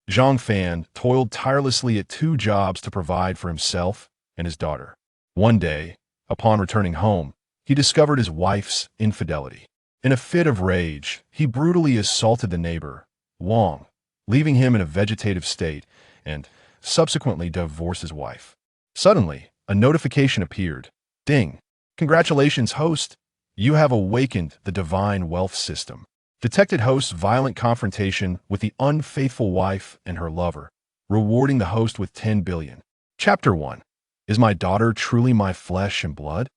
Zhang Fan toiled tirelessly at two jobs to provide for himself and his daughter. One day, upon returning home, he discovered his wife's infidelity. In a fit of rage, he brutally assaulted the neighbor, Wang, leaving him in a vegetative state, and subsequently divorced his wife. Suddenly, a notification appeared. Ding! Congratulations, host! You have awakened the divine wealth system. Detected host's violent confrontation with the unfaithful wife and her lover, rewarding the host with 10 billion. Chapter 1. Is my daughter truly my flesh and blood?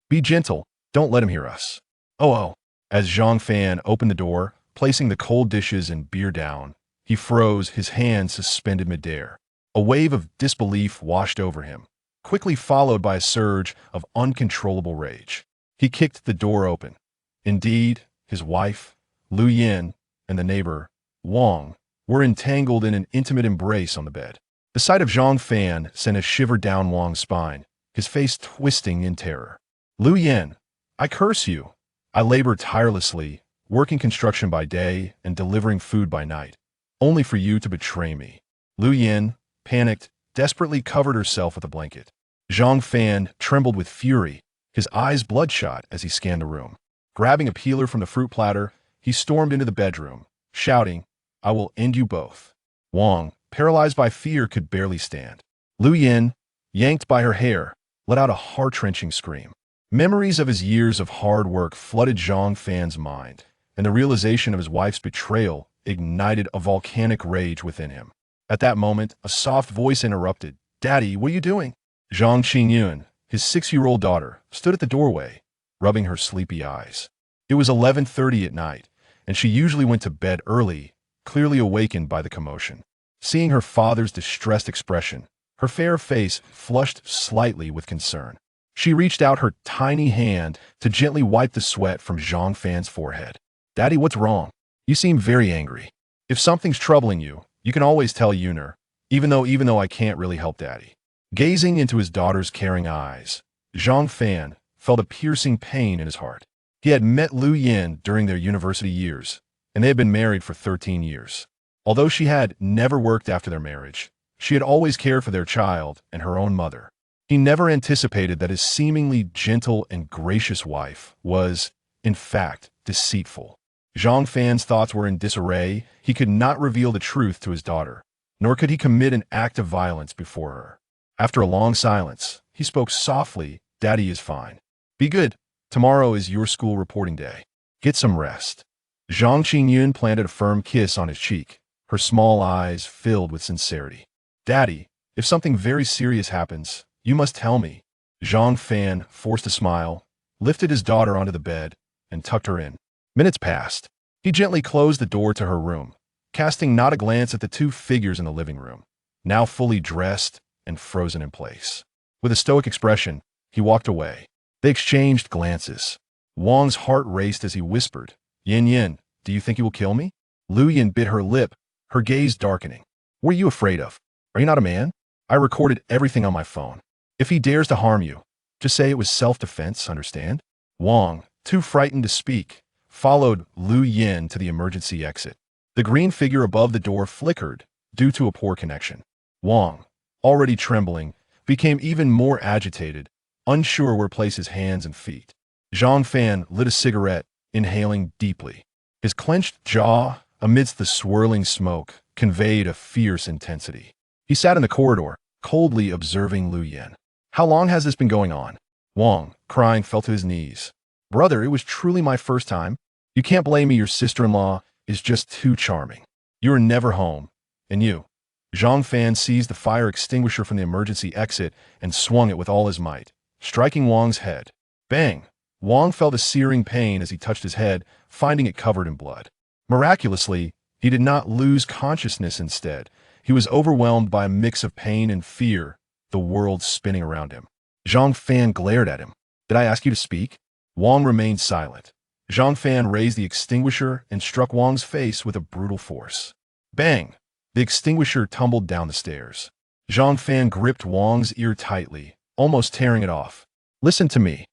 Be gentle. Don't let him hear us. Oh. As Zhang Fan opened the door, placing the cold dishes and beer down, he froze, his hands suspended midair. A wave of disbelief washed over him, quickly followed by a surge of uncontrollable rage. He kicked the door open. Indeed, his wife, Lu Yin, and the neighbor, Wang, were entangled in an intimate embrace on the bed. The sight of Zhang Fan sent a shiver down Wang's spine, his face twisting in terror. Lu Yin, I curse you. I labor tirelessly, working construction by day and delivering food by night, only for you to betray me. Lu Yin, panicked, desperately covered herself with a blanket. Zhang Fan trembled with fury, his eyes bloodshot as he scanned the room. Grabbing a peeler from the fruit platter, he stormed into the bedroom, shouting, I will end you both. Wang, paralyzed by fear, could barely stand. Lu Yin, yanked by her hair, let out a heart-wrenching scream. Memories of his years of hard work flooded Zhang Fan's mind, and the realization of his wife's betrayal ignited a volcanic rage within him. At that moment, a soft voice interrupted. Daddy, what are you doing? Zhang Qingyun, his 6-year-old daughter, stood at the doorway, rubbing her sleepy eyes. It was 11:30 at night, and she usually went to bed early, clearly awakened by the commotion. Seeing her father's distressed expression, her fair face flushed slightly with concern. She reached out her tiny hand to gently wipe the sweat from Zhang Fan's forehead. Daddy, what's wrong? You seem very angry. If something's troubling you, you can always tell Yuner, even though I can't really help Daddy. Gazing into his daughter's caring eyes, Zhang Fan felt a piercing pain in his heart. He had met Lu Yin during their university years, and they had been married for 13 years. Although she had never worked after their marriage, she had always cared for their child and her own mother. He never anticipated that his seemingly gentle and gracious wife was, in fact, deceitful. Zhang Fan's thoughts were in disarray. He could not reveal the truth to his daughter, nor could he commit an act of violence before her. After a long silence, he spoke softly. Daddy is fine. Be good. Tomorrow is your school reporting day. Get some rest. Zhang Qingyun planted a firm kiss on his cheek, her small eyes filled with sincerity. Daddy, if something very serious happens, you must tell me. Zhang Fan forced a smile, lifted his daughter onto the bed, and tucked her in. Minutes passed. He gently closed the door to her room, casting not a glance at the two figures in the living room, now fully dressed and frozen in place. With a stoic expression, he walked away. They exchanged glances. Wang's heart raced as he whispered, Yin Yin, do you think you will kill me? Lu Yin bit her lip, her gaze darkening. What are you afraid of? Are you not a man? I recorded everything on my phone. If he dares to harm you, just say it was self-defense, understand? Wang, too frightened to speak, followed Lu Yin to the emergency exit. The green figure above the door flickered due to a poor connection. Wang, already trembling, became even more agitated, unsure where to place his hands and feet. Zhang Fan lit a cigarette, inhaling deeply. His clenched jaw, amidst the swirling smoke, conveyed a fierce intensity. He sat in the corridor, coldly observing Lu Yin. How long has this been going on? Wang, crying, fell to his knees. Brother, it was truly my first time. You can't blame me. Your sister-in-law is just too charming. You are never home. And you. Zhang Fan seized the fire extinguisher from the emergency exit and swung it with all his might, striking Wang's head. Bang! Wang felt a searing pain as he touched his head, finding it covered in blood. Miraculously, he did not lose consciousness. Instead, he was overwhelmed by a mix of pain and fear, the world spinning around him. Zhang Fan glared at him. Did I ask you to speak? Wang remained silent. Zhang Fan raised the extinguisher and struck Wang's face with a brutal force. Bang! The extinguisher tumbled down the stairs. Zhang Fan gripped Wang's ear tightly, almost tearing it off. Listen to me.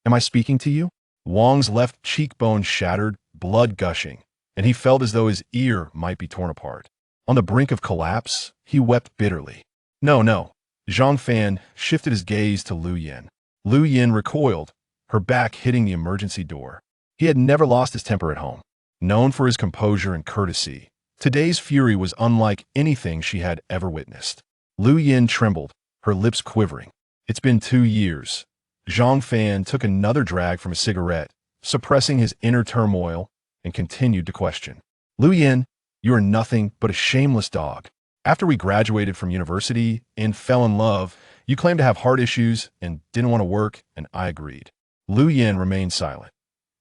Am I speaking to you? Wang's left cheekbone shattered, blood gushing, and he felt as though his ear might be torn apart. On the brink of collapse, he wept bitterly. No, no. Zhang Fan shifted his gaze to Lu Yin. Lu Yin recoiled, her back hitting the emergency door. He had never lost his temper at home. Known for his composure and courtesy, today's fury was unlike anything she had ever witnessed. Lu Yin trembled, her lips quivering. It's been 2 years. Zhang Fan took another drag from a cigarette, suppressing his inner turmoil, and continued to question. Lu Yin, you are nothing but a shameless dog. After we graduated from university and fell in love, you claimed to have heart issues and didn't want to work, and I agreed. Lu Yin remained silent.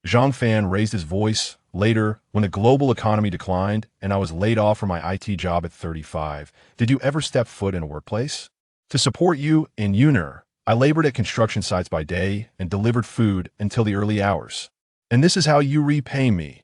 Zhang Fan raised his voice. Later, when the global economy declined and I was laid off from my IT job at 35, did you ever step foot in a workplace? To support you and Yuner, I labored at construction sites by day and delivered food until the early hours. And this is how you repay me.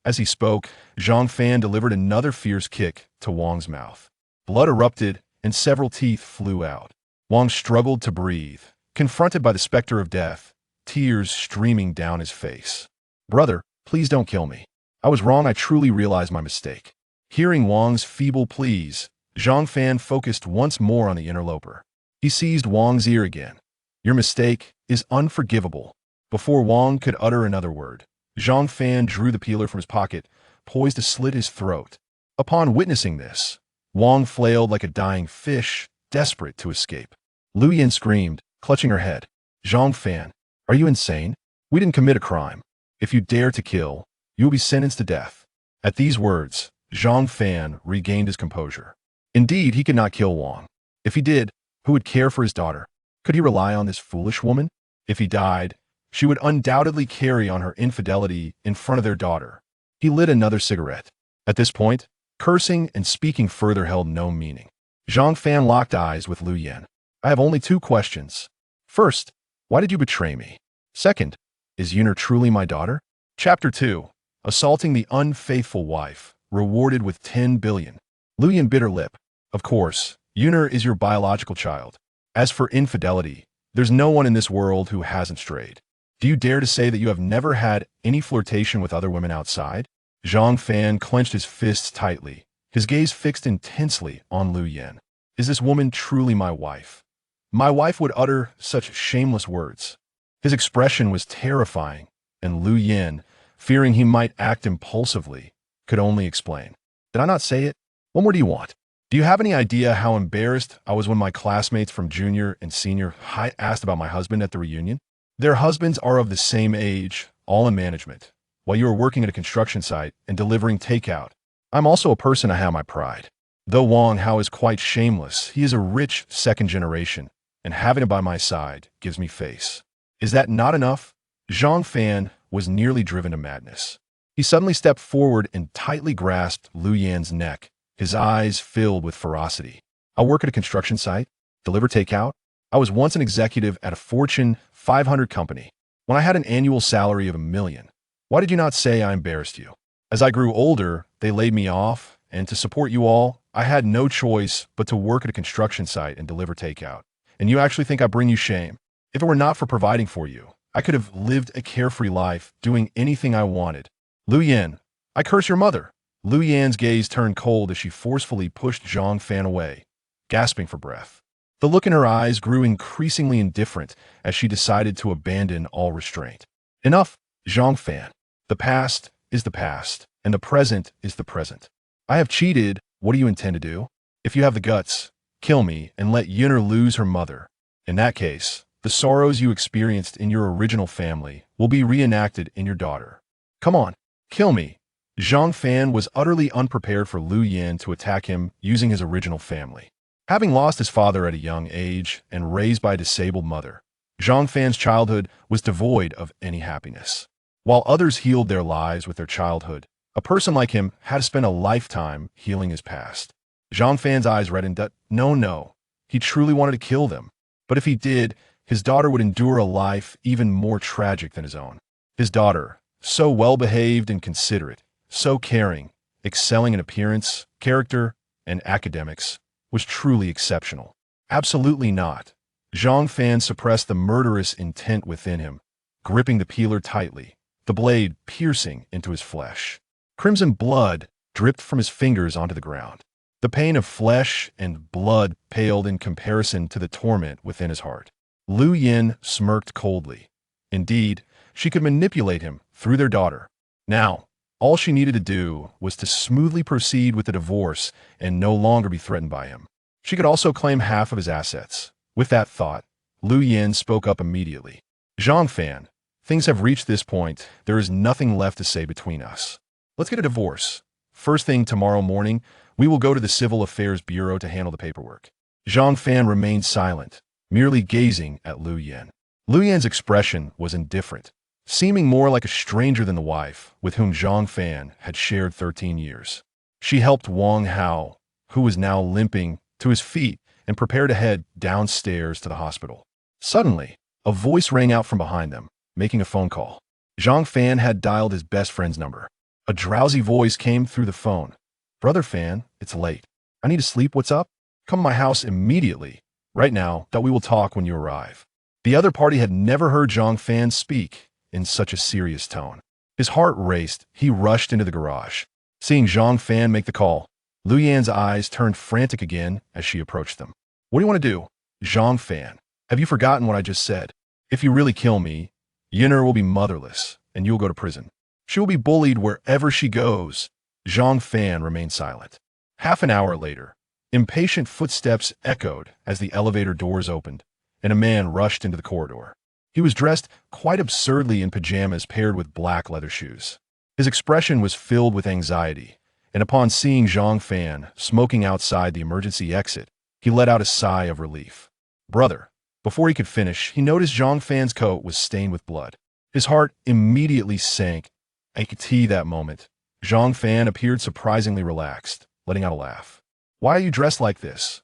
As he spoke, Zhang Fan delivered another fierce kick to Wang's mouth. Blood erupted and several teeth flew out. Wang struggled to breathe, confronted by the specter of death, tears streaming down his face. Brother, please don't kill me. I was wrong. I truly realized my mistake. Hearing Wang's feeble pleas, Zhang Fan focused once more on the interloper. He seized Wang's ear again. Your mistake is unforgivable. Before Wang could utter another word, Zhang Fan drew the peeler from his pocket, poised to slit his throat. Upon witnessing this, Wang flailed like a dying fish, desperate to escape. Lu Yin screamed, clutching her head. Zhang Fan, are you insane? We didn't commit a crime. If you dare to kill, you will be sentenced to death. At these words, Zhang Fan regained his composure. Indeed, he could not kill Wang. If he did, who would care for his daughter? Could he rely on this foolish woman? If he died, she would undoubtedly carry on her infidelity in front of their daughter. He lit another cigarette. At this point, cursing and speaking further held no meaning. Zhang Fan locked eyes with Lu Yin. I have only 2 questions. First, why did you betray me? Second, is Yuner truly my daughter? Chapter 2. Assaulting the unfaithful wife, rewarded with 10 billion. Lu Yin bit her lip. Of course, Yuner is your biological child. As for infidelity, there's no one in this world who hasn't strayed. Do you dare to say that you have never had any flirtation with other women outside? Zhang Fan clenched his fists tightly, his gaze fixed intensely on Lu Yin. Is this woman truly my wife? My wife would utter such shameless words. His expression was terrifying, and Lu Yin, fearing he might act impulsively, could only explain. Did I not say it? What more do you want? Do you have any idea how embarrassed I was when my classmates from junior and senior high asked about my husband at the reunion? Their husbands are of the same age, all in management, while you are working at a construction site and delivering takeout. I'm also a person. I have my pride. Though Wang Hao is quite shameless, he is a rich second generation, and having him by my side gives me face. Is that not enough? Zhang Fan was nearly driven to madness. He suddenly stepped forward and tightly grasped Lu Yin's neck, his eyes filled with ferocity. I work at a construction site, deliver takeout. I was once an executive at a Fortune 500 company, when I had an annual salary of $1 million. Why did you not say I embarrassed you? As I grew older, they laid me off, and to support you all, I had no choice but to work at a construction site and deliver takeout. And you actually think I bring you shame? If it were not for providing for you, I could have lived a carefree life, doing anything I wanted. Lu Yin, I curse your mother. Lu Yin's gaze turned cold as she forcefully pushed Zhang Fan away, gasping for breath. The look in her eyes grew increasingly indifferent as she decided to abandon all restraint. Enough, Zhang Fan. The past is the past, and the present is the present. I have cheated. What do you intend to do? If you have the guts, kill me and let Yuner lose her mother. In that case, the sorrows you experienced in your original family will be reenacted in your daughter. Come on, kill me. Zhang Fan was utterly unprepared for Lu Yin to attack him using his original family. Having lost his father at a young age and raised by a disabled mother, Zhang Fan's childhood was devoid of any happiness. While others healed their lives with their childhood, a person like him had to spend a lifetime healing his past. Zhang Fan's eyes reddened. No. He truly wanted to kill them. But if he did, his daughter would endure a life even more tragic than his own. His daughter, so well-behaved and considerate, so caring, excelling in appearance, character, and academics, was truly exceptional. Absolutely not. Zhang Fan suppressed the murderous intent within him, gripping the peeler tightly, the blade piercing into his flesh. Crimson blood dripped from his fingers onto the ground. The pain of flesh and blood paled in comparison to the torment within his heart. Lu Yin smirked coldly. Indeed, she could manipulate him through their daughter. Now, all she needed to do was to smoothly proceed with the divorce and no longer be threatened by him. She could also claim half of his assets. With that thought, Lu Yin spoke up immediately. Zhang Fan, things have reached this point. There is nothing left to say between us. Let's get a divorce. First thing tomorrow morning, we will go to the Civil Affairs Bureau to handle the paperwork. Zhang Fan remained silent, merely gazing at Lu Yin. Lu Yin's expression was indifferent, seeming more like a stranger than the wife with whom Zhang Fan had shared 13 years. She helped Wang Hao, who was now limping, to his feet and prepared to head downstairs to the hospital. Suddenly, a voice rang out from behind them, making a phone call. Zhang Fan had dialed his best friend's number. A drowsy voice came through the phone. "Brother Fan, it's late. I need to sleep. What's up? Come to my house immediately. Right now, that we will talk when you arrive." The other party had never heard Zhang Fan speak in such a serious tone. His heart raced. He rushed into the garage. Seeing Zhang Fan make the call, Lu Yan's eyes turned frantic again as she approached them. "What do you want to do? Zhang Fan, have you forgotten what I just said? If you really kill me, Yin'er will be motherless, and you will go to prison. She will be bullied wherever she goes." Zhang Fan remained silent. Half an hour later, impatient footsteps echoed as the elevator doors opened, and a man rushed into the corridor. He was dressed quite absurdly in pajamas paired with black leather shoes. His expression was filled with anxiety, and upon seeing Zhang Fan smoking outside the emergency exit, he let out a sigh of relief. "Brother." Before he could finish, he noticed Zhang Fan's coat was stained with blood. His heart immediately sank. I could see that moment. Zhang Fan appeared surprisingly relaxed, letting out a laugh. "Why are you dressed like this?"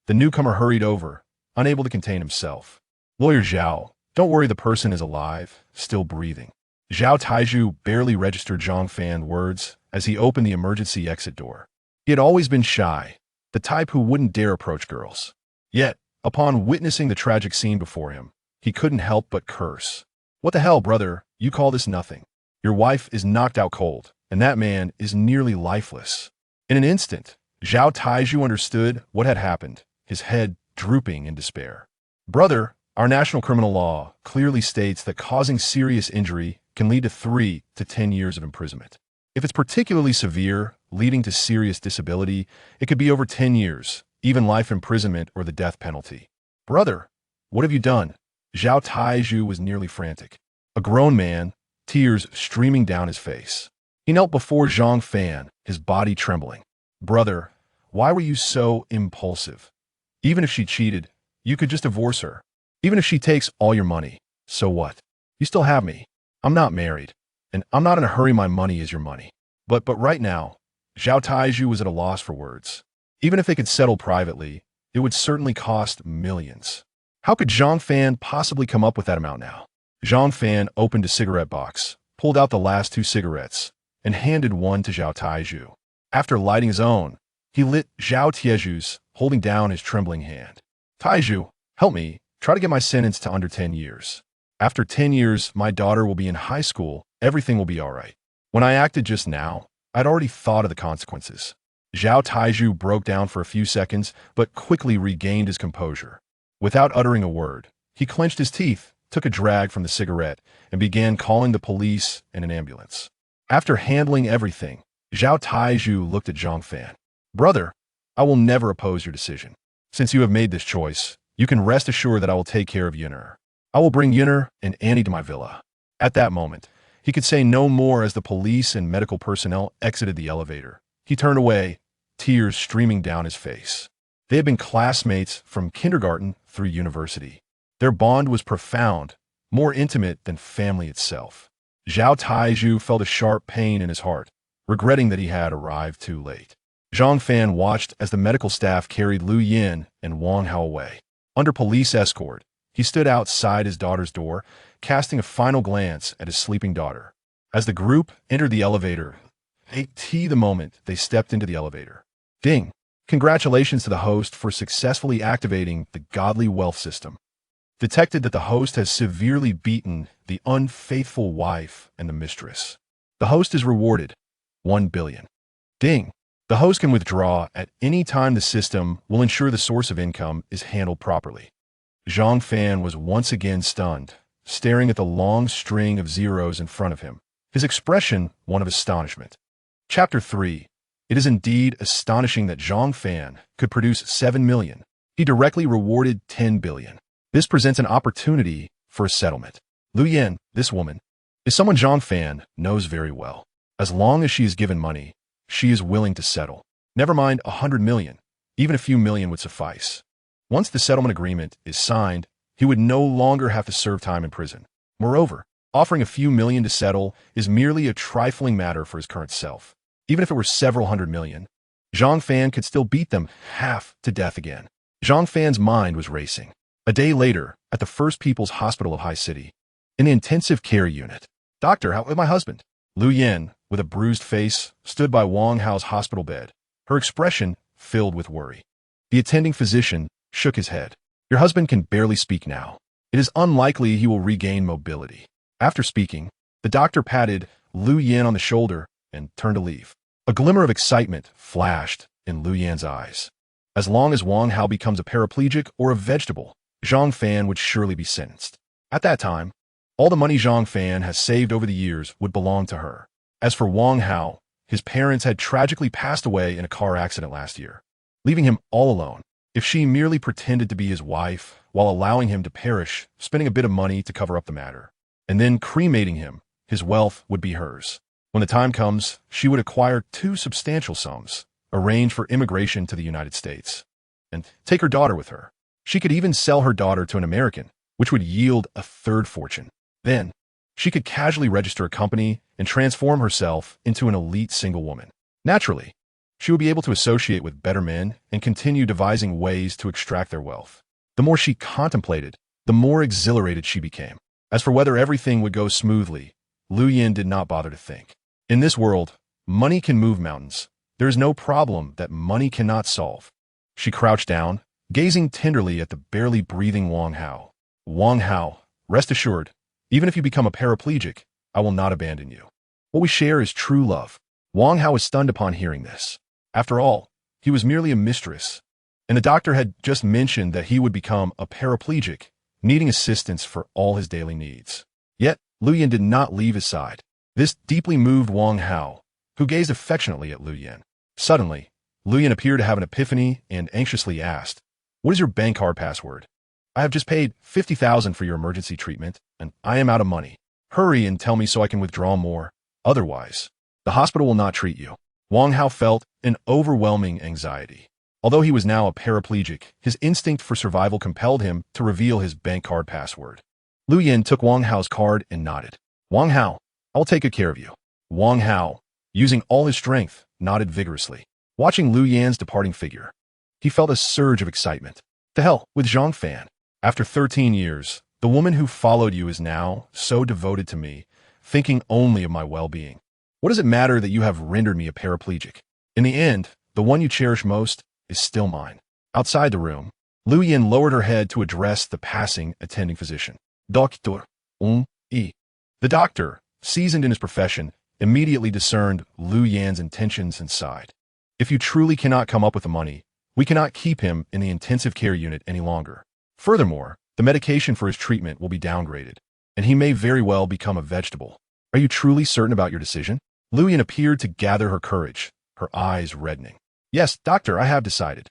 The newcomer hurried over, unable to contain himself. "Lawyer Zhao, don't worry, the person is alive, still breathing." Zhao Taiju barely registered Zhang Fan's words as he opened the emergency exit door. He had always been shy, the type who wouldn't dare approach girls. Yet, upon witnessing the tragic scene before him, he couldn't help but curse. "What the hell, brother? You call this nothing? Your wife is knocked out cold, and that man is nearly lifeless." In an instant, Zhao Taiju understood what had happened, his head drooping in despair. "Brother, our national criminal law clearly states that causing serious injury can lead to 3 to 10 years of imprisonment. If it's particularly severe, leading to serious disability, it could be over 10 years, even life imprisonment or the death penalty." "Brother, what have you done?" Zhao Taiju was nearly frantic. A grown man, tears streaming down his face. He knelt before Zhang Fan, his body trembling. "Brother, why were you so impulsive? Even if she cheated, you could just divorce her. Even if she takes all your money, so what? You still have me. I'm not married, and I'm not in a hurry. My money is your money." But right now, Zhao Taiju was at a loss for words. Even if they could settle privately, it would certainly cost millions. How could Zhang Fan possibly come up with that amount now? Zhang Fan opened a cigarette box, pulled out the last 2 cigarettes, and handed one to Zhao Taiju. After lighting his own, he lit Zhao Tieju's, holding down his trembling hand. "Taiju, help me, try to get my sentence to under 10 years. After 10 years, my daughter will be in high school, everything will be all right. When I acted just now, I'd already thought of the consequences." Zhao Taiju broke down for a few seconds, but quickly regained his composure. Without uttering a word, he clenched his teeth, took a drag from the cigarette, and began calling the police and an ambulance. After handling everything, Zhao Taiju looked at Zhang Fan. "Brother, I will never oppose your decision. Since you have made this choice, you can rest assured that I will take care of Yin'er. I will bring Yin'er and Annie to my villa." At that moment, he could say no more as the police and medical personnel exited the elevator. He turned away, tears streaming down his face. They had been classmates from kindergarten through university. Their bond was profound, more intimate than family itself. Zhao Taiju felt a sharp pain in his heart, regretting that he had arrived too late. Zhang Fan watched as the medical staff carried Lu Yin and Wang Hao away. Under police escort, he stood outside his daughter's door, casting a final glance at his sleeping daughter. As the group entered the elevator, the moment they stepped into the elevator. Ding! Congratulations to the host for successfully activating the godly wealth system. Detected that the host has severely beaten the unfaithful wife and the mistress. The host is rewarded 1 billion. Ding! The host can withdraw at any time. The system will ensure the source of income is handled properly. Zhang Fan was once again stunned, staring at the long string of zeros in front of him, his expression one of astonishment. Chapter 3. It is indeed astonishing that Zhang Fan could produce 7 million. He directly rewarded 10 billion. This presents an opportunity for a settlement. Lu Yan, this woman, is someone Zhang Fan knows very well. As long as she is given money, she is willing to settle. Never mind 100 million, even a few million would suffice. Once the settlement agreement is signed, he would no longer have to serve time in prison. Moreover, offering a few million to settle is merely a trifling matter for his current self. Even if it were several hundred million, Zhang Fan could still beat them half to death again. Zhang Fan's mind was racing. A day later, at the First People's Hospital of High City, in the intensive care unit. "Doctor, how is my husband?" Lu Yan, with a bruised face, stood by Wang Hao's hospital bed, her expression filled with worry. The attending physician shook his head. "Your husband can barely speak now. It is unlikely he will regain mobility." After speaking, the doctor patted Lu Yan on the shoulder and turned to leave. A glimmer of excitement flashed in Lu Yan's eyes. As long as Wang Hao becomes a paraplegic or a vegetable, Zhang Fan would surely be sentenced. At that time, all the money Zhang Fan has saved over the years would belong to her. As for Wang Hao, his parents had tragically passed away in a car accident last year, leaving him all alone. If she merely pretended to be his wife while allowing him to perish, spending a bit of money to cover up the matter, and then cremating him, his wealth would be hers. When the time comes, she would acquire 2 substantial sums, arrange for immigration to the United States, and take her daughter with her. She could even sell her daughter to an American, which would yield a 3rd fortune. Then, she could casually register a company and transform herself into an elite single woman. Naturally, she would be able to associate with better men and continue devising ways to extract their wealth. The more she contemplated, the more exhilarated she became. As for whether everything would go smoothly, Lu Yan did not bother to think. In this world, money can move mountains. There is no problem that money cannot solve. She crouched down, gazing tenderly at the barely breathing Wang Hao. "Wang Hao, rest assured, even if you become a paraplegic, I will not abandon you. What we share is true love." Wang Hao was stunned upon hearing this. After all, he was merely a mistress, and the doctor had just mentioned that he would become a paraplegic, needing assistance for all his daily needs. Yet, Lu Yan did not leave his side. This deeply moved Wang Hao, who gazed affectionately at Lu Yan. Suddenly, Lu Yan appeared to have an epiphany and anxiously asked, "What is your bank card password? I have just paid 50,000 for your emergency treatment, and I am out of money. Hurry and tell me so I can withdraw more. Otherwise, the hospital will not treat you." Wang Hao felt an overwhelming anxiety. Although he was now a paraplegic, his instinct for survival compelled him to reveal his bank card password. Lu Yan took Wang Hao's card and nodded. "Wang Hao, I will take good care of you." Wang Hao, using all his strength, nodded vigorously. Watching Lu Yan's departing figure, he felt a surge of excitement. To hell with Zhang Fan. After 13 years, the woman who followed you is now so devoted to me, thinking only of my well-being. What does it matter that you have rendered me a paraplegic? In the end, the one you cherish most is still mine. Outside the room, Lu Yan lowered her head to address the passing attending physician. "Doctor, The doctor, seasoned in his profession, immediately discerned Lu Yan's intentions and sighed. "If you truly cannot come up with the money, we cannot keep him in the intensive care unit any longer. Furthermore, the medication for his treatment will be downgraded, and he may very well become a vegetable. Are you truly certain about your decision?" Lu Yan appeared to gather her courage, her eyes reddening. "Yes, doctor, I have decided.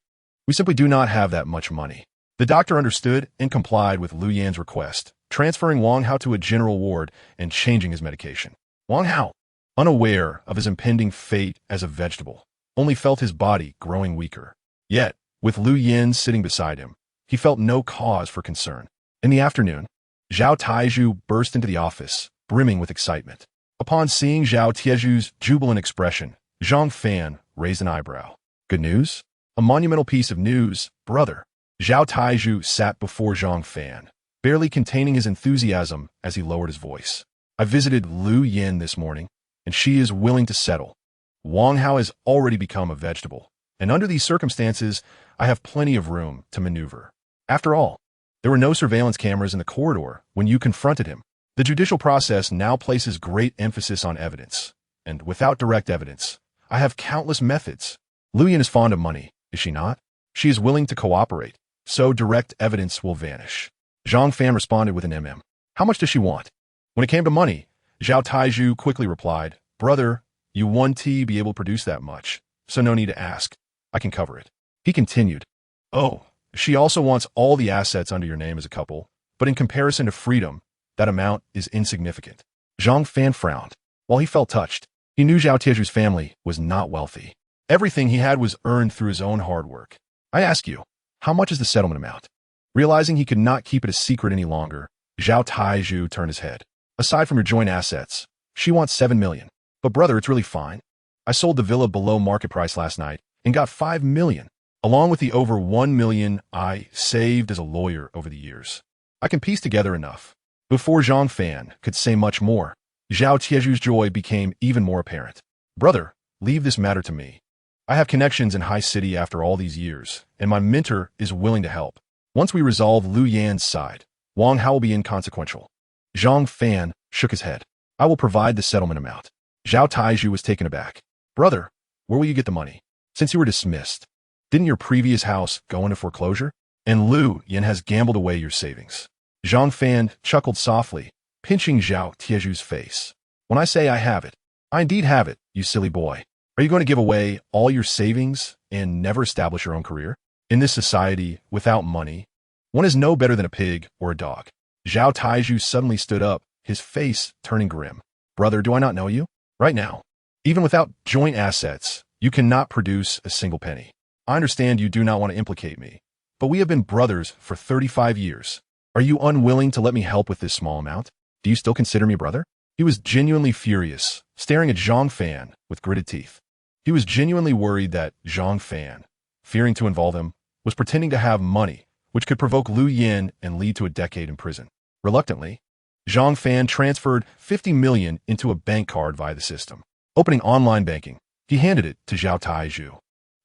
We simply do not have that much money." The doctor understood and complied with Lu Yan's request, transferring Wang Hao to a general ward and changing his medication. Wang Hao, unaware of his impending fate as a vegetable, only felt his body growing weaker. Yet, with Lu Yan sitting beside him, he felt no cause for concern. In the afternoon, Zhao Taizhu burst into the office, brimming with excitement. Upon seeing Zhao Taizhu's jubilant expression, Zhang Fan raised an eyebrow. "Good news? A monumental piece of news, brother." Zhao Taizhu sat before Zhang Fan, barely containing his enthusiasm as he lowered his voice. "I visited Lu Yan this morning, and she is willing to settle. Wang Hao has already become a vegetable, and under these circumstances, I have plenty of room to maneuver. After all, there were no surveillance cameras in the corridor when you confronted him. The judicial process now places great emphasis on evidence, and without direct evidence, I have countless methods Lu Yan is fond of money, is she not? She is willing to cooperate, so direct evidence will vanish. Zhang Fan responded with an mm. How much does she want? When it came to money, Zhao Taizhu quickly replied, Brother, you won't be able to produce that much, so no need to ask. I can cover it. He continued, Oh, she also wants all the assets under your name as a couple, but in comparison to freedom, that amount is insignificant. Zhang Fan frowned. While he felt touched, he knew Zhao Tiezhu's family was not wealthy. Everything he had was earned through his own hard work. I ask you, how much is the settlement amount? Realizing he could not keep it a secret any longer, Zhao Taizhu turned his head. Aside from your joint assets, she wants 7 million. But brother, it's really fine. I sold the villa below market price last night and got 5 million, along with the over 1 million I saved as a lawyer over the years. I can piece together enough. Before Zhang Fan could say much more, Zhao Tiezhu's joy became even more apparent. Brother, leave this matter to me. I have connections in High City after all these years, and my mentor is willing to help. Once we resolve Lu Yan's side, Wang Hao will be inconsequential. Zhang Fan shook his head. I will provide the settlement amount. Zhao Taizhu was taken aback. Brother, where will you get the money? Since you were dismissed, didn't your previous house go into foreclosure? And Lu Yan has gambled away your savings. Zhang Fan chuckled softly, pinching Zhao Tiezhu's face. When I say I have it, I indeed have it, you silly boy. Are you going to give away all your savings and never establish your own career? In this society, without money, one is no better than a pig or a dog. Zhao Taizhu suddenly stood up, his face turning grim. Brother, do I not know you? Right now, even without joint assets, you cannot produce a single penny. I understand you do not want to implicate me, but we have been brothers for 35 years. Are you unwilling to let me help with this small amount? Do you still consider me brother? He was genuinely furious, staring at Zhang Fan with gritted teeth. He was genuinely worried that Zhang Fan, fearing to involve him, was pretending to have money, which could provoke Lu Yan and lead to a decade in prison. Reluctantly, Zhang Fan transferred 50 million into a bank card via the system. Opening online banking, he handed it to Zhao Taizhu.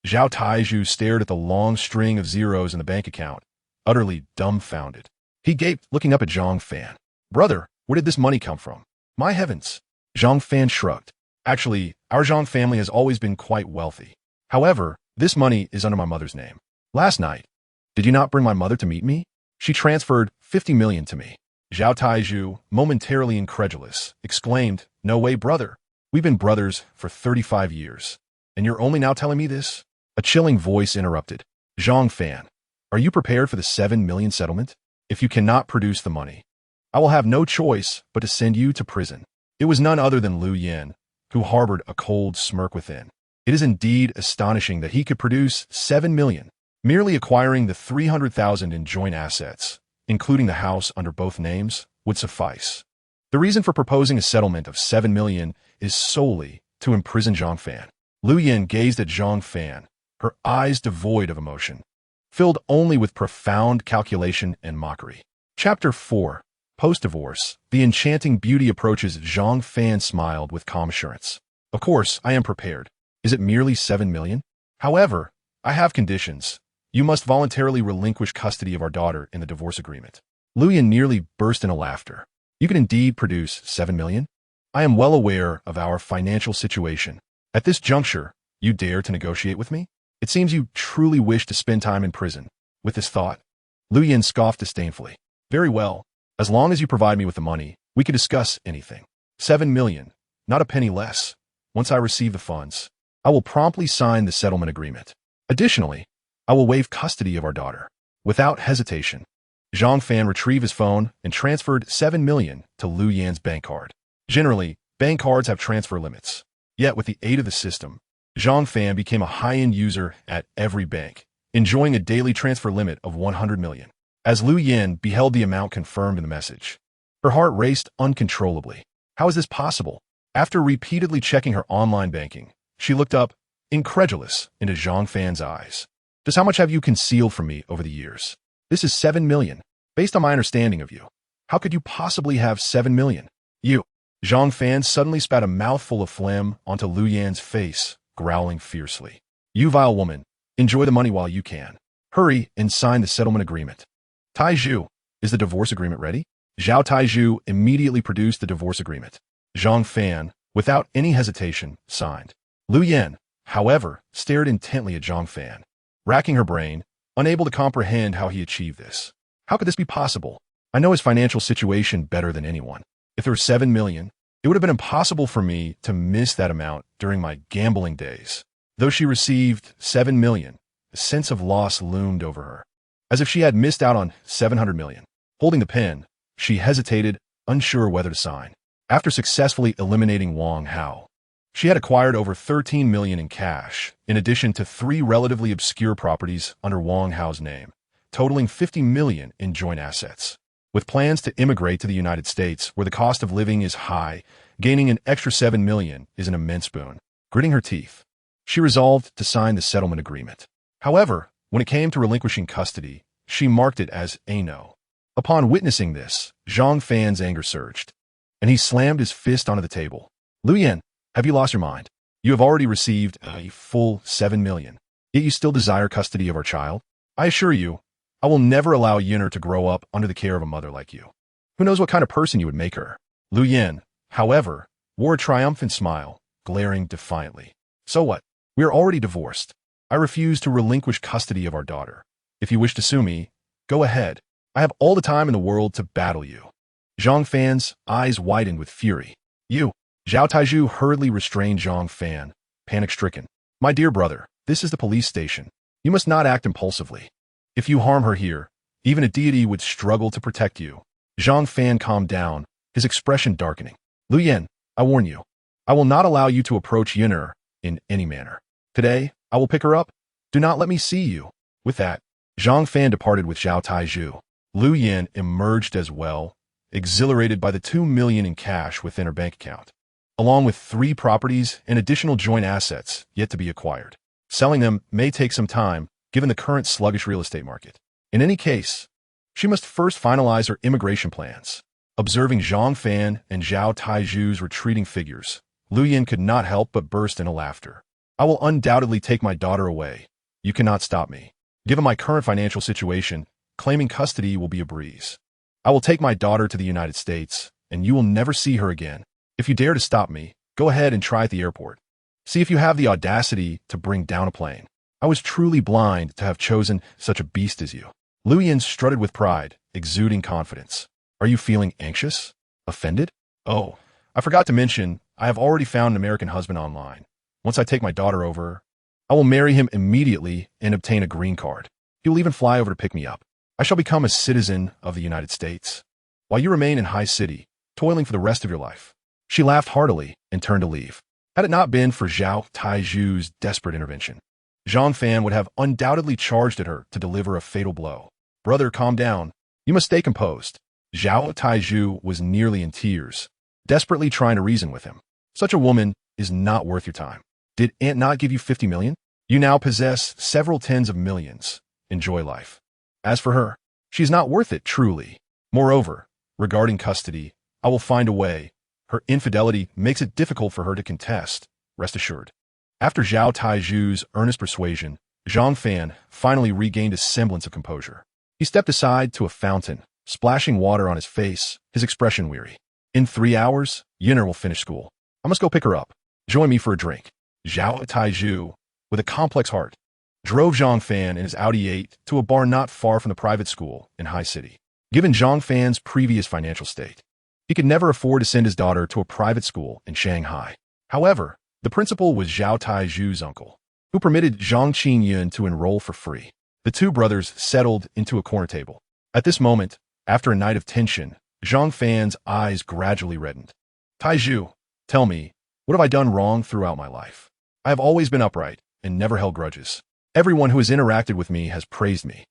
Zhao Taizhu stared at the long string of zeros in the bank account, utterly dumbfounded. He gaped, looking up at Zhang Fan. Brother, where did this money come from? My heavens! Zhang Fan shrugged. Actually, our Zhang family has always been quite wealthy. However, this money is under my mother's name. Last night, did you not bring my mother to meet me? She transferred 50 million to me. Zhao Taizhu, momentarily incredulous, exclaimed, No way, brother. We've been brothers for 35 years. And you're only now telling me this? A chilling voice interrupted. Zhang Fan, are you prepared for the 7 million settlement? If you cannot produce the money, I will have no choice but to send you to prison. It was none other than Lu Yan, who harbored a cold smirk within. It is indeed astonishing that he could produce 7 million, merely acquiring the 300,000 in joint assets, including the house under both names, would suffice. The reason for proposing a settlement of 7 million is solely to imprison Zhang Fan. Lu Yan gazed at Zhang Fan, her eyes devoid of emotion, filled only with profound calculation and mockery. Chapter 4. Post-divorce, the enchanting beauty approaches. Zhang Fan smiled with calm assurance. Of course, I am prepared. Is it merely 7 million? However, I have conditions. You must voluntarily relinquish custody of our daughter in the divorce agreement. Lu Yan nearly burst into laughter. You can indeed produce 7 million? I am well aware of our financial situation. At this juncture, you dare to negotiate with me? It seems you truly wish to spend time in prison. With this thought, Lu Yan scoffed disdainfully. Very well. As long as you provide me with the money, we can discuss anything. 7 million, not a penny less. Once I receive the funds, I will promptly sign the settlement agreement. Additionally, I will waive custody of our daughter. Without hesitation, Zhang Fan retrieved his phone and transferred 7 million to Lu Yan's bank card. Generally, bank cards have transfer limits. Yet with the aid of the system, Zhang Fan became a high-end user at every bank, enjoying a daily transfer limit of 100 million. As Lu Yan beheld the amount confirmed in the message, her heart raced uncontrollably. How is this possible? After repeatedly checking her online banking, she looked up, incredulous, into Zhang Fan's eyes. Just how much have you concealed from me over the years? This is 7 million. Based on my understanding of you, how could you possibly have 7 million? You. Zhang Fan suddenly spat a mouthful of phlegm onto Lu Yan's face, growling fiercely. You vile woman, enjoy the money while you can. Hurry and sign the settlement agreement. Taizhu, is the divorce agreement ready? Zhao Taizhu immediately produced the divorce agreement. Zhang Fan, without any hesitation, signed. Lu Yan, however, stared intently at Zhang Fan, racking her brain, unable to comprehend how he achieved this. How could this be possible? I know his financial situation better than anyone. If there were 7 million, it would have been impossible for me to miss that amount during my gambling days. Though she received 7 million, a sense of loss loomed over her, as if she had missed out on 700 million. Holding the pen, she hesitated, unsure whether to sign. After successfully eliminating Wang Hao, she had acquired over 13 million in cash, in addition to 3 relatively obscure properties under Wang Hao's name, totaling 50 million in joint assets. With plans to immigrate to the United States, where the cost of living is high, gaining an extra 7 million is an immense boon. Gritting her teeth, she resolved to sign the settlement agreement. However, when it came to relinquishing custody, she marked it as a no. Upon witnessing this, Zhang Fan's anger surged, and he slammed his fist onto the table. Lu Yan, have you lost your mind? You have already received a full 7 million, yet you still desire custody of our child? I assure you, I will never allow Yin'er to grow up under the care of a mother like you. Who knows what kind of person you would make her? Lu Yan, however, wore a triumphant smile, glaring defiantly. So what? We are already divorced. I refuse to relinquish custody of our daughter. If you wish to sue me, go ahead. I have all the time in the world to battle you. Zhang Fan's eyes widened with fury. You! Zhao Taiju hurriedly restrained Zhang Fan, panic-stricken. My dear brother, this is the police station. You must not act impulsively. If you harm her here, even a deity would struggle to protect you. Zhang Fan calmed down, his expression darkening. Lu Yan, I warn you. I will not allow you to approach Yin'er in any manner. Today, I will pick her up. Do not let me see you. With that, Zhang Fan departed with Zhao Taiju. Lu Yan emerged as well, exhilarated by the 2 million in cash within her bank account, along with 3 properties and additional joint assets yet to be acquired. Selling them may take some time, given the current sluggish real estate market. In any case, she must first finalize her immigration plans. Observing Zhang Fan and Zhao Taiju's retreating figures, Lu Yan could not help but burst into laughter. I will undoubtedly take my daughter away. You cannot stop me. Given my current financial situation, claiming custody will be a breeze. I will take my daughter to the United States, and you will never see her again. If you dare to stop me, go ahead and try at the airport. See if you have the audacity to bring down a plane. I was truly blind to have chosen such a beast as you. Lu Yan strutted with pride, exuding confidence. Are you feeling anxious? Offended? Oh, I forgot to mention, I have already found an American husband online. Once I take my daughter over, I will marry him immediately and obtain a green card. He will even fly over to pick me up. I shall become a citizen of the United States, while you remain in High City, toiling for the rest of your life. She laughed heartily and turned to leave. Had it not been for Zhao Taiju's desperate intervention, Zhang Fan would have undoubtedly charged at her to deliver a fatal blow. Brother, calm down. You must stay composed. Zhao Taiju was nearly in tears, desperately trying to reason with him. Such a woman is not worth your time. Did Aunt not give you 50 million? You now possess several tens of millions. Enjoy life. As for her, she's not worth it, truly. Moreover, regarding custody, I will find a way. Her infidelity makes it difficult for her to contest, rest assured. After Zhao Taiju's earnest persuasion, Zhang Fan finally regained a semblance of composure. He stepped aside to a fountain, splashing water on his face, his expression weary. In 3 hours, Yin'er will finish school. I must go pick her up. Join me for a drink. Zhao Taiju, with a complex heart, drove Zhang Fan in his Audi 8 to a bar not far from the private school in High City. Given Zhang Fan's previous financial state, he could never afford to send his daughter to a private school in Shanghai. However, the principal was Zhao Taiju's uncle, who permitted Zhang Qingyun to enroll for free. The 2 brothers settled into a corner table. At this moment, after a night of tension, Zhang Fan's eyes gradually reddened. Taiju, tell me, what have I done wrong throughout my life? I have always been upright and never held grudges. Everyone who has interacted with me has praised me.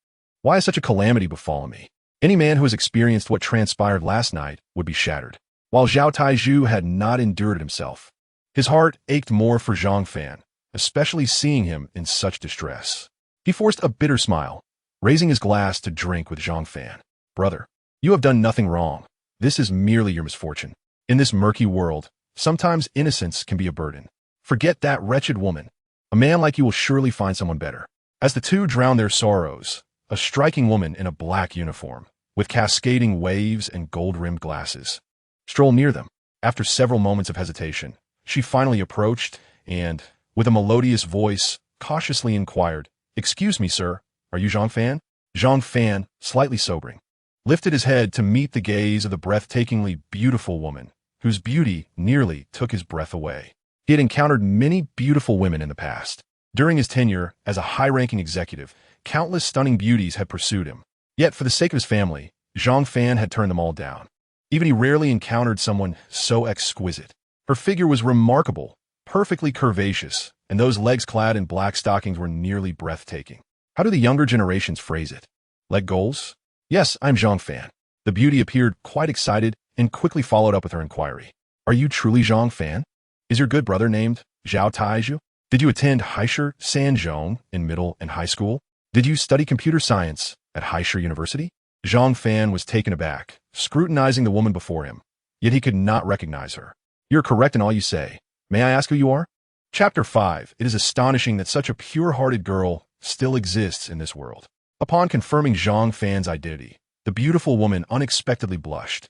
Why has such a calamity befallen me? Any man who has experienced what transpired last night would be shattered. While Zhao Taiju had not endured it himself, his heart ached more for Zhang Fan, especially seeing him in such distress. He forced a bitter smile, raising his glass to drink with Zhang Fan. Brother, you have done nothing wrong. This is merely your misfortune. In this murky world, sometimes innocence can be a burden. Forget that wretched woman. A man like you will surely find someone better. As the 2 drowned their sorrows, a striking woman in a black uniform, with cascading waves and gold-rimmed glasses, strolled near them. After several moments of hesitation, she finally approached and, With a melodious voice, cautiously inquired, "Excuse me, sir, are you Zhang Fan?" Zhang Fan, slightly sobering, lifted his head to meet the gaze of the breathtakingly beautiful woman, whose beauty nearly took his breath away. He had encountered many beautiful women in the past. During his tenure as a high-ranking executive, countless stunning beauties had pursued him. Yet, for the sake of his family, Zhang Fan had turned them all down. Even he rarely encountered someone so exquisite. Her figure was remarkable, perfectly curvaceous, and those legs clad in black stockings were nearly breathtaking. How do the younger generations phrase it? Leg goals? Yes, I'm Zhang Fan. The beauty appeared quite excited and quickly followed up with her inquiry. Are you truly Zhang Fan? Is your good brother named Zhao Taiju? Did you attend Haisher Sanzhong in middle and high school? Did you study computer science at Haisher University? Zhang Fan was taken aback, scrutinizing the woman before him, yet he could not recognize her. You're correct in all you say. May I ask who you are? Chapter 5. It is astonishing that such a pure-hearted girl still exists in this world. Upon confirming Zhang Fan's identity, the beautiful woman unexpectedly blushed.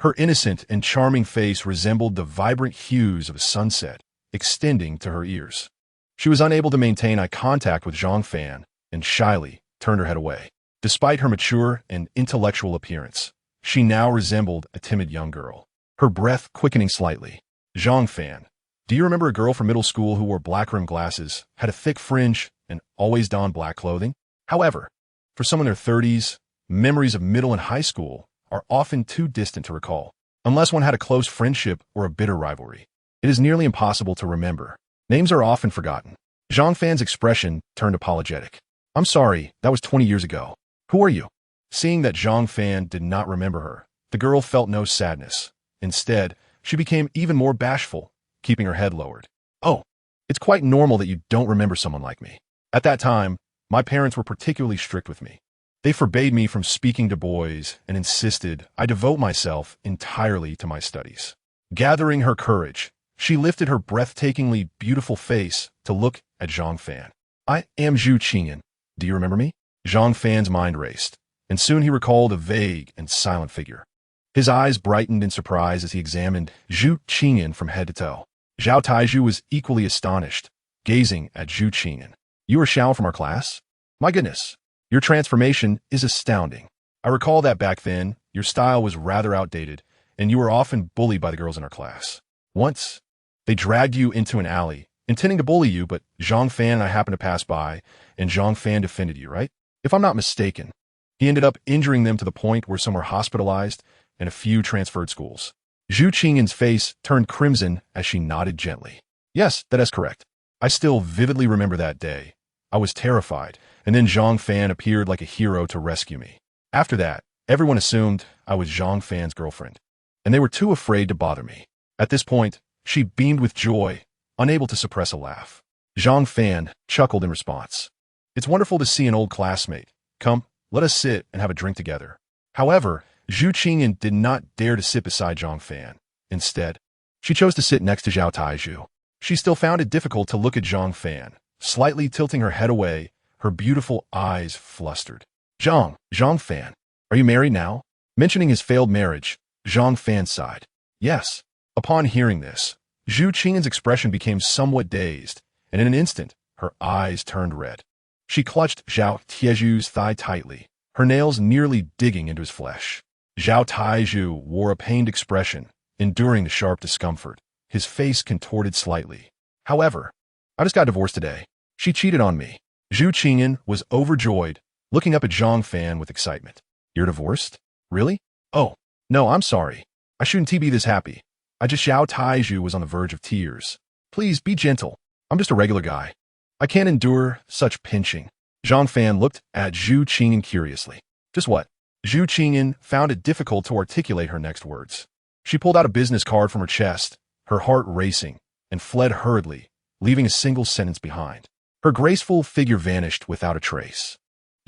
Her innocent and charming face resembled the vibrant hues of a sunset, extending to her ears. She was unable to maintain eye contact with Zhang Fan and shyly turned her head away. Despite her mature and intellectual appearance, she now resembled a timid young girl, her breath quickening slightly. Zhang Fan, do you remember a girl from middle school who wore black-rimmed glasses, had a thick fringe, and always donned black clothing? However, for some in their 30s, memories of middle and high school are often too distant to recall, unless one had a close friendship or a bitter rivalry. It is nearly impossible to remember. Names are often forgotten. Zhang Fan's expression turned apologetic. I'm sorry, that was 20 years ago. Who are you? Seeing that Zhang Fan did not remember her, the girl felt no sadness. Instead, she became even more bashful, keeping her head lowered. Oh, it's quite normal that you don't remember someone like me. At that time, my parents were particularly strict with me. They forbade me from speaking to boys and insisted I devote myself entirely to my studies. Gathering her courage, she lifted her breathtakingly beautiful face to look at Zhang Fan. I am Zhu Qingyan. Do you remember me? Zhang Fan's mind raced, and soon he recalled a vague and silent figure. His eyes brightened in surprise as he examined Zhu Qingyan from head to toe. Zhao Taiju was equally astonished, gazing at Zhu Qingyan. You are Xiao from our class? My goodness, your transformation is astounding. I recall that back then, your style was rather outdated, and you were often bullied by the girls in our class. Once, they dragged you into an alley, intending to bully you, but Zhang Fan and I happened to pass by, and Zhang Fan defended you, right? If I'm not mistaken, he ended up injuring them to the point where some were hospitalized and a few transferred schools. Zhu Qingyan's face turned crimson as she nodded gently. Yes, that is correct. I still vividly remember that day. I was terrified, and then Zhang Fan appeared like a hero to rescue me. After that, everyone assumed I was Zhang Fan's girlfriend, and they were too afraid to bother me. At this point, she beamed with joy, unable to suppress a laugh. Zhang Fan chuckled in response. It's wonderful to see an old classmate. Come, let us sit and have a drink together. However, Zhu Qingyan did not dare to sit beside Zhang Fan. Instead, she chose to sit next to Zhao Taiju. She still found it difficult to look at Zhang Fan, slightly tilting her head away, her beautiful eyes flustered. Zhang Fan, are you married now? Mentioning his failed marriage, Zhang Fan sighed. Yes. Upon hearing this, Zhu Qingyan's expression became somewhat dazed, and in an instant, her eyes turned red. She clutched Zhao Taiju's thigh tightly, her nails nearly digging into his flesh. Zhao Taiju wore a pained expression, enduring the sharp discomfort, his face contorted slightly. However, I just got divorced today. She cheated on me. Zhu Qingyan was overjoyed, looking up at Zhang Fan with excitement. You're divorced? Really? Oh, no, I'm sorry. I shouldn't be this happy. Zhao Taiju was on the verge of tears. Please be gentle. I'm just a regular guy. I can't endure such pinching. Zhang Fan looked at Zhu Qingyan curiously. Just what? Zhu Qingyan found it difficult to articulate her next words. She pulled out a business card from her chest, her heart racing, and fled hurriedly, leaving a single sentence behind. Her graceful figure vanished without a trace.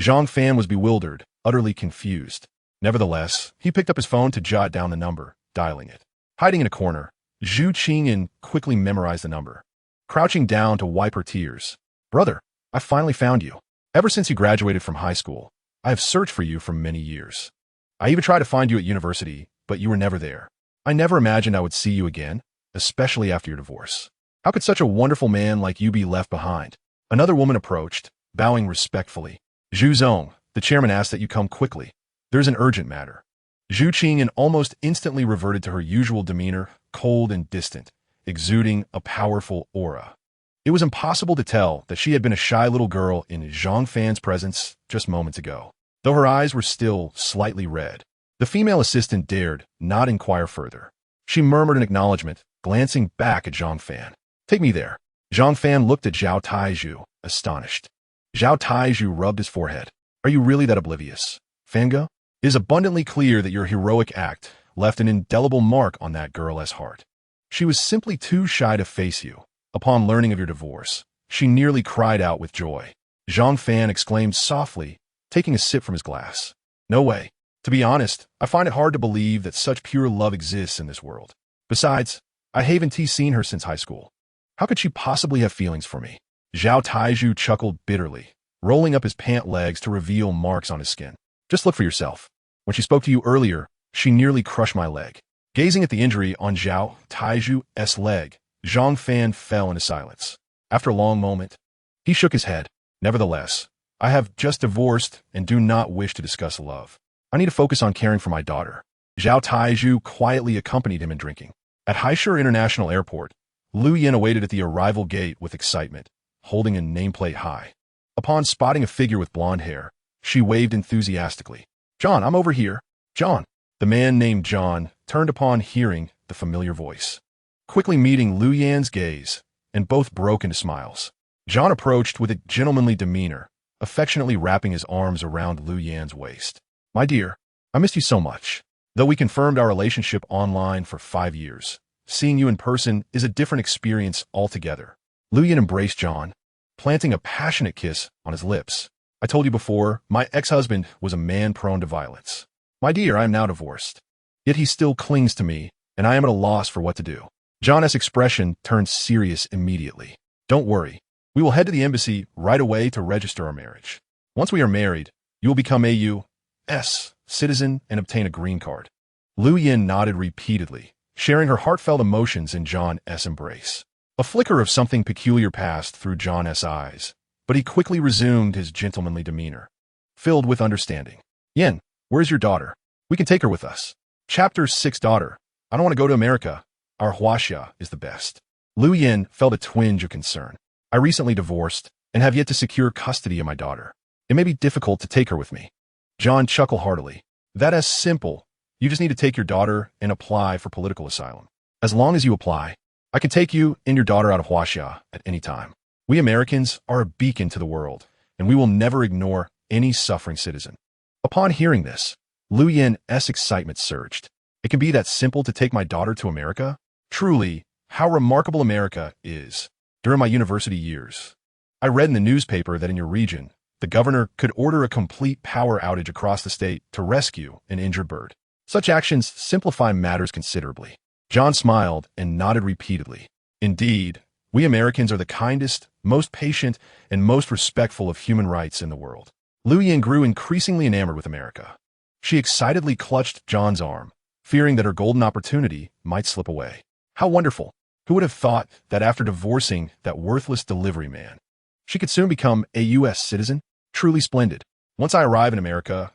Zhang Fan was bewildered, utterly confused. Nevertheless, he picked up his phone to jot down the number, dialing it. Hiding in a corner, Zhu Qingyan quickly memorized the number. Crouching down to wipe her tears. Brother, I finally found you. Ever since you graduated from high school, I have searched for you for many years. I even tried to find you at university, but you were never there. I never imagined I would see you again, especially after your divorce. How could such a wonderful man like you be left behind? Another woman approached, bowing respectfully. Zhu Zong, the chairman asked that you come quickly. There's an urgent matter. Zhu Qingyan almost instantly reverted to her usual demeanor, cold and distant, exuding a powerful aura. It was impossible to tell that she had been a shy little girl in Zhang Fan's presence just moments ago, though her eyes were still slightly red. The female assistant dared not inquire further. She murmured an acknowledgement, glancing back at Zhang Fan. Take me there. Zhang Fan looked at Zhao Taizhu, astonished. Zhao Taizhu rubbed his forehead. Are you really that oblivious? Fanga? It is abundantly clear that your heroic act left an indelible mark on that girl's heart. She was simply too shy to face you. Upon learning of your divorce, she nearly cried out with joy. Zhang Fan exclaimed softly, taking a sip from his glass. No way. To be honest, I find it hard to believe that such pure love exists in this world. Besides, I haven't seen her since high school. How could she possibly have feelings for me? Zhao Taizhu chuckled bitterly, rolling up his pant legs to reveal marks on his skin. Just look for yourself. When she spoke to you earlier, she nearly crushed my leg. Gazing at the injury on Zhao Taizhu's leg, Zhang Fan fell into silence. After a long moment, he shook his head. Nevertheless, I have just divorced and do not wish to discuss love. I need to focus on caring for my daughter. Zhao Taizhu quietly accompanied him in drinking. At Haishur International Airport, Lu Yin awaited at the arrival gate with excitement, holding a nameplate high. Upon spotting a figure with blonde hair, she waved enthusiastically. John, I'm over here. John. The man named John turned upon hearing the familiar voice, quickly meeting Lu Yan's gaze, and both broke into smiles. John approached with a gentlemanly demeanor, affectionately wrapping his arms around Lu Yan's waist. My dear, I missed you so much. Though we confirmed our relationship online for 5 years, seeing you in person is a different experience altogether. Lu Yan embraced John, planting a passionate kiss on his lips. I told you before, my ex-husband was a man prone to violence. My dear, I am now divorced. Yet he still clings to me, and I am at a loss for what to do. John's expression turned serious immediately. Don't worry. We will head to the embassy right away to register our marriage. Once we are married, you will become a U.S. citizen and obtain a green card. Lu Yin nodded repeatedly, sharing her heartfelt emotions in John's embrace. A flicker of something peculiar passed through John's eyes, but he quickly resumed his gentlemanly demeanor, filled with understanding. Yin, where's your daughter? We can take her with us. Chapter 6. Daughter. I don't want to go to America. Our Huaxia is the best. Lu Yin felt a twinge of concern. I recently divorced and have yet to secure custody of my daughter. It may be difficult to take her with me. John chuckled heartily. That is simple. You just need to take your daughter and apply for political asylum. As long as you apply, I can take you and your daughter out of Huaxia at any time. We Americans are a beacon to the world, and we will never ignore any suffering citizen. Upon hearing this, Lu Yin's excitement surged. It can be that simple to take my daughter to America? Truly, how remarkable America is. During my university years, I read in the newspaper that in your region, the governor could order a complete power outage across the state to rescue an injured bird. Such actions simplify matters considerably. John smiled and nodded repeatedly. Indeed, we Americans are the kindest, most patient, and most respectful of human rights in the world. Lu Yin grew increasingly enamored with America. She excitedly clutched John's arm, fearing that her golden opportunity might slip away. How wonderful! Who would have thought that after divorcing that worthless delivery man, she could soon become a U.S. citizen? Truly splendid. Once I arrive in America,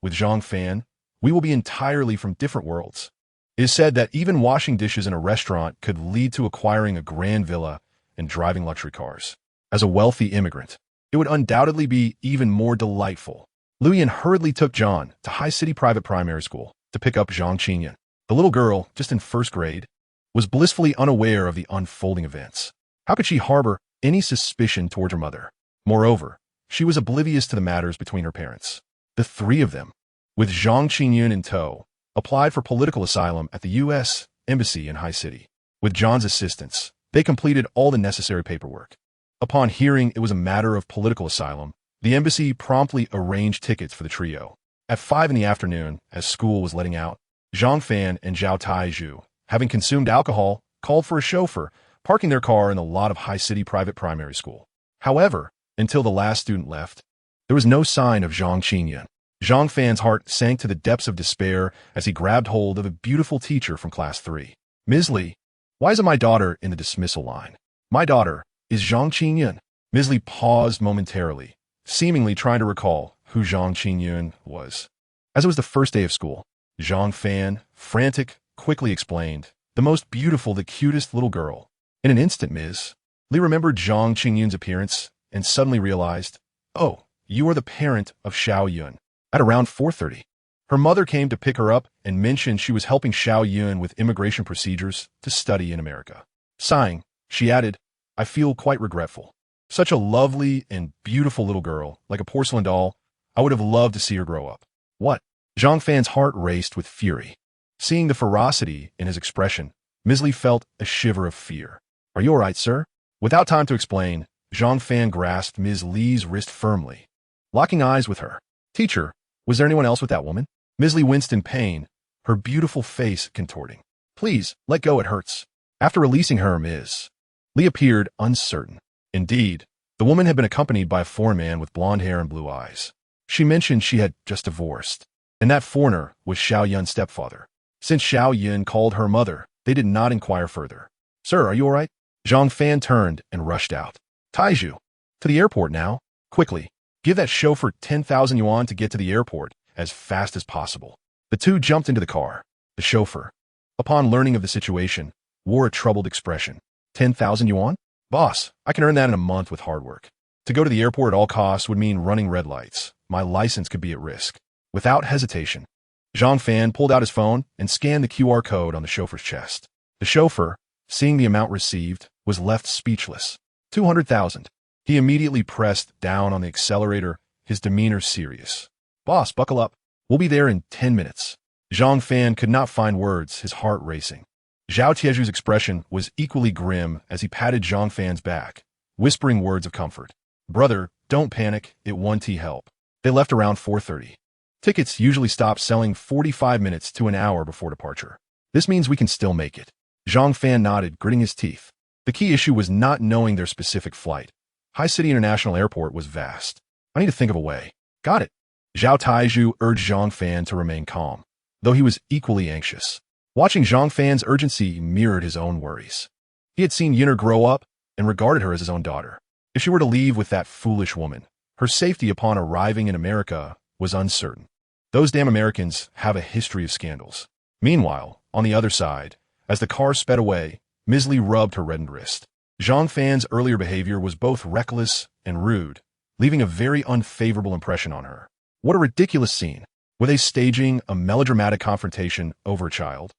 with Zhang Fan, we will be entirely from different worlds. It is said that even washing dishes in a restaurant could lead to acquiring a grand villa and driving luxury cars. As a wealthy immigrant, it would undoubtedly be even more delightful. Lu Yin hurriedly took John to High City Private Primary School to pick up Zhang Qingyan. The little girl, just in first grade, was blissfully unaware of the unfolding events. How could she harbor any suspicion toward her mother? Moreover, she was oblivious to the matters between her parents. The three of them, with Zhang Qingyan in tow, applied for political asylum at the U.S. Embassy in High City. With John's assistance, they completed all the necessary paperwork. Upon hearing it was a matter of political asylum, the embassy promptly arranged tickets for the trio. At 5 in the afternoon, as school was letting out, Zhang Fan and Zhao Taizhu, having consumed alcohol, called for a chauffeur, parking their car in the lot of High City Private Primary School. However, until the last student left, there was no sign of Zhang Qingyan. Zhang Fan's heart sank to the depths of despair as he grabbed hold of a beautiful teacher from Class 3. Ms. Li, Why isn't my daughter in the dismissal line? My daughter is Zhang Qingyun. Ms. Li paused momentarily, seemingly trying to recall who Zhang Qingyun was. As it was the first day of school, Zhang Fan, frantic, quickly explained, the most beautiful, the cutest little girl. In an instant, Ms. Li remembered Zhang Qingyun's appearance and suddenly realized, oh, you are the parent of Xiao Yun. At around 4:30, her mother came to pick her up and mentioned she was helping Xiao Yun with immigration procedures to study in America. Sighing, she added, I feel quite regretful. Such a lovely and beautiful little girl, like a porcelain doll. I would have loved to see her grow up. What? Zhang Fan's heart raced with fury. Seeing the ferocity in his expression, Ms. Li felt a shiver of fear. Are you all right, sir? Without time to explain, Zhang Fan grasped Ms. Li's wrist firmly, locking eyes with her. Teacher, was there anyone else with that woman? Ms. Li winced in pain, her beautiful face contorting. Please, let go, it hurts. After releasing her, Ms. Li appeared uncertain. Indeed, the woman had been accompanied by a foreign man with blonde hair and blue eyes. She mentioned she had just divorced, and that foreigner was Xiao Yun's stepfather. Since Xiao Yun called her mother, they did not inquire further. Sir, are you all right? Zhang Fan turned and rushed out. Taiju, to the airport now. Quickly, give that chauffeur 10,000 yuan to get to the airport as fast as possible. The two jumped into the car. The chauffeur, upon learning of the situation, wore a troubled expression. 10,000 yuan? Boss, I can earn that in a month with hard work. To go to the airport at all costs would mean running red lights. My license could be at risk. Without hesitation, Zhang Fan pulled out his phone and scanned the QR code on the chauffeur's chest. The chauffeur, seeing the amount received, was left speechless. 200,000. He immediately pressed down on the accelerator, his demeanor serious. Boss, buckle up. We'll be there in 10 minutes. Zhang Fan could not find words, his heart racing. Zhao Tieju's expression was equally grim as he patted Zhang Fan's back, whispering words of comfort. Brother, don't panic, it won't help. They left around 4:30. Tickets usually stop selling 45 minutes to an hour before departure. This means we can still make it. Zhang Fan nodded, gritting his teeth. The key issue was not knowing their specific flight. High City International Airport was vast. I need to think of a way. Got it. Zhao Taiju urged Zhang Fan to remain calm, though he was equally anxious. Watching Zhang Fan's urgency mirrored his own worries. He had seen Yinner grow up and regarded her as his own daughter. If she were to leave with that foolish woman, her safety upon arriving in America was uncertain. Those damn Americans have a history of scandals. Meanwhile, on the other side, as the car sped away, Ms. Li rubbed her reddened wrist. Zhang Fan's earlier behavior was both reckless and rude, leaving a very unfavorable impression on her. What a ridiculous scene. Were they staging a melodramatic confrontation over a child?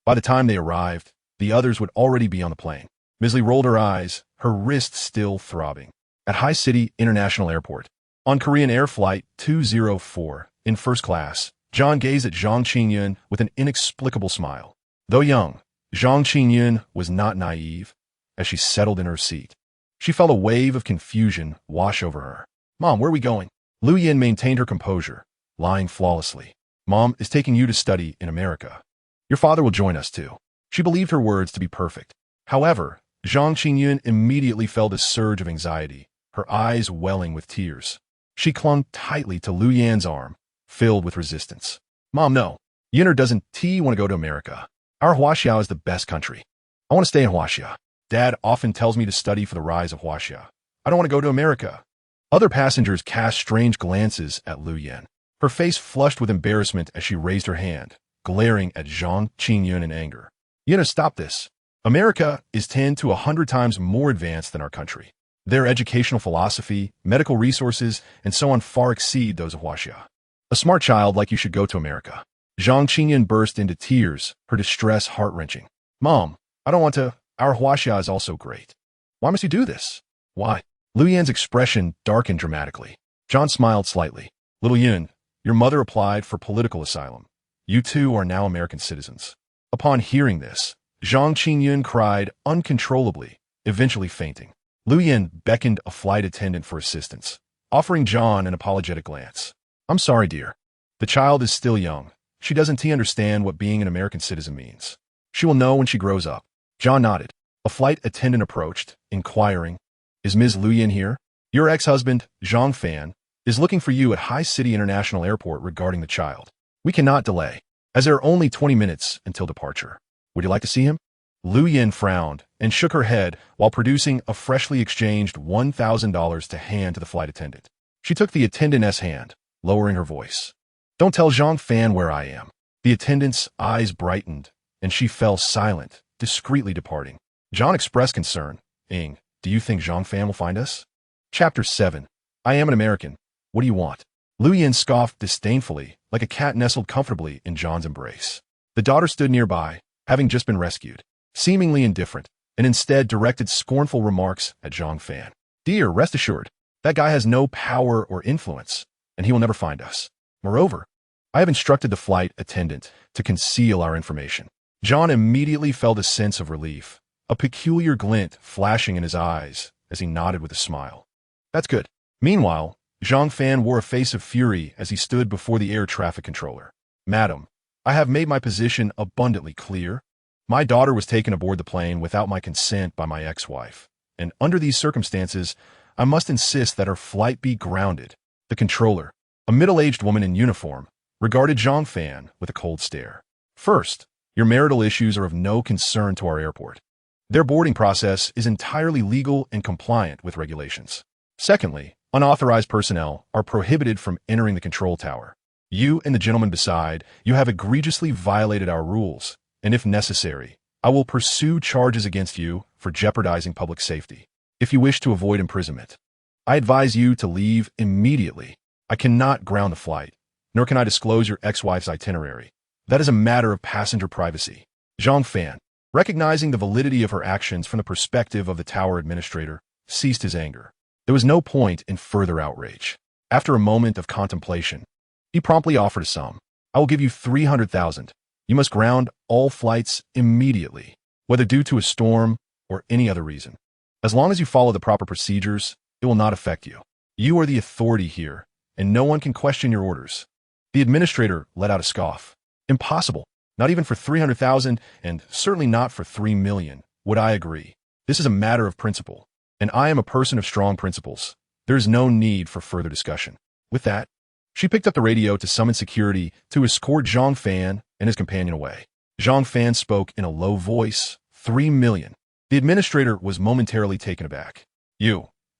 By the time they arrived, the others would already be on the plane. Ms. Li rolled her eyes, her wrist still throbbing. At High City International Airport, on Korean Air Flight 204, in first class, John gazed at Zhang Qingyun with an inexplicable smile. Though young, Zhang Qingyun was not naive. As she settled in her seat, she felt a wave of confusion wash over her. Mom, where are we going? Lu Yin maintained her composure, lying flawlessly. Mom is taking you to study in America. Your father will join us too. She believed her words to be perfect. However, Zhang Qingyun immediately felt a surge of anxiety, her eyes welling with tears. She clung tightly to Lu Yan's arm, filled with resistance. Mom, no. Yinner doesn't want to go to America. Our Huaxia is the best country. I want to stay in Huaxia. Dad often tells me to study for the rise of Huaxia. I don't want to go to America. Other passengers cast strange glances at Lu Yan. Her face flushed with embarrassment as she raised her hand, glaring at Zhang Qingyun in anger. Yinner, stop this. America is 10 to 100 times more advanced than our country. Their educational philosophy, medical resources, and so on far exceed those of Huaxia. A smart child like you should go to America. Zhang Qingyun burst into tears, her distress heart-wrenching. Mom, I don't want to. Our Huaxia is also great. Why must you do this? Why? Lu Yan's expression darkened dramatically. John smiled slightly. Little Yun, your mother applied for political asylum. You two are now American citizens. Upon hearing this, Zhang Qingyun cried uncontrollably, eventually fainting. Lu Yan beckoned a flight attendant for assistance, offering John an apologetic glance. I'm sorry, dear. The child is still young. She doesn't understand what being an American citizen means. She will know when she grows up. John nodded. A flight attendant approached, inquiring, Is Ms. Lu Yan here? Your ex-husband, Zhang Fan, is looking for you at High City International Airport regarding the child. We cannot delay, as there are only 20 minutes until departure. Would you like to see him? Lu Yin frowned and shook her head while producing a freshly exchanged $1,000 to hand to the flight attendant. She took the attendant's hand, lowering her voice. Don't tell Zhang Fan where I am. The attendant's eyes brightened, and she fell silent, discreetly departing. John expressed concern. Do you think Zhang Fan will find us? Chapter 7. I am an American. What do you want? Lu Yin scoffed disdainfully, like a cat nestled comfortably in John's embrace. The daughter stood nearby, having just been rescued, seemingly indifferent, and instead directed scornful remarks at Zhang Fan. Dear, rest assured, that guy has no power or influence, and he will never find us. Moreover, I have instructed the flight attendant to conceal our information. John immediately felt a sense of relief, a peculiar glint flashing in his eyes as he nodded with a smile. That's good. Meanwhile, Zhang Fan wore a face of fury as he stood before the air traffic controller. Madam, I have made my position abundantly clear. My daughter was taken aboard the plane without my consent by my ex-wife, and under these circumstances, I must insist that her flight be grounded. The controller, a middle-aged woman in uniform, regarded Zhang Fan with a cold stare. First, your marital issues are of no concern to our airport. Their boarding process is entirely legal and compliant with regulations. Secondly, unauthorized personnel are prohibited from entering the control tower. You and the gentleman beside you have egregiously violated our rules, and if necessary, I will pursue charges against you for jeopardizing public safety. If you wish to avoid imprisonment, I advise you to leave immediately. I cannot ground the flight, nor can I disclose your ex-wife's itinerary. That is a matter of passenger privacy. Zhang Fan, recognizing the validity of her actions from the perspective of the tower administrator, ceased his anger. There was no point in further outrage. After a moment of contemplation, he promptly offered a sum. I will give you 300,000. You must ground all flights immediately, whether due to a storm or any other reason. As long as you follow the proper procedures, it will not affect you. You are the authority here, and no one can question your orders. The administrator let out a scoff. Impossible. Not even for 300,000, and certainly not for 3 million, would I agree. This is a matter of principle, and I am a person of strong principles. There is no need for further discussion. With that, she picked up the radio to summon security to escort Zhang Fan and his companion away. Zhang Fan spoke in a low voice. 3 million. The administrator was momentarily taken aback.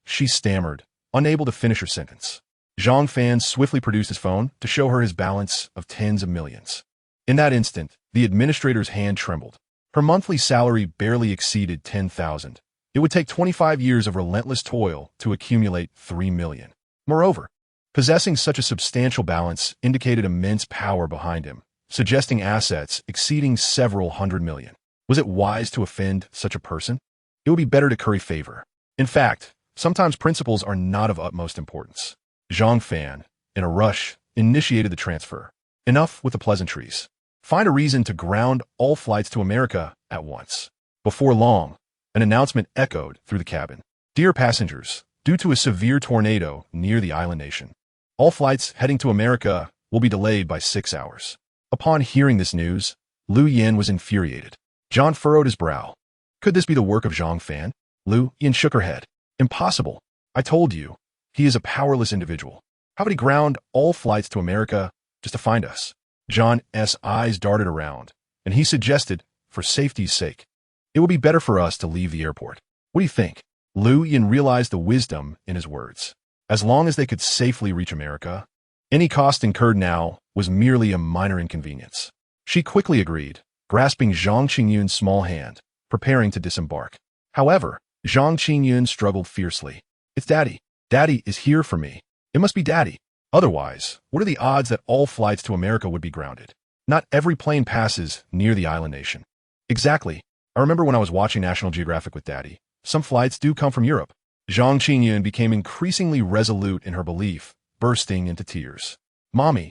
She stammered, unable to finish her sentence. Zhang Fan swiftly produced his phone to show her his balance of tens of millions. In that instant, the administrator's hand trembled. Her monthly salary barely exceeded 10,000. It would take 25 years of relentless toil to accumulate 3 million. Moreover, possessing such a substantial balance indicated immense power behind him, suggesting assets exceeding several hundred million. Was it wise to offend such a person? It would be better to curry favor. In fact, sometimes principles are not of utmost importance. Zhang Fan, in a rush, initiated the transfer. Enough with the pleasantries. Find a reason to ground all flights to America at once. Before long, an announcement echoed through the cabin. Dear passengers, due to a severe tornado near the island nation, all flights heading to America will be delayed by 6 hours. Upon hearing this news, Lu Yin was infuriated. John furrowed his brow. Could this be the work of Zhang Fan? Lu Yin shook her head. Impossible. I told you, he is a powerless individual. How would he ground all flights to America just to find us? John's eyes darted around, and he suggested, for safety's sake, it will be better for us to leave the airport. What do you think? Lu Yin realized the wisdom in his words. As long as they could safely reach America, any cost incurred now was merely a minor inconvenience. She quickly agreed, grasping Zhang Qingyun's small hand, preparing to disembark. However, Zhang Qingyun struggled fiercely. It's Daddy. Daddy is here for me. It must be Daddy. Otherwise, what are the odds that all flights to America would be grounded? Not every plane passes near the island nation. Exactly. I remember when I was watching National Geographic with Daddy. Some flights do come from Europe. Zhang Qingyun became increasingly resolute in her belief, bursting into tears. Mommy,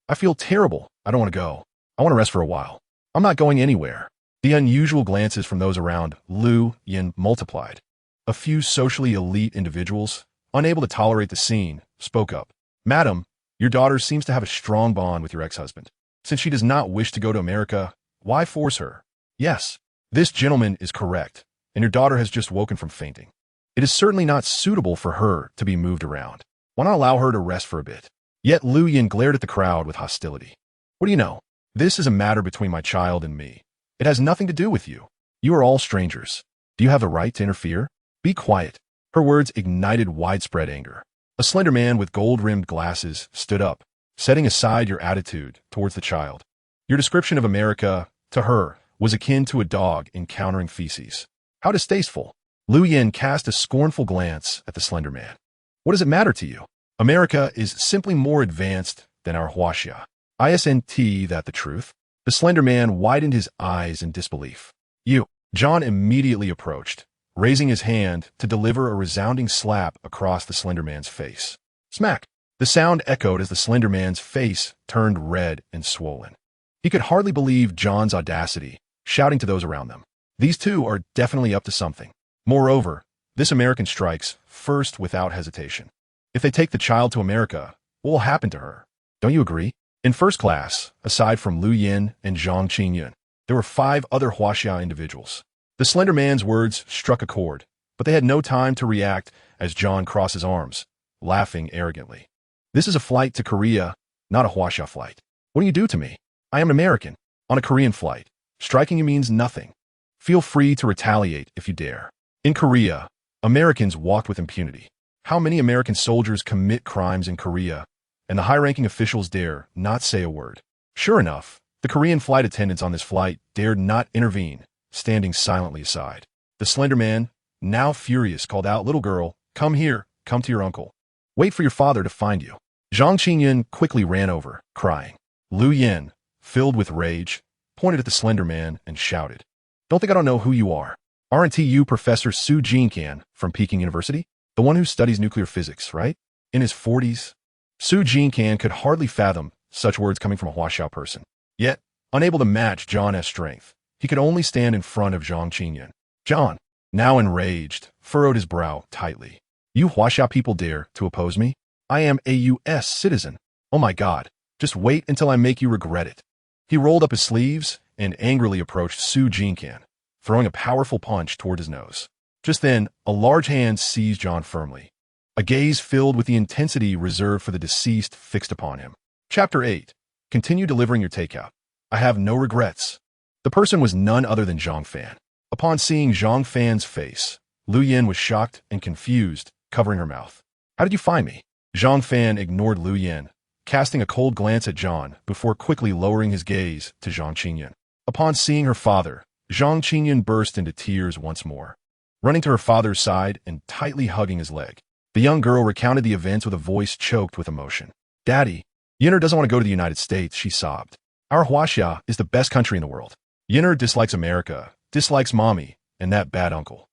I feel terrible. I don't want to go. I want to rest for a while. I'm not going anywhere. The unusual glances from those around Lu Yin multiplied. A few socially elite individuals, unable to tolerate the scene, spoke up. Madam, your daughter seems to have a strong bond with your ex-husband. Since she does not wish to go to America, why force her? Yes, this gentleman is correct, and your daughter has just woken from fainting. It is certainly not suitable for her to be moved around. Why not allow her to rest for a bit? Yet Lu Yin glared at the crowd with hostility. What do you know? This is a matter between my child and me. It has nothing to do with you. You are all strangers. Do you have the right to interfere? Be quiet. Her words ignited widespread anger. A slender man with gold-rimmed glasses stood up, setting aside your attitude towards the child. Your description of America, to her, was akin to a dog encountering feces. How distasteful. Lu Yin cast a scornful glance at the slender man. What does it matter to you? America is simply more advanced than our Huaxia. Isn't that the truth? The slender man widened his eyes in disbelief. You. John immediately approached, raising his hand to deliver a resounding slap across the slender man's face. Smack! The sound echoed as the slender man's face turned red and swollen. He could hardly believe John's audacity, shouting to those around them. These two are definitely up to something. Moreover, this American strikes first without hesitation. If they take the child to America, what will happen to her? Don't you agree? In first class, aside from Lu Yin and Zhang Fan, there were 5 other Huaxia individuals. The slender man's words struck a chord, but they had no time to react as John crossed his arms, laughing arrogantly. This is a flight to Korea, not a Huaxia flight. What do you do to me? I am American, on a Korean flight. Striking you means nothing. Feel free to retaliate if you dare. In Korea, Americans walked with impunity. How many American soldiers commit crimes in Korea, and the high-ranking officials dare not say a word? Sure enough, the Korean flight attendants on this flight dared not intervene, standing silently aside. The slender man, now furious, called out, "Little girl, come here, come to your uncle. Wait for your father to find you." Zhang Fan quickly ran over, crying. Lu Yin, filled with rage, pointed at the slender man and shouted, "Don't think I don't know who you are. Aren't you Professor Su Jinkan from Peking University? The one who studies nuclear physics, right? In his 40s? Su Jinkan could hardly fathom such words coming from a Huaxiao person. Yet, unable to match John's strength, he could only stand in front of Zhang Fan. John, now enraged, furrowed his brow tightly. You Huaxia people dare to oppose me? I am a U.S. citizen. Oh my God, just wait until I make you regret it. He rolled up his sleeves and angrily approached Su Jinkan, throwing a powerful punch toward his nose. Just then, a large hand seized John firmly. A gaze filled with the intensity reserved for the deceased fixed upon him. Chapter 8. Continue delivering your takeout. I have no regrets. The person was none other than Zhang Fan. Upon seeing Zhang Fan's face, Lu Yin was shocked and confused, covering her mouth. How did you find me? Zhang Fan ignored Lu Yin, casting a cold glance at John before quickly lowering his gaze to Zhang Fan. Upon seeing her father, Zhang Fan burst into tears once more. Running to her father's side and tightly hugging his leg, the young girl recounted the events with a voice choked with emotion. Daddy, Yinner doesn't want to go to the United States, she sobbed. Our Huaxia is the best country in the world. Yinner dislikes America, dislikes mommy, and that bad uncle.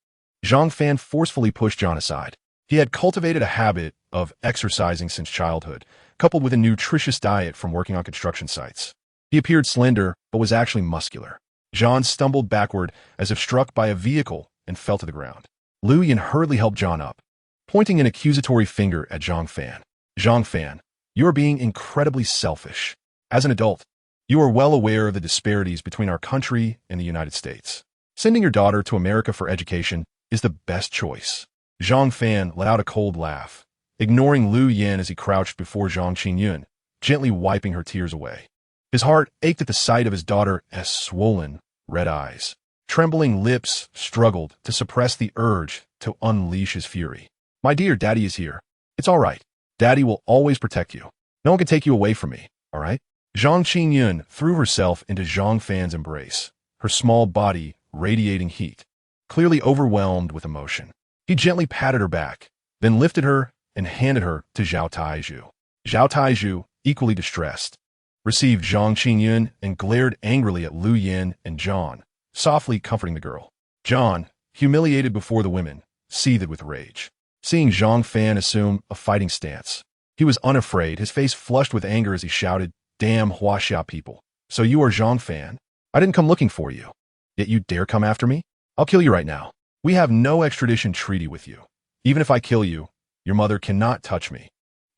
Zhang Fan forcefully pushed John aside. He had cultivated a habit of exercising since childhood, coupled with a nutritious diet from working on construction sites. He appeared slender, but was actually muscular. John stumbled backward as if struck by a vehicle and fell to the ground. Lu Yin hurriedly helped John up, pointing an accusatory finger at Zhang Fan. Zhang Fan, you are being incredibly selfish. As an adult, you are well aware of the disparities between our country and the United States. Sending your daughter to America for education is the best choice. Zhang Fan let out a cold laugh, ignoring Lu Yin as he crouched before Zhang Fan, gently wiping her tears away. His heart ached at the sight of his daughter's swollen, red eyes. Trembling lips struggled to suppress the urge to unleash his fury. My dear, Daddy is here. It's all right. Daddy will always protect you. No one can take you away from me, all right? Zhang Fan threw herself into Zhang Fan's embrace, her small body radiating heat, clearly overwhelmed with emotion. He gently patted her back, then lifted her and handed her to Zhao Taizhu. Zhao Taizhu, equally distressed, received Zhang Fan and glared angrily at Lu Yin and John, softly comforting the girl. John, humiliated before the women, seethed with rage. Seeing Zhang Fan assume a fighting stance, he was unafraid, his face flushed with anger as he shouted, Damn Huaxia people. So you are Zhang Fan? I didn't come looking for you. Yet you dare come after me? I'll kill you right now. We have no extradition treaty with you. Even if I kill you, your mother cannot touch me.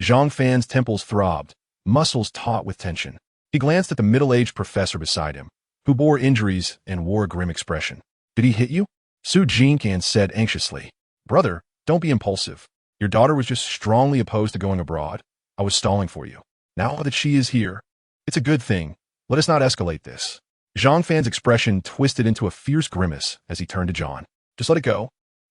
Zhang Fan's temples throbbed, muscles taut with tension. He glanced at the middle-aged professor beside him, who bore injuries and wore a grim expression. Did he hit you? Su Jinkan said anxiously. Brother, don't be impulsive. Your daughter was just strongly opposed to going abroad. I was stalling for you. Now that she is here, it's a good thing. Let us not escalate this. Zhang Fan's expression twisted into a fierce grimace as he turned to John. Just let it go.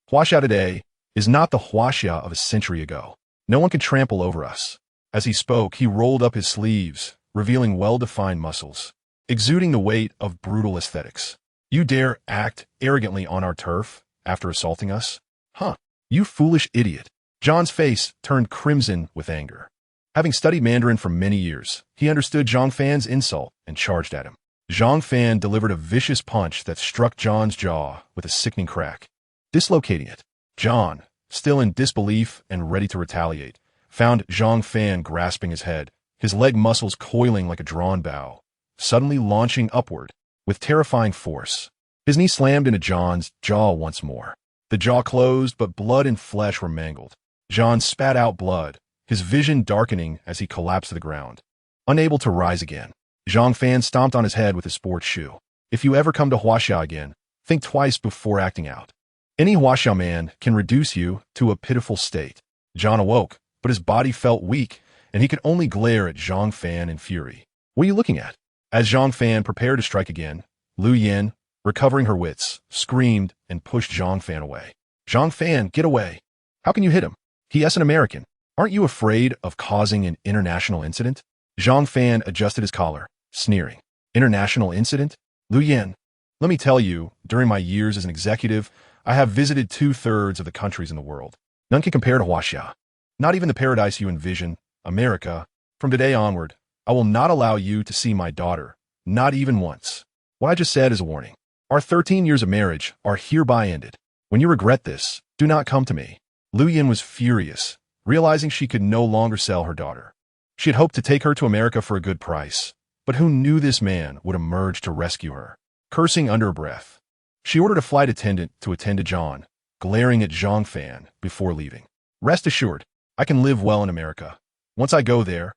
Huaxia today is not the Huaxia of a century ago. No one can trample over us. As he spoke, he rolled up his sleeves, revealing well-defined muscles, exuding the weight of brutal aesthetics. You dare act arrogantly on our turf after assaulting us? Huh, you foolish idiot. John's face turned crimson with anger. Having studied Mandarin for many years, he understood Zhang Fan's insult and charged at him. Zhang Fan delivered a vicious punch that struck John's jaw with a sickening crack, dislocating it. John, still in disbelief and ready to retaliate, found Zhang Fan grasping his head, his leg muscles coiling like a drawn bow, suddenly launching upward with terrifying force. His knee slammed into John's jaw once more. The jaw closed, but blood and flesh were mangled. John spat out blood, his vision darkening as he collapsed to the ground, unable to rise again. Zhang Fan stomped on his head with his sports shoe. If you ever come to Huaxia again, think twice before acting out. Any Huaxia man can reduce you to a pitiful state. John awoke, but his body felt weak, and he could only glare at Zhang Fan in fury. What are you looking at? As Zhang Fan prepared to strike again, Lu Yin, recovering her wits, screamed and pushed Zhang Fan away. Zhang Fan, get away. How can you hit him? He is an American. Aren't you afraid of causing an international incident? Zhang Fan adjusted his collar, sneering. International incident? Lu Yin, let me tell you, during my years as an executive, I have visited 2/3 of the countries in the world. None can compare to Huaxia. Not even the paradise you envision, America. From today onward, I will not allow you to see my daughter, not even once. What I just said is a warning. Our 13 years of marriage are hereby ended. When you regret this, do not come to me. Lu Yin was furious, realizing she could no longer sell her daughter. She had hoped to take her to America for a good price, but who knew this man would emerge to rescue her? Cursing under her breath, she ordered a flight attendant to attend to John, glaring at Zhang Fan before leaving. Rest assured, I can live well in America. Once I go there,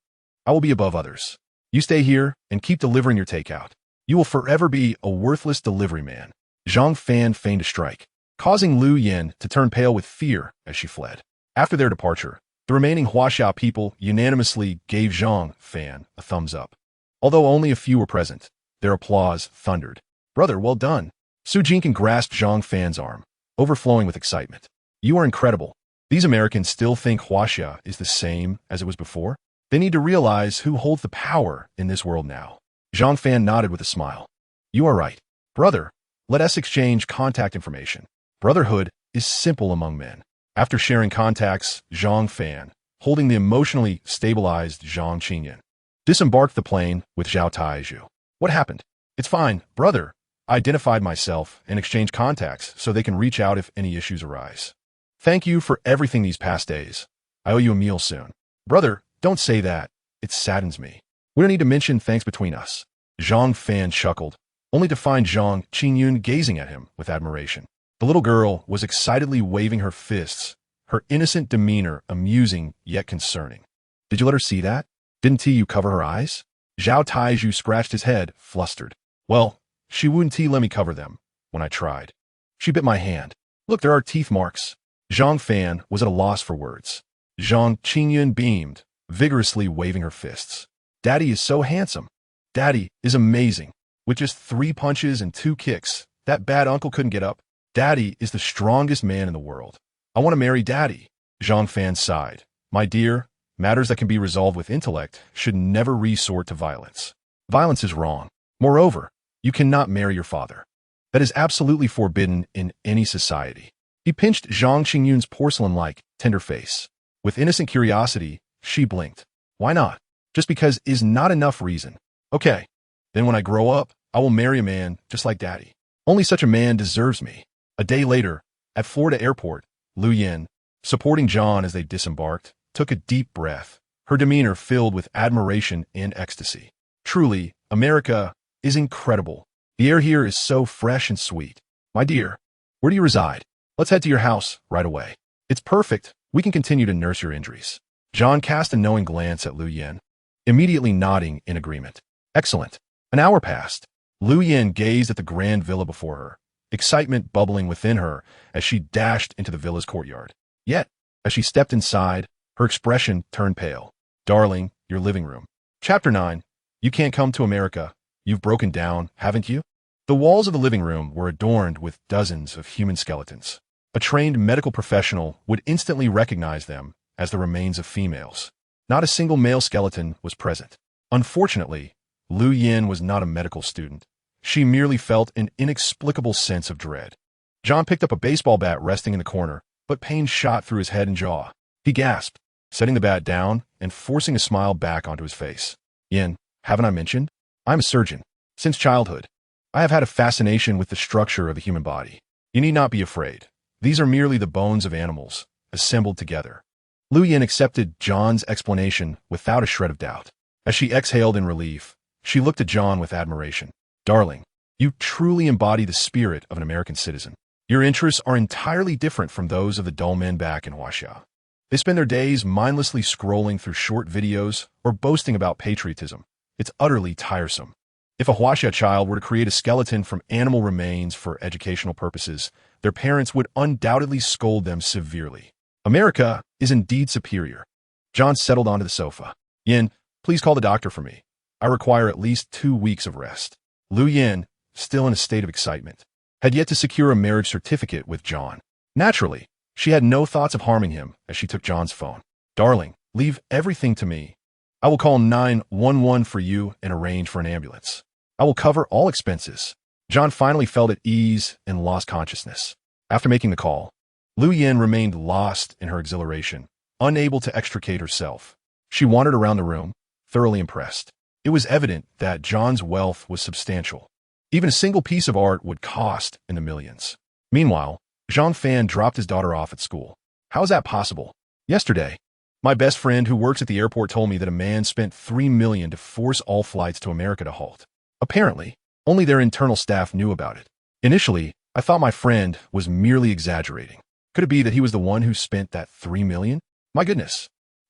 I will be above others. You stay here and keep delivering your takeout. You will forever be a worthless delivery man. Zhang Fan feigned a strike, causing Lu Yin to turn pale with fear as she fled. After their departure, the remaining Huaxia people unanimously gave Zhang Fan a thumbs up. Although only a few were present, their applause thundered. Brother, well done. Su Jinkin grasped Zhang Fan's arm, overflowing with excitement. You are incredible. These Americans still think Huaxia is the same as it was before. They need to realize who holds the power in this world now. Zhang Fan nodded with a smile. You are right. Brother, let us exchange contact information. Brotherhood is simple among men. After sharing contacts, Zhang Fan, holding the emotionally stabilized Zhang Qingyan, disembarked the plane with Zhao Taizhu. What happened? It's fine, brother. I identified myself and exchanged contacts so they can reach out if any issues arise. Thank you for everything these past days. I owe you a meal soon. Brother, don't say that. It saddens me. We don't need to mention thanks between us. Zhang Fan chuckled, only to find Zhang Qingyun gazing at him with admiration. The little girl was excitedly waving her fists, her innocent demeanor amusing yet concerning. Did you let her see that? Didn't you cover her eyes? Zhao Taizhu scratched his head, flustered. Well, she wouldn't let me cover them when I tried. She bit my hand. Look, there are teeth marks. Zhang Fan was at a loss for words. Zhang Qingyun beamed, vigorously waving her fists. Daddy is so handsome. Daddy is amazing. With just 3 punches and 2 kicks, that bad uncle couldn't get up. Daddy is the strongest man in the world. I want to marry Daddy. Zhang Fan sighed. My dear, matters that can be resolved with intellect should never resort to violence. Violence is wrong. Moreover, you cannot marry your father. That is absolutely forbidden in any society. He pinched Zhang Qingyun's porcelain-like, tender face. With innocent curiosity, she blinked. Why not? Just because is not enough reason. Okay. Then when I grow up, I will marry a man just like Daddy. Only such a man deserves me. A day later, at Florida Airport, Lu Yin, supporting John as they disembarked, took a deep breath, her demeanor filled with admiration and ecstasy. Truly, America is incredible. The air here is so fresh and sweet. My dear, where do you reside? Let's head to your house right away. It's perfect. We can continue to nurse your injuries. John cast a knowing glance at Lu Yin, immediately nodding in agreement. Excellent. An hour passed. Lu Yin gazed at the grand villa before her, excitement bubbling within her as she dashed into the villa's courtyard. Yet, as she stepped inside, her expression turned pale. Darling, your living room. Chapter 9. You can't come to America. You've broken down, haven't you? The walls of the living room were adorned with dozens of human skeletons. A trained medical professional would instantly recognize them as the remains of females. Not a single male skeleton was present. Unfortunately, Lu Yin was not a medical student. She merely felt an inexplicable sense of dread. John picked up a baseball bat resting in the corner, but pain shot through his head and jaw. He gasped, setting the bat down and forcing a smile back onto his face. Yin, haven't I mentioned? I'm a surgeon. Since childhood, I have had a fascination with the structure of the human body. You need not be afraid. These are merely the bones of animals, assembled together. Lu Yin accepted John's explanation without a shred of doubt. As she exhaled in relief, she looked at John with admiration. Darling, you truly embody the spirit of an American citizen. Your interests are entirely different from those of the dull men back in Huaxia. They spend their days mindlessly scrolling through short videos or boasting about patriotism. It's utterly tiresome. If a Huaxia child were to create a skeleton from animal remains for educational purposes, their parents would undoubtedly scold them severely. America is indeed superior. John settled onto the sofa. Yin, please call the doctor for me. I require at least 2 weeks of rest. Lu Yin, still in a state of excitement, had yet to secure a marriage certificate with John. Naturally, she had no thoughts of harming him as she took John's phone. Darling, leave everything to me. I will call 911 for you and arrange for an ambulance. I will cover all expenses. John finally felt at ease and lost consciousness. After making the call, Lu Yin remained lost in her exhilaration, unable to extricate herself. She wandered around the room, thoroughly impressed. It was evident that John's wealth was substantial. Even a single piece of art would cost in the millions. Meanwhile, Zhang Fan dropped his daughter off at school. How is that possible? Yesterday, my best friend who works at the airport told me that a man spent $3 million to force all flights to America to halt. Apparently, only their internal staff knew about it. Initially, I thought my friend was merely exaggerating. Could it be that he was the one who spent that $3 million? My goodness,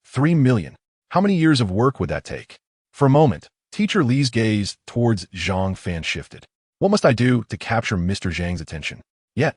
$3 million. How many years of work would that take? For a moment, Teacher Li's gaze towards Zhang Fan shifted. What must I do to capture Mr. Zhang's attention? Yet,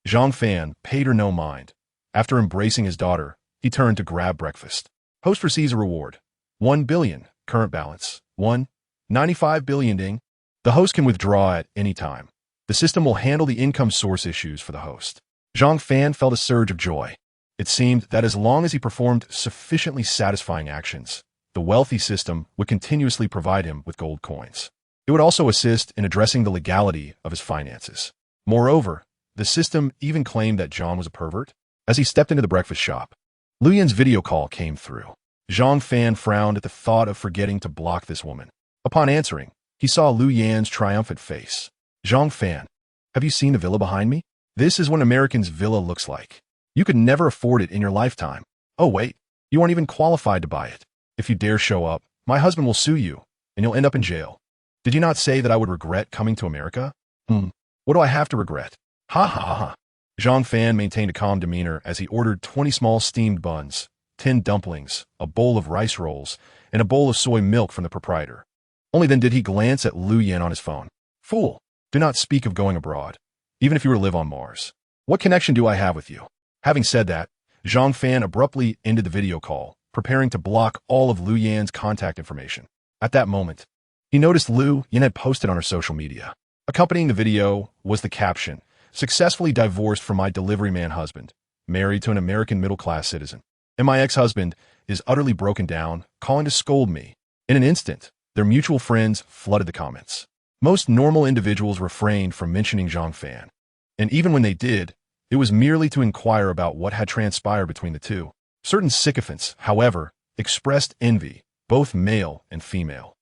Zhang Fan paid her no mind. After embracing his daughter, he turned to grab breakfast. Host receives a reward. 1 billion, current balance. 1.95 billion ding. The host can withdraw at any time. The system will handle the income source issues for the host. Zhang Fan felt a surge of joy. It seemed that as long as he performed sufficiently satisfying actions, the wealthy system would continuously provide him with gold coins. It would also assist in addressing the legality of his finances. Moreover, the system even claimed that John was a pervert. As he stepped into the breakfast shop, Lu Yin's video call came through. Zhang Fan frowned at the thought of forgetting to block this woman. Upon answering, he saw Lu Yan's triumphant face. Zhang Fan, have you seen the villa behind me? This is what an American's villa looks like. You could never afford it in your lifetime. Oh wait, you aren't even qualified to buy it. If you dare show up, my husband will sue you, and you'll end up in jail. Did you not say that I would regret coming to America? What do I have to regret? Ha ha ha ha. Zhang Fan maintained a calm demeanor as he ordered 20 small steamed buns, 10 dumplings, a bowl of rice rolls, and a bowl of soy milk from the proprietor. Only then did he glance at Lu Yin on his phone. Fool, do not speak of going abroad, even if you were to live on Mars. What connection do I have with you? Having said that, Zhang Fan abruptly ended the video call, preparing to block all of Lu Yan's contact information. At that moment, he noticed Lu Yin had posted on her social media. Accompanying the video was the caption, "Successfully divorced from my delivery man husband, married to an American middle-class citizen. And my ex-husband is utterly broken down, calling to scold me." In an instant, their mutual friends flooded the comments. Most normal individuals refrained from mentioning Zhang Fan. And even when they did, it was merely to inquire about what had transpired between the two. Certain sycophants, however, expressed envy, both male and female.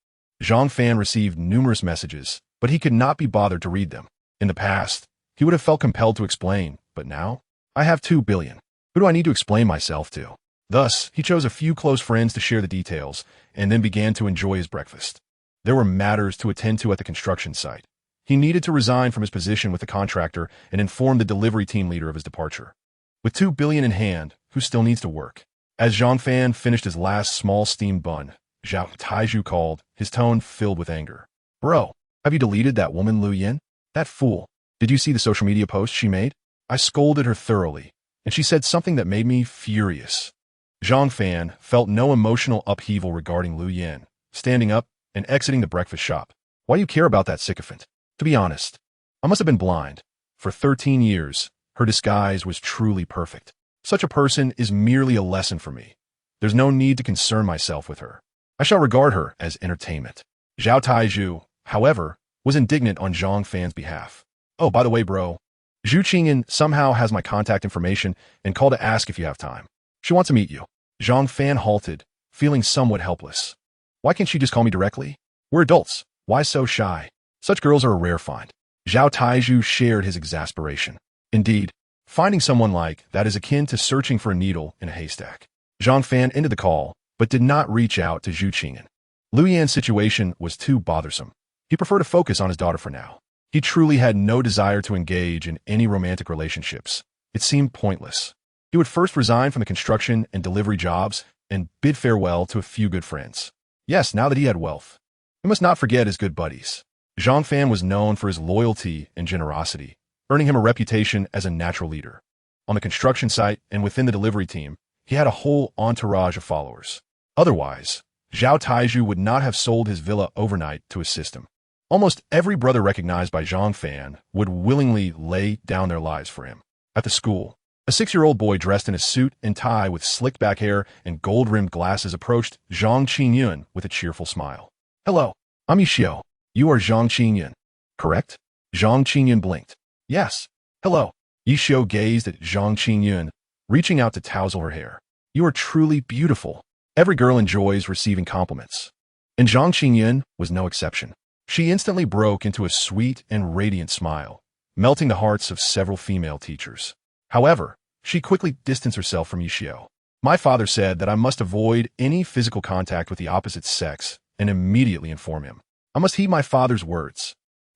Zhang Fan received numerous messages, but he could not be bothered to read them. In the past, he would have felt compelled to explain, but now, I have 2 billion. Who do I need to explain myself to? Thus, he chose a few close friends to share the details, and then began to enjoy his breakfast. There were matters to attend to at the construction site. He needed to resign from his position with the contractor and inform the delivery team leader of his departure. With 2 billion in hand, who still needs to work? As Zhang Fan finished his last small steamed bun, Zhao Taiju called, his tone filled with anger. Bro, have you deleted that woman Lu Yin? That fool. Did you see the social media post she made? I scolded her thoroughly, and she said something that made me furious. Zhang Fan felt no emotional upheaval regarding Lu Yin, standing up and exiting the breakfast shop. Why do you care about that sycophant? To be honest, I must have been blind. For 13 years, her disguise was truly perfect. Such a person is merely a lesson for me. There's no need to concern myself with her. I shall regard her as entertainment. Zhao Taizhu, however, was indignant on Zhang Fan's behalf. Oh, by the way, bro, Zhu Qingyan somehow has my contact information and called to ask if you have time. She wants to meet you. Zhang Fan halted, feeling somewhat helpless. Why can't she just call me directly? We're adults. Why so shy? Such girls are a rare find. Zhao Taizhu shared his exasperation. Indeed, finding someone like that is akin to searching for a needle in a haystack. Zhang Fan ended the call, but did not reach out to Zhu Qingyan. Liu Yan's situation was too bothersome. He preferred to focus on his daughter for now. He truly had no desire to engage in any romantic relationships. It seemed pointless. He would first resign from the construction and delivery jobs and bid farewell to a few good friends. Yes, now that he had wealth. He must not forget his good buddies. Zhang Fan was known for his loyalty and generosity, earning him a reputation as a natural leader. On the construction site and within the delivery team, he had a whole entourage of followers. Otherwise, Zhao Taizhu would not have sold his villa overnight to assist him. Almost every brother recognized by Zhang Fan would willingly lay down their lives for him. At the school, a 6-year-old boy dressed in a suit and tie with slicked back hair and gold-rimmed glasses approached Zhang Qingyun with a cheerful smile. Hello, I'm Yishio. You are Zhang Qingyun, correct? Zhang Qingyun blinked. Yes. Hello. Yishio gazed at Zhang Qingyun, reaching out to tousle her hair. You are truly beautiful. Every girl enjoys receiving compliments. And Zhang Qingyun was no exception. She instantly broke into a sweet and radiant smile, melting the hearts of several female teachers. However, she quickly distanced herself from Yishio. My father said that I must avoid any physical contact with the opposite sex and immediately inform him. I must heed my father's words.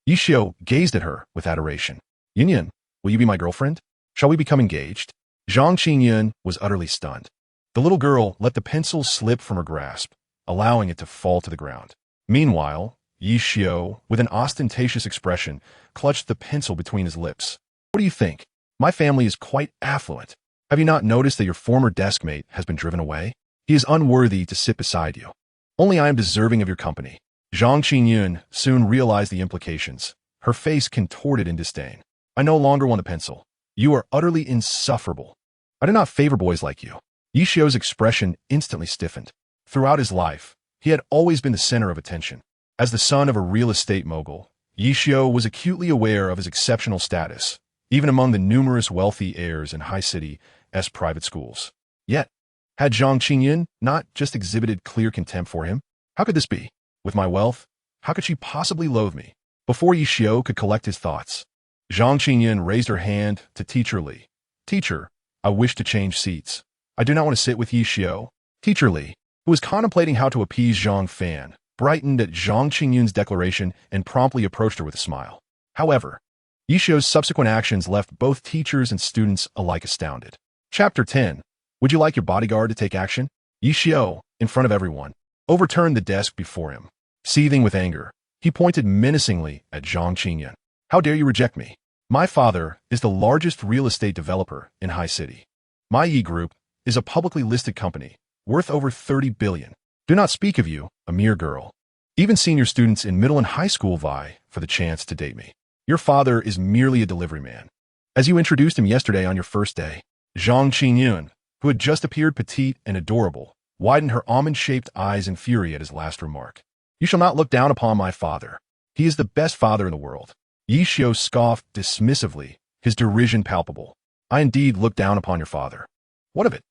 Yishio gazed at her with adoration. Yinyan, will you be my girlfriend? Shall we become engaged? Zhang Qingyun was utterly stunned. The little girl let the pencil slip from her grasp, allowing it to fall to the ground. Meanwhile, Yishio, with an ostentatious expression, clutched the pencil between his lips. What do you think? My family is quite affluent. Have you not noticed that your former deskmate has been driven away? He is unworthy to sit beside you. Only I am deserving of your company. Zhang Qingyun soon realized the implications. Her face contorted in disdain. I no longer want the pencil. You are utterly insufferable. I do not favor boys like you. Yishio's expression instantly stiffened. Throughout his life, he had always been the center of attention. As the son of a real estate mogul, Yishio was acutely aware of his exceptional status, even among the numerous wealthy heirs in high city's private schools. Yet, had Zhang Qingyun not just exhibited clear contempt for him? How could this be? With my wealth, how could she possibly loathe me? Before Yishio could collect his thoughts, Zhang Qingyun raised her hand to Teacher Li. Teacher, I wish to change seats. I do not want to sit with Yishio. Teacher Li, who was contemplating how to appease Zhang Fan, brightened at Zhang Qingyun's declaration and promptly approached her with a smile. However, Yishio's subsequent actions left both teachers and students alike astounded. Chapter 10. Would you like your bodyguard to take action? Yishio, in front of everyone, overturned the desk before him. Seething with anger, he pointed menacingly at Zhang Qingyun. How dare you reject me? My father is the largest real estate developer in High City. My Yi Group is a publicly listed company, worth over 30 billion. Do not speak of you, a mere girl. Even senior students in middle and high school vie for the chance to date me. Your father is merely a delivery man. As you introduced him yesterday on your first day, Zhang Qingyun, who had just appeared petite and adorable, widened her almond-shaped eyes in fury at his last remark. You shall not look down upon my father. He is the best father in the world. Yishio scoffed dismissively, his derision palpable. I indeed look down upon your father. What of it?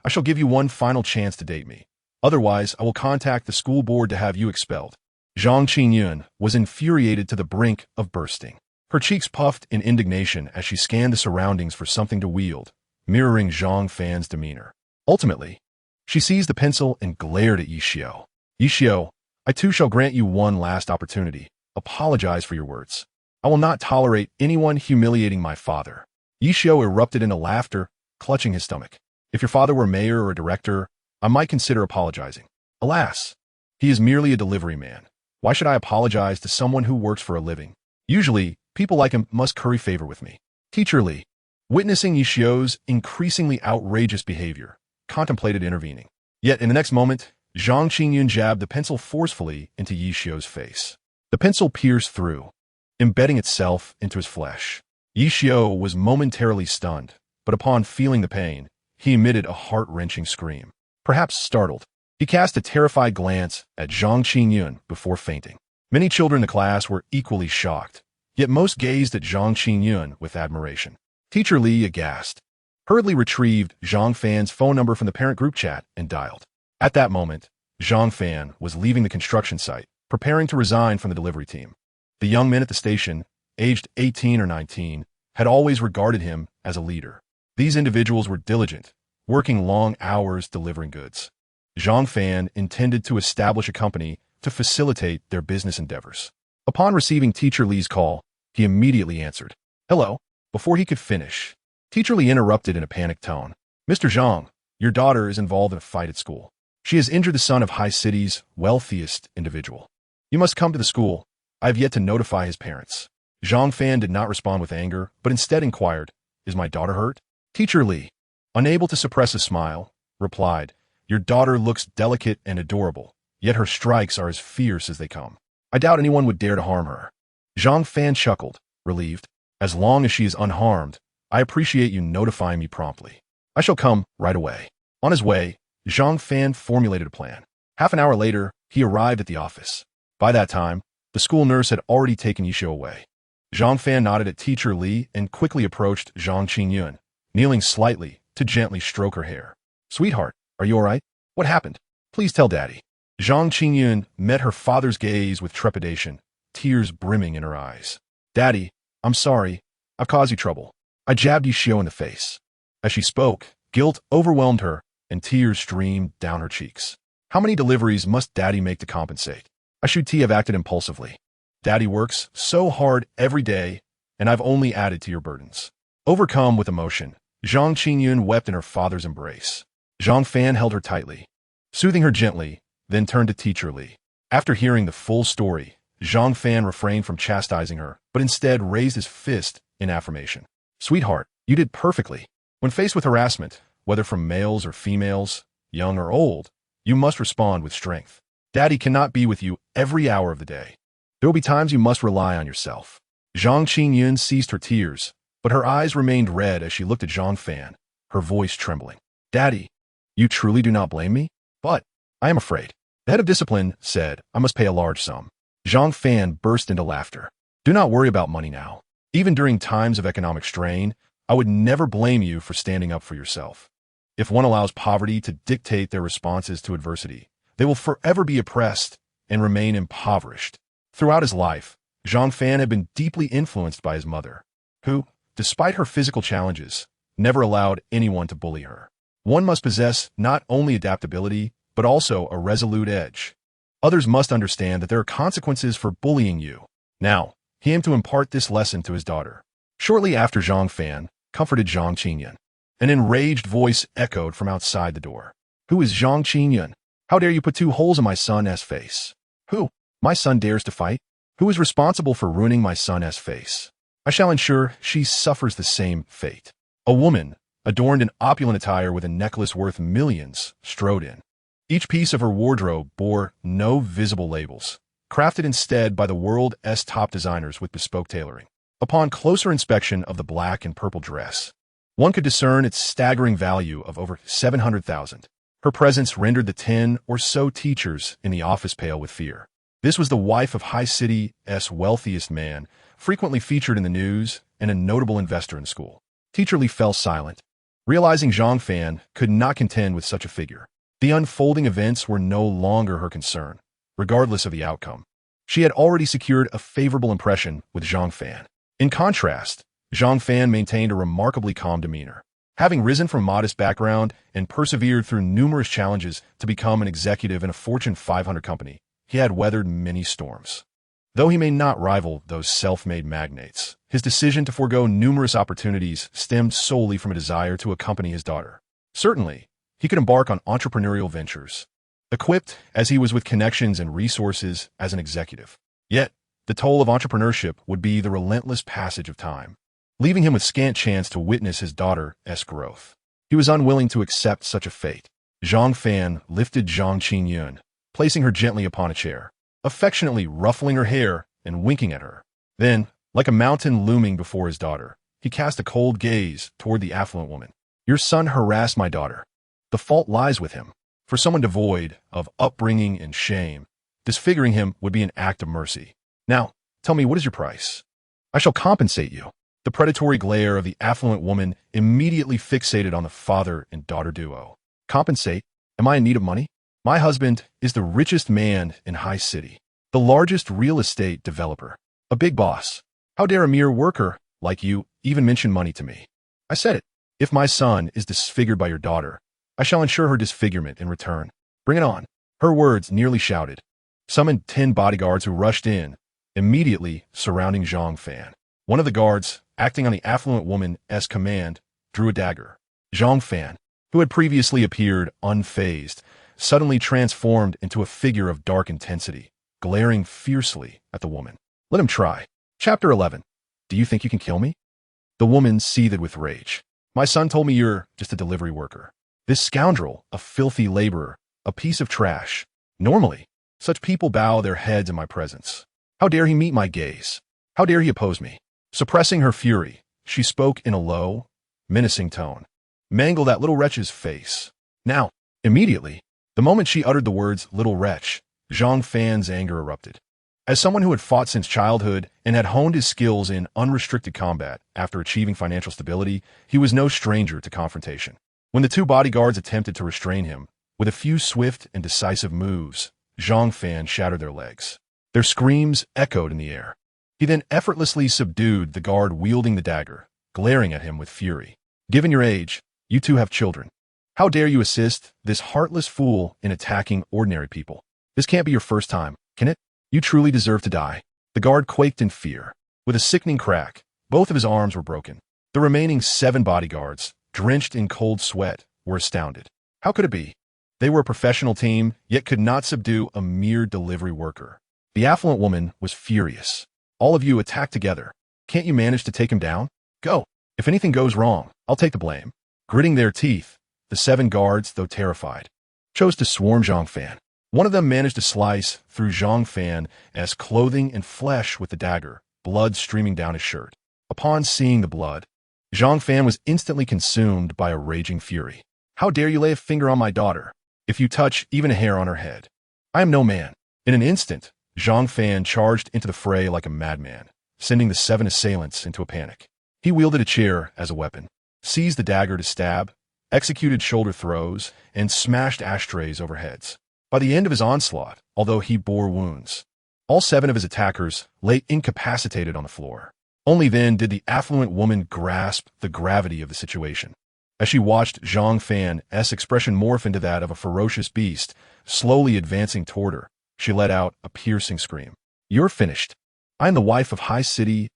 I shall give you one final chance to date me. Otherwise, I will contact the school board to have you expelled. Zhang Qingyun was infuriated to the brink of bursting. Her cheeks puffed in indignation as she scanned the surroundings for something to wield, mirroring Zhang Fan's demeanor. Ultimately, she seized the pencil and glared at Yishio. Yishio, I too shall grant you one last opportunity. Apologize for your words. I will not tolerate anyone humiliating my father. Yishio erupted into laughter, clutching his stomach. If your father were mayor or a director, I might consider apologizing. Alas, he is merely a delivery man. Why should I apologize to someone who works for a living? Usually, people like him must curry favor with me. Teacher Li, witnessing Yishio's increasingly outrageous behavior, contemplated intervening. Yet in the next moment, Zhang Qingyun jabbed the pencil forcefully into Yishio's face. The The pencil pierced through, embedding itself into his flesh. Yixiao was momentarily stunned, but upon feeling the pain, he emitted a heart-wrenching scream. Perhaps startled, he cast a terrified glance at Zhang Qinyun before fainting. Many children in the class were equally shocked, yet most gazed at Zhang Qinyun with admiration. Teacher Li, aghast, hurriedly retrieved Zhang Fan's phone number from the parent group chat and dialed. At that moment, Zhang Fan was leaving the construction site, preparing to resign from the delivery team. The young men at the station, aged 18 or 19, had always regarded him as a leader. These individuals were diligent, working long hours delivering goods. Zhang Fan intended to establish a company to facilitate their business endeavors. Upon receiving Teacher Li's call, he immediately answered. Hello. Before he could finish, Teacher Li interrupted in a panicked tone. Mr. Zhang, your daughter is involved in a fight at school. She has injured the son of High City's wealthiest individual. You must come to the school. I have yet to notify his parents. Zhang Fan did not respond with anger, but instead inquired, Is my daughter hurt? Teacher Li, unable to suppress a smile, replied, Your daughter looks delicate and adorable, yet her strikes are as fierce as they come. I doubt anyone would dare to harm her. Zhang Fan chuckled, relieved. As long as she is unharmed, I appreciate you notifying me promptly. I shall come right away. On his way, Zhang Fan formulated a plan. Half an hour later, he arrived at the office. By that time, the school nurse had already taken Yixiao away. Zhang Fan nodded at Teacher Li and quickly approached Zhang Qinyun, kneeling slightly to gently stroke her hair. Sweetheart, are you all right? What happened? Please tell Daddy. Zhang Qinyun met her father's gaze with trepidation, tears brimming in her eyes. Daddy, I'm sorry. I've caused you trouble. I jabbed Yixiao in the face. As she spoke, guilt overwhelmed her and tears streamed down her cheeks. How many deliveries must Daddy make to compensate? I should have acted impulsively. Daddy works so hard every day, and I've only added to your burdens. Overcome with emotion, Zhang Qinyun wept in her father's embrace. Zhang Fan held her tightly, soothing her gently, then turned to Teacher Li. After hearing the full story, Zhang Fan refrained from chastising her, but instead raised his fist in affirmation. Sweetheart, you did perfectly. When faced with harassment, whether from males or females, young or old, you must respond with strength. Daddy cannot be with you every hour of the day. There will be times you must rely on yourself. Zhang Qinyun ceased her tears, but her eyes remained red as she looked at Zhang Fan, her voice trembling. Daddy, you truly do not blame me? But I am afraid. The head of discipline said I must pay a large sum. Zhang Fan burst into laughter. Do not worry about money now. Even during times of economic strain, I would never blame you for standing up for yourself. If one allows poverty to dictate their responses to adversity, they will forever be oppressed and remain impoverished. Throughout his life, Zhang Fan had been deeply influenced by his mother, who, despite her physical challenges, never allowed anyone to bully her. One must possess not only adaptability, but also a resolute edge. Others must understand that there are consequences for bullying you. Now, he aimed to impart this lesson to his daughter. Shortly after Zhang Fan comforted Zhang Qinyun, an enraged voice echoed from outside the door. Who is Zhang Qinyun? How dare you put 2 holes in my son's face? Who? My son dares to fight? Who is responsible for ruining my son's face? I shall ensure she suffers the same fate. A woman, adorned in opulent attire with a necklace worth millions, strode in. Each piece of her wardrobe bore no visible labels, crafted instead by the world's top designers with bespoke tailoring. Upon closer inspection of the black and purple dress, one could discern its staggering value of over 700,000. Her presence rendered the 10 or so teachers in the office pale with fear. This was the wife of High City's wealthiest man, frequently featured in the news and a notable investor in the school. Teacher Li fell silent, realizing Zhang Fan could not contend with such a figure. The unfolding events were no longer her concern, regardless of the outcome. She had already secured a favorable impression with Zhang Fan. In contrast, Zhang Fan maintained a remarkably calm demeanor. Having risen from a modest background and persevered through numerous challenges to become an executive in a Fortune 500 company, he had weathered many storms. Though he may not rival those self-made magnates, his decision to forego numerous opportunities stemmed solely from a desire to accompany his daughter. Certainly, he could embark on entrepreneurial ventures, equipped as he was with connections and resources as an executive. Yet, the toll of entrepreneurship would be the relentless passage of time, leaving him with scant chance to witness his daughter's growth. He was unwilling to accept such a fate. Zhang Fan lifted Zhang Qinyun, placing her gently upon a chair. affectionately ruffling her hair and winking at her. Then, like a mountain looming before his daughter, he cast a cold gaze toward the affluent woman. Your son harassed my daughter. The fault lies with him. For someone devoid of upbringing and shame, disfiguring him would be an act of mercy. Now, tell me, what is your price? I shall compensate you. The predatory glare of the affluent woman immediately fixated on the father and daughter duo. Compensate? Am I in need of money? My husband is the richest man in High City, the largest real estate developer, a big boss. How dare a mere worker like you even mention money to me? I said it. If my son is disfigured by your daughter, I shall ensure her disfigurement in return. Bring it on. Her words nearly shouted. Summoned 10 bodyguards who rushed in, immediately surrounding Zhang Fan. One of the guards, acting on the affluent woman's command, drew a dagger. Zhang Fan, who had previously appeared unfazed, suddenly transformed into a figure of dark intensity, glaring fiercely at the woman. Let him try. Chapter 11. Do you think you can kill me? The woman seethed with rage. My son told me you're just a delivery worker. This scoundrel, a filthy laborer, a piece of trash. Normally, such people bow their heads in my presence. How dare he meet my gaze? How dare he oppose me? Suppressing her fury, she spoke in a low, menacing tone. Mangle that little wretch's face. Now, immediately, the moment she uttered the words little wretch, Zhang Fan's anger erupted. As someone who had fought since childhood and had honed his skills in unrestricted combat after achieving financial stability, he was no stranger to confrontation. When the 2 bodyguards attempted to restrain him, with a few swift and decisive moves, Zhang Fan shattered their legs. Their screams echoed in the air. He then effortlessly subdued the guard wielding the dagger, glaring at him with fury. Given your age, you 2 have children. How dare you assist this heartless fool in attacking ordinary people? This can't be your first time, can it? You truly deserve to die. The guard quaked in fear. With a sickening crack, both of his arms were broken. The remaining 7 bodyguards, drenched in cold sweat, were astounded. How could it be? They were a professional team, yet could not subdue a mere delivery worker. The affluent woman was furious. All of you attack together. Can't you manage to take him down? Go. If anything goes wrong, I'll take the blame. Gritting their teeth, the 7 guards, though terrified, chose to swarm Zhang Fan. One of them managed to slice through Zhang Fan's clothing and flesh with the dagger, blood streaming down his shirt. Upon seeing the blood, Zhang Fan was instantly consumed by a raging fury. How dare you lay a finger on my daughter? If you touch even a hair on her head, I am no man. In an instant, Zhang Fan charged into the fray like a madman, sending the 7 assailants into a panic. He wielded a chair as a weapon, seized the dagger to stab, executed shoulder throws, and smashed ashtrays over heads. By the end of his onslaught, although he bore wounds, all 7 of his attackers lay incapacitated on the floor. Only then did the affluent woman grasp the gravity of the situation. As she watched Zhang Fan's expression morph into that of a ferocious beast, slowly advancing toward her, she let out a piercing scream. You're finished. I am the wife of High City's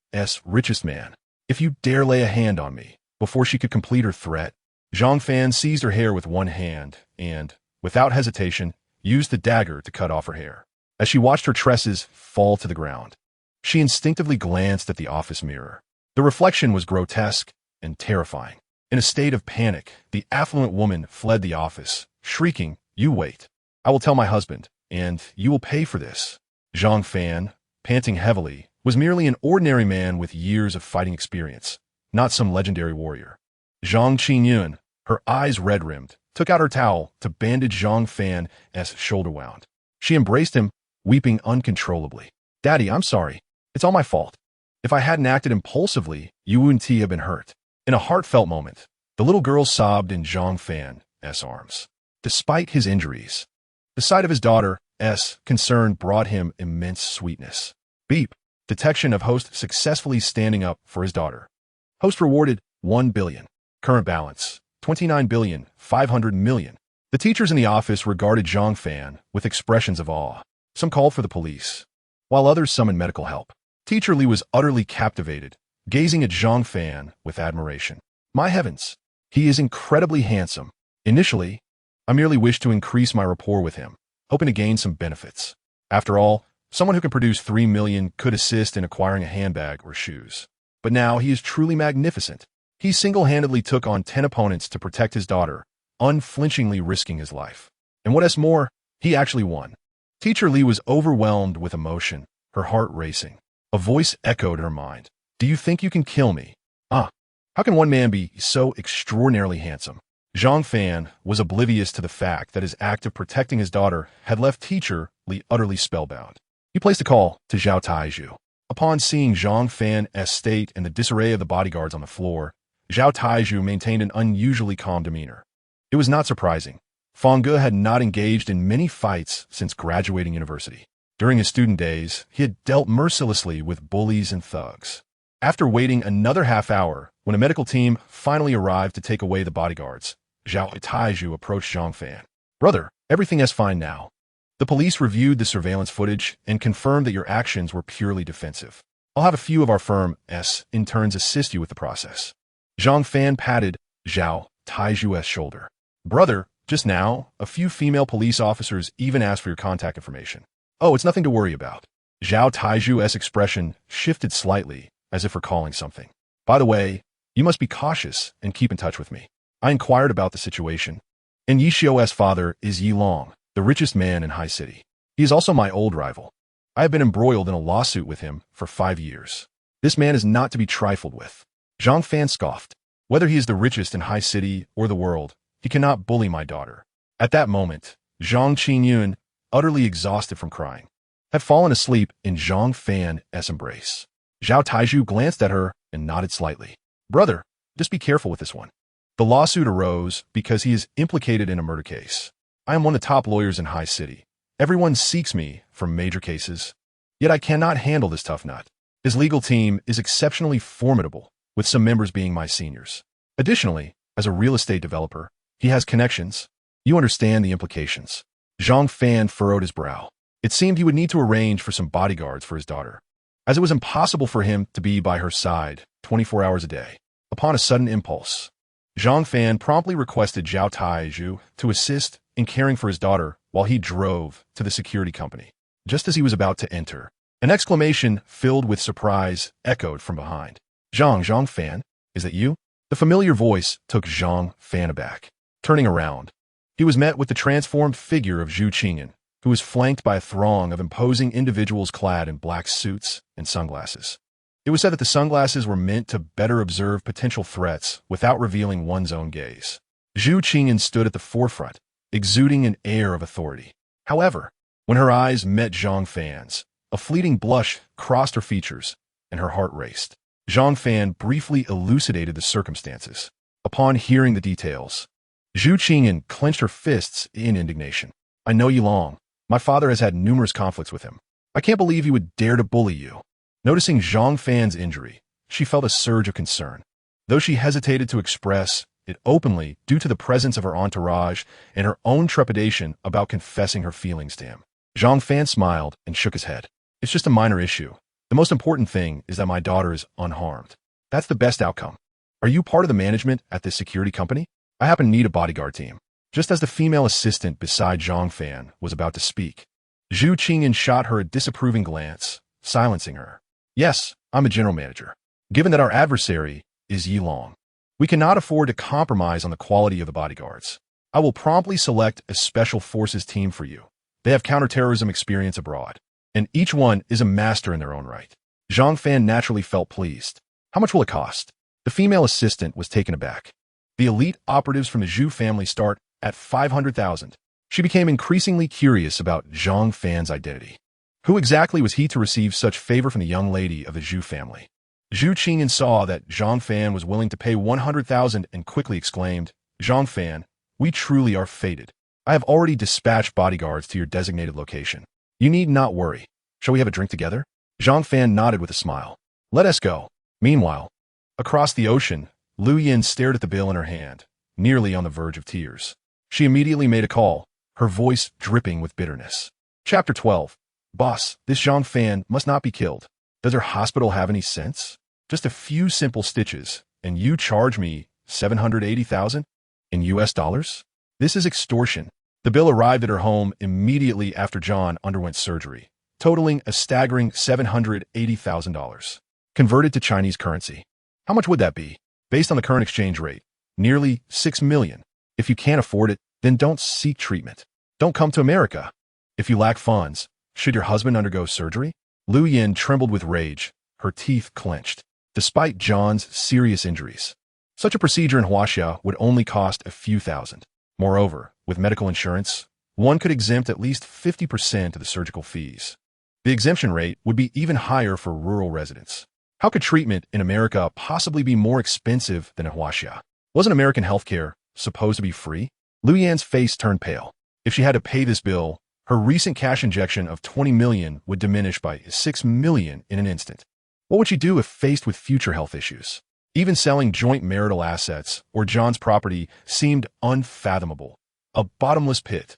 richest man. If you dare lay a hand on me. Before she could complete her threat, Zhang Fan seized her hair with one hand and, without hesitation, used the dagger to cut off her hair. As she watched her tresses fall to the ground, she instinctively glanced at the office mirror. The reflection was grotesque and terrifying. In a state of panic, the affluent woman fled the office, shrieking, You wait. I will tell my husband, and you will pay for this. Zhang Fan, panting heavily, was merely an ordinary man with years of fighting experience, not some legendary warrior. Zhang Qinyun, her eyes red-rimmed, took out her towel to bandage Zhang Fan's shoulder wound. She embraced him, weeping uncontrollably. Daddy, I'm sorry. It's all my fault. If I hadn't acted impulsively, you wouldn't have been hurt. In a heartfelt moment, the little girl sobbed in Zhang Fan's arms. Despite his injuries, the sight of his daughter's concern brought him immense sweetness. Beep. Detection of host successfully standing up for his daughter. Host rewarded 1 billion. Current balance, 29,500,000,000. The teachers in the office regarded Zhang Fan with expressions of awe. Some called for the police, while others summoned medical help. Teacher Li was utterly captivated, gazing at Zhang Fan with admiration. My heavens, he is incredibly handsome. Initially, I merely wished to increase my rapport with him, hoping to gain some benefits. After all, someone who can produce 3 million could assist in acquiring a handbag or shoes. But now he is truly magnificent. He single-handedly took on 10 opponents to protect his daughter, unflinchingly risking his life. And what is more, he actually won. Teacher Li was overwhelmed with emotion, her heart racing. A voice echoed in her mind. Do you think you can kill me? How can one man be so extraordinarily handsome? Zhang Fan was oblivious to the fact that his act of protecting his daughter had left Teacher Li utterly spellbound. He placed a call to Zhao Taizhu. Upon seeing Zhang Fan's state and the disarray of the bodyguards on the floor, Zhao Taizhu maintained an unusually calm demeanor. It was not surprising. Fang Ge had not engaged in many fights since graduating university. During his student days, he had dealt mercilessly with bullies and thugs. After waiting another half hour, when a medical team finally arrived to take away the bodyguards, Zhao Taizhu approached Zhang Fan. Brother, everything is fine now. The police reviewed the surveillance footage and confirmed that your actions were purely defensive. I'll have a few of our firm's interns assist you with the process. Zhang Fan patted Zhao Taizhu's shoulder. Brother, just now, a few female police officers even asked for your contact information. Oh, it's nothing to worry about. Zhao Taizhu's expression shifted slightly, as if recalling something. By the way, you must be cautious and keep in touch with me. I inquired about the situation. And Yi Xiu's father is Yi Long, the richest man in High City. He is also my old rival. I have been embroiled in a lawsuit with him for 5 years. This man is not to be trifled with. Zhang Fan scoffed. Whether he is the richest in High City or the world, he cannot bully my daughter. At that moment, Zhang Qingyun, utterly exhausted from crying, had fallen asleep in Zhang Fan's embrace. Zhao Taizhu glanced at her and nodded slightly. Brother, just be careful with this one. The lawsuit arose because he is implicated in a murder case. I am one of the top lawyers in High City. Everyone seeks me for major cases. Yet I cannot handle this tough nut. His legal team is exceptionally formidable, with some members being my seniors. Additionally, as a real estate developer, he has connections. You understand the implications. Zhang Fan furrowed his brow. It seemed he would need to arrange for some bodyguards for his daughter, as it was impossible for him to be by her side 24 hours a day. Upon a sudden impulse, Zhang Fan promptly requested Zhao Taizhu to assist in caring for his daughter while he drove to the security company. Just as he was about to enter, an exclamation filled with surprise echoed from behind. Zhang Fan, is that you? The familiar voice took Zhang Fan aback. Turning around, he was met with the transformed figure of Zhu Qingyan, who was flanked by a throng of imposing individuals clad in black suits and sunglasses. It was said that the sunglasses were meant to better observe potential threats without revealing one's own gaze. Zhu Qingyan stood at the forefront, exuding an air of authority. However, when her eyes met Zhang Fan's, a fleeting blush crossed her features, and her heart raced. Zhang Fan briefly elucidated the circumstances. Upon hearing the details, Zhu Qingyan clenched her fists in indignation. I know Yi Long. My father has had numerous conflicts with him. I can't believe he would dare to bully you. Noticing Zhang Fan's injury, she felt a surge of concern. Though she hesitated to express it openly due to the presence of her entourage and her own trepidation about confessing her feelings to him. Zhang Fan smiled and shook his head. It's just a minor issue. The most important thing is that my daughter is unharmed. That's the best outcome. Are you part of the management at this security company? I happen to need a bodyguard team. Just as the female assistant beside Zhang Fan was about to speak, Zhu Qingyan shot her a disapproving glance, silencing her. Yes, I'm a general manager. Given that our adversary is Yi Long, we cannot afford to compromise on the quality of the bodyguards. I will promptly select a special forces team for you. They have counterterrorism experience abroad, and each one is a master in their own right. Zhang Fan naturally felt pleased. How much will it cost? The female assistant was taken aback. The elite operatives from the Zhu family start at 500,000. She became increasingly curious about Zhang Fan's identity. Who exactly was he to receive such favor from the young lady of the Zhu family? Zhu Qingyan saw that Zhang Fan was willing to pay 100,000 and quickly exclaimed, Zhang Fan, we truly are fated. I have already dispatched bodyguards to your designated location. You need not worry. Shall we have a drink together? Zhang Fan nodded with a smile. Let us go. Meanwhile, across the ocean, Lu Yin stared at the bill in her hand, nearly on the verge of tears. She immediately made a call, her voice dripping with bitterness. Chapter 12. Boss, this Zhang Fan must not be killed. Does her hospital have any sense? Just a few simple stitches, and you charge me 780,000 in US dollars? This is extortion. The bill arrived at her home immediately after John underwent surgery, totaling a staggering $780,000. Converted to Chinese currency, how much would that be? Based on the current exchange rate, nearly 6 million. If you can't afford it, then don't seek treatment. Don't come to America. If you lack funds, should your husband undergo surgery? Lu Yin trembled with rage, her teeth clenched. Despite John's serious injuries, such a procedure in Huaxia would only cost a few thousand. Moreover, with medical insurance, one could exempt at least 50% of the surgical fees. The exemption rate would be even higher for rural residents. How could treatment in America possibly be more expensive than in Huaxia? Wasn't American healthcare supposed to be free? Lu Yan's face turned pale. If she had to pay this bill, her recent cash injection of 20 million would diminish by 6 million in an instant. What would she do if faced with future health issues? Even selling joint marital assets or John's property seemed unfathomable. A bottomless pit.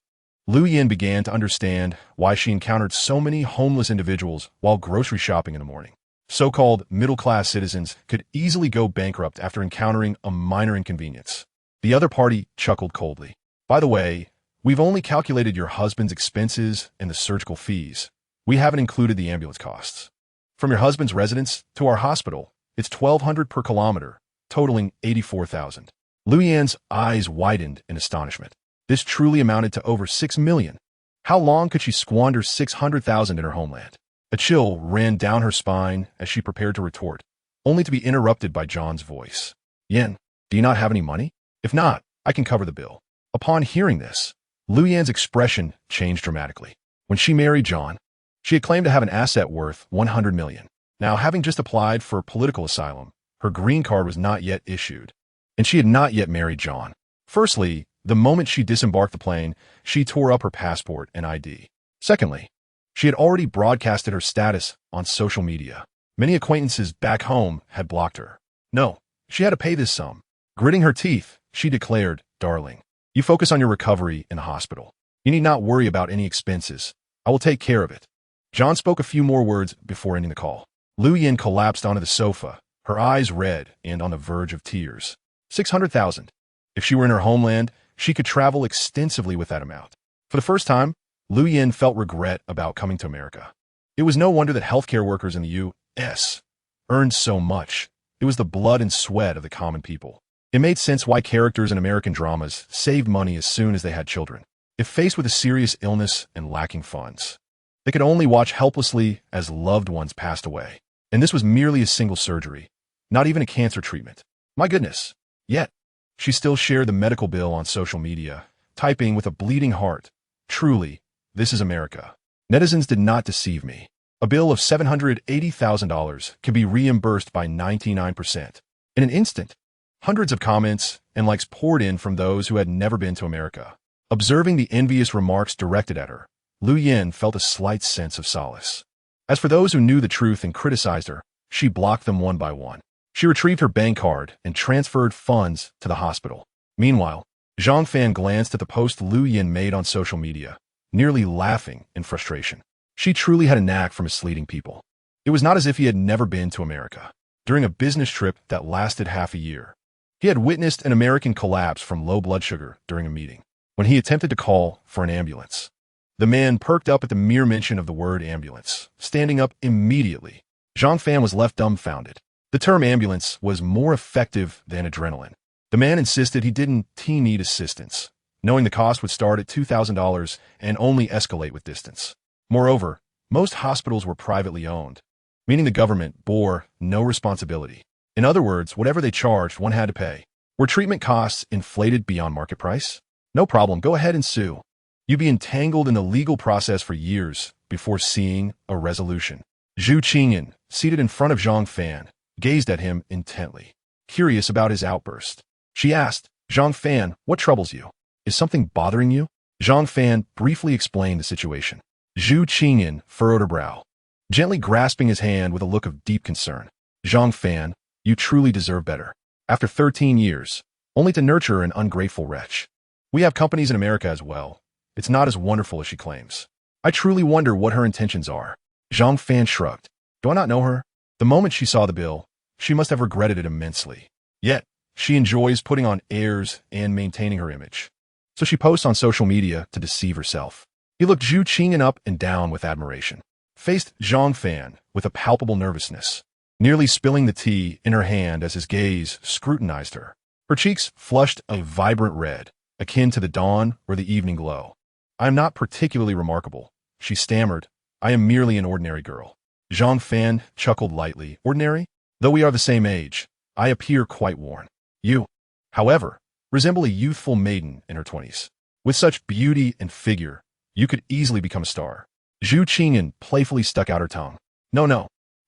Lu Yin began to understand why she encountered so many homeless individuals while grocery shopping in the morning. So-called middle-class citizens could easily go bankrupt after encountering a minor inconvenience. The other party chuckled coldly. By the way, we've only calculated your husband's expenses and the surgical fees. We haven't included the ambulance costs. From your husband's residence to our hospital, it's 1,200 per kilometer, totaling 84,000. Lu Yan's eyes widened in astonishment. This truly amounted to over 6 million. How long could she squander 600,000 in her homeland? A chill ran down her spine as she prepared to retort, only to be interrupted by John's voice. Yen, do you not have any money? If not, I can cover the bill. Upon hearing this, Lu Yan's expression changed dramatically. When she married John, she had claimed to have an asset worth 100 million. Now, having just applied for political asylum, her green card was not yet issued, and she had not yet married John. Firstly, the moment she disembarked the plane, she tore up her passport and ID. Secondly, she had already broadcasted her status on social media. Many acquaintances back home had blocked her. No, she had to pay this sum. Gritting her teeth, she declared, "Darling, you focus on your recovery in the hospital. You need not worry about any expenses. I will take care of it." John spoke a few more words before ending the call. Lu Yin collapsed onto the sofa, her eyes red and on the verge of tears. 600,000. If she were in her homeland, she could travel extensively with that amount. For the first time, Lu Yin felt regret about coming to America. It was no wonder that healthcare workers in the U.S. earned so much. It was the blood and sweat of the common people. It made sense why characters in American dramas saved money as soon as they had children. If faced with a serious illness and lacking funds, they could only watch helplessly as loved ones passed away. And this was merely a single surgery, not even a cancer treatment. My goodness. Yet, she still shared the medical bill on social media, typing with a bleeding heart, "Truly, this is America." Netizens did not deceive me. A bill of $780,000 can be reimbursed by 99%. In an instant, hundreds of comments and likes poured in from those who had never been to America. Observing the envious remarks directed at her, Lu Yin felt a slight sense of solace. As for those who knew the truth and criticized her, she blocked them one by one. She retrieved her bank card and transferred funds to the hospital. Meanwhile, Zhang Fan glanced at the post Lu Yin made on social media, nearly laughing in frustration. She truly had a knack for misleading people. It was not as if he had never been to America. During a business trip that lasted half a year, he had witnessed an American collapse from low blood sugar during a meeting. When he attempted to call for an ambulance, the man perked up at the mere mention of the word ambulance, standing up immediately. Zhang Fan was left dumbfounded. The term ambulance was more effective than adrenaline. The man insisted he didn't need assistance, knowing the cost would start at $2,000 and only escalate with distance. Moreover, most hospitals were privately owned, meaning the government bore no responsibility. In other words, whatever they charged, one had to pay. Were treatment costs inflated beyond market price? No problem, go ahead and sue. You'd be entangled in the legal process for years before seeing a resolution. Zhu Qingyan, seated in front of Zhang Fan, gazed at him intently, curious about his outburst. She asked, "Zhang Fan, what troubles you? Is something bothering you?" Zhang Fan briefly explained the situation. Zhu Qingyan furrowed her brow, gently grasping his hand with a look of deep concern. "Zhang Fan, you truly deserve better. After 13 years, only to nurture an ungrateful wretch. We have companies in America as well. It's not as wonderful as she claims. I truly wonder what her intentions are." Zhang Fan shrugged. "Do I not know her? The moment she saw the bill, she must have regretted it immensely. Yet, she enjoys putting on airs and maintaining her image. So she posts on social media to deceive herself." He looked Zhu Qingyan up and down with admiration, faced Zhang Fan with a palpable nervousness, nearly spilling the tea in her hand as his gaze scrutinized her. Her cheeks flushed a vibrant red, akin to the dawn or the evening glow. I am not particularly remarkable, she stammered. I am merely an ordinary girl. Zhang Fan chuckled lightly. Ordinary? Though we are the same age, I appear quite worn. You, however, resemble a youthful maiden in her 20s. With such beauty and figure, you could easily become a star. Zhu Qingyan playfully stuck out her tongue. No.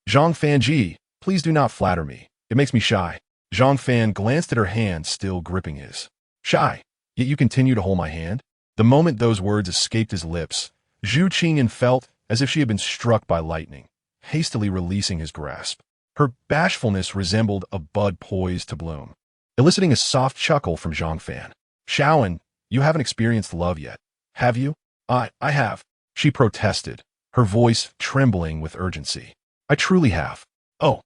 Zhang Fan ji, please do not flatter me. It makes me shy. Zhang Fan glanced at her hand still gripping his. Shy? Yet you continue to hold my hand? The moment those words escaped his lips, Zhu Qingyan felt as if she had been struck by lightning, hastily releasing his grasp. Her bashfulness resembled a bud poised to bloom, eliciting a soft chuckle from Zhang Fan. Shaoan, you haven't experienced love yet, have you? I have, she protested, her voice trembling with urgency. I truly have. Oh.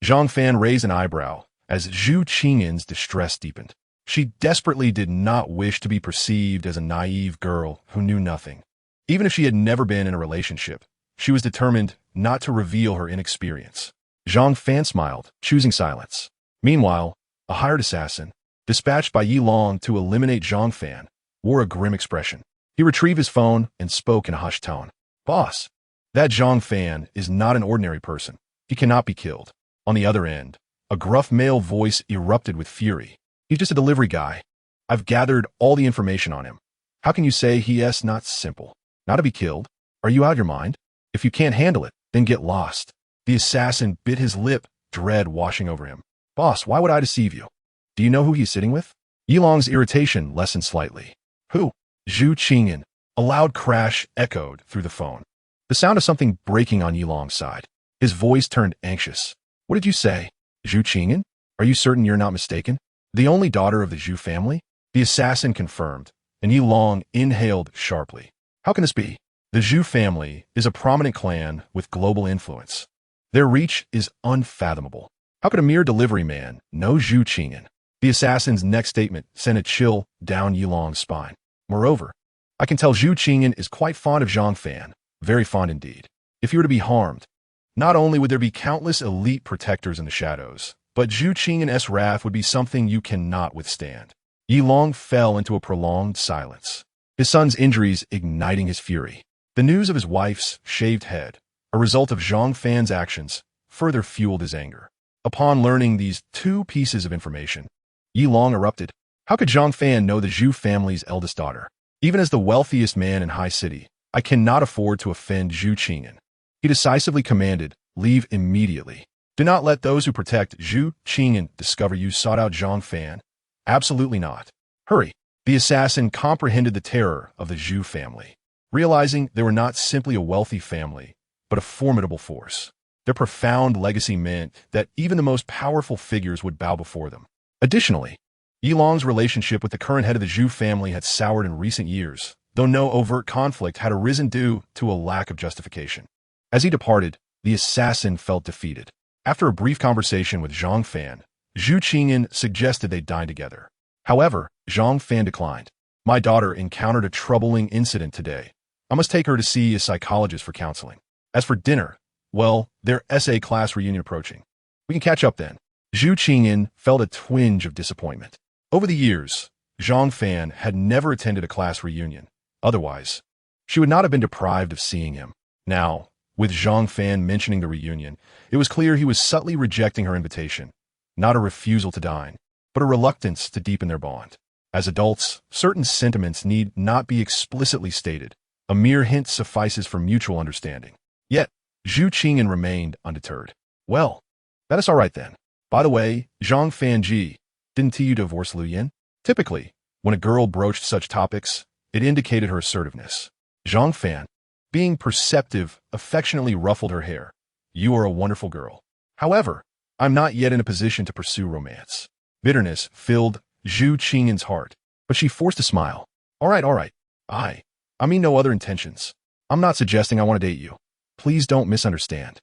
Zhang Fan raised an eyebrow as Zhu Qingyan's distress deepened. She desperately did not wish to be perceived as a naive girl who knew nothing. Even if she had never been in a relationship, she was determined not to reveal her inexperience. Zhang Fan smiled, choosing silence. Meanwhile, a hired assassin, dispatched by Yi Long to eliminate Zhang Fan, wore a grim expression. He retrieved his phone and spoke in a hushed tone. Boss, that Zhang Fan is not an ordinary person. He cannot be killed. On the other end, a gruff male voice erupted with fury. He's just a delivery guy. I've gathered all the information on him. How can you say he is not simple? Not to be killed? Are you out of your mind? If you can't handle it, then get lost. The assassin bit his lip, dread washing over him. Boss, why would I deceive you? Do you know who he's sitting with? Yilong's irritation lessened slightly. Who? Zhu Qingyan. A loud crash echoed through the phone. The sound of something breaking on Yilong's side. His voice turned anxious. What did you say? Zhu Qingyan? Are you certain you're not mistaken? The only daughter of the Zhu family? The assassin confirmed, and Yilong inhaled sharply. How can this be? The Zhu family is a prominent clan with global influence. Their reach is unfathomable. How could a mere delivery man know Zhu Qingyan? The assassin's next statement sent a chill down Yilong's spine. Moreover, I can tell Zhu Qingyan is quite fond of Zhang Fan, very fond indeed. If he were to be harmed, not only would there be countless elite protectors in the shadows, but Zhu Qingyan's wrath would be something you cannot withstand. Yilong fell into a prolonged silence, his son's injuries igniting his fury. The news of his wife's shaved head, a result of Zhang Fan's actions, further fueled his anger. Upon learning these two pieces of information, Yilong erupted. How could Zhang Fan know the Zhu family's eldest daughter? Even as the wealthiest man in High City, I cannot afford to offend Zhu Qingyan. He decisively commanded, leave immediately. Do not let those who protect Zhu Qingyan discover you sought out Zhang Fan. Absolutely not. Hurry. The assassin comprehended the terror of the Zhu family, realizing they were not simply a wealthy family, but a formidable force. Their profound legacy meant that even the most powerful figures would bow before them. Additionally, Yilong's relationship with the current head of the Zhu family had soured in recent years, though no overt conflict had arisen due to a lack of justification. As he departed, the assassin felt defeated. After a brief conversation with Zhang Fan, Zhu Qingyan suggested they dine together. However, Zhang Fan declined. My daughter encountered a troubling incident today. I must take her to see a psychologist for counseling. As for dinner, well, their SA class reunion approaching. We can catch up then. Zhu Qingyan felt a twinge of disappointment. Over the years, Zhang Fan had never attended a class reunion. Otherwise, she would not have been deprived of seeing him. Now, with Zhang Fan mentioning the reunion, it was clear he was subtly rejecting her invitation. Not a refusal to dine, but a reluctance to deepen their bond. As adults, certain sentiments need not be explicitly stated. A mere hint suffices for mutual understanding. Yet, Zhu Qingyan remained undeterred. Well, that is all right then. By the way, Zhang Fan ji, didn't you divorce Liu Yin? Typically, when a girl broached such topics, it indicated her assertiveness. Zhang Fan, being perceptive, affectionately ruffled her hair. You are a wonderful girl. However, I'm not yet in a position to pursue romance. Bitterness filled Zhu Qingyan's heart, but she forced a smile. All right. I mean no other intentions. I'm not suggesting I want to date you. Please don't misunderstand.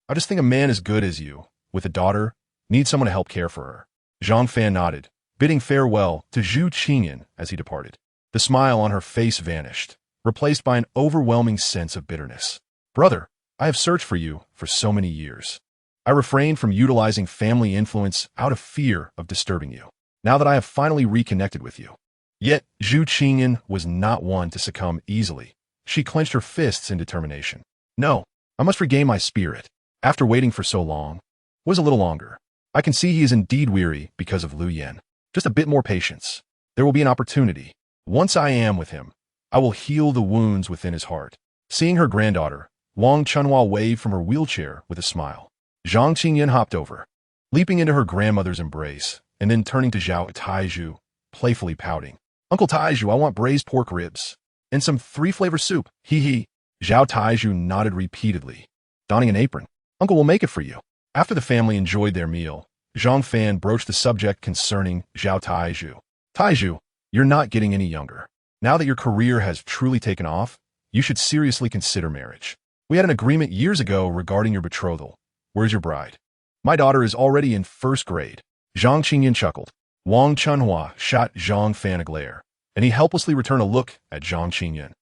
I just think a man as good as you, with a daughter, needs someone to help care for her. Zhang Fan nodded, bidding farewell to Zhu Qingyan as he departed. The smile on her face vanished, replaced by an overwhelming sense of bitterness. Brother, I have searched for you for so many years. I refrained from utilizing family influence out of fear of disturbing you. Now that I have finally reconnected with you, Yet Zhu Qingyan was not one to succumb easily. She clenched her fists in determination. No, I must regain my spirit. After waiting for so long, was a little longer. I can see he is indeed weary because of Lu Yan. Just a bit more patience. There will be an opportunity. Once I am with him, I will heal the wounds within his heart. Seeing her granddaughter, Wang Chunhua waved from her wheelchair with a smile. Zhang Qingyan hopped over, leaping into her grandmother's embrace, and then turning to Zhao Taizhu, playfully pouting. Uncle Taizhu, I want braised pork ribs. And some 3-flavor soup. Hee hee. Zhao Taizhu nodded repeatedly, donning an apron. Uncle will make it for you. After the family enjoyed their meal, Zhang Fan broached the subject concerning Zhao Taizhu. Taizhu, you're not getting any younger. Now that your career has truly taken off, you should seriously consider marriage. We had an agreement years ago regarding your betrothal. Where's your bride? My daughter is already in 1st grade. Zhang Qingyan chuckled. Wang Chunhua shot Zhang Fan a glare, and he helplessly returned a look at Zhang Qingyan.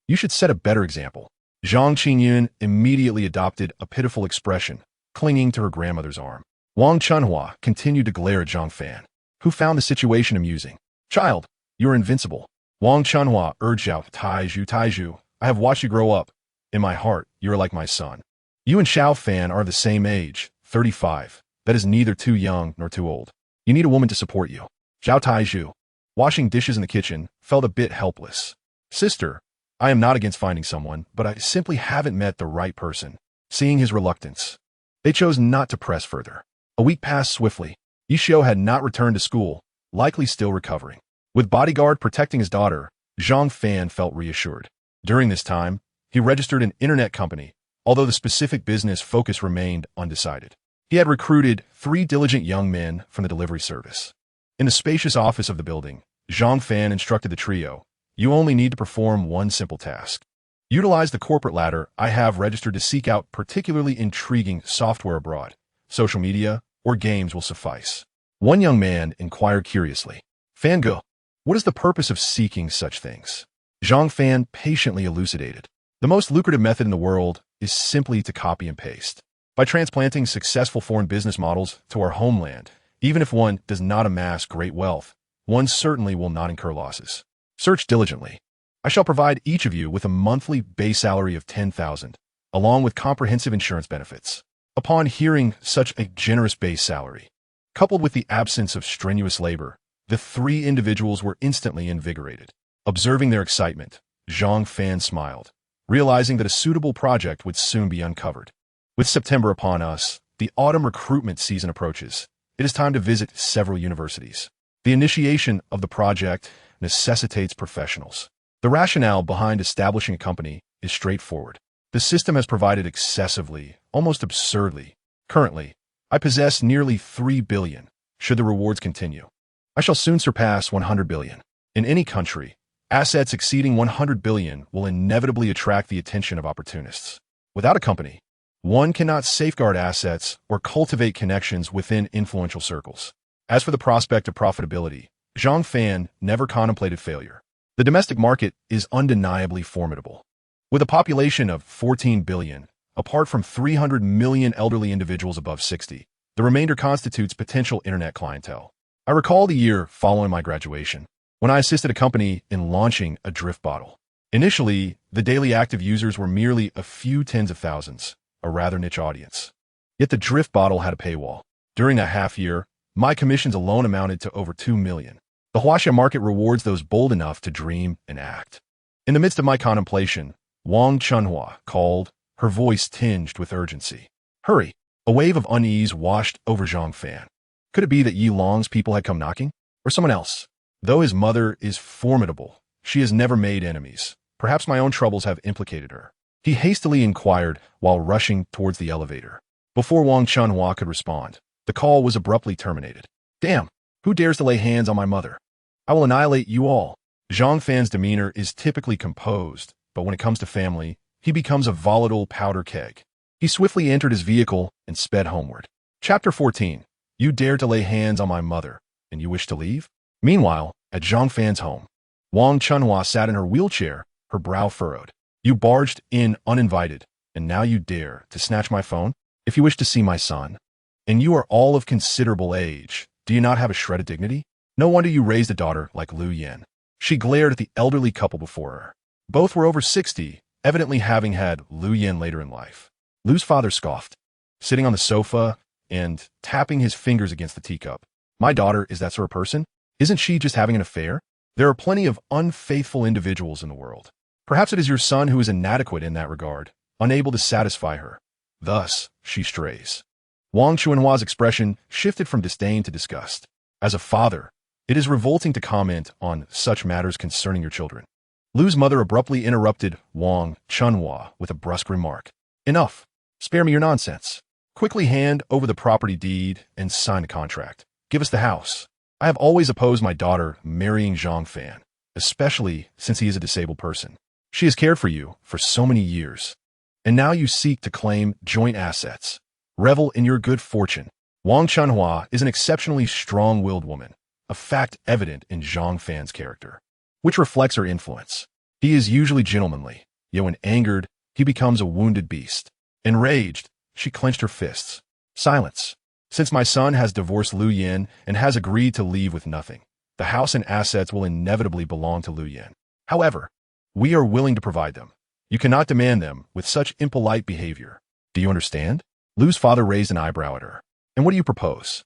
You should set a better example. Zhang Qingyan immediately adopted a pitiful expression, clinging to her grandmother's arm. Wang Chunhua continued to glare at Zhang Fan, who found the situation amusing. Child, you are invincible. Wang Chunhua urged out, Taizhu, I have watched you grow up. In my heart, you are like my son. You and Xiao Fan are of the same age, 35. That is neither too young nor too old. You need a woman to support you. Zhao Taizhu, washing dishes in the kitchen, felt a bit helpless. Sister, I am not against finding someone, but I simply haven't met the right person. Seeing his reluctance, they chose not to press further. A week passed swiftly. Yishio had not returned to school, likely still recovering. With bodyguard protecting his daughter, Zhang Fan felt reassured. During this time, he registered an internet company, although the specific business focus remained undecided. He had recruited 3 diligent young men from the delivery service. In the spacious office of the building, Zhang Fan instructed the trio, you only need to perform one simple task. Utilize the corporate ladder I have registered to seek out particularly intriguing software abroad. Social media or games will suffice. One young man inquired curiously, Fango, what is the purpose of seeking such things? Zhang Fan patiently elucidated. The most lucrative method in the world is simply to copy and paste. By transplanting successful foreign business models to our homeland, even if one does not amass great wealth, one certainly will not incur losses. Search diligently. I shall provide each of you with a monthly base salary of 10,000, along with comprehensive insurance benefits. Upon hearing such a generous base salary, coupled with the absence of strenuous labor, the 3 individuals were instantly invigorated. Observing their excitement, Zhang Fan smiled, realizing that a suitable project would soon be uncovered. With September upon us, the autumn recruitment season approaches. It is time to visit several universities. The initiation of the project necessitates professionals. The rationale behind establishing a company is straightforward. The system has provided excessively, almost absurdly. Currently, I possess nearly 3 billion. Should the rewards continue, I shall soon surpass 100 billion. In any country, assets exceeding 100 billion will inevitably attract the attention of opportunists. Without a company, one cannot safeguard assets or cultivate connections within influential circles. As for the prospect of profitability, Zhang Fan never contemplated failure. The domestic market is undeniably formidable. With a population of 14 billion, apart from 300 million elderly individuals above 60, the remainder constitutes potential internet clientele. I recall the year following my graduation, when I assisted a company in launching a drift bottle. Initially, the daily active users were merely a few tens of thousands, a rather niche audience. Yet the drift bottle had a paywall. During that half year, my commissions alone amounted to over 2 million. The Huaxia market rewards those bold enough to dream and act. In the midst of my contemplation, Wang Chunhua called, her voice tinged with urgency. Hurry! A wave of unease washed over Zhang Fan. Could it be that Yi Long's people had come knocking? Or someone else? Though his mother is formidable, she has never made enemies. Perhaps my own troubles have implicated her. He hastily inquired while rushing towards the elevator. Before Wang Chunhua could respond, the call was abruptly terminated. Damn! Who dares to lay hands on my mother? I will annihilate you all. Zhang Fan's demeanor is typically composed, but when it comes to family, he becomes a volatile powder keg. He swiftly entered his vehicle and sped homeward. Chapter 14. You dared to lay hands on my mother, and you wish to leave? Meanwhile, at Zhang Fan's home, Wang Chunhua sat in her wheelchair, her brow furrowed. You barged in uninvited, and now you dare to snatch my phone? If you wish to see my son, and you are all of considerable age, do you not have a shred of dignity? No wonder you raised a daughter like Lu Yan. She glared at the elderly couple before her. Both were over 60, evidently having had Lu Yin later in life. Lu's father scoffed, sitting on the sofa and tapping his fingers against the teacup. My daughter is that sort of person? Isn't she just having an affair? There are plenty of unfaithful individuals in the world. Perhaps it is your son who is inadequate in that regard, unable to satisfy her. Thus, she strays. Wang Chuanhua's expression shifted from disdain to disgust. As a father, it is revolting to comment on such matters concerning your children. Lu's mother abruptly interrupted Wang Chunhua with a brusque remark. Enough. Spare me your nonsense. Quickly hand over the property deed and sign the contract. Give us the house. I have always opposed my daughter marrying Zhang Fan, especially since he is a disabled person. She has cared for you for so many years. And now you seek to claim joint assets. Revel in your good fortune. Wang Chunhua is an exceptionally strong-willed woman, a fact evident in Zhang Fan's character, which reflects her influence. He is usually gentlemanly, yet when angered, he becomes a wounded beast. Enraged, she clenched her fists. Silence. Since my son has divorced Lu Yin and has agreed to leave with nothing, the house and assets will inevitably belong to Lu Yin. However, we are willing to provide them. You cannot demand them with such impolite behavior. Do you understand? Lu's father raised an eyebrow at her. And what do you propose?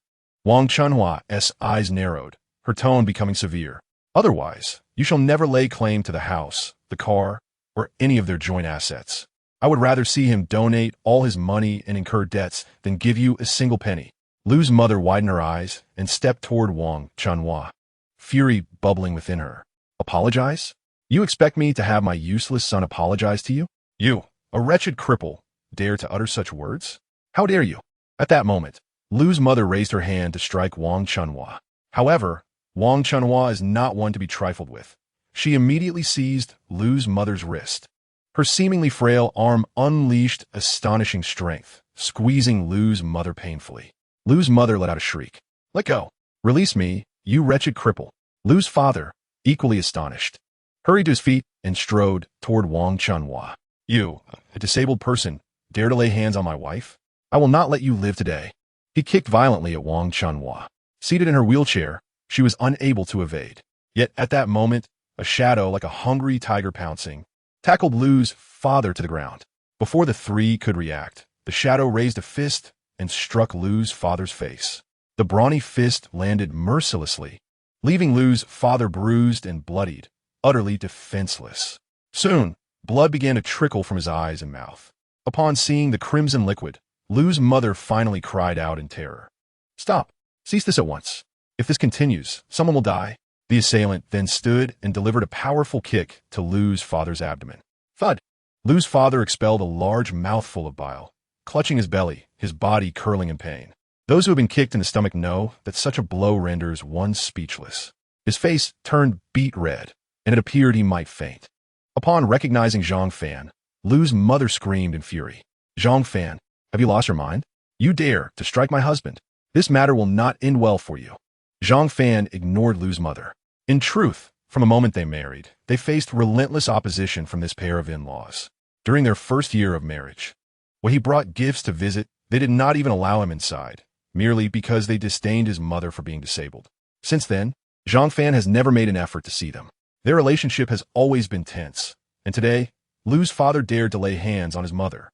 Wang Chunhua's eyes narrowed, her tone becoming severe. Otherwise, you shall never lay claim to the house, the car, or any of their joint assets. I would rather see him donate all his money and incur debts than give you a single penny. Lu's mother widened her eyes and stepped toward Wang Chunhua, fury bubbling within her. Apologize? You expect me to have my useless son apologize to you? You, a wretched cripple, dare to utter such words? How dare you? At that moment, Lu's mother raised her hand to strike Wang Chunhua. However, Wang Chunhua is not one to be trifled with. She immediately seized Lu's mother's wrist. Her seemingly frail arm unleashed astonishing strength, squeezing Lu's mother painfully. Lu's mother let out a shriek. Let go. Release me, you wretched cripple. Lu's father, equally astonished, hurried to his feet and strode toward Wang Chunhua. You, a disabled person, dare to lay hands on my wife? I will not let you live today. He kicked violently at Wang Chunhua. Seated in her wheelchair, she was unable to evade. Yet at that moment, a shadow like a hungry tiger pouncing tackled Lu's father to the ground. Before the three could react, the shadow raised a fist and struck Lu's father's face. The brawny fist landed mercilessly, leaving Lu's father bruised and bloodied, utterly defenseless. Soon, blood began to trickle from his eyes and mouth. Upon seeing the crimson liquid, Lu's mother finally cried out in terror. Stop! Cease this at once. If this continues, someone will die. The assailant then stood and delivered a powerful kick to Lu's father's abdomen. Thud! Lu's father expelled a large mouthful of bile, clutching his belly, his body curling in pain. Those who have been kicked in the stomach know that such a blow renders one speechless. His face turned beet red, and it appeared he might faint. Upon recognizing Zhang Fan, Lu's mother screamed in fury. Zhang Fan, have you lost your mind? You dare to strike my husband. This matter will not end well for you. Zhang Fan ignored Lu's mother. In truth, from the moment they married, they faced relentless opposition from this pair of in-laws. During their first year of marriage, when he brought gifts to visit, they did not even allow him inside, merely because they disdained his mother for being disabled. Since then, Zhang Fan has never made an effort to see them. Their relationship has always been tense, and today, Lu's father dared to lay hands on his mother.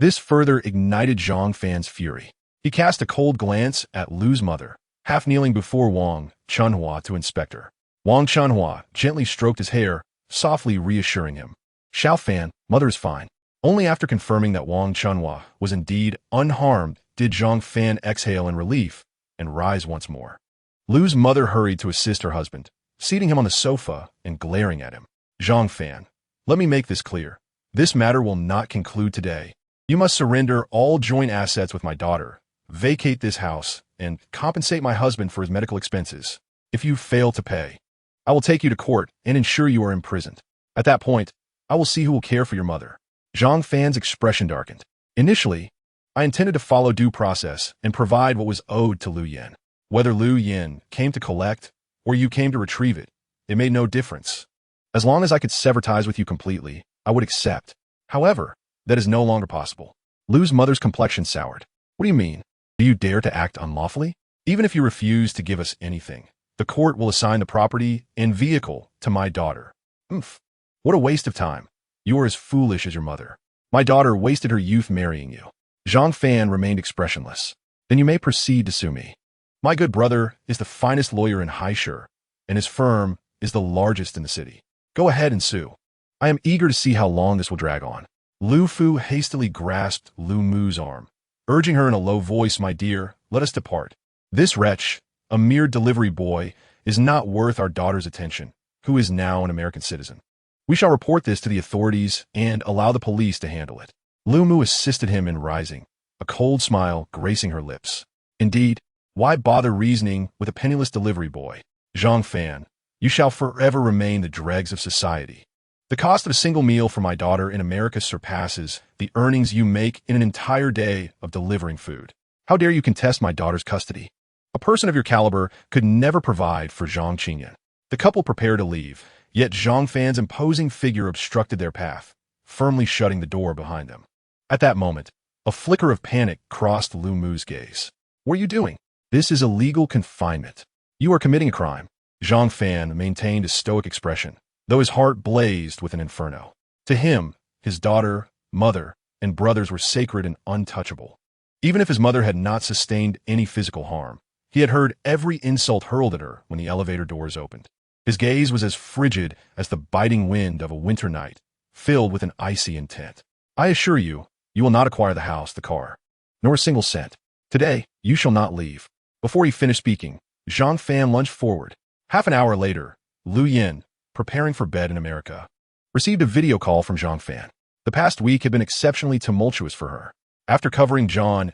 This further ignited Zhang Fan's fury. He cast a cold glance at Lu's mother, half kneeling before Wang Chunhua to inspect her. Wang Chunhua gently stroked his hair, softly reassuring him. Xiao Fan, mother is fine. Only after confirming that Wang Chunhua was indeed unharmed did Zhang Fan exhale in relief and rise once more. Lu's mother hurried to assist her husband, seating him on the sofa and glaring at him. Zhang Fan, let me make this clear. This matter will not conclude today. You must surrender all joint assets with my daughter, vacate this house, and compensate my husband for his medical expenses. If you fail to pay, I will take you to court and ensure you are imprisoned. At that point, I will see who will care for your mother. Zhang Fan's expression darkened. Initially, I intended to follow due process and provide what was owed to Lu Yin. Whether Lu Yin came to collect or you came to retrieve it, it made no difference. As long as I could sever ties with you completely, I would accept. However, that is no longer possible. Lu's mother's complexion soured. What do you mean? Do you dare to act unlawfully? Even if you refuse to give us anything, The court will assign the property and vehicle to my daughter. Oomph. What a waste of time. You are as foolish as your mother. My daughter wasted her youth marrying you. Zhang Fan remained expressionless. Then you may proceed to sue me. My good brother is the finest lawyer in Haishur, and his firm is the largest in the city. Go ahead and sue. I am eager to see how long this will drag on. Lu Fu hastily grasped Lu Mu's arm, urging her in a low voice, my dear, let us depart. This wretch, a mere delivery boy, is not worth our daughter's attention, who is now an American citizen. We shall report this to the authorities and allow the police to handle it. Lu Mu assisted him in rising, a cold smile gracing her lips. Indeed, why bother reasoning with a penniless delivery boy? Zhang Fan, you shall forever remain the dregs of society. The cost of a single meal for my daughter in America surpasses the earnings you make in an entire day of delivering food. How dare you contest my daughter's custody? A person of your caliber could never provide for Zhang Qingyan. The couple prepared to leave, yet Zhang Fan's imposing figure obstructed their path, firmly shutting the door behind them. At that moment, a flicker of panic crossed Lu Mu's gaze. What are you doing? This is illegal confinement. You are committing a crime. Zhang Fan maintained a stoic expression, though his heart blazed with an inferno. To him, his daughter, mother, and brothers were sacred and untouchable. Even if his mother had not sustained any physical harm, he had heard every insult hurled at her when the elevator doors opened. His gaze was as frigid as the biting wind of a winter night, filled with an icy intent. I assure you, you will not acquire the house, the car, nor a single cent. Today, you shall not leave. Before he finished speaking, Zhang Fan lunged forward. Half an hour later, Lu Yin, preparing for bed in America, received a video call from Zhang Fan. The past week had been exceptionally tumultuous for her. After covering John's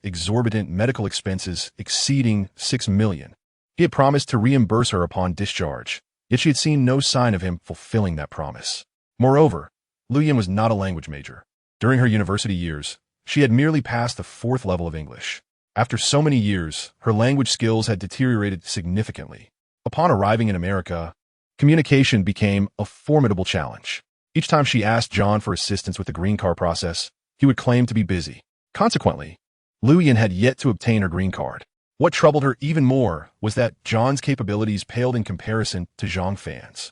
exorbitant medical expenses exceeding $6 million, he had promised to reimburse her upon discharge, yet she had seen no sign of him fulfilling that promise. Moreover, Lu Yin was not a language major. During her university years, she had merely passed the 4th level of English. After so many years, her language skills had deteriorated significantly. Upon arriving in America, communication became a formidable challenge. Each time she asked John for assistance with the green card process, he would claim to be busy. Consequently, Lu Yin had yet to obtain her green card. What troubled her even more was that John's capabilities paled in comparison to Zhang Fan's.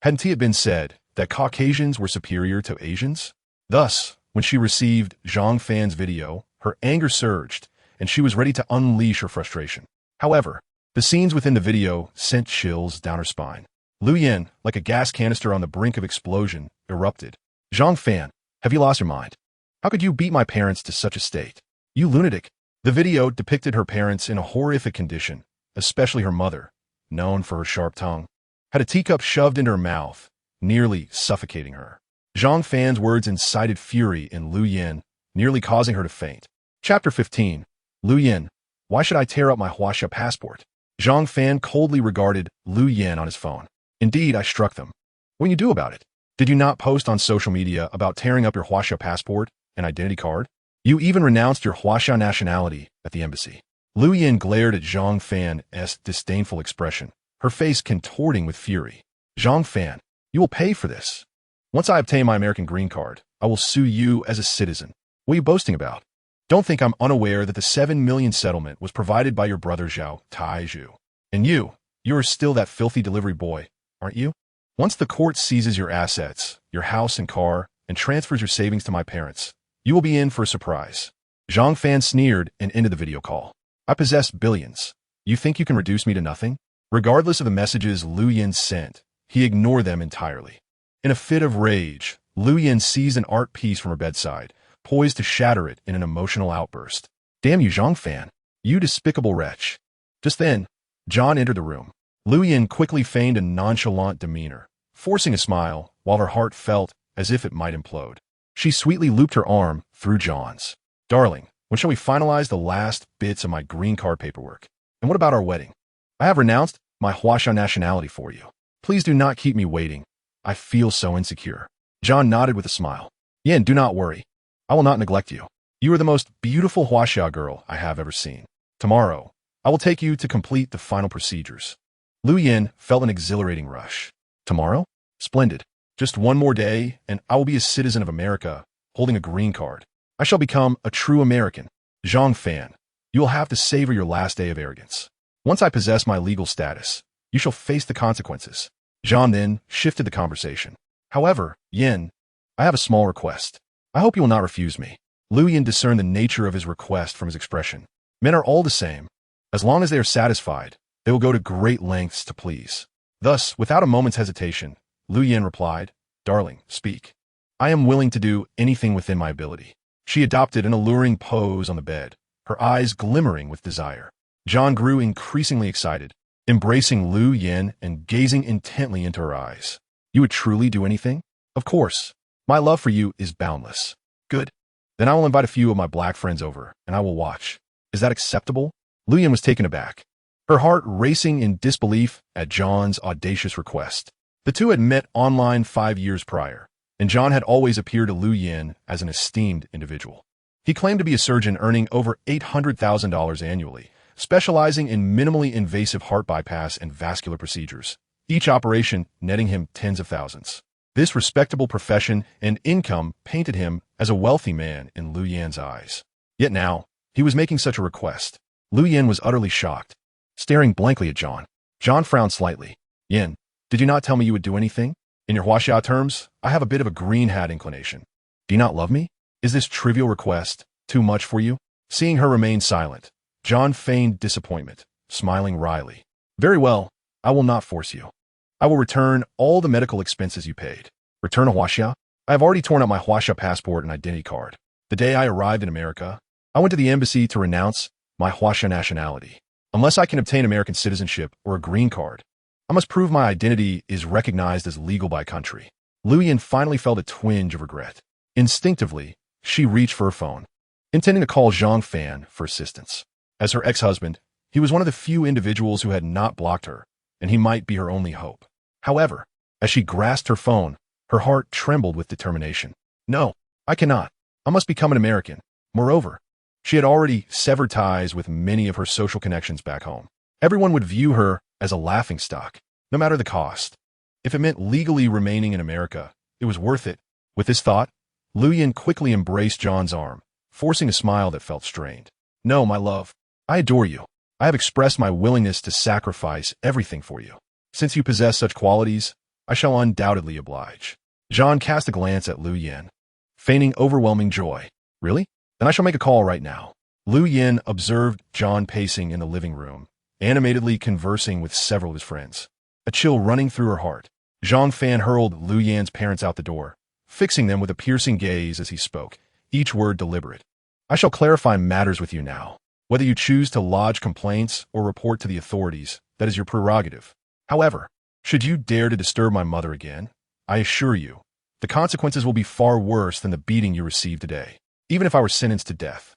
Hadn't it been said that Caucasians were superior to Asians? Thus, when she received Zhang Fan's video, her anger surged, and she was ready to unleash her frustration. However, the scenes within the video sent chills down her spine. Lu Yin, like a gas canister on the brink of explosion, erupted. Zhang Fan, have you lost your mind? How could you beat my parents to such a state? You lunatic. The video depicted her parents in a horrific condition, especially her mother, known for her sharp tongue, had a teacup shoved into her mouth, nearly suffocating her. Zhang Fan's words incited fury in Lu Yin, nearly causing her to faint. Chapter 15. Lu Yin, why should I tear up my Huaxia passport? Zhang Fan coldly regarded Lu Yin on his phone. Indeed, I struck them. What can you do about it? Did you not post on social media about tearing up your Huaxia passport and identity card? You even renounced your Huaxia nationality at the embassy. Lu Yin glared at Zhang Fan's disdainful expression, her face contorting with fury. Zhang Fan, you will pay for this. Once I obtain my American green card, I will sue you as a citizen. What are you boasting about? Don't think I'm unaware that the 7 million settlement was provided by your brother Zhao Taizhu. And you are still that filthy delivery boy, aren't you? Once the court seizes your assets, your house and car, and transfers your savings to my parents, you will be in for a surprise. Zhang Fan sneered and ended the video call. I possess billions. You think you can reduce me to nothing? Regardless of the messages Lu Yin sent, he ignored them entirely. In a fit of rage, Lu Yin seized an art piece from her bedside, poised to shatter it in an emotional outburst. Damn you, Zhang Fan, you despicable wretch. Just then, John entered the room. Lu Yin quickly feigned a nonchalant demeanor, forcing a smile while her heart felt as if it might implode. She sweetly looped her arm through John's. Darling, when shall we finalize the last bits of my green card paperwork? And what about our wedding? I have renounced my Huaxia nationality for you. Please do not keep me waiting. I feel so insecure. John nodded with a smile. Yin, do not worry. I will not neglect you. You are the most beautiful Huaxia girl I have ever seen. Tomorrow, I will take you to complete the final procedures. Lu Yin felt an exhilarating rush. Tomorrow? Splendid. Just one more day, and I will be a citizen of America, holding a green card. I shall become a true American. Zhang Fan, you will have to savor your last day of arrogance. Once I possess my legal status, you shall face the consequences. Zhang then shifted the conversation. However, Yin, I have a small request. I hope you will not refuse me. Lu Yin discerned the nature of his request from his expression. Men are all the same. As long as they are satisfied, they will go to great lengths to please. Thus, without a moment's hesitation, Lu Yin replied, Darling, speak. I am willing to do anything within my ability. She adopted an alluring pose on the bed, her eyes glimmering with desire. Zhang grew increasingly excited, embracing Lu Yin and gazing intently into her eyes. You would truly do anything? Of course. My love for you is boundless. Good. Then I will invite a few of my black friends over, and I will watch. Is that acceptable? Lu Yin was taken aback, her heart racing in disbelief at Zhang's audacious request. The two had met online 5 years prior, and Zhang had always appeared to Lu Yin as an esteemed individual. He claimed to be a surgeon earning over $800,000 annually, specializing in minimally invasive heart bypass and vascular procedures, each operation netting him tens of thousands. This respectable profession and income painted him as a wealthy man in Lu Yin's eyes. Yet now, he was making such a request. Lu Yin was utterly shocked, staring blankly at Zhang. Zhang frowned slightly. Yin, did you not tell me you would do anything? In your huaxia terms, I have a bit of a green hat inclination. Do you not love me? Is this trivial request too much for you? Seeing her remain silent, Zhang feigned disappointment, smiling wryly. Very well, I will not force you. I will return all the medical expenses you paid. Return a huaxia? I have already torn up my huaxia passport and identity card. The day I arrived in America, I went to the embassy to renounce my huaxia nationality. Unless I can obtain American citizenship or a green card, I must prove my identity is recognized as legal by country. Lu Yin finally felt a twinge of regret. Instinctively, she reached for her phone, intending to call Zhang Fan for assistance. As her ex-husband, he was one of the few individuals who had not blocked her, and he might be her only hope. However, as she grasped her phone, her heart trembled with determination. No, I cannot. I must become an American. Moreover, she had already severed ties with many of her social connections back home. Everyone would view her as a laughingstock, no matter the cost. If it meant legally remaining in America, it was worth it. With this thought, Lu Yin quickly embraced Zhang's arm, forcing a smile that felt strained. No, my love, I adore you. I have expressed my willingness to sacrifice everything for you. Since you possess such qualities, I shall undoubtedly oblige. Zhang cast a glance at Lu Yin, feigning overwhelming joy. Really? Then I shall make a call right now. Lu Yin observed Zhang pacing in the living room, animatedly conversing with several of his friends. A chill running through her heart. Zhang Fan hurled Lu Yin's parents out the door, fixing them with a piercing gaze as he spoke, each word deliberate. I shall clarify matters with you now. Whether you choose to lodge complaints or report to the authorities, that is your prerogative. However, should you dare to disturb my mother again, I assure you, the consequences will be far worse than the beating you received today. Even if I were sentenced to death,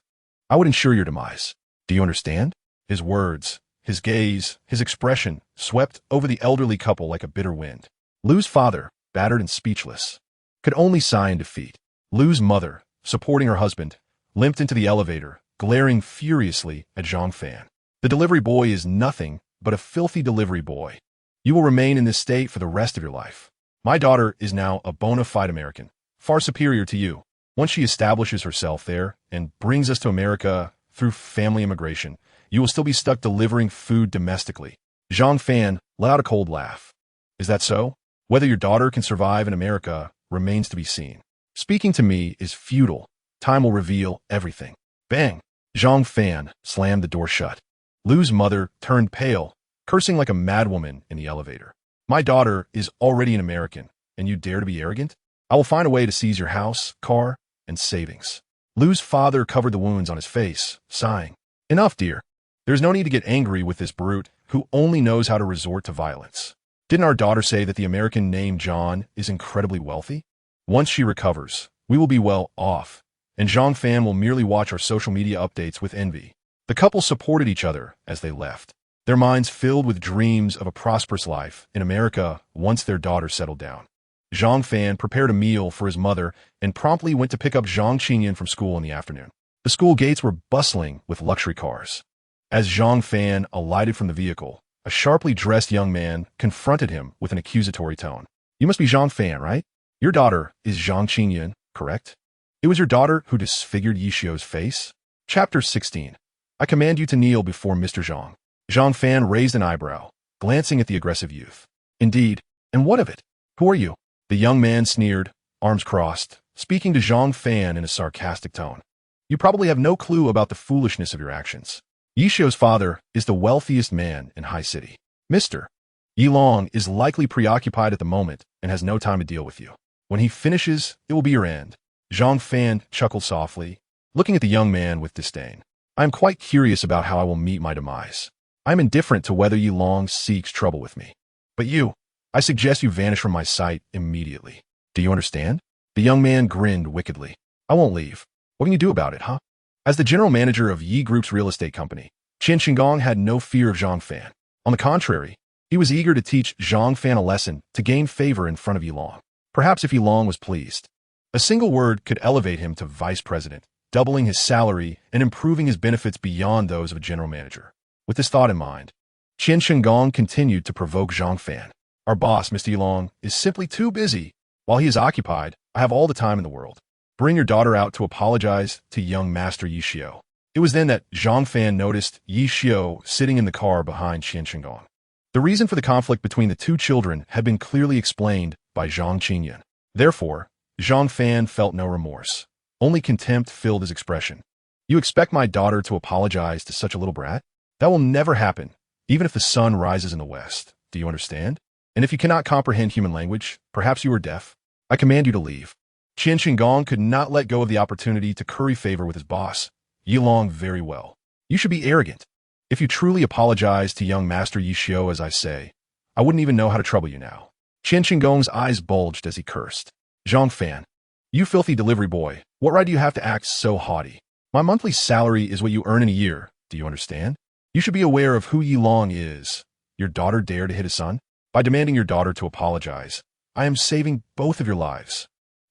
I would ensure your demise. Do you understand? His words, his gaze, his expression swept over the elderly couple like a bitter wind. Lu's father, battered and speechless, could only sigh in defeat. Lu's mother, supporting her husband, limped into the elevator, glaring furiously at Zhang Fan. The delivery boy is nothing but a filthy delivery boy. You will remain in this state for the rest of your life. My daughter is now a bona fide American, far superior to you. Once she establishes herself there and brings us to America through family immigration, you will still be stuck delivering food domestically. Zhang Fan let out a cold laugh. Is that so? Whether your daughter can survive in America remains to be seen. Speaking to me is futile. Time will reveal everything. Bang! Zhang Fan slammed the door shut. Lu's mother turned pale, cursing like a madwoman in the elevator. My daughter is already an American, and you dare to be arrogant? I will find a way to seize your house, car, and savings. Lu's father covered the wounds on his face, sighing. Enough, dear. There's no need to get angry with this brute who only knows how to resort to violence. Didn't our daughter say that the American named John is incredibly wealthy? Once she recovers, we will be well off, and Zhang Fan will merely watch our social media updates with envy. The couple supported each other as they left, their minds filled with dreams of a prosperous life in America once their daughter settled down. Zhang Fan prepared a meal for his mother and promptly went to pick up Zhang Qinyan from school in the afternoon. The school gates were bustling with luxury cars. As Zhang Fan alighted from the vehicle, a sharply dressed young man confronted him with an accusatory tone. You must be Zhang Fan, right? Your daughter is Zhang Qinyan, correct? It was your daughter who disfigured Yishio's face? Chapter 16. I command you to kneel before Mr. Zhang. Zhang Fan raised an eyebrow, glancing at the aggressive youth. Indeed, and what of it? Who are you? The young man sneered, arms crossed, speaking to Zhang Fan in a sarcastic tone. You probably have no clue about the foolishness of your actions. Yishio's father is the wealthiest man in High City. Mr. Yilong is likely preoccupied at the moment and has no time to deal with you. When he finishes, it will be your end. Zhang Fan chuckled softly, looking at the young man with disdain. I am quite curious about how I will meet my demise. I am indifferent to whether Yilong seeks trouble with me. But you, I suggest you vanish from my sight immediately. Do you understand? The young man grinned wickedly. I won't leave. What can you do about it, huh? As the general manager of Yi Group's real estate company, Qian Shinggong had no fear of Zhang Fan. On the contrary, he was eager to teach Zhang Fan a lesson to gain favor in front of Yilong. Perhaps if Yilong was pleased, a single word could elevate him to vice president, doubling his salary and improving his benefits beyond those of a general manager. With this thought in mind, Qian Shinggong continued to provoke Zhang Fan. Our boss, Mr. Yilong, is simply too busy. While he is occupied, I have all the time in the world. Bring your daughter out to apologize to young Master Yishio. It was then that Zhang Fan noticed Yishio sitting in the car behind Qian Shinggong. The reason for the conflict between the two children had been clearly explained by Zhang Qingyan. Therefore, Zhang Fan felt no remorse. Only contempt filled his expression. You expect my daughter to apologize to such a little brat? That will never happen, even if the sun rises in the west. Do you understand? And if you cannot comprehend human language, perhaps you are deaf. I command you to leave. Qian Shinggong could not let go of the opportunity to curry favor with his boss, Yilong, very well. You should be arrogant. If you truly apologize to young Master Yishio as I say, I wouldn't even know how to trouble you now. Qian Shinggong's eyes bulged as he cursed. Zhang Fan, you filthy delivery boy, what right do you have to act so haughty? My monthly salary is what you earn in a year, do you understand? You should be aware of who Yilong is. Your daughter dared to hit his son? By demanding your daughter to apologize, I am saving both of your lives.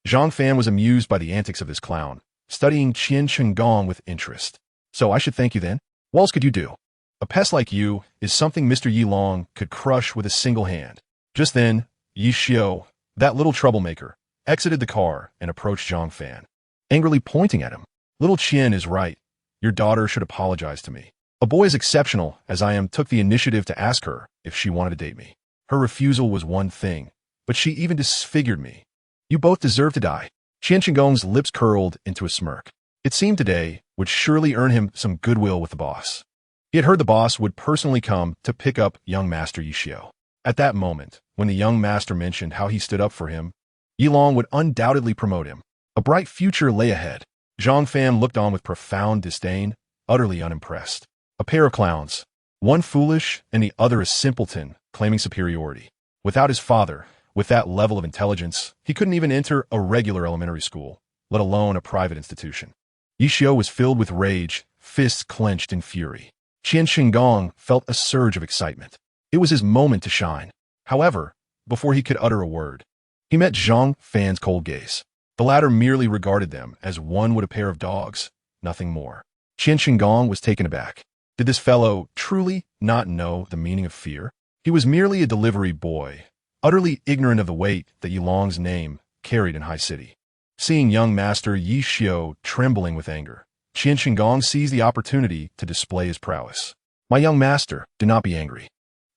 Zhang Fan was amused by the antics of this clown, studying Qian Shinggong with interest. So I should thank you then? What else could you do? A pest like you is something Mr. Yilong could crush with a single hand. Just then, Yishio, that little troublemaker, exited the car and approached Zhang Fan, angrily pointing at him. Little Qian is right. Your daughter should apologize to me. A boy as exceptional as I am took the initiative to ask her if she wanted to date me. Her refusal was one thing, but she even disfigured me. You both deserve to die. Qian Shinggong's lips curled into a smirk. It seemed today would surely earn him some goodwill with the boss. He had heard the boss would personally come to pick up young Master Yishio. At that moment, when the young master mentioned how he stood up for him, Yilong would undoubtedly promote him. A bright future lay ahead. Zhang Fan looked on with profound disdain, utterly unimpressed. A pair of clowns, one foolish and the other a simpleton, claiming superiority. Without his father, with that level of intelligence, he couldn't even enter a regular elementary school, let alone a private institution. Yishio was filled with rage, fists clenched in fury. Qian Shinggong felt a surge of excitement. It was his moment to shine. However, before he could utter a word, he met Zhang Fan's cold gaze. The latter merely regarded them as one would a pair of dogs, nothing more. Qian Shinggong was taken aback. Did this fellow truly not know the meaning of fear? He was merely a delivery boy, utterly ignorant of the weight that Yilong's name carried in High City. Seeing young Master Yishio trembling with anger, Qian Shinggong seized the opportunity to display his prowess. My young master, do not be angry.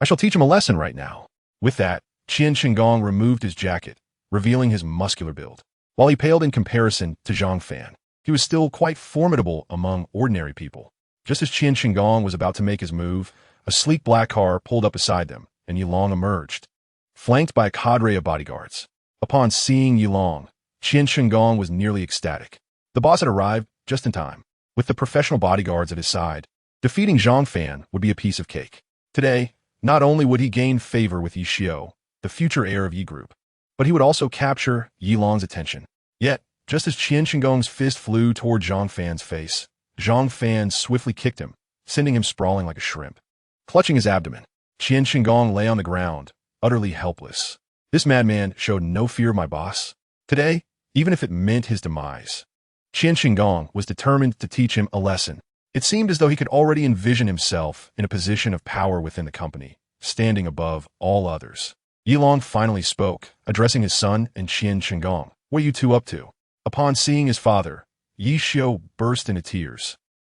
I shall teach him a lesson right now. With that, Qian Shinggong removed his jacket, revealing his muscular build. While he paled in comparison to Zhang Fan, he was still quite formidable among ordinary people. Just as Qian Shinggong was about to make his move, a sleek black car pulled up beside them, and Yilong emerged, flanked by a cadre of bodyguards. Upon seeing Yilong, Qian Shinggong was nearly ecstatic. The boss had arrived just in time. With the professional bodyguards at his side, defeating Zhang Fan would be a piece of cake. Today, not only would he gain favor with Yishio, the future heir of Yi Group, but he would also capture Yilong's attention. Yet, just as Qian Shinggong's fist flew toward Zhang Fan's face, Zhang Fan swiftly kicked him, sending him sprawling like a shrimp. Clutching his abdomen, Qian Shinggong lay on the ground, utterly helpless. This madman showed no fear of my boss. Today, even if it meant his demise, Qian Shinggong was determined to teach him a lesson. It seemed as though he could already envision himself in a position of power within the company, standing above all others. Yilong finally spoke, addressing his son and Qian Shinggong. What are you two up to? Upon seeing his father, Yishio burst into tears.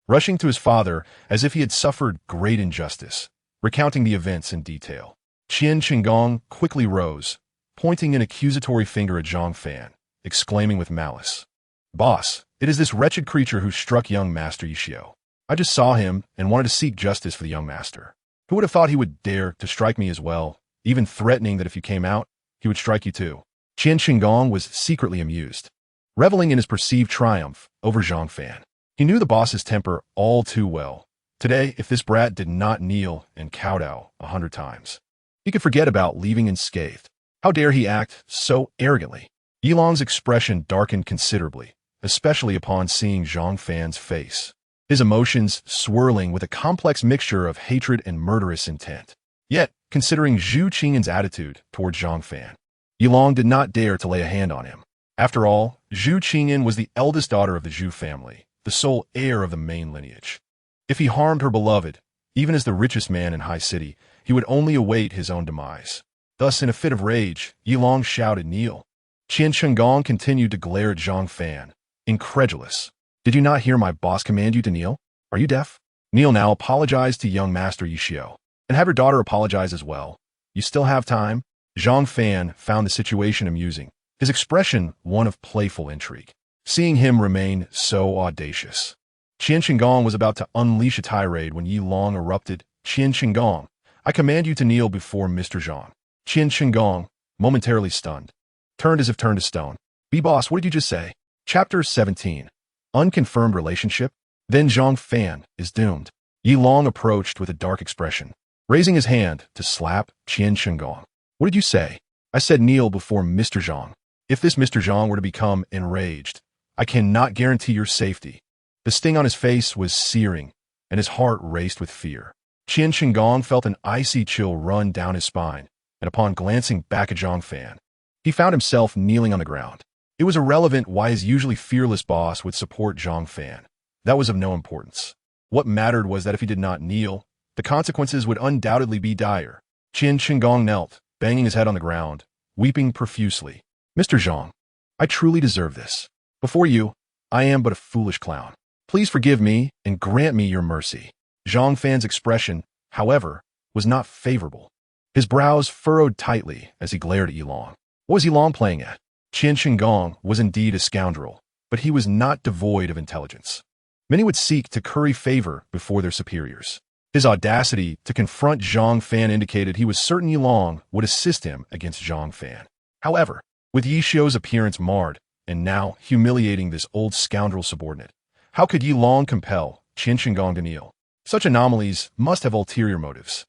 Rushing to his father as if he had suffered great injustice, recounting the events in detail. Qian Qinggong quickly rose, pointing an accusatory finger at Zhang Fan, exclaiming with malice, "Boss, it is this wretched creature who struck young Master Yishio. I just saw him and wanted to seek justice for the young master. Who would have thought he would dare to strike me as well, even threatening that if you came out, he would strike you too?" Qian Qinggong was secretly amused, reveling in his perceived triumph over Zhang Fan. He knew the boss's temper all too well. Today, if this brat did not kneel and kowtow 100 times, he could forget about leaving unscathed. How dare he act so arrogantly? Yilong's expression darkened considerably, especially upon seeing Zhang Fan's face, his emotions swirling with a complex mixture of hatred and murderous intent. Yet, considering Zhu Qingyan's attitude toward Zhang Fan, Yilong did not dare to lay a hand on him. After all, Zhu Qingyan was the eldest daughter of the Zhu family, the sole heir of the main lineage. If he harmed her beloved, even as the richest man in High City, he would only await his own demise. Thus, in a fit of rage, Yilong shouted, "Kneel." Qian Qinggong continued to glare at Zhang Fan, incredulous. "Did you not hear my boss command you to kneel? Are you deaf? Kneel now, apologize to young Master Yishio, and have your daughter apologize as well. You still have time." Zhang Fan found the situation amusing, his expression one of playful intrigue. Seeing him remain so audacious, Qian Qinggong was about to unleash a tirade when Yilong erupted, "Qian Qinggong, I command you to kneel before Mr. Zhang." Qian Qinggong, momentarily stunned, turned as if turned to stone. "B-boss, what did you just say?" Chapter 17. Unconfirmed relationship? Then Zhang Fan is doomed. Yilong approached with a dark expression, raising his hand to slap Qian Qinggong. "What did you say?" "I said kneel before Mr. Zhang. If this Mr. Zhang were to become enraged, I cannot guarantee your safety." The sting on his face was searing, and his heart raced with fear. Qian Qinggong felt an icy chill run down his spine, and upon glancing back at Zhang Fan, he found himself kneeling on the ground. It was irrelevant why his usually fearless boss would support Zhang Fan. That was of no importance. What mattered was that if he did not kneel, the consequences would undoubtedly be dire. Qian Qinggong knelt, banging his head on the ground, weeping profusely. "Mr. Zhang, I truly deserve this. Before you, I am but a foolish clown. Please forgive me and grant me your mercy." Zhang Fan's expression, however, was not favorable. His brows furrowed tightly as he glared at Yilong. What was Yilong playing at? Qian Qinggong was indeed a scoundrel, but he was not devoid of intelligence. Many would seek to curry favor before their superiors. His audacity to confront Zhang Fan indicated he was certain Yilong would assist him against Zhang Fan. However, with Yishio's appearance marred, and now humiliating this old scoundrel subordinate, how could Yilong compel Qian Qinggong to kneel? Such anomalies must have ulterior motives.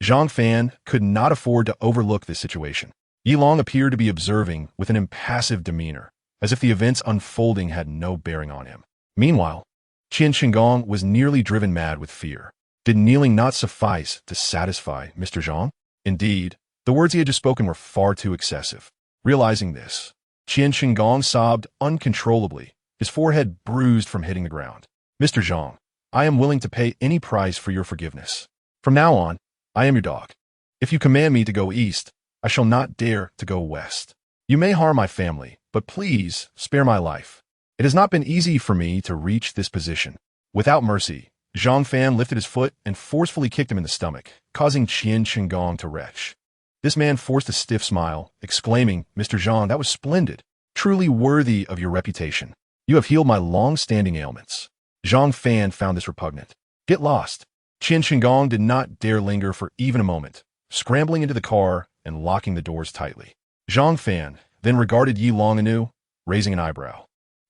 Zhang Fan could not afford to overlook this situation. Yilong appeared to be observing with an impassive demeanor, as if the events unfolding had no bearing on him. Meanwhile, Qian Qinggong was nearly driven mad with fear. Did kneeling not suffice to satisfy Mr. Zhang? Indeed, the words he had just spoken were far too excessive. Realizing this, Qian Qinggong sobbed uncontrollably, his forehead bruised from hitting the ground. "Mr. Zhang, I am willing to pay any price for your forgiveness. From now on, I am your dog. If you command me to go east, I shall not dare to go west. You may harm my family, but please spare my life. It has not been easy for me to reach this position." Without mercy, Zhang Fan lifted his foot and forcefully kicked him in the stomach, causing Qian Qinggong to retch. This man forced a stiff smile, exclaiming, "Mr. Zhang, that was splendid. Truly worthy of your reputation. You have healed my long-standing ailments." Zhang Fan found this repugnant. "Get lost." Qian Qinggong did not dare linger for even a moment, scrambling into the car and locking the doors tightly. Zhang Fan then regarded Yilong anew, raising an eyebrow.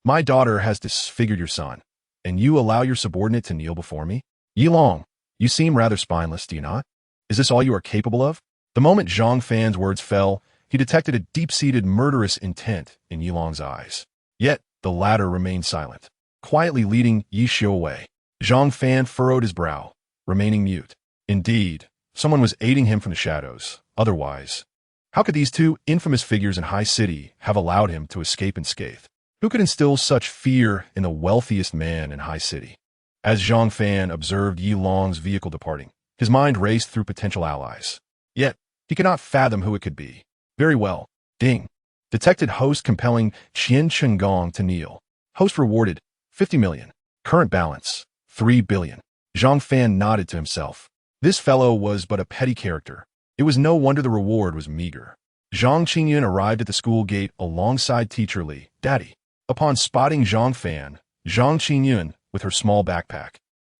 "My daughter has disfigured your son, and you allow your subordinate to kneel before me? Yilong, you seem rather spineless, do you not? Is this all you are capable of?" The moment Zhang Fan's words fell, he detected a deep-seated murderous intent in Yilong's eyes. Yet, the latter remained silent, quietly leading Yishio away. Zhang Fan furrowed his brow, remaining mute. Indeed, someone was aiding him from the shadows. Otherwise, how could these two infamous figures in High City have allowed him to escape unscathed? Who could instill such fear in the wealthiest man in High City? As Zhang Fan observed Yilong's vehicle departing, his mind raced through potential allies. Yet, he could not fathom who it could be. Very well. Ding. Detected host compelling Qian Qinggong to kneel. Host rewarded 50 million. Current balance 3 billion. Zhang Fan nodded to himself. This fellow was but a petty character. It was no wonder the reward was meager. Zhang Qingyun arrived at the school gate alongside teacher Li. Daddy. Upon spotting Zhang Fan, Zhang Qingyun, with her small backpack,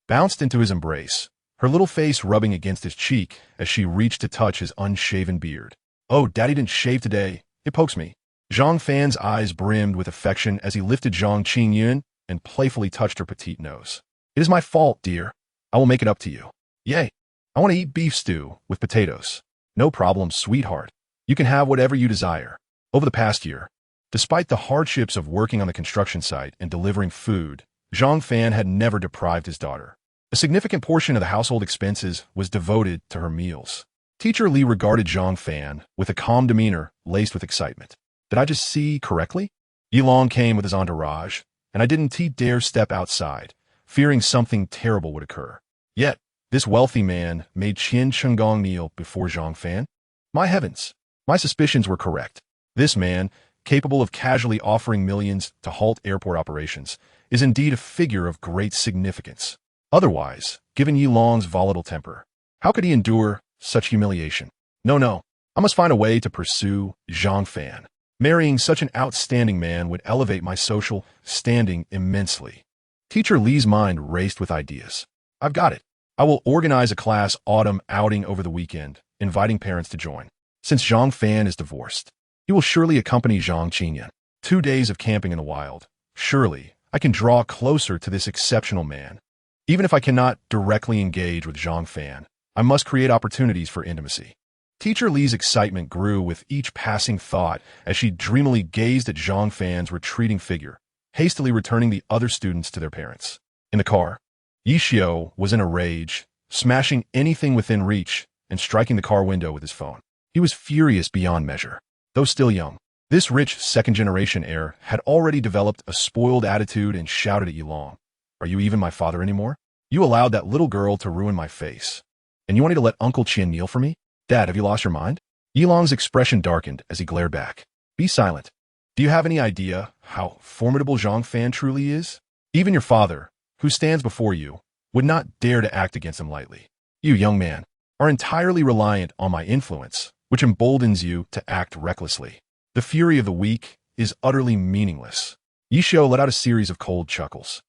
bounced into his embrace, her little face rubbing against his cheek as she reached to touch his unshaven beard. Oh, Daddy didn't shave today. It pokes me. Zhang Fan's eyes brimmed with affection as he lifted Zhang Qingyun and playfully touched her petite nose. It is my fault, dear. I will make it up to you. Yay. I want to eat beef stew with potatoes. No problem, sweetheart. You can have whatever you desire. Over the past year, despite the hardships of working on the construction site and delivering food, Zhang Fan had never deprived his daughter. A significant portion of the household expenses was devoted to her meals. Teacher Li regarded Zhang Fan with a calm demeanor laced with excitement. Did I just see correctly? Yilong came with his entourage, and I didn't dare step outside, fearing something terrible would occur. Yet, this wealthy man made Qian Chenggong kneel before Zhang Fan? My heavens! My suspicions were correct. This man, capable of casually offering millions to halt airport operations, is indeed a figure of great significance. Otherwise, given Yilong's volatile temper, how could he endure such humiliation? No, I must find a way to pursue Zhang Fan. Marrying such an outstanding man would elevate my social standing immensely. Teacher Li's mind raced with ideas. I've got it. I will organize a class autumn outing over the weekend, inviting parents to join. Since Zhang Fan is divorced, he will surely accompany Zhang Qingyun. 2 days of camping in the wild. Surely, I can draw closer to this exceptional man. Even if I cannot directly engage with Zhang Fan, I must create opportunities for intimacy. Teacher Li's excitement grew with each passing thought as she dreamily gazed at Zhang Fan's retreating figure, hastily returning the other students to their parents. In the car, Yi Xiao was in a rage, smashing anything within reach and striking the car window with his phone. He was furious beyond measure. Though still young, this rich second-generation heir had already developed a spoiled attitude and shouted at Yilong, "Are you even my father anymore? You allowed that little girl to ruin my face. And you want me to let Uncle Qian kneel for me? Dad, have you lost your mind?" Yilong's expression darkened as he glared back. Be silent. Do you have any idea how formidable Zhang Fan truly is? Even your father, who stands before you, would not dare to act against him lightly. You, young man, are entirely reliant on my influence, which emboldens you to act recklessly. The fury of the weak is utterly meaningless. Yi Xiao let out a series of cold chuckles.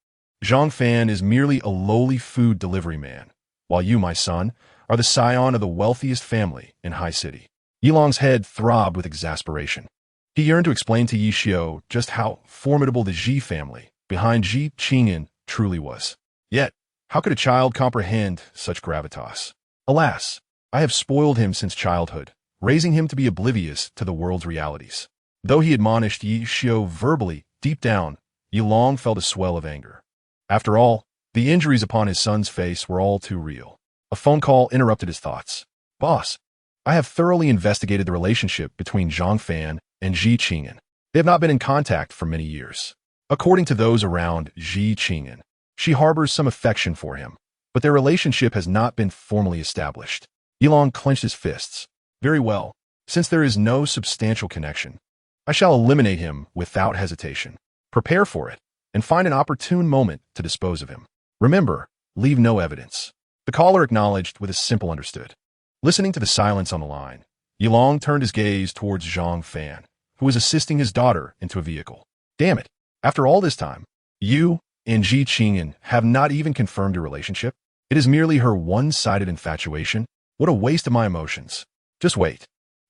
Zhang Fan is merely a lowly food delivery man, while you, my son, are the scion of the wealthiest family in High City. Yilong's head throbbed with exasperation. He yearned to explain to Yi Xiao just how formidable the Ji family, behind Ji Qingyun, truly was. Yet, how could a child comprehend such gravitas? Alas, I have spoiled him since childhood, raising him to be oblivious to the world's realities. Though he admonished Yi Xiao verbally, deep down, Yilong felt a swell of anger. After all, the injuries upon his son's face were all too real. A phone call interrupted his thoughts. Boss, I have thoroughly investigated the relationship between Zhang Fan and Ji Qingyun. They have not been in contact for many years. According to those around Ji Qingyun, she harbors some affection for him, but their relationship has not been formally established. Yilong clenched his fists. Very well, since there is no substantial connection, I shall eliminate him without hesitation. Prepare for it, and find an opportune moment to dispose of him. Remember, leave no evidence. The caller acknowledged with a simple understood. Listening to the silence on the line, Yilong turned his gaze towards Zhang Fan, who was assisting his daughter into a vehicle. Damn it, after all this time, you and Ji Qingyun have not even confirmed your relationship? It is merely her one-sided infatuation? What a waste of my emotions. Just wait.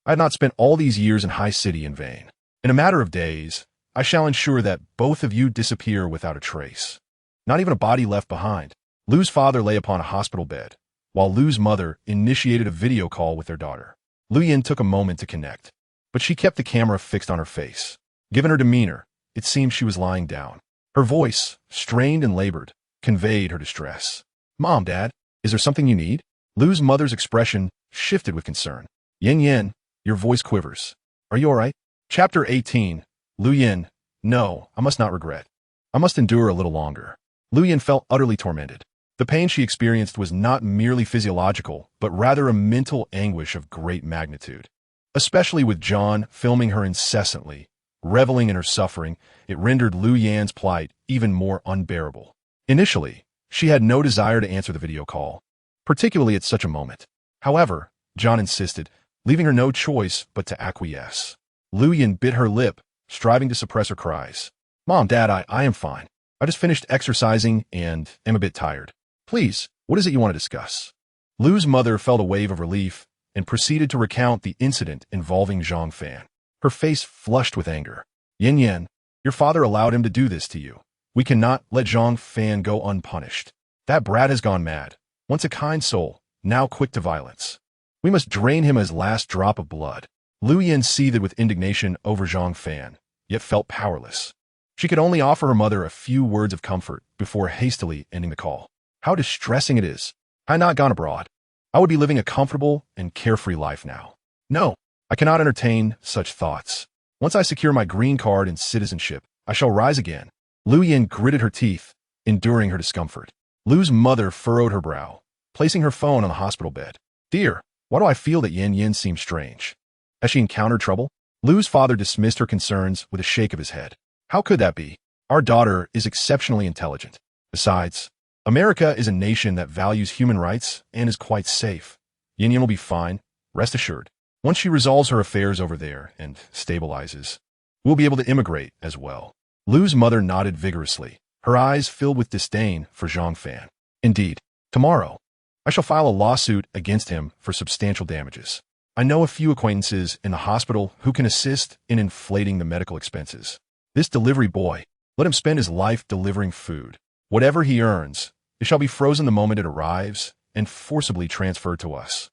I have not spent all these years in High City in vain. In a matter of days, I shall ensure that both of you disappear without a trace. Not even a body left behind. Lu's father lay upon a hospital bed, while Lu's mother initiated a video call with their daughter. Lu Yin took a moment to connect, but she kept the camera fixed on her face. Given her demeanor, it seemed she was lying down. Her voice, strained and labored, conveyed her distress. Mom, Dad, is there something you need? Lu's mother's expression shifted with concern. Yin, your voice quivers. Are you all right? Chapter 18. Lu Yin. No, I must not regret. I must endure a little longer. Lu Yin felt utterly tormented. The pain she experienced was not merely physiological, but rather a mental anguish of great magnitude. Especially with John filming her incessantly, reveling in her suffering, it rendered Lu Yan's plight even more unbearable. Initially, she had no desire to answer the video call. particularly at such a moment. However, John insisted, leaving her no choice but to acquiesce. Lu Yin bit her lip, striving to suppress her cries. Mom, Dad, I am fine. I just finished exercising and am a bit tired. Please, what is it you want to discuss? Lu's mother felt a wave of relief and proceeded to recount the incident involving Zhang Fan. Her face flushed with anger. Yin Yan, your father allowed him to do this to you. We cannot let Zhang Fan go unpunished. That brat has gone mad. Once a kind soul, now quick to violence. We must drain him as last drop of blood. Lu Yin seethed with indignation over Zhang Fan, yet felt powerless. She could only offer her mother a few words of comfort before hastily ending the call. How distressing it is. I had not gone abroad. I would be living a comfortable and carefree life now. No, I cannot entertain such thoughts. Once I secure my green card and citizenship, I shall rise again. Lu Yin gritted her teeth, enduring her discomfort. Lu's mother furrowed her brow, placing her phone on the hospital bed. Dear, why do I feel that Yin Yin seems strange? Has she encountered trouble? Lu's father dismissed her concerns with a shake of his head. How could that be? Our daughter is exceptionally intelligent. Besides, America is a nation that values human rights and is quite safe. Yin Yin will be fine, rest assured. Once she resolves her affairs over there and stabilizes, we'll be able to immigrate as well. Lu's mother nodded vigorously, her eyes filled with disdain for Zhang Fan. Indeed, tomorrow, I shall file a lawsuit against him for substantial damages. I know a few acquaintances in the hospital who can assist in inflating the medical expenses. This delivery boy, let him spend his life delivering food. Whatever he earns, it shall be frozen the moment it arrives and forcibly transferred to us.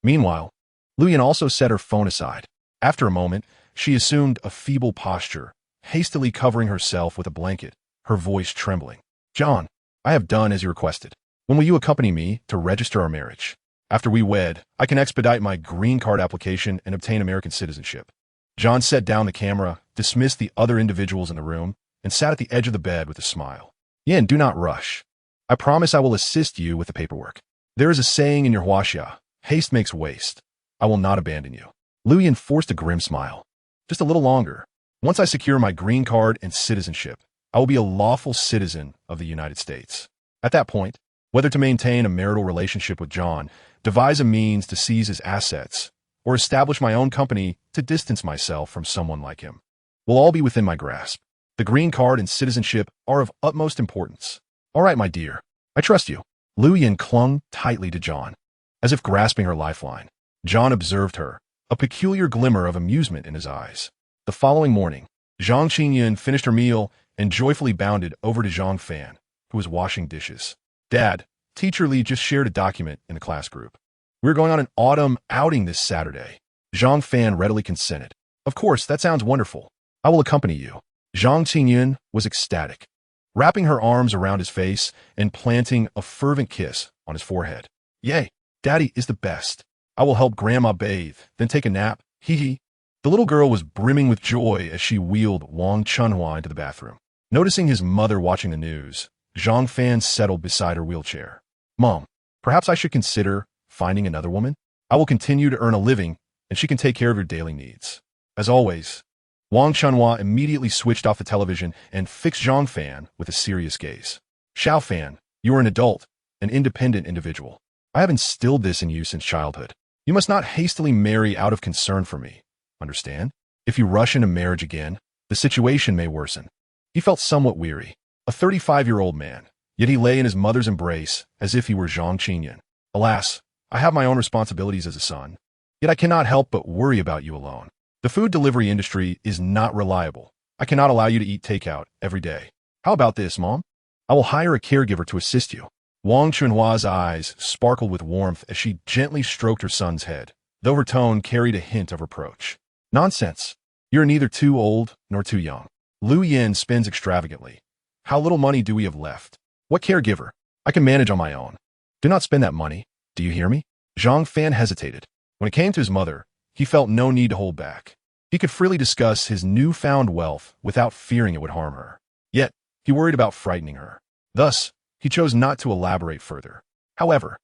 Meanwhile, Lu Yin also set her phone aside. After a moment, she assumed a feeble posture, hastily covering herself with a blanket, her voice trembling. John, I have done as you requested. When will you accompany me to register our marriage? After we wed, I can expedite my green card application and obtain American citizenship. John set down the camera, dismissed the other individuals in the room, and sat at the edge of the bed with a smile. Yin, do not rush. I promise I will assist you with the paperwork. There is a saying in your huaxia, haste makes waste. I will not abandon you. Lu Yin forced a grim smile. Just a little longer. Once I secure my green card and citizenship, I will be a lawful citizen of the United States. At that point, whether to maintain a marital relationship with John, devise a means to seize his assets, or establish my own company to distance myself from someone like him, will all be within my grasp. The green card and citizenship are of utmost importance. All right, my dear, I trust you. Lu Yin clung tightly to John, as if grasping her lifeline. John observed her, a peculiar glimmer of amusement in his eyes. The following morning, Zhang Qingyun finished her meal and joyfully bounded over to Zhang Fan, who was washing dishes. Dad, Teacher Li just shared a document in the class group. We're going on an autumn outing this Saturday. Zhang Fan readily consented. Of course, that sounds wonderful. I will accompany you. Zhang Qingyun was ecstatic, wrapping her arms around his face and planting a fervent kiss on his forehead. Yay, Daddy is the best. I will help Grandma bathe, then take a nap. Hee hee. The little girl was brimming with joy as she wheeled Wang Chunhua into the bathroom. Noticing his mother watching the news, Zhang Fan settled beside her wheelchair. Mom, perhaps I should consider finding another woman? I will continue to earn a living, and she can take care of your daily needs. As always, Wang Chunhua immediately switched off the television and fixed Zhang Fan with a serious gaze. Xiao Fan, you are an adult, an independent individual. I have instilled this in you since childhood. You must not hastily marry out of concern for me. Understand? If you rush into marriage again, the situation may worsen. He felt somewhat weary. A 35-year-old man, yet he lay in his mother's embrace as if he were Zhang Qingyun. Alas, I have my own responsibilities as a son, yet I cannot help but worry about you alone. The food delivery industry is not reliable. I cannot allow you to eat takeout every day. How about this, Mom? I will hire a caregiver to assist you. Wang Chunhua's eyes sparkled with warmth as she gently stroked her son's head, though her tone carried a hint of reproach. Nonsense. You're neither too old nor too young. Lu Yin spends extravagantly. How little money do we have left? What caregiver? I can manage on my own. Do not spend that money. Do you hear me? Zhang Fan hesitated. When it came to his mother, he felt no need to hold back. He could freely discuss his newfound wealth without fearing it would harm her. Yet, he worried about frightening her. Thus, he chose not to elaborate further. However,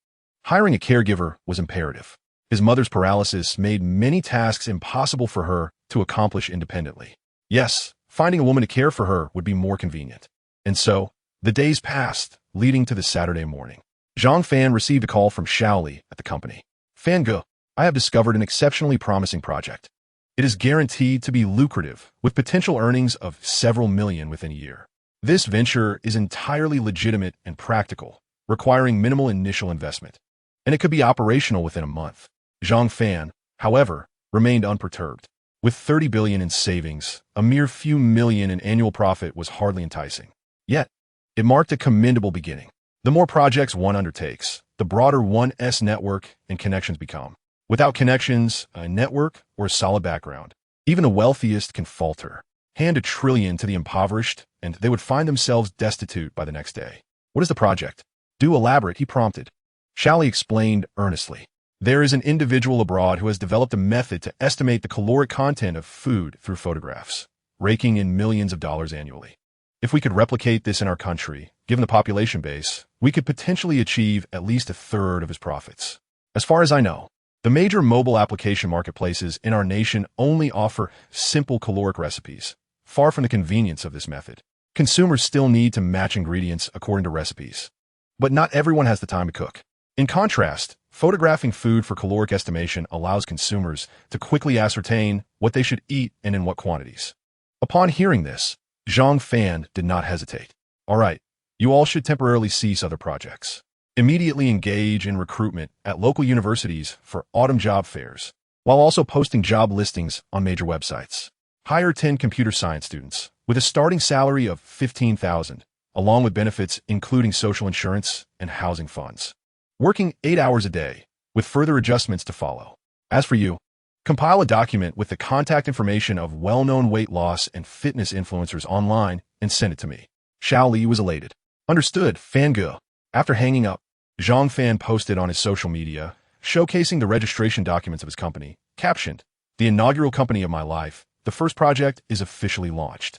hiring a caregiver was imperative. His mother's paralysis made many tasks impossible for her to accomplish independently. Yes, finding a woman to care for her would be more convenient. And so, the days passed, leading to the Saturday morning. Zhang Fan received a call from Xiaoli at the company. Fan Ge, I have discovered an exceptionally promising project. It is guaranteed to be lucrative, with potential earnings of several million within a year. This venture is entirely legitimate and practical, requiring minimal initial investment, and it could be operational within a month. Zhang Fan, however, remained unperturbed. With 30 billion in savings, a mere few million in annual profit was hardly enticing. Yet, it marked a commendable beginning. The more projects one undertakes, the broader one's network and connections become. Without connections, a network, or a solid background, even the wealthiest can falter. Hand $1 trillion to the impoverished, and they would find themselves destitute by the next day. What is the project? Do elaborate, he prompted. Xiaoli explained earnestly. There is an individual abroad who has developed a method to estimate the caloric content of food through photographs, raking in millions of dollars annually. If we could replicate this in our country, given the population base, we could potentially achieve at least a third of his profits. As far as I know, the major mobile application marketplaces in our nation only offer simple caloric recipes, far from the convenience of this method. Consumers still need to match ingredients according to recipes. But not everyone has the time to cook. In contrast, photographing food for caloric estimation allows consumers to quickly ascertain what they should eat and in what quantities. Upon hearing this, Zhang Fan did not hesitate. All right, you all should temporarily cease other projects. Immediately engage in recruitment at local universities for autumn job fairs, while also posting job listings on major websites. Hire 10 computer science students with a starting salary of 15,000, along with benefits including social insurance and housing funds. Working 8 hours a day, with further adjustments to follow. As for you, compile a document with the contact information of well-known weight loss and fitness influencers online and send it to me. Xiaoli was elated. Understood, Fan Ge. After hanging up, Zhang Fan posted on his social media, showcasing the registration documents of his company, captioned, "The inaugural company of my life, the first project is officially launched."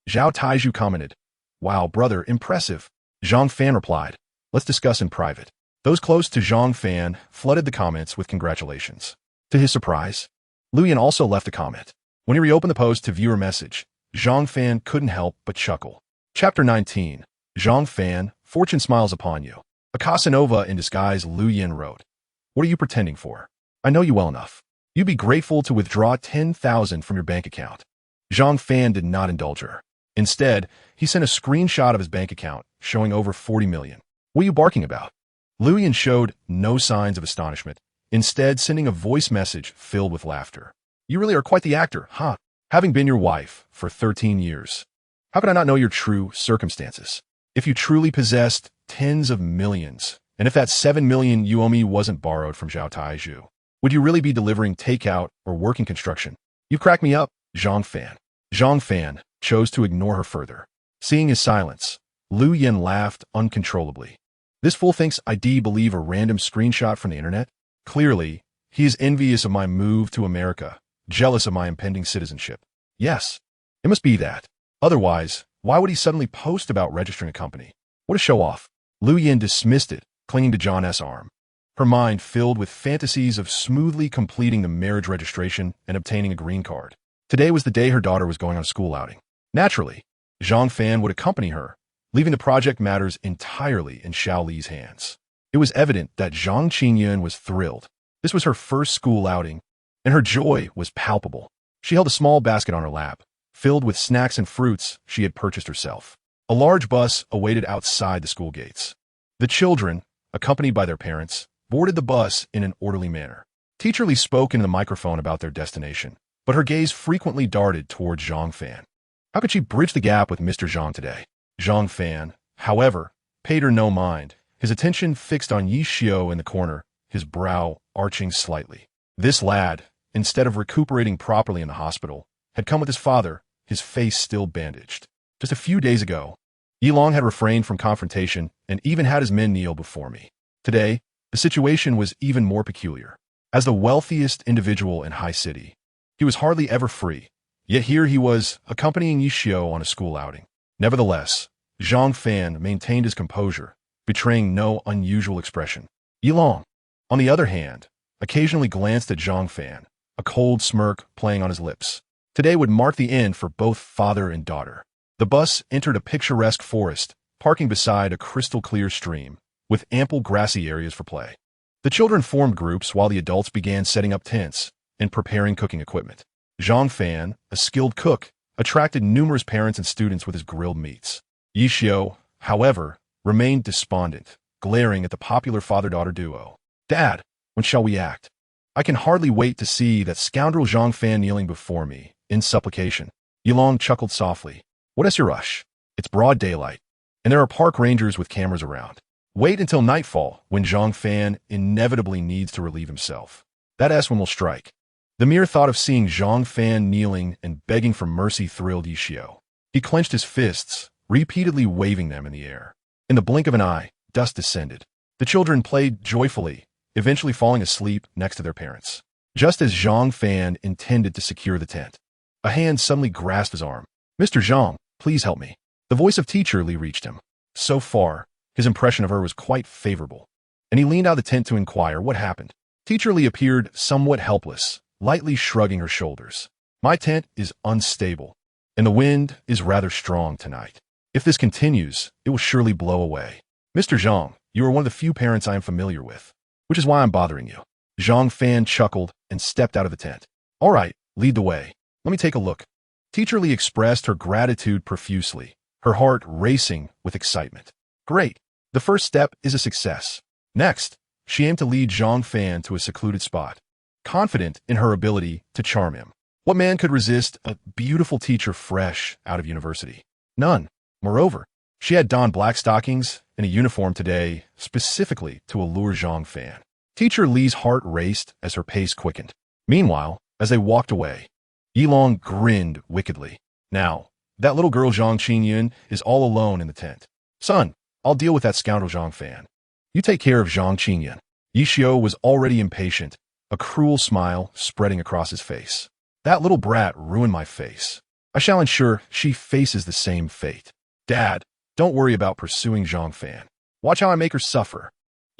Zhao Taiju commented, "Wow, brother, impressive." Zhang Fan replied, "Let's discuss in private." Those close to Zhang Fan flooded the comments with congratulations. To his surprise, Luyan also left a comment. When he reopened the post to view her message, Zhang Fan couldn't help but chuckle. Chapter 19. Zhang Fan, Fortune Smiles Upon You. A Casanova in disguise, Luyan wrote. What are you pretending for? I know you well enough. You'd be grateful to withdraw 10,000 from your bank account. Zhang Fan did not indulge her. Instead, he sent a screenshot of his bank account, showing over 40 million. What are you barking about? Luyan showed no signs of astonishment, instead sending a voice message filled with laughter. You really are quite the actor, huh? Having been your wife for 13 years. How could I not know your true circumstances? If you truly possessed tens of millions, and if that 7 million you owe me wasn't borrowed from Zhao Taiju, would you really be delivering takeout or working construction? You crack me up, Zhang Fan. Zhang Fan chose to ignore her further. Seeing his silence, Luyan laughed uncontrollably. This fool thinks I'd believe a random screenshot from the internet? Clearly, he is envious of my move to America, jealous of my impending citizenship. Yes, it must be that. Otherwise, why would he suddenly post about registering a company? What a show-off. Luyan dismissed it, clinging to John's arm. Her mind filled with fantasies of smoothly completing the marriage registration and obtaining a green card. Today was the day her daughter was going on a school outing. Naturally, Zhang Fan would accompany her, leaving the project matters entirely in Xiaoli's hands. It was evident that Zhang Qingyun was thrilled. This was her first school outing, and her joy was palpable. She held a small basket on her lap, filled with snacks and fruits she had purchased herself. A large bus awaited outside the school gates. The children, accompanied by their parents, boarded the bus in an orderly manner. Teacher Li spoke into the microphone about their destination, but her gaze frequently darted towards Zhang Fan. How could she bridge the gap with Mr. Zhang today? Zhang Fan, however, paid her no mind, his attention fixed on Yi Xiao in the corner, his brow arching slightly. This lad, instead of recuperating properly in the hospital, had come with his father, his face still bandaged. Just a few days ago, Yi Long had refrained from confrontation and even had his men kneel before me. Today, the situation was even more peculiar. As the wealthiest individual in High City, he was hardly ever free, yet here he was accompanying Yi Xiao on a school outing. Nevertheless, Zhang Fan maintained his composure, betraying no unusual expression. Yi Long, on the other hand, occasionally glanced at Zhang Fan, a cold smirk playing on his lips. Today would mark the end for both father and daughter. The bus entered a picturesque forest, parking beside a crystal-clear stream, with ample grassy areas for play. The children formed groups while the adults began setting up tents and preparing cooking equipment. Zhang Fan, a skilled cook, attracted numerous parents and students with his grilled meats. Yi Xiu, however, remained despondent, glaring at the popular father-daughter duo. "Dad, when shall we act? I can hardly wait to see that scoundrel Zhang Fan kneeling before me, in supplication." Yilong chuckled softly. "What is your rush? It's broad daylight, and there are park rangers with cameras around. Wait until nightfall, when Zhang Fan inevitably needs to relieve himself. That's when we'll strike." The mere thought of seeing Zhang Fan kneeling and begging for mercy thrilled Yi Xiu. He clenched his fists, repeatedly waving them in the air. In the blink of an eye, dusk descended. The children played joyfully, eventually falling asleep next to their parents. Just as Zhang Fan intended to secure the tent, a hand suddenly grasped his arm. "Mr. Zhang, please help me." The voice of Teacher Li reached him. So far, his impression of her was quite favorable, and he leaned out of the tent to inquire what happened. Teacher Li appeared somewhat helpless, lightly shrugging her shoulders. "My tent is unstable, and the wind is rather strong tonight. If this continues, it will surely blow away. Mr. Zhang, you are one of the few parents I am familiar with, which is why I'm bothering you." Zhang Fan chuckled and stepped out of the tent. "All right, lead the way. Let me take a look." Teacher Li expressed her gratitude profusely, her heart racing with excitement. Great. The first step is a success. Next, she aimed to lead Zhang Fan to a secluded spot, confident in her ability to charm him. What man could resist a beautiful teacher fresh out of university? None. Moreover, she had donned black stockings and a uniform today specifically to allure Zhang Fan. Teacher Li's heart raced as her pace quickened. Meanwhile, as they walked away, Yilong grinned wickedly. Now, that little girl Zhang Qingyun is all alone in the tent. "Son, I'll deal with that scoundrel Zhang Fan. You take care of Zhang Qingyun." Yi Xiu was already impatient, a cruel smile spreading across his face. "That little brat ruined my face. I shall ensure she faces the same fate. Dad, don't worry about pursuing Zhang Fan. Watch how I make her suffer."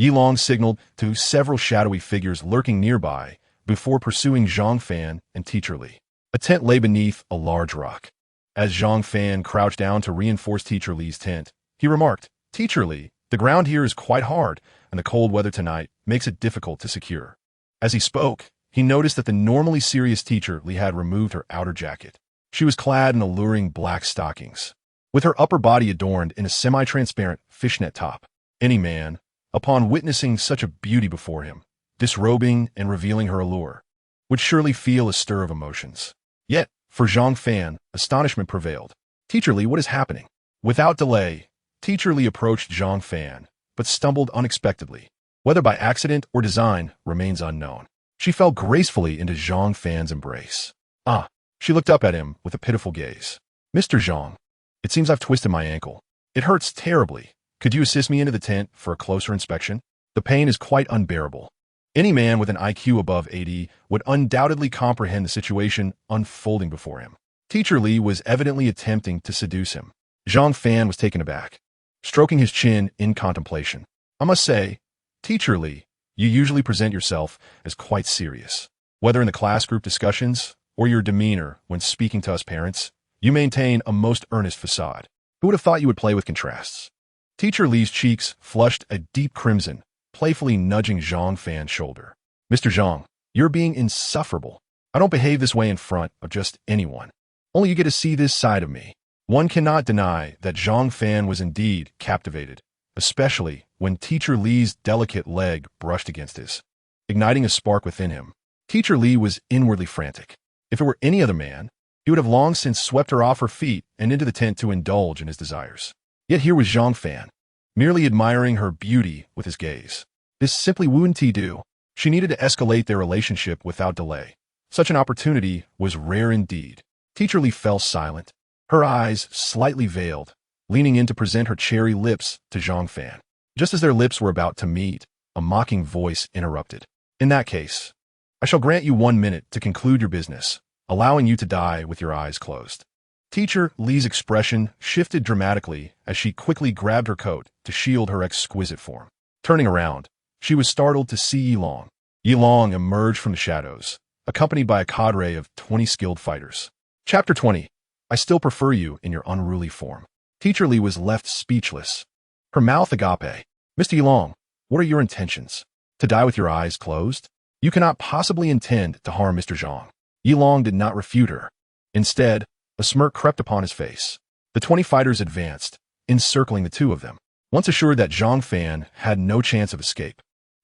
Yilong signaled to several shadowy figures lurking nearby before pursuing Zhang Fan and Teacher Li. A tent lay beneath a large rock. As Zhang Fan crouched down to reinforce Teacher Li's tent, he remarked, "Teacher Li, the ground here is quite hard, and the cold weather tonight makes it difficult to secure." As he spoke, he noticed that the normally serious Teacher Li had removed her outer jacket. She was clad in alluring black stockings, with her upper body adorned in a semi-transparent fishnet top. Any man, upon witnessing such a beauty before him, disrobing and revealing her allure, would surely feel a stir of emotions. Yet, for Zhang Fan, astonishment prevailed. "Teacher Li, what is happening?" Without delay, Teacher Li approached Zhang Fan, but stumbled unexpectedly. Whether by accident or design remains unknown. She fell gracefully into Zhang Fan's embrace. "Ah!" She looked up at him with a pitiful gaze. "Mr. Zhang, it seems I've twisted my ankle. It hurts terribly. Could you assist me into the tent for a closer inspection? The pain is quite unbearable." Any man with an IQ above 80 would undoubtedly comprehend the situation unfolding before him. Teacher Li was evidently attempting to seduce him. Zhang Fan was taken aback, stroking his chin in contemplation. "I must say, Teacher Li, you usually present yourself as quite serious. Whether in the class group discussions or your demeanor when speaking to us parents, you maintain a most earnest facade. Who would have thought you would play with contrasts?" Teacher Li's cheeks flushed a deep crimson, playfully nudging Zhang Fan's shoulder. "Mr. Zhang, you're being insufferable. I don't behave this way in front of just anyone. Only you get to see this side of me." One cannot deny that Zhang Fan was indeed captivated, especially when Teacher Li's delicate leg brushed against his, igniting a spark within him. Teacher Li was inwardly frantic. If it were any other man, he would have long since swept her off her feet and into the tent to indulge in his desires. Yet here was Zhang Fan, merely admiring her beauty with his gaze. This simply wouldn't do. She needed to escalate their relationship without delay. Such an opportunity was rare indeed. Teacher Li fell silent, her eyes slightly veiled, leaning in to present her cherry lips to Zhang Fan. Just as their lips were about to meet, a mocking voice interrupted. "In that case, I shall grant you 1 minute to conclude your business, allowing you to die with your eyes closed." Teacher Li's expression shifted dramatically as she quickly grabbed her coat to shield her exquisite form. Turning around, she was startled to see Yilong. Yilong emerged from the shadows, accompanied by a cadre of 20 skilled fighters. Chapter 20. I still prefer you in your unruly form. Teacher Li was left speechless, her mouth agape, Mr. Yilong, what are your intentions? To die with your eyes closed? You cannot possibly intend to harm Mr. Zhang. Yilong did not refute her. Instead, a smirk crept upon his face. The 20 fighters advanced, encircling the two of them. Once assured that Zhang Fan had no chance of escape,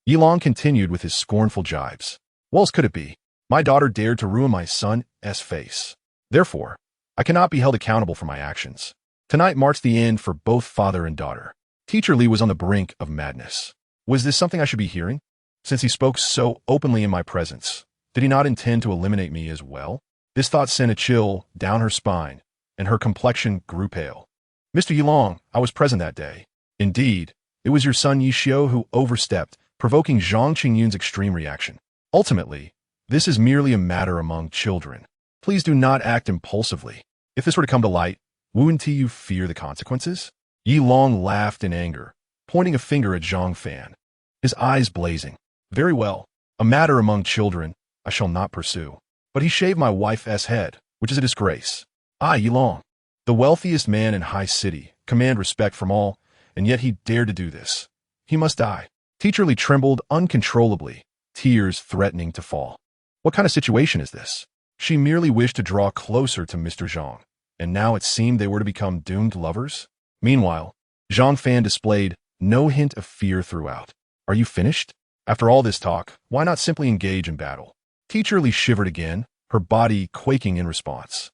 Yilong continued with his scornful jibes. What else could it be? My daughter dared to ruin my son's face. Therefore, I cannot be held accountable for my actions. Tonight marks the end for both father and daughter. Teacher Li was on the brink of madness. Was this something I should be hearing? Since he spoke so openly in my presence, did he not intend to eliminate me as well? This thought sent a chill down her spine, and her complexion grew pale. Mr. Yilong, I was present that day. Indeed, it was your son Yixiu who overstepped, provoking Zhang Qingyun's extreme reaction. Ultimately, this is merely a matter among children. Please do not act impulsively. If this were to come to light, wouldn't you fear the consequences? Yilong laughed in anger, pointing a finger at Zhang Fan, his eyes blazing. Very well, a matter among children I shall not pursue. But he shaved my wife's head, which is a disgrace. I, Yilong, the wealthiest man in High City, command respect from all, and yet he dared to do this. He must die. Teacher Li trembled uncontrollably, tears threatening to fall. What kind of situation is this? She merely wished to draw closer to Mr. Zhang, and now it seemed they were to become doomed lovers? Meanwhile, Zhang Fan displayed no hint of fear throughout. Are you finished? After all this talk, why not simply engage in battle? Teacher Li shivered again, her body quaking in response.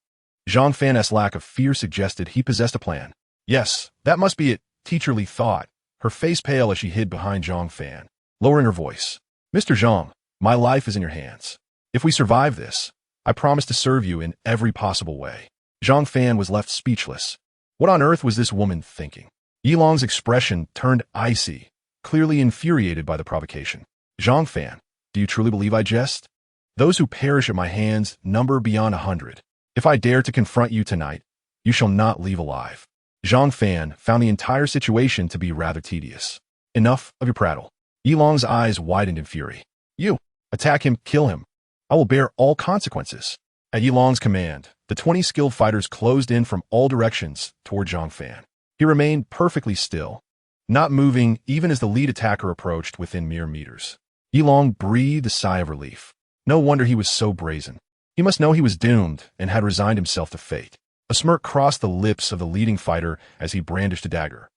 Zhang Fan's lack of fear suggested he possessed a plan. Yes, that must be it, Teacher Li thought, her face pale as she hid behind Zhang Fan, lowering her voice. Mr. Zhang, my life is in your hands. If we survive this, I promise to serve you in every possible way. Zhang Fan was left speechless. What on earth was this woman thinking? Yilong's expression turned icy, clearly infuriated by the provocation. Zhang Fan, do you truly believe I jest? Those who perish at my hands number beyond 100. If I dare to confront you tonight, you shall not leave alive. Zhang Fan found the entire situation to be rather tedious. Enough of your prattle. Yilong's eyes widened in fury. You, attack him, kill him. I will bear all consequences. At Yilong's command, the 20 skilled fighters closed in from all directions toward Zhang Fan. He remained perfectly still, not moving even as the lead attacker approached within mere meters. Yilong breathed a sigh of relief. No wonder he was so brazen. He must know he was doomed and had resigned himself to fate. A smirk crossed the lips of the leading fighter as he brandished a dagger,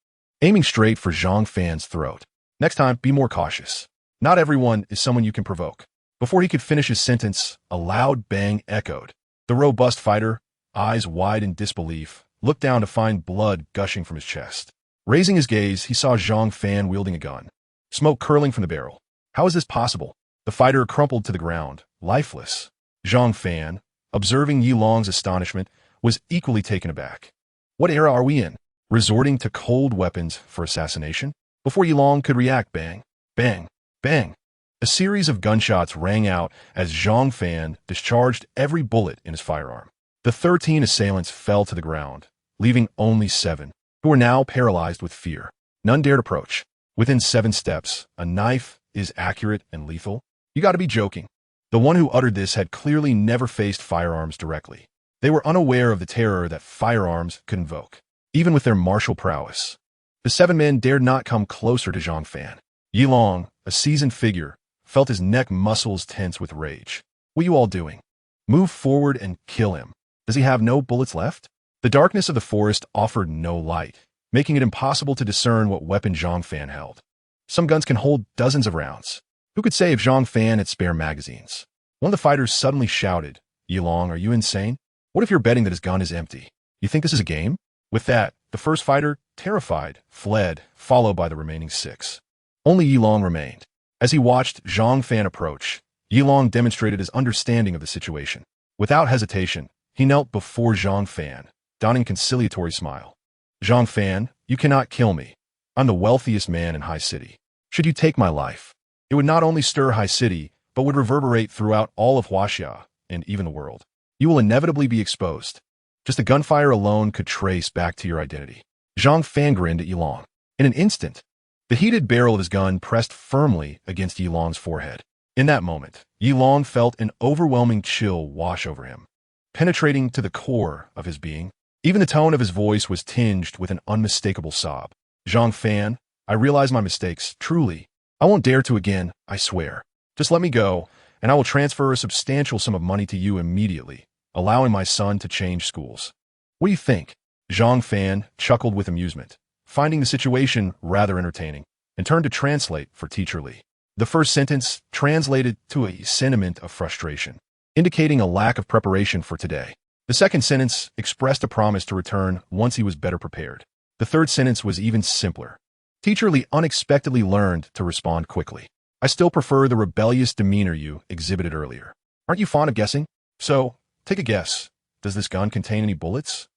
aiming straight for Zhang Fan's throat. Next time, be more cautious. Not everyone is someone you can provoke. Before he could finish his sentence, a loud bang echoed. The robust fighter, eyes wide in disbelief, looked down to find blood gushing from his chest. Raising his gaze, he saw Zhang Fan wielding a gun, smoke curling from the barrel. How is this possible? The fighter crumpled to the ground, lifeless. Zhang Fan, observing Yilong's astonishment, was equally taken aback. What era are we in? Resorting to cold weapons for assassination? Before Yilong could react, bang, bang, bang. A series of gunshots rang out as Zhang Fan discharged every bullet in his firearm. The 13 assailants fell to the ground, leaving only 7, who were now paralyzed with fear. None dared approach. Within 7 steps, a knife is accurate and lethal? You gotta be joking. The one who uttered this had clearly never faced firearms directly. They were unaware of the terror that firearms could invoke, even with their martial prowess. The 7 men dared not come closer to Zhang Fan. Yilong, a seasoned figure, felt his neck muscles tense with rage. What are you all doing? Move forward and kill him. Does he have no bullets left? The darkness of the forest offered no light, making it impossible to discern what weapon Zhang Fan held. Some guns can hold dozens of rounds. Who could say if Zhang Fan had spare magazines? One of the fighters suddenly shouted, Yilong, are you insane? What if you're betting that his gun is empty? You think this is a game? With that, the first fighter, terrified, fled, followed by the remaining 6. Only Yilong remained. As he watched Zhang Fan approach, Yilong demonstrated his understanding of the situation. Without hesitation, he knelt before Zhang Fan, donning a conciliatory smile. Zhang Fan, you cannot kill me. I'm the wealthiest man in High City. Should you take my life, it would not only stir High City, but would reverberate throughout all of Huaxia and even the world. You will inevitably be exposed. Just the gunfire alone could trace back to your identity. Zhang Fan grinned at Yilong. In an instant, the heated barrel of his gun pressed firmly against Yilong's forehead. In that moment, Yilong felt an overwhelming chill wash over him, penetrating to the core of his being. Even the tone of his voice was tinged with an unmistakable sob. Zhang Fan, I realize my mistakes, truly. I won't dare to again, I swear. Just let me go, and I will transfer a substantial sum of money to you immediately, allowing my son to change schools. What do you think? Zhang Fan chuckled with amusement, finding the situation rather entertaining, and turned to translate for Teacher Li. The first sentence translated to a sentiment of frustration, indicating a lack of preparation for today. The second sentence expressed a promise to return once he was better prepared. The third sentence was even simpler. Teacher Li unexpectedly learned to respond quickly. I still prefer the rebellious demeanor you exhibited earlier. Aren't you fond of guessing? So, take a guess. Does this gun contain any bullets?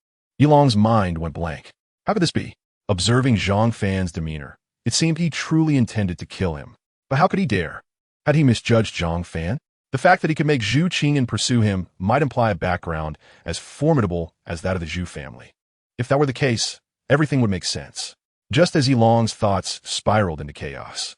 Yilong's mind went blank. How could this be? Observing Zhang Fan's demeanor, it seemed he truly intended to kill him. But how could he dare? Had he misjudged Zhang Fan? The fact that he could make Zhu Qing'an pursue him might imply a background as formidable as that of the Zhu family. If that were the case, everything would make sense. Just as Yilong's thoughts spiraled into chaos,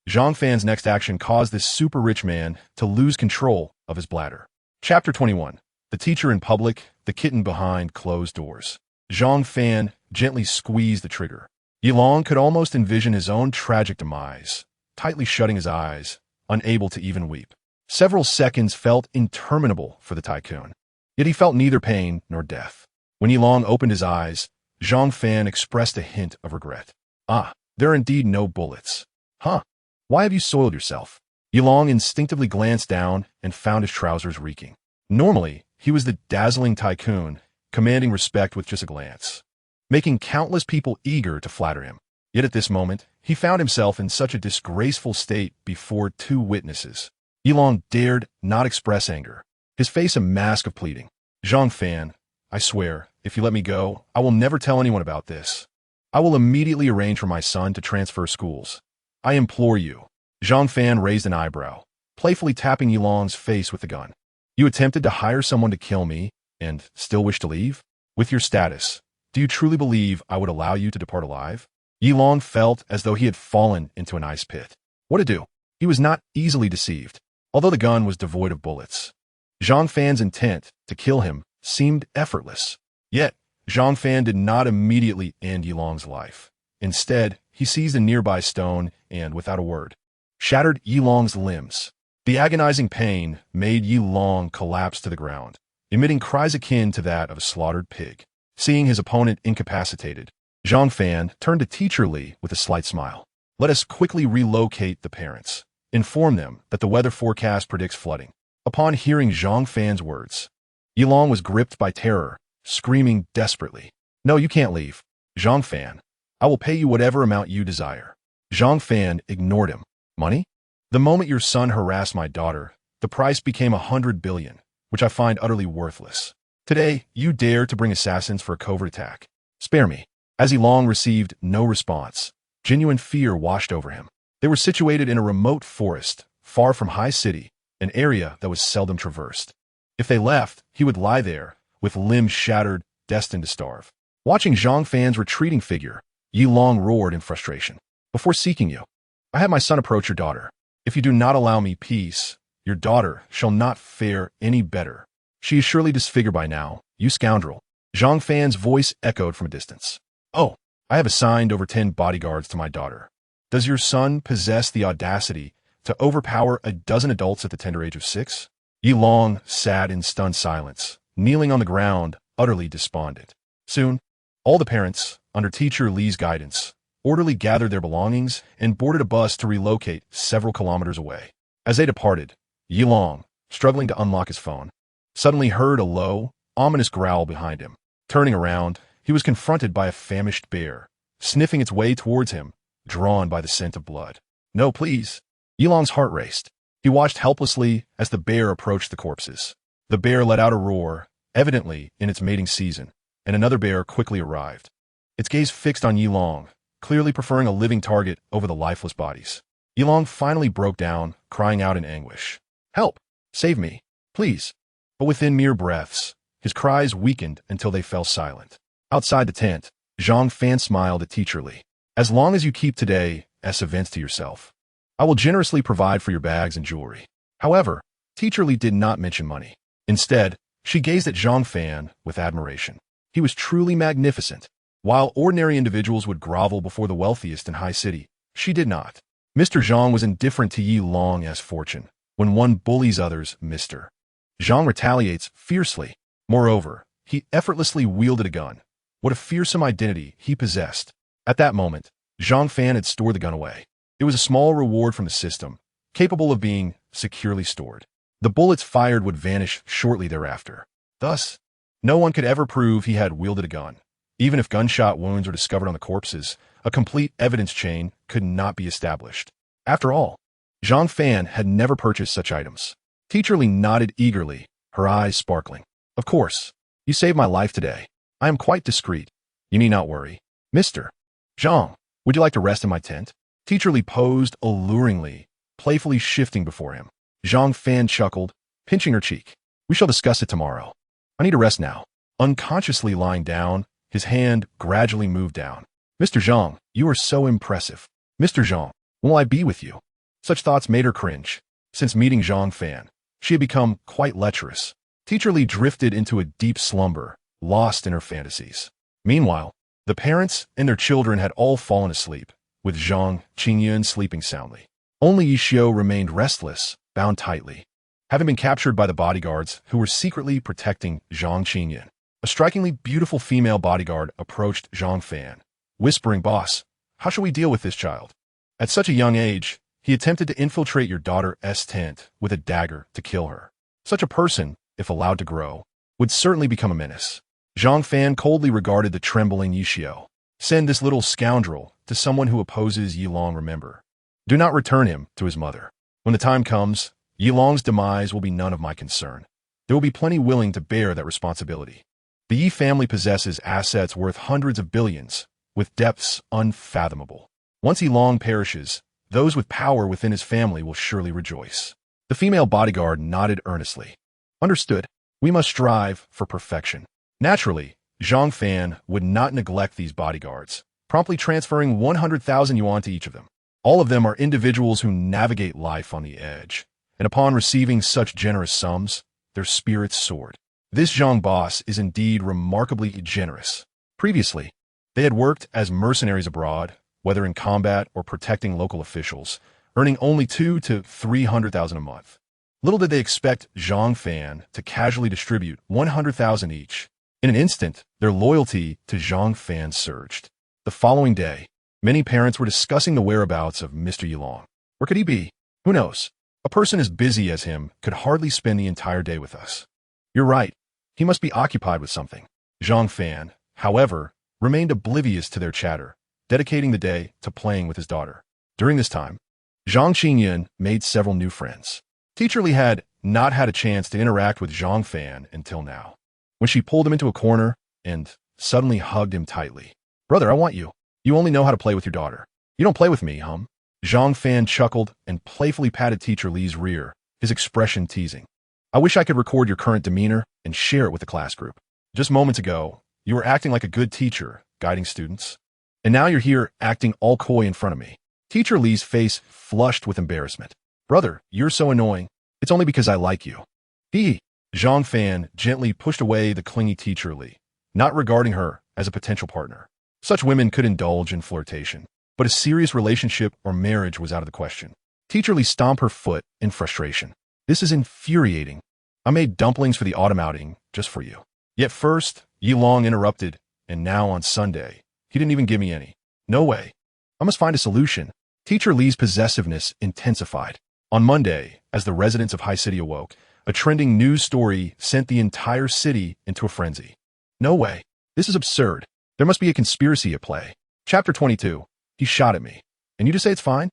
Zhang Fan's next action caused this super-rich man to lose control of his bladder. Chapter 21. The teacher in public, the kitten behind closed doors. Zhang Fan gently squeezed the trigger. Yilong could almost envision his own tragic demise, tightly shutting his eyes, unable to even weep. Several seconds felt interminable for the Tycoon, yet he felt neither pain nor death. When Yilong opened his eyes, Zhang Fan expressed a hint of regret. Ah, there are indeed no bullets. Huh? Why have you soiled yourself? Yilong instinctively glanced down and found his trousers reeking. Normally, he was the dazzling Tycoon, commanding respect with just a glance, making countless people eager to flatter him. Yet at this moment, he found himself in such a disgraceful state before two witnesses. Yilong dared not express anger, his face a mask of pleading. Zhang Fan, I swear, if you let me go, I will never tell anyone about this. I will immediately arrange for my son to transfer schools. I implore you. Zhang Fan raised an eyebrow, playfully tapping Yilong's face with the gun. You attempted to hire someone to kill me, and still wish to leave? With your status, do you truly believe I would allow you to depart alive? Yilong felt as though he had fallen into an ice pit. What to do? He was not easily deceived, although the gun was devoid of bullets. Zhang Fan's intent to kill him seemed effortless. Yet, Zhang Fan did not immediately end Yilong's life. Instead, he seized a nearby stone and, without a word, shattered Yilong's limbs. The agonizing pain made Yilong collapse to the ground, emitting cries akin to that of a slaughtered pig. Seeing his opponent incapacitated, Zhang Fan turned to Teacher Li with a slight smile. Let us quickly relocate the parents. Inform them that the weather forecast predicts flooding. Upon hearing Zhang Fan's words, Yilong was gripped by terror, screaming desperately. No, you can't leave. Zhang Fan, I will pay you whatever amount you desire. Zhang Fan ignored him. Money? The moment your son harassed my daughter, the price became 100 billion, which I find utterly worthless. Today, you dare to bring assassins for a covert attack. Spare me. As Yilong received no response, genuine fear washed over him. They were situated in a remote forest, far from High City, an area that was seldom traversed. If they left, he would lie there, with limbs shattered, destined to starve. Watching Zhang Fan's retreating figure, Yilong roared in frustration. Before seeking you, I had my son approach your daughter. If you do not allow me peace, your daughter shall not fare any better. She is surely disfigured by now, you scoundrel. Zhang Fan's voice echoed from a distance. Oh, I have assigned over 10 bodyguards to my daughter. Does your son possess the audacity to overpower a dozen adults at the tender age of 6? Yilong sat in stunned silence, kneeling on the ground, utterly despondent. Soon, all the parents, under Teacher Li's guidance, orderly gathered their belongings and boarded a bus to relocate several kilometers away. As they departed, Yilong, struggling to unlock his phone, suddenly heard a low, ominous growl behind him. Turning around, he was confronted by a famished bear, sniffing its way towards him, drawn by the scent of blood. No, please. Yilong's heart raced. He watched helplessly as the bear approached the corpses. The bear let out a roar, evidently in its mating season, and another bear quickly arrived. Its gaze fixed on Yilong, clearly preferring a living target over the lifeless bodies. Yilong finally broke down, crying out in anguish. Help! Save me! Please! But within mere breaths, his cries weakened until they fell silent. Outside the tent, Zhang Fan smiled at Teacher Li. As long as you keep today's events to yourself, I will generously provide for your bags and jewelry. However, Teacher Li did not mention money. Instead, she gazed at Zhang Fan with admiration. He was truly magnificent. While ordinary individuals would grovel before the wealthiest in High City, she did not. Mr. Zhang was indifferent to Yi Long's fortune. When one bullies others, Mr. Zhang retaliates fiercely. Moreover, he effortlessly wielded a gun. What a fearsome identity he possessed. At that moment, Zhang Fan had stored the gun away. It was a small reward from the system, capable of being securely stored. The bullets fired would vanish shortly thereafter. Thus, no one could ever prove he had wielded a gun. Even if gunshot wounds were discovered on the corpses, a complete evidence chain could not be established. After all, Zhang Fan had never purchased such items. Teacher Li nodded eagerly, her eyes sparkling. Of course, you saved my life today. I am quite discreet. You need not worry. Mr. Zhang, would you like to rest in my tent? Teacher Li posed alluringly, playfully shifting before him. Zhang Fan chuckled, pinching her cheek. We shall discuss it tomorrow. I need to rest now. Unconsciously lying down, his hand gradually moved down. Mr. Zhang, you are so impressive. Mr. Zhang, when will I be with you? Such thoughts made her cringe. Since meeting Zhang Fan, she had become quite lecherous. Teacher Li drifted into a deep slumber, lost in her fantasies. Meanwhile, the parents and their children had all fallen asleep, with Zhang Qingyun sleeping soundly. Only Yixiu remained restless, bound tightly, having been captured by the bodyguards who were secretly protecting Zhang Qingyun. A strikingly beautiful female bodyguard approached Zhang Fan, whispering, "Boss, how shall we deal with this child? At such a young age, he attempted to infiltrate your daughter's tent with a dagger to kill her. Such a person, if allowed to grow, would certainly become a menace." Zhang Fan coldly regarded the trembling Yixiu. "Send this little scoundrel to someone who opposes Yi Long, remember. Do not return him to his mother. When the time comes, Yi Long's demise will be none of my concern. There will be plenty willing to bear that responsibility. The Yi family possesses assets worth hundreds of billions, with depths unfathomable. Once Yi Long perishes, those with power within his family will surely rejoice." The female bodyguard nodded earnestly. "Understood. We must strive for perfection." Naturally, Zhang Fan would not neglect these bodyguards, promptly transferring 100,000 yuan to each of them. All of them are individuals who navigate life on the edge, and upon receiving such generous sums, their spirits soared. This Zhang boss is indeed remarkably generous. Previously, they had worked as mercenaries abroad, whether in combat or protecting local officials, earning only 200,000 to 300,000 a month. Little did they expect Zhang Fan to casually distribute 100,000 each. In an instant, their loyalty to Zhang Fan surged. The following day, many parents were discussing the whereabouts of Mr. Yi Long. Where could he be? Who knows? A person as busy as him could hardly spend the entire day with us. You're right. He must be occupied with something. Zhang Fan, however, remained oblivious to their chatter, dedicating the day to playing with his daughter. During this time, Zhang Qingyun made several new friends. Teacher Li had not had a chance to interact with Zhang Fan until now, when she pulled him into a corner and suddenly hugged him tightly. "Brother, I want you. You only know how to play with your daughter. You don't play with me, hum?" Zhang Fan chuckled and playfully patted Teacher Li's rear, his expression teasing. "I wish I could record your current demeanor and share it with the class group. Just moments ago, you were acting like a good teacher, guiding students. And now you're here acting all coy in front of me." Teacher Li's face flushed with embarrassment. "Brother, you're so annoying. It's only because I like you." Zhang Fan gently pushed away the clingy Teacher Li, not regarding her as a potential partner. Such women could indulge in flirtation, but a serious relationship or marriage was out of the question. Teacher Li stomped her foot in frustration. "This is infuriating. I made dumplings for the autumn outing just for you. Yet first, Yi Long interrupted, and now on Sunday, he didn't even give me any. No way. I must find a solution." Teacher Li's possessiveness intensified. On Monday, as the residents of High City awoke, a trending news story sent the entire city into a frenzy. "No way. This is absurd. There must be a conspiracy at play." Chapter 22. "He shot at me. And you just say it's fine?"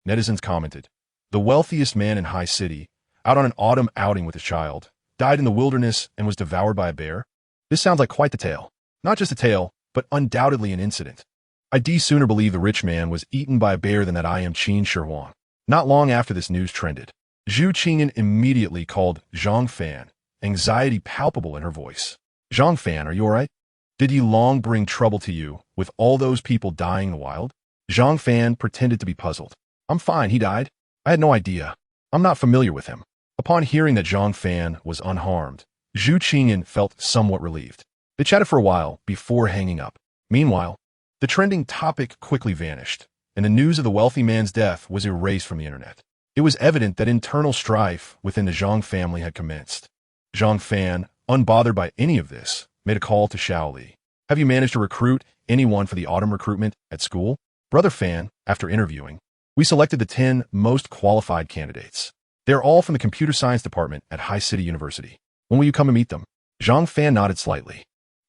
Netizens commented. "The wealthiest man in High City, out on an autumn outing with his child, died in the wilderness and was devoured by a bear? This sounds like quite the tale. Not just a tale, but undoubtedly an incident. I'd sooner believe the rich man was eaten by a bear than that I am Qin Shi Huang." Not long after this news trended, Zhu Qingyan immediately called Zhang Fan, anxiety palpable in her voice. "Zhang Fan, are you all right? Did Yi Long bring trouble to you with all those people dying in the wild?" Zhang Fan pretended to be puzzled. "I'm fine, he died. I had no idea. I'm not familiar with him." Upon hearing that Zhang Fan was unharmed, Zhu Qingyan felt somewhat relieved. They chatted for a while before hanging up. Meanwhile, the trending topic quickly vanished, and the news of the wealthy man's death was erased from the internet. It was evident that internal strife within the Zhang family had commenced. Zhang Fan, unbothered by any of this, made a call to Shaoli. Have you managed to recruit anyone for the autumn recruitment at school? Brother Fan, after interviewing, we selected the 10 most qualified candidates. They're all from the computer science department at High City University. When will you come and meet them? Zhang Fan nodded slightly.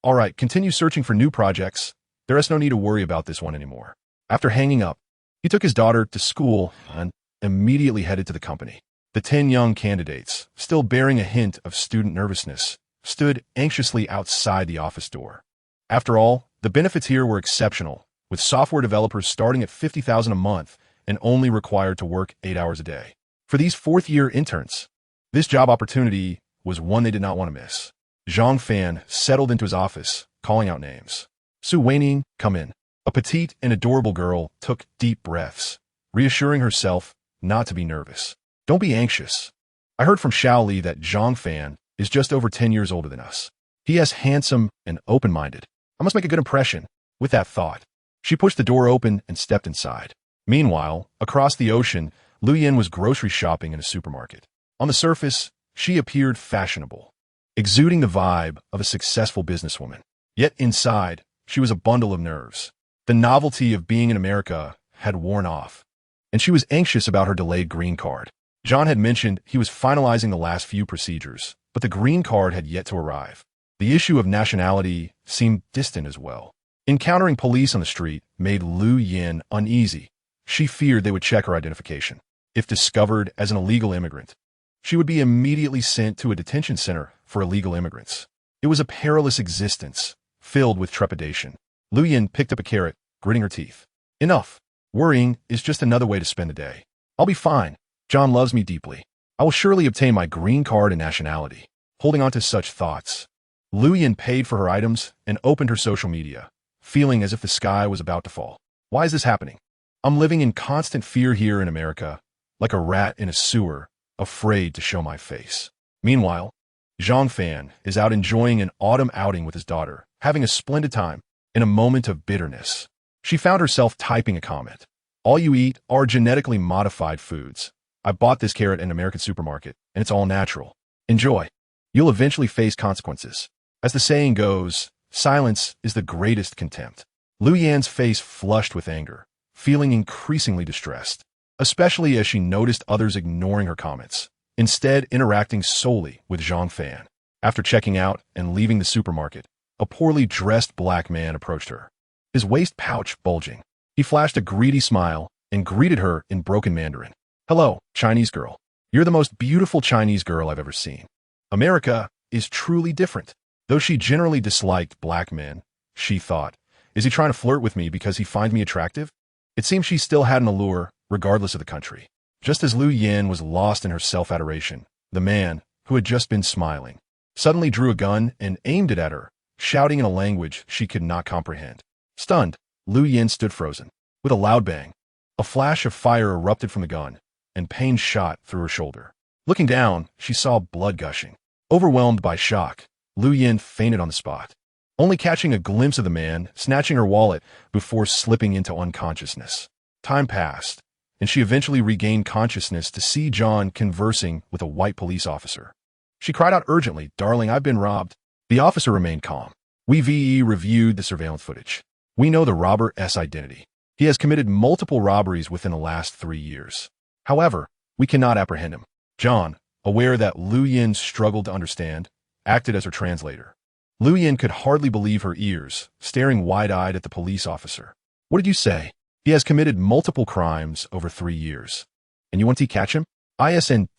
All right, continue searching for new projects. There is no need to worry about this one anymore. After hanging up, he took his daughter to school and immediately headed to the company. The 10 young candidates, still bearing a hint of student nervousness, stood anxiously outside the office door. After all, the benefits here were exceptional, with software developers starting at $50,000 a month and only required to work 8 hours a day. For these fourth-year interns, this job opportunity was one they did not want to miss. Zhang Fan settled into his office, calling out names. Su Weining, come in. A petite and adorable girl took deep breaths, reassuring herself not to be nervous. Don't be anxious. I heard from Shaoli that Zhang Fan is just over 10 years older than us. He is handsome and open-minded. I must make a good impression. With that thought, she pushed the door open and stepped inside. Meanwhile, across the ocean, Lu Yin was grocery shopping in a supermarket. On the surface, she appeared fashionable, exuding the vibe of a successful businesswoman. Yet inside, she was a bundle of nerves. The novelty of being in America had worn off, and she was anxious about her delayed green card. John had mentioned he was finalizing the last few procedures, but the green card had yet to arrive. The issue of nationality seemed distant as well. Encountering police on the street made Lu Yin uneasy. She feared they would check her identification. If discovered as an illegal immigrant, she would be immediately sent to a detention center for illegal immigrants. It was a perilous existence, filled with trepidation. Lu Yin picked up a carrot, gritting her teeth. Enough. Worrying is just another way to spend a day. I'll be fine. John loves me deeply. I will surely obtain my green card and nationality. Holding on to such thoughts, Lu Yin paid for her items and opened her social media, feeling as if the sky was about to fall. Why is this happening? I'm living in constant fear here in America, like a rat in a sewer, afraid to show my face. Meanwhile, Zhang Fan is out enjoying an autumn outing with his daughter, having a splendid time. In a moment of bitterness, she found herself typing a comment. All you eat are genetically modified foods. I bought this carrot in an American supermarket, and it's all natural. Enjoy. You'll eventually face consequences. As the saying goes, silence is the greatest contempt. Lu Yan's face flushed with anger, feeling increasingly distressed, especially as she noticed others ignoring her comments, instead interacting solely with Zhang Fan. After checking out and leaving the supermarket, a poorly dressed black man approached her, his waist pouch bulging. He flashed a greedy smile and greeted her in broken Mandarin. Hello, Chinese girl. You're the most beautiful Chinese girl I've ever seen. America is truly different. Though she generally disliked black men, she thought, is he trying to flirt with me because he finds me attractive? It seemed she still had an allure, regardless of the country. Just as Lu Yin was lost in her self-adoration, the man, who had just been smiling, suddenly drew a gun and aimed it at her, shouting in a language she could not comprehend. Stunned, Lu Yin stood frozen. With a loud bang, a flash of fire erupted from the gun, and pain shot through her shoulder. Looking down, she saw blood gushing. Overwhelmed by shock, Lu Yin fainted on the spot, only catching a glimpse of the man snatching her wallet before slipping into unconsciousness. Time passed, and she eventually regained consciousness to see John conversing with a white police officer. She cried out urgently, "Darling, I've been robbed." The officer remained calm. We reviewed the surveillance footage. We know the robber's identity. He has committed multiple robberies within the last 3 years. However, we cannot apprehend him. John, aware that Lu Yin struggled to understand, acted as her translator. Lu Yin could hardly believe her ears, staring wide-eyed at the police officer. What did you say? He has committed multiple crimes over 3 years. And you want to catch him? Isn't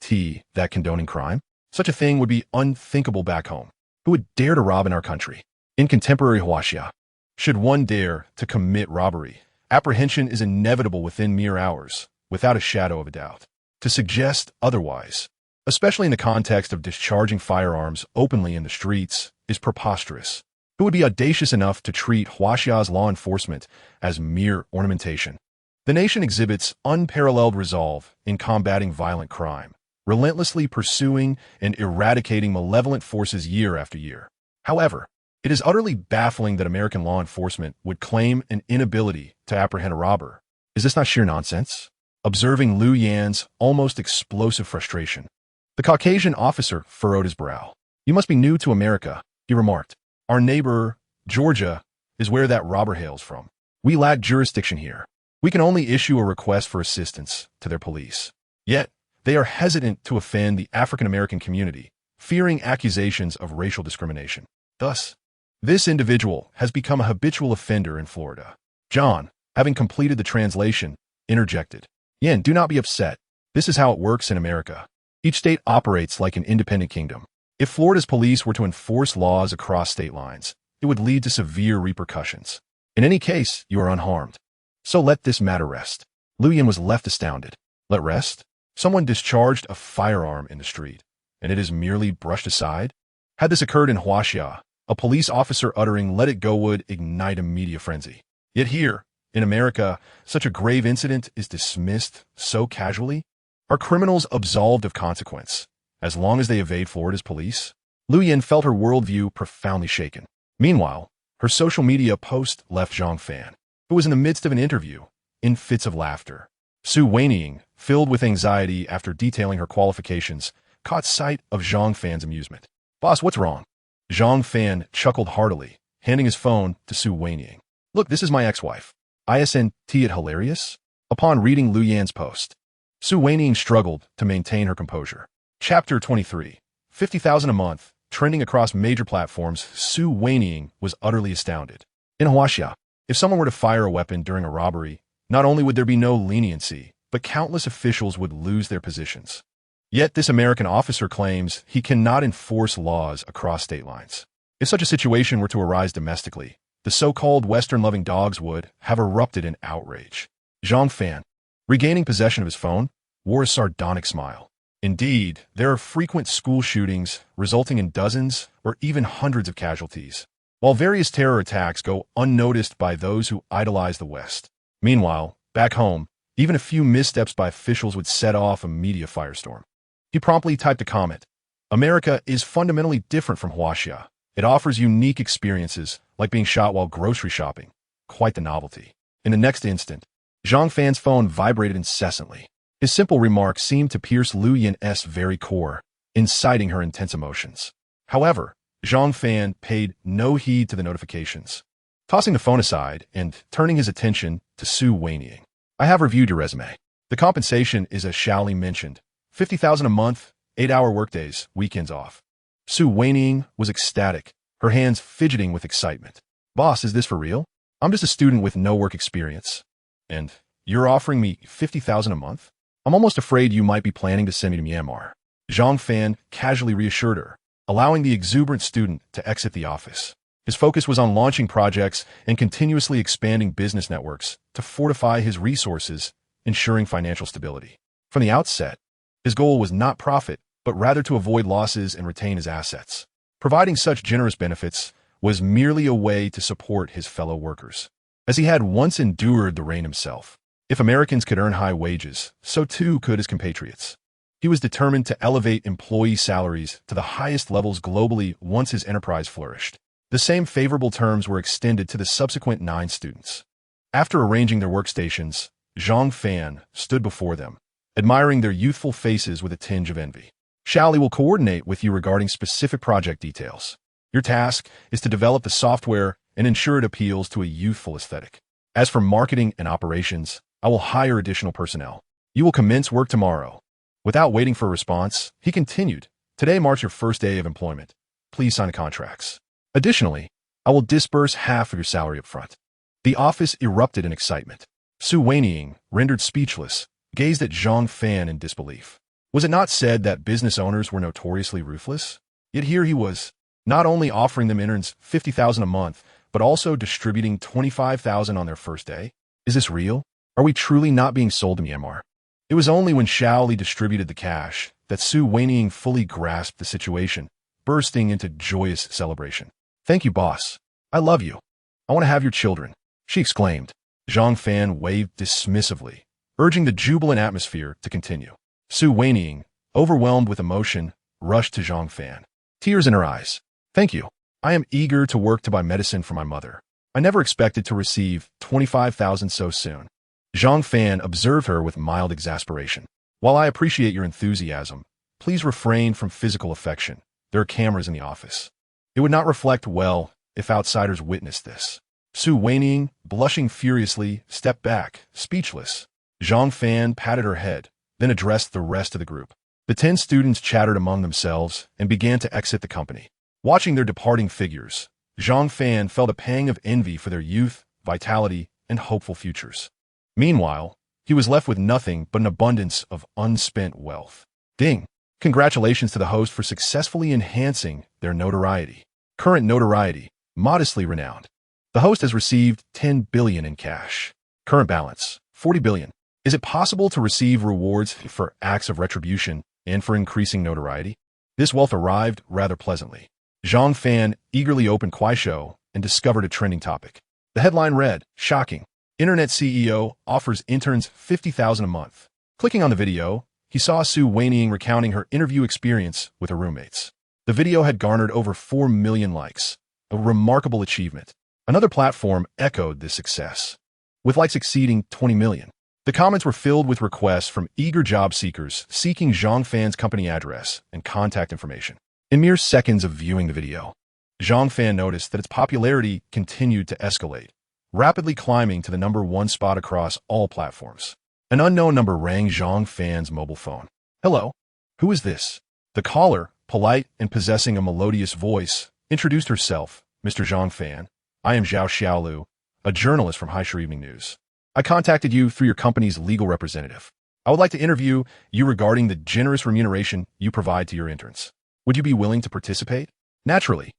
that condoning crime? Such a thing would be unthinkable back home. Who would dare to rob in our country? In contemporary Huaxia, should one dare to commit robbery, apprehension is inevitable within mere hours, without a shadow of a doubt. To suggest otherwise, especially in the context of discharging firearms openly in the streets, is preposterous. Who would be audacious enough to treat Huaxia's law enforcement as mere ornamentation? The nation exhibits unparalleled resolve in combating violent crime, relentlessly pursuing and eradicating malevolent forces year after year. However, It is utterly baffling that American law enforcement would claim an inability to apprehend a robber. Is this not sheer nonsense? Observing Liu Yan's almost explosive frustration, the Caucasian officer furrowed his brow. You must be new to America, he remarked. Our neighbor, Georgia, is where that robber hails from. We lack jurisdiction here. We can only issue a request for assistance to their police. Yet, they are hesitant to offend the African-American community, fearing accusations of racial discrimination. Thus, this individual has become a habitual offender in Florida. John, having completed the translation, interjected. Yen, do not be upset. This is how it works in America. Each state operates like an independent kingdom. If Florida's police were to enforce laws across state lines, it would lead to severe repercussions. In any case, you are unharmed. So let this matter rest. Liu Yan was left astounded. Let rest? Someone discharged a firearm in the street, and it is merely brushed aside? Had this occurred in Huaxia, a police officer uttering "let it go" would ignite a media frenzy. Yet here, in America, such a grave incident is dismissed so casually? Are criminals absolved of consequence, as long as they evade Florida's police? Liu Yan felt her worldview profoundly shaken. Meanwhile, her social media post left Zhang Fan, who was in the midst of an interview, in fits of laughter. Su Weiniang, filled with anxiety after detailing her qualifications, caught sight of Zhang Fan's amusement. Boss, what's wrong? Zhang Fan chuckled heartily, handing his phone to Su Weiniang. Look, this is my ex-wife. Isn't it hilarious? Upon reading Liu Yan's post, Su Weiniang struggled to maintain her composure. Chapter 23. 50,000 a month, trending across major platforms. Su Weiniang was utterly astounded. In Huaxia, if someone were to fire a weapon during a robbery, not only would there be no leniency, but countless officials would lose their positions. Yet this American officer claims he cannot enforce laws across state lines. If such a situation were to arise domestically, the so-called Western-loving dogs would have erupted in outrage. Zhang Fan, regaining possession of his phone, wore a sardonic smile. Indeed, there are frequent school shootings resulting in dozens or even hundreds of casualties, while various terror attacks go unnoticed by those who idolize the West. Meanwhile, back home, even a few missteps by officials would set off a media firestorm. He promptly typed a comment. America is fundamentally different from Huaxia. It offers unique experiences, like being shot while grocery shopping. Quite the novelty. In the next instant, Zhang Fan's phone vibrated incessantly. His simple remark seemed to pierce Liu Yan's very core, inciting her intense emotions. However, Zhang Fan paid no heed to the notifications, tossing the phone aside and turning his attention to Su Weiniang. I have reviewed your resume. The compensation is as Shaoli mentioned, 50,000 a month, 8-hour workdays, weekends off. Su Weiniang was ecstatic, her hands fidgeting with excitement. Boss, is this for real? I'm just a student with no work experience. And you're offering me 50,000 a month? I'm almost afraid you might be planning to send me to Myanmar. Zhang Fan casually reassured her, allowing the exuberant student to exit the office. His focus was on launching projects and continuously expanding business networks to fortify his resources, ensuring financial stability. From the outset, his goal was not profit, but rather to avoid losses and retain his assets. Providing such generous benefits was merely a way to support his fellow workers, as he had once endured the reign himself. If Americans could earn high wages, so too could his compatriots. He was determined to elevate employee salaries to the highest levels globally once his enterprise flourished. The same favorable terms were extended to the subsequent 9 students. After arranging their workstations, Zhang Fan stood before them, admiring their youthful faces with a tinge of envy. Shaoli will coordinate with you regarding specific project details. Your task is to develop the software and ensure it appeals to a youthful aesthetic. As for marketing and operations, I will hire additional personnel. You will commence work tomorrow. Without waiting for a response, he continued, today marks your first day of employment. Please sign the contracts. Additionally, I will disburse half of your salary up front. The office erupted in excitement. Su Weiniang, rendered speechless, gazed at Zhang Fan in disbelief. Was it not said that business owners were notoriously ruthless? Yet here he was, not only offering them interns 50,000 a month, but also distributing 25,000 on their first day. Is this real? Are we truly not being sold to Myanmar? It was only when Shaoli distributed the cash that Su Weiniang fully grasped the situation, bursting into joyous celebration. Thank you, boss. I love you. I want to have your children, she exclaimed. Zhang Fan waved dismissively, urging the jubilant atmosphere to continue. Su Weiniang, overwhelmed with emotion, rushed to Zhang Fan, tears in her eyes. Thank you. I am eager to work to buy medicine for my mother. I never expected to receive 25,000 so soon. Zhang Fan observed her with mild exasperation. While I appreciate your enthusiasm, please refrain from physical affection. There are cameras in the office. It would not reflect well if outsiders witnessed this. Su Weining, blushing furiously, stepped back, speechless. Zhang Fan patted her head, then addressed the rest of the group. The 10 students chattered among themselves and began to exit the company. Watching their departing figures, Zhang Fan felt a pang of envy for their youth, vitality, and hopeful futures. Meanwhile, he was left with nothing but an abundance of unspent wealth. Ding! Congratulations to the host for successfully enhancing their notoriety. Current notoriety, modestly renowned. The host has received 10 billion in cash. Current balance, 40 billion. Is it possible to receive rewards for acts of retribution and for increasing notoriety? This wealth arrived rather pleasantly. Zhang Fan eagerly opened Kuaishou and discovered a trending topic. The headline read, "Shocking. Internet CEO offers interns 50,000 a month." Clicking on the video, he saw Su Weining recounting her interview experience with her roommates. The video had garnered over 4 million likes, a remarkable achievement. Another platform echoed this success, with likes exceeding 20 million. The comments were filled with requests from eager job seekers seeking Zhang Fan's company address and contact information. In mere seconds of viewing the video, Zhang Fan noticed that its popularity continued to escalate, rapidly climbing to the #1 spot across all platforms. An unknown number rang Zhang Fan's mobile phone. "Hello? Who is this?" The caller, polite and possessing a melodious voice, introduced herself. "Mr. Zhang Fan, I am Zhao Xiaolu, a journalist from Haishur Evening News. I contacted you through your company's legal representative. I would like to interview you regarding the generous remuneration you provide to your interns. Would you be willing to participate?" Naturally,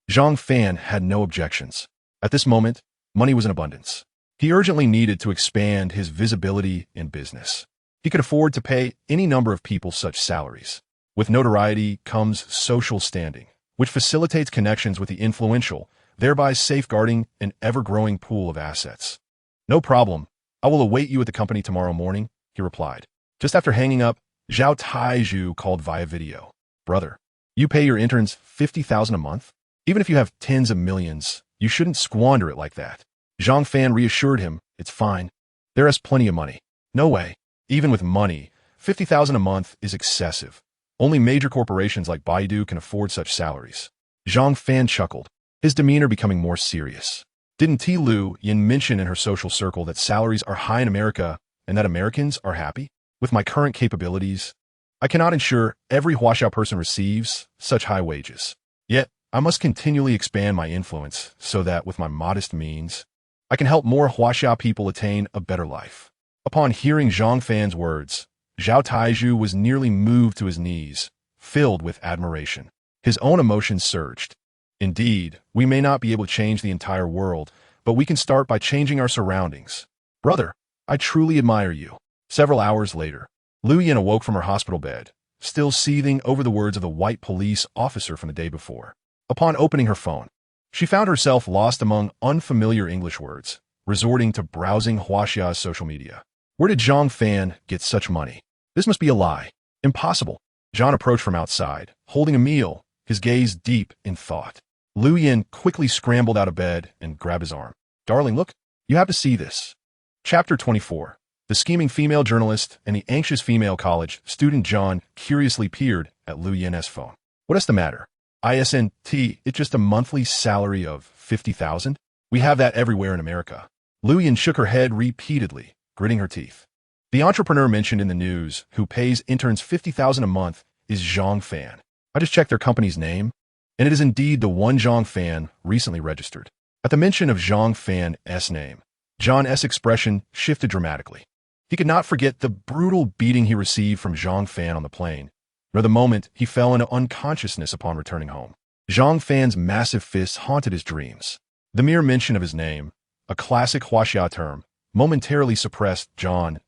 Zhang Fan had no objections. At this moment, money was in abundance. He urgently needed to expand his visibility in business. He could afford to pay any number of people such salaries. With notoriety comes social standing, which facilitates connections with the influential, thereby safeguarding an ever-growing pool of assets. "No problem. I will await you at the company tomorrow morning," he replied. Just after hanging up, Zhao Taizhu called via video. "Brother, you pay your interns 50,000 a month? Even if you have tens of millions, you shouldn't squander it like that." Zhang Fan reassured him, "It's fine. There is plenty of money." "No way. Even with money, 50,000 a month is excessive. Only major corporations like Baidu can afford such salaries." Zhang Fan chuckled, his demeanor becoming more serious. "Didn't T. Lu Yin mention in her social circle that salaries are high in America and that Americans are happy? With my current capabilities, I cannot ensure every Huaxiao person receives such high wages. Yet, I must continually expand my influence so that, with my modest means, I can help more Huaxiao people attain a better life." Upon hearing Zhang Fan's words, Zhao Taizhu was nearly moved to his knees, filled with admiration. His own emotions surged. "Indeed, we may not be able to change the entire world, but we can start by changing our surroundings. Brother, I truly admire you." Several hours later, Lu Yin awoke from her hospital bed, still seething over the words of the white police officer from the day before. Upon opening her phone, she found herself lost among unfamiliar English words, resorting to browsing Huaxia's social media. Where did Zhang Fan get such money? This must be a lie. Impossible. John approached from outside, holding a meal, his gaze deep in thought. Lu Yin quickly scrambled out of bed and grabbed his arm. "Darling, look, you have to see this." Chapter 24. The scheming female journalist and the anxious female college student John curiously peered at Lu Yin's phone. "What is the matter? Isn't it just a monthly salary of 50,000? We have that everywhere in America." Lu Yin shook her head repeatedly, gritting her teeth. "The entrepreneur mentioned in the news who pays interns 50,000 a month is Zhang Fan. I just checked their company's name, and it is indeed the one Zhang Fan recently registered." At the mention of Zhang Fan's name, John's expression shifted dramatically. He could not forget the brutal beating he received from Zhang Fan on the plane, nor the moment he fell into unconsciousness upon returning home. Zhang Fan's massive fists haunted his dreams. The mere mention of his name, a classic Huaxia term, momentarily suppressed John's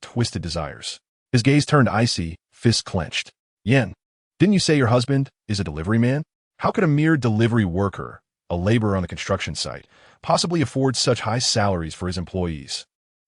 twisted desires. His gaze turned icy, fists clenched. "Yen, didn't you say your husband is a delivery man? How could a mere delivery worker, a laborer on the construction site, possibly afford such high salaries for his employees?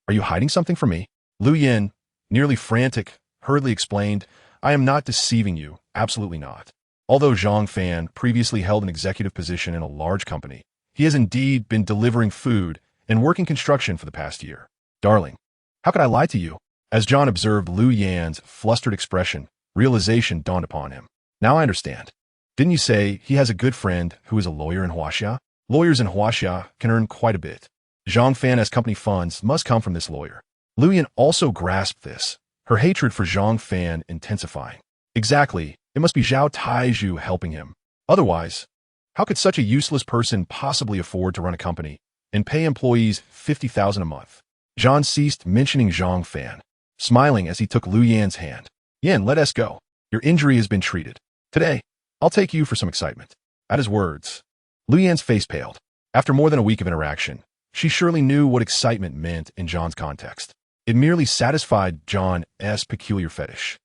Are you hiding something from me?" Lu Yin, nearly frantic, hurriedly explained, "I am not deceiving you, absolutely not. Although Zhang Fan previously held an executive position in a large company, he has indeed been delivering food and working construction for the past year. Darling, how could I lie to you? As John observed Lu Yan's flustered expression, realization dawned upon him. Now I understand. Didn't you say he has a good friend who is a lawyer in Huaxia? Lawyers in Huaxia can earn quite a bit. Zhang Fan's company funds must come from this lawyer. Lu Yan also grasped this, her hatred for Zhang Fan intensifying. Exactly, it must be Zhao Taizhu helping him. Otherwise, how could such a useless person possibly afford to run a company and pay employees 50,000 a month? John ceased mentioning Zhang Fan, smiling as he took Lu Yan's hand. Yan, let us go. Your injury has been treated. Today, I'll take you for some excitement. At his words, Lu Yan's face paled. After more than a week of interaction, she surely knew what excitement meant in John's context. It merely satisfied John's peculiar fetish.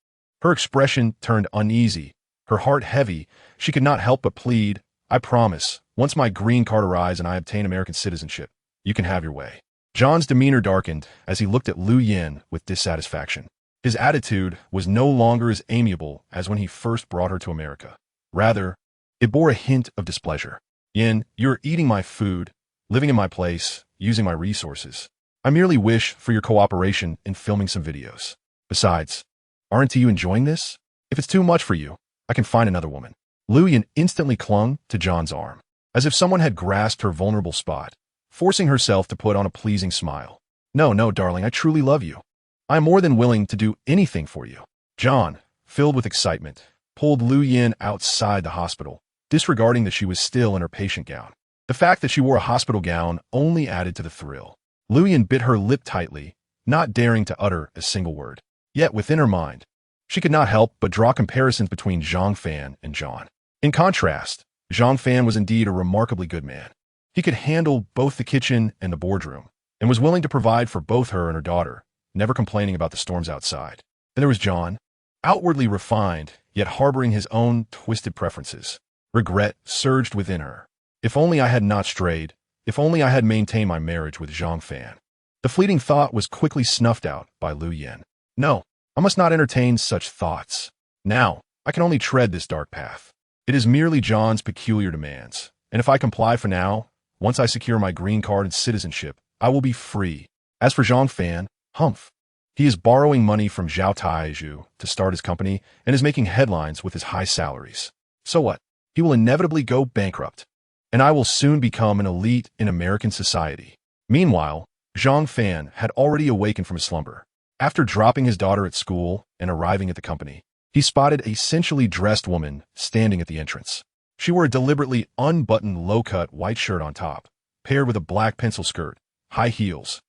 Her expression turned uneasy, her heart heavy. She could not help but plead, I promise, once my green card arrives and I obtain American citizenship, you can have your way. John's demeanor darkened as he looked at Lu Yan with dissatisfaction. His attitude was no longer as amiable as when he first brought her to America. Rather, it bore a hint of displeasure. Yan, you're eating my food, living in my place, using my resources. I merely wish for your cooperation in filming some videos. Besides, aren't you enjoying this? If it's too much for you, I can find another woman. Lu Yan instantly clung to John's arm, as if someone had grasped her vulnerable spot, forcing herself to put on a pleasing smile. No, darling, I truly love you. I am more than willing to do anything for you. John, filled with excitement, pulled Lu Yan outside the hospital, disregarding that she was still in her patient gown. The fact that she wore a hospital gown only added to the thrill. Lu Yan bit her lip tightly, not daring to utter a single word. Yet within her mind, she could not help but draw comparisons between Zhang Fan and John. In contrast, Zhang Fan was indeed a remarkably good man. He could handle both the kitchen and the boardroom, and was willing to provide for both her and her daughter, never complaining about the storms outside. Then there was John, outwardly refined, yet harboring his own twisted preferences. Regret surged within her. If only I had not strayed, if only I had maintained my marriage with Zhang Fan. The fleeting thought was quickly snuffed out by Lu Yan. No, I must not entertain such thoughts. Now, I can only tread this dark path. It is merely John's peculiar demands, and if I comply for now, once I secure my green card and citizenship, I will be free. As for Zhang Fan, humph. He is borrowing money from Zhao Taizhu to start his company and is making headlines with his high salaries. So what? He will inevitably go bankrupt, and I will soon become an elite in American society. Meanwhile, Zhang Fan had already awakened from his slumber. After dropping his daughter at school and arriving at the company, he spotted a sensually dressed woman standing at the entrance. She wore a deliberately unbuttoned low-cut white shirt on top, paired with a black pencil skirt, high heels,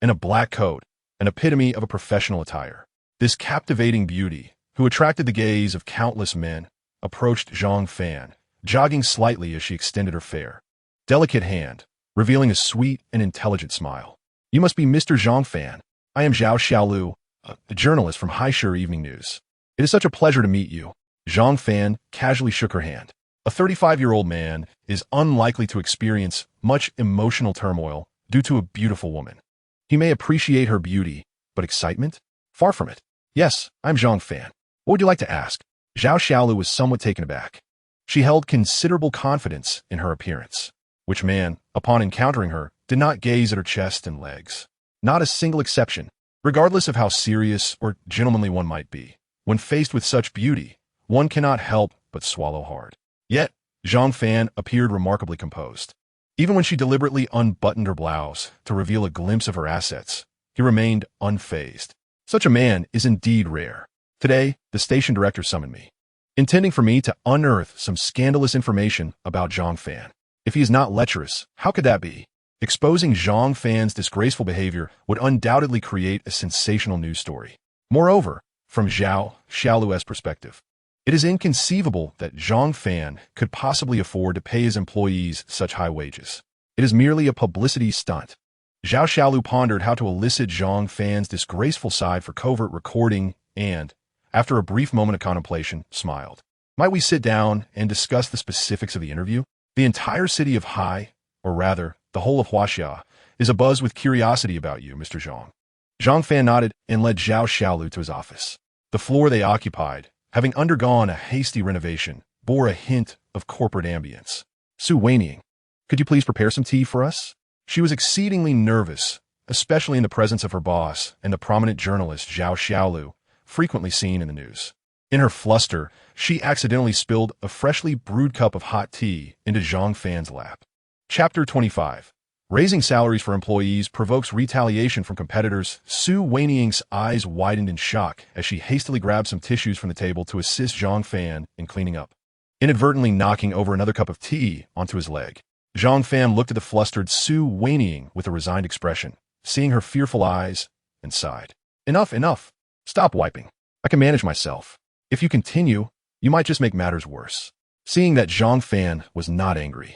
and a black coat, an epitome of a professional attire. This captivating beauty, who attracted the gaze of countless men, approached Zhang Fan, jogging slightly as she extended her fair, delicate hand, revealing a sweet and intelligent smile. You must be Mr. Zhang Fan. I am Zhao Xiaolu, a journalist from Haishur Evening News. It is such a pleasure to meet you. Zhang Fan casually shook her hand. A 35-year-old man is unlikely to experience much emotional turmoil due to a beautiful woman. He may appreciate her beauty, but excitement? Far from it. Yes, I'm Zhang Fan. What would you like to ask? Zhao Xiaolu was somewhat taken aback. She held considerable confidence in her appearance, which man, upon encountering her, did not gaze at her chest and legs. Not a single exception. Regardless of how serious or gentlemanly one might be, when faced with such beauty, one cannot help but swallow hard. Yet, Zhang Fan appeared remarkably composed. Even when she deliberately unbuttoned her blouse to reveal a glimpse of her assets, he remained unfazed. Such a man is indeed rare. Today, the station director summoned me, intending for me to unearth some scandalous information about Zhang Fan. If he is not lecherous, how could that be? Exposing Zhang Fan's disgraceful behavior would undoubtedly create a sensational news story. Moreover, from Zhao Xiaolu's perspective, it is inconceivable that Zhang Fan could possibly afford to pay his employees such high wages. It is merely a publicity stunt. Zhao Xiaolu pondered how to elicit Zhang Fan's disgraceful side for covert recording and, after a brief moment of contemplation, smiled. Might we sit down and discuss the specifics of the interview? The entire city of Hai, or rather, the whole of Huaxia, is abuzz with curiosity about you, Mr. Zhang. Zhang Fan nodded and led Zhao Xiaolu to his office. The floor they occupied, having undergone a hasty renovation, bore a hint of corporate ambience. "Su Weiniang, could you please prepare some tea for us?" She was exceedingly nervous, especially in the presence of her boss and the prominent journalist Zhao Xiaolu, frequently seen in the news. In her fluster, she accidentally spilled a freshly brewed cup of hot tea into Zhang Fan's lap. Chapter 25. Raising salaries for employees provokes retaliation from competitors. Su Weiniang's eyes widened in shock as she hastily grabbed some tissues from the table to assist Zhang Fan in cleaning up, inadvertently knocking over another cup of tea onto his leg. Zhang Fan looked at the flustered Su Weiniang with a resigned expression, seeing her fearful eyes, and sighed. "Enough, enough. Stop wiping. I can manage myself. If you continue, you might just make matters worse." Seeing that Zhang Fan was not angry,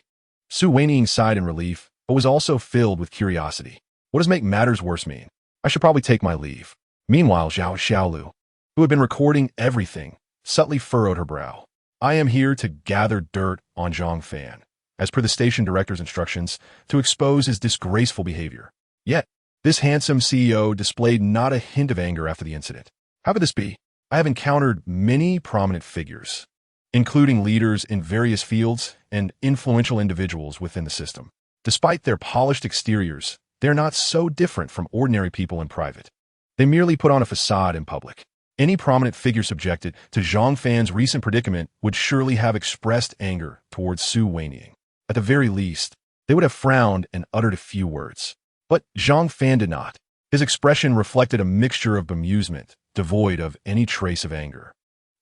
Su Weiniang sighed in relief, but was also filled with curiosity. What does make matters worse mean? I should probably take my leave. Meanwhile, Zhao Xiaolu, who had been recording everything, subtly furrowed her brow. "I am here to gather dirt on Zhang Fan, as per the station director's instructions, to expose his disgraceful behavior." Yet, this handsome CEO displayed not a hint of anger after the incident. How could this be? I have encountered many prominent figures, including leaders in various fields and influential individuals within the system. Despite their polished exteriors, they're not so different from ordinary people in private. They merely put on a facade in public. Any prominent figure subjected to Zhang Fan's recent predicament would surely have expressed anger towards Su Weiniang. At the very least, they would have frowned and uttered a few words. But Zhang Fan did not. His expression reflected a mixture of bemusement, devoid of any trace of anger.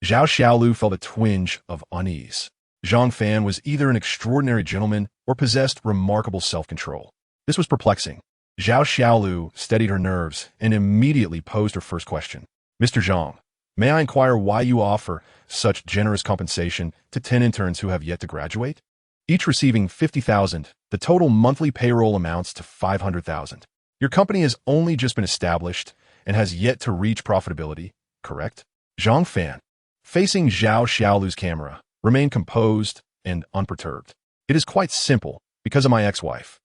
Zhao Xiaolu felt a twinge of unease. Zhang Fan was either an extraordinary gentleman or possessed remarkable self-control. This was perplexing. Zhao Xiaolu steadied her nerves and immediately posed her first question. "Mr. Zhang, may I inquire why you offer such generous compensation to 10 interns who have yet to graduate? Each receiving 50,000, the total monthly payroll amounts to 500,000. Your company has only just been established and has yet to reach profitability, correct?" Zhang Fan, facing Zhao Xiaolu's camera, remained composed and unperturbed. "It is quite simple, because of my ex-wife."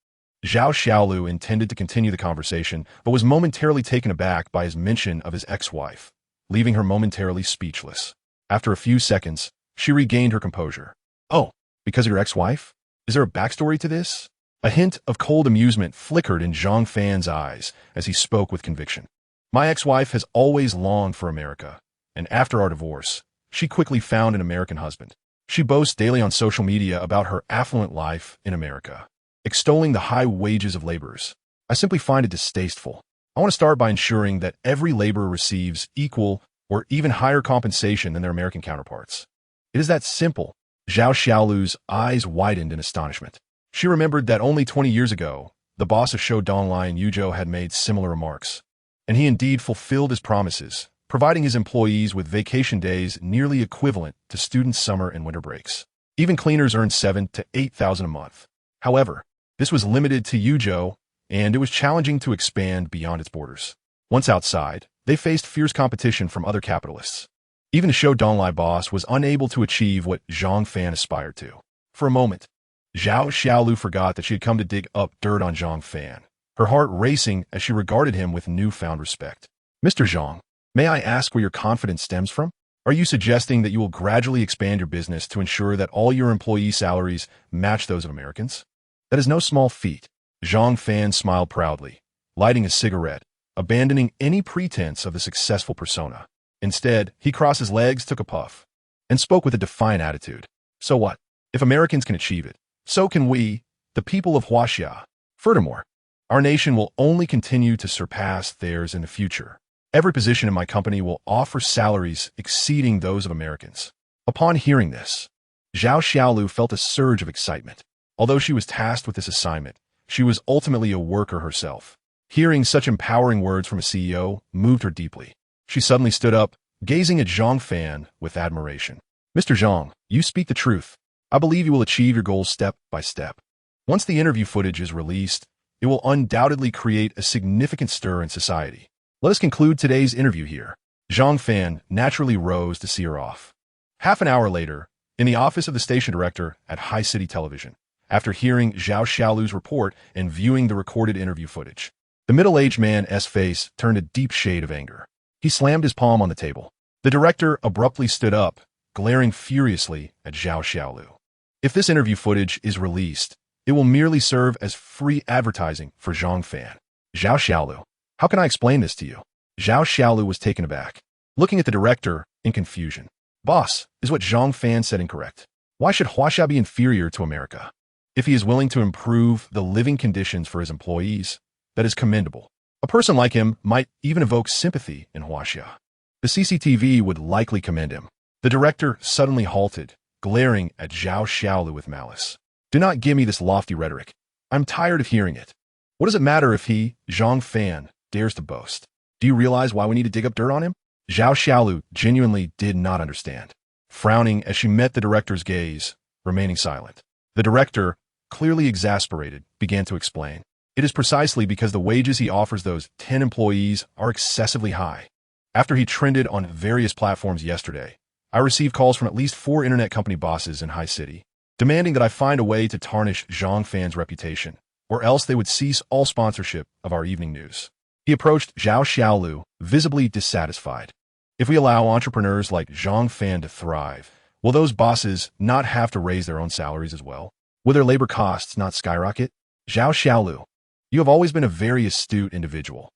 Zhao Xiaolu intended to continue the conversation, but was momentarily taken aback by his mention of his ex-wife, leaving her momentarily speechless. After a few seconds, she regained her composure. "Oh, because of your ex-wife? Is there a backstory to this?" A hint of cold amusement flickered in Zhang Fan's eyes as he spoke with conviction. "My ex-wife has always longed for America, and after our divorce, she quickly found an American husband. She boasts daily on social media about her affluent life in America, extolling the high wages of laborers. I simply find it distasteful. I want to start by ensuring that every laborer receives equal or even higher compensation than their American counterparts. It is that simple." Zhao Xiaolu's eyes widened in astonishment. She remembered that only 20 years ago, the boss of Shou Donglai Yuzhou had made similar remarks, and he indeed fulfilled his promises, providing his employees with vacation days nearly equivalent to students' summer and winter breaks. Even cleaners earned 7,000 to 8,000 a month. However, this was limited to Yuzhou, and it was challenging to expand beyond its borders. Once outside, they faced fierce competition from other capitalists. Even the Shou Donglai boss was unable to achieve what Zhang Fan aspired to. For a moment, Zhao Xiaolu forgot that she had come to dig up dirt on Zhang Fan, her heart racing as she regarded him with newfound respect. "Mr. Zhang, may I ask where your confidence stems from? Are you suggesting that you will gradually expand your business to ensure that all your employee salaries match those of Americans? That is no small feat." Zhang Fan smiled proudly, lighting a cigarette, abandoning any pretense of the successful persona. Instead, he crossed his legs, took a puff, and spoke with a defiant attitude. "So what? If Americans can achieve it, so can we, the people of Huaxia. Furthermore, our nation will only continue to surpass theirs in the future. Every position in my company will offer salaries exceeding those of Americans." Upon hearing this, Zhao Xiaolu felt a surge of excitement. Although she was tasked with this assignment, she was ultimately a worker herself. Hearing such empowering words from a CEO moved her deeply. She suddenly stood up, gazing at Zhang Fan with admiration. "Mr. Zhang, you speak the truth. I believe you will achieve your goals step by step. Once the interview footage is released, it will undoubtedly create a significant stir in society. Let us conclude today's interview here." Zhang Fan naturally rose to see her off. Half an hour later, in the office of the station director at High City Television, after hearing Zhao Xiaolu's report and viewing the recorded interview footage, the middle-aged man's face turned a deep shade of anger. He slammed his palm on the table. The director abruptly stood up, glaring furiously at Zhao Xiaolu. If this interview footage is released, it will merely serve as free advertising for Zhang Fan. Zhao Xiaolu, how can I explain this to you? Zhao Xiaolu was taken aback, looking at the director in confusion. Boss, is what Zhang Fan said incorrect? Why should Huaxia be inferior to America? If he is willing to improve the living conditions for his employees, that is commendable. A person like him might even evoke sympathy in Huaxia. The CCTV would likely commend him. The director suddenly halted, glaring at Zhao Xiaolu with malice. Do not give me this lofty rhetoric. I'm tired of hearing it. What does it matter if he, Zhang Fan, dares to boast? Do you realize why we need to dig up dirt on him? Zhao Xiaolu genuinely did not understand, frowning as she met the director's gaze, remaining silent. The director, clearly exasperated, began to explain. It is precisely because the wages he offers those 10 employees are excessively high. After he trended on various platforms yesterday, I received calls from at least 4 internet company bosses in High City, demanding that I find a way to tarnish Zhang Fan's reputation, or else they would cease all sponsorship of our evening news. He approached Zhao Xiaolu, visibly dissatisfied. If we allow entrepreneurs like Zhang Fan to thrive, will those bosses not have to raise their own salaries as well? Will their labor costs not skyrocket? Zhao Xiaolu, you have always been a very astute individual.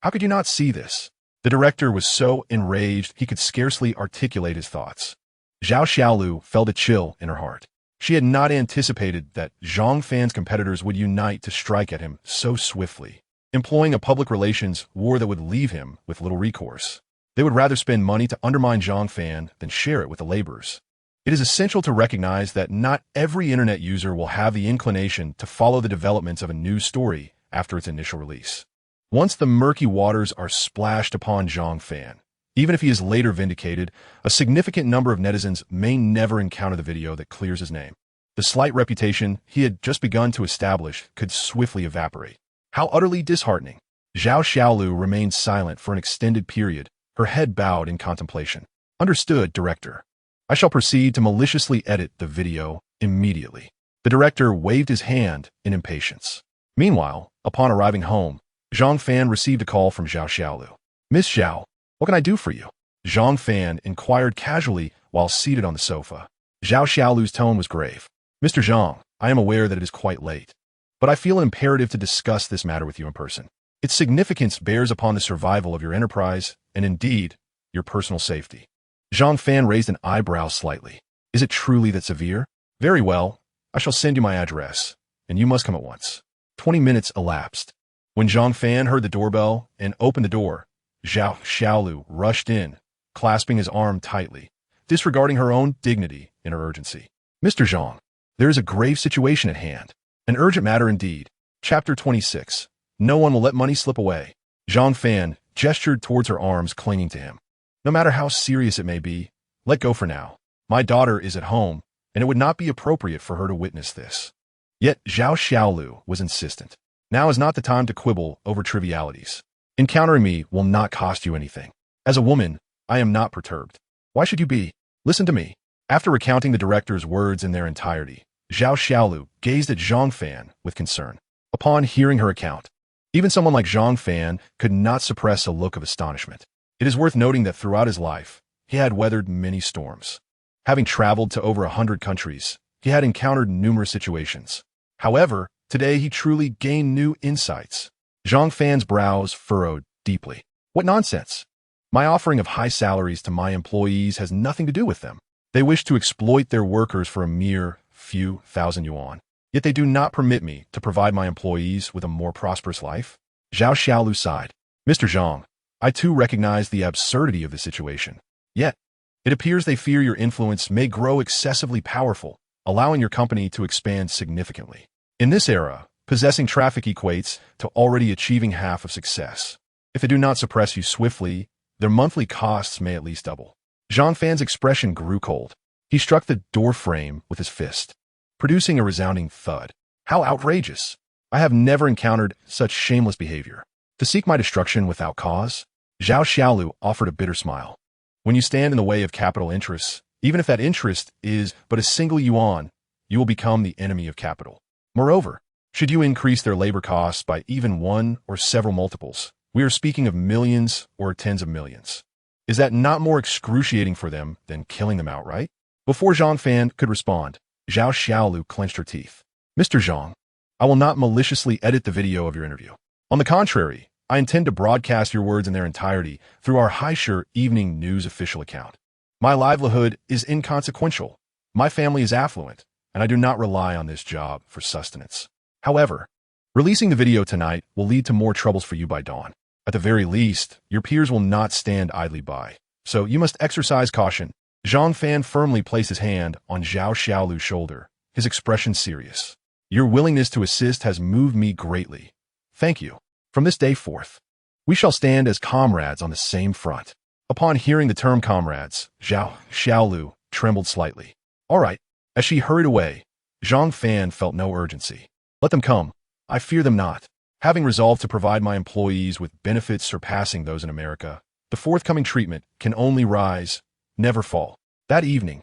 How could you not see this? The director was so enraged he could scarcely articulate his thoughts. Zhao Xiaolu felt a chill in her heart. She had not anticipated that Zhang Fan's competitors would unite to strike at him so swiftly, employing a public relations war that would leave him with little recourse. They would rather spend money to undermine Zhang Fan than share it with the laborers. It is essential to recognize that not every internet user will have the inclination to follow the developments of a news story after its initial release. Once the murky waters are splashed upon Zhang Fan, even if he is later vindicated, a significant number of netizens may never encounter the video that clears his name. The slight reputation he had just begun to establish could swiftly evaporate. How utterly disheartening. Zhao Xiaolu remained silent for an extended period, her head bowed in contemplation. Understood, director. I shall proceed to maliciously edit the video immediately. The director waved his hand in impatience. Meanwhile, upon arriving home, Zhang Fan received a call from Zhao Xiaolu. Miss Zhao, what can I do for you? Zhang Fan inquired casually while seated on the sofa. Zhao Xiaolu's tone was grave. Mr. Zhang, I am aware that it is quite late, but I feel an imperative to discuss this matter with you in person. Its significance bears upon the survival of your enterprise and indeed, your personal safety. Zhang Fan raised an eyebrow slightly. Is it truly that severe? Very well, I shall send you my address, and you must come at once. 20 minutes elapsed. When Zhang Fan heard the doorbell and opened the door, Zhao Xiaolu rushed in, clasping his arm tightly, disregarding her own dignity in her urgency. Mr. Zhang, there is a grave situation at hand. An urgent matter indeed. Chapter 26. No one will let money slip away. Zhang Fan gestured towards her arms clinging to him. No matter how serious it may be, let go for now. My daughter is at home, and it would not be appropriate for her to witness this. Yet Zhao Xiaolu was insistent. Now is not the time to quibble over trivialities. Encountering me will not cost you anything. As a woman, I am not perturbed. Why should you be? Listen to me. After recounting the director's words in their entirety, Zhao Xiaolu gazed at Zhang Fan with concern. Upon hearing her account, even someone like Zhang Fan could not suppress a look of astonishment. It is worth noting that throughout his life, he had weathered many storms. Having traveled to over 100 countries, he had encountered numerous situations. However, today he truly gained new insights. Zhang Fan's brows furrowed deeply. What nonsense! My offering of high salaries to my employees has nothing to do with them. They wish to exploit their workers for a mere few thousand yuan. Yet they do not permit me to provide my employees with a more prosperous life. Zhao Xiaolu sighed. Mr. Zhang, I too recognize the absurdity of the situation. Yet, it appears they fear your influence may grow excessively powerful, allowing your company to expand significantly. In this era, possessing traffic equates to already achieving half of success. If they do not suppress you swiftly, their monthly costs may at least double. Zhang Fan's expression grew cold. He struck the door frame with his fist, producing a resounding thud. How outrageous! I have never encountered such shameless behavior. To seek my destruction without cause? Zhao Xiaolu offered a bitter smile. When you stand in the way of capital interests, even if that interest is but a single yuan, you will become the enemy of capital. Moreover, should you increase their labor costs by even one or several multiples, we are speaking of millions or tens of millions. Is that not more excruciating for them than killing them outright? Before Zhang Fan could respond, Zhao Xiaolu clenched her teeth. Mr. Zhang, I will not maliciously edit the video of your interview. On the contrary, I intend to broadcast your words in their entirety through our Haishur Evening News official account. My livelihood is inconsequential. My family is affluent, and I do not rely on this job for sustenance. However, releasing the video tonight will lead to more troubles for you by dawn. At the very least, your peers will not stand idly by. So you must exercise caution. Zhang Fan firmly placed his hand on Zhao Xiaolu's shoulder, his expression serious. Your willingness to assist has moved me greatly. Thank you. From this day forth, we shall stand as comrades on the same front. Upon hearing the term comrades, Zhao Xiaolu trembled slightly. All right. As she hurried away, Zhang Fan felt no urgency. Let them come. I fear them not. Having resolved to provide my employees with benefits surpassing those in America, the forthcoming treatment can only rise, never fall. That evening,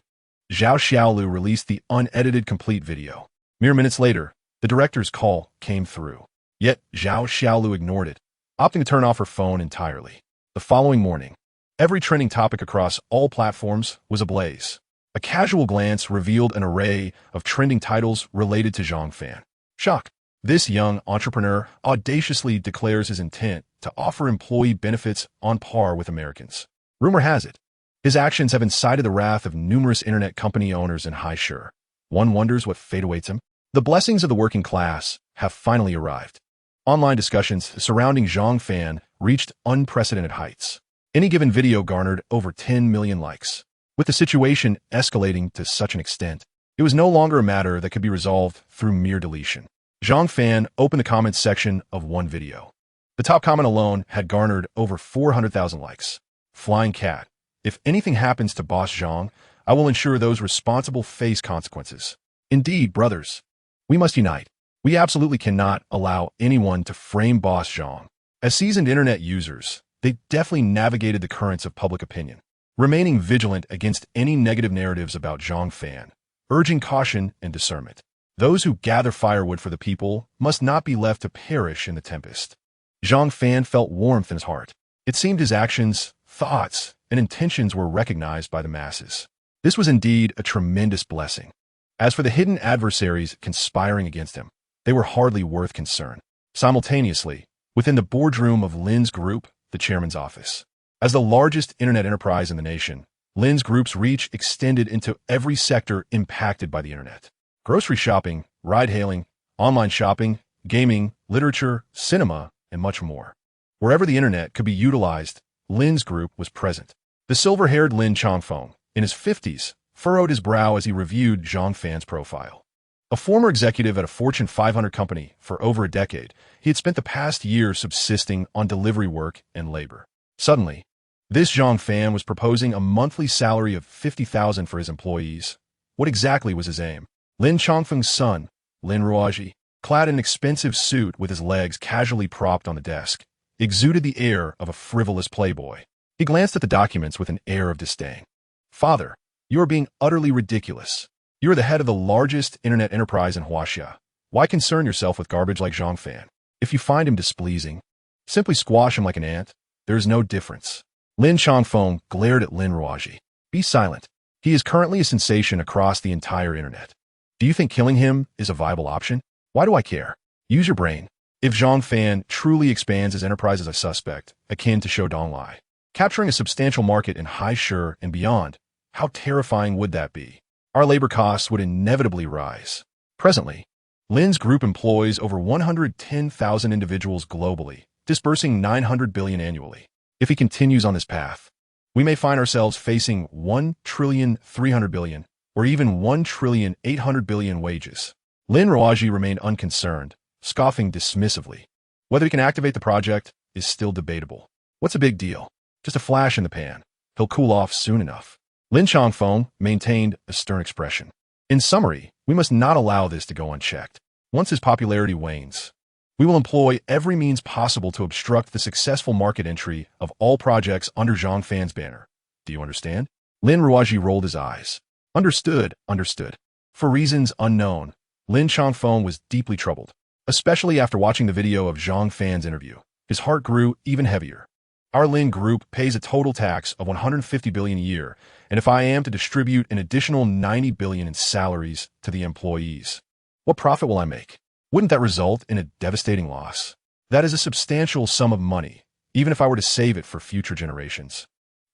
Zhao Xiaolu released the unedited complete video. Mere minutes later, the director's call came through. Yet, Zhao Xiaolu ignored it, opting to turn off her phone entirely. The following morning, every trending topic across all platforms was ablaze. A casual glance revealed an array of trending titles related to Zhang Fan. Shock. This young entrepreneur audaciously declares his intent to offer employee benefits on par with Americans. Rumor has it, his actions have incited the wrath of numerous internet company owners in Haishur. One wonders what fate awaits him. The blessings of the working class have finally arrived. Online discussions surrounding Zhang Fan reached unprecedented heights. Any given video garnered over 10 million likes. With the situation escalating to such an extent, it was no longer a matter that could be resolved through mere deletion. Zhang Fan opened the comments section of one video. The top comment alone had garnered over 400,000 likes. Flying cat. If anything happens to Boss Zhang, I will ensure those responsible face consequences. Indeed, brothers, we must unite. We absolutely cannot allow anyone to frame Boss Zhang. As seasoned internet users, they deftly navigated the currents of public opinion, remaining vigilant against any negative narratives about Zhang Fan, urging caution and discernment. Those who gather firewood for the people must not be left to perish in the tempest. Zhang Fan felt warmth in his heart. It seemed his actions, thoughts, and intentions were recognized by the masses. This was indeed a tremendous blessing. As for the hidden adversaries conspiring against him, they were hardly worth concern. Simultaneously, within the boardroom of Lin's Group, the chairman's office. As the largest internet enterprise in the nation, Lin's Group's reach extended into every sector impacted by the internet. Grocery shopping, ride-hailing, online shopping, gaming, literature, cinema, and much more. Wherever the internet could be utilized, Lin's Group was present. The silver-haired Lin Chongfeng, in his 50s, furrowed his brow as he reviewed Zhang Fan's profile. A former executive at a Fortune 500 company for over a decade, he had spent the past year subsisting on delivery work and labor. Suddenly, this Zhang Fan was proposing a monthly salary of 50,000 for his employees. What exactly was his aim? Lin Chongfeng's son, Lin Ruoji, clad in an expensive suit with his legs casually propped on the desk, exuded the air of a frivolous playboy. He glanced at the documents with an air of disdain. Father, you are being utterly ridiculous. You are the head of the largest internet enterprise in Huaxia. Why concern yourself with garbage like Zhang Fan? If you find him displeasing, simply squash him like an ant. There is no difference. Lin Chongfeng glared at Lin Ruoji. Be silent. He is currently a sensation across the entire internet. Do you think killing him is a viable option? Why do I care? Use your brain. If Zhang Fan truly expands his enterprise as a suspect, akin to Shoudonglai, capturing a substantial market in Haishur and beyond, how terrifying would that be? Our labor costs would inevitably rise. Presently, Lin's Group employs over 110,000 individuals globally, disbursing 900 billion annually. If he continues on this path, we may find ourselves facing 1,300 billion or even 1,800 billion wages. Lin Ruoji remained unconcerned, scoffing dismissively. Whether he can activate the project is still debatable. What's a big deal? Just a flash in the pan. He'll cool off soon enough. Lin Chongfeng maintained a stern expression. In summary, we must not allow this to go unchecked. Once his popularity wanes, we will employ every means possible to obstruct the successful market entry of all projects under Zhang Fan's banner. Do you understand? Lin Ruoji rolled his eyes. Understood, understood. For reasons unknown, Lin Chongfeng was deeply troubled, especially after watching the video of Zhang Fan's interview. His heart grew even heavier. Our Lin Group pays a total tax of 150 billion a year, and if I am to distribute an additional 90 billion in salaries to the employees, what profit will I make? Wouldn't that result in a devastating loss? That is a substantial sum of money, even if I were to save it for future generations.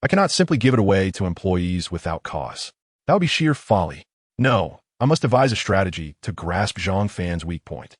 I cannot simply give it away to employees without cause. That would be sheer folly. No, I must devise a strategy to grasp Zhang Fan's weak point.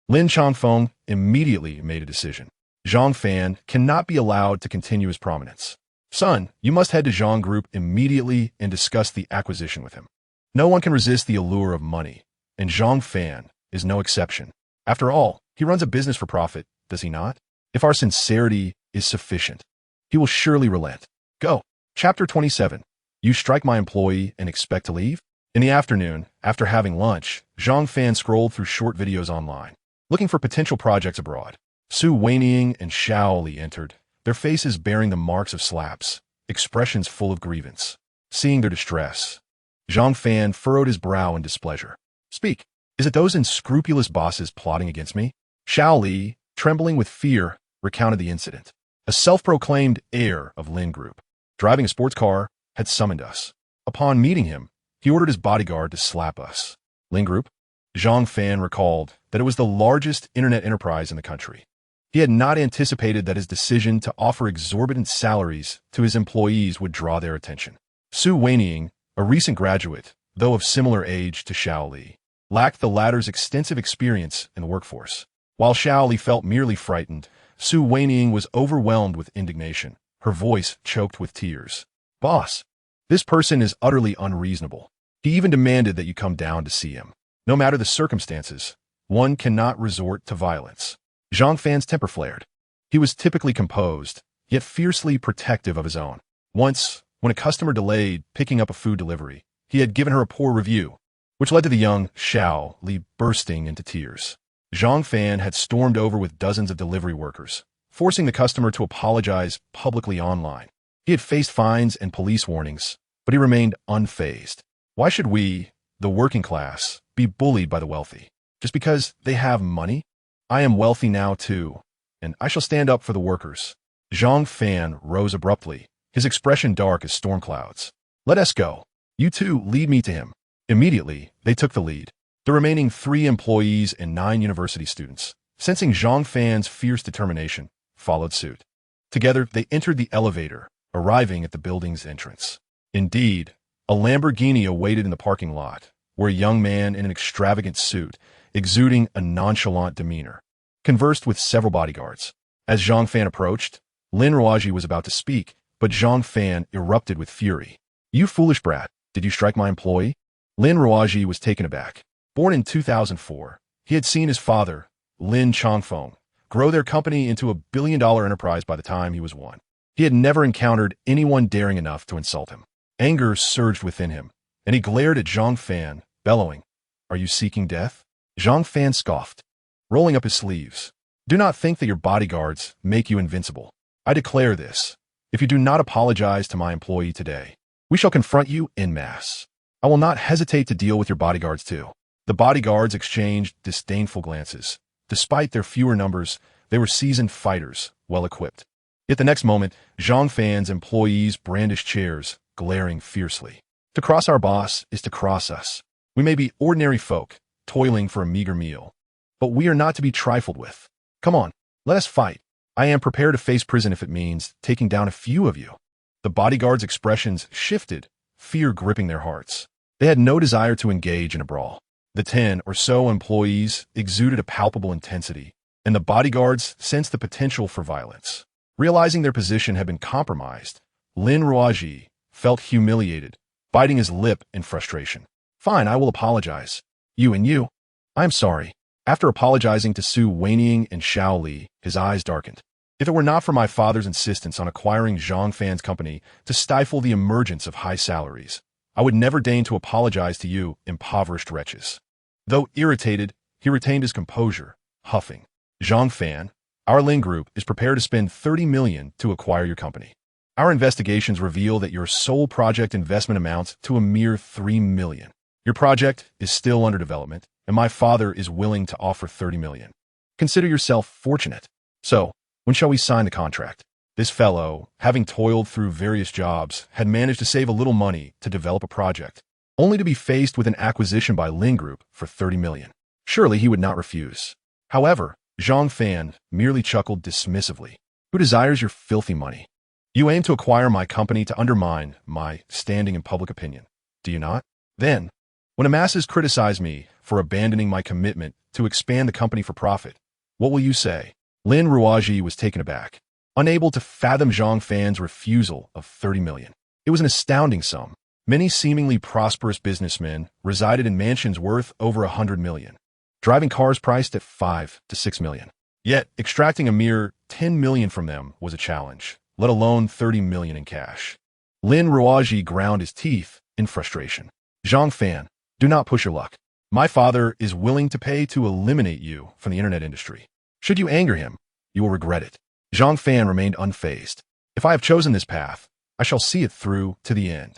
Lin Changfeng immediately made a decision. Zhang Fan cannot be allowed to continue his prominence. Son, you must head to Zhang Group immediately and discuss the acquisition with him. No one can resist the allure of money, and Zhang Fan is no exception. After all, he runs a business for profit, does he not? If our sincerity is sufficient, he will surely relent. Go. Chapter 27. You strike my employee and expect to leave? In the afternoon, after having lunch, Zhang Fan scrolled through short videos online, looking for potential projects abroad. Su Weining and Xiao Li entered, their faces bearing the marks of slaps, expressions full of grievance. Seeing their distress, Zhang Fan furrowed his brow in displeasure. Speak. Is it those unscrupulous bosses plotting against me? Xiao Li, trembling with fear, recounted the incident. A self-proclaimed heir of Lin Group, driving a sports car, had summoned us. Upon meeting him, he ordered his bodyguard to slap us. Lin Group? Zhang Fan recalled that it was the largest internet enterprise in the country. He had not anticipated that his decision to offer exorbitant salaries to his employees would draw their attention. Su Weining, a recent graduate, though of similar age to Xiao Li, lacked the latter's extensive experience in the workforce. While Xiao Li felt merely frightened, Su Weining was overwhelmed with indignation, her voice choked with tears. Boss, this person is utterly unreasonable. He even demanded that you come down to see him. No matter the circumstances, one cannot resort to violence. Zhang Fan's temper flared. He was typically composed, yet fiercely protective of his own. Once, when a customer delayed picking up a food delivery, he had given her a poor review, which led to the young Xiao Li bursting into tears. Zhang Fan had stormed over with dozens of delivery workers, forcing the customer to apologize publicly online. He had faced fines and police warnings, but he remained unfazed. Why should we, the working class, be bullied by the wealthy? Just because they have money? I am wealthy now too, and I shall stand up for the workers. Zhang Fan rose abruptly, his expression dark as storm clouds. Let us go. You two lead me to him. Immediately, they took the lead. The remaining 3 employees and 9 university students, sensing Zhang Fan's fierce determination, followed suit. Together, they entered the elevator, arriving at the building's entrance. Indeed, a Lamborghini awaited in the parking lot, where a young man in an extravagant suit, exuding a nonchalant demeanor, conversed with several bodyguards. As Zhang Fan approached, Lin Ruaji was about to speak, but Zhang Fan erupted with fury. You foolish brat, did you strike my employee? Lin Ruaji was taken aback. Born in 2004, he had seen his father, Lin Changfeng, grow their company into a billion-dollar enterprise by the time he was 1. He had never encountered anyone daring enough to insult him. Anger surged within him, and he glared at Zhang Fan, bellowing, Are you seeking death? Zhang Fan scoffed, rolling up his sleeves. Do not think that your bodyguards make you invincible. I declare this. If you do not apologize to my employee today, we shall confront you en masse. I will not hesitate to deal with your bodyguards too. The bodyguards exchanged disdainful glances. Despite their fewer numbers, they were seasoned fighters, well equipped. Yet the next moment, Zhang Fan's employees brandished chairs, glaring fiercely. To cross our boss is to cross us. We may be ordinary folk, toiling for a meager meal, but we are not to be trifled with. Come on, let us fight. I am prepared to face prison if it means taking down a few of you. The bodyguards' expressions shifted, fear gripping their hearts. They had no desire to engage in a brawl. The 10 or so employees exuded a palpable intensity, and the bodyguards sensed the potential for violence. Realizing their position had been compromised, Lin Ruaji felt humiliated, biting his lip in frustration. Fine, I will apologize. You and you. I am sorry. After apologizing to Su Weining and Xiao Li, his eyes darkened. If it were not for my father's insistence on acquiring Zhang Fan's company to stifle the emergence of high salaries, I would never deign to apologize to you, impoverished wretches. Though irritated, he retained his composure, huffing. Zhang Fan, our Lin Group is prepared to spend 30 million to acquire your company. Our investigations reveal that your sole project investment amounts to a mere 3 million. Your project is still under development, and my father is willing to offer 30 million. Consider yourself fortunate. So, when shall we sign the contract? This fellow, having toiled through various jobs, had managed to save a little money to develop a project, only to be faced with an acquisition by Lin Group for 30 million. Surely he would not refuse. However, Zhang Fan merely chuckled dismissively. Who desires your filthy money? You aim to acquire my company to undermine my standing in public opinion, do you not? Then, when the masses criticize me for abandoning my commitment to expand the company for profit, what will you say? Lin Ruaji was taken aback, unable to fathom Zhang Fan's refusal of 30 million. It was an astounding sum. Many seemingly prosperous businessmen resided in mansions worth over 100 million, driving cars priced at 5 to 6 million. Yet, extracting a mere 10 million from them was a challenge, let alone 30 million in cash. Lin Ruaji ground his teeth in frustration. Zhang Fan, do not push your luck. My father is willing to pay to eliminate you from the internet industry. Should you anger him, you will regret it. Zhang Fan remained unfazed. If I have chosen this path, I shall see it through to the end.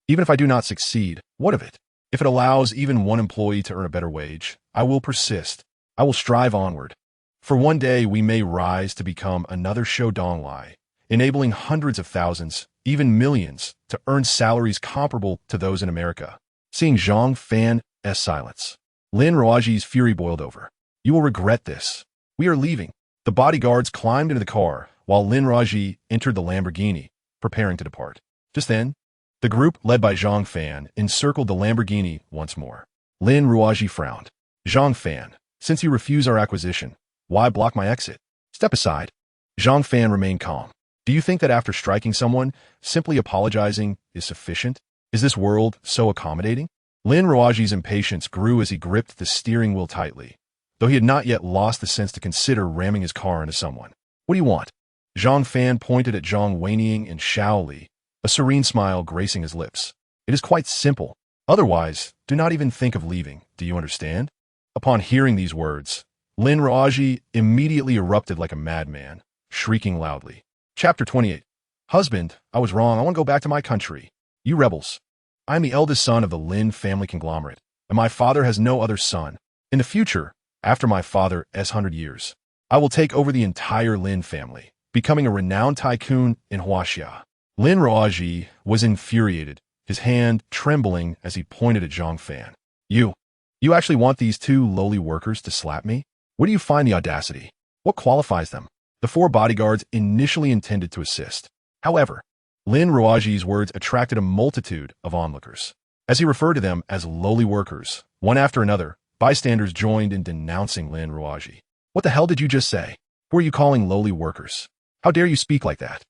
Even if I do not succeed, what of it? If it allows even one employee to earn a better wage, I will persist. I will strive onward. For one day we may rise to become another Shodong Lai, enabling hundreds of thousands, even millions, to earn salaries comparable to those in America. Seeing Zhang Fan's silence, Lin Ruaji's fury boiled over. You will regret this. We are leaving. The bodyguards climbed into the car, while Lin Ruaji entered the Lamborghini, preparing to depart. Just then, the group, led by Zhang Fan, encircled the Lamborghini once more. Lin Ruaji frowned. Zhang Fan, since you refuse our acquisition, why block my exit? Step aside. Zhang Fan remained calm. Do you think that after striking someone, simply apologizing is sufficient? Is this world so accommodating? Lin Ruaji's impatience grew as he gripped the steering wheel tightly, though he had not yet lost the sense to consider ramming his car into someone. What do you want? Zhang Fan pointed at Zhang Weining and Xiao Li, a serene smile gracing his lips. It is quite simple. Otherwise, do not even think of leaving. Do you understand? Upon hearing these words, Lin Ruaji immediately erupted like a madman, shrieking loudly. Chapter 28. Husband, I was wrong. I want to go back to my country. You rebels. I am the eldest son of the Lin family conglomerate, and my father has no other son. In the future, after my father's 100 years, I will take over the entire Lin family, becoming a renowned tycoon in Huaxia. Lin Ruaji was infuriated, his hand trembling as he pointed at Zhang Fan. You actually want these two lowly workers to slap me? Where do you find the audacity? What qualifies them? The four bodyguards initially intended to assist. However, Lin Ruaji's words attracted a multitude of onlookers. As he referred to them as lowly workers, one after another, bystanders joined in denouncing Lin Ruaji. What the hell did you just say? Who are you calling lowly workers? How dare you speak like that?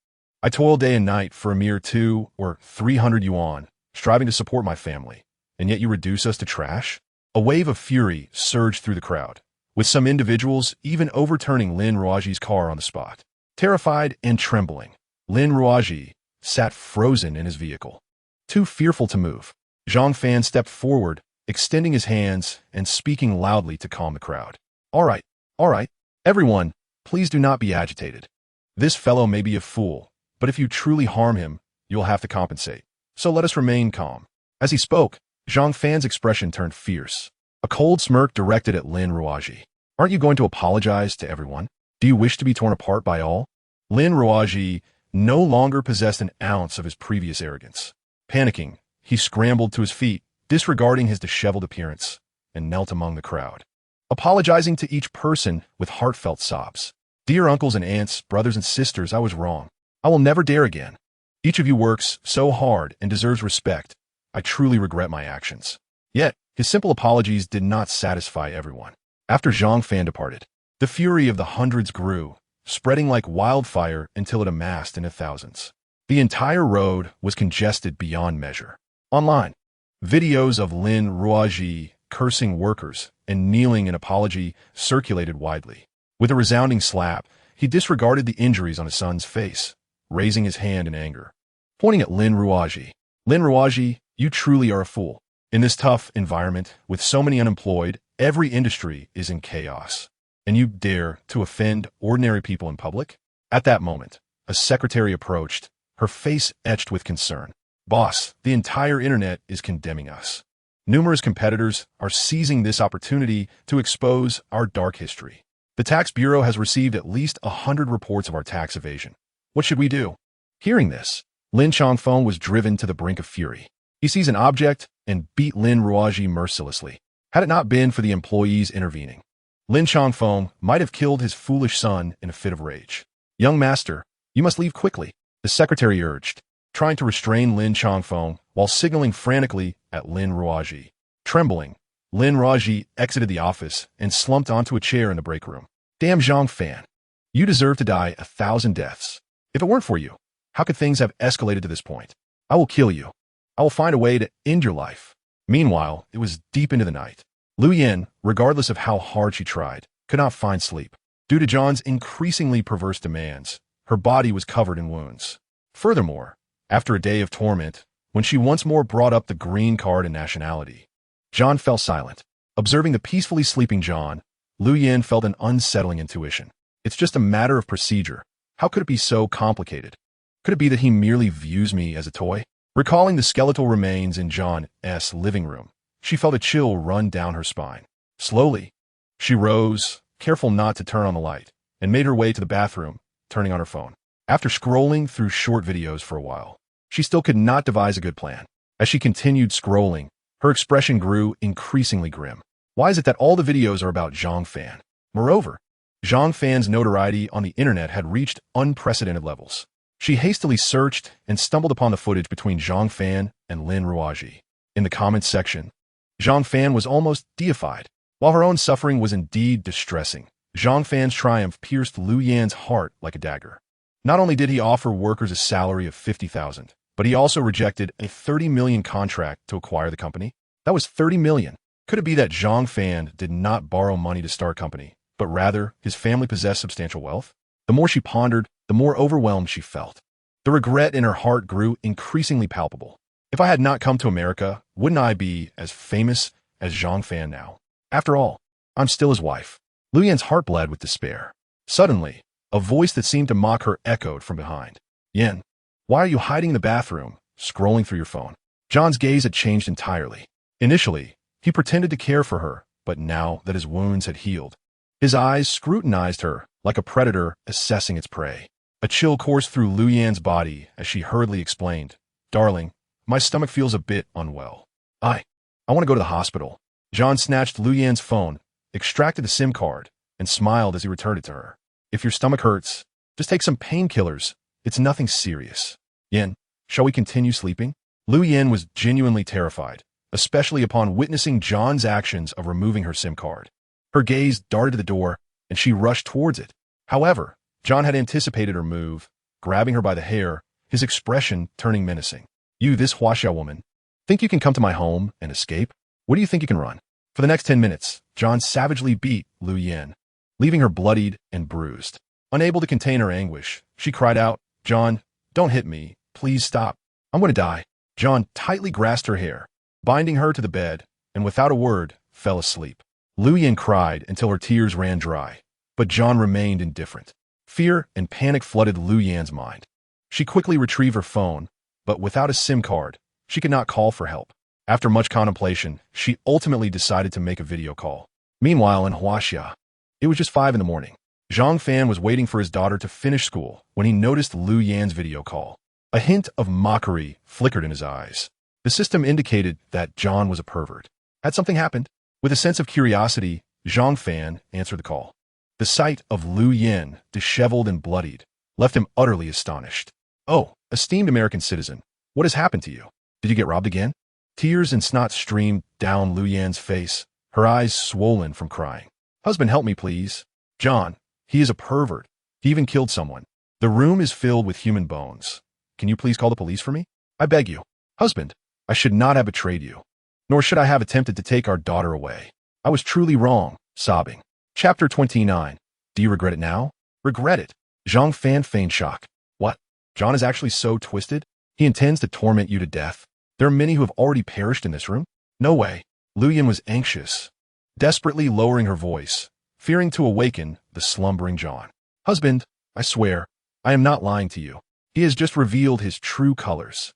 I toil day and night for a mere 200 or 300 yuan, striving to support my family, and yet you reduce us to trash? A wave of fury surged through the crowd, with some individuals even overturning Lin Ruaji's car on the spot. Terrified and trembling, Lin Ruaji sat frozen in his vehicle, too fearful to move. Zhang Fan stepped forward, extending his hands and speaking loudly to calm the crowd. All right, everyone, please do not be agitated. This fellow may be a fool, but if you truly harm him, you'll have to compensate. So let us remain calm. As he spoke, Zhang Fan's expression turned fierce, a cold smirk directed at Lin Ruaji. Aren't you going to apologize to everyone? Do you wish to be torn apart by all? Lin Ruaji no longer possessed an ounce of his previous arrogance. Panicking, he scrambled to his feet, disregarding his disheveled appearance, and knelt among the crowd, apologizing to each person with heartfelt sobs. Dear uncles and aunts, brothers and sisters, I was wrong. I will never dare again. Each of you works so hard and deserves respect. I truly regret my actions. Yet, his simple apologies did not satisfy everyone. After Zhang Fan departed, the fury of the hundreds grew, spreading like wildfire until it amassed in the thousands. The entire road was congested beyond measure. Online, videos of Lin Ruaji cursing workers and kneeling in apology circulated widely. With a resounding slap, he disregarded the injuries on his son's face, raising his hand in anger, pointing at Lin Ruaji. Lin Ruaji, you truly are a fool. In this tough environment, with so many unemployed, every industry is in chaos. And you dare to offend ordinary people in public? At that moment, a secretary approached, her face etched with concern. Boss, the entire internet is condemning us. Numerous competitors are seizing this opportunity to expose our dark history. The Tax Bureau has received at least 100 reports of our tax evasion, What should we do? Hearing this, Lin Changfeng was driven to the brink of fury. He seized an object and beat Lin Ruoji mercilessly. Had it not been for the employees intervening, Lin Changfeng might have killed his foolish son in a fit of rage. Young master, you must leave quickly, the secretary urged, trying to restrain Lin Changfeng while signaling frantically at Lin Ruoji. Trembling, Lin Ruoji exited the office and slumped onto a chair in the break room. Damn Zhang Fan. You deserve to die 1,000 deaths. If it weren't for you, how could things have escalated to this point? I will kill you. I will find a way to end your life. Meanwhile, it was deep into the night. Lu Yin, regardless of how hard she tried, could not find sleep. Due to John's increasingly perverse demands, her body was covered in wounds. Furthermore, after a day of torment, when she once more brought up the green card and nationality, John fell silent. Observing the peacefully sleeping John, Lu Yin felt an unsettling intuition. It's just a matter of procedure. How could it be so complicated? Could it be that he merely views me as a toy? Recalling the skeletal remains in John's living room, she felt a chill run down her spine. Slowly, she rose, careful not to turn on the light, and made her way to the bathroom, turning on her phone. After scrolling through short videos for a while, she still could not devise a good plan. As she continued scrolling, her expression grew increasingly grim. Why is it that all the videos are about Zhang Fan? Moreover, Zhang Fan's notoriety on the internet had reached unprecedented levels. She hastily searched and stumbled upon the footage between Zhang Fan and Lin Ruoji. In the comments section, Zhang Fan was almost deified. While her own suffering was indeed distressing, Zhang Fan's triumph pierced Lu Yan's heart like a dagger. Not only did he offer workers a salary of 50,000, but he also rejected a 30 million contract to acquire the company. That was 30 million. Could it be that Zhang Fan did not borrow money to start a company, but rather his family possessed substantial wealth? The more she pondered, the more overwhelmed she felt. The regret in her heart grew increasingly palpable. If I had not come to America, wouldn't I be as famous as Zhang Fan now? After all, I'm still his wife. Lu Yan's heart bled with despair. Suddenly, a voice that seemed to mock her echoed from behind. Yin, why are you hiding in the bathroom, scrolling through your phone? John's gaze had changed entirely. Initially, he pretended to care for her, but now that his wounds had healed, his eyes scrutinized her like a predator assessing its prey. A chill coursed through Lu Yan's body as she hurriedly explained, Darling, my stomach feels a bit unwell. I want to go to the hospital. John snatched Lu Yan's phone, extracted the SIM card, and smiled as he returned it to her. If your stomach hurts, just take some painkillers. It's nothing serious. Yin, shall we continue sleeping? Lu Yin was genuinely terrified, especially upon witnessing John's actions of removing her SIM card. Her gaze darted to the door, and she rushed towards it. However, John had anticipated her move, grabbing her by the hair, his expression turning menacing. You, this Huaxia woman, think you can come to my home and escape? What do you think you can run? For the next 10 minutes, John savagely beat Lu Yin, leaving her bloodied and bruised. Unable to contain her anguish, she cried out, John, don't hit me. Please stop. I'm going to die. John tightly grasped her hair, binding her to the bed, and without a word, fell asleep. Lu Yin cried until her tears ran dry, but John remained indifferent. Fear and panic flooded Lu Yan's mind. She quickly retrieved her phone, but without a SIM card, she could not call for help. After much contemplation, she ultimately decided to make a video call. Meanwhile, in Huaxia, it was just 5 in the morning. Zhang Fan was waiting for his daughter to finish school when he noticed Lu Yan's video call. A hint of mockery flickered in his eyes. The system indicated that John was a pervert. Had something happened? With a sense of curiosity, Zhang Fan answered the call. The sight of Lu Yin, disheveled and bloodied, left him utterly astonished. Oh, esteemed American citizen, what has happened to you? Did you get robbed again? Tears and snot streamed down Lu Yan's face, her eyes swollen from crying. Husband, help me, please. John, he is a pervert. He even killed someone. The room is filled with human bones. Can you please call the police for me? I beg you. Husband, I should not have betrayed you, nor should I have attempted to take our daughter away. I was truly wrong, sobbing. Chapter 29. Do you regret it now? Regret it. Zhang Fan feigned shock. What? John is actually so twisted? He intends to torment you to death. There are many who have already perished in this room. No way. Lu Yin was anxious, desperately lowering her voice, fearing to awaken the slumbering John. Husband, I swear, I am not lying to you. He has just revealed his true colors,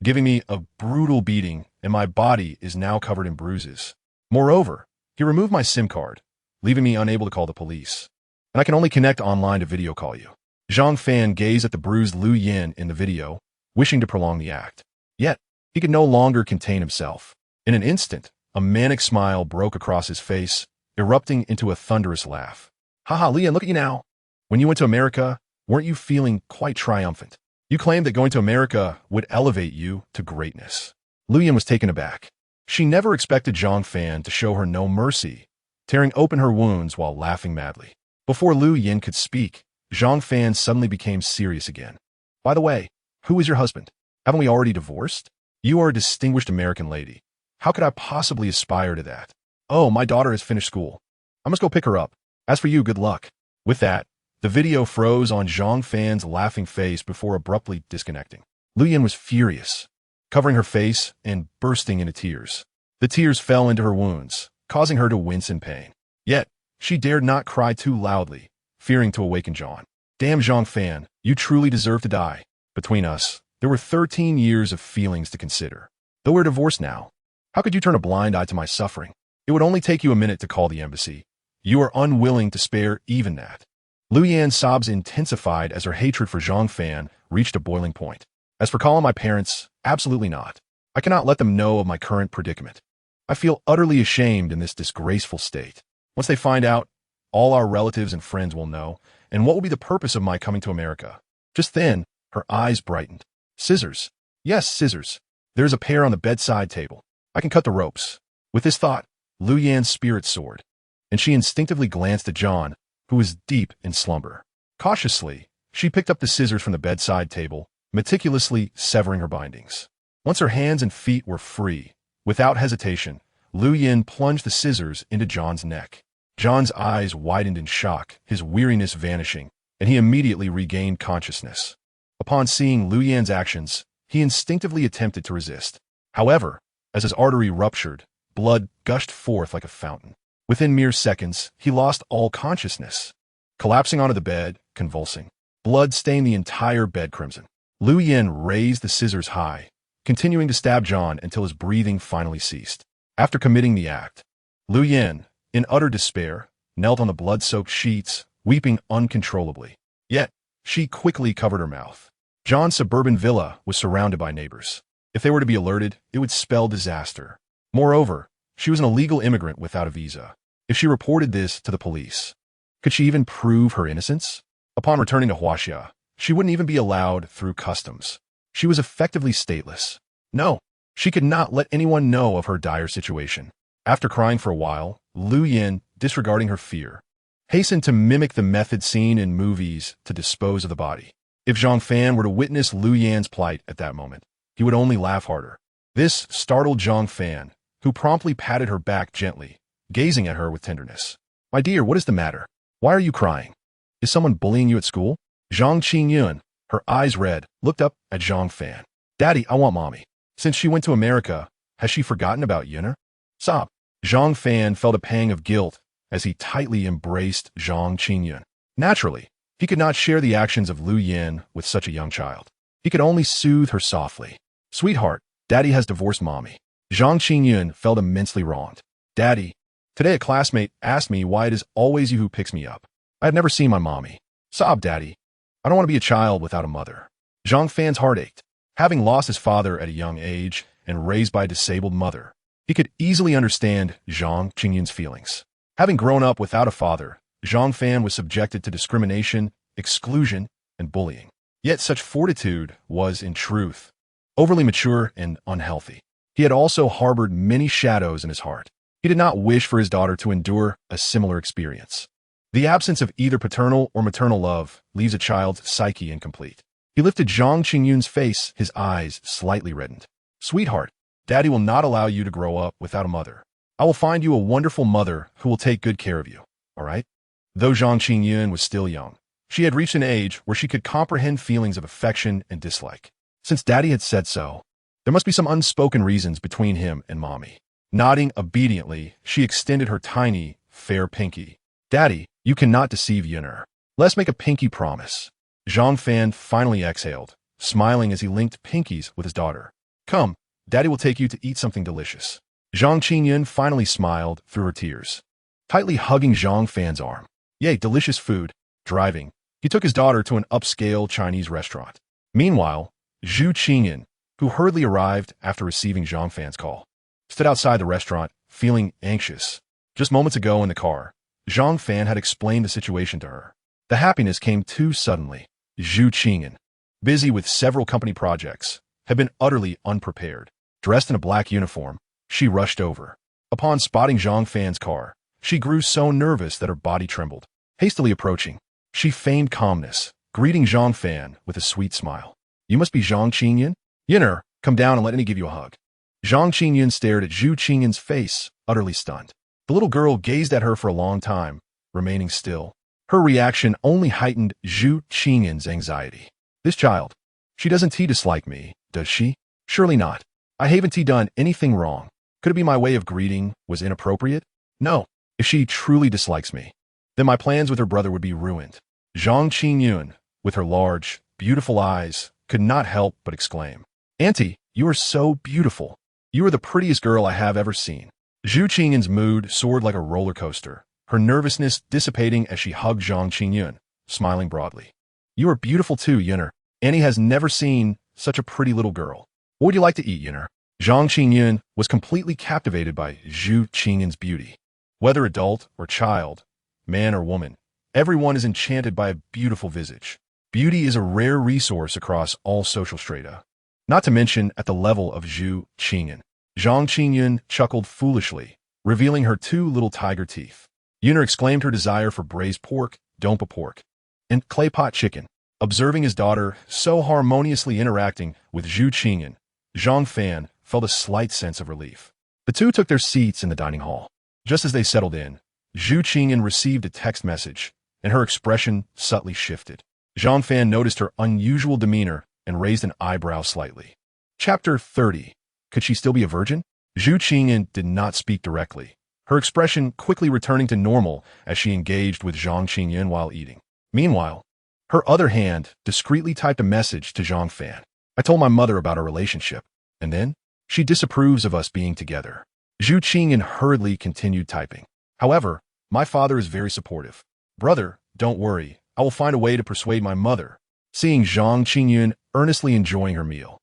giving me a brutal beating, and my body is now covered in bruises. Moreover, he removed my SIM card, leaving me unable to call the police, and I can only connect online to video call you. Zhang Fan gazed at the bruised Lu Yin in the video, wishing to prolong the act. Yet, he could no longer contain himself. In an instant, a manic smile broke across his face, erupting into a thunderous laugh. Haha, Lu Yin, look at you now. When you went to America, weren't you feeling quite triumphant? You claimed that going to America would elevate you to greatness. Lu Yin was taken aback. She never expected Zhang Fan to show her no mercy, tearing open her wounds while laughing madly. Before Lu Yin could speak, Zhang Fan suddenly became serious again. By the way, who is your husband? Haven't we already divorced? You are a distinguished American lady. How could I possibly aspire to that? Oh, my daughter has finished school. I must go pick her up. As for you, good luck. With that, the video froze on Zhang Fan's laughing face before abruptly disconnecting. Lu Yin was furious, covering her face and bursting into tears. The tears fell into her wounds, causing her to wince in pain. Yet, she dared not cry too loudly, fearing to awaken Zhang. Damn, Zhang Fan, you truly deserve to die. Between us, there were 13 years of feelings to consider. Though we're divorced now, how could you turn a blind eye to my suffering? It would only take you a minute to call the embassy. You are unwilling to spare even that. Lu Yan's sobs intensified as her hatred for Zhang Fan reached a boiling point. As for calling my parents, absolutely not. I cannot let them know of my current predicament. I feel utterly ashamed in this disgraceful state. Once they find out, all our relatives and friends will know, and what will be the purpose of my coming to America? Just then, her eyes brightened. Scissors. Yes, scissors. There's a pair on the bedside table. I can cut the ropes. With this thought, Lu Yan's spirit soared, and she instinctively glanced at John, who was deep in slumber. Cautiously, she picked up the scissors from the bedside table, meticulously severing her bindings. Once her hands and feet were free, without hesitation, Lu Yin plunged the scissors into John's neck. John's eyes widened in shock, his weariness vanishing, and he immediately regained consciousness. Upon seeing Lu Yan's actions, he instinctively attempted to resist. However, as his artery ruptured, blood gushed forth like a fountain. Within mere seconds, he lost all consciousness, collapsing onto the bed, convulsing. Blood stained the entire bed crimson. Lu Yin raised the scissors high, continuing to stab John until his breathing finally ceased. After committing the act, Lu Yin, in utter despair, knelt on the blood-soaked sheets, weeping uncontrollably. Yet, she quickly covered her mouth. John's suburban villa was surrounded by neighbors. If they were to be alerted, it would spell disaster. Moreover, she was an illegal immigrant without a visa. If she reported this to the police, could she even prove her innocence? Upon returning to Huaxia, she wouldn't even be allowed through customs. She was effectively stateless. No, she could not let anyone know of her dire situation. After crying for a while, Lu Yin, disregarding her fear, hastened to mimic the method seen in movies to dispose of the body. If Zhang Fan were to witness Lu Yan's plight at that moment, he would only laugh harder. This startled Zhang Fan, who promptly patted her back gently, gazing at her with tenderness. My dear, what is the matter? Why are you crying? Is someone bullying you at school? Zhang Qingyun, her eyes red, looked up at Zhang Fan. Daddy, I want mommy. Since she went to America, has she forgotten about Yuan? Sob. Zhang Fan felt a pang of guilt as he tightly embraced Zhang Qingyun. Naturally, he could not share the actions of Lu Yin with such a young child. He could only soothe her softly. Sweetheart, Daddy has divorced mommy. Zhang Qingyun felt immensely wronged. Daddy, today a classmate asked me why it is always you who picks me up. I have never seen my mommy. Sob, Daddy. I don't want to be a child without a mother. Zhang Fan's heart ached. Having lost his father at a young age and raised by a disabled mother, he could easily understand Zhang Qingyun's feelings. Having grown up without a father, Zhang Fan was subjected to discrimination, exclusion, and bullying. Yet such fortitude was, in truth, overly mature and unhealthy. He had also harbored many shadows in his heart. He did not wish for his daughter to endure a similar experience. The absence of either paternal or maternal love leaves a child's psyche incomplete. He lifted Zhang Qingyun's face, his eyes slightly reddened. Sweetheart, Daddy will not allow you to grow up without a mother. I will find you a wonderful mother who will take good care of you, all right? Though Zhang Qingyun was still young, she had reached an age where she could comprehend feelings of affection and dislike. Since Daddy had said so, there must be some unspoken reasons between him and Mommy. Nodding obediently, she extended her tiny, fair pinky. Daddy, you cannot deceive Yuan. Let's make a pinky promise. Zhang Fan finally exhaled, smiling as he linked pinkies with his daughter. Come, Daddy will take you to eat something delicious. Zhang Qingyun finally smiled through her tears, tightly hugging Zhang Fan's arm. Yay, delicious food, driving, He took his daughter to an upscale Chinese restaurant. Meanwhile, Zhu Qingyan, who hurriedly arrived after receiving Zhang Fan's call, stood outside the restaurant, feeling anxious. Just moments ago in the car, Zhang Fan had explained the situation to her. The happiness came too suddenly. Zhu Qingyan, busy with several company projects, had been utterly unprepared. Dressed in a black uniform, she rushed over. Upon spotting Zhang Fan's car, she grew so nervous that her body trembled. Hastily approaching, she feigned calmness, greeting Zhang Fan with a sweet smile. "You must be Zhang Qingyan? Yinner, come down and let me give you a hug." Zhang Qingyan stared at Zhu Qingyan's face, utterly stunned. The little girl gazed at her for a long time, remaining still. Her reaction only heightened Zhu Qingyan's anxiety. "This child, she doesn't dislike me, does she? Surely not. I haven't done anything wrong. Could it be my way of greeting was inappropriate? No. If she truly dislikes me, then my plans with her brother would be ruined." Zhang Qingyun, with her large, beautiful eyes, could not help but exclaim, "Auntie, you are so beautiful. You are the prettiest girl I have ever seen." Zhu Qingyan's mood soared like a roller coaster, her nervousness dissipating as she hugged Zhang Qingyun, smiling broadly. "You are beautiful too, Yinner. Annie has never seen such a pretty little girl. What would you like to eat, Yinner?" Zhang Qingyun was completely captivated by Zhu Qingyan's beauty. Whether adult or child, man or woman, everyone is enchanted by a beautiful visage. Beauty is a rare resource across all social strata, not to mention at the level of Zhu Qingyan. Zhang Qingyun chuckled foolishly, revealing her two little tiger teeth. Yinner exclaimed her desire for braised pork, dompa pork, and clay pot chicken. Observing his daughter so harmoniously interacting with Zhu Qingyan, Zhang Fan felt a slight sense of relief. The two took their seats in the dining hall. Just as they settled in, Zhu Qingyan received a text message, and her expression subtly shifted. Zhang Fan noticed her unusual demeanor and raised an eyebrow slightly. Chapter 30. Could she still be a virgin? Zhu Qingyan did not speak directly, her expression quickly returning to normal as she engaged with Zhang Qingyan while eating. Meanwhile, her other hand discreetly typed a message to Zhang Fan. "I told my mother about our relationship, and then she disapproves of us being together." Zhu Qingyan hurriedly continued typing. "However, my father is very supportive. Brother, don't worry, I will find a way to persuade my mother." Seeing Zhang Qingyun earnestly enjoying her meal,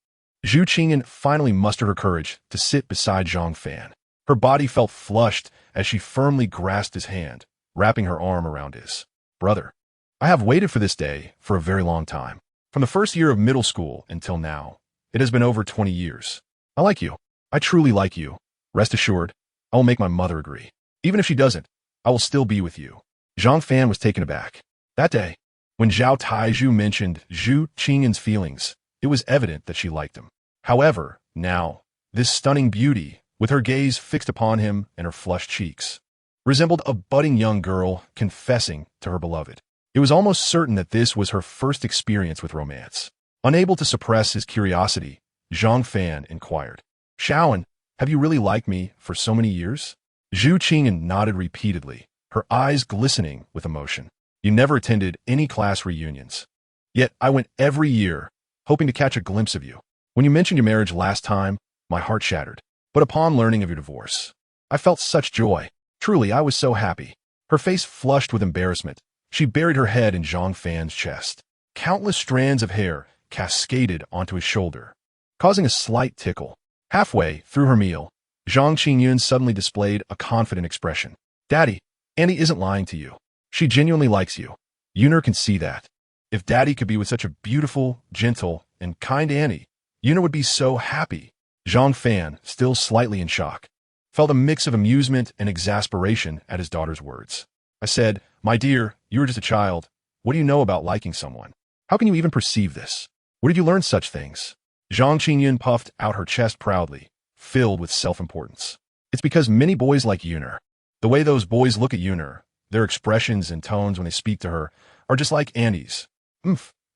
Zhu Qingyan finally mustered her courage to sit beside Zhang Fan. Her body felt flushed as she firmly grasped his hand, wrapping her arm around his. "Brother, I have waited for this day for a very long time. From the first year of middle school until now, it has been over 20 years. I like you. I truly like you. Rest assured, I will make my mother agree. Even if she doesn't, I will still be with you." Zhang Fan was taken aback. That day, when Zhao Taizhu mentioned Zhu Qingyan's feelings, it was evident that she liked him. However, now, this stunning beauty, with her gaze fixed upon him and her flushed cheeks, resembled a budding young girl confessing to her beloved. It was almost certain that this was her first experience with romance. Unable to suppress his curiosity, Zhang Fan inquired, "Shaoan, have you really liked me for so many years?" Zhu Qingyan nodded repeatedly, her eyes glistening with emotion. "You never attended any class reunions. Yet I went every year, hoping to catch a glimpse of you. When you mentioned your marriage last time, my heart shattered. But upon learning of your divorce, I felt such joy. Truly, I was so happy." Her face flushed with embarrassment. She buried her head in Zhang Fan's chest. Countless strands of hair cascaded onto his shoulder, causing a slight tickle. Halfway through her meal, Zhang Qingyun suddenly displayed a confident expression. "Daddy, Annie isn't lying to you. She genuinely likes you. Yunner can see that. If Daddy could be with such a beautiful, gentle, and kind Annie, Yunner would be so happy." Zhang Fan, still slightly in shock, felt a mix of amusement and exasperation at his daughter's words. "I said, my dear, you are just a child. What do you know about liking someone? How can you even perceive this? Where did you learn such things?" Zhang Qingyun puffed out her chest proudly, filled with self-importance. "It's because many boys like Yunner. The way those boys look at Yunner, their expressions and tones when they speak to her, are just like Annie's.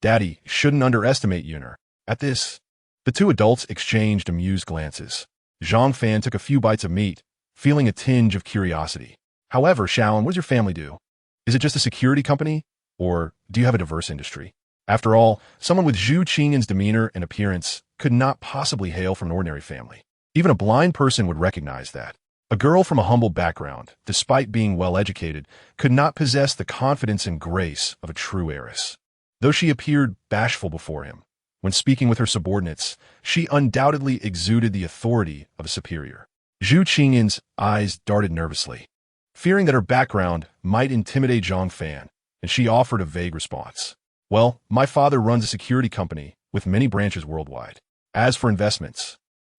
Daddy shouldn't underestimate Yunner." At this, the two adults exchanged amused glances. Zhang Fan took a few bites of meat, feeling a tinge of curiosity. "However, Shaoan, what does your family do? Is it just a security company? Or do you have a diverse industry?" After all, someone with Zhu Qingyan's demeanor and appearance could not possibly hail from an ordinary family. Even a blind person would recognize that. A girl from a humble background, despite being well-educated, could not possess the confidence and grace of a true heiress. Though she appeared bashful before him, when speaking with her subordinates, she undoubtedly exuded the authority of a superior. Zhu Qingyun's eyes darted nervously, fearing that her background might intimidate Zhang Fan, and she offered a vague response. Well, my father runs a security company with many branches worldwide. As for investments,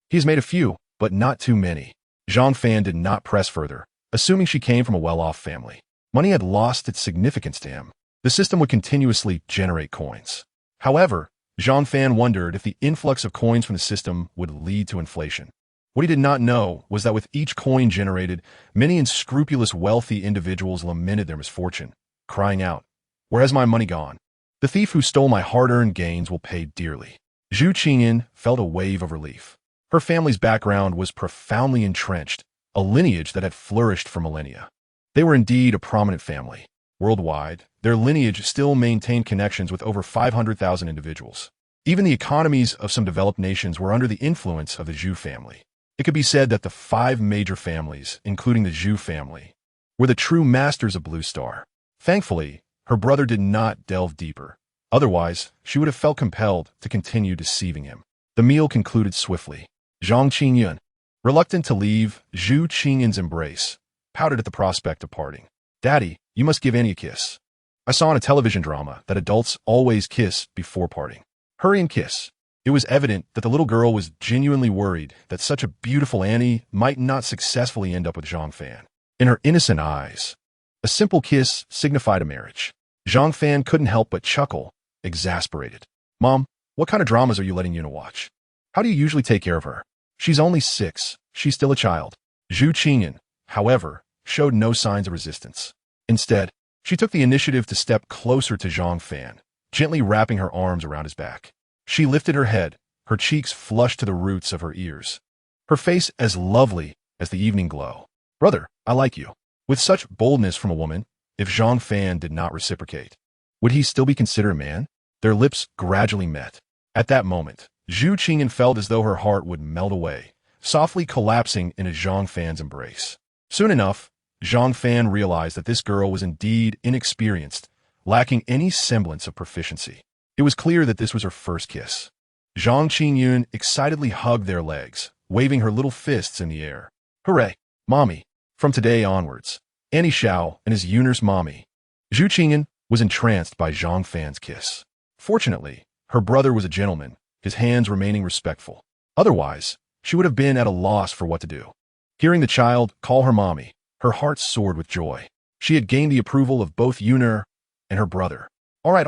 he has made a few, but not too many. Zhang Fan did not press further, assuming she came from a well-off family. Money had lost its significance to him. The system would continuously generate coins. However, Zhang Fan wondered if the influx of coins from the system would lead to inflation. What he did not know was that with each coin generated, many unscrupulous wealthy individuals lamented their misfortune, crying out, "Where has my money gone? The thief who stole my hard-earned gains will pay dearly." Zhu Qingyun felt a wave of relief. Her family's background was profoundly entrenched, a lineage that had flourished for millennia. They were indeed a prominent family. Worldwide, their lineage still maintained connections with over 500,000 individuals. Even the economies of some developed nations were under the influence of the Zhu family. It could be said that the 5 major families, including the Zhu family, were the true masters of Blue Star. Thankfully, her brother did not delve deeper. Otherwise, she would have felt compelled to continue deceiving him. The meal concluded swiftly. Zhang Qingyun, reluctant to leave Zhu Qingyun's embrace, pouted at the prospect of parting. "Daddy, you must give Annie a kiss. I saw in a television drama that adults always kiss before parting. Hurry and kiss." It was evident that the little girl was genuinely worried that such a beautiful Annie might not successfully end up with Zhang Fan. In her innocent eyes, a simple kiss signified a marriage. Zhang Fan couldn't help but chuckle, exasperated. "Mom, what kind of dramas are you letting Yuna watch? How do you usually take care of her? She's only 6. She's still a child." Zhu Qingyun, however, showed no signs of resistance. Instead, she took the initiative to step closer to Zhang Fan, gently wrapping her arms around his back. She lifted her head, her cheeks flushed to the roots of her ears, her face as lovely as the evening glow. "Brother, I like you." With such boldness from a woman, if Zhang Fan did not reciprocate, would he still be considered a man? Their lips gradually met. At that moment, Zhu Qingyun felt as though her heart would melt away, softly collapsing into Zhang Fan's embrace. Soon enough, Zhang Fan realized that this girl was indeed inexperienced, lacking any semblance of proficiency. It was clear that this was her first kiss. Zhang Qingyun excitedly hugged their legs, waving her little fists in the air. "Hooray, Mommy! From today onwards, Annie Xiao and his Yuner's mommy." Zhu Qingyun was entranced by Zhang Fan's kiss. Fortunately, her brother was a gentleman, his hands remaining respectful. Otherwise, she would have been at a loss for what to do. Hearing the child call her mommy, her heart soared with joy. She had gained the approval of both Yuner and her brother. All right.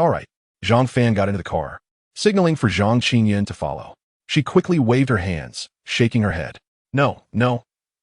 Zhang Fan got into the car, signaling for Zhang Qingyun to follow. She quickly waved her hands, shaking her head. No,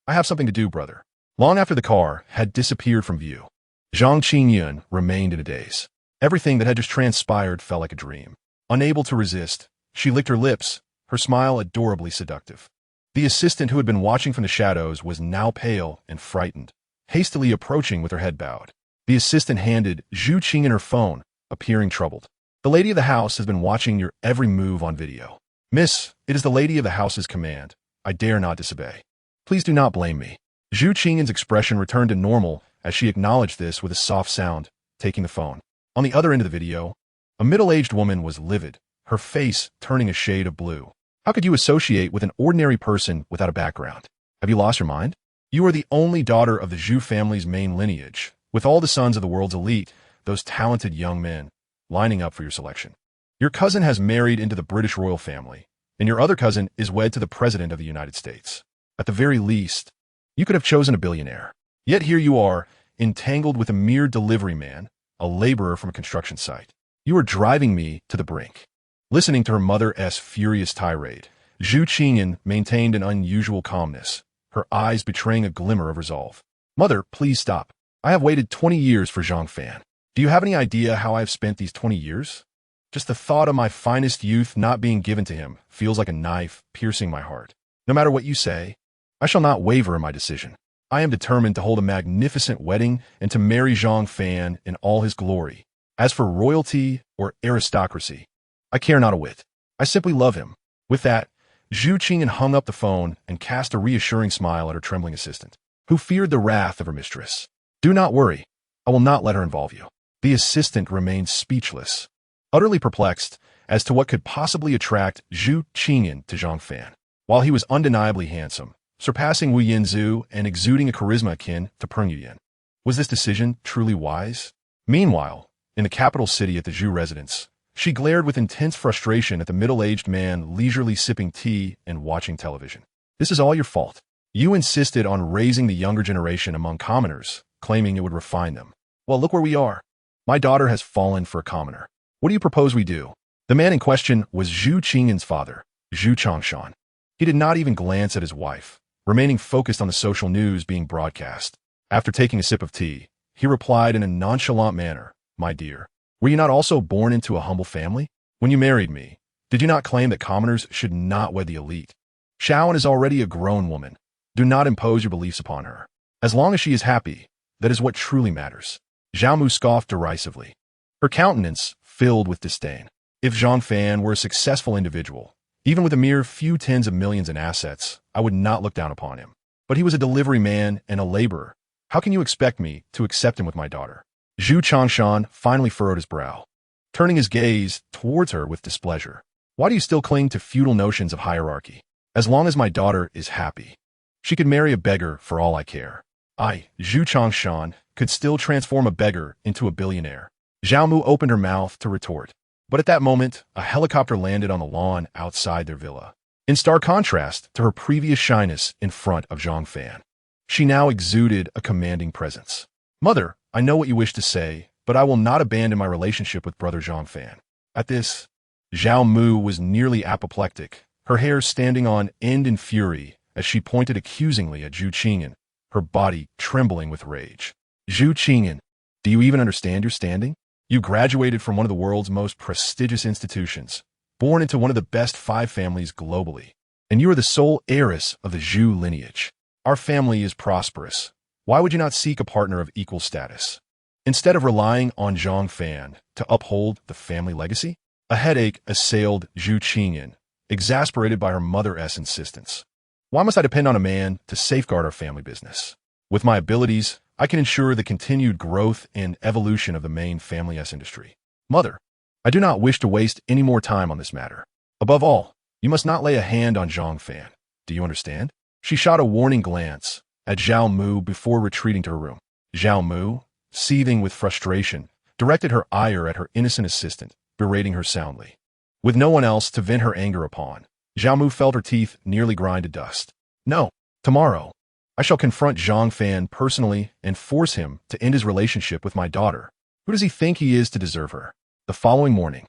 I have something to do, brother." Long after the car had disappeared from view, Zhang Qingyun remained in a daze. Everything that had just transpired felt like a dream. Unable to resist, she licked her lips, her smile adorably seductive. The assistant who had been watching from the shadows was now pale and frightened, hastily approaching with her head bowed. The assistant handed Zhu Qingyun her phone, appearing troubled. "The lady of the house has been watching your every move on video. Miss, it is the lady of the house's command. I dare not disobey. Please do not blame me." Zhu Qingyun's expression returned to normal as she acknowledged this with a soft sound, taking the phone. On the other end of the video, a middle-aged woman was livid, her face turning a shade of blue. "How could you associate with an ordinary person without a background? Have you lost your mind? You are the only daughter of the Zhu family's main lineage, with all the sons of the world's elite, those talented young men, lining up for your selection. Your cousin has married into the British royal family, and your other cousin is wed to the President of the United States. At the very least, you could have chosen a billionaire. Yet here you are, entangled with a mere delivery man, a laborer from a construction site. You are driving me to the brink." Listening to her mother's furious tirade, Zhu Qingyun maintained an unusual calmness, her eyes betraying a glimmer of resolve. "Mother, please stop. I have waited 20 years for Zhang Fan. Do you have any idea how I have spent these 20 years? Just the thought of my finest youth not being given to him feels like a knife piercing my heart. No matter what you say, I shall not waver in my decision. I am determined to hold a magnificent wedding and to marry Zhang Fan in all his glory. As for royalty or aristocracy, I care not a whit. I simply love him." With that, Zhu Qingyun hung up the phone and cast a reassuring smile at her trembling assistant. who feared the wrath of her mistress. Do not worry. I will not let her involve you. The assistant remained speechless, utterly perplexed as to what could possibly attract Zhu Qingyan to Zhang Fan. While he was undeniably handsome, surpassing Wu Yinzu and exuding a charisma akin to Peng Yuyan. Was this decision truly wise? Meanwhile, in the capital city at the Zhu residence, she glared with intense frustration at the middle-aged man leisurely sipping tea and watching television. This is all your fault. You insisted on raising the younger generation among commoners, claiming it would refine them. Well, look where we are. My daughter has fallen for a commoner. What do you propose we do? The man in question was Zhu Qingyan's father, Zhu Changshan. He did not even glance at his wife, remaining focused on the social news being broadcast. After taking a sip of tea, he replied in a nonchalant manner, "My dear, were you not also born into a humble family? When you married me, did you not claim that commoners should not wed the elite? Shaoan is already a grown woman. Do not impose your beliefs upon her. As long as she is happy, that is what truly matters." Zhao Mu scoffed derisively, her countenance filled with disdain. If Zhang Fan were a successful individual, even with a mere few tens of millions in assets, I would not look down upon him. But he was a delivery man and a laborer. How can you expect me to accept him with my daughter? Zhu Changshan finally furrowed his brow, turning his gaze towards her with displeasure. Why do you still cling to feudal notions of hierarchy? As long as my daughter is happy, she could marry a beggar for all I care. I, Zhu Changshan, could still transform a beggar into a billionaire. Zhao Mu opened her mouth to retort, but at that moment, a helicopter landed on the lawn outside their villa. In stark contrast to her previous shyness in front of Zhang Fan, she now exuded a commanding presence. Mother, I know what you wish to say, but I will not abandon my relationship with brother Zhang Fan. At this, Zhao Mu was nearly apoplectic, her hair standing on end in fury as she pointed accusingly at Zhu Qingyan, her body trembling with rage. Zhu Qingyan, do you even understand your standing? You graduated from one of the world's most prestigious institutions, born into one of the best 5 families globally, and you are the sole heiress of the Zhu lineage. Our family is prosperous. Why would you not seek a partner of equal status? Instead of relying on Zhang Fan to uphold the family legacy? A headache assailed Zhu Qingyan, exasperated by her mother's insistence. Why must I depend on a man to safeguard our family business? With my abilities, I can ensure the continued growth and evolution of the main family industry. Mother, I do not wish to waste any more time on this matter. Above all, you must not lay a hand on Zhang Fan. Do you understand? She shot a warning glance at Zhao Mu before retreating to her room. Zhao Mu, seething with frustration, directed her ire at her innocent assistant, berating her soundly. With no one else to vent her anger upon, Zhao Mu felt her teeth nearly grind to dust. No, tomorrow, I shall confront Zhang Fan personally and force him to end his relationship with my daughter. Who does he think he is to deserve her? The following morning,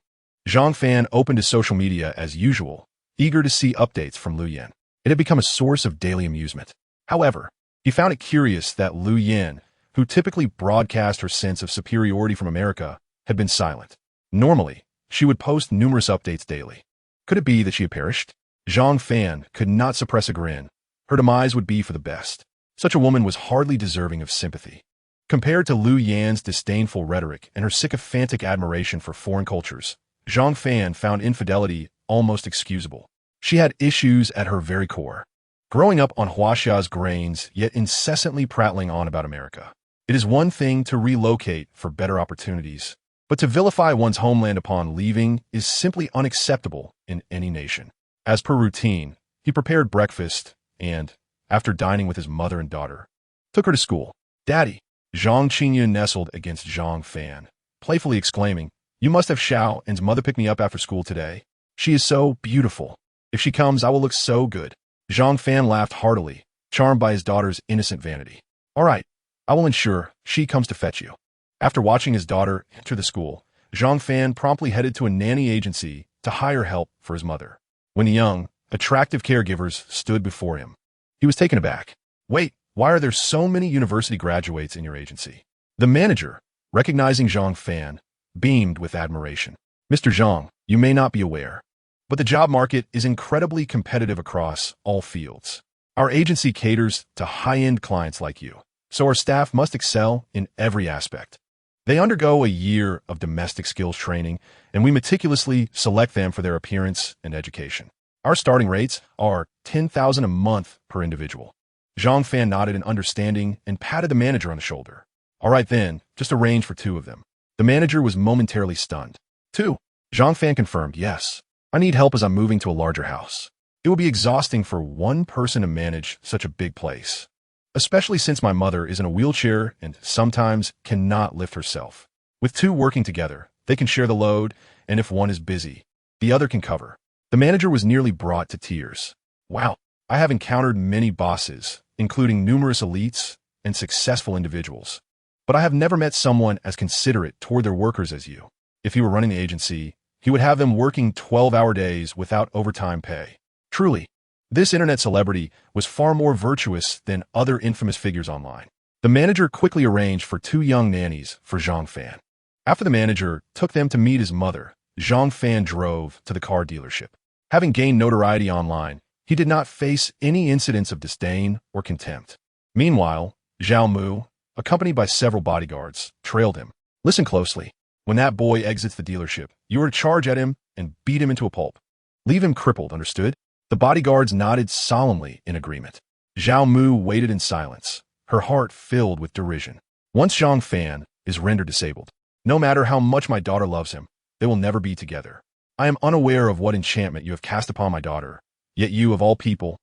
Zhang Fan opened his social media as usual, eager to see updates from Lu Yan. It had become a source of daily amusement. However, he found it curious that Lu Yan, who typically broadcast her sense of superiority from America, had been silent. Normally, she would post numerous updates daily. Could it be that she had perished? Zhang Fan could not suppress a grin. Her demise would be for the best. Such a woman was hardly deserving of sympathy. Compared to Lu Yan's disdainful rhetoric and her sycophantic admiration for foreign cultures, Zhang Fan found infidelity almost excusable. She had issues at her very core. Growing up on Huaxia's grains, yet incessantly prattling on about America. It is one thing to relocate for better opportunities, but to vilify one's homeland upon leaving is simply unacceptable in any nation. As per routine, he prepared breakfast and, after dining with his mother and daughter, took her to school. Daddy, Zhang Qingyan nestled against Zhang Fan, playfully exclaiming, "You must have Xiaoan's mother pick me up after school today. She is so beautiful. If she comes, I will look so good." Zhang Fan laughed heartily, charmed by his daughter's innocent vanity. "All right, I will ensure she comes to fetch you." After watching his daughter enter the school, Zhang Fan promptly headed to a nanny agency to hire help for his mother. When the young, attractive caregivers stood before him, he was taken aback. "Wait, why are there so many university graduates in your agency?" The manager, recognizing Zhang Fan, beamed with admiration. "Mr. Zhang, you may not be aware, but the job market is incredibly competitive across all fields. Our agency caters to high-end clients like you, so our staff must excel in every aspect. They undergo a year of domestic skills training, and we meticulously select them for their appearance and education. Our starting rates are $10,000 a month per individual. Zhang Fan nodded in understanding and patted the manager on the shoulder. All right then, just arrange for 2 of them. The manager was momentarily stunned. 2. Zhang Fan confirmed, yes. I need help as I'm moving to a larger house. It will be exhausting for one person to manage such a big place, especially since my mother is in a wheelchair and sometimes cannot lift herself. With 2 working together, they can share the load, and if one is busy, the other can cover. The manager was nearly brought to tears. Wow, I have encountered many bosses, including numerous elites and successful individuals, but I have never met someone as considerate toward their workers as you. If he were running the agency, he would have them working 12-hour days without overtime pay. Truly, this internet celebrity was far more virtuous than other infamous figures online. The manager quickly arranged for 2 young nannies for Zhang Fan. After the manager took them to meet his mother, Zhang Fan drove to the car dealership. Having gained notoriety online, he did not face any incidents of disdain or contempt. Meanwhile, Zhao Mu, accompanied by several bodyguards, trailed him. Listen closely. When that boy exits the dealership, you are to charge at him and beat him into a pulp. Leave him crippled, understood? The bodyguards nodded solemnly in agreement. Zhao Mu waited in silence, her heart filled with derision. Once Zhang Fan is rendered disabled, no matter how much my daughter loves him, they will never be together. I am unaware of what enchantment you have cast upon my daughter, yet you, of all people,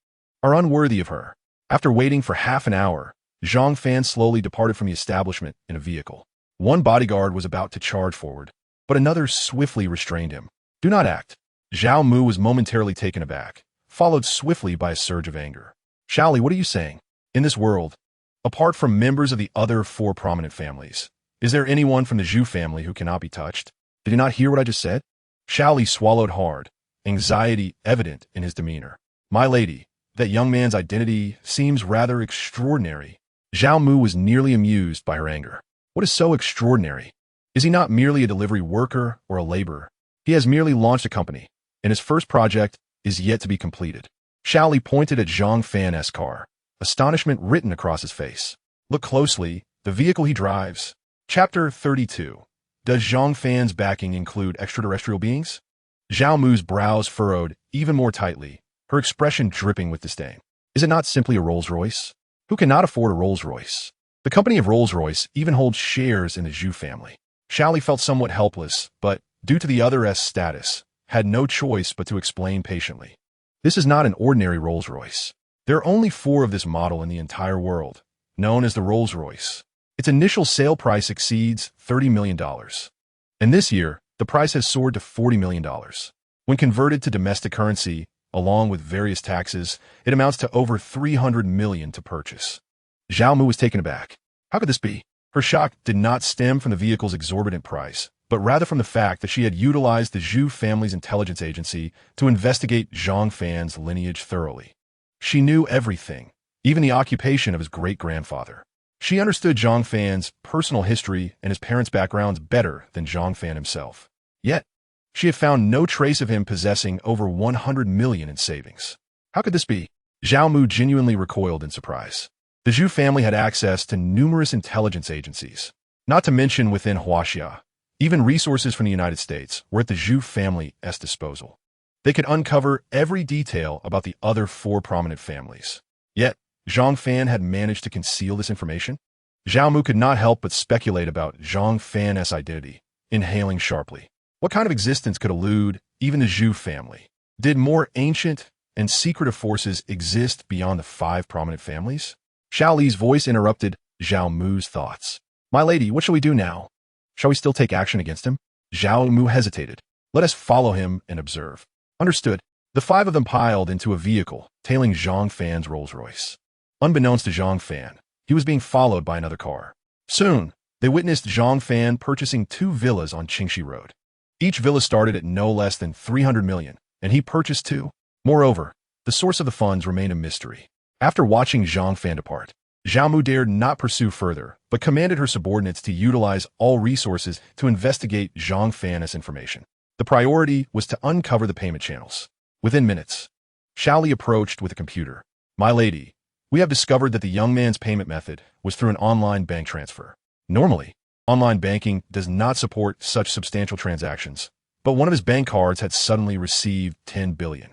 are unworthy of her. After waiting for half an hour, Zhang Fan slowly departed from the establishment in a vehicle. One bodyguard was about to charge forward, but another swiftly restrained him. Do not act. Zhao Mu was momentarily taken aback, followed swiftly by a surge of anger. Xiaoli, what are you saying? In this world, apart from members of the other 4 prominent families, is there anyone from the Zhu family who cannot be touched? Did you not hear what I just said? Xiaoli swallowed hard, anxiety evident in his demeanor. My lady, that young man's identity seems rather extraordinary. Zhao Mu was nearly amused by her anger. What is so extraordinary? Is he not merely a delivery worker or a laborer? He has merely launched a company, and his first project is yet to be completed. Xiaoli pointed at Zhang Fan's car, astonishment written across his face. Look closely, the vehicle he drives. Chapter 32. Does Zhang Fan's backing include extraterrestrial beings? Zhao Mu's brows furrowed even more tightly, her expression dripping with disdain. Is it not simply a Rolls-Royce? Who cannot afford a Rolls-Royce? The company of Rolls-Royce even holds shares in the Zhu family. Xiaoli felt somewhat helpless, but, due to the other's status, had no choice but to explain patiently. This is not an ordinary Rolls-Royce. There are only 4 of this model in the entire world, known as the Rolls-Royce. Its initial sale price exceeds $30 million. And this year, the price has soared to $40 million. When converted to domestic currency, along with various taxes, it amounts to over $300 million to purchase. Zhao Mu was taken aback. How could this be? Her shock did not stem from the vehicle's exorbitant price, but rather from the fact that she had utilized the Zhu family's intelligence agency to investigate Zhang Fan's lineage thoroughly. She knew everything, even the occupation of his great-grandfather. She understood Zhang Fan's personal history and his parents' backgrounds better than Zhang Fan himself. Yet, she had found no trace of him possessing over $100 million in savings. How could this be? Zhao Mu genuinely recoiled in surprise. The Zhu family had access to numerous intelligence agencies, not to mention within Huaxia. Even resources from the United States were at the Zhu family's disposal. They could uncover every detail about the other 4 prominent families. Yet, Zhang Fan had managed to conceal this information? Zhao Mu could not help but speculate about Zhang Fan's identity, inhaling sharply. What kind of existence could elude even the Zhu family? Did more ancient and secretive forces exist beyond the 5 prominent families? Xiaoli's voice interrupted Zhao Mu's thoughts. My lady, what shall we do now? Shall we still take action against him? Zhao Mu hesitated. Let us follow him and observe. Understood. The 5 of them piled into a vehicle, tailing Zhang Fan's Rolls-Royce. Unbeknownst to Zhang Fan, he was being followed by another car. Soon, they witnessed Zhang Fan purchasing 2 villas on Qingxi Road. Each villa started at no less than $300 million, and he purchased 2. Moreover, the source of the funds remained a mystery. After watching Zhang Fan depart, Zhao Mu dared not pursue further, but commanded her subordinates to utilize all resources to investigate Zhang Fan's information. The priority was to uncover the payment channels. Within minutes, Xiaoli approached with a computer. My lady, we have discovered that the young man's payment method was through an online bank transfer. Normally, online banking does not support such substantial transactions, but one of his bank cards had suddenly received $10 billion.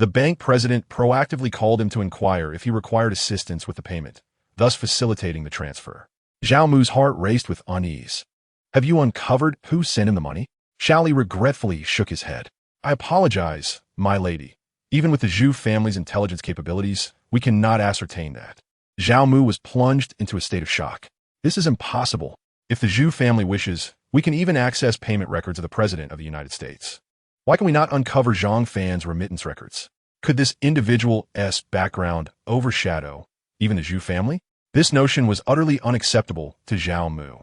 The bank president proactively called him to inquire if he required assistance with the payment, thus facilitating the transfer. Zhao Mu's heart raced with unease. Have you uncovered who sent him the money? Xiao Li regretfully shook his head. I apologize, my lady. Even with the Zhu family's intelligence capabilities, we cannot ascertain that. Zhao Mu was plunged into a state of shock. This is impossible. If the Zhu family wishes, we can even access payment records of the President of the United States. Why can we not uncover Zhang Fan's remittance records? Could this individual's background overshadow even the Zhu family? This notion was utterly unacceptable to Zhao Mu,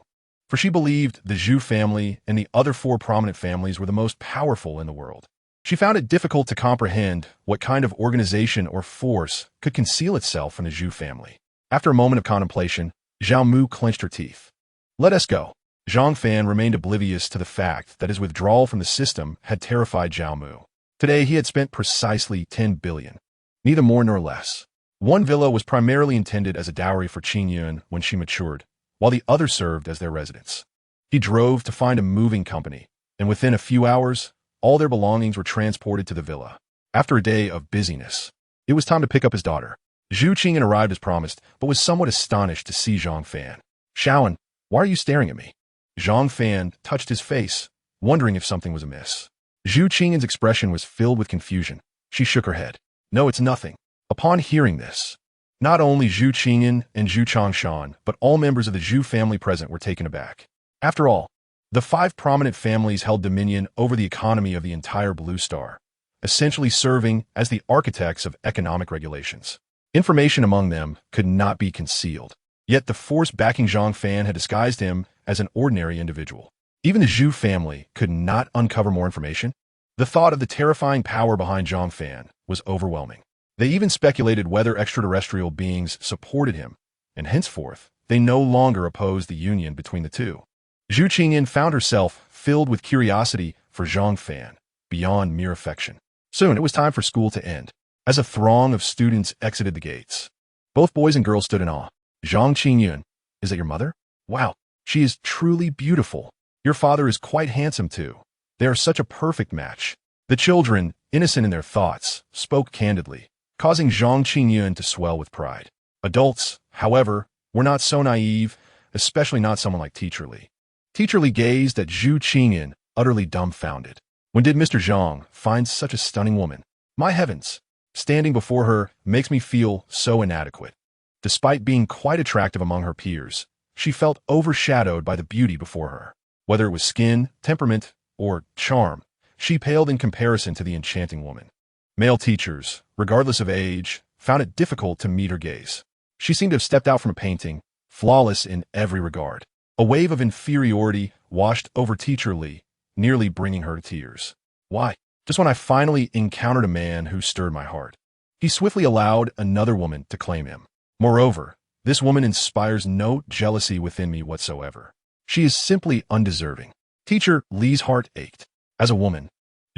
for she believed the Zhu family and the other 4 prominent families were the most powerful in the world. She found it difficult to comprehend what kind of organization or force could conceal itself in the Zhu family. After a moment of contemplation, Zhao Mu clenched her teeth. Let us go. Zhang Fan remained oblivious to the fact that his withdrawal from the system had terrified Zhao Mu. Today he had spent precisely 10 billion, neither more nor less. One villa was primarily intended as a dowry for Qing Yuan when she matured, while the other served as their residence. He drove to find a moving company, and within a few hours, all their belongings were transported to the villa. After a day of busyness, it was time to pick up his daughter. Zhu Qingyan arrived as promised, but was somewhat astonished to see Zhang Fan. Shaoan, why are you staring at me? Zhang Fan touched his face, wondering if something was amiss. Zhu Qingyan's expression was filled with confusion. She shook her head. No, it's nothing. Upon hearing this, not only Zhu Qingyan and Zhu Changshan, but all members of the Zhu family present were taken aback. After all, the 5 prominent families held dominion over the economy of the entire Blue Star, essentially serving as the architects of economic regulations. Information among them could not be concealed, yet the force backing Zhang Fan had disguised him as an ordinary individual. Even the Zhu family could not uncover more information. The thought of the terrifying power behind Zhang Fan was overwhelming. They even speculated whether extraterrestrial beings supported him, and henceforth, they no longer opposed the union between the two. Zhu Qingyan found herself filled with curiosity for Zhang Fan, beyond mere affection. Soon it was time for school to end. As a throng of students exited the gates, both boys and girls stood in awe. Zhang Qingyun, is that your mother? Wow, she is truly beautiful. Your father is quite handsome too. They are such a perfect match. The children, innocent in their thoughts, spoke candidly, causing Zhang Qingyun to swell with pride. Adults, however, were not so naive, especially not someone like Teacher Li. Teacher Li gazed at Zhu Qingyan, utterly dumbfounded. When did Mr. Zhang find such a stunning woman? My heavens, standing before her makes me feel so inadequate. Despite being quite attractive among her peers, she felt overshadowed by the beauty before her. Whether it was skin, temperament, or charm, she paled in comparison to the enchanting woman. Male teachers, regardless of age, found it difficult to meet her gaze. She seemed to have stepped out from a painting, flawless in every regard. A wave of inferiority washed over Teacher Li, nearly bringing her to tears. Why? Just when I finally encountered a man who stirred my heart. He swiftly allowed another woman to claim him. Moreover, this woman inspires no jealousy within me whatsoever. She is simply undeserving. Teacher Li's heart ached. As a woman,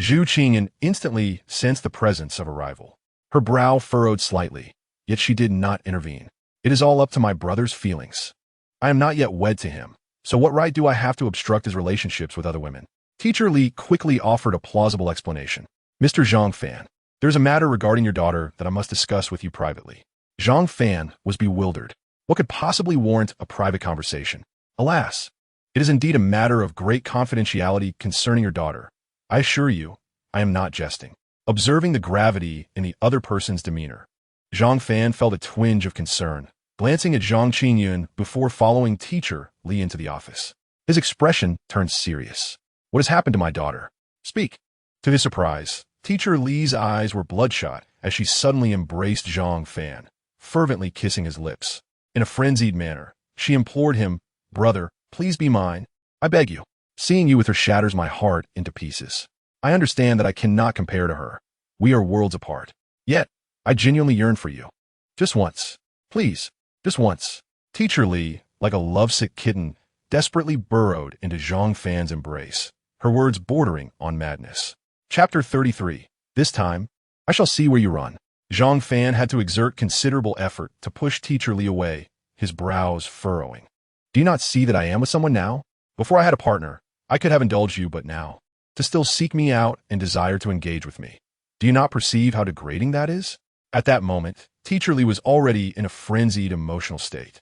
Zhu Qingyan instantly sensed the presence of a rival. Her brow furrowed slightly, yet she did not intervene. It is all up to my brother's feelings. I am not yet wed to him, so what right do I have to obstruct his relationships with other women? Teacher Li quickly offered a plausible explanation. Mr. Zhang Fan, there is a matter regarding your daughter that I must discuss with you privately. Zhang Fan was bewildered. What could possibly warrant a private conversation? Alas, it is indeed a matter of great confidentiality concerning your daughter. I assure you, I am not jesting. Observing the gravity in the other person's demeanor, Zhang Fan felt a twinge of concern, glancing at Zhang Qingyun before following Teacher Li into the office. His expression turned serious. What has happened to my daughter? Speak. To his surprise, Teacher Li's eyes were bloodshot as she suddenly embraced Zhang Fan, fervently kissing his lips. In a frenzied manner, she implored him, Brother, please be mine. I beg you. Seeing you with her shatters my heart into pieces. I understand that I cannot compare to her. We are worlds apart. Yet, I genuinely yearn for you. Just once. Please, just once. Teacher Li, like a lovesick kitten, desperately burrowed into Zhang Fan's embrace, her words bordering on madness. Chapter 33. This time, I shall see where you run. Zhang Fan had to exert considerable effort to push Teacher Li away, his brows furrowing. Do you not see that I am with someone now? Before I had a partner, I could have indulged you, but now, to still seek me out and desire to engage with me. Do you not perceive how degrading that is? At that moment, Teacher Li was already in a frenzied emotional state.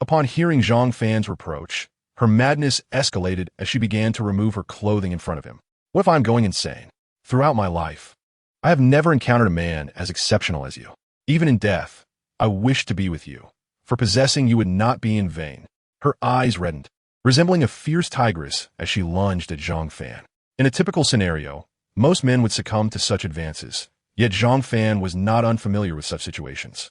Upon hearing Zhang Fan's reproach, her madness escalated as she began to remove her clothing in front of him. What if I'm going insane? Throughout my life, I have never encountered a man as exceptional as you. Even in death, I wish to be with you. For possessing you would not be in vain. Her eyes reddened, resembling a fierce tigress as she lunged at Zhang Fan. In a typical scenario, most men would succumb to such advances, yet Zhang Fan was not unfamiliar with such situations.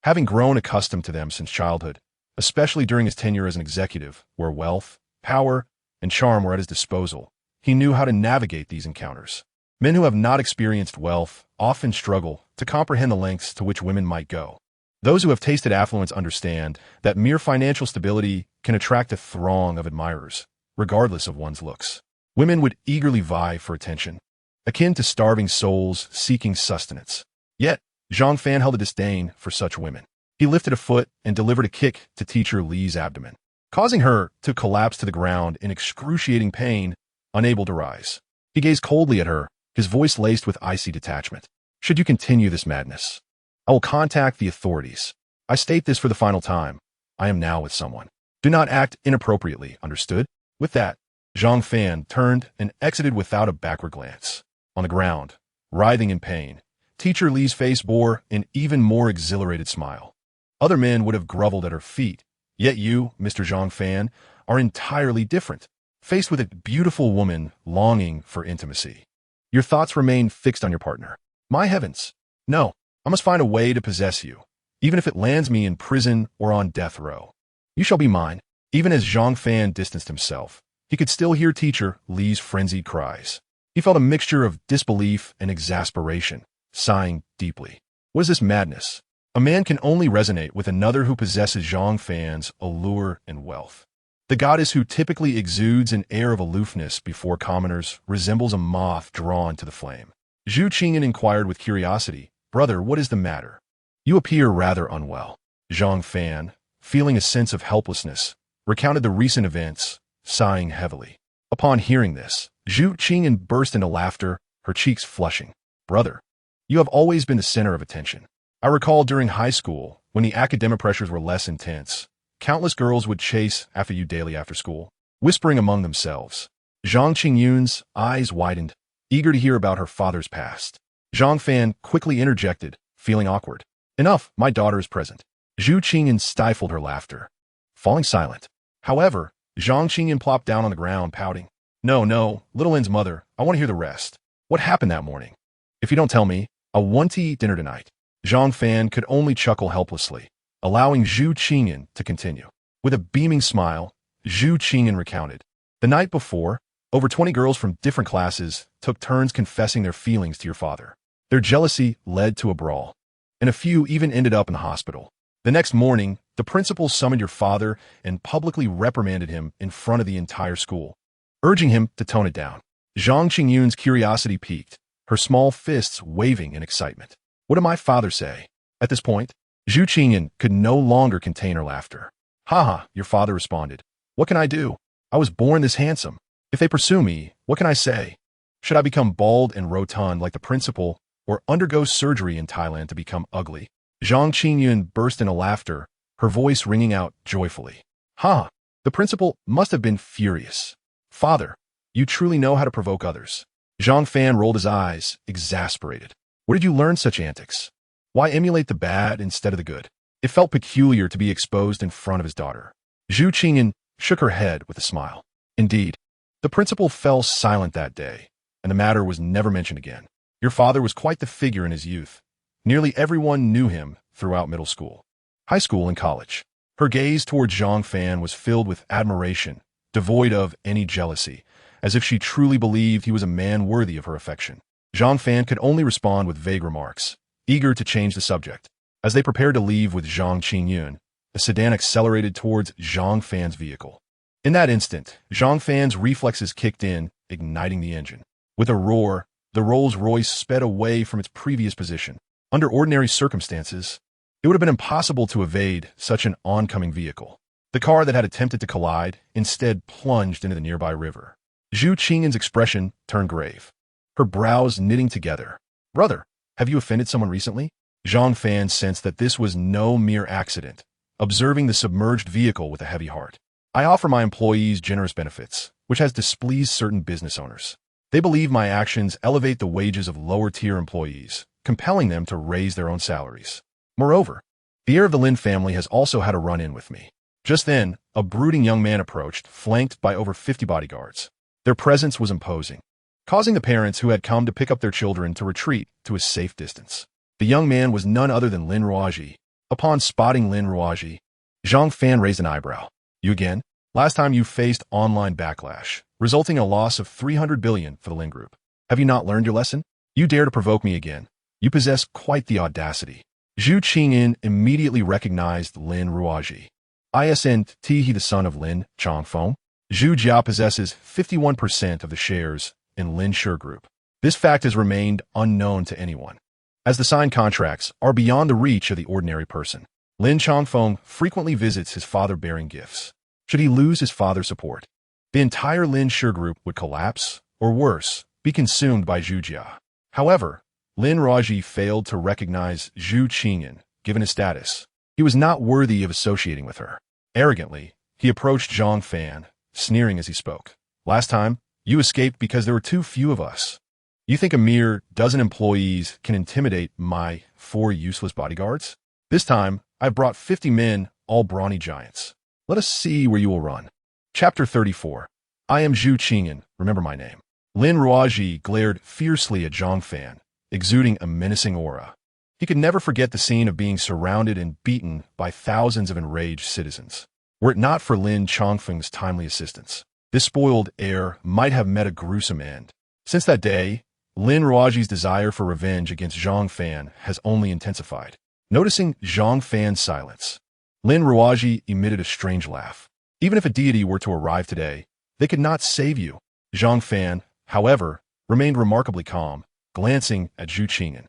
Having grown accustomed to them since childhood, especially during his tenure as an executive, where wealth, power, and charm were at his disposal, he knew how to navigate these encounters. Men who have not experienced wealth often struggle to comprehend the lengths to which women might go. Those who have tasted affluence understand that mere financial stability can attract a throng of admirers, regardless of one's looks. Women would eagerly vie for attention, akin to starving souls seeking sustenance. Yet, Zhang Fan held a disdain for such women. He lifted a foot and delivered a kick to Teacher Li's abdomen, causing her to collapse to the ground in excruciating pain, unable to rise. He gazed coldly at her, his voice laced with icy detachment. Should you continue this madness, I will contact the authorities. I state this for the final time. I am now with someone. Do not act inappropriately, understood? With that, Zhang Fan turned and exited without a backward glance. On the ground, writhing in pain, Teacher Li's face bore an even more exhilarated smile. Other men would have groveled at her feet, yet you, Mr. Zhang Fan, are entirely different. Faced with a beautiful woman longing for intimacy, your thoughts remain fixed on your partner. My heavens! No, I must find a way to possess you, even if it lands me in prison or on death row. You shall be mine. Even as Zhang Fan distanced himself, he could still hear Teacher Li's frenzied cries. He felt a mixture of disbelief and exasperation, sighing deeply. What is this madness? A man can only resonate with another who possesses Zhang Fan's allure and wealth. The goddess who typically exudes an air of aloofness before commoners resembles a moth drawn to the flame. Zhu Qingyan inquired with curiosity, "Brother, what is the matter? You appear rather unwell." Zhang Fan, feeling a sense of helplessness, recounted the recent events, sighing heavily. Upon hearing this, Zhu Qingyan burst into laughter, her cheeks flushing. "Brother, you have always been the center of attention. I recall during high school, when the academic pressures were less intense, countless girls would chase after you daily after school, whispering among themselves." Zhang Qingyun's eyes widened, eager to hear about her father's past. Zhang Fan quickly interjected, feeling awkward. "Enough, my daughter is present." Zhu Qingyan stifled her laughter, falling silent. However, Zhang Qingyan plopped down on the ground, pouting. No, Little N's mother, I want to hear the rest. What happened that morning? If you don't tell me, I want to eat dinner tonight." Zhang Fan could only chuckle helplessly, allowing Zhu Qingyan to continue. With a beaming smile, Zhu Qingyan recounted. "The night before, over 20 girls from different classes took turns confessing their feelings to your father. Their jealousy led to a brawl, and a few even ended up in the hospital. The next morning, the principal summoned your father and publicly reprimanded him in front of the entire school, urging him to tone it down." Zhang Qingyun's curiosity piqued, her small fists waving in excitement. "What did my father say?" At this point, Zhu Qingyan could no longer contain her laughter. "Ha, your father responded. What can I do? I was born this handsome. If they pursue me, what can I say? Should I become bald and rotund like the principal, or undergo surgery in Thailand to become ugly?" Zhang Qingyun burst into laughter, her voice ringing out joyfully. "Ha! The principal must have been furious. Father, you truly know how to provoke others." Zhang Fan rolled his eyes, exasperated. Where did you learn such antics? Why emulate the bad instead of the good? It felt peculiar to be exposed in front of his daughter. Zhu Qingyan shook her head with a smile. Indeed, the principal fell silent that day, and the matter was never mentioned again. Your father was quite the figure in his youth. Nearly everyone knew him throughout middle school, high school, and college. Her gaze towards Zhang Fan was filled with admiration, devoid of any jealousy, as if she truly believed he was a man worthy of her affection. Zhang Fan could only respond with vague remarks, eager to change the subject. As they prepared to leave with Zhang Qingyun, a sedan accelerated towards Zhang Fan's vehicle. In that instant, Zhang Fan's reflexes kicked in, igniting the engine. With a roar, the Rolls-Royce sped away from its previous position. Under ordinary circumstances, it would have been impossible to evade such an oncoming vehicle. The car that had attempted to collide instead plunged into the nearby river. Zhu Qingyan's expression turned grave, her brows knitting together. Brother, have you offended someone recently? Zhang Fan sensed that this was no mere accident, observing the submerged vehicle with a heavy heart. I offer my employees generous benefits, which has displeased certain business owners. They believe my actions elevate the wages of lower-tier employees, compelling them to raise their own salaries. Moreover, the heir of the Lin family has also had a run-in with me. Just then, a brooding young man approached, flanked by over 50 bodyguards. Their presence was imposing, causing the parents who had come to pick up their children to retreat to a safe distance. The young man was none other than Lin Ruaji. Upon spotting Lin Ruaji, Zhang Fan raised an eyebrow. You again? Last time you faced online backlash, resulting in a loss of 300 billion for the Lin Group. Have you not learned your lesson? You dare to provoke me again. You possess quite the audacity. Zhu Qingyin immediately recognized Lin Ruaji. Isn't he the son of Lin Chongfeng? Zhu Jia possesses 51% of the shares in Lin Shi Group. This fact has remained unknown to anyone, as the signed contracts are beyond the reach of the ordinary person. Lin Chongfeng frequently visits his father bearing gifts. Should he lose his father's support, the entire Lin Shi Group would collapse, or worse, be consumed by Zhu Jia. However, Lin Ruaji failed to recognize Zhu Qingyin, given his status. He was not worthy of associating with her. Arrogantly, he approached Zhang Fan, sneering as he spoke. Last time, you escaped because there were too few of us. You think a mere dozen employees can intimidate my 4 useless bodyguards? This time, I've brought 50 men, all brawny giants. Let us see where you will run. Chapter 34. I am Zhu Qingyin, remember my name. Lin Ruaji glared fiercely at Zhang Fan, exuding a menacing aura. He could never forget the scene of being surrounded and beaten by thousands of enraged citizens. Were it not for Lin Chongfeng's timely assistance, this spoiled heir might have met a gruesome end. Since that day, Lin Ruaji's desire for revenge against Zhang Fan has only intensified. Noticing Zhang Fan's silence, Lin Ruaji emitted a strange laugh. Even if a deity were to arrive today, they could not save you. Zhang Fan, however, remained remarkably calm, glancing at Zhu Qingyin.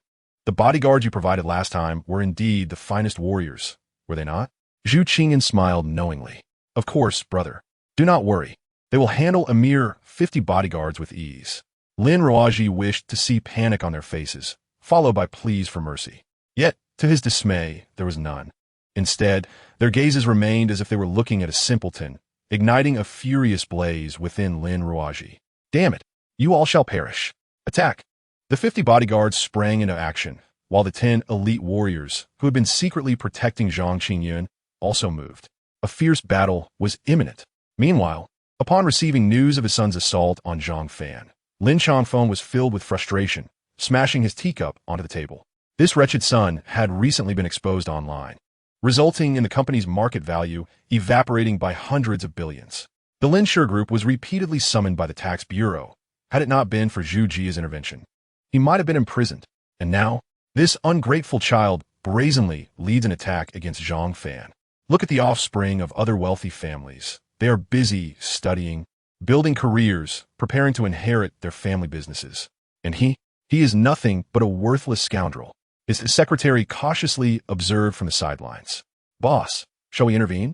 The bodyguards you provided last time were indeed the finest warriors, were they not? Zhu Qingyin smiled knowingly. Of course, brother. Do not worry. They will handle a mere 50 bodyguards with ease. Lin Ruaji wished to see panic on their faces, followed by pleas for mercy. Yet, to his dismay, there was none. Instead, their gazes remained as if they were looking at a simpleton, igniting a furious blaze within Lin Ruaji. Damn it! You all shall perish. Attack! The 50 bodyguards sprang into action, while the 10 elite warriors, who had been secretly protecting Zhang Qingyin, also moved. A fierce battle was imminent. Meanwhile, upon receiving news of his son's assault on Zhang Fan, Lin Chongfeng was filled with frustration, smashing his teacup onto the table. This wretched son had recently been exposed online, resulting in the company's market value evaporating by hundreds of billions. The Lin Shi Group was repeatedly summoned by the tax bureau. Had it not been for Zhu Jia's intervention, he might have been imprisoned. And now, this ungrateful child brazenly leads an attack against Zhang Fan. Look at the offspring of other wealthy families. They are busy studying, building careers, preparing to inherit their family businesses. And he is nothing but a worthless scoundrel. His secretary cautiously observed from the sidelines. Boss, shall we intervene?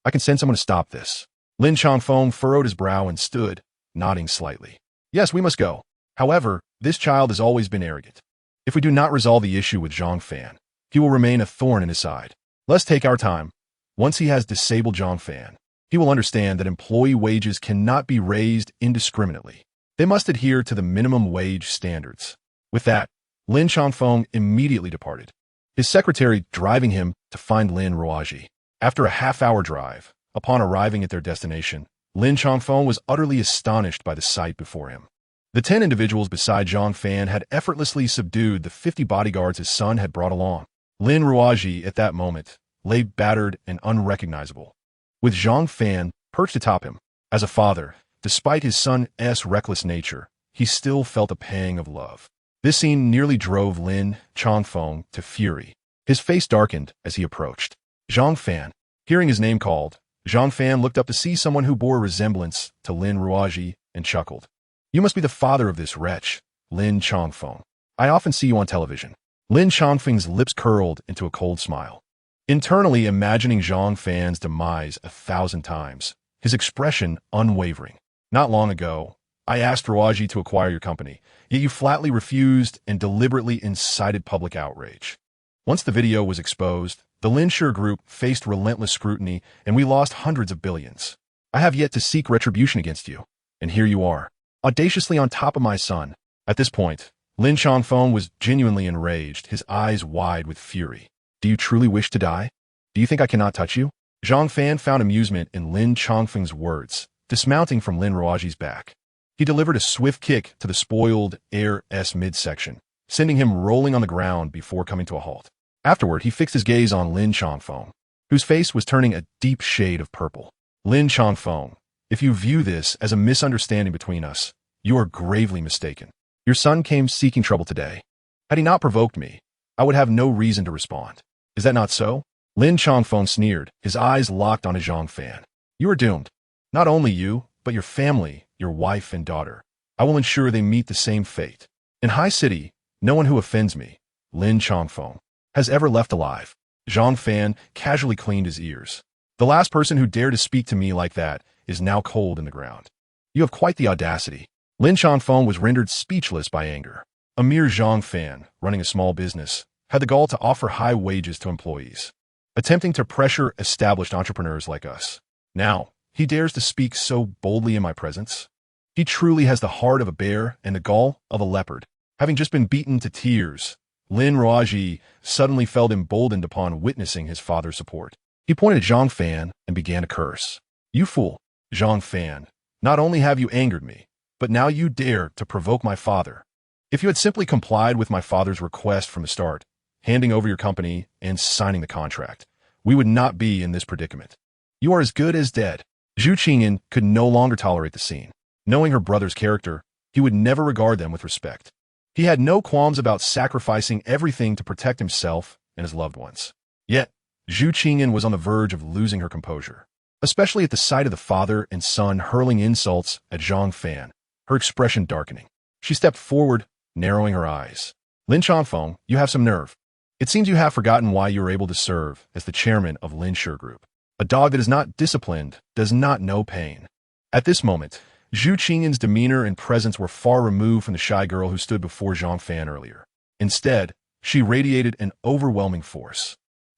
I can send someone to stop this. Lin Chongfeng furrowed his brow and stood, nodding slightly. Yes, we must go. However, this child has always been arrogant. If we do not resolve the issue with Zhang Fan, he will remain a thorn in his side. Let's take our time. Once he has disabled Zhang Fan, he will understand that employee wages cannot be raised indiscriminately. They must adhere to the minimum wage standards. With that, Lin Chongfeng immediately departed, his secretary driving him to find Lin Ruaji. After a half-hour drive, upon arriving at their destination, Lin Chongfeng was utterly astonished by the sight before him. The 10 individuals beside Zhang Fan had effortlessly subdued the 50 bodyguards his son had brought along. Lin Ruaji, at that moment, lay battered and unrecognizable, with Zhang Fan perched atop him. As a father, despite his son's reckless nature, he still felt a pang of love. This scene nearly drove Lin Chongfeng to fury. His face darkened as he approached. Zhang Fan. Hearing his name called, Zhang Fan looked up to see someone who bore a resemblance to Lin Ruaji and chuckled. You must be the father of this wretch, Lin Chongfeng. I often see you on television. Lin Chongfeng's lips curled into a cold smile. Internally imagining Zhang Fan's demise 1,000 times, his expression unwavering. Not long ago, I asked Ruaji to acquire your company, yet you flatly refused and deliberately incited public outrage. Once the video was exposed, the Linsure Group faced relentless scrutiny and we lost hundreds of billions. I have yet to seek retribution against you, and here you are, audaciously on top of my son. At this point, Lin Changfeng was genuinely enraged, his eyes wide with fury. Do you truly wish to die? Do you think I cannot touch you? Zhang Fan found amusement in Lin Changfeng's words, dismounting from Lin Ruaji's back. He delivered a swift kick to the spoiled heir's midsection, sending him rolling on the ground before coming to a halt. Afterward, he fixed his gaze on Lin Changfeng, whose face was turning a deep shade of purple. Lin Changfeng, if you view this as a misunderstanding between us, you are gravely mistaken. Your son came seeking trouble today. Had he not provoked me, I would have no reason to respond. Is that not so? Lin Changfeng sneered, his eyes locked on Zhang Fan. You are doomed. Not only you, but your family, your wife and daughter. I will ensure they meet the same fate. In High City, no one who offends me, Lin Changfeng, has ever left alive. Zhang Fan casually cleaned his ears. The last person who dared to speak to me like that is now cold in the ground. You have quite the audacity. Lin Changfeng was rendered speechless by anger. A mere Zhang Fan, running a small business, had the gall to offer high wages to employees, attempting to pressure established entrepreneurs like us. Now, he dares to speak so boldly in my presence. He truly has the heart of a bear and the gall of a leopard. Having just been beaten to tears, Lin Ruaji suddenly felt emboldened upon witnessing his father's support. He pointed at Zhang Fan and began to curse. You fool, Zhang Fan, not only have you angered me, but now you dare to provoke my father. If you had simply complied with my father's request from the start, handing over your company and signing the contract, we would not be in this predicament. You are as good as dead. Zhu Qingyan could no longer tolerate the scene. Knowing her brother's character, he would never regard them with respect. He had no qualms about sacrificing everything to protect himself and his loved ones. Yet, Zhu Qingyan was on the verge of losing her composure, especially at the sight of the father and son hurling insults at Zhang Fan, her expression darkening. She stepped forward, narrowing her eyes. Lin Changfeng, you have some nerve. It seems you have forgotten why you were able to serve as the chairman of Linsure Group. A dog that is not disciplined does not know pain. At this moment, Zhu Qingyan's demeanor and presence were far removed from the shy girl who stood before Zhang Fan earlier. Instead, she radiated an overwhelming force.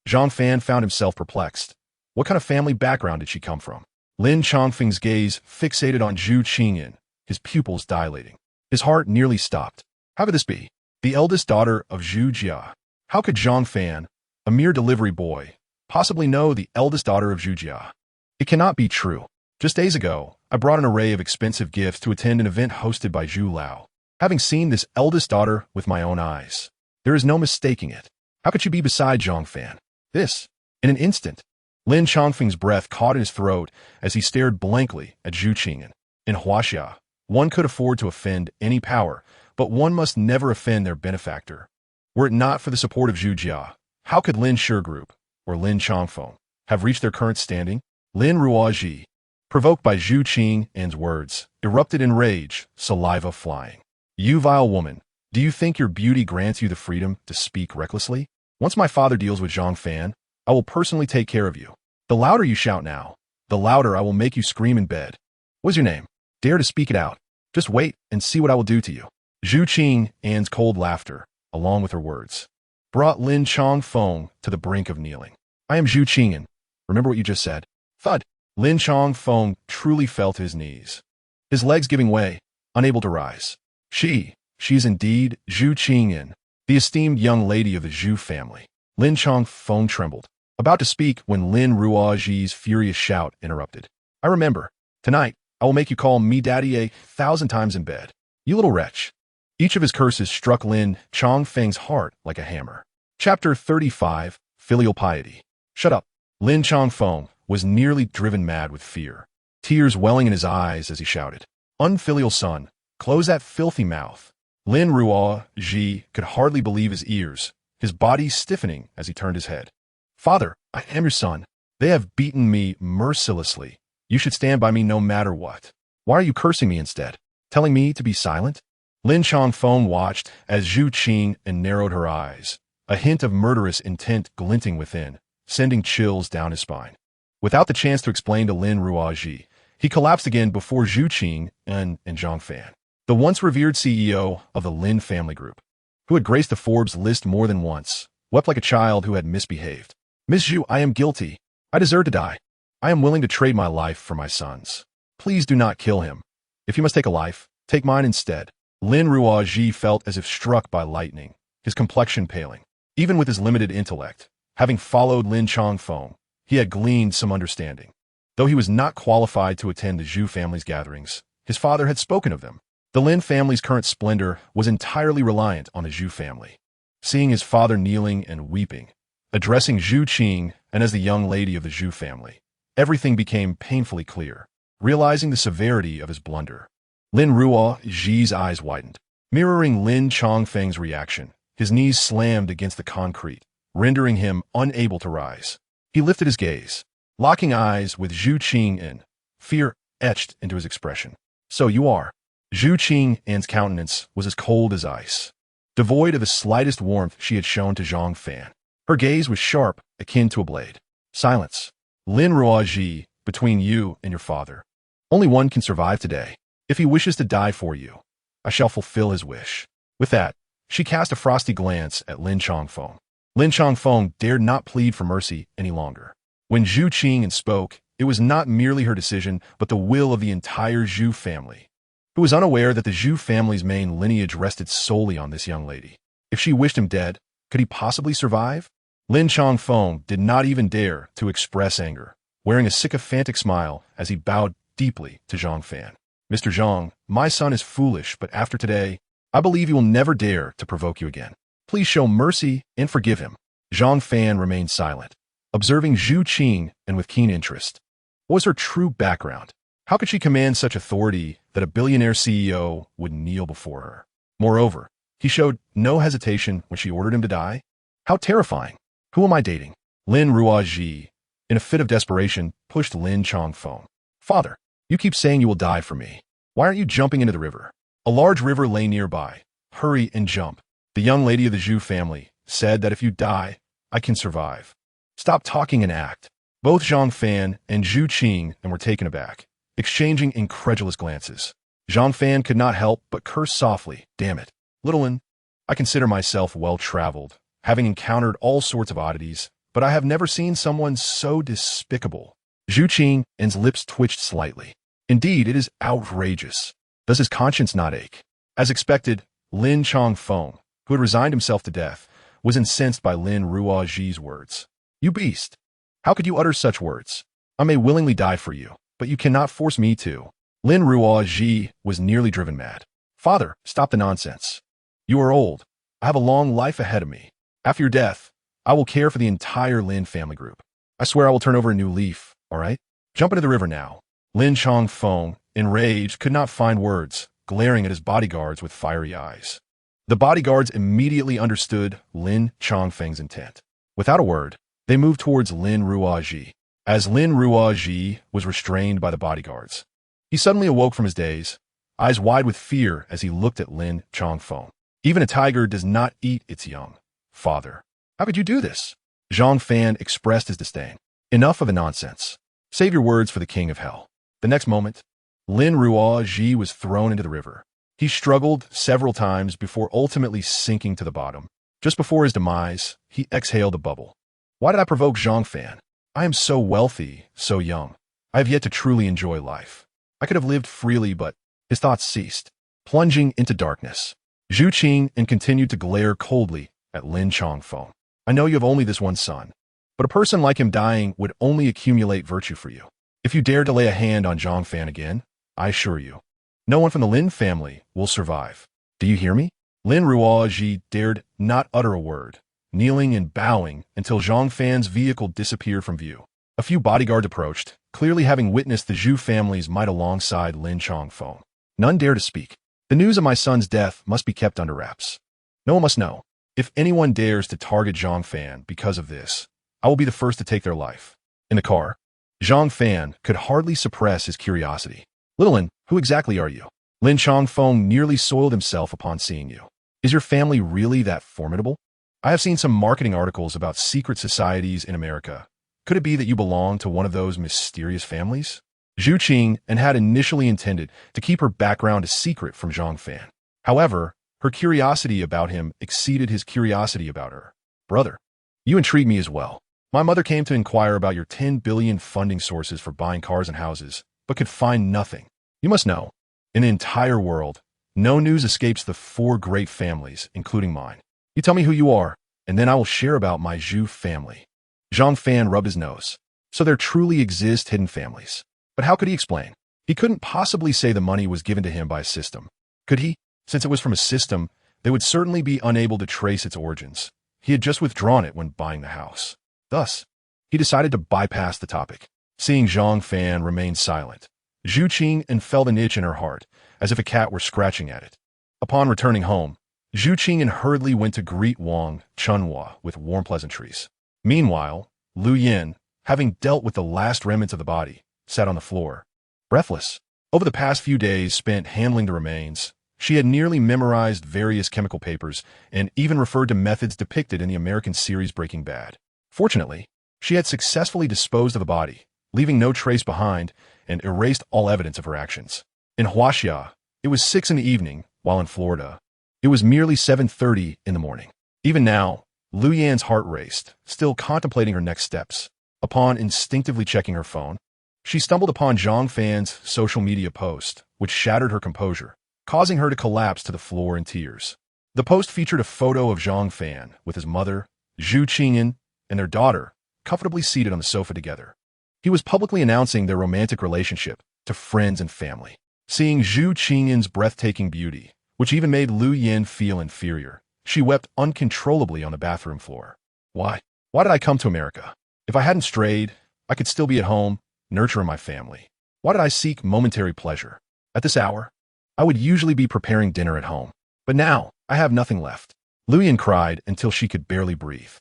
Zhang Fan found himself perplexed. What kind of family background did she come from? Lin Changfeng's gaze fixated on Zhu Qingyan, his pupils dilating. His heart nearly stopped. How could this be? The eldest daughter of Zhu Jia. How could Zhang Fan, a mere delivery boy, possibly know the eldest daughter of Zhu Jia? It cannot be true. Just days ago, I brought an array of expensive gifts to attend an event hosted by Zhu Lao. Having seen this eldest daughter with my own eyes, there is no mistaking it. How could she be beside Zhang Fan? This, in an instant. Lin Changfeng's breath caught in his throat as he stared blankly at Zhu Qingyan. In Huaxia, one could afford to offend any power, but one must never offend their benefactor. Were it not for the support of Zhu Jia, how could Linsure Group, or Lin Changfeng, have reached their current standing? Lin Ruaji, provoked by Zhu Qingyan's words, erupted in rage, saliva flying. You vile woman, do you think your beauty grants you the freedom to speak recklessly? Once my father deals with Zhang Fan, I will personally take care of you. The louder you shout now, the louder I will make you scream in bed. What's your name? Dare to speak it out. Just wait and see what I will do to you. Zhu Qingyan's cold laughter, along with her words, brought Lin Changfeng to the brink of kneeling. I am Zhu Qingyan. Remember what you just said? Thud. Lin Changfeng truly fell to his knees, his legs giving way, unable to rise. She is indeed Zhu Qingyan, the esteemed young lady of the Zhu family. Lin Changfeng trembled, about to speak when Lin Ruaji's furious shout interrupted. I remember. Tonight, I will make you call me daddy 1,000 times in bed. You little wretch. Each of his curses struck Lin Changfeng's heart like a hammer. Chapter 35, Filial Piety. Shut up. Lin Changfeng was nearly driven mad with fear, tears welling in his eyes as he shouted, Unfilial son, close that filthy mouth. Lin Ruaji could hardly believe his ears, his body stiffening as he turned his head. Father, I am your son. They have beaten me mercilessly. You should stand by me no matter what. Why are you cursing me instead? Telling me to be silent? Lin Changfeng watched as Zhu Qingyan narrowed her eyes, a hint of murderous intent glinting within, sending chills down his spine. Without the chance to explain to Lin Ruaji, He collapsed again before Zhu Qing and Zhang Fan, the once revered CEO of the Lin family group, who had graced the Forbes list more than once, wept like a child who had misbehaved. Miss Zhu, I am guilty. I deserve to die. I am willing to trade my life for my son's. Please do not kill him. If you must take a life, take mine instead. Lin Ruozhi felt as if struck by lightning, his complexion paling. Even with his limited intellect, having followed Lin Chongfeng, he had gleaned some understanding. Though he was not qualified to attend the Zhu family's gatherings, his father had spoken of them. The Lin family's current splendor was entirely reliant on the Zhu family. Seeing his father kneeling and weeping, addressing Zhu Qing and as the young lady of the Zhu family, everything became painfully clear. Realizing the severity of his blunder, Lin Ruozhi's eyes widened. Mirroring Lin Chongfeng's reaction, his knees slammed against the concrete, rendering him unable to rise. He lifted his gaze, locking eyes with Zhu Qing in, fear etched into his expression. So you are. Zhu Qing's countenance was as cold as ice, devoid of the slightest warmth she had shown to Zhang Fan. Her gaze was sharp, akin to a blade. Silence. Lin Ruozhi, between you and your father. Only one can survive today. If he wishes to die for you, I shall fulfill his wish. With that, she cast a frosty glance at Lin Chongfeng. Lin Chongfeng dared not plead for mercy any longer. When Zhu Qing spoke, it was not merely her decision, but the will of the entire Zhu family, who was unaware that the Zhu family's main lineage rested solely on this young lady. If she wished him dead, could he possibly survive? Lin Chongfeng did not even dare to express anger, wearing a sycophantic smile as he bowed deeply to Zhang Fan. Mr. Zhang, my son is foolish, but after today, I believe he will never dare to provoke you again. Please show mercy and forgive him. Zhang Fan remained silent, observing Zhu Qing and with keen interest. What was her true background? How could she command such authority that a billionaire CEO would kneel before her? Moreover, he showed no hesitation when she ordered him to die. How terrifying. Who am I dating? Lin Ruozhi, in a fit of desperation, pushed Lin Chongfeng. Father, you keep saying you will die for me. Why aren't you jumping into the river? A large river lay nearby. Hurry and jump. The young lady of the Zhu family said that if you die, I can survive. Stop talking and act. Both Zhang Fan and Zhu Qing were taken aback, exchanging incredulous glances. Zhang Fan could not help but curse softly. Damn it. Little one, I consider myself well-traveled, having encountered all sorts of oddities, but I have never seen someone so despicable. Zhu Qing's lips twitched slightly. Indeed, it is outrageous. Does his conscience not ache? As expected, Lin Chongfeng, who had resigned himself to death, was incensed by Lin Ruozhi's words. You beast! How could you utter such words? I may willingly die for you, but you cannot force me to. Lin Ruozhi was nearly driven mad. Father, stop the nonsense. You are old. I have a long life ahead of me. After your death, I will care for the entire Lin family group. I swear I will turn over a new leaf, all right? Jump into the river now. Lin Chongfeng, enraged, could not find words, glaring at his bodyguards with fiery eyes. The bodyguards immediately understood Lin Chongfeng's intent. Without a word, they moved towards Lin Ruozhi. As Lin Ruozhi was restrained by the bodyguards, he suddenly awoke from his daze, eyes wide with fear as he looked at Lin Chongfeng. Even a tiger does not eat its young. Father, how could you do this? Zhang Fan expressed his disdain. Enough of the nonsense. Save your words for the king of hell. The next moment, Lin Ruozhi was thrown into the river. He struggled several times before ultimately sinking to the bottom. Just before his demise, he exhaled a bubble. Why did I provoke Zhang Fan? I am so wealthy, so young. I have yet to truly enjoy life. I could have lived freely, but his thoughts ceased, plunging into darkness. Zhu Qing continued to glare coldly at Lin Chongfeng. I know you have only this one son, but a person like him dying would only accumulate virtue for you. If you dare to lay a hand on Zhang Fan again, I assure you, no one from the Lin family will survive. Do you hear me? Lin Ruozhi dared not utter a word, kneeling and bowing until Zhang Fan's vehicle disappeared from view. A few bodyguards approached, clearly having witnessed the Zhu family's might alongside Lin Chongfeng. None dare to speak. The news of my son's death must be kept under wraps. No one must know. If anyone dares to target Zhang Fan because of this, I will be the first to take their life. In the car, Zhang Fan could hardly suppress his curiosity. Little one, who exactly are you? Lin Chongfeng nearly soiled himself upon seeing you. Is your family really that formidable? I have seen some marketing articles about secret societies in America. Could it be that you belong to one of those mysterious families? Zhu Qing and had initially intended to keep her background a secret from Zhang Fan. However, her curiosity about him exceeded his curiosity about her. Brother, you intrigue me as well. My mother came to inquire about your 10 billion funding sources for buying cars and houses, but could find nothing. You must know, in the entire world, no news escapes the 4 great families, including mine. You tell me who you are, and then I will share about my Zhu family. Zhang Fan rubbed his nose. So there truly exist hidden families. But how could he explain? He couldn't possibly say the money was given to him by a system. Could he? Since it was from a system, they would certainly be unable to trace its origins. He had just withdrawn it when buying the house. Thus, he decided to bypass the topic. Seeing Zhang Fan remain silent, Zhu Qing felt an itch in her heart, as if a cat were scratching at it. Upon returning home, Zhu Qing hurriedly went to greet Wang Chunhua with warm pleasantries. Meanwhile, Lu Yin, having dealt with the last remnants of the body, sat on the floor, breathless. Over the past few days spent handling the remains, she had nearly memorized various chemical papers and even referred to methods depicted in the American series Breaking Bad. Fortunately, she had successfully disposed of the body, leaving no trace behind, and erased all evidence of her actions. In Huaxia, it was 6 in the evening, while in Florida, it was merely 7:30 in the morning. Even now, Lu Yan's heart raced, still contemplating her next steps. Upon instinctively checking her phone, she stumbled upon Zhang Fan's social media post, which shattered her composure, causing her to collapse to the floor in tears. The post featured a photo of Zhang Fan with his mother, Zhu Qingyan, and their daughter, comfortably seated on the sofa together. He was publicly announcing their romantic relationship to friends and family. Seeing Zhu Qingyan's breathtaking beauty, which even made Lu Yin feel inferior, she wept uncontrollably on the bathroom floor. Why? Why did I come to America? If I hadn't strayed, I could still be at home, nurturing my family. Why did I seek momentary pleasure? At this hour, I would usually be preparing dinner at home. But now, I have nothing left. Lu Yin cried until she could barely breathe.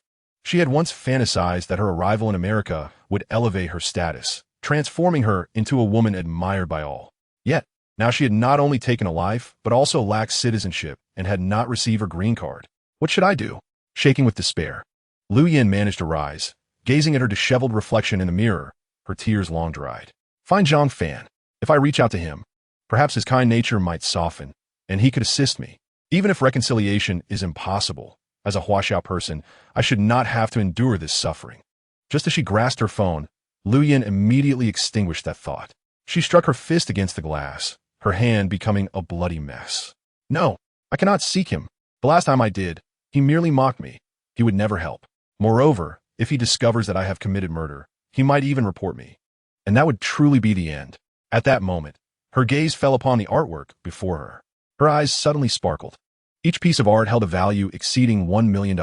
She had once fantasized that her arrival in America would elevate her status, transforming her into a woman admired by all. Yet, now she had not only taken a life, but also lacked citizenship and had not received her green card. What should I do? Shaking with despair, Lu Yin managed to rise, gazing at her disheveled reflection in the mirror, her tears long dried. Find Zhang Fan. If I reach out to him, perhaps his kind nature might soften, and he could assist me. Even if reconciliation is impossible, as a Huaxiao person, I should not have to endure this suffering. Just as she grasped her phone, Lu Yin immediately extinguished that thought. She struck her fist against the glass, her hand becoming a bloody mess. No, I cannot seek him. The last time I did, he merely mocked me. He would never help. Moreover, if he discovers that I have committed murder, he might even report me. And that would truly be the end. At that moment, her gaze fell upon the artwork before her. Her eyes suddenly sparkled. Each piece of art held a value exceeding $1 million.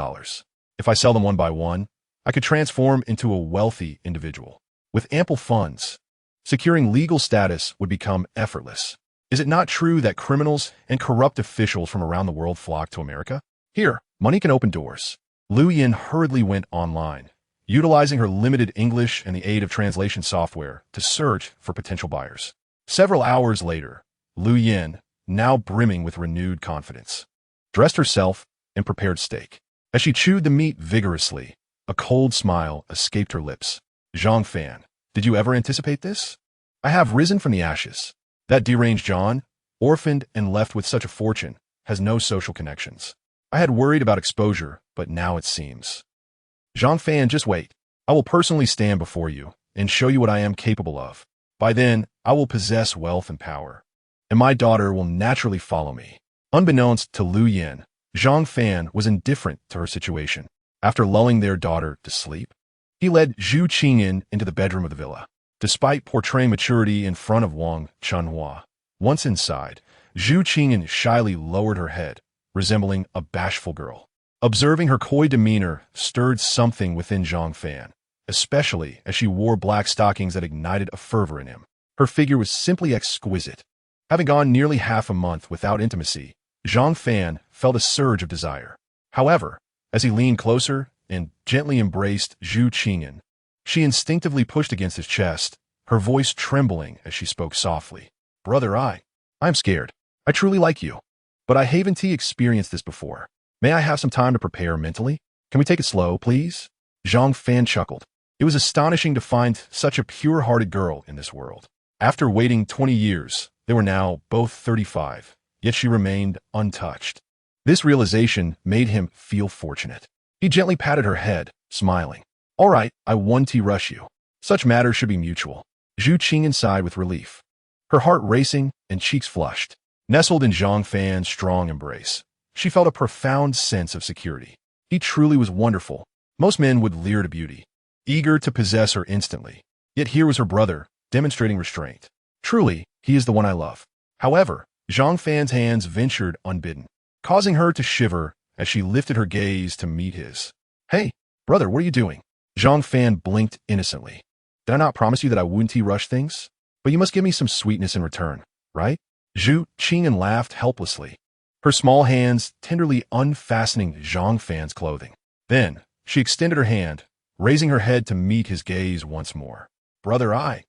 If I sell them one by one, I could transform into a wealthy individual. With ample funds, securing legal status would become effortless. Is it not true that criminals and corrupt officials from around the world flock to America? Here, money can open doors. Lu Yin hurriedly went online, utilizing her limited English and the aid of translation software to search for potential buyers. Several hours later, Lu Yin, now brimming with renewed confidence, dressed herself and prepared steak. As she chewed the meat vigorously, a cold smile escaped her lips. Zhang Fan, did you ever anticipate this? I have risen from the ashes. That deranged John, orphaned and left with such a fortune, has no social connections. I had worried about exposure, but now it seems. Zhang Fan, just wait. I will personally stand before you and show you what I am capable of. By then, I will possess wealth and power, and my daughter will naturally follow me. Unbeknownst to Lu Yin, Zhang Fan was indifferent to her situation. After lulling their daughter to sleep, he led Zhu Qingyan into the bedroom of the villa. Despite portraying maturity in front of Wang Chunhua, once inside, Zhu Qingyan shyly lowered her head, resembling a bashful girl. Observing her coy demeanor stirred something within Zhang Fan, especially as she wore black stockings that ignited a fervor in him. Her figure was simply exquisite. Having gone nearly half a month without intimacy, Zhang Fan felt a surge of desire. However, as he leaned closer and gently embraced Zhu Qingyan, she instinctively pushed against his chest, her voice trembling as she spoke softly. Brother, I'm scared. I truly like you. But I haven't experienced this before. May I have some time to prepare mentally? Can we take it slow, please? Zhang Fan chuckled. It was astonishing to find such a pure-hearted girl in this world. After waiting 20 years, they were now both 35, yet she remained untouched. This realization made him feel fortunate. He gently patted her head, smiling. All right, I won't rush you. Such matters should be mutual. Zhu Qingyan sighed with relief, her heart racing and cheeks flushed. Nestled in Zhang Fan's strong embrace, she felt a profound sense of security. He truly was wonderful. Most men would leer to beauty, eager to possess her instantly. Yet here was her brother, demonstrating restraint. Truly, he is the one I love. However, Zhang Fan's hands ventured unbidden, causing her to shiver as she lifted her gaze to meet his. Hey, brother, what are you doing? Zhang Fan blinked innocently. Did I not promise you that I wouldn't rush things? But you must give me some sweetness in return, right? Zhu Qingyan laughed helplessly, her small hands tenderly unfastening Zhang Fan's clothing. Then, she extended her hand, raising her head to meet his gaze once more. Brother, I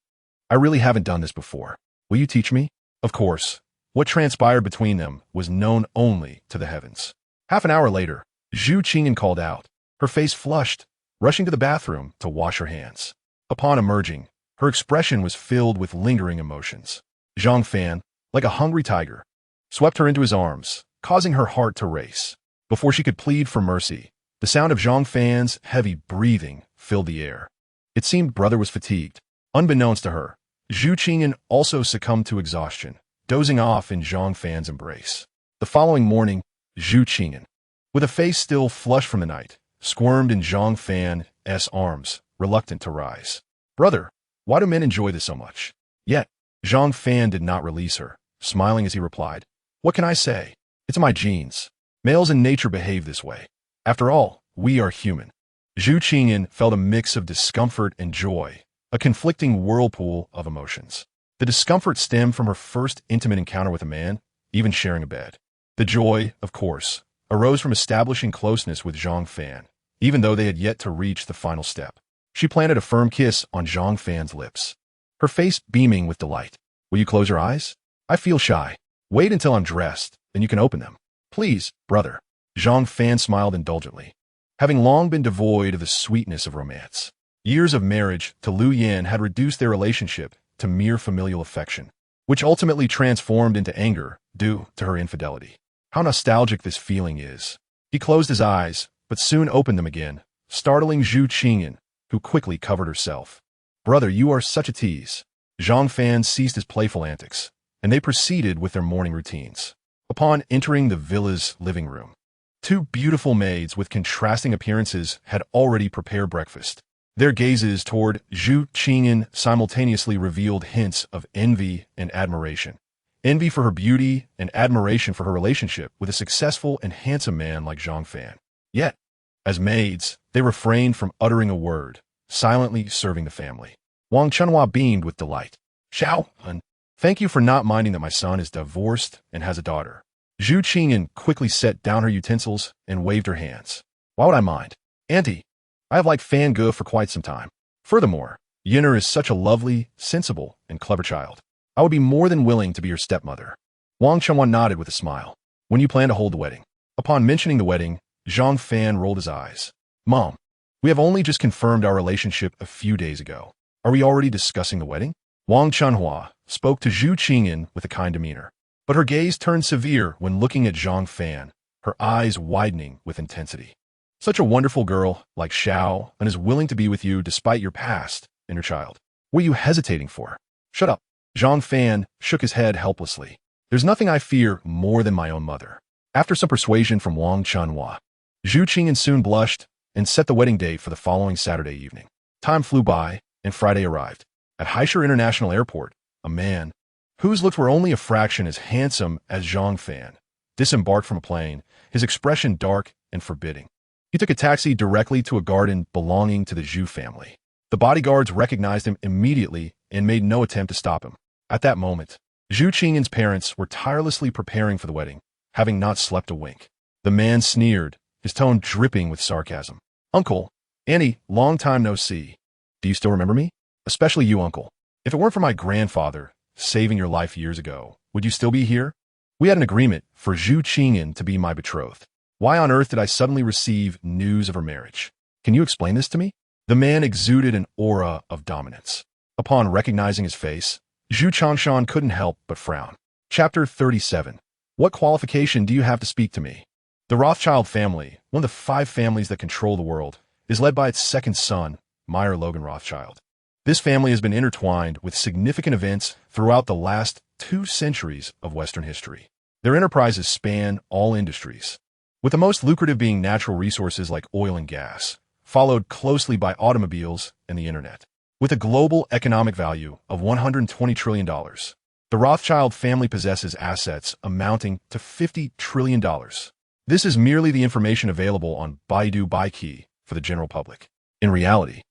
really haven't done this before. Will you teach me? Of course. What transpired between them was known only to the heavens. Half an hour later, Zhu Qingyan called out, her face flushed, rushing to the bathroom to wash her hands. Upon emerging, her expression was filled with lingering emotions. Zhang Fan, like a hungry tiger, swept her into his arms, causing her heart to race. Before she could plead for mercy, the sound of Zhang Fan's heavy breathing filled the air. It seemed brother was fatigued. Unbeknownst to her, Zhu Qingyan also succumbed to exhaustion, dozing off in Zhang Fan's embrace. The following morning, Zhu Qingyan, with a face still flushed from the night, squirmed in Zhang Fan's arms, reluctant to rise. Brother, why do men enjoy this so much? Yet, Zhang Fan did not release her, smiling as he replied, What can I say? It's my genes. Males in nature behave this way. After all, we are human. Zhu Qingyan felt a mix of discomfort and joy, a conflicting whirlpool of emotions. The discomfort stemmed from her first intimate encounter with a man, even sharing a bed. The joy, of course, arose from establishing closeness with Zhang Fan, even though they had yet to reach the final step. She planted a firm kiss on Zhang Fan's lips, her face beaming with delight. Will you close your eyes? I feel shy. Wait until I'm dressed, then you can open them. Please, brother. Zhang Fan smiled indulgently, having long been devoid of the sweetness of romance. Years of marriage to Liu Yan had reduced their relationship to mere familial affection, which ultimately transformed into anger due to her infidelity. How nostalgic this feeling is. He closed his eyes, but soon opened them again, startling Zhu Qingyan, who quickly covered herself. Brother, you are such a tease. Zhang Fan ceased his playful antics, and they proceeded with their morning routines. Upon entering the villa's living room, two beautiful maids with contrasting appearances had already prepared breakfast. Their gazes toward Zhu Qingyan simultaneously revealed hints of envy and admiration. Envy for her beauty and admiration for her relationship with a successful and handsome man like Zhang Fan. Yet, as maids, they refrained from uttering a word, silently serving the family. Wang Chunhua beamed with delight. Xiao, thank you for not minding that my son is divorced and has a daughter. Zhu Qingyan quickly set down her utensils and waved her hands. Why would I mind? Auntie, I have liked Fan Ge for quite some time. Furthermore, Yinner is such a lovely, sensible, and clever child. I would be more than willing to be your stepmother. Wang Chunhua nodded with a smile. When you plan to hold the wedding? Upon mentioning the wedding, Zhang Fan rolled his eyes. Mom, we have only just confirmed our relationship a few days ago. Are we already discussing the wedding? Wang Chunhua spoke to Zhu Qingyan with a kind demeanor, but her gaze turned severe when looking at Zhang Fan, her eyes widening with intensity. Such a wonderful girl like Xiao and is willing to be with you despite your past and your child. What are you hesitating for? Shut up. Zhang Fan shook his head helplessly. There's nothing I fear more than my own mother. After some persuasion from Wang Chunhua, Zhu Qingyan soon blushed and set the wedding date for the following Saturday evening. Time flew by, and Friday arrived. At Haishur International Airport, a man, whose looks were only a fraction as handsome as Zhang Fan, disembarked from a plane, his expression dark and forbidding. He took a taxi directly to a garden belonging to the Zhu family. The bodyguards recognized him immediately and made no attempt to stop him. At that moment, Zhu Qingyan's parents were tirelessly preparing for the wedding, having not slept a wink. The man sneered, his tone dripping with sarcasm. Uncle, Annie, long time no see. Do you still remember me? Especially you, uncle. If it weren't for my grandfather saving your life years ago, would you still be here? We had an agreement for Zhu Qingyan to be my betrothed. Why on earth did I suddenly receive news of her marriage? Can you explain this to me? The man exuded an aura of dominance. Upon recognizing his face, Zhu Changshan couldn't help but frown. Chapter 37. What qualification do you have to speak to me? The Rothschild family, one of the 5 families that control the world, is led by its second son, Meyer Logan Rothschild. This family has been intertwined with significant events throughout the last 2 centuries of Western history. Their enterprises span all industries, with the most lucrative being natural resources like oil and gas, followed closely by automobiles and the internet. With a global economic value of $120 trillion, the Rothschild family possesses assets amounting to $50 trillion. This is merely the information available on Baidu Baike for the general public. In reality,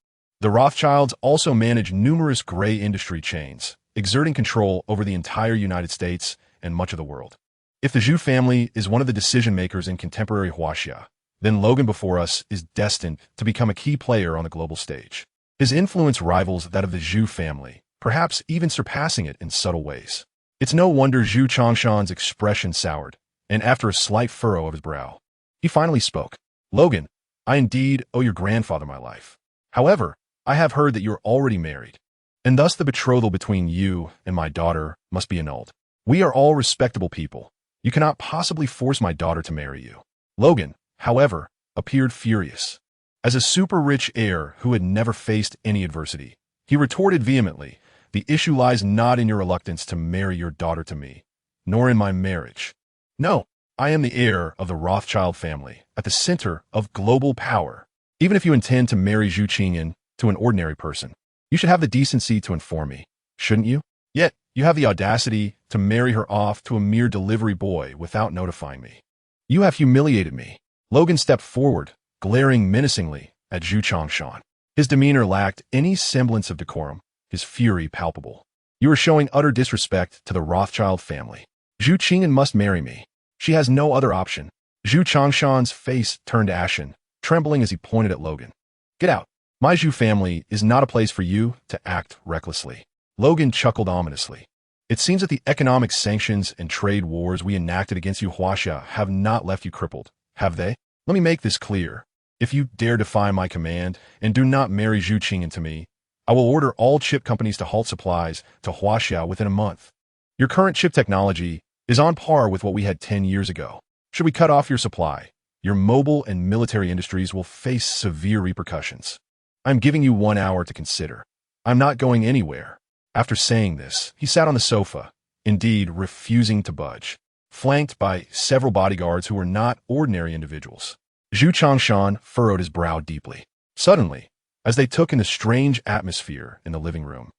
the Rothschilds also manage numerous gray industry chains, exerting control over the entire United States and much of the world. If the Zhu family is one of the decision-makers in contemporary Huaxia, then Logan before us is destined to become a key player on the global stage. His influence rivals that of the Zhu family, perhaps even surpassing it in subtle ways. It's no wonder Zhu Changshan's expression soured, and after a slight furrow of his brow, he finally spoke. Logan, I indeed owe your grandfather my life. However, I have heard that you're already married, and thus the betrothal between you and my daughter must be annulled. We are all respectable people. You cannot possibly force my daughter to marry you. Logan, however, appeared furious. As a super-rich heir who had never faced any adversity, he retorted vehemently, the issue lies not in your reluctance to marry your daughter to me, nor in my marriage. No, I am the heir of the Rothschild family, at the center of global power. Even if you intend to marry Zhu Qingyan to an ordinary person, you should have the decency to inform me, shouldn't you? Yet, you have the audacity to marry her off to a mere delivery boy without notifying me. You have humiliated me. Logan stepped forward, glaring menacingly at Zhu Changshan. His demeanor lacked any semblance of decorum, his fury palpable. You are showing utter disrespect to the Rothschild family. Zhu Qingyan must marry me. She has no other option. Zhu Changshan's face turned ashen, trembling as he pointed at Logan. Get out. My Zhu family is not a place for you to act recklessly. Logan chuckled ominously. It seems that the economic sanctions and trade wars we enacted against you Huaxia have not left you crippled, have they? Let me make this clear. If you dare defy my command and do not marry Zhu Qingyan to me, I will order all chip companies to halt supplies to Huaxia within a month. Your current chip technology is on par with what we had 10 years ago. Should we cut off your supply, your mobile and military industries will face severe repercussions. I'm giving you 1 hour to consider. I'm not going anywhere. After saying this, he sat on the sofa, indeed refusing to budge, flanked by several bodyguards who were not ordinary individuals. Zhu Changshan furrowed his brow deeply. Suddenly, as they took in the strange atmosphere in the living room,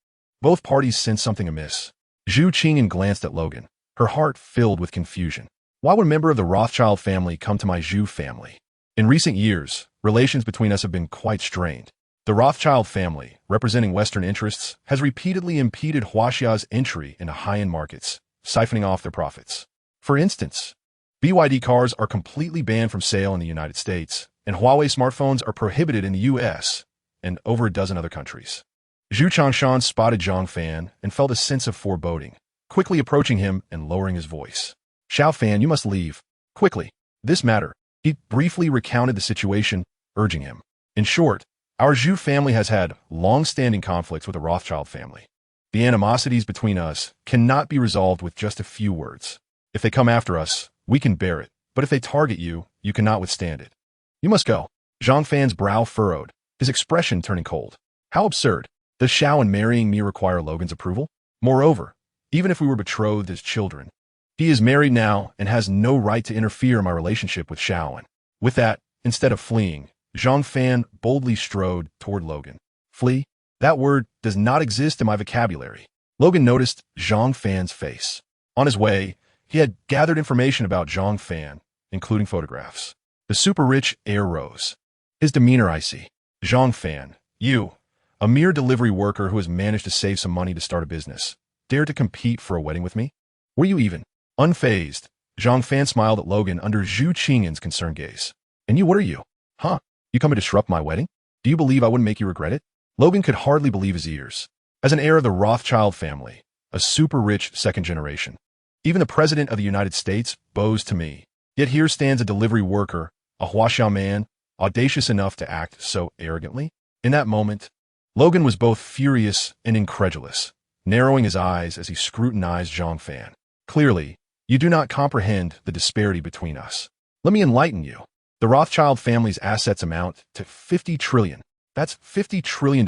both parties sensed something amiss. Zhu Qingyan glanced at Logan, her heart filled with confusion. Why would a member of the Rothschild family come to my Zhu family? In recent years, relations between us have been quite strained. The Rothschild family, representing Western interests, has repeatedly impeded Huaxia's entry into high-end markets, siphoning off their profits. For instance, BYD cars are completely banned from sale in the United States, and Huawei smartphones are prohibited in the US and over a dozen other countries. Zhu Changshan spotted Zhang Fan and felt a sense of foreboding, quickly approaching him and lowering his voice. Xiao Fan, you must leave. Quickly. This matter. He briefly recounted the situation, urging him. In short, our Zhu family has had long-standing conflicts with the Rothschild family. The animosities between us cannot be resolved with just a few words. If they come after us, we can bear it, but if they target you, you cannot withstand it. You must go. Zhang Fan's brow furrowed, his expression turning cold. How absurd. Does Xiao in marrying me require Logan's approval? Moreover, even if we were betrothed as children, he is married now and has no right to interfere in my relationship with Xiao. With that, instead of fleeing, Zhang Fan boldly strode toward Logan. Flee? That word does not exist in my vocabulary. Logan noticed Zhang Fan's face. On his way, he had gathered information about Zhang Fan, including photographs. The super-rich heir rose, his demeanor icy. Zhang Fan, you, a mere delivery worker who has managed to save some money to start a business, dare to compete for a wedding with me? Were you even? Unfazed, Zhang Fan smiled at Logan under Zhu Qingyan's concerned gaze. And you, what are you? Huh? You come to disrupt my wedding? Do you believe I wouldn't make you regret it? Logan could hardly believe his ears. As an heir of the Rothschild family, a super-rich second generation, even the President of the United States bows to me. Yet here stands a delivery worker, a Huaxiao man, audacious enough to act so arrogantly. In that moment, Logan was both furious and incredulous. narrowing his eyes as he scrutinized Zhang Fan. Clearly, you do not comprehend the disparity between us. Let me enlighten you. The Rothschild family's assets amount to 50 trillion. That's $50 trillion.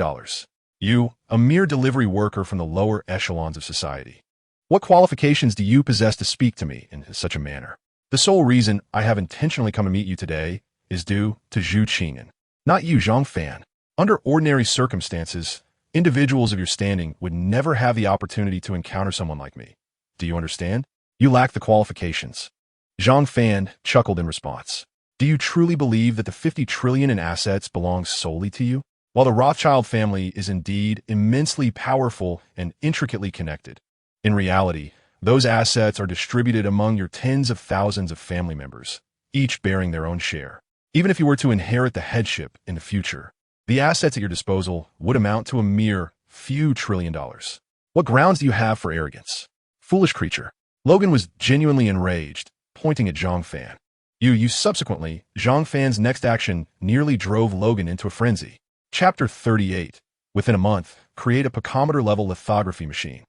You, a mere delivery worker from the lower echelons of society. What qualifications do you possess to speak to me in such a manner? The sole reason I have intentionally come to meet you today is due to Zhu Qing'an, not you, Zhang Fan. Under ordinary circumstances, individuals of your standing would never have the opportunity to encounter someone like me. Do you understand? You lack the qualifications. Zhang Fan chuckled in response. Do you truly believe that the 50 trillion in assets belongs solely to you? While the Rothschild family is indeed immensely powerful and intricately connected, in reality, those assets are distributed among your tens of thousands of family members, each bearing their own share. Even if you were to inherit the headship in the future, the assets at your disposal would amount to a mere few $1 trillion. What grounds do you have for arrogance? Foolish creature. Logan was genuinely enraged, pointing at Zhang Fan. Subsequently, Zhang Fan's next action nearly drove Logan into a frenzy. Chapter 38. Within a month, create a picometer-level lithography machine.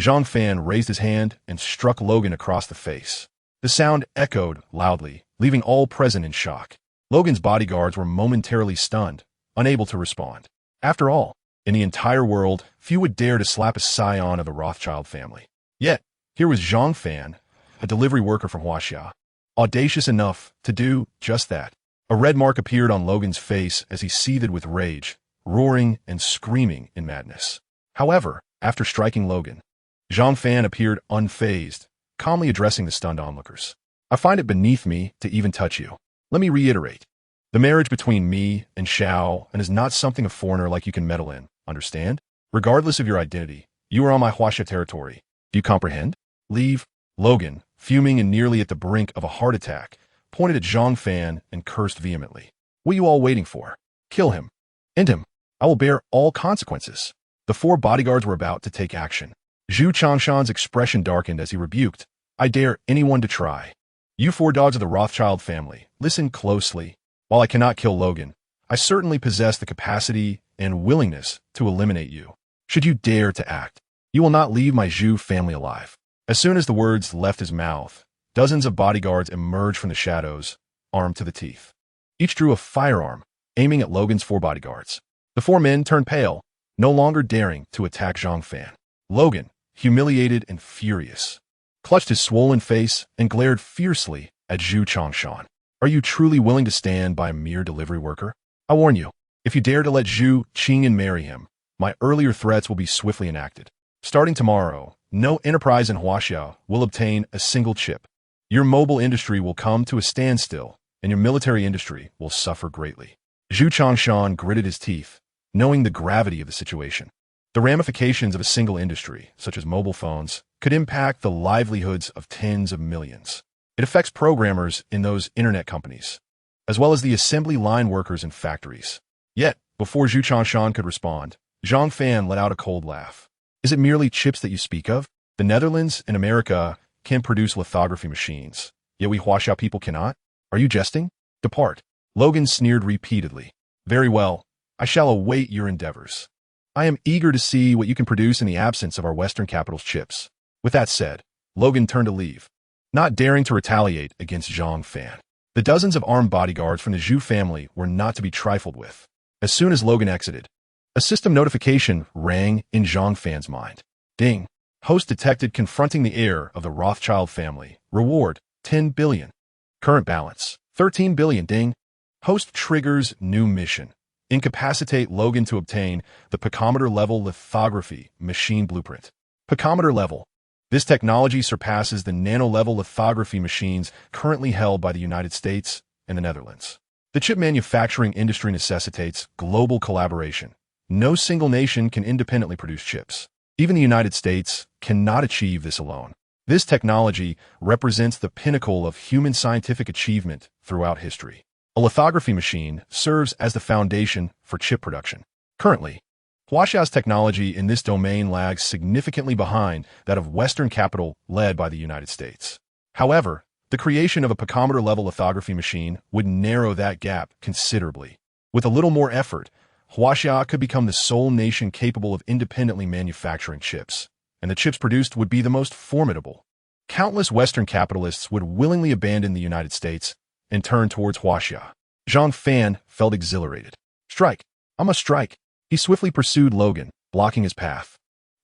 Zhang Fan raised his hand and struck Logan across the face. The sound echoed loudly, leaving all present in shock. Logan's bodyguards were momentarily stunned, unable to respond. After all, in the entire world, few would dare to slap a scion of the Rothschild family. Yet, here was Zhang Fan, a delivery worker from Huaxia, audacious enough to do just that. A red mark appeared on Logan's face as he seethed with rage, roaring and screaming in madness. However, after striking Logan, Zhang Fan appeared unfazed, calmly addressing the stunned onlookers. I find it beneath me to even touch you. Let me reiterate. The marriage between me and Xiao is not something a foreigner like you can meddle in, understand? Regardless of your identity, you are on my Huaxia territory. Do you comprehend? Leave. Logan, fuming and nearly at the brink of a heart attack, pointed at Zhang Fan and cursed vehemently. What are you all waiting for? Kill him. End him. I will bear all consequences. The 4 bodyguards were about to take action. Zhu Changshan's expression darkened as he rebuked. I dare anyone to try. You 4 dogs of the Rothschild family, listen closely. While I cannot kill Logan, I certainly possess the capacity and willingness to eliminate you. Should you dare to act, you will not leave my Zhu family alive. As soon as the words left his mouth, dozens of bodyguards emerged from the shadows, armed to the teeth. Each drew a firearm, aiming at Logan's 4 bodyguards. The 4 men turned pale, no longer daring to attack Zhang Fan. Logan, humiliated and furious, clutched his swollen face and glared fiercely at Zhu Changshan. Are you truly willing to stand by a mere delivery worker? I warn you, if you dare to let Zhu Qing'an marry him, my earlier threats will be swiftly enacted. Starting tomorrow, no enterprise in Huaxia will obtain a single chip. Your mobile industry will come to a standstill, and your military industry will suffer greatly. Zhu Changshan gritted his teeth, knowing the gravity of the situation. The ramifications of a single industry, such as mobile phones, could impact the livelihoods of tens of millions. It affects programmers in those internet companies, as well as the assembly line workers in factories. Yet, before Zhu Changshan could respond, Zhang Fan let out a cold laugh. Is it merely chips that you speak of? The Netherlands and America can produce lithography machines, yet we Huaxia people cannot? Are you jesting? Depart. Logan sneered repeatedly. Very well, I shall await your endeavors. I am eager to see what you can produce in the absence of our Western capital's chips. With that said, Logan turned to leave, not daring to retaliate against Zhang Fan. The dozens of armed bodyguards from the Zhu family were not to be trifled with. As soon as Logan exited, a system notification rang in Zhang Fan's mind. Ding. Host detected confronting the heir of the Rothschild family. Reward, 10 billion. Current balance, 13 billion. Ding. Host triggers new mission. Incapacitate Logan to obtain the picometer-level lithography machine blueprint. Picometer level. This technology surpasses the nano-level lithography machines currently held by the United States and the Netherlands. The chip manufacturing industry necessitates global collaboration. No single nation can independently produce chips. Even the United States cannot achieve this alone. This technology represents the pinnacle of human scientific achievement throughout history. A lithography machine serves as the foundation for chip production. Currently, Huaxia's technology in this domain lags significantly behind that of Western capital led by the United States. However, the creation of a picometer-level lithography machine would narrow that gap considerably. With a little more effort, Huaxia could become the sole nation capable of independently manufacturing chips. and the chips produced would be the most formidable. Countless Western capitalists would willingly abandon the United States and turn towards Huaxia. Zhang Fan felt exhilarated. Strike! I must strike! He swiftly pursued Logan, blocking his path.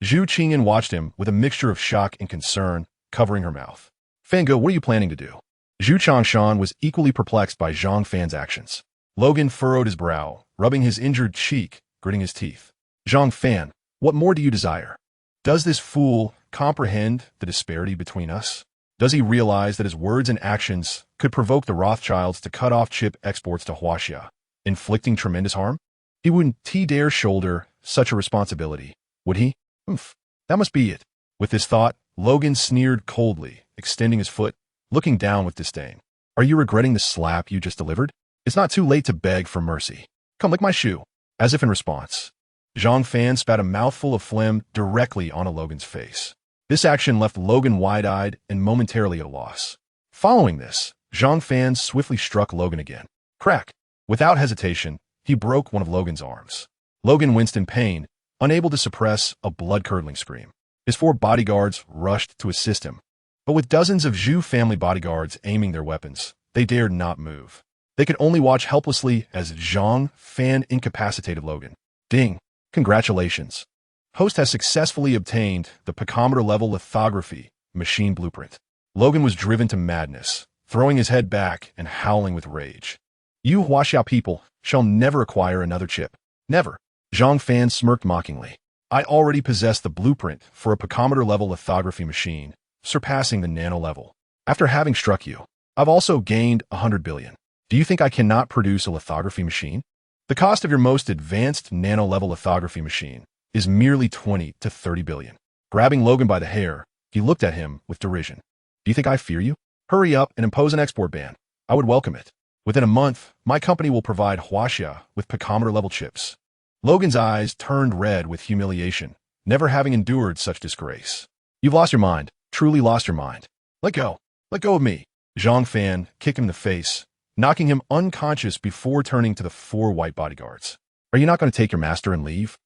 Zhu Qingyan watched him with a mixture of shock and concern, covering her mouth. Fangge, what are you planning to do? Zhu Changshan was equally perplexed by Zhang Fan's actions. Logan furrowed his brow, rubbing his injured cheek, gritting his teeth. Zhang Fan, what more do you desire? Does this fool comprehend the disparity between us? Does he realize that his words and actions could provoke the Rothschilds to cut off chip exports to Huaxia, inflicting tremendous harm? He wouldn't dare shoulder such a responsibility, would he? That must be it. With this thought, Logan sneered coldly, extending his foot, looking down with disdain. Are you regretting the slap you just delivered? It's not too late to beg for mercy. Come lick my shoe. As if in response, Zhang Fan spat a mouthful of phlegm directly onto Logan's face. This action left Logan wide-eyed and momentarily at a loss. Following this, Zhang Fan swiftly struck Logan again. Crack! Without hesitation, he broke one of Logan's arms. Logan winced in pain, unable to suppress a blood-curdling scream. His 4 bodyguards rushed to assist him, but with dozens of Zhu family bodyguards aiming their weapons, they dared not move. They could only watch helplessly as Zhang Fan incapacitated Logan. Ding! Congratulations! Host has successfully obtained the picometer-level lithography machine blueprint. Logan was driven to madness, throwing his head back and howling with rage. You Huaxia people shall never acquire another chip. Never. Zhang Fan smirked mockingly. I already possess the blueprint for a picometer-level lithography machine, surpassing the nano-level. After having struck you, I've also gained 100 billion. Do you think I cannot produce a lithography machine? The cost of your most advanced nano-level lithography machine is merely 20 to 30 billion. Grabbing Logan by the hair, he looked at him with derision. Do you think I fear you? Hurry up and impose an export ban. I would welcome it. Within a month, my company will provide Huaxia with picometer-level chips. Logan's eyes turned red with humiliation, never having endured such disgrace. You've lost your mind, truly lost your mind. Let go of me. Zhang Fan kicked him in the face, knocking him unconscious before turning to the 4 white bodyguards. Are you not going to take your master and leave?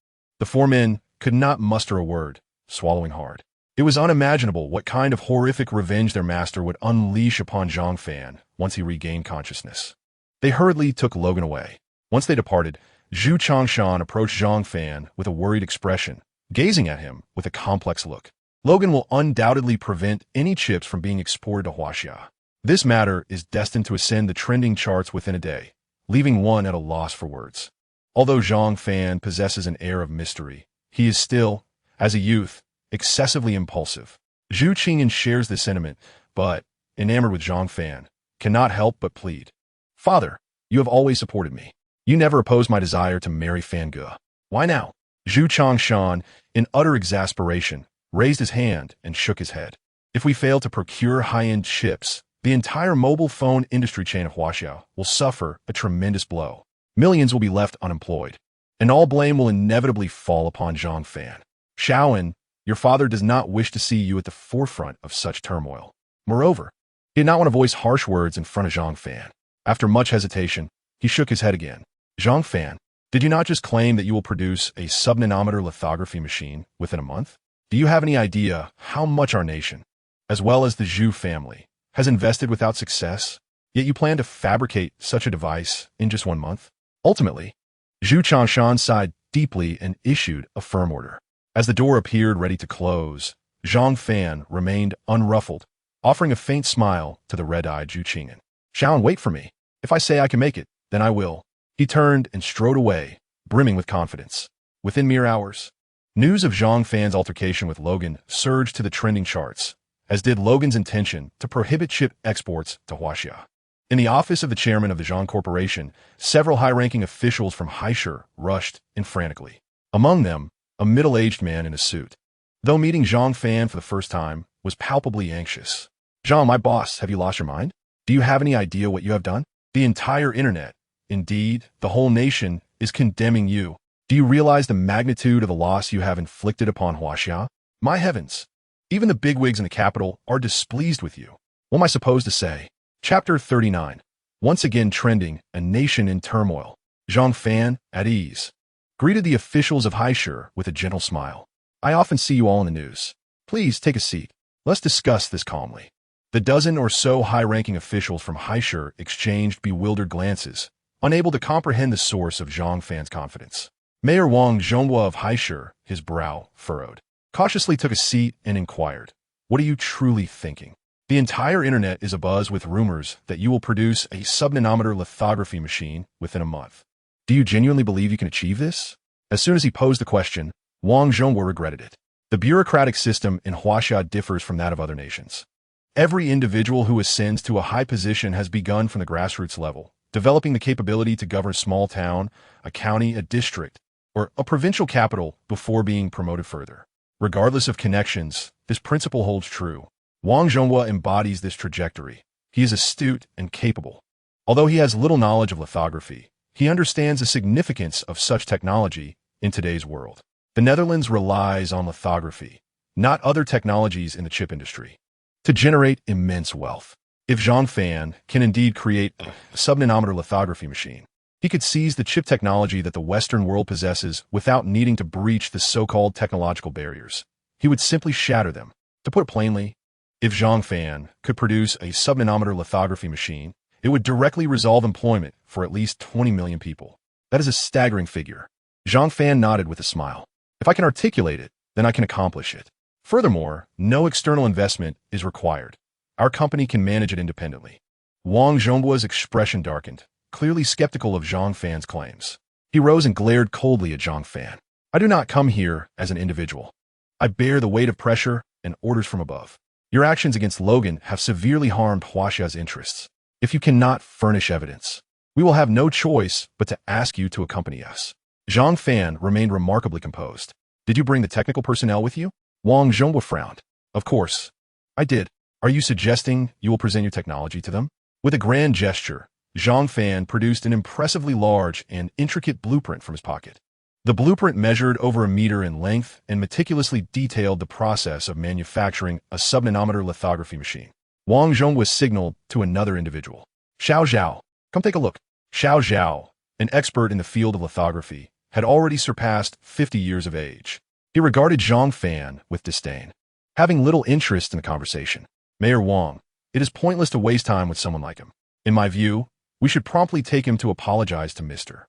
The 4 men could not muster a word, swallowing hard. It was unimaginable what kind of horrific revenge their master would unleash upon Zhang Fan once he regained consciousness. They hurriedly took Logan away. Once they departed, Zhu Changshan approached Zhang Fan with a worried expression, gazing at him with a complex look. Logan will undoubtedly prevent any chips from being exported to Huaxia. This matter is destined to ascend the trending charts within a day, leaving one at a loss for words. Although Zhang Fan possesses an air of mystery, he is still, as a youth, excessively impulsive. Zhu Qingyan shares this sentiment, but, enamored with Zhang Fan, cannot help but plead. Father, you have always supported me. You never opposed my desire to marry Fangge. Why now? Zhu Changshan, in utter exasperation, raised his hand and shook his head. If we fail to procure high-end chips, the entire mobile phone industry chain of Huaxia will suffer a tremendous blow. Millions will be left unemployed, and all blame will inevitably fall upon Zhang Fan. Shaoan, your father does not wish to see you at the forefront of such turmoil. Moreover, he did not want to voice harsh words in front of Zhang Fan. After much hesitation, he shook his head again. Zhang Fan, did you not just claim that you will produce a sub-nanometer lithography machine within a month? Do you have any idea how much our nation, as well as the Zhu family, has invested without success? Yet you plan to fabricate such a device in just 1 month? Ultimately, Zhu Changshan sighed deeply and issued a firm order. As the door appeared ready to close, Zhang Fan remained unruffled, offering a faint smile to the red-eyed Zhu Qingyan. Shaoan, wait for me. If I say I can make it, then I will. He turned and strode away, brimming with confidence. Within mere hours, news of Zhang Fan's altercation with Logan surged to the trending charts, as did Logan's intention to prohibit chip exports to Huaxia. In the office of the chairman of the Zhang Corporation, several high-ranking officials from Haishur rushed in frantically. Among them, a middle-aged man in a suit. Though meeting Zhang Fan for the first time, was palpably anxious. Zhang, my boss, have you lost your mind? Do you have any idea what you have done? The entire internet, indeed, the whole nation, is condemning you. Do you realize the magnitude of the loss you have inflicted upon Huaxia? My heavens! Even the bigwigs in the capital are displeased with you. What am I supposed to say? Chapter 39. Once again trending, a nation in turmoil. Zhang Fan, at ease, greeted the officials of Haishur with a gentle smile. I often see you all in the news. Please take a seat. Let's discuss this calmly. The dozen or so high-ranking officials from Haishur exchanged bewildered glances, unable to comprehend the source of Zhang Fan's confidence. Mayor Wang Zhonghua of Haishur, his brow furrowed, cautiously took a seat and inquired, "What are you truly thinking? The entire internet is abuzz with rumors that you will produce a sub-nanometer lithography machine within a month. Do you genuinely believe you can achieve this?" As soon as he posed the question, Wang Zhonghua regretted it. The bureaucratic system in Huaxia differs from that of other nations. Every individual who ascends to a high position has begun from the grassroots level, developing the capability to govern a small town, a county, a district, or a provincial capital before being promoted further. Regardless of connections, this principle holds true. Wang Zhonghua embodies this trajectory. He is astute and capable. Although he has little knowledge of lithography, he understands the significance of such technology in today's world. The Netherlands relies on lithography, not other technologies in the chip industry, to generate immense wealth. If Zhang Fan can indeed create a sub-nanometer lithography machine, he could seize the chip technology that the Western world possesses without needing to breach the so-called technological barriers. He would simply shatter them. To put it plainly, if Zhang Fan could produce a sub-nanometer lithography machine, it would directly resolve employment for at least 20 million people. That is a staggering figure. Zhang Fan nodded with a smile. If I can articulate it, then I can accomplish it. Furthermore, no external investment is required. Our company can manage it independently. Wang Zhonghua's expression darkened, clearly skeptical of Zhang Fan's claims. He rose and glared coldly at Zhang Fan. "I do not come here as an individual. I bear the weight of pressure and orders from above. Your actions against Logan have severely harmed Huaxia's interests. If you cannot furnish evidence, we will have no choice but to ask you to accompany us." Zhang Fan remained remarkably composed. "Did you bring the technical personnel with you?" Wang Zhonghua frowned. "Of course. I did. Are you suggesting you will present your technology to them?" With a grand gesture, Zhang Fan produced an impressively large and intricate blueprint from his pocket. The blueprint measured over a meter in length and meticulously detailed the process of manufacturing a sub-nanometer lithography machine. Wang Zhonghua signaled to another individual. "Xiao Zhao, come take a look." Xiao Zhao, an expert in the field of lithography, had already surpassed 50 years of age. He regarded Zhang Fan with disdain, having little interest in the conversation. "Mayor Wang, it is pointless to waste time with someone like him. In my view, we should promptly take him to apologize to Mr.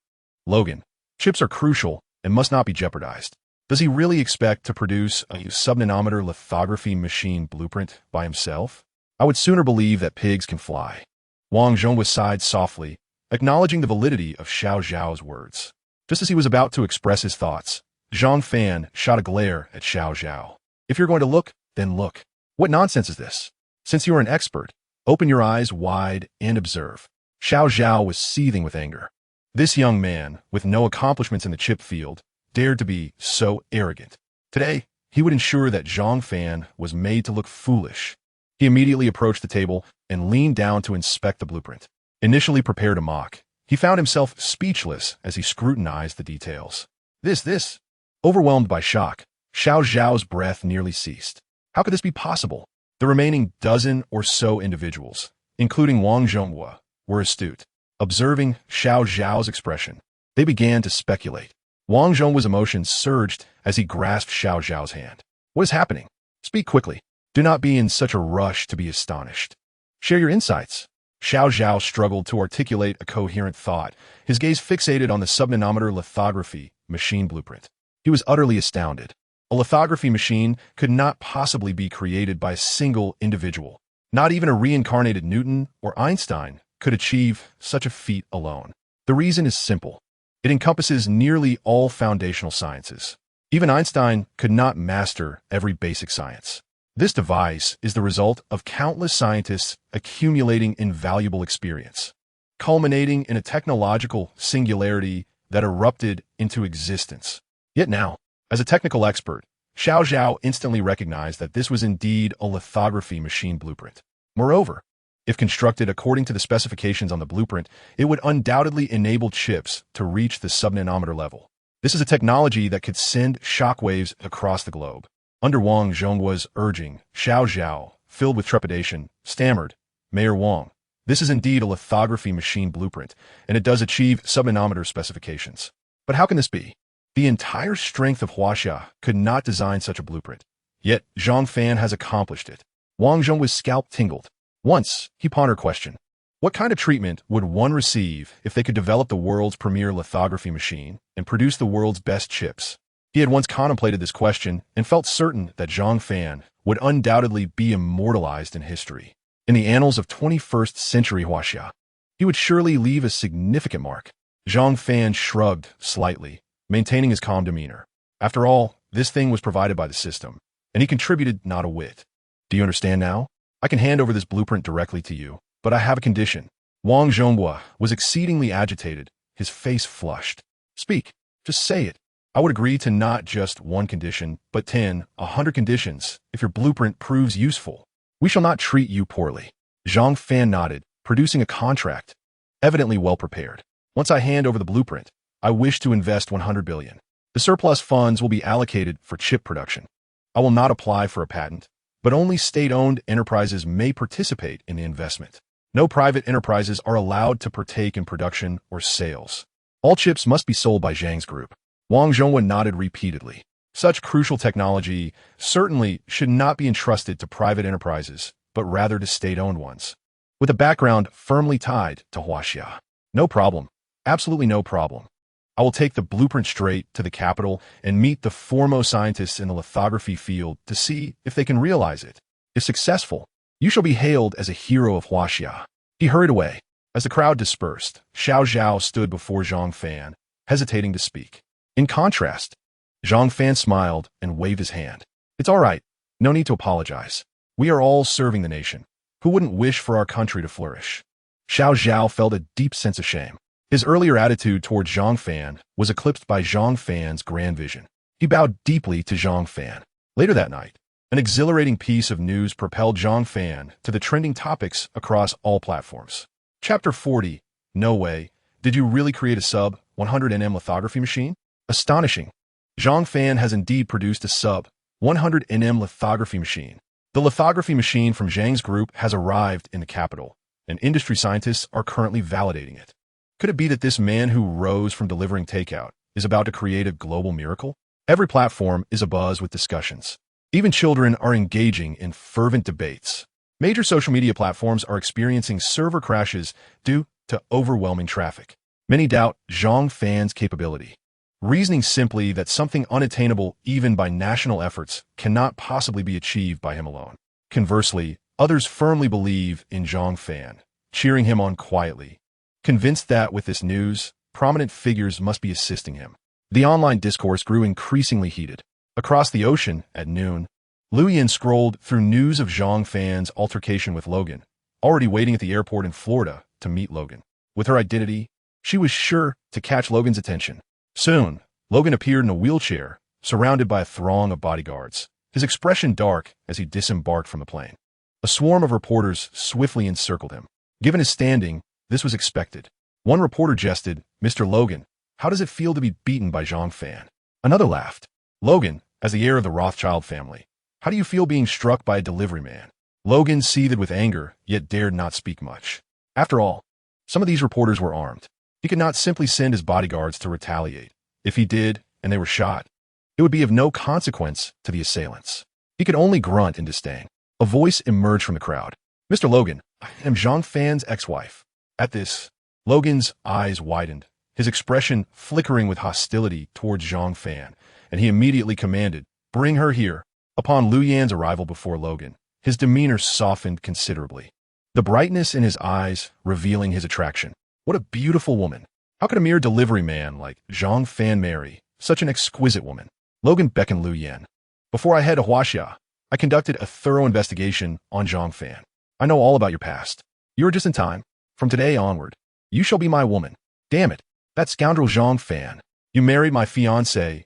Logan. Chips are crucial and must not be jeopardized. Does he really expect to produce a sub-nanometer lithography machine blueprint by himself? I would sooner believe that pigs can fly." Wang Zhonghua sighed softly, acknowledging the validity of Xiao Zhao's words. Just as he was about to express his thoughts, Zhang Fan shot a glare at Xiao Zhao. "If you're going to look, then look. What nonsense is this? Since you are an expert, open your eyes wide and observe." Xiao Zhao was seething with anger. This young man, with no accomplishments in the chip field, dared to be so arrogant. Today, he would ensure that Zhang Fan was made to look foolish. He immediately approached the table and leaned down to inspect the blueprint. Initially prepared to mock, he found himself speechless as he scrutinized the details. This. Overwhelmed by shock, Xiao Zhao's breath nearly ceased. How could this be possible? The remaining dozen or so individuals, including Wang Zhonghua, were astute. Observing Xiao Zhao's expression, they began to speculate. Wang Zhonghua's emotions surged as he grasped Xiao Zhao's hand. "What is happening? Speak quickly. Do not be in such a rush to be astonished. Share your insights." Xiao Zhao struggled to articulate a coherent thought, his gaze fixated on the sub-nanometer lithography machine blueprint. He was utterly astounded. A lithography machine could not possibly be created by a single individual. Not even a reincarnated Newton or Einstein could achieve such a feat alone. The reason is simple. It encompasses nearly all foundational sciences. Even Einstein could not master every basic science. This device is the result of countless scientists accumulating invaluable experience, culminating in a technological singularity that erupted into existence. Yet now, as a technical expert, Xiao Zhao instantly recognized that this was indeed a lithography machine blueprint. Moreover, if constructed according to the specifications on the blueprint, it would undoubtedly enable chips to reach the sub-nanometer level. This is a technology that could send shockwaves across the globe. Under Wang Zhonghua's urging, Xiao Zhao, filled with trepidation, stammered, "Mayor Wang, this is indeed a lithography machine blueprint, and it does achieve sub-nanometer specifications. But how can this be? The entire strength of Huaxia could not design such a blueprint. Yet Zhang Fan has accomplished it. Wang Zhongwu's scalp tingled. Once, he pondered a question. What kind of treatment would one receive if they could develop the world's premier lithography machine and produce the world's best chips? He had once contemplated this question and felt certain that Zhang Fan would undoubtedly be immortalized in history. In the annals of 21st century Huaxia, he would surely leave a significant mark. Zhang Fan shrugged slightly, maintaining his calm demeanor. After all, this thing was provided by the system, and he contributed not a whit. Do you understand now? I can hand over this blueprint directly to you, but I have a condition. Wang Zhongwu was exceedingly agitated, his face flushed. Speak, just say it. I would agree to not just one condition, but 10, 100 conditions, if your blueprint proves useful. We shall not treat you poorly. Zhang Fan nodded, producing a contract, evidently well prepared. Once I hand over the blueprint, I wish to invest 100 billion. The surplus funds will be allocated for chip production. I will not apply for a patent, but only state-owned enterprises may participate in the investment. No private enterprises are allowed to partake in production or sales. All chips must be sold by Zhang's group. Wang Zhongwu nodded repeatedly. Such crucial technology certainly should not be entrusted to private enterprises, but rather to state-owned ones, with a background firmly tied to Huaxia. No problem. Absolutely no problem. I will take the blueprint straight to the capital and meet the foremost scientists in the lithography field to see if they can realize it. If successful, you shall be hailed as a hero of Huaxia. He hurried away. As the crowd dispersed, Xiao Zhao stood before Zhang Fan, hesitating to speak. In contrast, Zhang Fan smiled and waved his hand. It's all right. No need to apologize. We are all serving the nation. Who wouldn't wish for our country to flourish? Xiao Zhao felt a deep sense of shame. His earlier attitude toward Zhang Fan was eclipsed by Zhang Fan's grand vision. He bowed deeply to Zhang Fan. Later that night, an exhilarating piece of news propelled Zhang Fan to the trending topics across all platforms. Chapter 40. No way. Did you really create a sub 100 nm lithography machine? Astonishing. Zhang Fan has indeed produced a sub 100 nm lithography machine. The lithography machine from Zhang's group has arrived in the capital, and industry scientists are currently validating it. Could it be that this man who rose from delivering takeout is about to create a global miracle? Every platform is abuzz with discussions. Even children are engaging in fervent debates. Major social media platforms are experiencing server crashes due to overwhelming traffic. Many doubt Zhang Fan's capability, reasoning simply that something unattainable even by national efforts cannot possibly be achieved by him alone. Conversely, others firmly believe in Zhang Fan, cheering him on quietly, convinced that with this news, prominent figures must be assisting him. The online discourse grew increasingly heated. Across the ocean, at noon, Lu Yin scrolled through news of Zhang Fan's altercation with Logan, already waiting at the airport in Florida to meet Logan. With her identity, she was sure to catch Logan's attention. Soon, Logan appeared in a wheelchair, surrounded by a throng of bodyguards, his expression dark as he disembarked from the plane. A swarm of reporters swiftly encircled him. Given his standing, this was expected. One reporter jested, "Mr. Logan, how does it feel to be beaten by Zhang Fan?" Another laughed. "Logan, as the heir of the Rothschild family, how do you feel being struck by a delivery man?" Logan seethed with anger, yet dared not speak much. After all, some of these reporters were armed. He could not simply send his bodyguards to retaliate. If he did, and they were shot, it would be of no consequence to the assailants. He could only grunt in disdain. A voice emerged from the crowd. "Mr. Logan, I am Zhang Fan's ex-wife." At this, Logan's eyes widened, his expression flickering with hostility towards Zhang Fan, and he immediately commanded, "Bring her here." Upon Lu Yan's arrival before Logan, his demeanor softened considerably, the brightness in his eyes revealing his attraction. What a beautiful woman. How could a mere delivery man like Zhang Fan marry such an exquisite woman? Logan beckoned Lu Yan. "Before I head to Huaxia, I conducted a thorough investigation on Zhang Fan. I know all about your past. You are just in time. From today onward, you shall be my woman." "Damn it, that scoundrel Zhang Fan. You married my fiancé,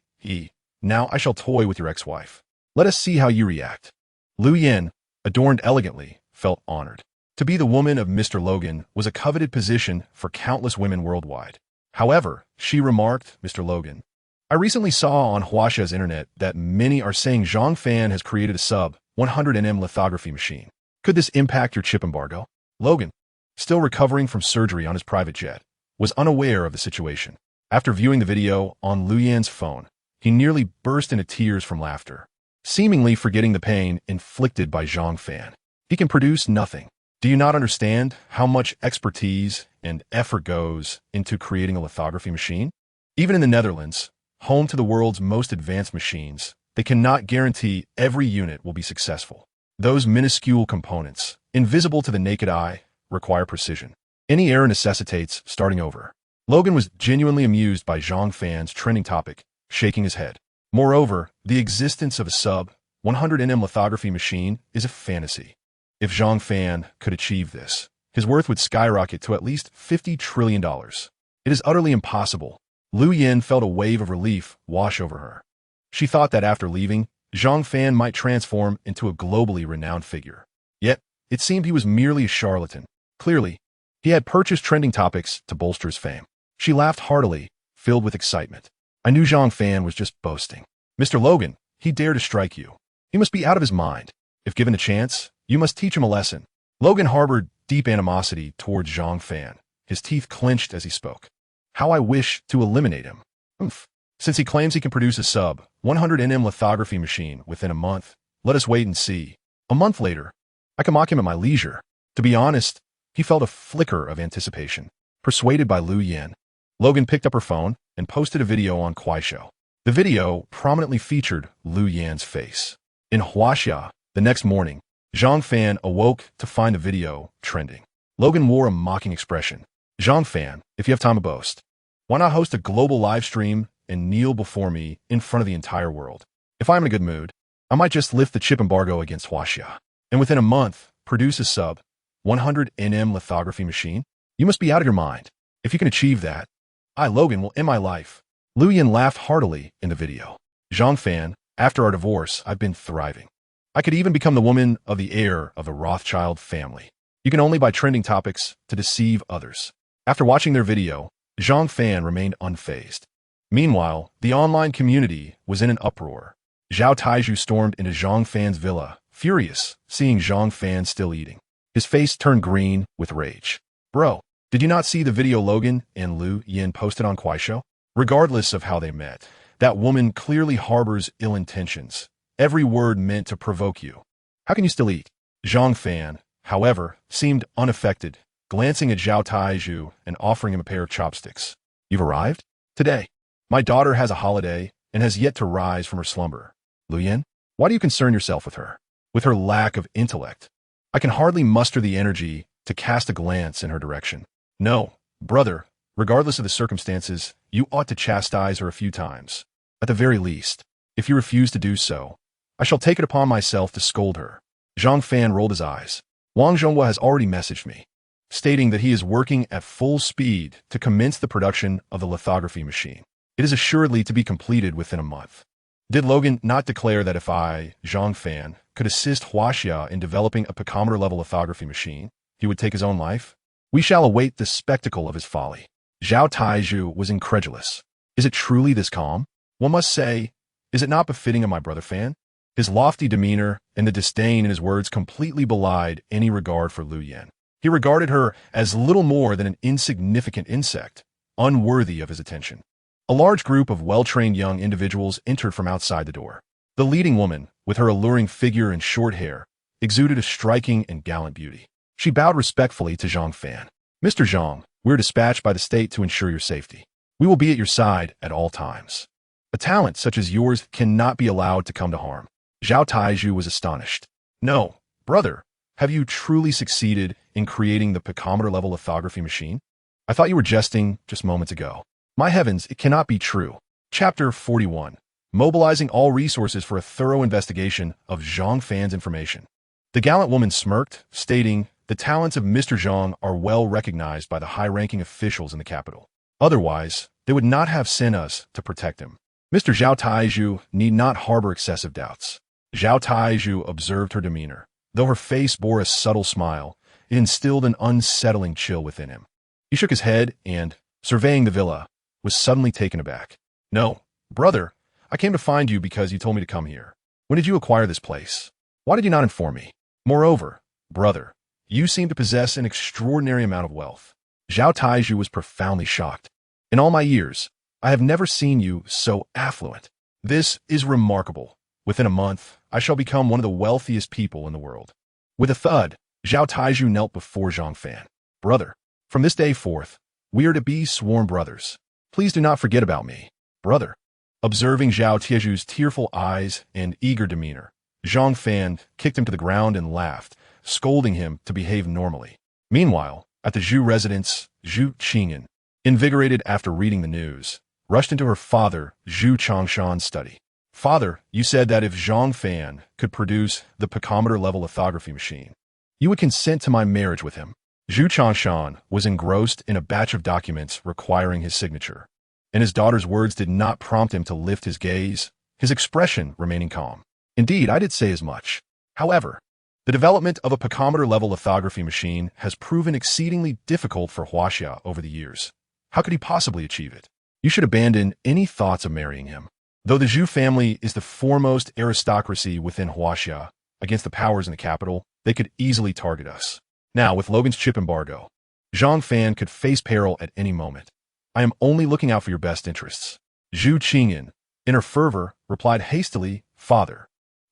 now I shall toy with your ex-wife. Let us see how you react." Lu Yan, adorned elegantly, felt honored. To be the woman of Mr. Logan was a coveted position for countless women worldwide. However, she remarked, "Mr. Logan, I recently saw on Huaxia's internet that many are saying Zhang Fan has created a sub 100 nm lithography machine. Could this impact your chip embargo?" Logan, still recovering from surgery on his private jet, was unaware of the situation. After viewing the video on Lu Yan's phone, he nearly burst into tears from laughter. seemingly forgetting the pain inflicted by Zhang Fan. He can produce nothing. Do you not understand how much expertise and effort goes into creating a lithography machine? Even in the Netherlands, home to the world's most advanced machines, they cannot guarantee every unit will be successful. Those minuscule components, invisible to the naked eye, require precision. Any error necessitates starting over. Logan was genuinely amused by Zhang Fan's trending topic, shaking his head. Moreover, the existence of a sub-100 nm lithography machine is a fantasy. If Zhang Fan could achieve this, his worth would skyrocket to at least $50 trillion. It is utterly impossible. Lu Yin felt a wave of relief wash over her. She thought that after leaving, Zhang Fan might transform into a globally renowned figure. Yet, it seemed he was merely a charlatan. Clearly, he had purchased trending topics to bolster his fame. She laughed heartily, filled with excitement. I knew Zhang Fan was just boasting. Mr. Logan, he dared to strike you. He must be out of his mind. If given a chance, you must teach him a lesson. Logan harbored deep animosity towards Zhang Fan. His teeth clenched as he spoke. How I wish to eliminate him. Oof. Since he claims he can produce a sub-100 nm lithography machine within a month, let us wait and see. A month later, I can mock him at my leisure. To be honest, he felt a flicker of anticipation. Persuaded by Lu Yin, Logan picked up her phone and posted a video on Kuaishou. The video prominently featured Lu Yin's face. In Huaxia, the next morning, Zhang Fan awoke to find the video trending. Logan wore a mocking expression. Zhang Fan, if you have time to boast, why not host a global live stream and kneel before me in front of the entire world? If I'm in a good mood, I might just lift the chip embargo against Huaxia, and within a month, produce a sub-100 nm lithography machine? You must be out of your mind. If you can achieve that, I, Logan, will end my life. Lu Yin laughed heartily in the video. Zhang Fan, after our divorce, I've been thriving. I could even become the woman of the heir of the Rothschild family. You can only buy trending topics to deceive others. After watching their video, Zhang Fan remained unfazed. Meanwhile, the online community was in an uproar. Zhao Taizhu stormed into Zhang Fan's villa, furious, seeing Zhang Fan still eating. His face turned green with rage. Bro, did you not see the video Logan and Lu Yin posted on Kuaishou? Regardless of how they met, that woman clearly harbors ill intentions. Every word meant to provoke you. How can you still eat? Zhang Fan, however, seemed unaffected, glancing at Zhao Taizhu and offering him a pair of chopsticks. You've arrived? Today. My daughter has a holiday and has yet to rise from her slumber. Lu Yin, why do you concern yourself with her? With her lack of intellect? I can hardly muster the energy to cast a glance in her direction. No, brother, regardless of the circumstances, you ought to chastise her a few times. At the very least, if you refuse to do so, I shall take it upon myself to scold her. Zhang Fan rolled his eyes. Wang Zhonghua has already messaged me, stating that he is working at full speed to commence the production of the lithography machine. It is assuredly to be completed within a month. Did Logan not declare that if I, Zhang Fan, could assist Huaxia in developing a picometer-level lithography machine, he would take his own life? We shall await the spectacle of his folly. Zhao Taizhu was incredulous. Is it truly this calm? One must say, is it not befitting of my brother Fan? His lofty demeanor and the disdain in his words completely belied any regard for Lu Yin. He regarded her as little more than an insignificant insect, unworthy of his attention. A large group of well-trained young individuals entered from outside the door. The leading woman, with her alluring figure and short hair, exuded a striking and gallant beauty. She bowed respectfully to Zhang Fan. Mr. Zhang, we are dispatched by the state to ensure your safety. We will be at your side at all times. A talent such as yours cannot be allowed to come to harm. Zhao Taizhu was astonished. No, brother, have you truly succeeded in creating the picometer-level lithography machine? I thought you were jesting just moments ago. My heavens, it cannot be true. Chapter 41. Mobilizing all resources for a thorough investigation of Zhang Fan's information. The gallant woman smirked, stating, the talents of Mr. Zhang are well recognized by the high-ranking officials in the capital. Otherwise, they would not have sent us to protect him. Mr. Zhao Taizhu need not harbor excessive doubts. Zhao Taizhu observed her demeanor. Though her face bore a subtle smile, it instilled an unsettling chill within him. He shook his head and, surveying the villa, was suddenly taken aback. No, brother, I came to find you because you told me to come here. When did you acquire this place? Why did you not inform me? Moreover, brother, you seem to possess an extraordinary amount of wealth. Zhao Taizhu was profoundly shocked. In all my years, I have never seen you so affluent. This is remarkable. Within a month, I shall become one of the wealthiest people in the world. With a thud, Zhao Taiju knelt before Zhang Fan. Brother, from this day forth, we are to be sworn brothers. Please do not forget about me. Brother. Observing Zhao Tieju's tearful eyes and eager demeanor, Zhang Fan kicked him to the ground and laughed, scolding him to behave normally. Meanwhile, at the Zhu residence, Zhu Qingyan, invigorated after reading the news, rushed into her father, Zhu Changshan's study. Father, you said that if Zhang Fan could produce the picometer-level lithography machine, you would consent to my marriage with him. Zhu Changshan was engrossed in a batch of documents requiring his signature, and his daughter's words did not prompt him to lift his gaze, his expression remaining calm. Indeed, I did say as much. However, the development of a picometer-level lithography machine has proven exceedingly difficult for Huaxia over the years. How could he possibly achieve it? You should abandon any thoughts of marrying him. Though the Zhu family is the foremost aristocracy within Huaxia, against the powers in the capital, they could easily target us. Now, with Logan's chip embargo, Zhang Fan could face peril at any moment. I am only looking out for your best interests. Zhu Qingyan, in her fervor, replied hastily, Father.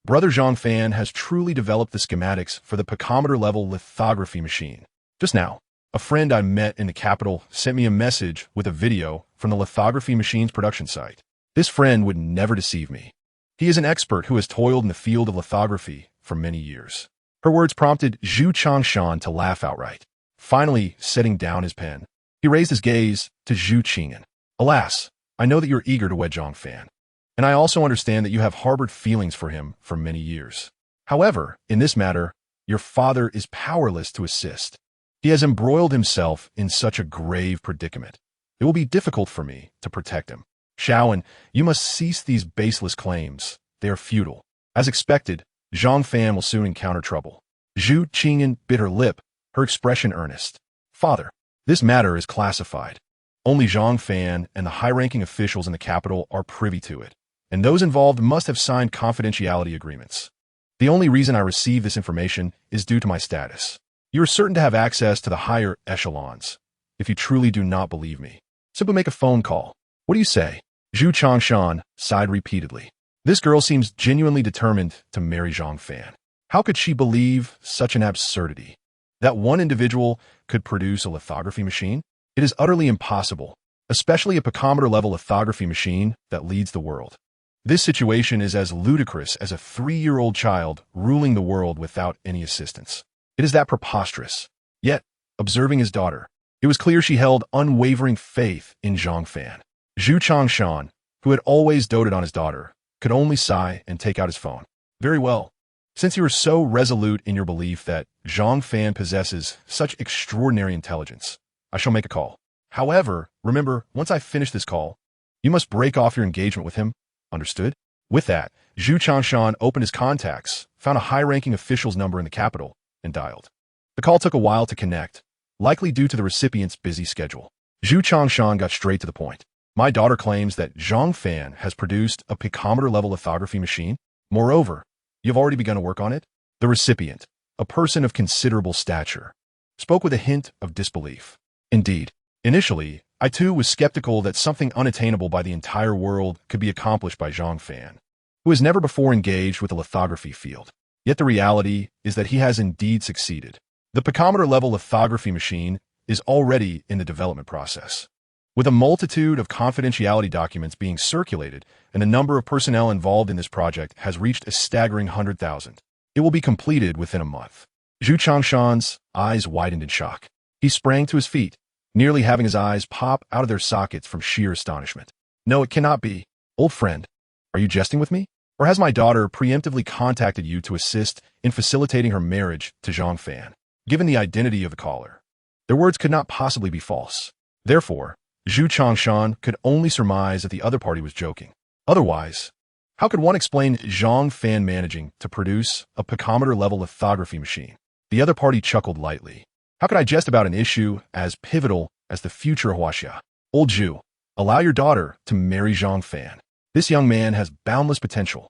Brother Zhang Fan has truly developed the schematics for the picometer-level lithography machine. Just now, a friend I met in the capital sent me a message with a video from the lithography machine's production site. This friend would never deceive me. He is an expert who has toiled in the field of lithography for many years. Her words prompted Zhu Changshan to laugh outright. Finally, setting down his pen, he raised his gaze to Zhu Qingyan. Alas, I know that you're eager to wed Zhang Fan, and I also understand that you have harbored feelings for him for many years. However, in this matter, your father is powerless to assist. He has embroiled himself in such a grave predicament. It will be difficult for me to protect him. Shaoan, you must cease these baseless claims. They are futile. As expected, Zhang Fan will soon encounter trouble. Zhu Qingyan bit her lip, her expression earnest. Father, this matter is classified. Only Zhang Fan and the high-ranking officials in the capital are privy to it, and those involved must have signed confidentiality agreements. The only reason I receive this information is due to my status. You are certain to have access to the higher echelons. If you truly do not believe me, simply make a phone call. What do you say? Zhu Changshan sighed repeatedly. This girl seems genuinely determined to marry Zhang Fan. How could she believe such an absurdity? That one individual could produce a lithography machine? It is utterly impossible, especially a picometer-level lithography machine that leads the world. This situation is as ludicrous as a 3-year-old child ruling the world without any assistance. It is that preposterous. Yet, observing his daughter, it was clear she held unwavering faith in Zhang Fan. Zhu Changshan, who had always doted on his daughter, could only sigh and take out his phone. Very well. Since you are so resolute in your belief that Zhang Fan possesses such extraordinary intelligence, I shall make a call. However, remember, once I finish this call, you must break off your engagement with him. Understood? With that, Zhu Changshan opened his contacts, found a high-ranking official's number in the capital, and dialed. The call took a while to connect, likely due to the recipient's busy schedule. Zhu Changshan got straight to the point. My daughter claims that Zhang Fan has produced a picometer-level lithography machine. Moreover, you've already begun to work on it? The recipient, a person of considerable stature, spoke with a hint of disbelief. Indeed, initially, I too was skeptical that something unattainable by the entire world could be accomplished by Zhang Fan, who has never before engaged with the lithography field. Yet the reality is that he has indeed succeeded. The picometer-level lithography machine is already in the development process. With a multitude of confidentiality documents being circulated and the number of personnel involved in this project has reached a staggering 100,000, it will be completed within a month. Zhu Changshan's eyes widened in shock. He sprang to his feet, nearly having his eyes pop out of their sockets from sheer astonishment. No, it cannot be. Old friend, are you jesting with me? Or has my daughter preemptively contacted you to assist in facilitating her marriage to Zhang Fan? Given the identity of the caller, their words could not possibly be false. Therefore, Zhu Changshan could only surmise that the other party was joking. Otherwise, how could one explain Zhang Fan managing to produce a picometer-level lithography machine? The other party chuckled lightly. How could I jest about an issue as pivotal as the future of Huaxia? Old Zhu, allow your daughter to marry Zhang Fan. This young man has boundless potential.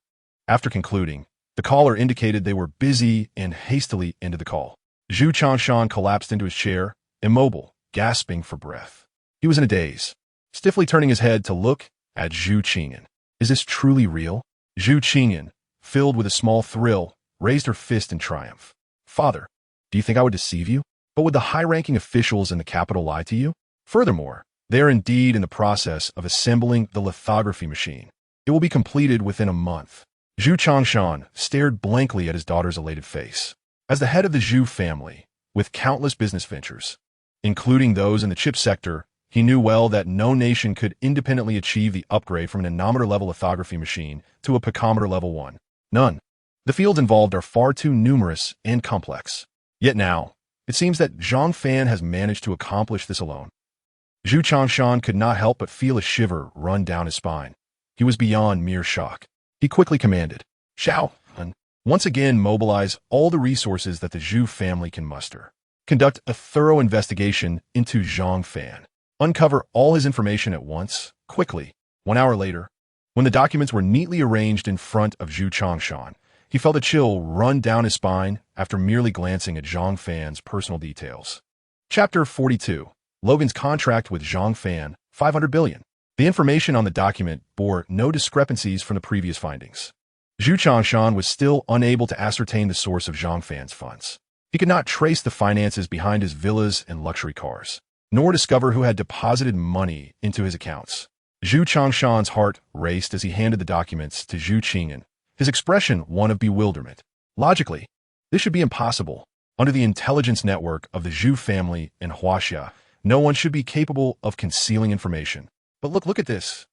After concluding, the caller indicated they were busy and hastily ended the call. Zhu Changshan collapsed into his chair, immobile, gasping for breath. He was in a daze, stiffly turning his head to look at Zhu Qingyan. Is this truly real? Zhu Qingyan, filled with a small thrill, raised her fist in triumph. Father, do you think I would deceive you? But would the high-ranking officials in the capital lie to you? Furthermore, they are indeed in the process of assembling the lithography machine. It will be completed within a month. Zhu Changshan stared blankly at his daughter's elated face. As the head of the Zhu family, with countless business ventures, including those in the chip sector, he knew well that no nation could independently achieve the upgrade from an nanometer-level lithography machine to a picometer level 1. None. The fields involved are far too numerous and complex. Yet now, it seems that Zhang Fan has managed to accomplish this alone. Zhu Changshan could not help but feel a shiver run down his spine. He was beyond mere shock. He quickly commanded, "Xiao, once again mobilize all the resources that the Zhu family can muster. Conduct a thorough investigation into Zhang Fan. Uncover all his information at once, quickly." 1 hour later, when the documents were neatly arranged in front of Zhu Changshan, he felt a chill run down his spine after merely glancing at Zhang Fan's personal details. Chapter 42. Logan's contract with Zhang Fan, 500 billion. The information on the document bore no discrepancies from the previous findings. Zhu Changshan was still unable to ascertain the source of Zhang Fan's funds. He could not trace the finances behind his villas and luxury cars, nor discover who had deposited money into his accounts. Zhu Changshan's heart raced as he handed the documents to Zhu Qing'an, his expression one of bewilderment. Logically, this should be impossible. Under the intelligence network of the Zhu family in Huaxia, no one should be capable of concealing information. But look at this.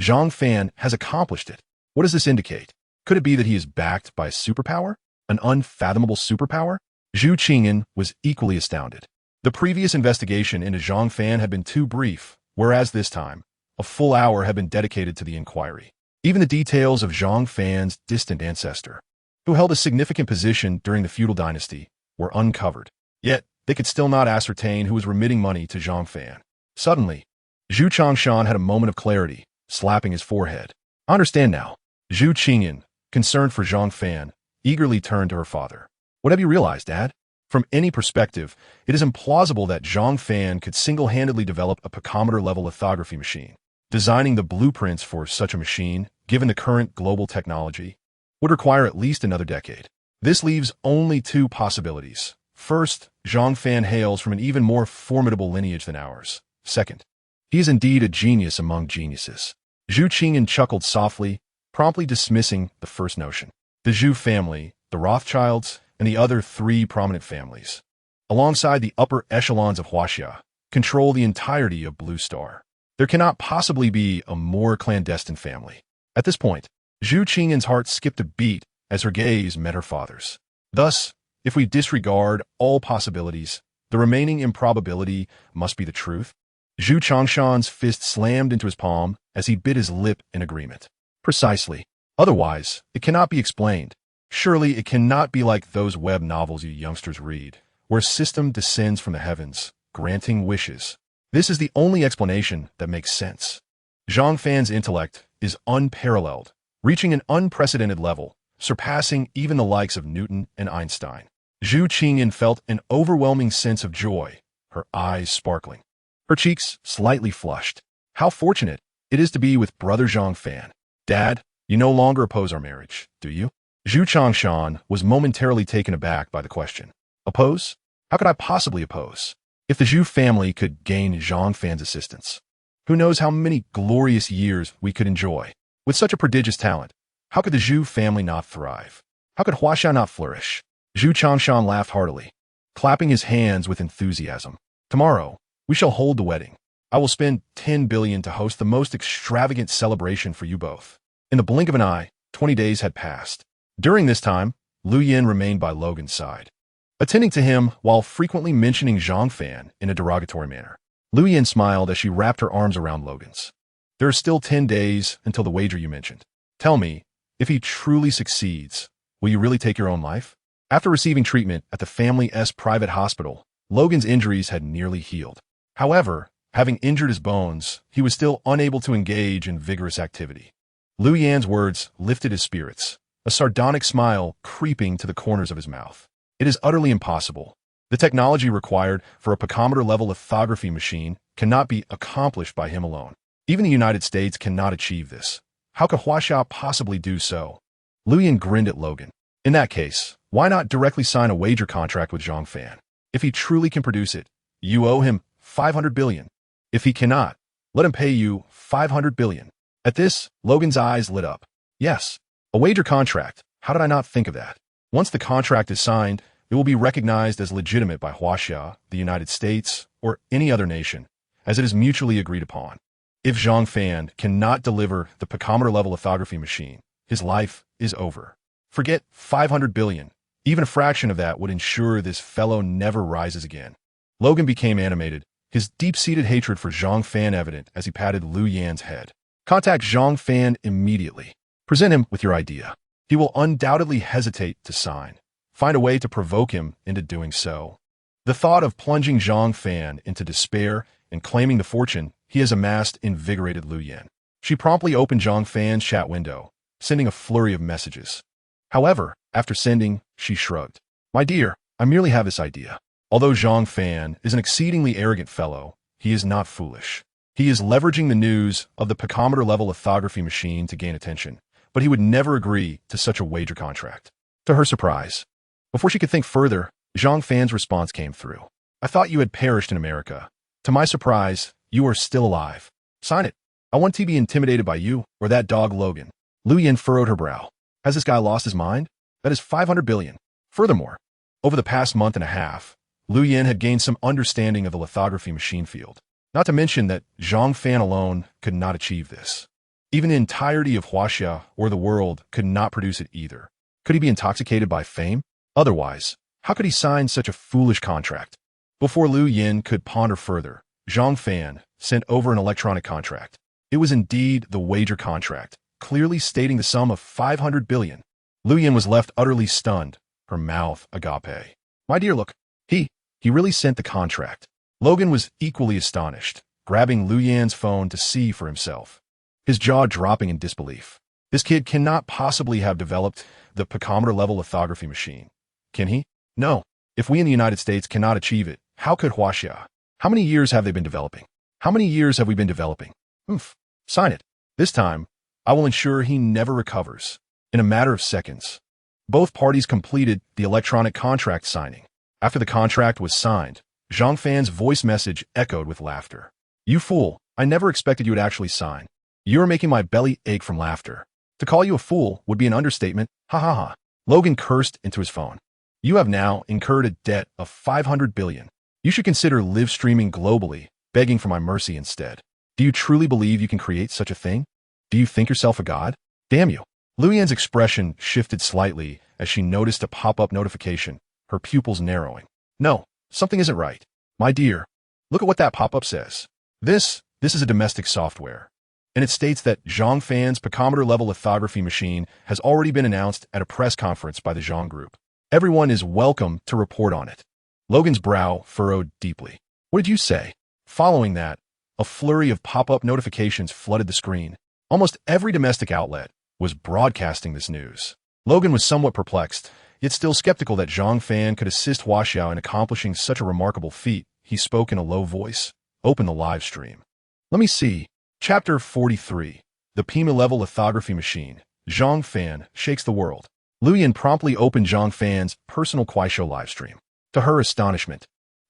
Zhang Fan has accomplished it. What does this indicate? Could it be that he is backed by a superpower? An unfathomable superpower? Zhu Qing'an was equally astounded. The previous investigation into Zhang Fan had been too brief, whereas this time, a full hour had been dedicated to the inquiry. Even the details of Zhang Fan's distant ancestor, who held a significant position during the feudal dynasty, were uncovered. Yet, they could still not ascertain who was remitting money to Zhang Fan. Suddenly, Zhu Changshan had a moment of clarity, slapping his forehead. "I understand now." Zhu Qing'an, concerned for Zhang Fan, eagerly turned to her father. "What have you realized, Dad?" From any perspective, it is implausible that Zhang Fan could single-handedly develop a picometer-level lithography machine. Designing the blueprints for such a machine, given the current global technology, would require at least another decade. This leaves only two possibilities. First, Zhang Fan hails from an even more formidable lineage than ours. Second, he is indeed a genius among geniuses. Zhu Qing'an chuckled softly, promptly dismissing the first notion. The Zhu family, the Rothschilds, and the other three prominent families, alongside the upper echelons of Huaxia, control the entirety of Blue Star. There cannot possibly be a more clandestine family. At this point, Zhu Qing'an's heart skipped a beat as her gaze met her father's. Thus, if we disregard all possibilities, the remaining improbability must be the truth. Zhu Changshan's fist slammed into his palm as he bit his lip in agreement. Precisely. Otherwise, it cannot be explained. Surely it cannot be like those web novels you youngsters read, where a system descends from the heavens, granting wishes. This is the only explanation that makes sense. Zhang Fan's intellect is unparalleled, reaching an unprecedented level, surpassing even the likes of Newton and Einstein. Zhu Qing'an felt an overwhelming sense of joy, her eyes sparkling, her cheeks slightly flushed. How fortunate it is to be with brother Zhang Fan. "Dad, you no longer oppose our marriage, do you?" Zhu Changshan was momentarily taken aback by the question. Oppose? How could I possibly oppose? If the Zhu family could gain Zhang Fan's assistance, who knows how many glorious years we could enjoy. With such a prodigious talent, how could the Zhu family not thrive? How could Huaxia not flourish? Zhu Changshan laughed heartily, clapping his hands with enthusiasm. "Tomorrow, we shall hold the wedding. I will spend 10 billion to host the most extravagant celebration for you both." In the blink of an eye, 20 days had passed. During this time, Lu Yin remained by Logan's side, attending to him while frequently mentioning Zhang Fan in a derogatory manner. Lu Yin smiled as she wrapped her arms around Logan's. "There are still 10 days until the wager you mentioned. Tell me, if he truly succeeds, will you really take your own life?" After receiving treatment at the family's private hospital, Logan's injuries had nearly healed. However, having injured his bones, he was still unable to engage in vigorous activity. Lu Yan's words lifted his spirits, a sardonic smile creeping to the corners of his mouth. "It is utterly impossible. The technology required for a picometer-level lithography machine cannot be accomplished by him alone. Even the United States cannot achieve this. How could Huaxia possibly do so?" Lu Yan grinned at Logan. In that case, why not directly sign a wager contract with Zhang Fan? If he truly can produce it, you owe him 500 billion. If he cannot, let him pay you 500 billion. At this, Logan's eyes lit up. Yes, a wager contract. How did I not think of that? Once the contract is signed, it will be recognized as legitimate by Huaxia, the United States, or any other nation, as it is mutually agreed upon. If Zhang Fan cannot deliver the picometer-level lithography machine, his life is over. Forget 500 billion. Even a fraction of that would ensure this fellow never rises again. Logan became animated, his deep-seated hatred for Zhang Fan evident as he patted Lu Yan's head. Contact Zhang Fan immediately. Present him with your idea. He will undoubtedly hesitate to sign. Find a way to provoke him into doing so. The thought of plunging Zhang Fan into despair and claiming the fortune he has amassed invigorated Lu Yan. She promptly opened Zhang Fan's chat window, sending a flurry of messages. However, after sending, she shrugged. My dear, I merely have this idea. Although Zhang Fan is an exceedingly arrogant fellow, he is not foolish. He is leveraging the news of the picometer-level lithography machine to gain attention, but he would never agree to such a wager contract. To her surprise, before she could think further, Zhang Fan's response came through. I thought you had perished in America. To my surprise, you are still alive. Sign it. I want to be intimidated by you or that dog Logan. Lu Yan furrowed her brow. Has this guy lost his mind? That is 500 billion. Furthermore, over the past month and a half, Lu Yan had gained some understanding of the lithography machine field. Not to mention that Zhang Fan alone could not achieve this. Even the entirety of Huaxia or the world could not produce it either. Could he be intoxicated by fame? Otherwise, how could he sign such a foolish contract? Before Lu Yan could ponder further, Zhang Fan sent over an electronic contract. It was indeed the wager contract, clearly stating the sum of 500 billion. Lu Yan was left utterly stunned, her mouth agape. My dear, look, he really sent the contract. Logan was equally astonished, grabbing Lu Yan's phone to see for himself, his jaw dropping in disbelief. This kid cannot possibly have developed the picometer-level lithography machine. Can he? No. If we in the United States cannot achieve it, how could Huaxia? How many years have they been developing? How many years have we been developing? Sign it. This time, I will ensure he never recovers. In a matter of seconds, both parties completed the electronic contract signing. After the contract was signed, Zhang Fan's voice message echoed with laughter. You fool, I never expected you would actually sign. You are making my belly ache from laughter. To call you a fool would be an understatement, ha ha ha. Logan cursed into his phone. You have now incurred a debt of 500 billion. You should consider live streaming globally, begging for my mercy instead. Do you truly believe you can create such a thing? Do you think yourself a god? Damn you. Lu Yan's expression shifted slightly as she noticed a pop-up notification, her pupils narrowing. No, something isn't right. My dear, look at what that pop-up says. This is a domestic software, and it states that Zhang Fan's picometer-level lithography machine has already been announced at a press conference by the Zhang Group. Everyone is welcome to report on it. Logan's brow furrowed deeply. What did you say? Following that, a flurry of pop-up notifications flooded the screen. Almost every domestic outlet was broadcasting this news. Logan was somewhat perplexed, yet still skeptical that Zhang Fan could assist Huaxiao in accomplishing such a remarkable feat. He spoke in a low voice. Open the live stream. Let me see. Chapter 43. The Pima-level lithography machine. Zhang Fan shakes the world. Lu Yan promptly opened Zhang Fan's personal Kuaishou livestream. To her astonishment,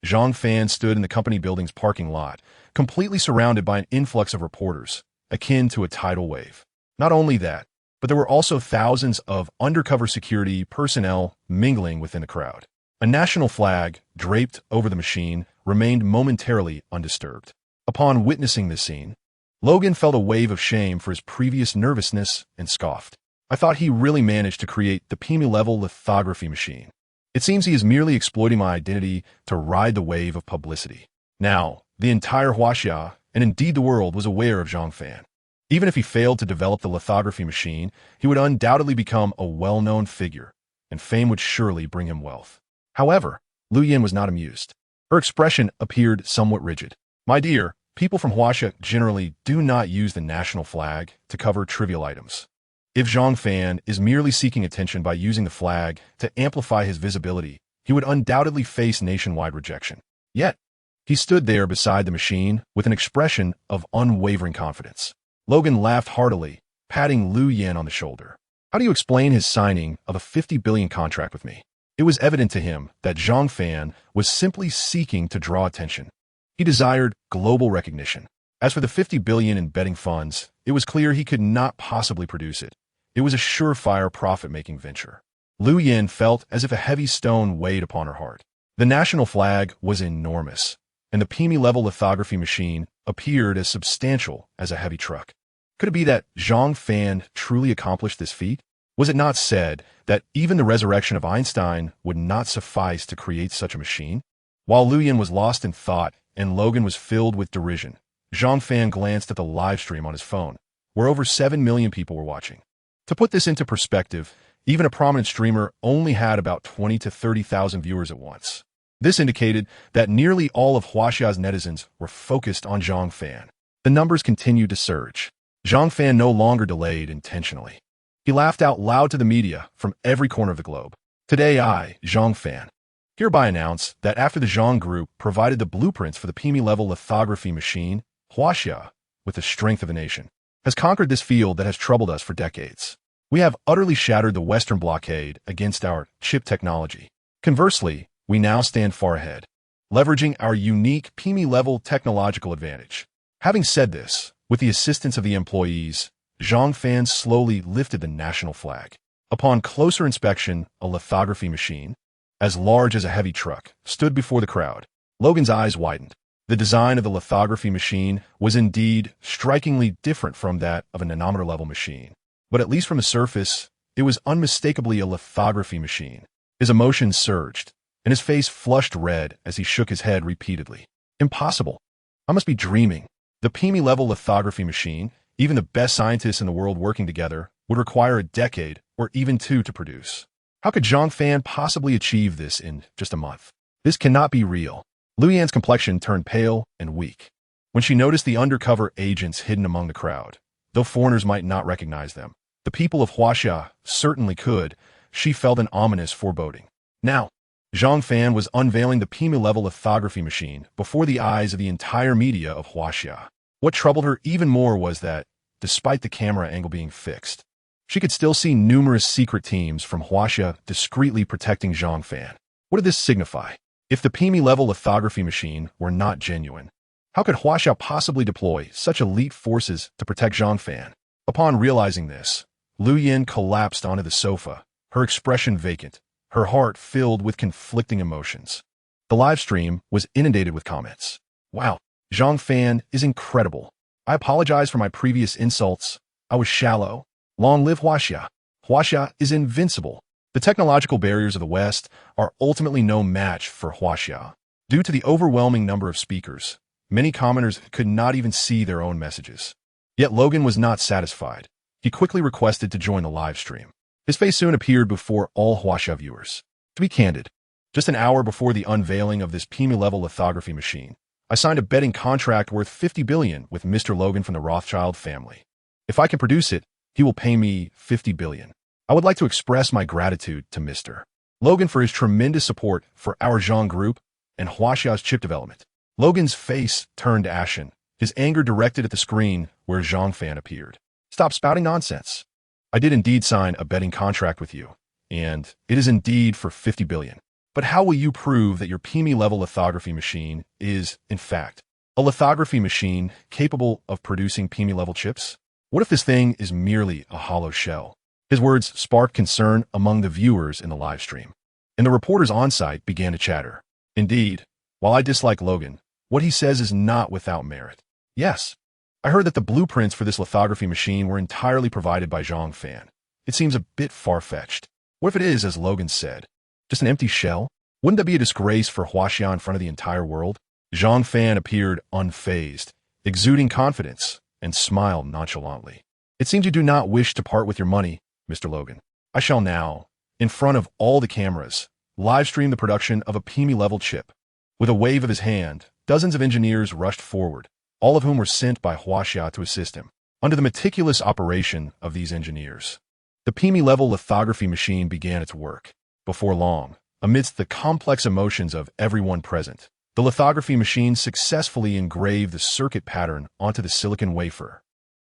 Zhang Fan stood in the company building's parking lot, completely surrounded by an influx of reporters, akin to a tidal wave. Not only that, but there were also thousands of undercover security personnel mingling within the crowd. A national flag, draped over the machine, remained momentarily undisturbed. Upon witnessing this scene, Logan felt a wave of shame for his previous nervousness and scoffed. I thought he really managed to create the Pima-level lithography machine. It seems he is merely exploiting my identity to ride the wave of publicity. Now, the entire Huaxia, and indeed the world, was aware of Zhang Fan. Even if he failed to develop the lithography machine, he would undoubtedly become a well-known figure, and fame would surely bring him wealth. However, Lu Yan was not amused. Her expression appeared somewhat rigid. My dear, people from Huaxia generally do not use the national flag to cover trivial items. If Zhang Fan is merely seeking attention by using the flag to amplify his visibility, he would undoubtedly face nationwide rejection. Yet, he stood there beside the machine with an expression of unwavering confidence. Logan laughed heartily, patting Lu Yan on the shoulder. How do you explain his signing of a 50 billion contract with me? It was evident to him that Zhang Fan was simply seeking to draw attention. He desired global recognition. As for the 50 billion in betting funds, it was clear he could not possibly produce it. It was a surefire profit-making venture. Lu Yin felt as if a heavy stone weighed upon her heart. The national flag was enormous, and the PME-level lithography machine appeared as substantial as a heavy truck. Could it be that Zhang Fan truly accomplished this feat? Was it not said that even the resurrection of Einstein would not suffice to create such a machine? While Lu Yin was lost in thought and Logan was filled with derision, Zhang Fan glanced at the live stream on his phone, where over 7 million people were watching. To put this into perspective, even a prominent streamer only had about 20 to 30,000 viewers at once. This indicated that nearly all of Huaxia's netizens were focused on Zhang Fan. The numbers continued to surge. Zhang Fan no longer delayed intentionally. He laughed out loud to the media from every corner of the globe. Today I, Zhang Fan, hereby announce that after the Zhang Group provided the blueprints for the PME-level lithography machine, Huaxia, with the strength of a nation, has conquered this field that has troubled us for decades. We have utterly shattered the Western blockade against our chip technology. Conversely, we now stand far ahead, leveraging our unique PME-level technological advantage. Having said this, with the assistance of the employees, Zhang Fan slowly lifted the national flag. Upon closer inspection, a lithography machine, as large as a heavy truck, stood before the crowd. Logan's eyes widened. The design of the lithography machine was indeed strikingly different from that of a nanometer-level machine. But at least from the surface, it was unmistakably a lithography machine. His emotions surged, and his face flushed red as he shook his head repeatedly. Impossible. I must be dreaming. The PME-level lithography machine, even the best scientists in the world working together, would require a decade or even two to produce. How could Zhang Fan possibly achieve this in just a month? This cannot be real. Lu Yan's complexion turned pale and weak when she noticed the undercover agents hidden among the crowd. Though foreigners might not recognize them, the people of Huaxia certainly could. She felt an ominous foreboding. Now, Zhang Fan was unveiling the PME-level lithography machine before the eyes of the entire media of Huaxia. What troubled her even more was that, despite the camera angle being fixed, she could still see numerous secret teams from Huaxia discreetly protecting Zhang Fan. What did this signify? If the PME-level lithography machine were not genuine, how could Huaxia possibly deploy such elite forces to protect Zhang Fan? Upon realizing this, Lu Yin collapsed onto the sofa, her expression vacant, her heart filled with conflicting emotions. The live stream was inundated with comments. Wow, Zhang Fan is incredible. I apologize for my previous insults. I was shallow. Long live Huaxia. Huaxia is invincible. The technological barriers of the West are ultimately no match for Huaxia. Due to the overwhelming number of speakers, many commenters could not even see their own messages. Yet Logan was not satisfied. He quickly requested to join the live stream. His face soon appeared before all Huaxia viewers. To be candid, just an hour before the unveiling of this PME-level lithography machine, I signed a betting contract worth 50 billion with Mr. Logan from the Rothschild family. If I can produce it, he will pay me 50 billion. I would like to express my gratitude to Mr. Logan for his tremendous support for our Zhang Group and Huaxia's chip development. Logan's face turned ashen, his anger directed at the screen where Zhang Fan appeared. Stop spouting nonsense. I did indeed sign a betting contract with you, and it is indeed for 50 billion. But how will you prove that your PME-level lithography machine is, in fact, a lithography machine capable of producing PME-level chips? What if this thing is merely a hollow shell? His words sparked concern among the viewers in the live stream, and the reporters on-site began to chatter. Indeed, while I dislike Logan, what he says is not without merit. Yes, I heard that the blueprints for this lithography machine were entirely provided by Zhang Fan. It seems a bit far-fetched. What if it is, as Logan said, just an empty shell? Wouldn't that be a disgrace for Huaxia in front of the entire world? Zhang Fan appeared unfazed, exuding confidence, and smiled nonchalantly. It seems you do not wish to part with your money, Mr. Logan. I shall now, in front of all the cameras, live stream the production of a PME-level chip. With a wave of his hand, dozens of engineers rushed forward, all of whom were sent by Huaxia to assist him. Under the meticulous operation of these engineers, the PME-level lithography machine began its work. Before long, amidst the complex emotions of everyone present, the lithography machine successfully engraved the circuit pattern onto the silicon wafer.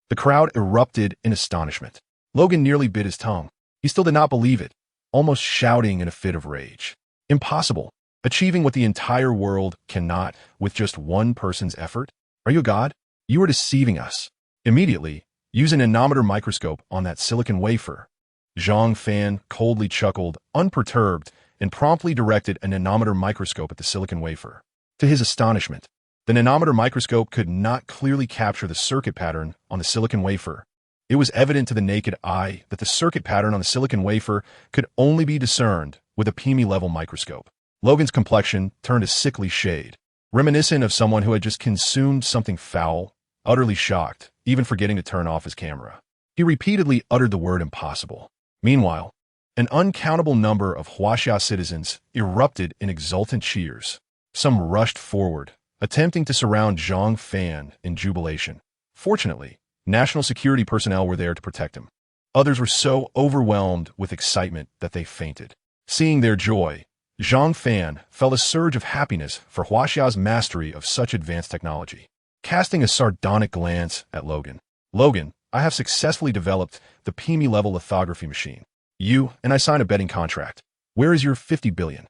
The crowd erupted in astonishment. Logan nearly bit his tongue. He still did not believe it, almost shouting in a fit of rage. Impossible. Achieving what the entire world cannot with just one person's effort? Are you a god? You are deceiving us. Immediately, use an anemometer microscope on that silicon wafer. Zhang Fan coldly chuckled, unperturbed, and promptly directed an anemometer microscope at the silicon wafer. To his astonishment, the anemometer microscope could not clearly capture the circuit pattern on the silicon wafer. It was evident to the naked eye that the circuit pattern on the silicon wafer could only be discerned with a PME-level microscope. Logan's complexion turned a sickly shade, reminiscent of someone who had just consumed something foul, utterly shocked, even forgetting to turn off his camera. He repeatedly uttered the word impossible. Meanwhile, an uncountable number of Huaxia citizens erupted in exultant cheers. Some rushed forward, attempting to surround Zhang Fan in jubilation. Fortunately, national security personnel were there to protect him. Others were so overwhelmed with excitement that they fainted. Seeing their joy, Zhang Fan felt a surge of happiness for Huaxia's mastery of such advanced technology. Casting a sardonic glance at Logan, I have successfully developed the PME-level lithography machine. You and I signed a betting contract. Where is your 50 billion?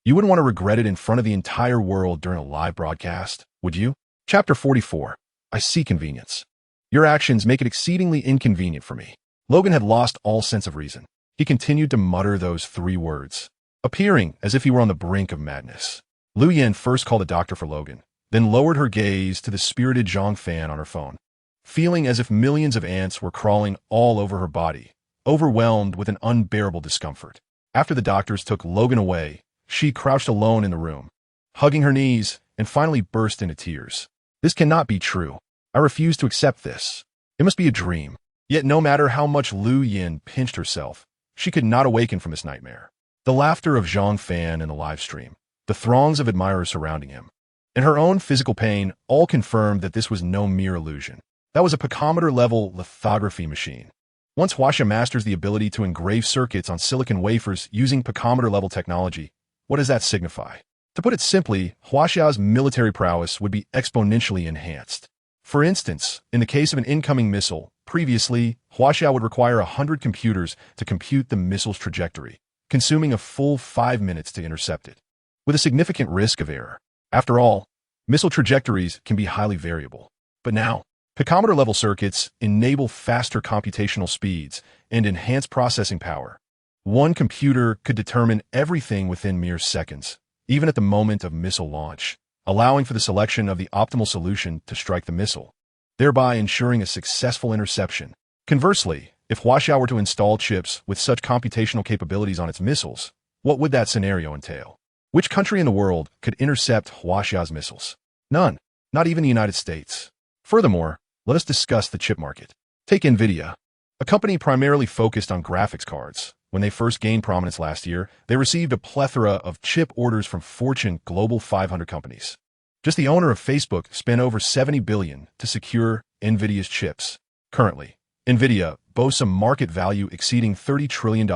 You wouldn't want to regret it in front of the entire world during a live broadcast, would you? Chapter 44. I see convenience. Your actions make it exceedingly inconvenient for me. Logan had lost all sense of reason. He continued to mutter those 3 words, appearing as if he were on the brink of madness. Lu Yan first called a doctor for Logan, then lowered her gaze to the spirited Zhang Fan on her phone. Feeling as if millions of ants were crawling all over her body, overwhelmed with an unbearable discomfort. After the doctors took Logan away, she crouched alone in the room, hugging her knees, and finally burst into tears. This cannot be true. I refuse to accept this. It must be a dream. Yet no matter how much Lu Yan pinched herself, she could not awaken from this nightmare. The laughter of Zhang Fan in the live stream, the throngs of admirers surrounding him, and her own physical pain all confirmed that this was no mere illusion. That was a picometer-level lithography machine. Once Huaxia masters the ability to engrave circuits on silicon wafers using picometer-level technology, what does that signify? To put it simply, Huaxia's military prowess would be exponentially enhanced. For instance, in the case of an incoming missile, previously, Huaxia would require 100 computers to compute the missile's trajectory, consuming a full 5 minutes to intercept it, with a significant risk of error. After all, missile trajectories can be highly variable. But now, picometer-level circuits enable faster computational speeds and enhanced processing power. One computer could determine everything within mere seconds, even at the moment of missile launch, allowing for the selection of the optimal solution to strike the missile, thereby ensuring a successful interception. Conversely, if Huaxia were to install chips with such computational capabilities on its missiles, what would that scenario entail? Which country in the world could intercept Huaxia's missiles? None, not even the United States. Furthermore, let us discuss the chip market. Take NVIDIA, a company primarily focused on graphics cards. When they first gained prominence last year, they received a plethora of chip orders from Fortune Global 500 companies. Just the owner of Facebook spent over $70 billion to secure NVIDIA's chips. Currently, NVIDIA boasts a market value exceeding $30 trillion.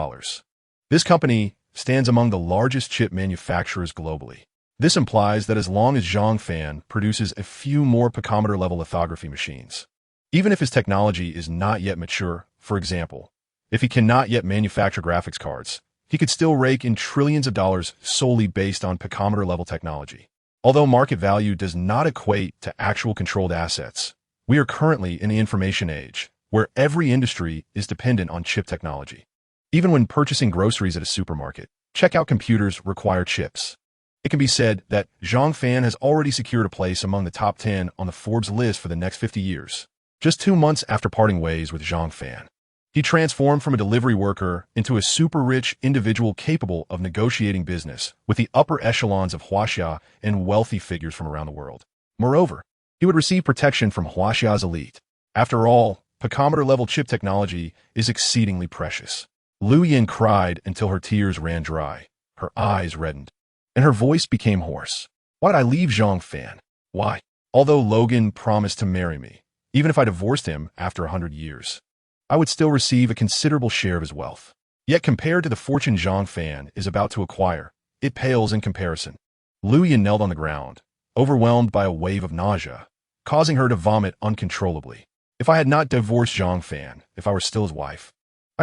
This company stands among the largest chip manufacturers globally. This implies that as long as Zhang Fan produces a few more picometer-level lithography machines, even if his technology is not yet mature, for example, if he cannot yet manufacture graphics cards, he could still rake in trillions of dollars solely based on picometer-level technology. Although market value does not equate to actual controlled assets, we are currently in the information age, where every industry is dependent on chip technology. Even when purchasing groceries at a supermarket, checkout computers require chips. It can be said that Zhang Fan has already secured a place among the top 10 on the Forbes list for the next 50 years. Just 2 months after parting ways with Zhang Fan, he transformed from a delivery worker into a super-rich individual capable of negotiating business with the upper echelons of Huaxia and wealthy figures from around the world. Moreover, he would receive protection from Huaxia's elite. After all, picometer-level chip technology is exceedingly precious. Lu Yan cried until her tears ran dry, her eyes reddened, and her voice became hoarse. Why did I leave Zhang Fan? Why? Although Logan promised to marry me, even if I divorced him after 100 years, I would still receive a considerable share of his wealth. Yet compared to the fortune Zhang Fan is about to acquire, it pales in comparison. Lu Yan knelt on the ground, overwhelmed by a wave of nausea, causing her to vomit uncontrollably. If I had not divorced Zhang Fan, if I were still his wife,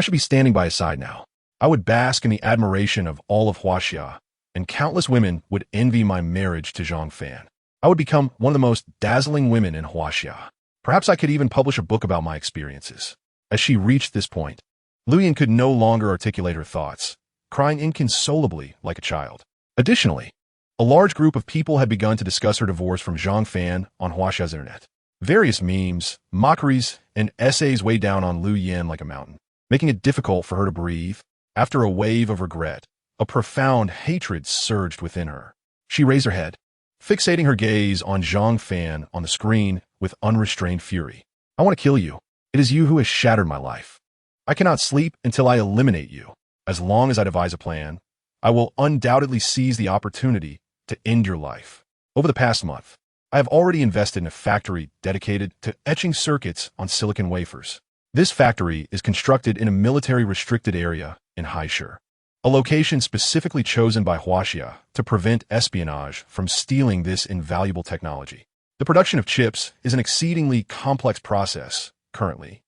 I should be standing by his side now. I would bask in the admiration of all of Huaxia, and countless women would envy my marriage to Zhang Fan. I would become one of the most dazzling women in Huaxia. Perhaps I could even publish a book about my experiences. As she reached this point, Luyan could no longer articulate her thoughts, crying inconsolably like a child. Additionally, a large group of people had begun to discuss her divorce from Zhang Fan on Huaxia's internet. Various memes, mockeries, and essays weighed down on Lu Yan like a mountain, making it difficult for her to breathe. After a wave of regret, a profound hatred surged within her. She raised her head, fixating her gaze on Zhang Fan on the screen with unrestrained fury. I want to kill you. It is you who has shattered my life. I cannot sleep until I eliminate you. As long as I devise a plan, I will undoubtedly seize the opportunity to end your life. Over the past month, I have already invested in a factory dedicated to etching circuits on silicon wafers. This factory is constructed in a military-restricted area in Haishur, a location specifically chosen by Huaxia to prevent espionage from stealing this invaluable technology. The production of chips is an exceedingly complex process. Currently,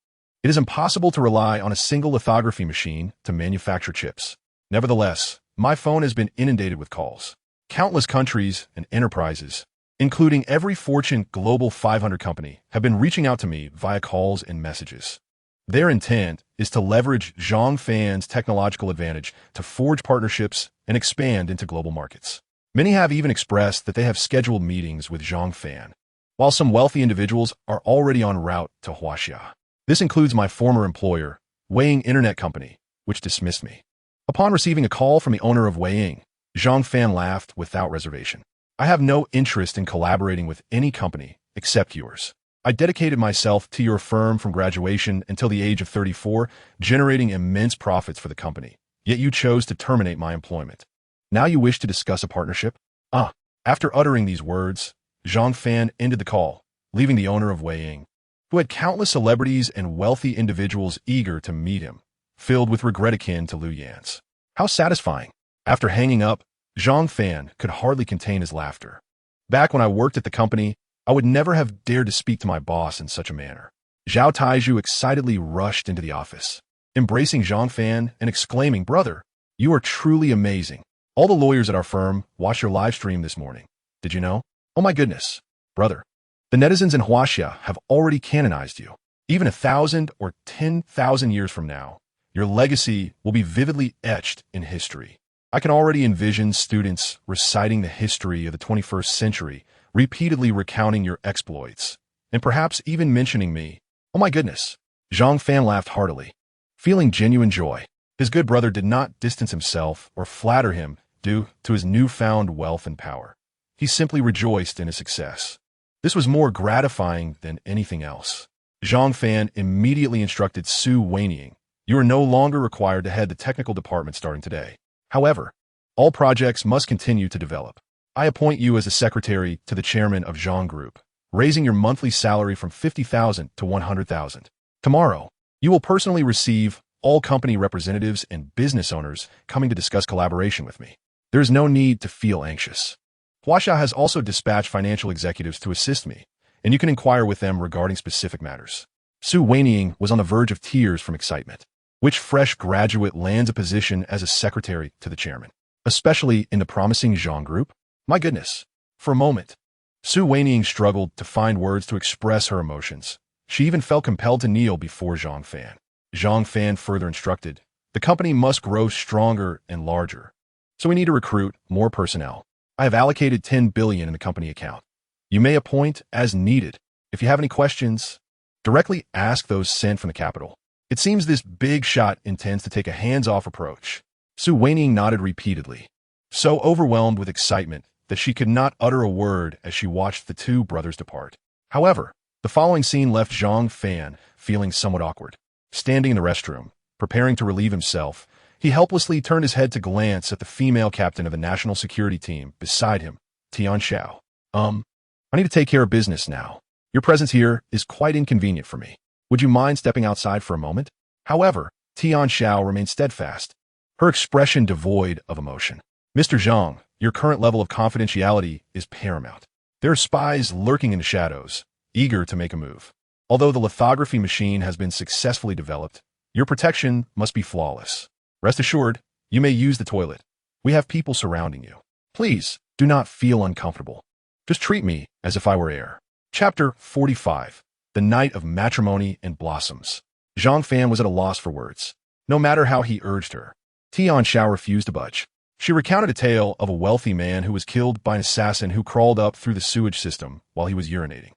it is impossible to rely on a single lithography machine to manufacture chips. Nevertheless, my phone has been inundated with calls. Countless countries and enterprises, including every Fortune Global 500 company, have been reaching out to me via calls and messages. Their intent is to leverage Zhang Fan's technological advantage to forge partnerships and expand into global markets. Many have even expressed that they have scheduled meetings with Zhang Fan, while some wealthy individuals are already en route to Huaxia. This includes my former employer, Weiying Internet Company, which dismissed me. Upon receiving a call from the owner of Weiying, Zhang Fan laughed without reservation. I have no interest in collaborating with any company except yours. I dedicated myself to your firm from graduation until the age of 34, generating immense profits for the company. Yet you chose to terminate my employment. Now you wish to discuss a partnership? After uttering these words, Zhang Fan ended the call, leaving the owner of Weiying, who had countless celebrities and wealthy individuals eager to meet him, filled with regret akin to Lu Yan's. How satisfying! After hanging up, Zhang Fan could hardly contain his laughter. Back when I worked at the company, I would never have dared to speak to my boss in such a manner. Zhao Taiju excitedly rushed into the office, embracing Zhang Fan and exclaiming, "Brother, you are truly amazing. All the lawyers at our firm watched your live stream this morning. Did you know? Oh my goodness. Brother, the netizens in Huaxia have already canonized you. Even 1,000 or 10,000 years from now, your legacy will be vividly etched in history. I can already envision students reciting the history of the 21st century, repeatedly recounting your exploits, and perhaps even mentioning me. Oh my goodness." Zhang Fan laughed heartily, feeling genuine joy. His good brother did not distance himself or flatter him due to his newfound wealth and power. He simply rejoiced in his success. This was more gratifying than anything else. Zhang Fan immediately instructed Su Weiniang, "You are no longer required to head the technical department starting today. However, all projects must continue to develop. I appoint you as a secretary to the chairman of Zhang Group, raising your monthly salary from 50,000 to 100,000. Tomorrow, you will personally receive all company representatives and business owners coming to discuss collaboration with me. There is no need to feel anxious. Huaxia has also dispatched financial executives to assist me, and you can inquire with them regarding specific matters." Su Weiniang was on the verge of tears from excitement. Which fresh graduate lands a position as a secretary to the chairman, especially in the promising Zhang Group? My goodness. For a moment, Su Weiniang struggled to find words to express her emotions. She even felt compelled to kneel before Zhang Fan. Zhang Fan further instructed, "The company must grow stronger and larger, so we need to recruit more personnel. I have allocated 10 billion in the company account. You may appoint as needed. If you have any questions, directly ask those sent from the capital." It seems this big shot intends to take a hands-off approach. Su Weiniang nodded repeatedly, so overwhelmed with excitement that she could not utter a word as she watched the two brothers depart. However, the following scene left Zhang Fan feeling somewhat awkward. Standing in the restroom, preparing to relieve himself, he helplessly turned his head to glance at the female captain of the national security team beside him, Tian Xiao. I need to take care of business now. Your presence here is quite inconvenient for me. Would you mind stepping outside for a moment?" However, Tian Xiao remained steadfast, her expression devoid of emotion. "Mr. Zhang, your current level of confidentiality is paramount. There are spies lurking in the shadows, eager to make a move. Although the lithography machine has been successfully developed, Your protection must be flawless. Rest assured, you may use the toilet. We have people surrounding you. Please, do not feel uncomfortable. Just treat me as if I were air. Chapter 45. The Night of Matrimony and Blossoms. Zhang Fan was at a loss for words. No matter how he urged her, Tian Xiao refused to budge. She recounted a tale of a wealthy man who was killed by an assassin who crawled up through the sewage system while he was urinating.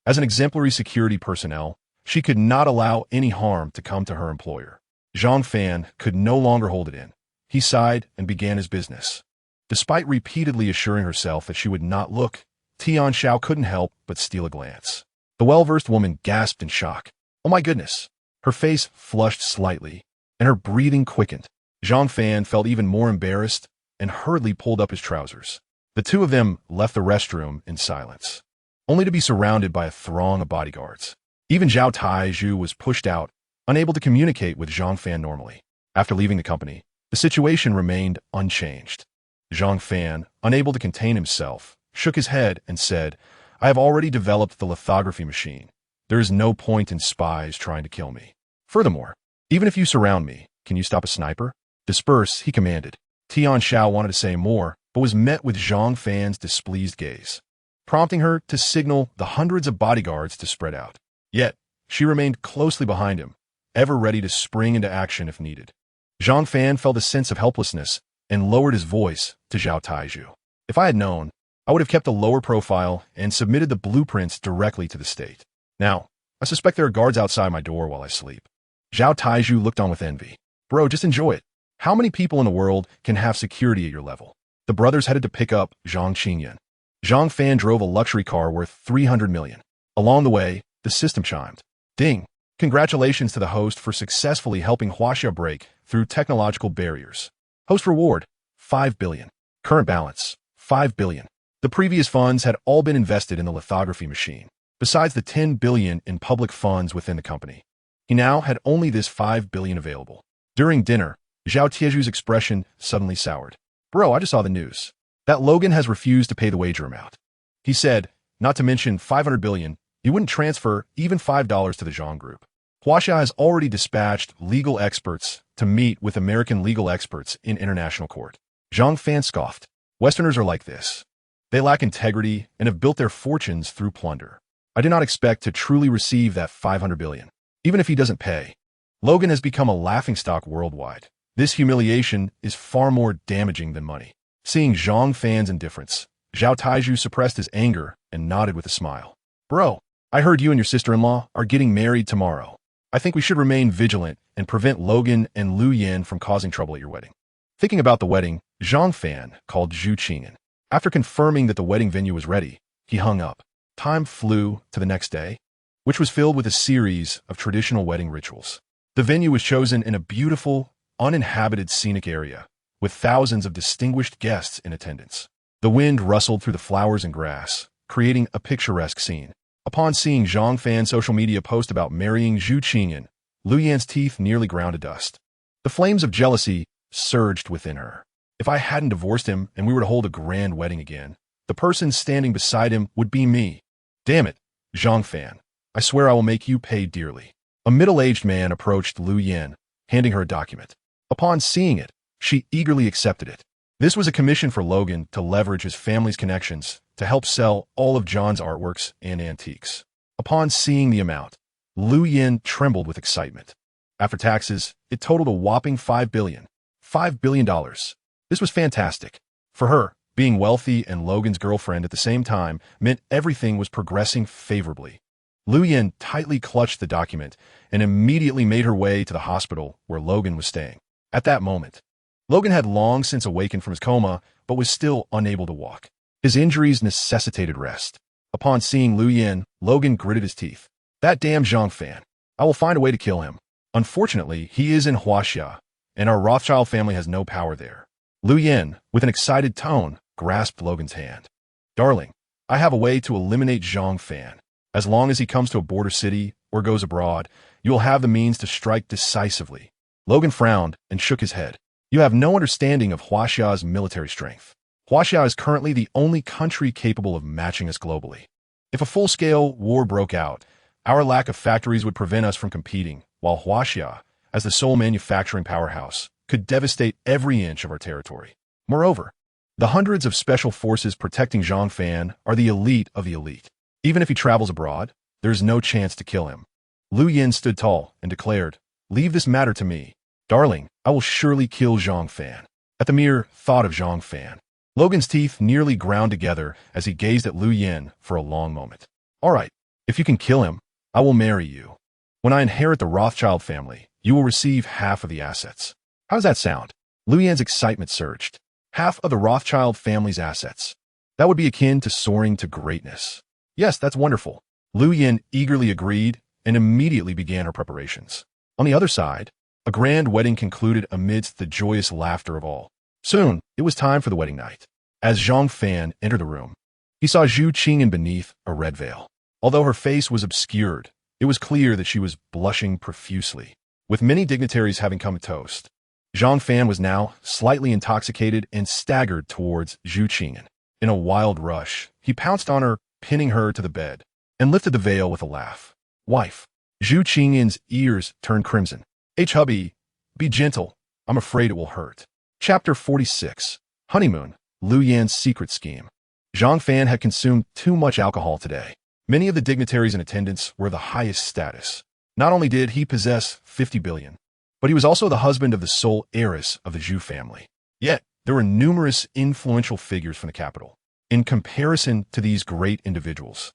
As an exemplary security personnel, she could not allow any harm to come to her employer. Zhang Fan could no longer hold it in. He sighed and began his business. Despite repeatedly assuring herself that she would not look, Tian Xiao couldn't help but steal a glance. The well-versed woman gasped in shock. Oh my goodness! Her face flushed slightly, and her breathing quickened. Zhang Fan felt even more embarrassed and hurriedly pulled up his trousers. The two of them left the restroom in silence, only to be surrounded by a throng of bodyguards. Even Zhao Taizhu was pushed out, unable to communicate with Zhang Fan normally. After leaving the company, the situation remained unchanged. Zhang Fan, unable to contain himself, shook his head and said, I have already developed the lithography machine. There is no point in spies trying to kill me. Furthermore, even if you surround me, can you stop a sniper? Disperse, he commanded. Tian Xiao wanted to say more, but was met with Zhang Fan's displeased gaze, prompting her to signal the hundreds of bodyguards to spread out. Yet, she remained closely behind him, ever ready to spring into action if needed. Zhang Fan felt a sense of helplessness and lowered his voice to Zhao Taizhu. If I had known, I would have kept a lower profile and submitted the blueprints directly to the state. Now, I suspect there are guards outside my door while I sleep. Zhao Taizhu looked on with envy. Bro, just enjoy it. How many people in the world can have security at your level? The brothers headed to pick up Zhang Qingyan. Zhang Fan drove a luxury car worth 300 million. Along the way, the system chimed. Ding! Congratulations to the host for successfully helping Huaxia break through technological barriers. Host reward, 5 billion. Current balance, 5 billion. The previous funds had all been invested in the lithography machine, besides the 10 billion in public funds within the company. He now had only this 5 billion available. During dinner, Zhao Tieju's expression suddenly soured. Bro, I just saw the news. That Logan has refused to pay the wager amount. He said, not to mention 500 billion, he wouldn't transfer even $5 to the Zhang Group. Huaxia has already dispatched legal experts to meet with American legal experts in international court. Zhang Fan scoffed. Westerners are like this. They lack integrity and have built their fortunes through plunder. I did not expect to truly receive that 500 billion, even if he doesn't pay. Logan has become a laughingstock worldwide. This humiliation is far more damaging than money. Seeing Zhang Fan's indifference, Zhao Taizhu suppressed his anger and nodded with a smile. Bro, I heard you and your sister-in-law are getting married tomorrow. I think we should remain vigilant and prevent Logan and Lu Yin from causing trouble at your wedding. Thinking about the wedding, Zhang Fan called Zhu Qingyan. After confirming that the wedding venue was ready, he hung up. Time flew to the next day, which was filled with a series of traditional wedding rituals. The venue was chosen in a beautiful, uninhabited scenic area, with thousands of distinguished guests in attendance. The wind rustled through the flowers and grass, creating a picturesque scene. Upon seeing Zhang Fan's social media post about marrying Zhu Qingyan, Lu Yan's teeth nearly ground to dust. The flames of jealousy surged within her. If I hadn't divorced him and we were to hold a grand wedding again, the person standing beside him would be me. Damn it, Zhang Fan. I swear I will make you pay dearly. A middle-aged man approached Lu Yan, handing her a document. Upon seeing it, she eagerly accepted it. This was a commission for Logan to leverage his family's connections to help sell all of John's artworks and antiques. Upon seeing the amount, Lu Yan trembled with excitement. After taxes, it totaled a whopping $5 billion. $5 billion. This was fantastic. For her, being wealthy and Logan's girlfriend at the same time meant everything was progressing favorably. Lu Yan tightly clutched the document and immediately made her way to the hospital where Logan was staying. At that moment, Logan had long since awakened from his coma, but was still unable to walk. His injuries necessitated rest. Upon seeing Lu Yan, Logan gritted his teeth. That damn Zhang Fan. I will find a way to kill him. Unfortunately, he is in Huaxia, and our Rothschild family has no power there. Lu Yan, with an excited tone, grasped Logan's hand. Darling, I have a way to eliminate Zhang Fan. As long as he comes to a border city or goes abroad, you will have the means to strike decisively. Logan frowned and shook his head. You have no understanding of Huaxia's military strength. Huaxia is currently the only country capable of matching us globally. If a full-scale war broke out, our lack of factories would prevent us from competing, while Huaxia, as the sole manufacturing powerhouse, could devastate every inch of our territory. Moreover, the hundreds of special forces protecting Zhang Fan are the elite of the elite. Even if he travels abroad, there is no chance to kill him. Lu Yin stood tall and declared, "Leave this matter to me. Darling, I will surely kill Zhang Fan." At the mere thought of Zhang Fan, Logan's teeth nearly ground together as he gazed at Lu Yin for a long moment. "All right, if you can kill him, I will marry you. When I inherit the Rothschild family, you will receive half of the assets." How does that sound? Lu Yin's excitement surged. Half of the Rothschild family's assets. That would be akin to soaring to greatness. Yes, that's wonderful. Lu Yin eagerly agreed and immediately began her preparations. On the other side, a grand wedding concluded amidst the joyous laughter of all. Soon, it was time for the wedding night. As Zhang Fan entered the room, he saw Zhu Qingyan beneath a red veil. Although her face was obscured, it was clear that she was blushing profusely. With many dignitaries having come to toast, Zhang Fan was now slightly intoxicated and staggered towards Zhu Qingyan. In a wild rush, he pounced on her, pinning her to the bed, and lifted the veil with a laugh. "Wife." Zhu Qingyan's ears turned crimson. "Hubby, be gentle. I'm afraid it will hurt." Chapter 46. Honeymoon, Lu Yan's secret scheme. Zhang Fan had consumed too much alcohol today. Many of the dignitaries in attendance were the highest status. Not only did he possess 50 billion, but he was also the husband of the sole heiress of the Zhu family. Yet, there were numerous influential figures from the capital. In comparison to these great individuals,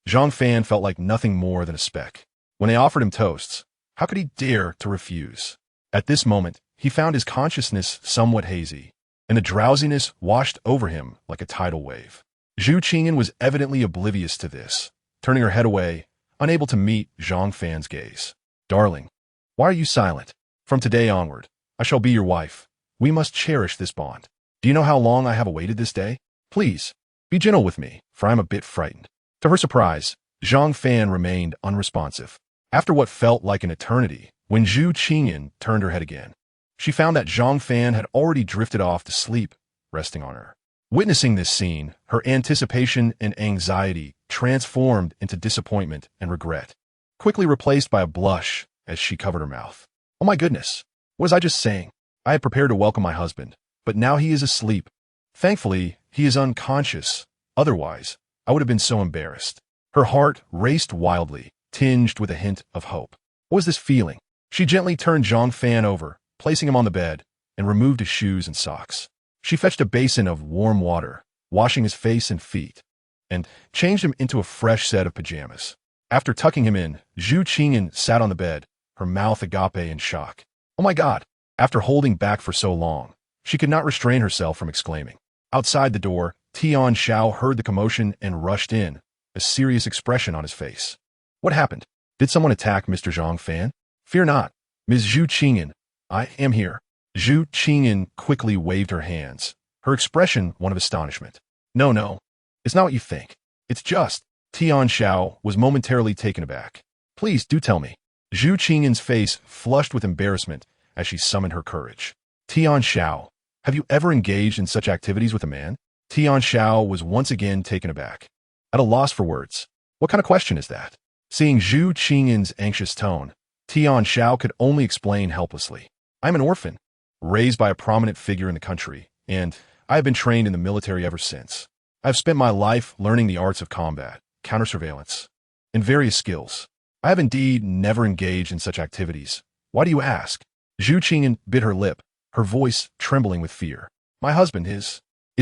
Zhang Fan felt like nothing more than a speck. When they offered him toasts, how could he dare to refuse? At this moment, he found his consciousness somewhat hazy, and the drowsiness washed over him like a tidal wave. Zhu Qingyan was evidently oblivious to this, turning her head away, unable to meet Zhang Fan's gaze. "Darling, why are you silent? From today onward, I shall be your wife. We must cherish this bond. Do you know how long I have awaited this day? Please, be gentle with me, for I am a bit frightened." To her surprise, Zhang Fan remained unresponsive. After what felt like an eternity, when Zhu Qingyan turned her head again, she found that Zhang Fan had already drifted off to sleep, resting on her. Witnessing this scene, her anticipation and anxiety transformed into disappointment and regret, quickly replaced by a blush as she covered her mouth. "Oh my goodness, what was I just saying? I had prepared to welcome my husband, but now he is asleep. Thankfully, he is unconscious. Otherwise, I would have been so embarrassed." Her heart raced wildly, tinged with a hint of hope. What was this feeling? She gently turned Zhang Fan over, placing him on the bed, and removed his shoes and socks. She fetched a basin of warm water, washing his face and feet, and changed him into a fresh set of pajamas. After tucking him in, Zhu Qingyan sat on the bed, her mouth agape in shock. "Oh my God!" After holding back for so long, she could not restrain herself from exclaiming. Outside the door, Tian Xiao heard the commotion and rushed in, a serious expression on his face. "What happened? Did someone attack Mr. Zhang Fan?" "Fear not, Ms. Zhu Qingyan. I am here." Zhu Qingyan quickly waved her hands, her expression one of astonishment. No, it's not what you think. It's just..." Tian Xiao was momentarily taken aback. "Please do tell me." Zhu Qingyan's face flushed with embarrassment as she summoned her courage. "Tian Xiao, have you ever engaged in such activities with a man?" Tian Xiao was once again taken aback, at a loss for words. What kind of question is that? Seeing Zhu Qingyan's anxious tone, Tian Xiao could only explain helplessly. "I'm an orphan, raised by a prominent figure in the country, and I have been trained in the military ever since. I have spent my life learning the arts of combat, counter-surveillance, and various skills. I have indeed never engaged in such activities. Why do you ask?" Zhu Qingyan bit her lip, her voice trembling with fear. "My husband is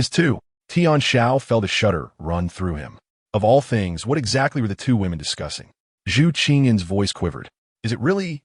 too." Tian Xiao felt a shudder run through him. Of all things, what exactly were the two women discussing? Zhu Qingyan's voice quivered. "Is it really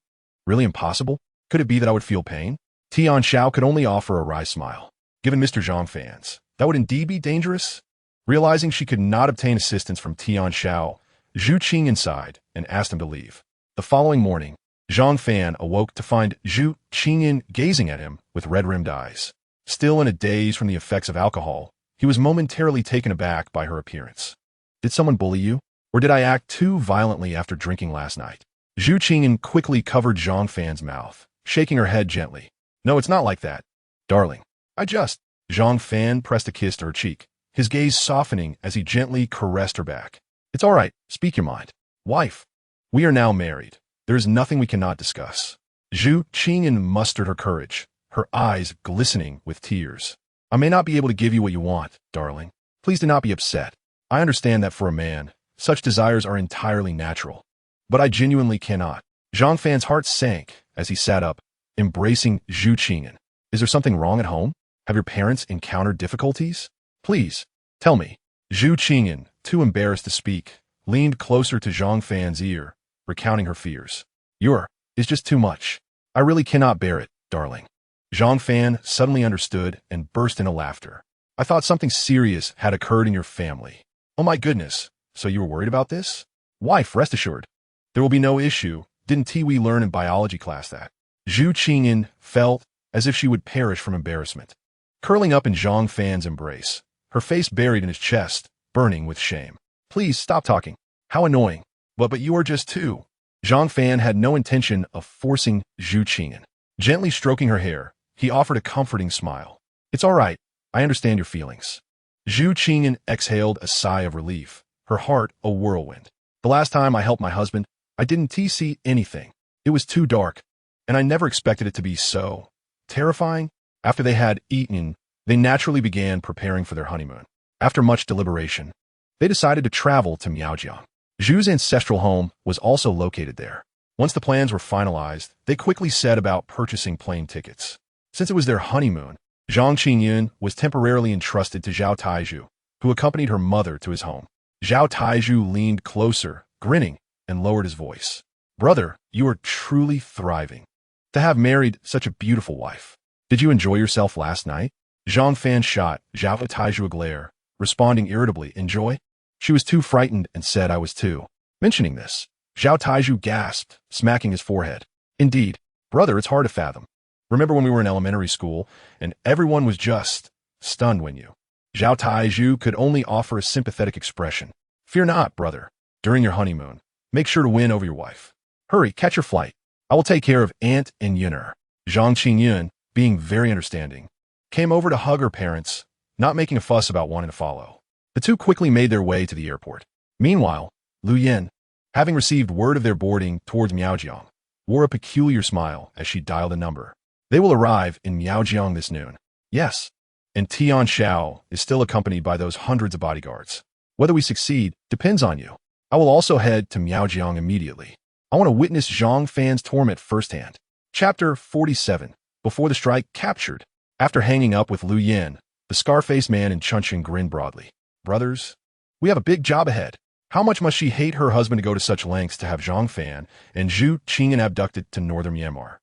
impossible? Could it be that I would feel pain?" Tian Xiao could only offer a wry smile. Given Mr. Zhang Fan's, that would indeed be dangerous? Realizing she could not obtain assistance from Tian Xiao, Zhu Qingyan sighed and asked him to leave. The following morning, Zhang Fan awoke to find Zhu Qingyan gazing at him with red-rimmed eyes. Still in a daze from the effects of alcohol, he was momentarily taken aback by her appearance. "Did someone bully you? Or did I act too violently after drinking last night?" Zhu Qingyan quickly covered Zhang Fan's mouth, shaking her head gently. "No, it's not like that. Darling, Zhang Fan pressed a kiss to her cheek, his gaze softening as he gently caressed her back. "It's all right. Speak your mind. Wife, we are now married. There is nothing we cannot discuss." Zhu Qingyan mustered her courage, her eyes glistening with tears. I may not be able to give you what you want, darling. Please do not be upset. I understand that for a man, such desires are entirely natural. But I genuinely cannot. Zhang Fan's heart sank as he sat up, embracing Zhu Qingyan. Is there something wrong at home? Have your parents encountered difficulties? Please, tell me. Zhu Qingyan, too embarrassed to speak, leaned closer to Zhang Fan's ear, recounting her fears. Is just too much. I really cannot bear it, darling. Zhang Fan suddenly understood and burst into laughter. I thought something serious had occurred in your family. Oh my goodness, so you were worried about this? Wife, rest assured. There will be no issue. Didn't we learn in biology class that? Zhu Qingyan felt as if she would perish from embarrassment. Curling up in Zhang Fan's embrace, her face buried in his chest, burning with shame. Please stop talking. How annoying. But you are just too. Zhang Fan had no intention of forcing Zhu Qingyan. Gently stroking her hair, he offered a comforting smile. It's all right. I understand your feelings. Zhu Qingyan exhaled a sigh of relief, her heart a whirlwind. The last time I helped my husband, I didn't see anything. It was too dark, and I never expected it to be so terrifying. After they had eaten, they naturally began preparing for their honeymoon. After much deliberation, they decided to travel to Miaojiang. Zhu's ancestral home was also located there. Once the plans were finalized, they quickly set about purchasing plane tickets. Since it was their honeymoon, Zhang Qingyun was temporarily entrusted to Zhao Taizhu, who accompanied her mother to his home. Zhao Taizhu leaned closer, grinning, and lowered his voice. Brother, you are truly thriving. To have married such a beautiful wife. Did you enjoy yourself last night? Zhang Fan shot Zhao Taizhu a glare, responding irritably, enjoy? She was too frightened and said I was too. Mentioning this, Zhao Taizhu gasped, smacking his forehead. Indeed, brother, it's hard to fathom. Remember when we were in elementary school, and everyone was just stunned when you... Zhao Taizhu could only offer a sympathetic expression. Fear not, brother. During your honeymoon, make sure to win over your wife. Hurry, catch your flight. I will take care of Aunt and Yuner. Zhang Qingyun, being very understanding, came over to hug her parents, not making a fuss about wanting to follow. The two quickly made their way to the airport. Meanwhile, Lu Yin, having received word of their boarding towards Miaojiang, wore a peculiar smile as she dialed a number. They will arrive in Miaojiang this noon. Yes. And Tian Xiao is still accompanied by those hundreds of bodyguards. Whether we succeed depends on you. I will also head to Miaojiang immediately. I want to witness Zhang Fan's torment firsthand. Chapter 47. Before the strike captured. After hanging up with Lu Yin, the scar-faced man in Chuncheon grinned broadly. Brothers, we have a big job ahead. How much must she hate her husband to go to such lengths to have Zhang Fan and Zhu Qingyan abducted to northern Myanmar?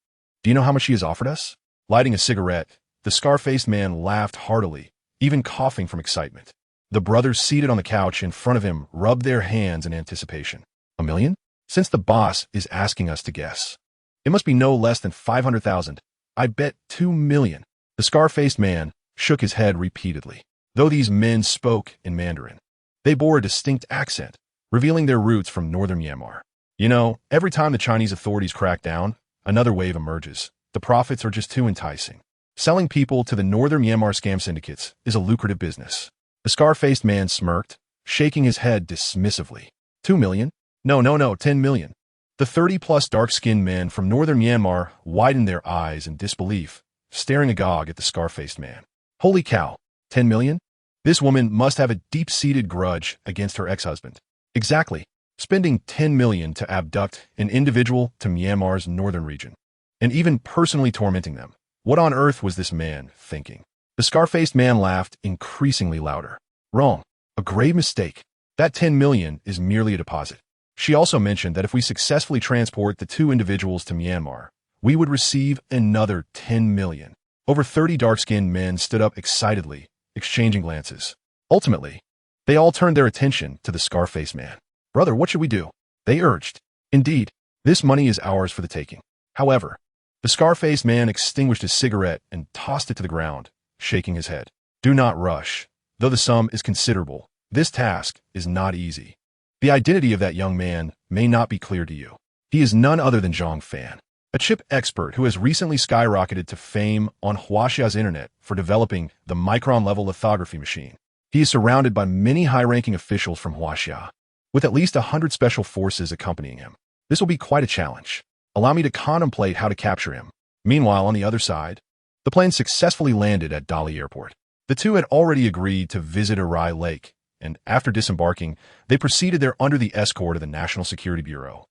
Do you know how much she has offered us? Lighting a cigarette, the scar-faced man laughed heartily, even coughing from excitement. The brothers seated on the couch in front of him rubbed their hands in anticipation. $1 million? Since the boss is asking us to guess. It must be no less than 500,000. I bet 2 million. The scar-faced man shook his head repeatedly. Though these men spoke in Mandarin, they bore a distinct accent, revealing their roots from northern Myanmar. You know, every time the Chinese authorities crack down, another wave emerges. The profits are just too enticing. Selling people to the northern Myanmar scam syndicates is a lucrative business. The scar-faced man smirked, shaking his head dismissively. 2 million? No, 10 million. The 30-plus dark-skinned men from northern Myanmar widened their eyes in disbelief, staring agog at the scar-faced man. Holy cow, 10 million? This woman must have a deep-seated grudge against her ex-husband. Exactly. Spending 10 million to abduct an individual to Myanmar's northern region, and even personally tormenting them. What on earth was this man thinking? The scar-faced man laughed increasingly louder. Wrong. A grave mistake. That 10 million is merely a deposit. She also mentioned that if we successfully transport the two individuals to Myanmar, we would receive another 10 million. Over 30 dark-skinned men stood up excitedly, exchanging glances. Ultimately, they all turned their attention to the scar-faced man. Brother, what should we do? They urged. Indeed, this money is ours for the taking. However, the scar-faced man extinguished his cigarette and tossed it to the ground, shaking his head. Do not rush. Though the sum is considerable, this task is not easy. The identity of that young man may not be clear to you. He is none other than Zhang Fan, a chip expert who has recently skyrocketed to fame on Huaxia's internet for developing the micron-level lithography machine. He is surrounded by many high-ranking officials from Huaxia, with at least 100 special forces accompanying him. This will be quite a challenge. Allow me to contemplate how to capture him. Meanwhile, on the other side, the plane successfully landed at Dali Airport. The two had already agreed to visit Arai Lake, and after disembarking, they proceeded there under the escort of the National Security Bureau.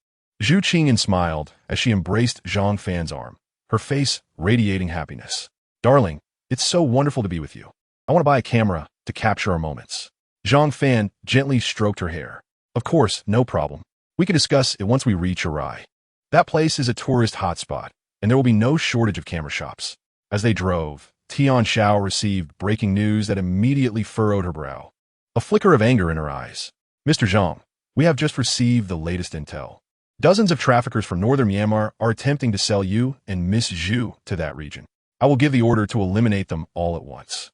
Zhu Qingyan smiled as she embraced Zhang Fan's arm, her face radiating happiness. Darling, it's so wonderful to be with you. I want to buy a camera to capture our moments. Zhang Fan gently stroked her hair. Of course, no problem. We can discuss it once we reach Arai. That place is a tourist hotspot, and there will be no shortage of camera shops. As they drove, Tian Xiao received breaking news that immediately furrowed her brow. A flicker of anger in her eyes. Mr. Zhang, we have just received the latest intel. Dozens of traffickers from northern Myanmar are attempting to sell you and Miss Zhu to that region. I will give the order to eliminate them all at once.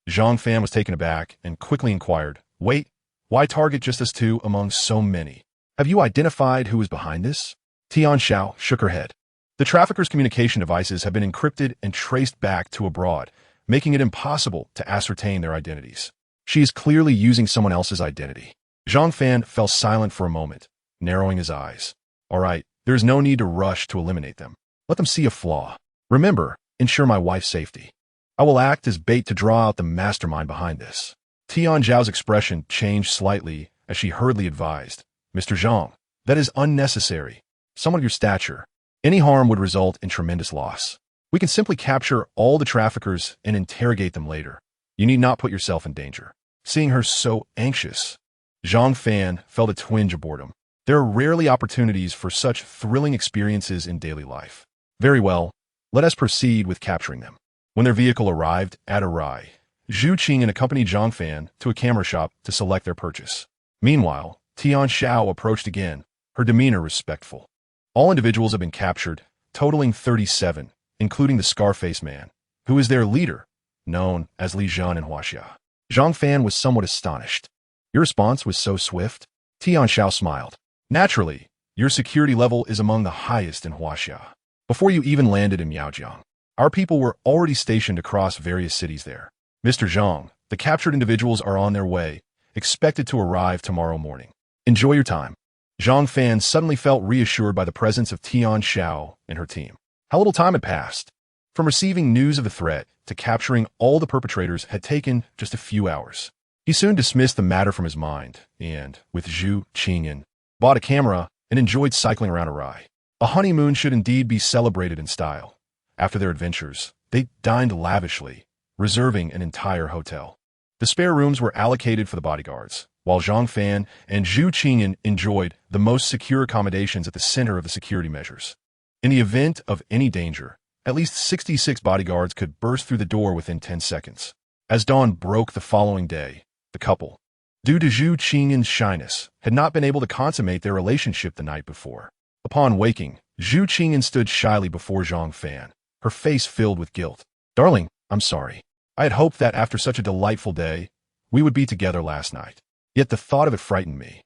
Zhang Fan was taken aback and quickly inquired, wait, why target just us two among so many? Have you identified who is behind this? Tian Xiao shook her head. The traffickers' communication devices have been encrypted and traced back to abroad, making it impossible to ascertain their identities. She is clearly using someone else's identity. Zhang Fan fell silent for a moment, narrowing his eyes. All right, there is no need to rush to eliminate them. Let them see a flaw. Remember, ensure my wife's safety. I will act as bait to draw out the mastermind behind this. Tian Zhao's expression changed slightly as she hurriedly advised, Mr. Zhang, that is unnecessary. Someone of your stature. Any harm would result in tremendous loss. We can simply capture all the traffickers and interrogate them later. You need not put yourself in danger. Seeing her so anxious, Zhang Fan felt a twinge of boredom. There are rarely opportunities for such thrilling experiences in daily life. Very well, let us proceed with capturing them. When their vehicle arrived at Arai, Zhu Qingyan accompanied Zhang Fan to a camera shop to select their purchase. Meanwhile, Tian Xiao approached again, her demeanor respectful. All individuals have been captured, totaling 37, including the Scarface Man, who is their leader, known as Li Zhan in Huaxia. Zhang Fan was somewhat astonished. Your response was so swift? Tian Xiao smiled. Naturally, your security level is among the highest in Huaxia. Before you even landed in Miaojiang, our people were already stationed across various cities there. Mr. Zhang, the captured individuals are on their way, expected to arrive tomorrow morning. Enjoy your time. Zhang Fan suddenly felt reassured by the presence of Tian Xiao and her team. How little time had passed. From receiving news of the threat to capturing all the perpetrators had taken just a few hours. He soon dismissed the matter from his mind and, with Zhu Qingyan, bought a camera and enjoyed cycling around Arai. A honeymoon should indeed be celebrated in style. After their adventures, they dined lavishly, reserving an entire hotel. The spare rooms were allocated for the bodyguards, while Zhang Fan and Zhu Qingyan enjoyed the most secure accommodations at the center of the security measures. In the event of any danger, at least 66 bodyguards could burst through the door within 10 seconds. As dawn broke the following day, the couple, due to Zhu Qingyan's shyness, had not been able to consummate their relationship the night before. Upon waking, Zhu Qingyan stood shyly before Zhang Fan, her face filled with guilt. Darling, I'm sorry. I had hoped that after such a delightful day, we would be together last night. Yet the thought of it frightened me.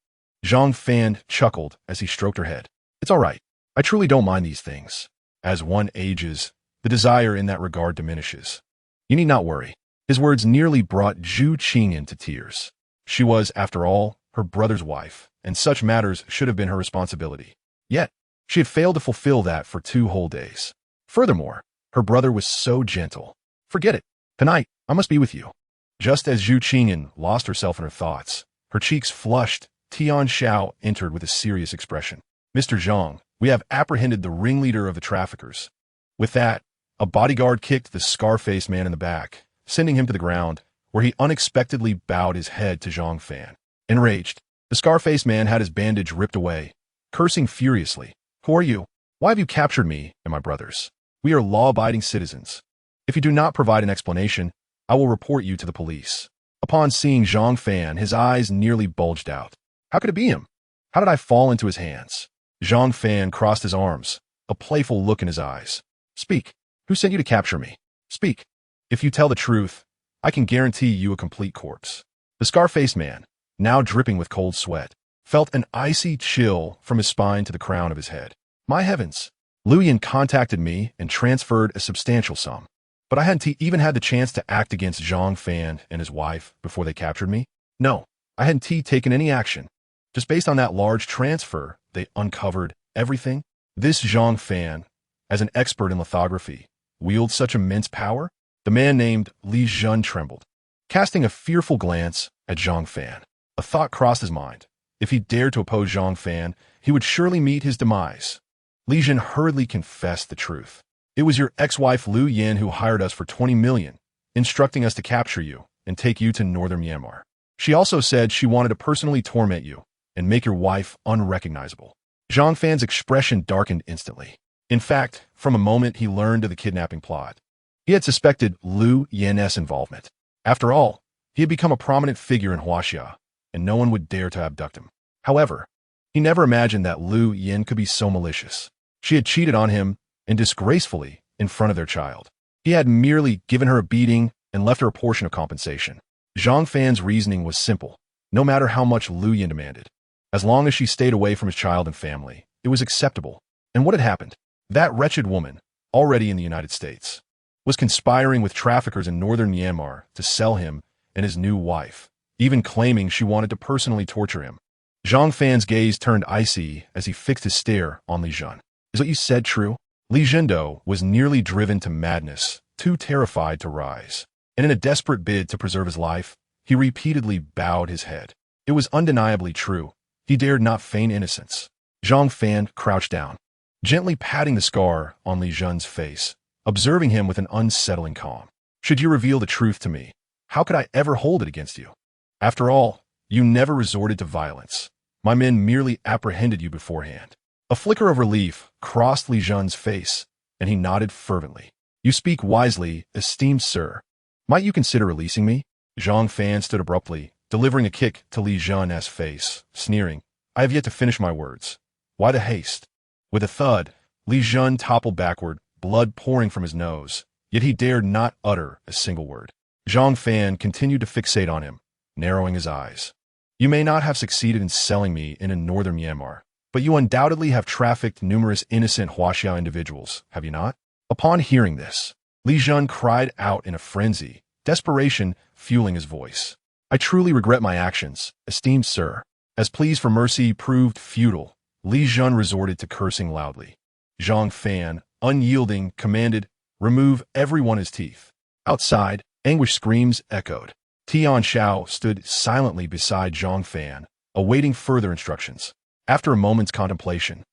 Zhang Fan chuckled as he stroked her head. It's all right. I truly don't mind these things. As one ages, the desire in that regard diminishes. You need not worry. His words nearly brought Zhu Qingyan to tears. She was, after all, her brother's wife, and such matters should have been her responsibility. Yet, she had failed to fulfill that for 2 whole days. Furthermore, her brother was so gentle. Forget it. Tonight, I must be with you. Just as Zhu Qingyan lost herself in her thoughts, her cheeks flushed, Tian Xiao entered with a serious expression. Mr. Zhang, we have apprehended the ringleader of the traffickers. With that, a bodyguard kicked the Scarface Man in the back, sending him to the ground, where he unexpectedly bowed his head to Zhang Fan. Enraged, the Scarface Man had his bandage ripped away, cursing furiously. Who are you? Why have you captured me and my brothers? We are law-abiding citizens. If you do not provide an explanation, I will report you to the police. Upon seeing Zhang Fan, his eyes nearly bulged out. How could it be him? How did I fall into his hands? Zhang Fan crossed his arms, a playful look in his eyes. Speak. Who sent you to capture me? Speak. If you tell the truth, I can guarantee you a complete corpse. The Scarface Man, now dripping with cold sweat, felt an icy chill from his spine to the crown of his head. My heavens! Luyan contacted me and transferred a substantial sum. But I hadn't even had the chance to act against Zhang Fan and his wife before they captured me. No, I hadn't taken any action. Just based on that large transfer, they uncovered everything. This Zhang Fan, as an expert in lithography, wields such immense power? The man named Li Jun trembled. Casting a fearful glance at Zhang Fan, a thought crossed his mind. If he dared to oppose Zhang Fan, he would surely meet his demise. Li Jun hurriedly confessed the truth. It was your ex-wife Liu Yin who hired us for 20 million, instructing us to capture you and take you to northern Myanmar. She also said she wanted to personally torment you and make your wife unrecognizable. Zhang Fan's expression darkened instantly. In fact, from a moment he learned of the kidnapping plot, he had suspected Liu Yin's involvement. After all, he had become a prominent figure in Huaxia, and no one would dare to abduct him. However, he never imagined that Liu Yin could be so malicious. She had cheated on him, and disgracefully, in front of their child. He had merely given her a beating and left her a portion of compensation. Zhang Fan's reasoning was simple. No matter how much Liu Yin demanded, as long as she stayed away from his child and family, it was acceptable. And what had happened? That wretched woman, already in the United States, was conspiring with traffickers in northern Myanmar to sell him and his new wife, even claiming she wanted to personally torture him. Zhang Fan's gaze turned icy as he fixed his stare on Li Jun. Is what you said true? Li Jindo was nearly driven to madness, too terrified to rise. And in a desperate bid to preserve his life, he repeatedly bowed his head. It was undeniably true. He dared not feign innocence. Zhang Fan crouched down, gently patting the scar on Li Jun's face, observing him with an unsettling calm. Should you reveal the truth to me, how could I ever hold it against you? After all, you never resorted to violence. My men merely apprehended you beforehand. A flicker of relief crossed Li Jun's face, and he nodded fervently. You speak wisely, esteemed sir. Might you consider releasing me? Zhang Fan stood abruptly, delivering a kick to Li Jun's face, sneering. I have yet to finish my words. Why the haste? With a thud, Li Jun toppled backward, blood pouring from his nose, yet he dared not utter a single word. Zhang Fan continued to fixate on him, narrowing his eyes. You may not have succeeded in selling me in northern Myanmar, but you undoubtedly have trafficked numerous innocent Huaxia individuals, have you not? Upon hearing this, Li Jun cried out in a frenzy, desperation fueling his voice. I truly regret my actions, esteemed sir. As pleas for mercy proved futile, Li Jun resorted to cursing loudly. Zhang Fan, unyielding, commanded, remove everyone his teeth. Outside, anguished screams echoed. Tian Xiao stood silently beside Zhang Fan, awaiting further instructions. After a moment's contemplation,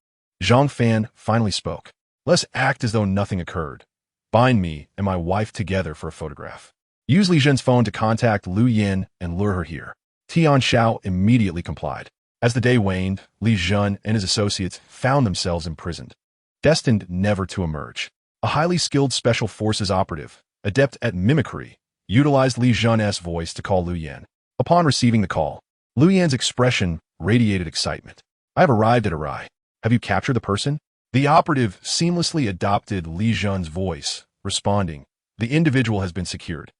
Zhang Fan finally spoke. Let's act as though nothing occurred. Bind me and my wife together for a photograph. Use Li Jun's phone to contact Liu Yin and lure her here. Tian Xiao immediately complied. As the day waned, Li Jun and his associates found themselves imprisoned, destined never to emerge. A highly skilled special forces operative, adept at mimicry, utilized Li Jun's voice to call Liu Yin. Upon receiving the call, Liu Yin's expression radiated excitement. I have arrived at Arai. Have you captured the person? The operative seamlessly adopted Li Jun's voice, responding, the individual has been secured.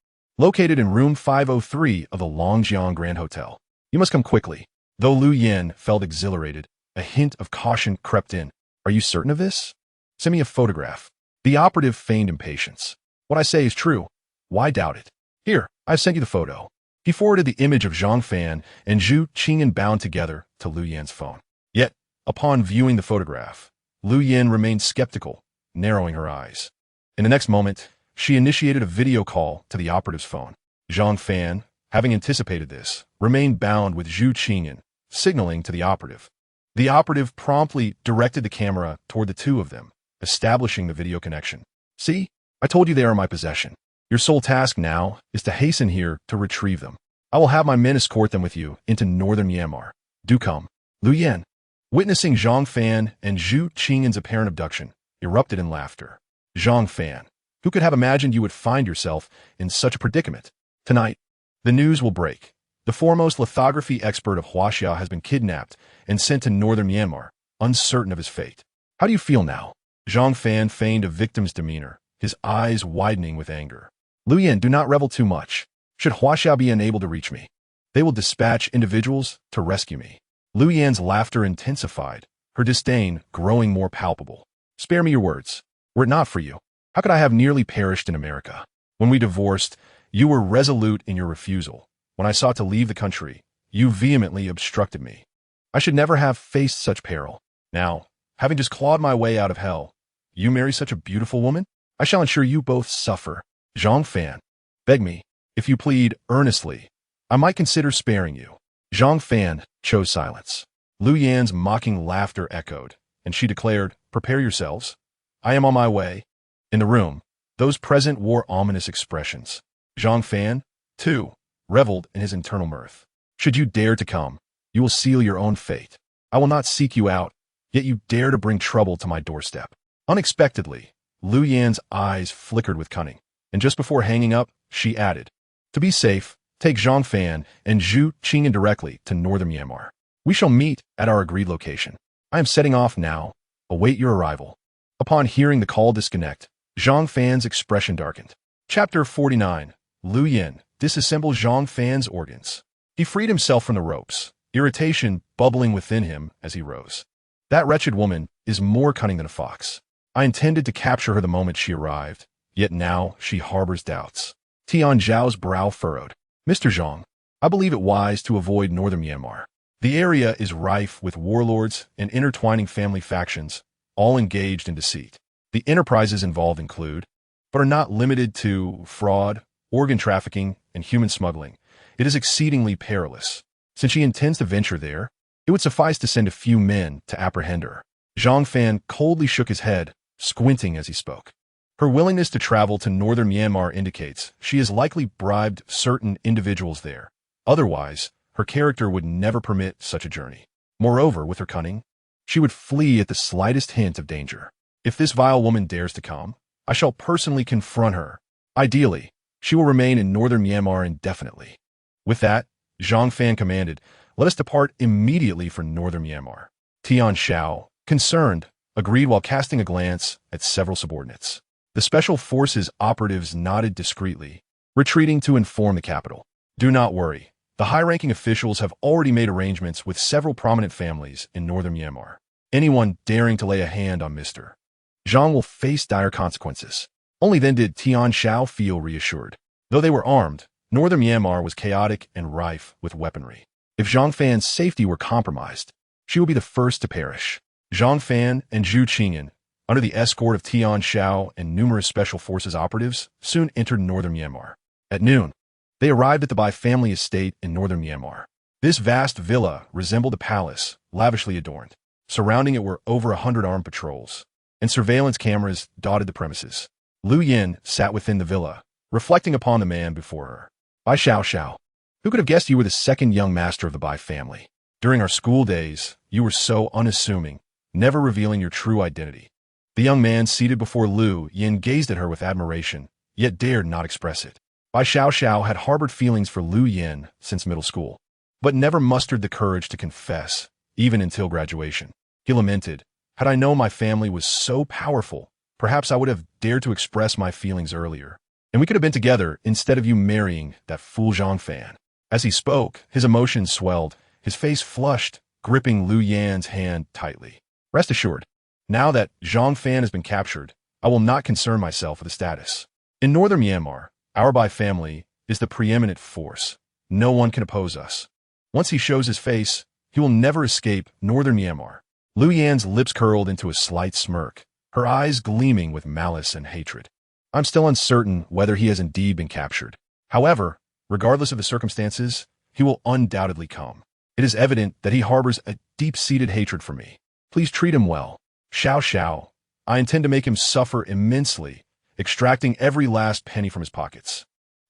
Located in room 503 of the Longjiang Grand Hotel. You must come quickly. Though Liu Yin felt exhilarated, a hint of caution crept in. Are you certain of this? Send me a photograph. The operative feigned impatience. What I say is true. Why doubt it? Here, I've sent you the photo. He forwarded the image of Zhang Fan and Zhu Qingyan bound together to Liu Yin's phone. Yet, upon viewing the photograph, Liu Yin remained skeptical, narrowing her eyes. In the next moment, she initiated a video call to the operative's phone. Zhang Fan, having anticipated this, remained bound with Zhu Qingyan, signaling to the operative. The operative promptly directed the camera toward the two of them, establishing the video connection. See, I told you they are in my possession. Your sole task now is to hasten here to retrieve them. I will have my men escort them with you into northern Myanmar. Do come. Liu Yin, witnessing Zhang Fan and Zhu Qingyan's apparent abduction, erupted in laughter. Zhang Fan, who could have imagined you would find yourself in such a predicament? Tonight, the news will break. The foremost lithography expert of Huaxia has been kidnapped and sent to northern Myanmar, uncertain of his fate. How do you feel now? Zhang Fan feigned a victim's demeanor, his eyes widening with anger. Liu Yin, do not revel too much. Should Huaxia be unable to reach me, they will dispatch individuals to rescue me. Liu Yin's laughter intensified, her disdain growing more palpable. Spare me your words. Were it not for you, how could I have nearly perished in America? When we divorced, you were resolute in your refusal. When I sought to leave the country, you vehemently obstructed me. I should never have faced such peril. Now, having just clawed my way out of hell. You marry such a beautiful woman? I shall ensure you both suffer. Zhang Fan, beg me, if you plead earnestly, I might consider sparing you. Zhang Fan chose silence. Lu Yan's mocking laughter echoed, and she declared, prepare yourselves. I am on my way. In the room, those present wore ominous expressions. Zhang Fan, too, reveled in his internal mirth. Should you dare to come, you will seal your own fate. I will not seek you out, yet you dare to bring trouble to my doorstep. Unexpectedly, Lu Yan's eyes flickered with cunning, and just before hanging up, she added, to be safe, take Zhang Fan and Zhu Qingyan directly to northern Myanmar. We shall meet at our agreed location. I am setting off now. Await your arrival. Upon hearing the call disconnect, Zhang Fan's expression darkened. Chapter 49. Lu Yan disassembles Zhang Fan's organs. He freed himself from the ropes, irritation bubbling within him as he rose. That wretched woman is more cunning than a fox. I intended to capture her the moment she arrived, yet now she harbors doubts. Tian Zhao's brow furrowed. Mr. Zhang, I believe it wise to avoid northern Myanmar. The area is rife with warlords and intertwining family factions, all engaged in deceit. The enterprises involved include, but are not limited to, fraud, organ trafficking, and human smuggling. It is exceedingly perilous. Since she intends to venture there, it would suffice to send a few men to apprehend her. Zhang Fan coldly shook his head, squinting as he spoke. Her willingness to travel to northern Myanmar indicates she has likely bribed certain individuals there. Otherwise, her character would never permit such a journey. Moreover, with her cunning, she would flee at the slightest hint of danger. If this vile woman dares to come, I shall personally confront her. Ideally, she will remain in northern Myanmar indefinitely. With that, Zhang Fan commanded, let us depart immediately for northern Myanmar. Tian Zhao, concerned, agreed while casting a glance at several subordinates. The Special Forces operatives nodded discreetly, retreating to inform the capital. Do not worry. The high-ranking officials have already made arrangements with several prominent families in northern Myanmar. Anyone daring to lay a hand on Mr. Zhang will face dire consequences. Only then did Tian Zhao feel reassured. Though they were armed, northern Myanmar was chaotic and rife with weaponry. If Zhang Fan's safety were compromised, she would be the first to perish. Zhang Fan and Zhu Qingyan, under the escort of Tian Zhao and numerous Special Forces operatives, soon entered northern Myanmar. At noon, they arrived at the Bai family estate in northern Myanmar. This vast villa resembled a palace, lavishly adorned. Surrounding it were over 100 armed patrols, and surveillance cameras dotted the premises. Lu Yan sat within the villa, reflecting upon the man before her. Bai Xiao, who could have guessed you were the second young master of the Bai family? During our school days, you were so unassuming, never revealing your true identity. The young man seated before Lu Yan gazed at her with admiration, yet dared not express it. Bai Xiao had harbored feelings for Lu Yan since middle school, but never mustered the courage to confess, even until graduation. He lamented, had I known my family was so powerful, perhaps I would have dared to express my feelings earlier, and we could have been together instead of you marrying that fool Zhang Fan. As he spoke, his emotions swelled, his face flushed, gripping Lu Yan's hand tightly. Rest assured, now that Zhang Fan has been captured, I will not concern myself with the status. In northern Myanmar, our Bai family is the preeminent force. No one can oppose us. Once he shows his face, he will never escape northern Myanmar. Lu Yan's lips curled into a slight smirk, her eyes gleaming with malice and hatred. I'm still uncertain whether he has indeed been captured. However, regardless of the circumstances, he will undoubtedly come. It is evident that he harbors a deep-seated hatred for me. Please treat him well. Xiao, I intend to make him suffer immensely, extracting every last penny from his pockets,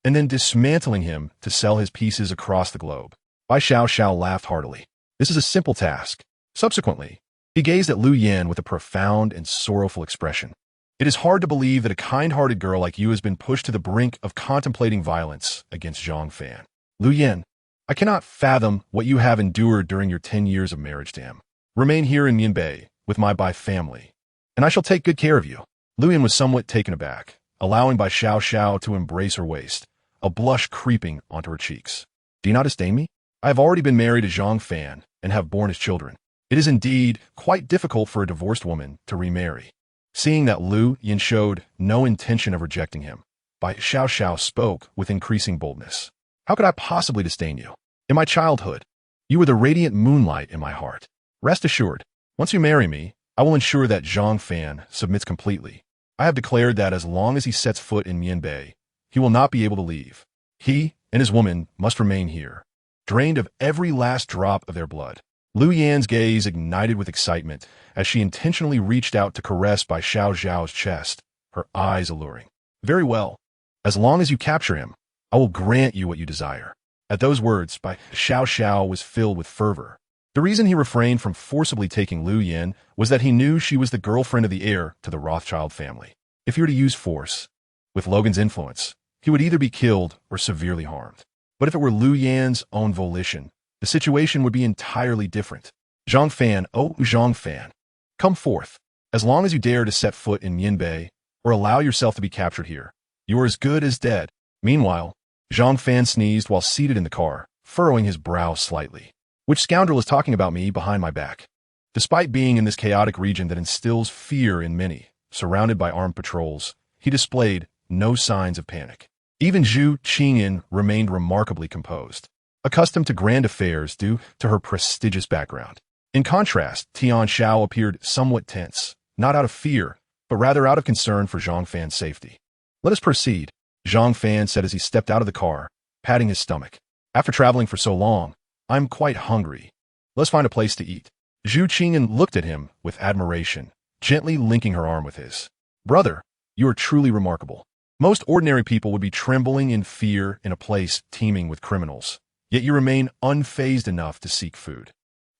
and then dismantling him to sell his pieces across the globe. Bai Xiao laughed heartily. This is a simple task. Subsequently, he gazed at Lu Yan with a profound and sorrowful expression. It is hard to believe that a kind-hearted girl like you has been pushed to the brink of contemplating violence against Zhang Fan. Lu Yan, I cannot fathom what you have endured during your 10 years of marriage to him. Remain here in Mianbei with my Bai family, and I shall take good care of you. Lu Yan was somewhat taken aback, allowing Bai Xiao to embrace her waist, a blush creeping onto her cheeks. Do you not disdain me? I have already been married to Zhang Fan and have borne his children. It is indeed quite difficult for a divorced woman to remarry. Seeing that Lu Yan showed no intention of rejecting him, Bai Xiao spoke with increasing boldness. How could I possibly disdain you? In my childhood, you were the radiant moonlight in my heart. Rest assured, once you marry me, I will ensure that Zhang Fan submits completely. I have declared that as long as he sets foot in Mianbei, he will not be able to leave. He and his woman must remain here, drained of every last drop of their blood. Lu Yan's gaze ignited with excitement as she intentionally reached out to caress by Xiao Zhao's chest, her eyes alluring. Very well. As long as you capture him, I will grant you what you desire. At those words, Bai Xiao was filled with fervor. The reason he refrained from forcibly taking Lu Yan was that he knew she was the girlfriend of the heir to the Rothschild family. If he were to use force, with Logan's influence, he would either be killed or severely harmed. But if it were Lu Yan's own volition, the situation would be entirely different. Zhang Fan, oh Zhang Fan, come forth. As long as you dare to set foot in Mianbei or allow yourself to be captured here, you are as good as dead. Meanwhile, Zhang Fan sneezed while seated in the car, furrowing his brow slightly. Which scoundrel is talking about me behind my back? Despite being in this chaotic region that instills fear in many, surrounded by armed patrols, he displayed no signs of panic. Even Zhu Qingyan remained remarkably composed, accustomed to grand affairs due to her prestigious background. In contrast, Tian Xiao appeared somewhat tense, not out of fear, but rather out of concern for Zhang Fan's safety. Let us proceed, Zhang Fan said as he stepped out of the car, patting his stomach. After traveling for so long, I'm quite hungry. Let's find a place to eat. Zhu Qingyan looked at him with admiration, gently linking her arm with his. Brother, you are truly remarkable. Most ordinary people would be trembling in fear in a place teeming with criminals, yet you remain unfazed enough to seek food.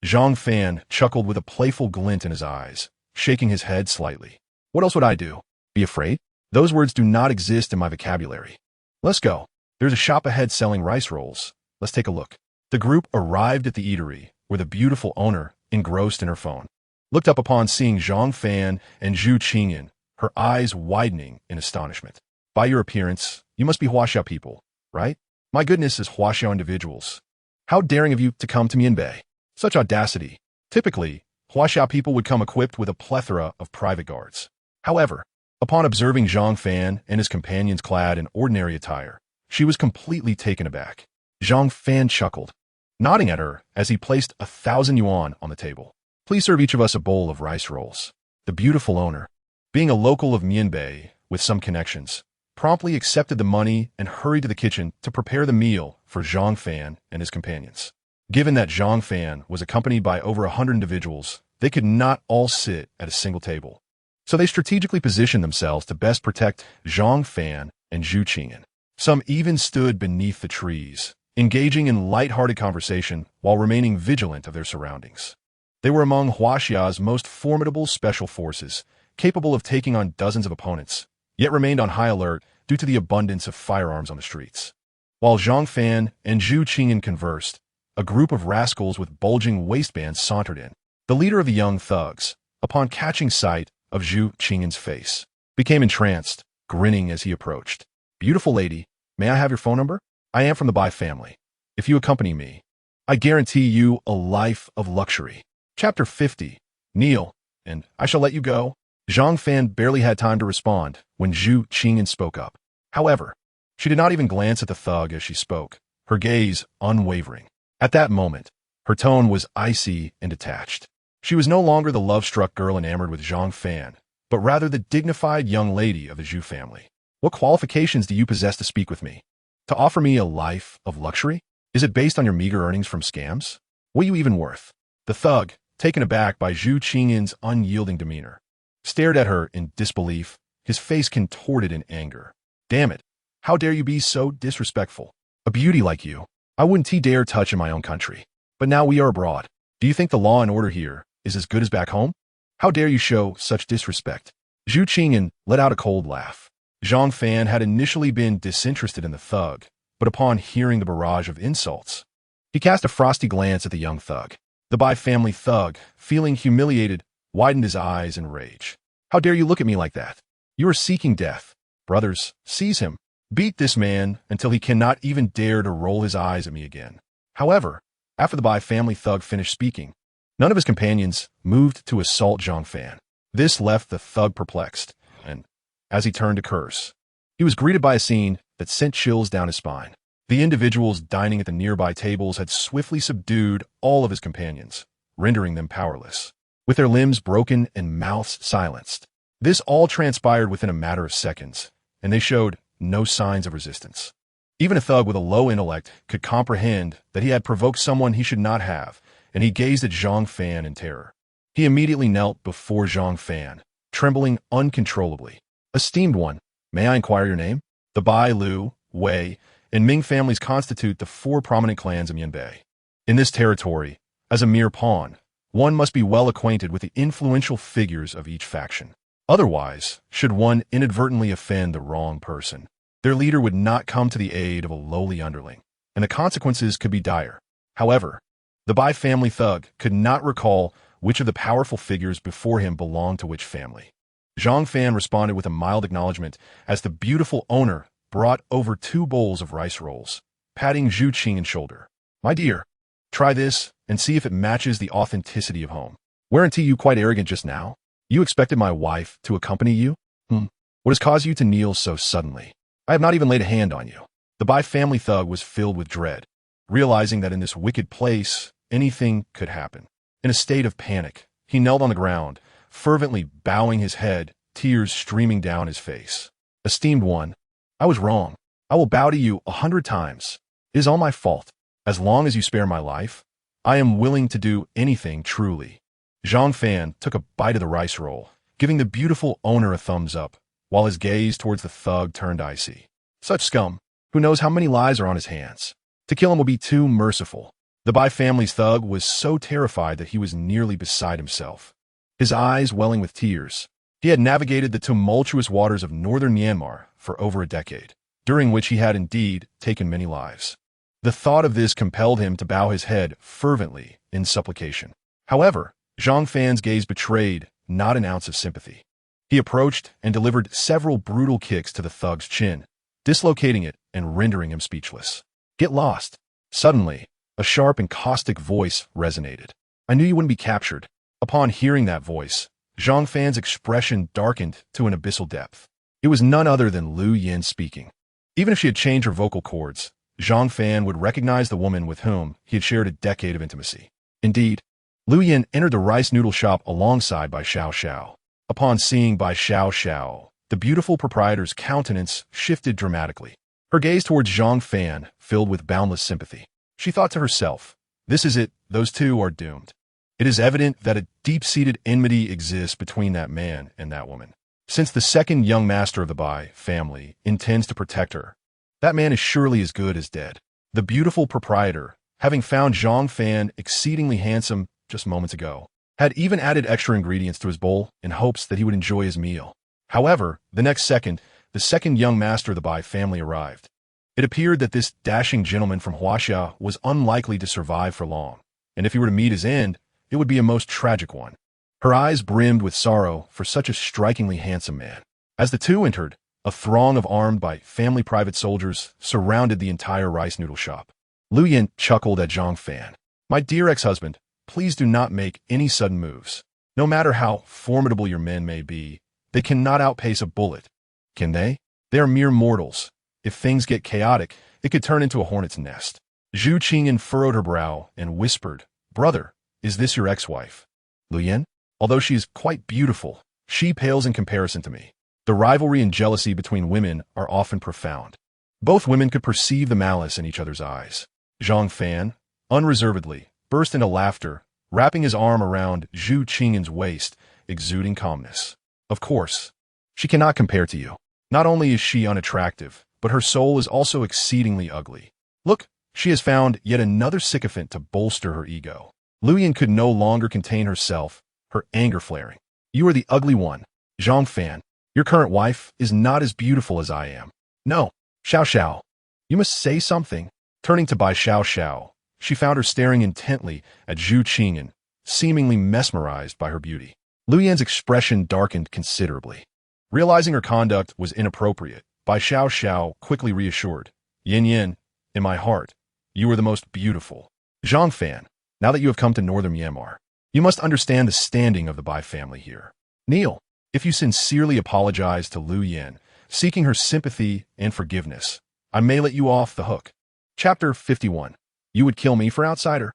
Zhang Fan chuckled with a playful glint in his eyes, shaking his head slightly. What else would I do? Be afraid? Those words do not exist in my vocabulary. Let's go. There's a shop ahead selling rice rolls. Let's take a look. The group arrived at the eatery, where the beautiful owner, engrossed in her phone, looked up upon seeing Zhang Fan and Zhu Qingyan, her eyes widening in astonishment. By your appearance, you must be Huaxia people, right? My goodness is Huaxia individuals. How daring of you to come to Mianbei. Such audacity. Typically, Huaxia people would come equipped with a plethora of private guards. However, upon observing Zhang Fan and his companions clad in ordinary attire, she was completely taken aback. Zhang Fan chuckled, nodding at her as he placed 1,000 yuan on the table. Please serve each of us a bowl of rice rolls. The beautiful owner, being a local of Mianbei with some connections, promptly accepted the money and hurried to the kitchen to prepare the meal for Zhang Fan and his companions. Given that Zhang Fan was accompanied by over 100 individuals, they could not all sit at a single table. So they strategically positioned themselves to best protect Zhang Fan and Zhu Qingyan. Some even stood beneath the trees, engaging in light-hearted conversation while remaining vigilant of their surroundings. They were among Huaxia's most formidable special forces, capable of taking on dozens of opponents, yet remained on high alert due to the abundance of firearms on the streets. While Zhang Fan and Zhu Qingyan conversed, a group of rascals with bulging waistbands sauntered in. The leader of the young thugs, upon catching sight of Zhu Qingyan's face, became entranced, grinning as he approached. Beautiful lady, may I have your phone number? I am from the Bai family. If you accompany me, I guarantee you a life of luxury. Chapter 50. Kneel, and I shall let you go. Zhang Fan barely had time to respond when Zhu Qingyan spoke up. However, she did not even glance at the thug as she spoke, her gaze unwavering. At that moment, her tone was icy and detached. She was no longer the love-struck girl enamored with Zhang Fan, but rather the dignified young lady of the Zhu family. What qualifications do you possess to speak with me? To offer me a life of luxury? Is it based on your meager earnings from scams? What are you even worth? The thug, taken aback by Zhu Qingyan's unyielding demeanor, stared at her in disbelief, his face contorted in anger. Damn it, how dare you be so disrespectful? A beauty like you, I wouldn't dare touch in my own country. But now we are abroad. Do you think the law and order here is as good as back home? How dare you show such disrespect? Zhu Qingyan let out a cold laugh. Zhang Fan had initially been disinterested in the thug, but upon hearing the barrage of insults, he cast a frosty glance at the young thug. The Bai family thug, feeling humiliated, widened his eyes in rage. How dare you look at me like that? You are seeking death. Brothers, seize him. Beat this man until he cannot even dare to roll his eyes at me again. However, after the Bai family thug finished speaking, none of his companions moved to assault Zhang Fan. This left the thug perplexed, and as he turned to curse, he was greeted by a scene that sent chills down his spine. The individuals dining at the nearby tables had swiftly subdued all of his companions, rendering them powerless. with their limbs broken and mouths silenced. This all transpired within a matter of seconds, and they showed no signs of resistance. Even a thug with a low intellect could comprehend that he had provoked someone he should not have, and he gazed at Zhang Fan in terror. He immediately knelt before Zhang Fan, trembling uncontrollably. "Esteemed one, may I inquire your name?" The Bai, Lu, Wei, and Ming families constitute the four prominent clans of Yanbei. In this territory, as a mere pawn, one must be well acquainted with the influential figures of each faction. Otherwise, should one inadvertently offend the wrong person, their leader would not come to the aid of a lowly underling, and the consequences could be dire. However, the Bai family thug could not recall which of the powerful figures before him belonged to which family. Zhang Fan responded with a mild acknowledgement as the beautiful owner brought over 2 bowls of rice rolls, patting Zhu Qing's shoulder. "My dear, try this and see if it matches the authenticity of home. Weren't you quite arrogant just now? You expected my wife to accompany you? What has caused you to kneel so suddenly? I have not even laid a hand on you." The Bai family thug was filled with dread, realizing that in this wicked place, anything could happen. In a state of panic, he knelt on the ground, fervently bowing his head, tears streaming down his face. "Esteemed one, I was wrong. I will bow to you 100 times. It is all my fault. As long as you spare my life, I am willing to do anything truly." Zhang Fan took a bite of the rice roll, giving the beautiful owner a thumbs up, while his gaze towards the thug turned icy. Such scum! Who knows how many lives are on his hands? To kill him would be too merciful. The Bai family's thug was so terrified that he was nearly beside himself, his eyes welling with tears. He had navigated the tumultuous waters of northern Myanmar for over a decade, during which he had indeed taken many lives. The thought of this compelled him to bow his head fervently in supplication. However, Zhang Fan's gaze betrayed not an ounce of sympathy. He approached and delivered several brutal kicks to the thug's chin, dislocating it and rendering him speechless. "Get lost." Suddenly, a sharp and caustic voice resonated. "I knew you wouldn't be captured." Upon hearing that voice, Zhang Fan's expression darkened to an abyssal depth. It was none other than Lu Yin speaking. Even if she had changed her vocal cords, Zhang Fan would recognize the woman with whom he had shared a decade of intimacy. Indeed, Lu Yin entered the rice noodle shop alongside Bai Xiao Xiao. Upon seeing Bai Xiao Xiao, the beautiful proprietor's countenance shifted dramatically. Her gaze towards Zhang Fan filled with boundless sympathy. She thought to herself, "This is it, those two are doomed." It is evident that a deep-seated enmity exists between that man and that woman. Since the second young master of the Bai family intends to protect her, that man is surely as good as dead. The beautiful proprietor, having found Zhang Fan exceedingly handsome just moments ago, had even added extra ingredients to his bowl in hopes that he would enjoy his meal. However, the next second, the second young master of the Bai family arrived. It appeared that this dashing gentleman from Huaxia was unlikely to survive for long, and if he were to meet his end, it would be a most tragic one. Her eyes brimmed with sorrow for such a strikingly handsome man. As the two entered, a throng of armed Bai family private soldiers surrounded the entire rice noodle shop. Lu Yin chuckled at Zhang Fan. "My dear ex-husband, please do not make any sudden moves. No matter how formidable your men may be, they cannot outpace a bullet. Can they? They are mere mortals. If things get chaotic, it could turn into a hornet's nest." Zhu Qingyan furrowed her brow and whispered, "Brother, is this your ex-wife?" "Lu Yin? Although she is quite beautiful, she pales in comparison to me." The rivalry and jealousy between women are often profound. Both women could perceive the malice in each other's eyes. Zhang Fan, unreservedly, burst into laughter, wrapping his arm around Zhu Qingyan's waist, exuding calmness. "Of course, she cannot compare to you. Not only is she unattractive, but her soul is also exceedingly ugly. Look, she has found yet another sycophant to bolster her ego." Lu Yin could no longer contain herself, her anger flaring. "You are the ugly one, Zhang Fan. Your current wife is not as beautiful as I am." "No, Xiao Xiao, you must say something." Turning to Bai Xiao Xiao, she found her staring intently at Zhu Qingyan, seemingly mesmerized by her beauty. Lu Yan's expression darkened considerably. Realizing her conduct was inappropriate, Bai Xiao Xiao quickly reassured, "Yin Yin, in my heart, you are the most beautiful. Zhang Fan, now that you have come to northern Myanmar, you must understand the standing of the Bai family here. Kneel. If you sincerely apologize to Lu Yin, seeking her sympathy and forgiveness, I may let you off the hook." Chapter 51. You would kill me for outsider?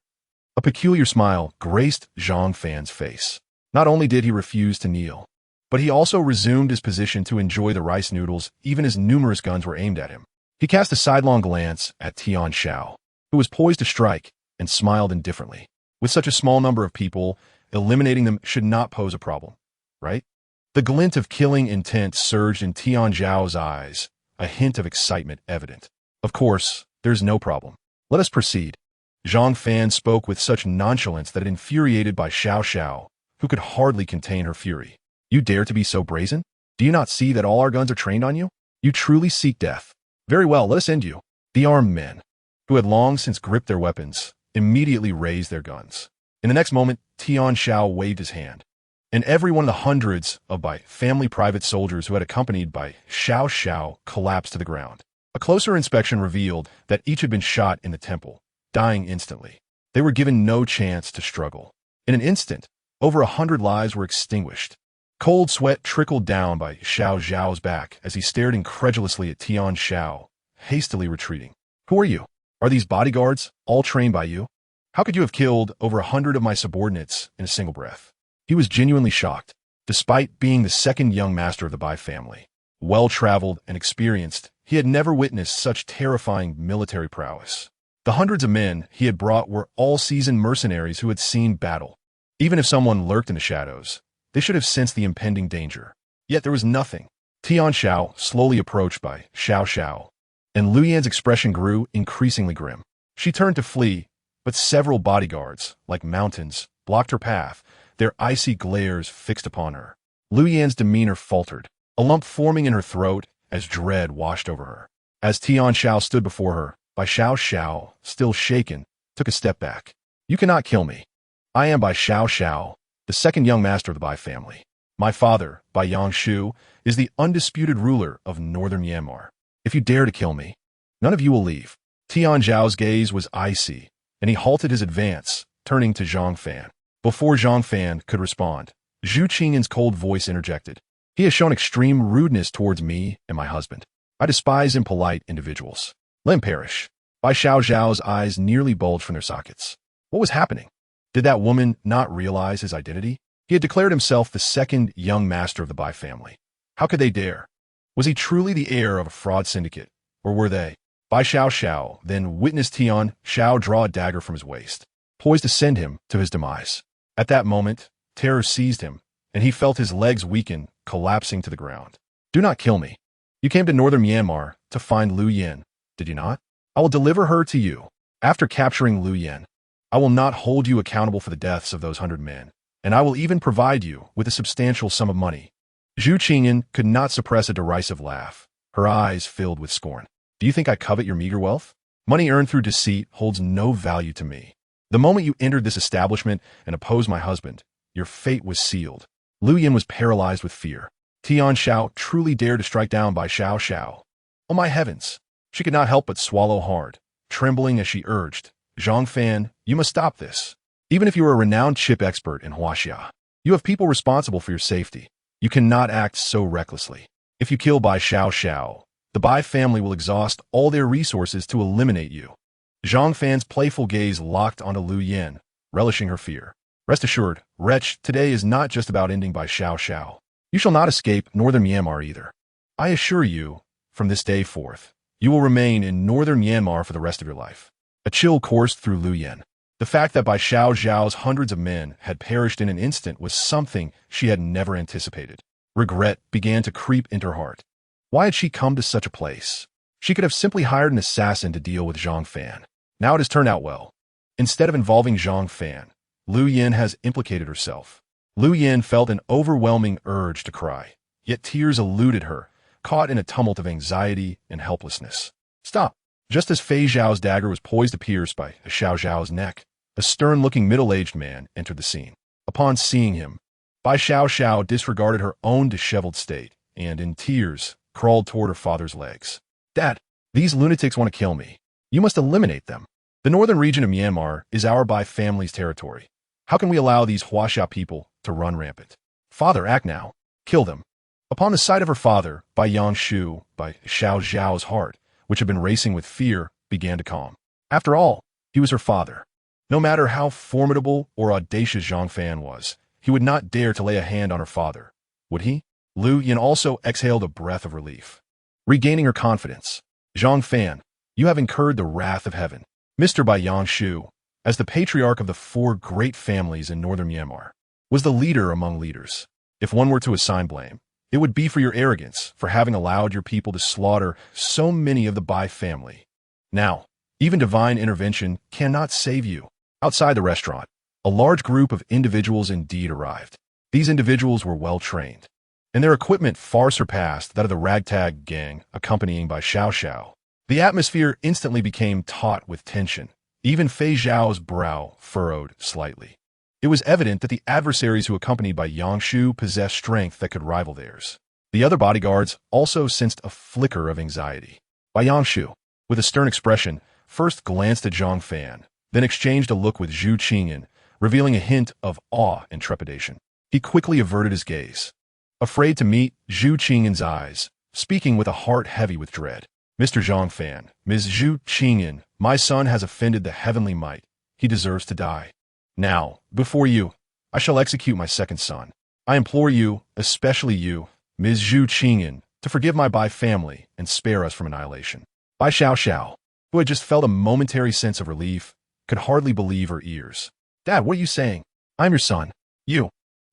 A peculiar smile graced Zhang Fan's face. Not only did he refuse to kneel, but he also resumed his position to enjoy the rice noodles even as numerous guns were aimed at him. He cast a sidelong glance at Tian Shao, who was poised to strike, and smiled indifferently. With such a small number of people, eliminating them should not pose a problem, right? The glint of killing intent surged in Tian Zhao's eyes, a hint of excitement evident. Of course, there's no problem. Let us proceed. Zhang Fan spoke with such nonchalance that it infuriated by Xiao, who could hardly contain her fury. You dare to be so brazen? Do you not see that all our guns are trained on you? You truly seek death. Very well, let us end you. The armed men, who had long since gripped their weapons, immediately raised their guns. In the next moment, Tian Shao waved his hand, and every one of the hundreds of family private soldiers who had accompanied by Xiao collapsed to the ground. A closer inspection revealed that each had been shot in the temple, dying instantly. They were given no chance to struggle. In an instant, over 100 lives were extinguished. Cold sweat trickled down by Xiao's back as he stared incredulously at Tian Shao, hastily retreating. Who are you? Are these bodyguards, all trained by you? How could you have killed over 100 of my subordinates in a single breath? He was genuinely shocked. Despite being the second young master of the Bai family, well-traveled and experienced, he had never witnessed such terrifying military prowess. The hundreds of men he had brought were all seasoned mercenaries who had seen battle. Even if someone lurked in the shadows, they should have sensed the impending danger. Yet there was nothing. Tian Shao slowly approached by Xiao, and Lu Yan's expression grew increasingly grim. She turned to flee, but several bodyguards, like mountains, blocked her path, their icy glares fixed upon her. Lu Yan's demeanor faltered, a lump forming in her throat as dread washed over her. As Tian Shao stood before her, Bai Xiao, still shaken, took a step back. You cannot kill me. I am Bai Xiao, the second young master of the Bai family. My father, Bai Yangshu, is the undisputed ruler of northern Myanmar. If you dare to kill me, none of you will leave. Tian Zhao's gaze was icy, and he halted his advance, turning to Zhang Fan. Before Zhang Fan could respond, Zhu Qingyan's cold voice interjected. He has shown extreme rudeness towards me and my husband. I despise impolite individuals. Let him perish. Bai Xiao's eyes nearly bulged from their sockets. What was happening? Did that woman not realize his identity? He had declared himself the second young master of the Bai family. How could they dare? Was he truly the heir of a fraud syndicate, or were they? Bai Xiao then witnessed Tian Shao draw a dagger from his waist, poised to send him to his demise. At that moment, terror seized him, and he felt his legs weaken, collapsing to the ground. Do not kill me. You came to northern Myanmar to find Lu Yan, did you not? I will deliver her to you. After capturing Lu Yan, I will not hold you accountable for the deaths of those 100 men, and I will even provide you with a substantial sum of money. Zhu Qingyan could not suppress a derisive laugh, her eyes filled with scorn. Do you think I covet your meager wealth? Money earned through deceit holds no value to me. The moment you entered this establishment and opposed my husband, your fate was sealed. Lu Yan was paralyzed with fear. Tian Shao truly dared to strike down Bai Xiao. Oh my heavens! She could not help but swallow hard, trembling as she urged, Zhang Fan, you must stop this. Even if you are a renowned chip expert in Huaxia, you have people responsible for your safety. You cannot act so recklessly. If you kill Bai Xiao, the Bai family will exhaust all their resources to eliminate you. Zhang Fan's playful gaze locked onto Lu Yan, relishing her fear. Rest assured, wretch, today is not just about ending Bai Xiao. You shall not escape northern Myanmar either. I assure you, from this day forth, you will remain in northern Myanmar for the rest of your life. A chill coursed through Lu Yan. The fact that Bai Xiao's hundreds of men had perished in an instant was something she had never anticipated. Regret began to creep into her heart. Why had she come to such a place? She could have simply hired an assassin to deal with Zhang Fan. Now it has turned out well. Instead of involving Zhang Fan, Lu Yan has implicated herself. Lu Yan felt an overwhelming urge to cry, yet tears eluded her, caught in a tumult of anxiety and helplessness. Stop! Just as Fei Zhao's dagger was poised to pierce Bai Xiao's neck, a stern-looking middle-aged man entered the scene. Upon seeing him, Bai Xiao disregarded her own disheveled state and, in tears, crawled toward her father's legs. Dad, these lunatics want to kill me. You must eliminate them. The northern region of Myanmar is our Bai family's territory. How can we allow these Huaxia people to run rampant? Father, act now. Kill them. Upon the sight of her father, Bai Yangshu, Bai Xiao's heart, which had been racing with fear, began to calm. After all, he was her father. No matter how formidable or audacious Zhang Fan was, he would not dare to lay a hand on her father, would he? Lu Yin also exhaled a breath of relief. Regaining her confidence. Zhang Fan, you have incurred the wrath of heaven. Mr. Bai Yangshu, as the patriarch of the 4 great families in northern Myanmar, was the leader among leaders. If one were to assign blame, it would be for your arrogance, for having allowed your people to slaughter so many of the Bai family. Now, even divine intervention cannot save you. Outside the restaurant, a large group of individuals indeed arrived. These individuals were well trained, and their equipment far surpassed that of the ragtag gang accompanying by Xiao Xiao. The atmosphere instantly became taut with tension. Even Fei Zhao's brow furrowed slightly. It was evident that the adversaries who accompanied by Yangshu possessed strength that could rival theirs. The other bodyguards also sensed a flicker of anxiety. Bai Yangshu, with a stern expression, first glanced at Zhang Fan, then exchanged a look with Zhu Qingyan, revealing a hint of awe and trepidation. He quickly averted his gaze, afraid to meet Zhu Qingyan's eyes, speaking with a heart heavy with dread. Mr. Zhang Fan, Ms. Zhu Qingyan, my son has offended the heavenly might. He deserves to die. Now, before you, I shall execute my second son. I implore you, especially you, Ms. Zhu Qingyan, to forgive my Bai family and spare us from annihilation. Bai Xiao Xiao, who had just felt a momentary sense of relief, could hardly believe her ears. Dad, what are you saying? I'm your son. You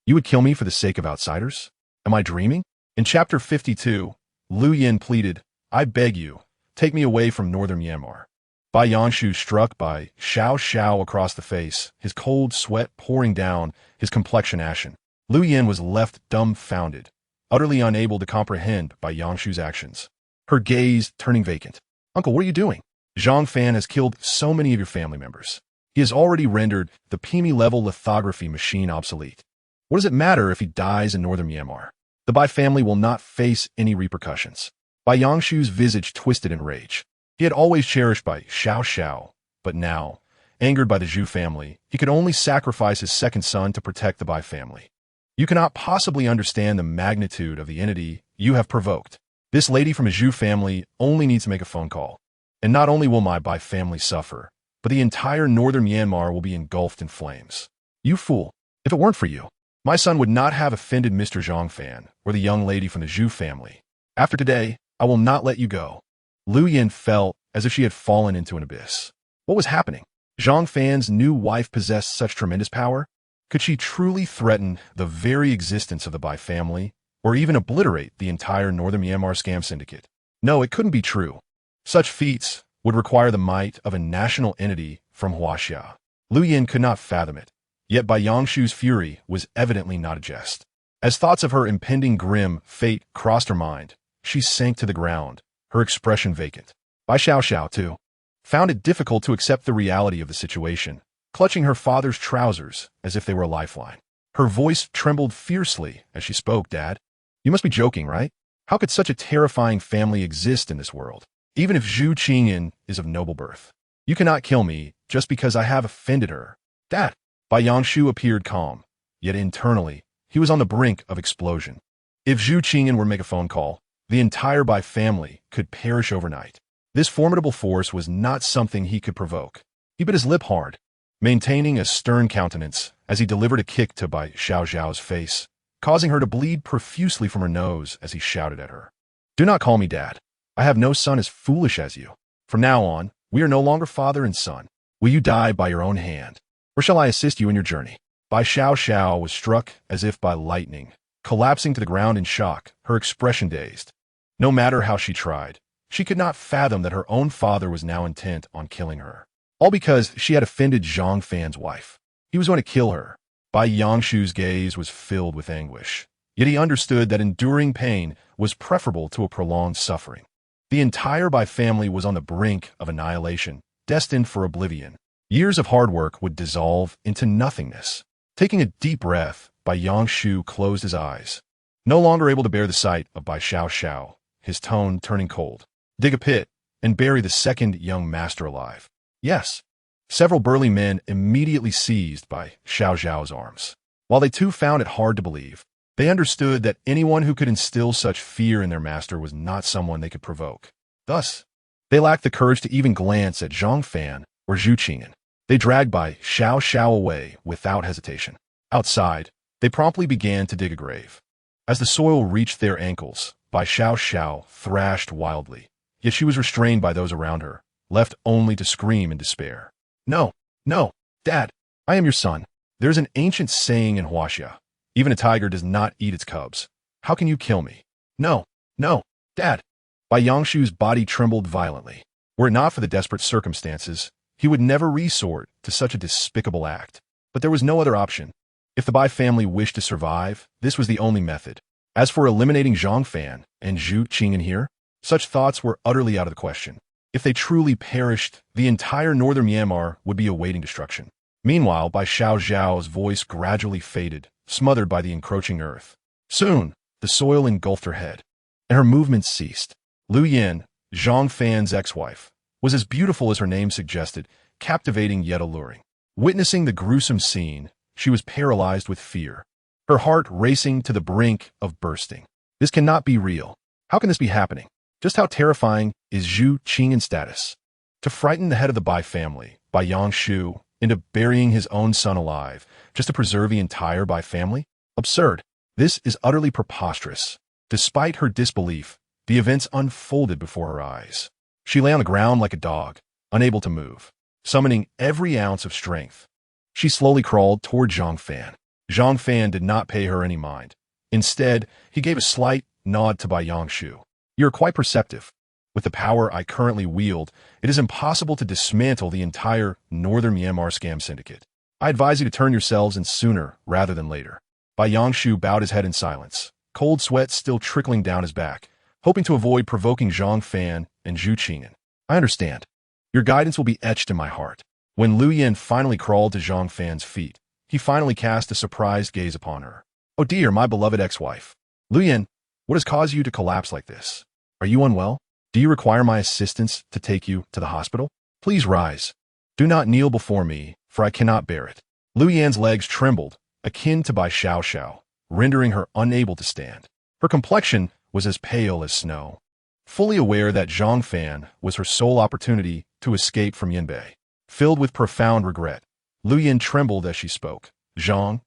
would kill me for the sake of outsiders? Am I dreaming? In chapter 52, Lu Yin pleaded, I beg you, take me away from northern Myanmar. Bai Yangshu struck by Xiao Xiao across the face, his cold sweat pouring down, his complexion ashen. Lu Yin was left dumbfounded, utterly unable to comprehend Bai Yangshu's actions. Her gaze turning vacant. Uncle, what are you doing? Zhang Fan has killed so many of your family members. He has already rendered the PMI-level lithography machine obsolete. What does it matter if he dies in northern Myanmar? The Bai family will not face any repercussions. Bai Yangshu's visage twisted in rage. He had always cherished Bai Xiao Xiao, but now, angered by the Zhu family, he could only sacrifice his second son to protect the Bai family. You cannot possibly understand the magnitude of the entity you have provoked. This lady from a Zhu family only needs to make a phone call. And not only will my Bai family suffer, but the entire northern Myanmar will be engulfed in flames. You fool. If it weren't for you, my son would not have offended Mr. Zhang Fan or the young lady from the Zhu family. After today, I will not let you go. Lu Yin felt as if she had fallen into an abyss. What was happening? Zhang Fan's new wife possessed such tremendous power? Could she truly threaten the very existence of the Bai family, or even obliterate the entire northern Myanmar scam syndicate? No, it couldn't be true. Such feats would require the might of a national entity from Huaxia. Lu Yin could not fathom it, yet Bai Yangshu's fury was evidently not a jest. As thoughts of her impending grim fate crossed her mind, she sank to the ground, her expression vacant. Bai Xiao Xiao, too, found it difficult to accept the reality of the situation, clutching her father's trousers as if they were a lifeline. Her voice trembled fiercely as she spoke. Dad, you must be joking, right? How could such a terrifying family exist in this world? Even if Zhu Qingyan is of noble birth, you cannot kill me just because I have offended her. Dad, Bai Yangshu appeared calm, yet internally, he was on the brink of explosion. If Zhu Qingyan were to make a phone call, the entire Bai family could perish overnight. This formidable force was not something he could provoke. He bit his lip hard, maintaining a stern countenance as he delivered a kick to Bai Xiao Zhao's face, causing her to bleed profusely from her nose as he shouted at her. Do not call me Dad. I have no son as foolish as you. From now on, we are no longer father and son. Will you die by your own hand, or shall I assist you in your journey? Bai Xiao Xiao was struck as if by lightning, collapsing to the ground in shock, her expression dazed. No matter how she tried, she could not fathom that her own father was now intent on killing her. All because she had offended Zhang Fan's wife. He was going to kill her. Bai Yangshu's gaze was filled with anguish, yet he understood that enduring pain was preferable to a prolonged suffering. The entire Bai family was on the brink of annihilation, destined for oblivion. Years of hard work would dissolve into nothingness. Taking a deep breath, Bai Yangshu closed his eyes. No longer able to bear the sight of Bai Xiao Xiao, his tone turning cold. Dig a pit and bury the second young master alive. Yes. Several burly men immediately seized Bai Xiao Zhao's arms. While they too found it hard to believe, they understood that anyone who could instill such fear in their master was not someone they could provoke. Thus, they lacked the courage to even glance at Zhang Fan or Zhu Qingyan. They dragged Bai Xiao Xiao away without hesitation. Outside, They promptly began to dig a grave. As the soil reached their ankles, Bai Xiao thrashed wildly, yet she was restrained by those around her, left only to scream in despair. No, no, Dad, I am your son. There's an ancient saying in Huaxia. Even a tiger does not eat its cubs. How can you kill me? No, no, Dad. Bai Yangshu's body trembled violently. Were it not for the desperate circumstances, he would never resort to such a despicable act. But there was no other option. If the Bai family wished to survive, this was the only method. As for eliminating Zhang Fan and Zhu Qing'an here, such thoughts were utterly out of the question. If they truly perished, the entire northern Myanmar would be awaiting destruction. Meanwhile, Bai Xiao's voice gradually faded, smothered by the encroaching earth. Soon, the soil engulfed her head, and her movements ceased. Lu Yin, Zhang Fan's ex-wife, was as beautiful as her name suggested, captivating yet alluring. Witnessing the gruesome scene, she was paralyzed with fear, her heart racing to the brink of bursting. This cannot be real. How can this be happening? Just how terrifying is Zhu Qing'an's status? To frighten the head of the Bai family, Bai Yangshu, into burying his own son alive, just to preserve the entire Bai family? Absurd. This is utterly preposterous. Despite her disbelief, the events unfolded before her eyes. She lay on the ground like a dog, unable to move, summoning every ounce of strength. She slowly crawled toward Zhang Fan. Zhang Fan did not pay her any mind. Instead, he gave a slight nod to Bai Yangshu. You are quite perceptive. With the power I currently wield, it is impossible to dismantle the entire northern Myanmar scam syndicate. I advise you to turn yourselves in sooner rather than later. Bai Yangshu bowed his head in silence, cold sweat still trickling down his back, hoping to avoid provoking Zhang Fan and Zhu Qing'an. I understand. Your guidance will be etched in my heart. When Lu Yin finally crawled to Zhang Fan's feet, he finally cast a surprised gaze upon her. Oh dear, my beloved ex-wife. Lu Yin, what has caused you to collapse like this? Are you unwell? Do you require my assistance to take you to the hospital? Please rise. Do not kneel before me, for I cannot bear it. Lu Yan's legs trembled, akin to Bai Xiao, rendering her unable to stand. Her complexion was as pale as snow. Fully aware that Zhang Fan was her sole opportunity to escape from Yinbei. Filled with profound regret, Lu Yin trembled as she spoke. Zhang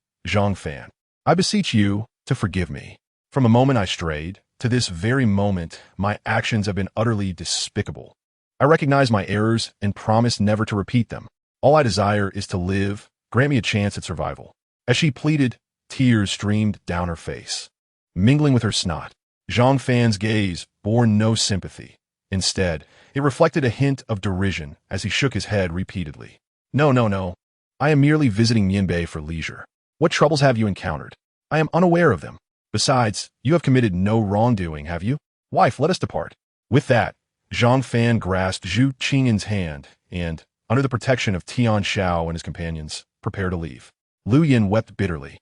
Fan, I beseech you to forgive me. From the moment I strayed, to this very moment, my actions have been utterly despicable. I recognize my errors and promise never to repeat them. All I desire is to live. Grant me a chance at survival. As she pleaded, tears streamed down her face, mingling with her snot. Zhang Fan's gaze bore no sympathy. Instead, it reflected a hint of derision as he shook his head repeatedly. No. I am merely visiting Yinbei for leisure. What troubles have you encountered? I am unaware of them. Besides, you have committed no wrongdoing, have you? Wife, let us depart. With that, Zhang Fan grasped Zhu Qing'an's hand and, under the protection of Tian Xiao and his companions, prepared to leave. Lu Yin wept bitterly,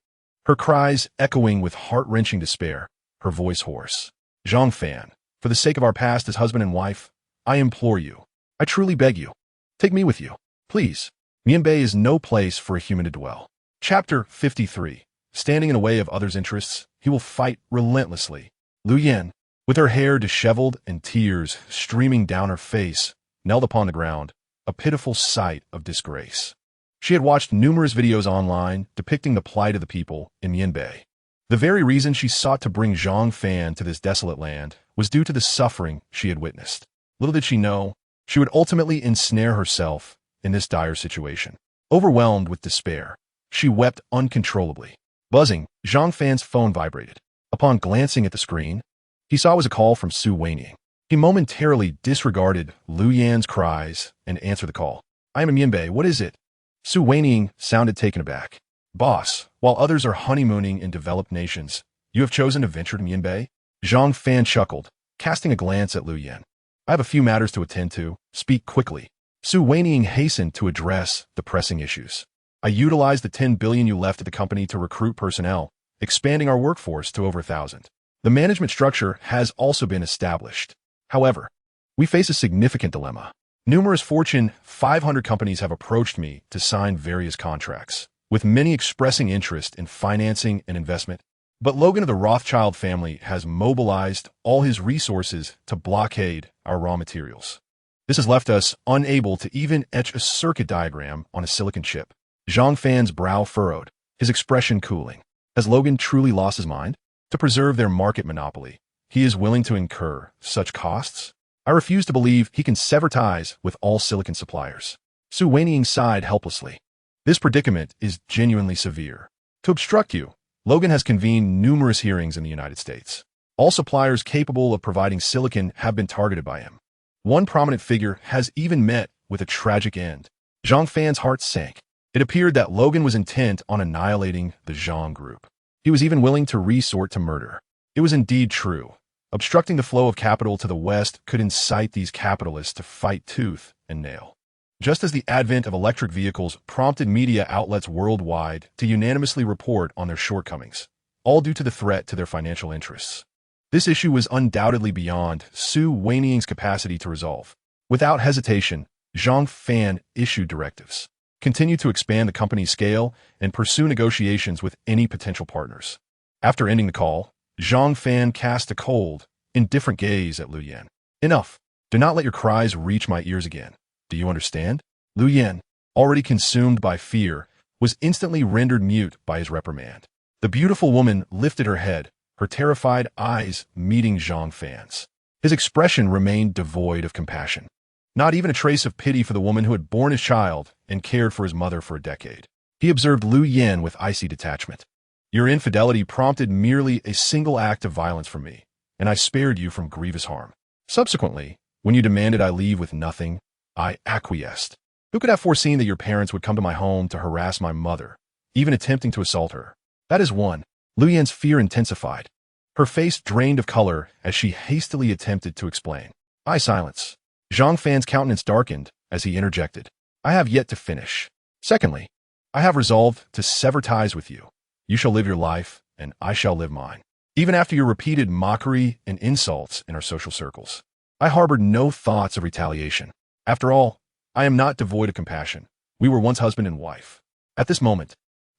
her cries echoing with heart-wrenching despair, her voice hoarse. Zhang Fan, for the sake of our past as husband and wife, I implore you, I truly beg you, take me with you, please. Mianbei is no place for a human to dwell. Chapter 53. Standing in the way of others' interests, he will fight relentlessly. Lu Yin, with her hair disheveled and tears streaming down her face, knelt upon the ground, a pitiful sight of disgrace. She had watched numerous videos online depicting the plight of the people in Mianbei. The very reason she sought to bring Zhang Fan to this desolate land was due to the suffering she had witnessed. Little did she know, she would ultimately ensnare herself in this dire situation. Overwhelmed with despair, she wept uncontrollably. Buzzing, Zhang Fan's phone vibrated. Upon glancing at the screen, he saw it was a call from Su Weiniang. He momentarily disregarded Lu Yan's cries and answered the call. I am in Mianbei, what is it? Su Weiniang sounded taken aback. Boss, while others are honeymooning in developed nations, you have chosen to venture to Mianbei? Zhang Fan chuckled, casting a glance at Lu Yan. I have a few matters to attend to. Speak quickly. Su Weiniang hastened to address the pressing issues. I utilized the 10 billion you left at the company to recruit personnel, expanding our workforce to over 1,000. The management structure has also been established. However, we face a significant dilemma. Numerous Fortune 500 companies have approached me to sign various contracts, with many expressing interest in financing and investment. But Logan of the Rothschild family has mobilized all his resources to blockade our raw materials. This has left us unable to even etch a circuit diagram on a silicon chip. Zhang Fan's brow furrowed, his expression cooling. Has Logan truly lost his mind? To preserve their market monopoly, he is willing to incur such costs? I refuse to believe he can sever ties with all silicon suppliers. Su Weiniang sighed helplessly. This predicament is genuinely severe. To obstruct you, Logan has convened numerous hearings in the United States. All suppliers capable of providing silicon have been targeted by him. One prominent figure has even met with a tragic end. Zhang Fan's heart sank. It appeared that Logan was intent on annihilating the Zhang group. He was even willing to resort to murder. It was indeed true. Obstructing the flow of capital to the West could incite these capitalists to fight tooth and nail. Just as the advent of electric vehicles prompted media outlets worldwide to unanimously report on their shortcomings, all due to the threat to their financial interests. This issue was undoubtedly beyond Su Weiniang's capacity to resolve. Without hesitation, Zhang Fan issued directives. Continue to expand the company's scale and pursue negotiations with any potential partners. After ending the call, Zhang Fan cast a cold, indifferent gaze at Lu Yan. Enough. Do not let your cries reach my ears again. Do you understand? Lu Yan, already consumed by fear, was instantly rendered mute by his reprimand. The beautiful woman lifted her head, her terrified eyes meeting Zhang Fan's. His expression remained devoid of compassion. Not even a trace of pity for the woman who had borne his child and cared for his mother for a decade. He observed Lu Yan with icy detachment. Your infidelity prompted merely a single act of violence from me, and I spared you from grievous harm. Subsequently, when you demanded I leave with nothing, I acquiesced. Who could have foreseen that your parents would come to my home to harass my mother, even attempting to assault her? That is one. Lu Yan's fear intensified. Her face drained of color as she hastily attempted to explain. Silence. Zhang Fan's countenance darkened as he interjected. I have yet to finish. Secondly, I have resolved to sever ties with you. You shall live your life, and I shall live mine. Even after your repeated mockery and insults in our social circles, I harbored no thoughts of retaliation. After all, I am not devoid of compassion. We were once husband and wife. At this moment,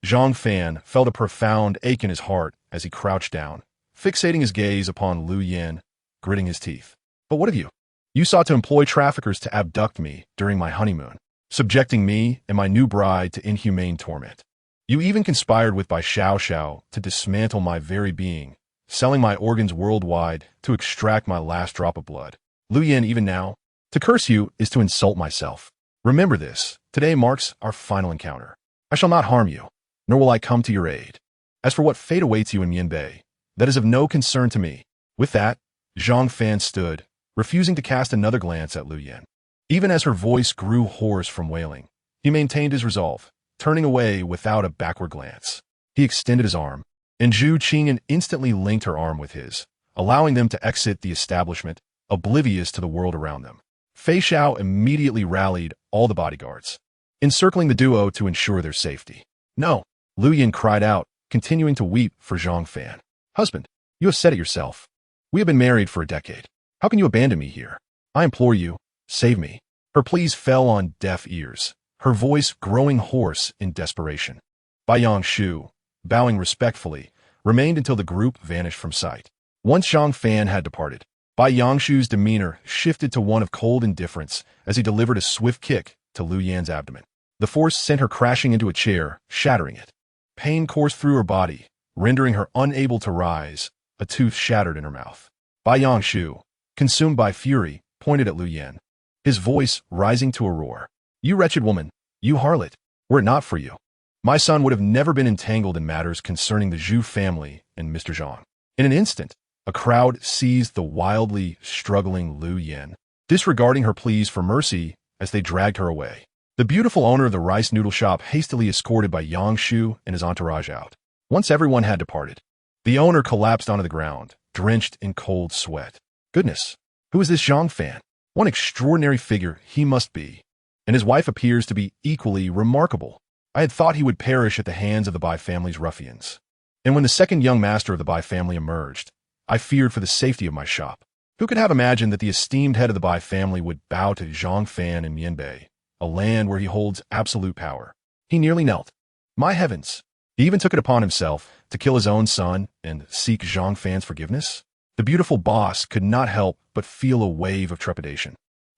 Zhang Fan felt a profound ache in his heart as he crouched down, fixating his gaze upon Lu Yan, gritting his teeth. But what of you? You sought to employ traffickers to abduct me during my honeymoon, subjecting me and my new bride to inhumane torment. You even conspired with Bai Xiao to dismantle my very being, selling my organs worldwide to extract my last drop of blood. Lu Yan, even now, to curse you is to insult myself. Remember this, today marks our final encounter. I shall not harm you, nor will I come to your aid. As for what fate awaits you in Mianbei, that is of no concern to me. With that, Zhang Fan stood, refusing to cast another glance at Lu Yan. Even as her voice grew hoarse from wailing, he maintained his resolve, turning away without a backward glance. He extended his arm, and Zhu Qing'an instantly linked her arm with his, allowing them to exit the establishment, oblivious to the world around them. Fei Xiao immediately rallied all the bodyguards, encircling the duo to ensure their safety. No, Lu Yan cried out, continuing to weep for Zhang Fan. Husband, you have said it yourself. We have been married for a decade. How can you abandon me here? I implore you, save me. Her pleas fell on deaf ears, her voice growing hoarse in desperation. Bai Yangshu, bowing respectfully, remained until the group vanished from sight. Once Zhang Fan had departed, Bai Yangshu's demeanor shifted to one of cold indifference as he delivered a swift kick to Lu Yan's abdomen. The force sent her crashing into a chair, shattering it. Pain coursed through her body, rendering her unable to rise, a tooth shattered in her mouth. Bai Yangshu, consumed by fury, pointed at Lu Yan, his voice rising to a roar. You wretched woman, you harlot, were it not for you, my son would have never been entangled in matters concerning the Zhu family and Mr. Zhang. In an instant, a crowd seized the wildly struggling Lu Yan, disregarding her pleas for mercy as they dragged her away. The beautiful owner of the rice noodle shop hastily escorted by Yangshu and his entourage out. Once everyone had departed, the owner collapsed onto the ground, drenched in cold sweat. Goodness, who is this Zhang Fan? One extraordinary figure he must be, and his wife appears to be equally remarkable. I had thought he would perish at the hands of the Bai family's ruffians. And when the second young master of the Bai family emerged, I feared for the safety of my shop. Who could have imagined that the esteemed head of the Bai family would bow to Zhang Fan in Mianbei, a land where he holds absolute power? He nearly knelt. My heavens! He even took it upon himself to kill his own son and seek Zhang Fan's forgiveness? The beautiful boss could not help but feel a wave of trepidation.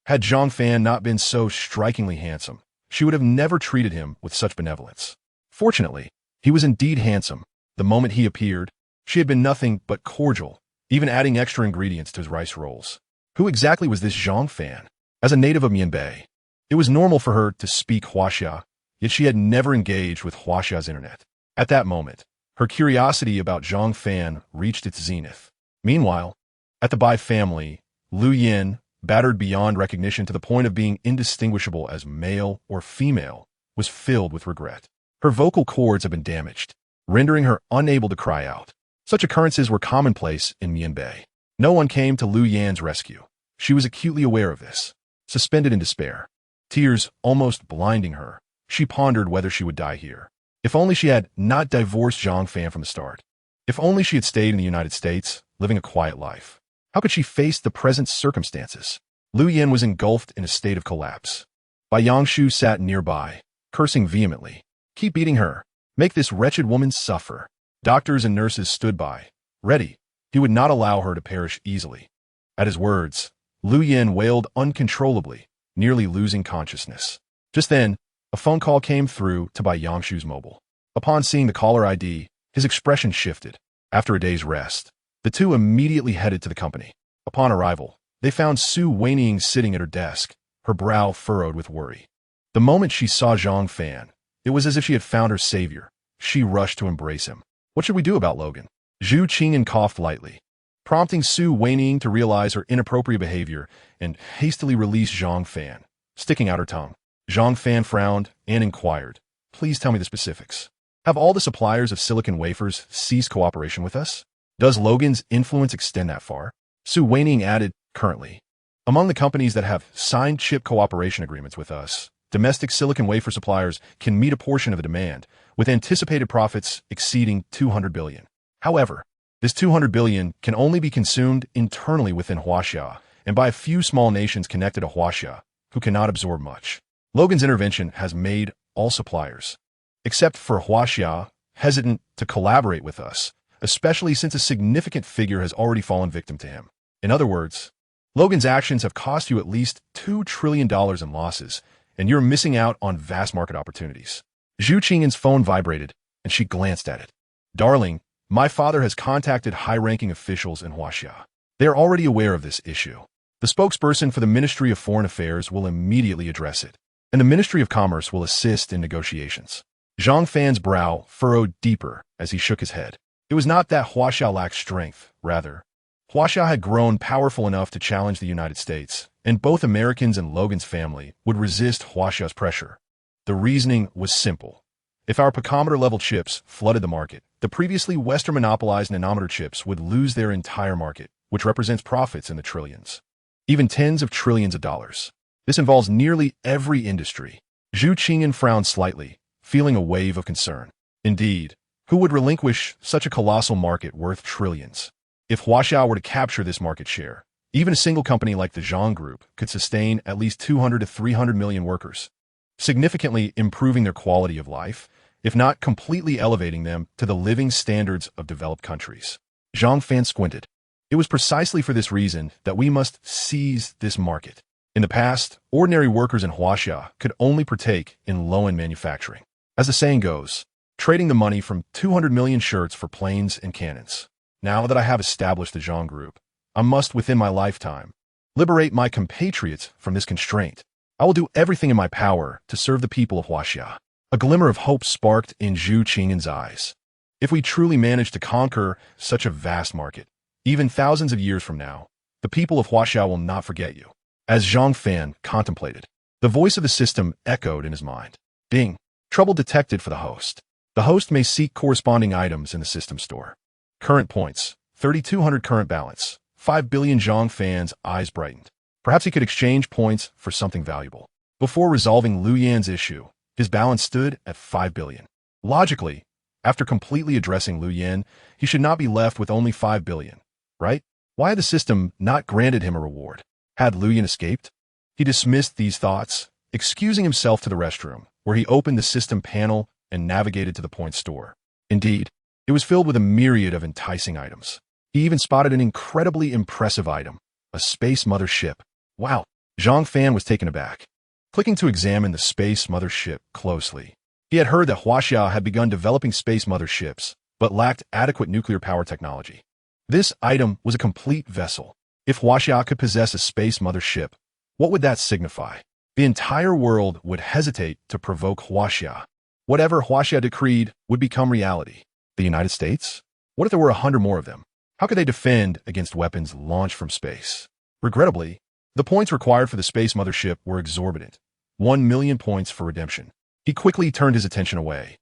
Had Zhang Fan not been so strikingly handsome, she would have never treated him with such benevolence. Fortunately, he was indeed handsome, The moment he appeared, she had been nothing but cordial, even adding extra ingredients to his rice rolls. Who exactly was this Zhang Fan? As a native of Mianbei, it was normal for her to speak Huaxia, yet she had never engaged with Huaxia's internet. At that moment, her curiosity about Zhang Fan reached its zenith. Meanwhile, at the Bai family, Lu Yin, battered beyond recognition to the point of being indistinguishable as male or female, was filled with regret. Her vocal cords had been damaged, rendering her unable to cry out. Such occurrences were commonplace in Mianbei. No one came to Lu Yan's rescue. She was acutely aware of this. Suspended in despair, tears almost blinding her, she pondered whether she would die here. If only she had not divorced Zhang Fan from the start. If only she had stayed in the United States, living a quiet life. How could she face the present circumstances? Lu Yin was engulfed in a state of collapse. Bai Yangshu sat nearby, cursing vehemently. Keep beating her. Make this wretched woman suffer. Doctors and nurses stood by, ready. He would not allow her to perish easily. At his words, Lu Yin wailed uncontrollably, nearly losing consciousness. Just then, a phone call came through to Bai Yangshu's mobile. Upon seeing the caller ID, his expression shifted. After a day's rest, the two immediately headed to the company. Upon arrival, they found Su Weiniang sitting at her desk, her brow furrowed with worry. The moment she saw Zhang Fan, it was as if she had found her savior. She rushed to embrace him. What should we do about Logan? Zhu Qingyan coughed lightly, prompting Su Weiniang to realize her inappropriate behavior and hastily release Zhang Fan, sticking out her tongue. Zhang Fan frowned and inquired, "Please tell me the specifics. Have all the suppliers of silicon wafers ceased cooperation with us? Does Logan's influence extend that far?" Su Weiniang added, "Currently, among the companies that have signed chip cooperation agreements with us, domestic silicon wafer suppliers can meet a portion of the demand, with anticipated profits exceeding 200 billion. However, this 200 billion can only be consumed internally within Huaxia and by a few small nations connected to Huaxia, who cannot absorb much. Logan's intervention has made all suppliers, except for Huaxia, hesitant to collaborate with us, especially since a significant figure has already fallen victim to him. In other words, Logan's actions have cost you at least $2 trillion in losses, and you're missing out on vast market opportunities." Zhu Qingyan's phone vibrated, and she glanced at it. "Darling, my father has contacted high-ranking officials in Huaxia. They are already aware of this issue. The spokesperson for the Ministry of Foreign Affairs will immediately address it, and the Ministry of Commerce will assist in negotiations." Zhang Fan's brow furrowed deeper as he shook his head. It was not that Huaxia lacked strength, rather, Huaxia had grown powerful enough to challenge the United States, and both Americans and Logan's family would resist Huaxia's pressure. The reasoning was simple. If our picometer-level chips flooded the market, the previously Western monopolized nanometer chips would lose their entire market, which represents profits in the trillions, even tens of trillions of dollars. This involves nearly every industry. Zhu Qingyan frowned slightly, feeling a wave of concern. Indeed, who would relinquish such a colossal market worth trillions? If Huaxia were to capture this market share, even a single company like the Zhang Group could sustain at least 200 to 300 million workers, significantly improving their quality of life, if not completely elevating them to the living standards of developed countries. Zhang Fan squinted. It was precisely for this reason that we must seize this market. In the past, ordinary workers in Huaxia could only partake in low-end manufacturing. As the saying goes, trading the money from 200 million shirts for planes and cannons. Now that I have established the Zhang Group, I must, within my lifetime, liberate my compatriots from this constraint. I will do everything in my power to serve the people of Huaxia. A glimmer of hope sparked in Zhu Qingyan's eyes. If we truly manage to conquer such a vast market, even thousands of years from now, the people of Huaxia will not forget you. As Zhang Fan contemplated, the voice of the system echoed in his mind. Ding. Trouble detected for the host. The host may seek corresponding items in the system store. Current points, 3,200 current balance. 5 billion. Zhang Fan's eyes brightened. Perhaps he could exchange points for something valuable. Before resolving Lu Yan's issue, his balance stood at 5 billion. Logically, after completely addressing Lu Yan, he should not be left with only 5 billion, right? Why had the system not granted him a reward? Had Lu Yan escaped? He dismissed these thoughts, excusing himself to the restroom, where he opened the system panel and navigated to the point store. Indeed, it was filled with a myriad of enticing items. He even spotted an incredibly impressive item, a space mother ship. Wow! Zhang Fan was taken aback. Clicking to examine the space mother ship closely, he had heard that Huaxia had begun developing space mother ships, but lacked adequate nuclear power technology. This item was a complete vessel. If Huaxia could possess a space mothership, what would that signify? The entire world would hesitate to provoke Huaxia. Whatever Huaxia decreed would become reality. The United States? What if there were 100 more of them? How could they defend against weapons launched from space? Regrettably, the points required for the space mothership were exorbitant. 1 million points for redemption. He quickly turned his attention away,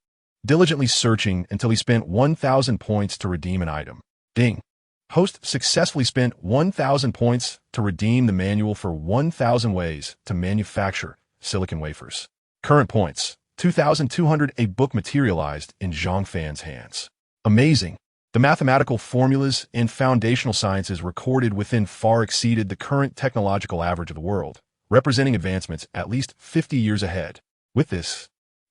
diligently searching until he spent 1,000 points to redeem an item. Ding! Host successfully spent 1,000 points to redeem the manual for 1,000 ways to manufacture silicon wafers. Current points, 2,200. A book materialized in Zhang Fan's hands. Amazing! The mathematical formulas and foundational sciences recorded within far exceeded the current technological average of the world, representing advancements at least 50 years ahead. With this,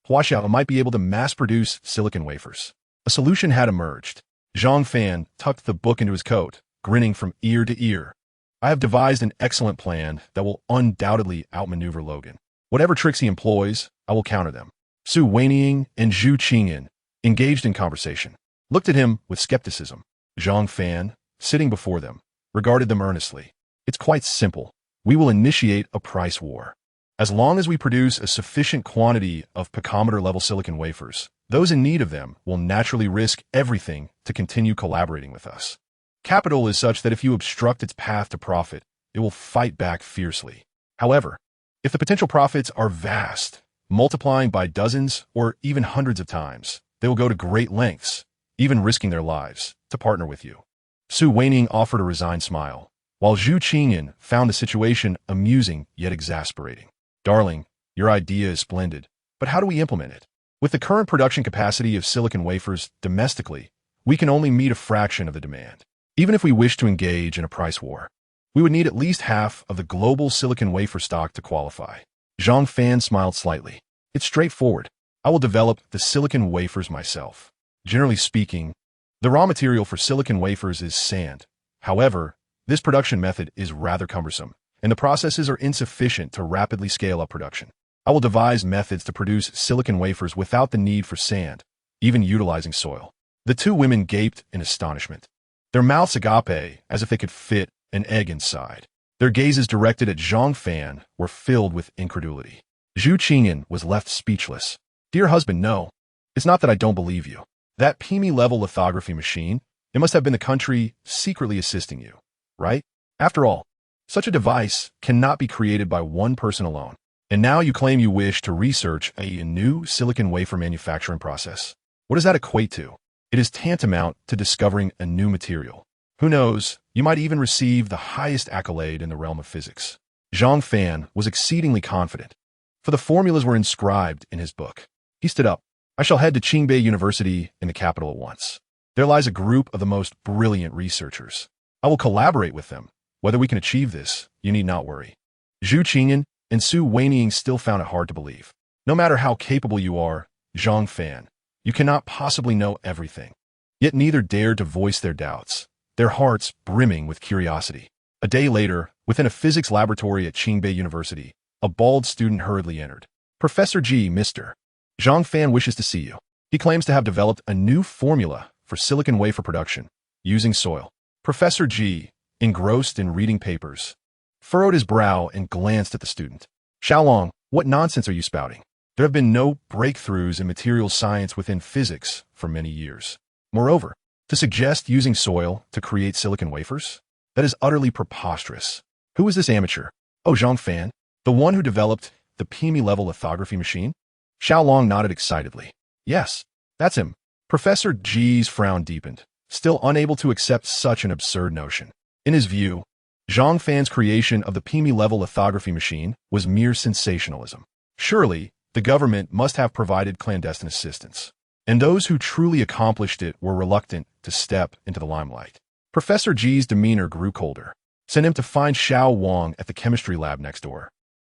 Huaxia might be able to mass-produce silicon wafers. A solution had emerged. Zhang Fan tucked the book into his coat, grinning from ear to ear. I have devised an excellent plan that will undoubtedly outmaneuver Logan. Whatever tricks he employs, I will counter them. Su Weiniang and Zhu Qingyan, engaged in conversation, looked at him with skepticism. Zhang Fan, sitting before them, regarded them earnestly. It's quite simple. We will initiate a price war. As long as we produce a sufficient quantity of picometer-level silicon wafers, those in need of them will naturally risk everything to continue collaborating with us. Capital is such that if you obstruct its path to profit, it will fight back fiercely. However, if the potential profits are vast, multiplying by dozens or even hundreds of times, they will go to great lengths, even risking their lives, to partner with you. Su Weiniang offered a resigned smile, while Zhu Qingyan found the situation amusing yet exasperating. Darling, your idea is splendid, but how do we implement it? With the current production capacity of silicon wafers domestically, we can only meet a fraction of the demand. Even if we wish to engage in a price war, we would need at least half of the global silicon wafer stock to qualify. Zhang Fan smiled slightly. It's straightforward. I will develop the silicon wafers myself. Generally speaking, the raw material for silicon wafers is sand. However, this production method is rather cumbersome, and the processes are insufficient to rapidly scale up production. I will devise methods to produce silicon wafers without the need for sand, even utilizing soil. The two women gaped in astonishment. Their mouths agape as if they could fit an egg inside. Their gazes directed at Zhang Fan were filled with incredulity. Zhu Qingyan was left speechless. Dear husband, no. It's not that I don't believe you. That PME-level lithography machine, it must have been the country secretly assisting you, right? After all, such a device cannot be created by one person alone. And now you claim you wish to research a new silicon wafer manufacturing process. What does that equate to? It is tantamount to discovering a new material. Who knows, you might even receive the highest accolade in the realm of physics. Zhang Fan was exceedingly confident, for the formulas were inscribed in his book. He stood up. I shall head to Qingbei University in the capital at once. There lies a group of the most brilliant researchers. I will collaborate with them. Whether we can achieve this, you need not worry. Zhu Qingyan and Su Weiniang still found it hard to believe. No matter how capable you are, Zhang Fan, you cannot possibly know everything. Yet neither dared to voice their doubts, their hearts brimming with curiosity. A day later, within a physics laboratory at Qingbei University, a bald student hurriedly entered. Professor G, Mr. Zhang Fan wishes to see you. He claims to have developed a new formula for silicon wafer production, using soil. Professor G, engrossed in reading papers, furrowed his brow and glanced at the student. Xiaolong, what nonsense are you spouting? There have been no breakthroughs in materials science within physics for many years. Moreover, to suggest using soil to create silicon wafers? That is utterly preposterous. Who is this amateur? Oh, Zhang Fan, the one who developed the PME-level lithography machine? Xiaolong nodded excitedly. Yes, that's him. Professor G's frown deepened, still unable to accept such an absurd notion. In his view, Zhang Fan's creation of the PME-level lithography machine was mere sensationalism. Surely, the government must have provided clandestine assistance, and those who truly accomplished it were reluctant to step into the limelight. Professor G's demeanor grew colder. Send him to find Xiao Wang at the chemistry lab next door.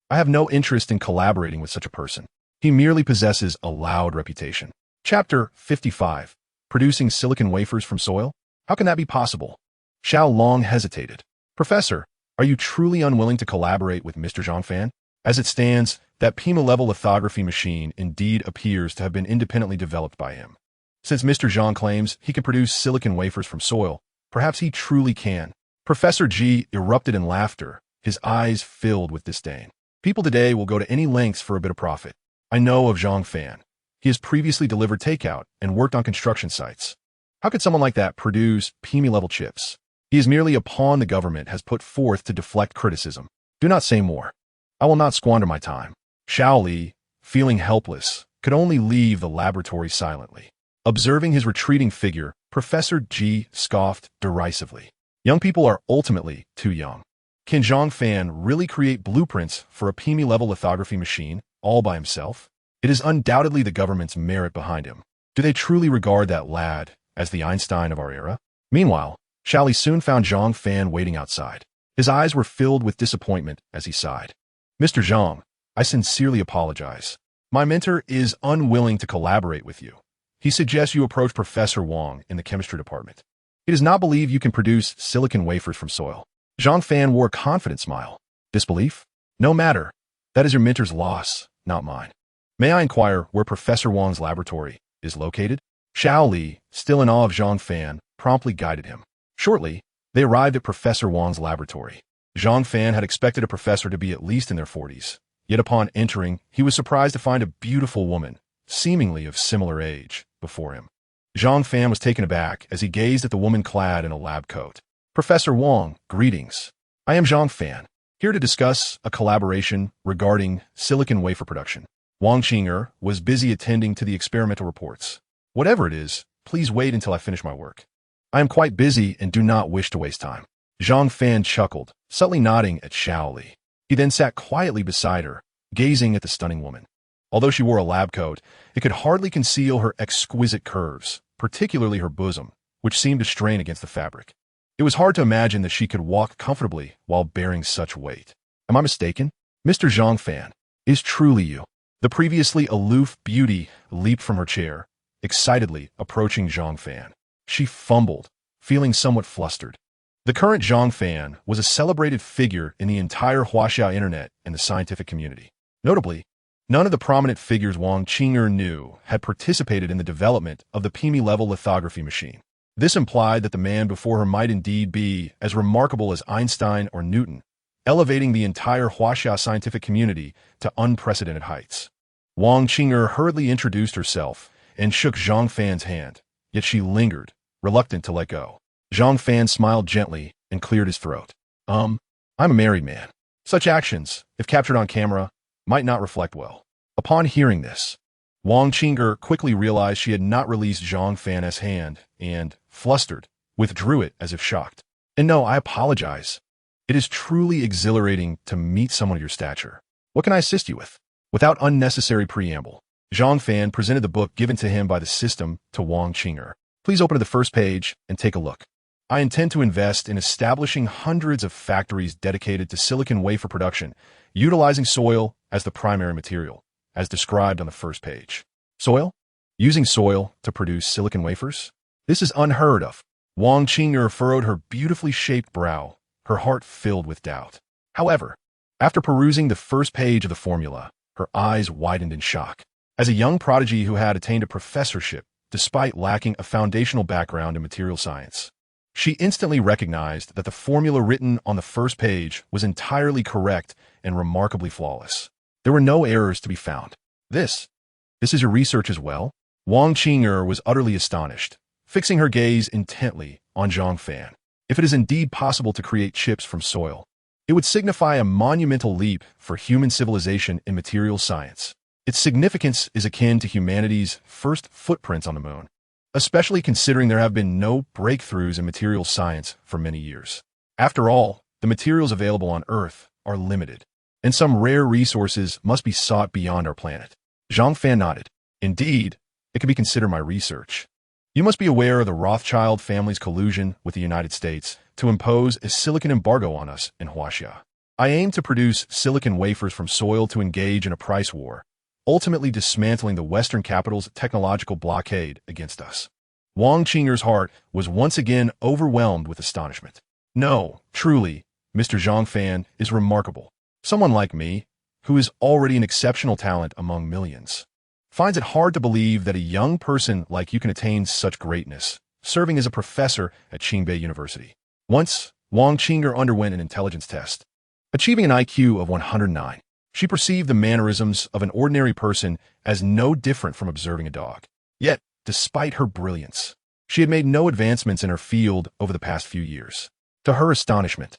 I have no interest in collaborating with such a person. He merely possesses a loud reputation. Chapter 55. Producing silicon wafers from soil? How can that be possible? Xiao Long hesitated. Professor, are you truly unwilling to collaborate with Mr. Zhang Fan? As it stands, that PME-level lithography machine indeed appears to have been independently developed by him. Since Mr. Zhang claims he can produce silicon wafers from soil, perhaps he truly can. Professor G erupted in laughter, his eyes filled with disdain. People today will go to any lengths for a bit of profit. I know of Zhang Fan. He has previously delivered takeout and worked on construction sites. How could someone like that produce PME-level chips? He is merely a pawn the government has put forth to deflect criticism. Do not say more. I will not squander my time. Xiao Li, feeling helpless, could only leave the laboratory silently. Observing his retreating figure, Professor G scoffed derisively. Young people are ultimately too young. Can Zhang Fan really create blueprints for a PME-level lithography machine all by himself? It is undoubtedly the government's merit behind him. Do they truly regard that lad as the Einstein of our era? Meanwhile, Xiao Li soon found Zhang Fan waiting outside. His eyes were filled with disappointment as he sighed. Mr. Zhang, I sincerely apologize. My mentor is unwilling to collaborate with you. He suggests you approach Professor Wang in the chemistry department. He does not believe you can produce silicon wafers from soil. Zhang Fan wore a confident smile. Disbelief? No matter. That is your mentor's loss, not mine. May I inquire where Professor Wang's laboratory is located? Xiao Li, still in awe of Zhang Fan, promptly guided him. Shortly, they arrived at Professor Wang's laboratory. Zhang Fan had expected a professor to be at least in their 40s. Yet upon entering, he was surprised to find a beautiful woman, seemingly of similar age, before him. Zhang Fan was taken aback as he gazed at the woman clad in a lab coat. Professor Wang, greetings. I am Zhang Fan, here to discuss a collaboration regarding silicon wafer production. Wang Qing'er was busy attending to the experimental reports. Whatever it is, please wait until I finish my work. I am quite busy and do not wish to waste time. Zhang Fan chuckled, subtly nodding at Xiao Li. He then sat quietly beside her, gazing at the stunning woman. Although she wore a lab coat, it could hardly conceal her exquisite curves, particularly her bosom, which seemed to strain against the fabric. It was hard to imagine that she could walk comfortably while bearing such weight. Am I mistaken? Mr. Zhang Fan, is truly you? The previously aloof beauty leaped from her chair, excitedly approaching Zhang Fan. She fumbled, feeling somewhat flustered. The current Zhang Fan was a celebrated figure in the entire Huaxia internet and the scientific community. Notably, none of the prominent figures Wang Qing'er knew had participated in the development of the PME-level lithography machine. This implied that the man before her might indeed be as remarkable as Einstein or Newton, elevating the entire Huaxia scientific community to unprecedented heights. Wang Qing'er hurriedly introduced herself and shook Zhang Fan's hand, yet she lingered, reluctant to let go. Zhang Fan smiled gently and cleared his throat. I'm a married man. Such actions, if captured on camera, might not reflect well. Upon hearing this, Wang Qing'er quickly realized she had not released Zhang Fan's hand and, flustered, withdrew it as if shocked. And no, I apologize. It is truly exhilarating to meet someone of your stature. What can I assist you with? Without unnecessary preamble, Zhang Fan presented the book given to him by the system to Wang Qing'er. Please open to the first page and take a look. I intend to invest in establishing hundreds of factories dedicated to silicon wafer production, utilizing soil as the primary material, as described on the first page. Soil? Using soil to produce silicon wafers? This is unheard of. Wang Qing'er furrowed her beautifully shaped brow, her heart filled with doubt. However, after perusing the first page of the formula, her eyes widened in shock. As a young prodigy who had attained a professorship, despite lacking a foundational background in material science, she instantly recognized that the formula written on the first page was entirely correct and remarkably flawless. There were no errors to be found. This is your research as well? Wang Qing'er was utterly astonished, fixing her gaze intently on Zhang Fan. If it is indeed possible to create chips from soil, it would signify a monumental leap for human civilization in material science. Its significance is akin to humanity's first footprints on the moon, especially considering there have been no breakthroughs in material science for many years. After all, the materials available on Earth are limited, and some rare resources must be sought beyond our planet. Zhang Fan nodded. Indeed, it can be considered my research. You must be aware of the Rothschild family's collusion with the United States to impose a silicon embargo on us in Huaxia. I aim to produce silicon wafers from soil to engage in a price war, ultimately dismantling the Western capital's technological blockade against us. Wang Qing'er's heart was once again overwhelmed with astonishment. No, truly, Mr. Zhang Fan is remarkable. Someone like me, who is already an exceptional talent among millions. finds it hard to believe that a young person like you can attain such greatness, serving as a professor at Qingbei University. Once, Wang Qing'er underwent an intelligence test. Achieving an IQ of 109, she perceived the mannerisms of an ordinary person as no different from observing a dog. Yet, despite her brilliance, she had made no advancements in her field over the past few years. To her astonishment,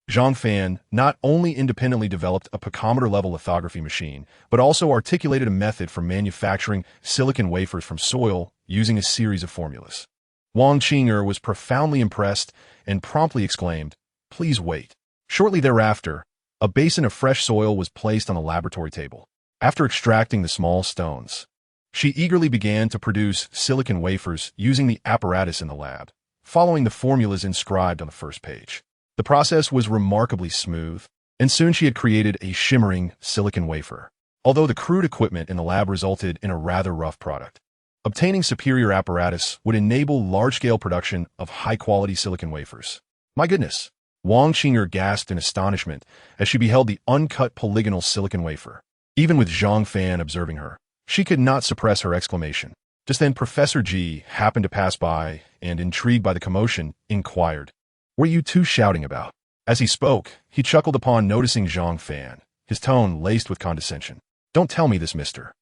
Zhang Fan not only independently developed a picometer-level lithography machine, but also articulated a method for manufacturing silicon wafers from soil using a series of formulas. Wang Qing'er was profoundly impressed and promptly exclaimed, "Please wait." Shortly thereafter, a basin of fresh soil was placed on the laboratory table. After extracting the small stones, she eagerly began to produce silicon wafers using the apparatus in the lab, following the formulas inscribed on the first page. The process was remarkably smooth, and soon she had created a shimmering silicon wafer. Although the crude equipment in the lab resulted in a rather rough product, obtaining superior apparatus would enable large-scale production of high-quality silicon wafers. My goodness! Wang Qing'er gasped in astonishment as she beheld the uncut polygonal silicon wafer. Even with Zhang Fan observing her, she could not suppress her exclamation. Just then Professor Ji happened to pass by and, intrigued by the commotion, inquired, "What are you two shouting about?" As he spoke, he chuckled upon noticing Zhang Fan, his tone laced with condescension. "Don't tell me this, mister.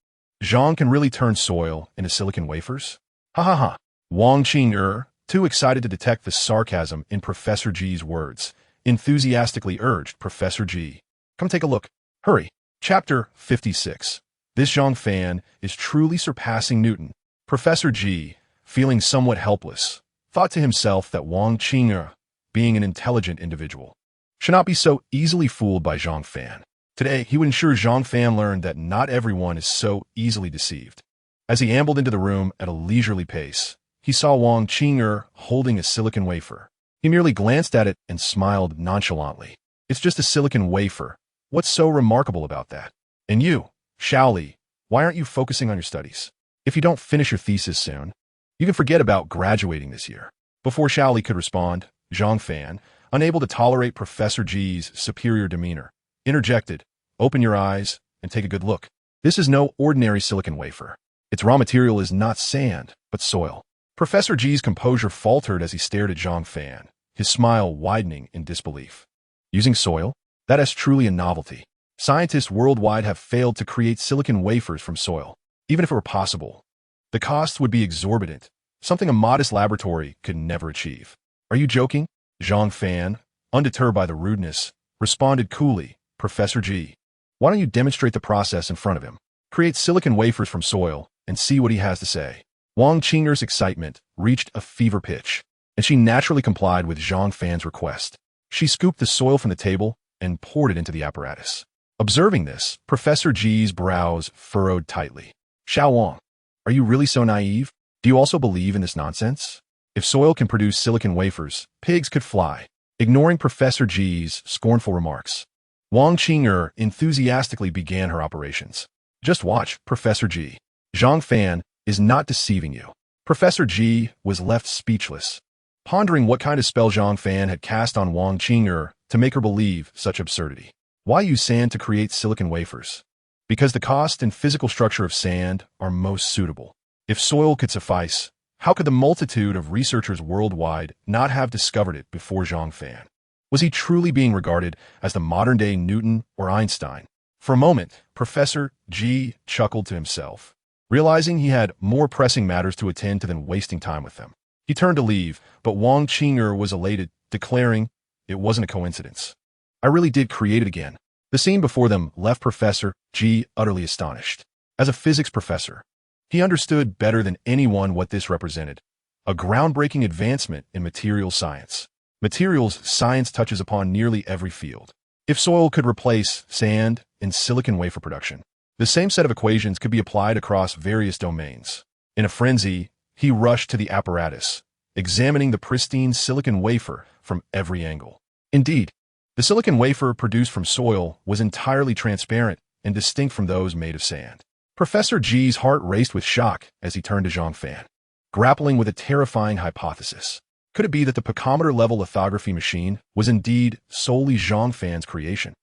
Zhang can really turn soil into silicon wafers?" Ha ha ha. Wang Qing'er, too excited to detect the sarcasm in Professor Ji's words, enthusiastically urged Professor Ji, "Come take a look. Hurry." Chapter 56. This Zhang Fan is truly surpassing Newton. Professor Ji, feeling somewhat helpless, thought to himself that Wang Qing'er, being an intelligent individual, should not be so easily fooled by Zhang Fan. Today, he would ensure Zhang Fan learned that not everyone is so easily deceived. As he ambled into the room at a leisurely pace, he saw Wang Qing'er holding a silicon wafer. He merely glanced at it and smiled nonchalantly. "It's just a silicon wafer. What's so remarkable about that? And you, Shaoli, why aren't you focusing on your studies? If you don't finish your thesis soon, you can forget about graduating this year." Before Shaoli could respond, Zhang Fan, unable to tolerate Professor Ji's superior demeanor, interjected, "Open your eyes and take a good look. This is no ordinary silicon wafer. Its raw material is not sand, but soil." Professor Ji's composure faltered as he stared at Zhang Fan, his smile widening in disbelief. "Using soil? That is truly a novelty. Scientists worldwide have failed to create silicon wafers from soil. Even if it were possible, the costs would be exorbitant, something a modest laboratory could never achieve." "Are you joking?" Zhang Fan, undeterred by the rudeness, responded coolly, "Professor Ji, why don't you demonstrate the process in front of him? Create silicon wafers from soil and see what he has to say." Wang Qing'er's excitement reached a fever pitch, and she naturally complied with Zhang Fan's request. She scooped the soil from the table and poured it into the apparatus. Observing this, Professor Ji's brows furrowed tightly. "Xiao Wang, are you really so naive? Do you also believe in this nonsense? If soil can produce silicon wafers, pigs could fly." Ignoring Professor Ji's scornful remarks, Wang Qing'er enthusiastically began her operations. "Just watch, Professor Ji. Zhang Fan is not deceiving you." Professor Ji was left speechless, pondering what kind of spell Zhang Fan had cast on Wang Qing'er to make her believe such absurdity. Why use sand to create silicon wafers? Because the cost and physical structure of sand are most suitable. If soil could suffice, how could the multitude of researchers worldwide not have discovered it before Zhang Fan? Was he truly being regarded as the modern-day Newton or Einstein? For a moment, Professor Ji chuckled to himself, realizing he had more pressing matters to attend to than wasting time with them. He turned to leave, but Wang Qing'er was elated, declaring, "It wasn't a coincidence. I really did create it again." The scene before them left Professor Ji utterly astonished. As a physics professor, he understood better than anyone what this represented: a groundbreaking advancement in materials science. Materials science touches upon nearly every field. If soil could replace sand in silicon wafer production, the same set of equations could be applied across various domains. In a frenzy, he rushed to the apparatus, examining the pristine silicon wafer from every angle. Indeed, the silicon wafer produced from soil was entirely transparent and distinct from those made of sand. Professor Ji's heart raced with shock as he turned to Zhang Fan, grappling with a terrifying hypothesis. Could it be that the picometer-level lithography machine was indeed solely Zhang Fan's creation?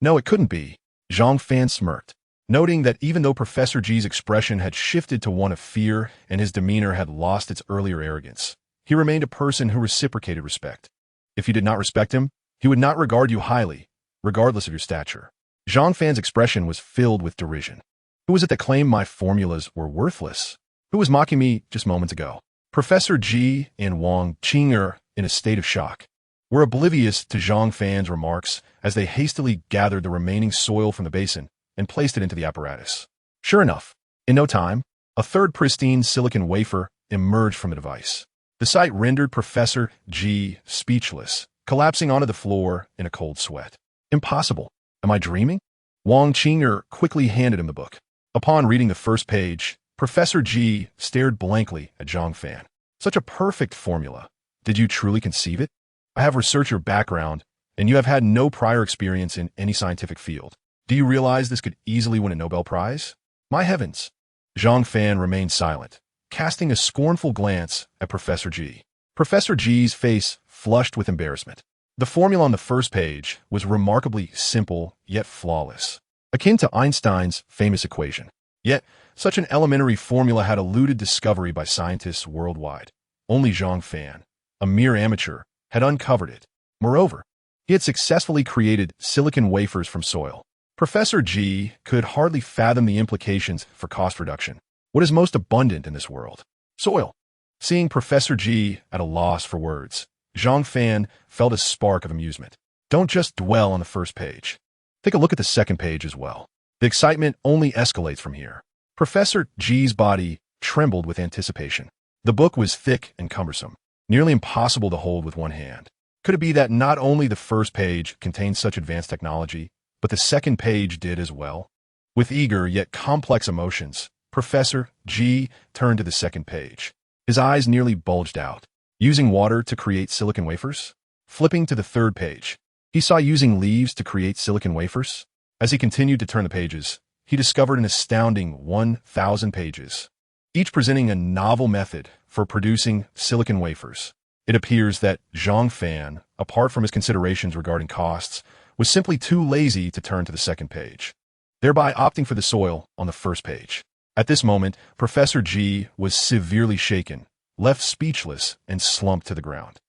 No, it couldn't be. Zhang Fan smirked. noting that even though Professor G's expression had shifted to one of fear and his demeanor had lost its earlier arrogance, he remained a person who reciprocated respect. If you did not respect him, he would not regard you highly, regardless of your stature. Zhang Fan's expression was filled with derision. Who was it that claimed my formulas were worthless? Who was mocking me just moments ago? Professor G and Wang Qing'er, in a state of shock, were oblivious to Zhang Fan's remarks as they hastily gathered the remaining soil from the basin and placed it into the apparatus. Sure enough, in no time, a third pristine silicon wafer emerged from the device. The sight rendered Professor G speechless, collapsing onto the floor in a cold sweat. Impossible. Am I dreaming? Wang Qing'er quickly handed him the book. Upon reading the first page, Professor G stared blankly at Zhang Fan. Such a perfect formula. Did you truly conceive it? I have researched your background, and you have had no prior experience in any scientific field. Do you realize this could easily win a Nobel Prize? My heavens! Zhang Fan remained silent, casting a scornful glance at Professor G. Professor G's face flushed with embarrassment. The formula on the first page was remarkably simple yet flawless, akin to Einstein's famous equation. Yet, such an elementary formula had eluded discovery by scientists worldwide. Only Zhang Fan, a mere amateur, had uncovered it. Moreover, he had successfully created silicon wafers from soil. Professor G could hardly fathom the implications for cost reduction. What is most abundant in this world? Soil. Seeing Professor G at a loss for words, Zhang Fan felt a spark of amusement. Don't just dwell on the first page. Take a look at the second page as well. The excitement only escalates from here. Professor G's body trembled with anticipation. The book was thick and cumbersome, nearly impossible to hold with one hand. Could it be that not only the first page contained such advanced technology, but the second page did as well? With eager yet complex emotions, Professor G turned to the second page. His eyes nearly bulged out. Using water to create silicon wafers? Flipping to the third page, he saw using leaves to create silicon wafers. As he continued to turn the pages, he discovered an astounding 1,000 pages, each presenting a novel method for producing silicon wafers. It appears that Zhang Fan, apart from his considerations regarding costs, was simply too lazy to turn to the second page, thereby opting for the soil on the first page. At this moment, Professor G was severely shaken, left speechless, and slumped to the ground.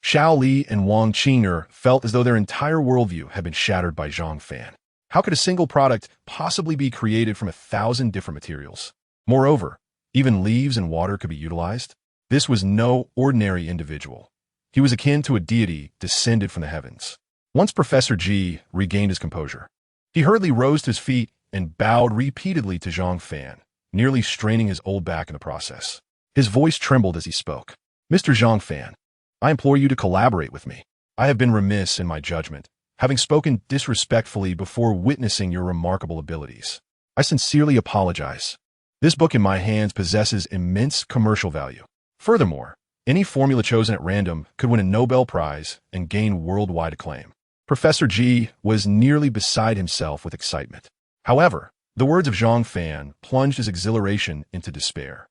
Xiao Li and Wang Qing'er felt as though their entire worldview had been shattered by Zhang Fan. How could a single product possibly be created from 1,000 different materials? Moreover, even leaves and water could be utilized. This was no ordinary individual. He was akin to a deity descended from the heavens. Once Professor G regained his composure, he hurriedly rose to his feet and bowed repeatedly to Zhang Fan, nearly straining his old back in the process. His voice trembled as he spoke. Mr. Zhang Fan, I implore you to collaborate with me. I have been remiss in my judgment, having spoken disrespectfully before witnessing your remarkable abilities. I sincerely apologize. This book in my hands possesses immense commercial value. Furthermore, any formula chosen at random could win a Nobel Prize and gain worldwide acclaim. Professor G was nearly beside himself with excitement. However, the words of Zhang Fan plunged his exhilaration into despair.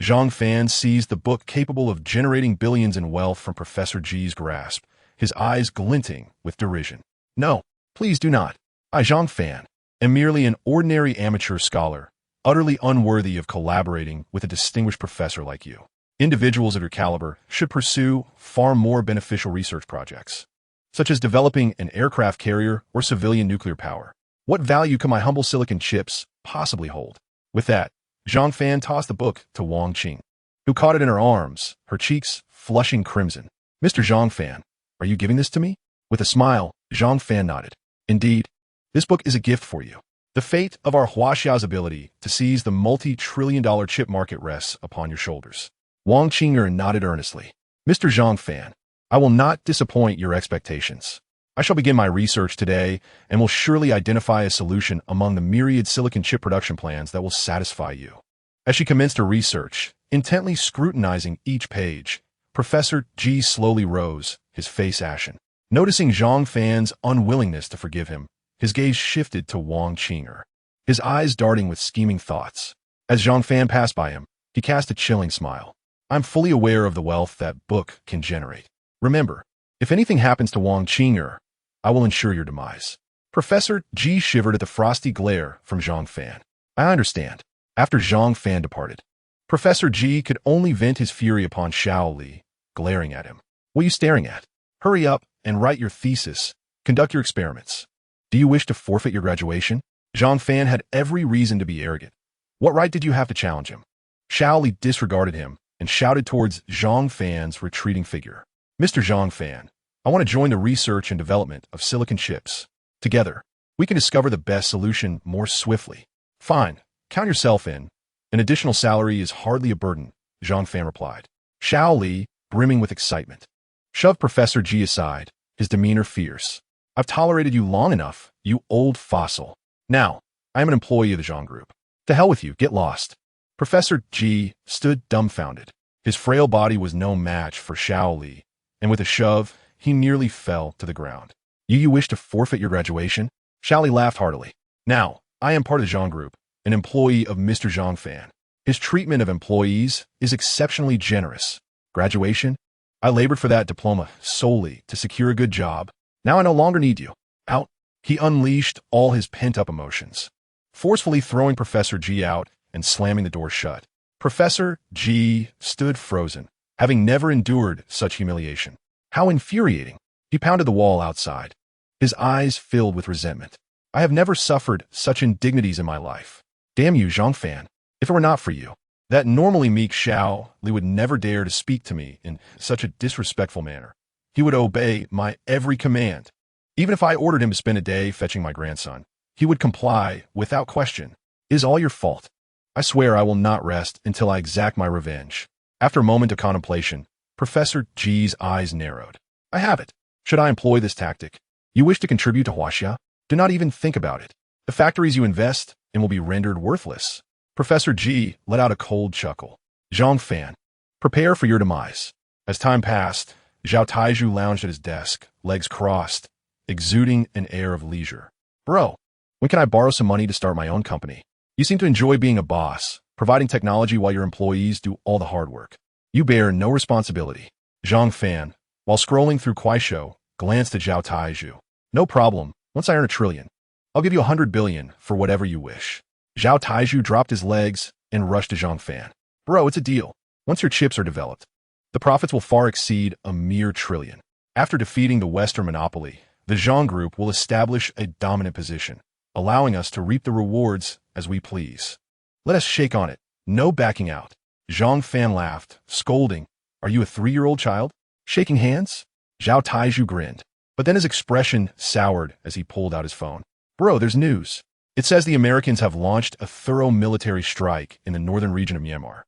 Zhang Fan seized the book capable of generating billions in wealth from Professor G's grasp, his eyes glinting with derision. No, please do not. I, Zhang Fan, am merely an ordinary amateur scholar, utterly unworthy of collaborating with a distinguished professor like you. Individuals of your caliber should pursue far more beneficial research projects, such as developing an aircraft carrier or civilian nuclear power. What value can my humble silicon chips possibly hold? With that, Zhang Fan tossed the book to Wang Qing, who caught it in her arms, her cheeks flushing crimson. Mr. Zhang Fan, are you giving this to me? With a smile, Zhang Fan nodded. Indeed, this book is a gift for you. The fate of our Huaxiao's ability to seize the multi-trillion-dollar chip market rests upon your shoulders. Wang Qing'er nodded earnestly. Mr. Zhang Fan, I will not disappoint your expectations. I shall begin my research today and will surely identify a solution among the myriad silicon chip production plans that will satisfy you. As she commenced her research, intently scrutinizing each page, Professor G slowly rose, his face ashen. Noticing Zhang Fan's unwillingness to forgive him, his gaze shifted to Wang Qing'er, his eyes darting with scheming thoughts. As Zhang Fan passed by him, he cast a chilling smile. I'm fully aware of the wealth that book can generate. Remember, if anything happens to Wang Qing'er, I will ensure your demise. Professor G shivered at the frosty glare from Zhang Fan. I understand. After Zhang Fan departed, Professor G could only vent his fury upon Xiao Li, glaring at him. What are you staring at? Hurry up and write your thesis. Conduct your experiments. Do you wish to forfeit your graduation? Zhang Fan had every reason to be arrogant. What right did you have to challenge him? Xiao Li disregarded him and shouted towards Zhang Fan's retreating figure. Mr. Zhang Fan, I want to join the research and development of silicon chips. Together, we can discover the best solution more swiftly. Fine, count yourself in. An additional salary is hardly a burden, Zhang Fan replied. Xiao Li, brimming with excitement, shoved Professor G aside, his demeanor fierce. I've tolerated you long enough, you old fossil. Now, I am an employee of the Zhang Group. To hell with you, get lost. Professor G stood dumbfounded. His frail body was no match for Xiao Li, and with a shove, he nearly fell to the ground. You wish to forfeit your graduation? Xiao Li laughed heartily. Now, I am part of the Zhang Group, an employee of Mr. Zhang Fan. His treatment of employees is exceptionally generous. Graduation? I labored for that diploma solely to secure a good job. Now I no longer need you. Out. He unleashed all his pent-up emotions, forcefully throwing Professor G out and slamming the door shut. Professor G stood frozen, having never endured such humiliation. How infuriating! He pounded the wall outside, his eyes filled with resentment. I have never suffered such indignities in my life. Damn you, Zhang Fan. If it were not for you, that normally meek Xiao Li would never dare to speak to me in such a disrespectful manner. He would obey my every command. Even if I ordered him to spend a day fetching my grandson, he would comply without question. It is all your fault. I swear I will not rest until I exact my revenge. After a moment of contemplation, Professor G's eyes narrowed. I have it. Should I employ this tactic? You wish to contribute to Huaxia? Do not even think about it. The factories you invest in will be rendered worthless. Professor G let out a cold chuckle. Zhang Fan, prepare for your demise. As time passed, Zhao Taizhu lounged at his desk, legs crossed, exuding an air of leisure. Bro, when can I borrow some money to start my own company? You seem to enjoy being a boss, providing technology while your employees do all the hard work. You bear no responsibility. Zhang Fan, while scrolling through Kuaishou, glanced at Zhao Taizhu. No problem. Once I earn $1 trillion, I'll give you $100 billion for whatever you wish. Zhao Taizhu dropped his legs and rushed to Zhang Fan. Bro, it's a deal. Once your chips are developed, the profits will far exceed a mere $1 trillion. After defeating the Western monopoly, the Zhang Group will establish a dominant position, allowing us to reap the rewards as we please. Let us shake on it. No backing out. Zhang Fan laughed, scolding. Are you a 3-year-old child? Shaking hands? Zhao Taizhu grinned, but then his expression soured as he pulled out his phone. Bro, there's news. It says the Americans have launched a thorough military strike in the northern region of Myanmar,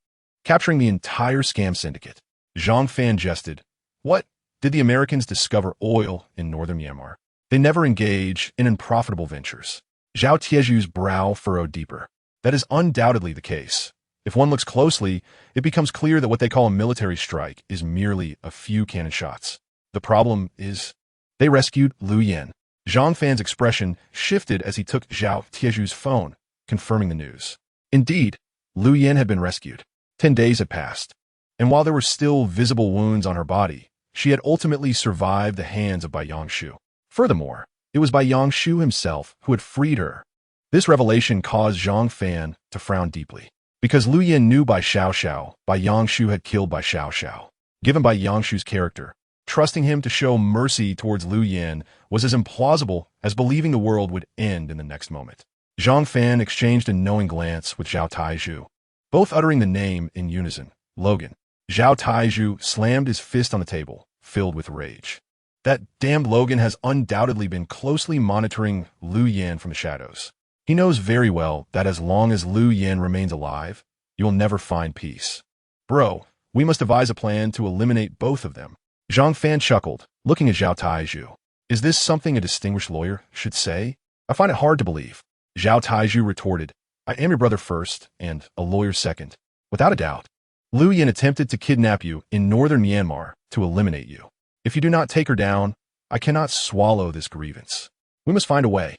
capturing the entire scam syndicate. Zhang Fan jested. What? Did the Americans discover oil in northern Myanmar? They never engage in unprofitable ventures. Zhao Tieju's brow furrowed deeper. That is undoubtedly the case. If one looks closely, it becomes clear that what they call a military strike is merely a few cannon shots. The problem is, they rescued Liu Yan. Zhang Fan's expression shifted as he took Zhao Tieju's phone, confirming the news. Indeed, Liu Yan had been rescued. 10 days had passed, and while there were still visible wounds on her body, she had ultimately survived the hands of Bai Yangshu. Furthermore, it was Bai Yangshu himself who had freed her. This revelation caused Zhang Fan to frown deeply. Because Liu Yan knew Bai Xiao, Bai Yangshu had killed Bai Xiao. Given Bai Yangshu's character, trusting him to show mercy towards Liu Yan was as implausible as believing the world would end in the next moment. Zhang Fan exchanged a knowing glance with Zhao Taizhu, both uttering the name in unison, Logan. Zhao Taizhu slammed his fist on the table, filled with rage. That damned Logan has undoubtedly been closely monitoring Liu Yan from the shadows. He knows very well that as long as Liu Yan remains alive, you will never find peace. Bro, we must devise a plan to eliminate both of them. Zhang Fan chuckled, looking at Zhao Taizhu. Is this something a distinguished lawyer should say? I find it hard to believe. Zhao Taizhu retorted, I am your brother first, and a lawyer second. Without a doubt, Liu Yan attempted to kidnap you in northern Myanmar to eliminate you. If you do not take her down, I cannot swallow this grievance. We must find a way.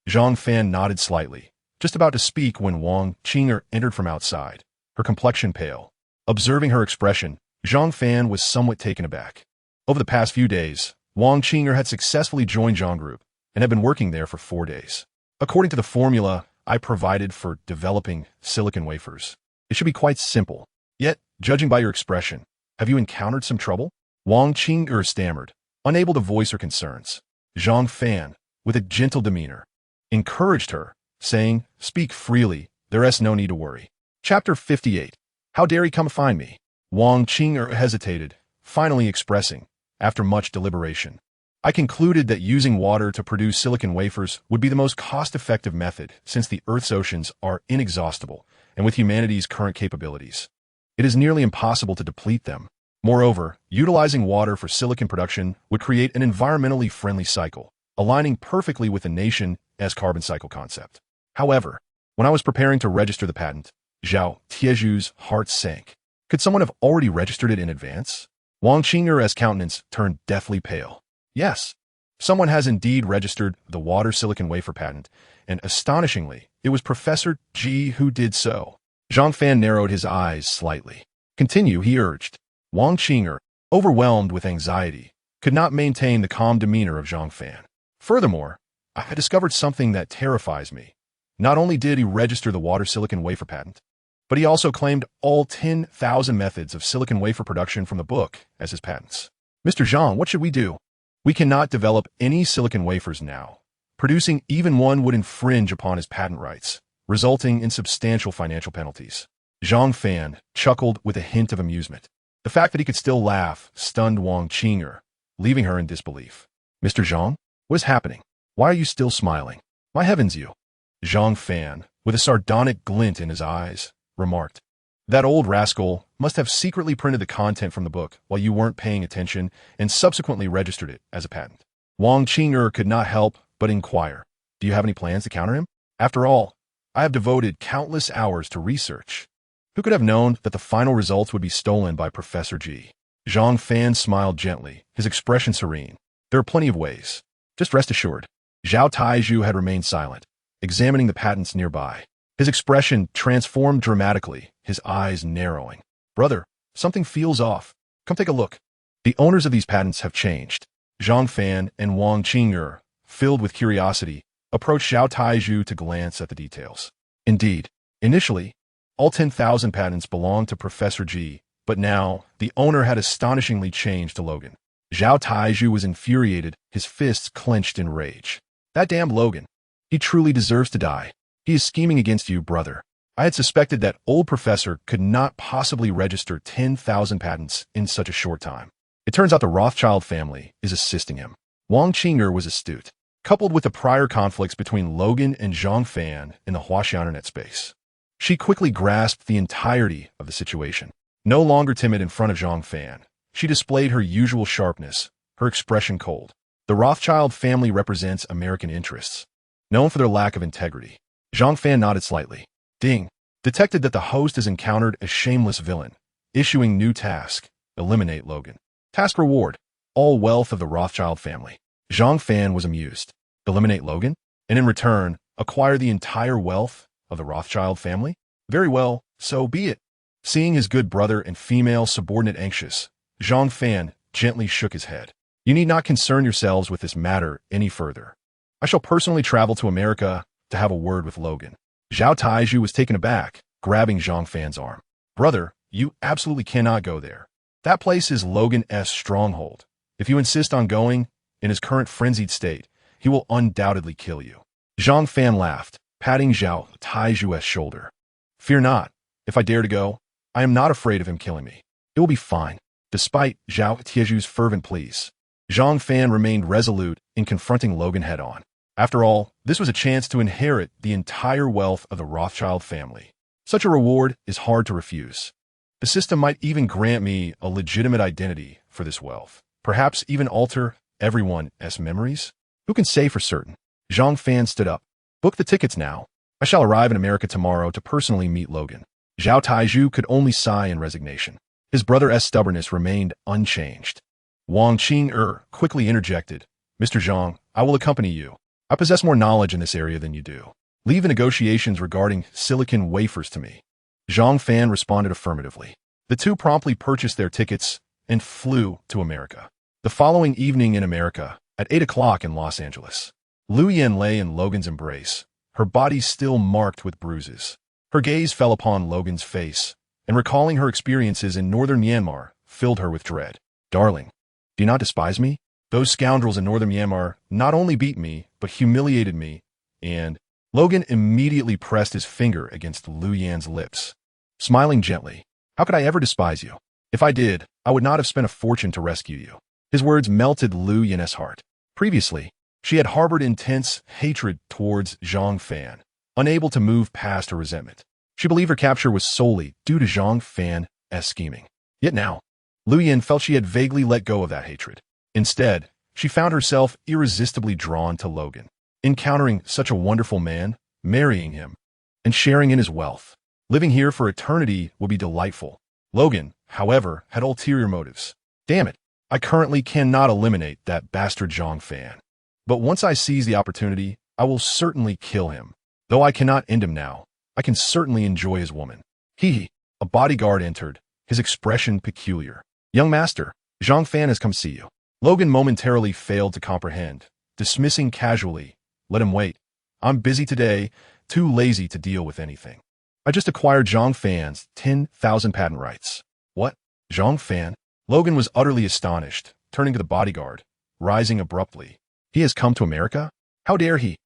Zhang Fan nodded slightly, just about to speak when Wang Qinger entered from outside, her complexion pale. Observing her expression, Zhang Fan was somewhat taken aback. Over the past few days, Wang Qinger had successfully joined Zhang Group, and have been working there for 4 days. According to the formula I provided for developing silicon wafers, it should be quite simple. Yet, judging by your expression, have you encountered some trouble? Wang Qing'er stammered, unable to voice her concerns. Zhang Fan, with a gentle demeanor, encouraged her, saying, "Speak freely, there is no need to worry." Chapter 58. How dare he come find me? Wang Qing'er hesitated, finally expressing, after much deliberation, "I concluded that using water to produce silicon wafers would be the most cost-effective method since the Earth's oceans are inexhaustible, and with humanity's current capabilities, it is nearly impossible to deplete them. Moreover, utilizing water for silicon production would create an environmentally friendly cycle, aligning perfectly with the nation's carbon cycle concept." However, when I was preparing to register the patent, Zhao Tieju's heart sank. Could someone have already registered it in advance? Wang Qing'er's countenance turned deathly pale. Yes, someone has indeed registered the water silicon wafer patent, and astonishingly, it was Professor Ji who did so. Zhang Fan narrowed his eyes slightly. "Continue," he urged. Wang Qing'er, overwhelmed with anxiety, could not maintain the calm demeanor of Zhang Fan. "Furthermore, I had discovered something that terrifies me. Not only did he register the water silicon wafer patent, but he also claimed all 10,000 methods of silicon wafer production from the book as his patents. Mr. Zhang, what should we do? We cannot develop any silicon wafers now. Producing even one would infringe upon his patent rights, resulting in substantial financial penalties." Zhang Fan chuckled with a hint of amusement. The fact that he could still laugh stunned Wang Qing'er, leaving her in disbelief. "Mr. Zhang, what is happening? Why are you still smiling? My heavens, you!" Zhang Fan, with a sardonic glint in his eyes, remarked, "That old rascal must have secretly printed the content from the book while you weren't paying attention and subsequently registered it as a patent." Wang Qing'er could not help but inquire, "Do you have any plans to counter him? After all, I have devoted countless hours to research. Who could have known that the final results would be stolen by Professor Ji?" Zhang Fan smiled gently, his expression serene. "There are plenty of ways. Just rest assured." Zhao Taiju had remained silent, examining the patents nearby. His expression transformed dramatically, his eyes narrowing. "Brother, something feels off. Come take a look." The owners of these patents have changed. Zhang Fan and Wang Qing'er, filled with curiosity, approached Zhao Taiju to glance at the details. Indeed, initially, all 10,000 patents belonged to Professor Ji, but now the owner had astonishingly changed to Logan. Zhao Taiju was infuriated, his fists clenched in rage. "That damned Logan. He truly deserves to die. He is scheming against you, brother. I had suspected that old professor could not possibly register 10,000 patents in such a short time. It turns out the Rothschild family is assisting him." Wang Qing'er was astute, coupled with the prior conflicts between Logan and Zhang Fan in the Huaxian internet space. She quickly grasped the entirety of the situation. No longer timid in front of Zhang Fan, she displayed her usual sharpness, her expression cold. The Rothschild family represents American interests, known for their lack of integrity. Zhang Fan nodded slightly. Ding. Detected that the host has encountered a shameless villain. Issuing new task. Eliminate Logan. Task reward. All wealth of the Rothschild family. Zhang Fan was amused. Eliminate Logan? And in return, acquire the entire wealth of the Rothschild family? Very well, so be it. Seeing his good brother and female subordinate anxious, Zhang Fan gently shook his head. "You need not concern yourselves with this matter any further. I shall personally travel to America to have a word with Logan." Zhao Taiju was taken aback, grabbing Zhang Fan's arm. "Brother, you absolutely cannot go there. That place is Logan's stronghold. If you insist on going, in his current frenzied state, he will undoubtedly kill you." Zhang Fan laughed, patting Zhao Taiju's shoulder. "Fear not. If I dare to go, I am not afraid of him killing me. It will be fine." Despite Zhao Tieju's fervent pleas, Zhang Fan remained resolute in confronting Logan head-on. After all, this was a chance to inherit the entire wealth of the Rothschild family. Such a reward is hard to refuse. The system might even grant me a legitimate identity for this wealth, perhaps even alter everyone's memories. Who can say for certain? Zhang Fan stood up. "Book the tickets now. I shall arrive in America tomorrow to personally meet Logan." Zhao Taiju could only sigh in resignation. His brother's stubbornness remained unchanged. Wang Qing'er quickly interjected, "Mr. Zhang, I will accompany you. I possess more knowledge in this area than you do. Leave the negotiations regarding silicon wafers to me." Zhang Fan responded affirmatively. The two promptly purchased their tickets and flew to America. The following evening in America, at 8 o'clock in Los Angeles, Lu Yen lay in Logan's embrace, her body still marked with bruises. Her gaze fell upon Logan's face, and recalling her experiences in northern Myanmar filled her with dread. Darling, do you not despise me? Those scoundrels in northern Myanmar not only beat me, but humiliated me, and Logan immediately pressed his finger against Lu Yan's lips, smiling gently. How could I ever despise you? If I did, I would not have spent a fortune to rescue you. His words melted Lu Yan's heart. Previously, she had harbored intense hatred towards Zhang Fan, unable to move past her resentment. She believed her capture was solely due to Zhang Fan's scheming. Yet now, Lu Yan felt she had vaguely let go of that hatred. Instead, she found herself irresistibly drawn to Logan. Encountering such a wonderful man, marrying him, and sharing in his wealth. Living here for eternity would be delightful. Logan, however, had ulterior motives. Damn it, I currently cannot eliminate that bastard Zhang Fan. But once I seize the opportunity, I will certainly kill him. Though I cannot end him now, I can certainly enjoy his woman. A bodyguard entered, his expression peculiar. Young master, Zhang Fan has come to see you. Logan momentarily failed to comprehend, dismissing casually, let him wait. I'm busy today, too lazy to deal with anything. I just acquired Zhang Fan's 10,000 patent rights. What? Zhang Fan? Logan was utterly astonished, turning to the bodyguard, rising abruptly. He has come to America? How dare he?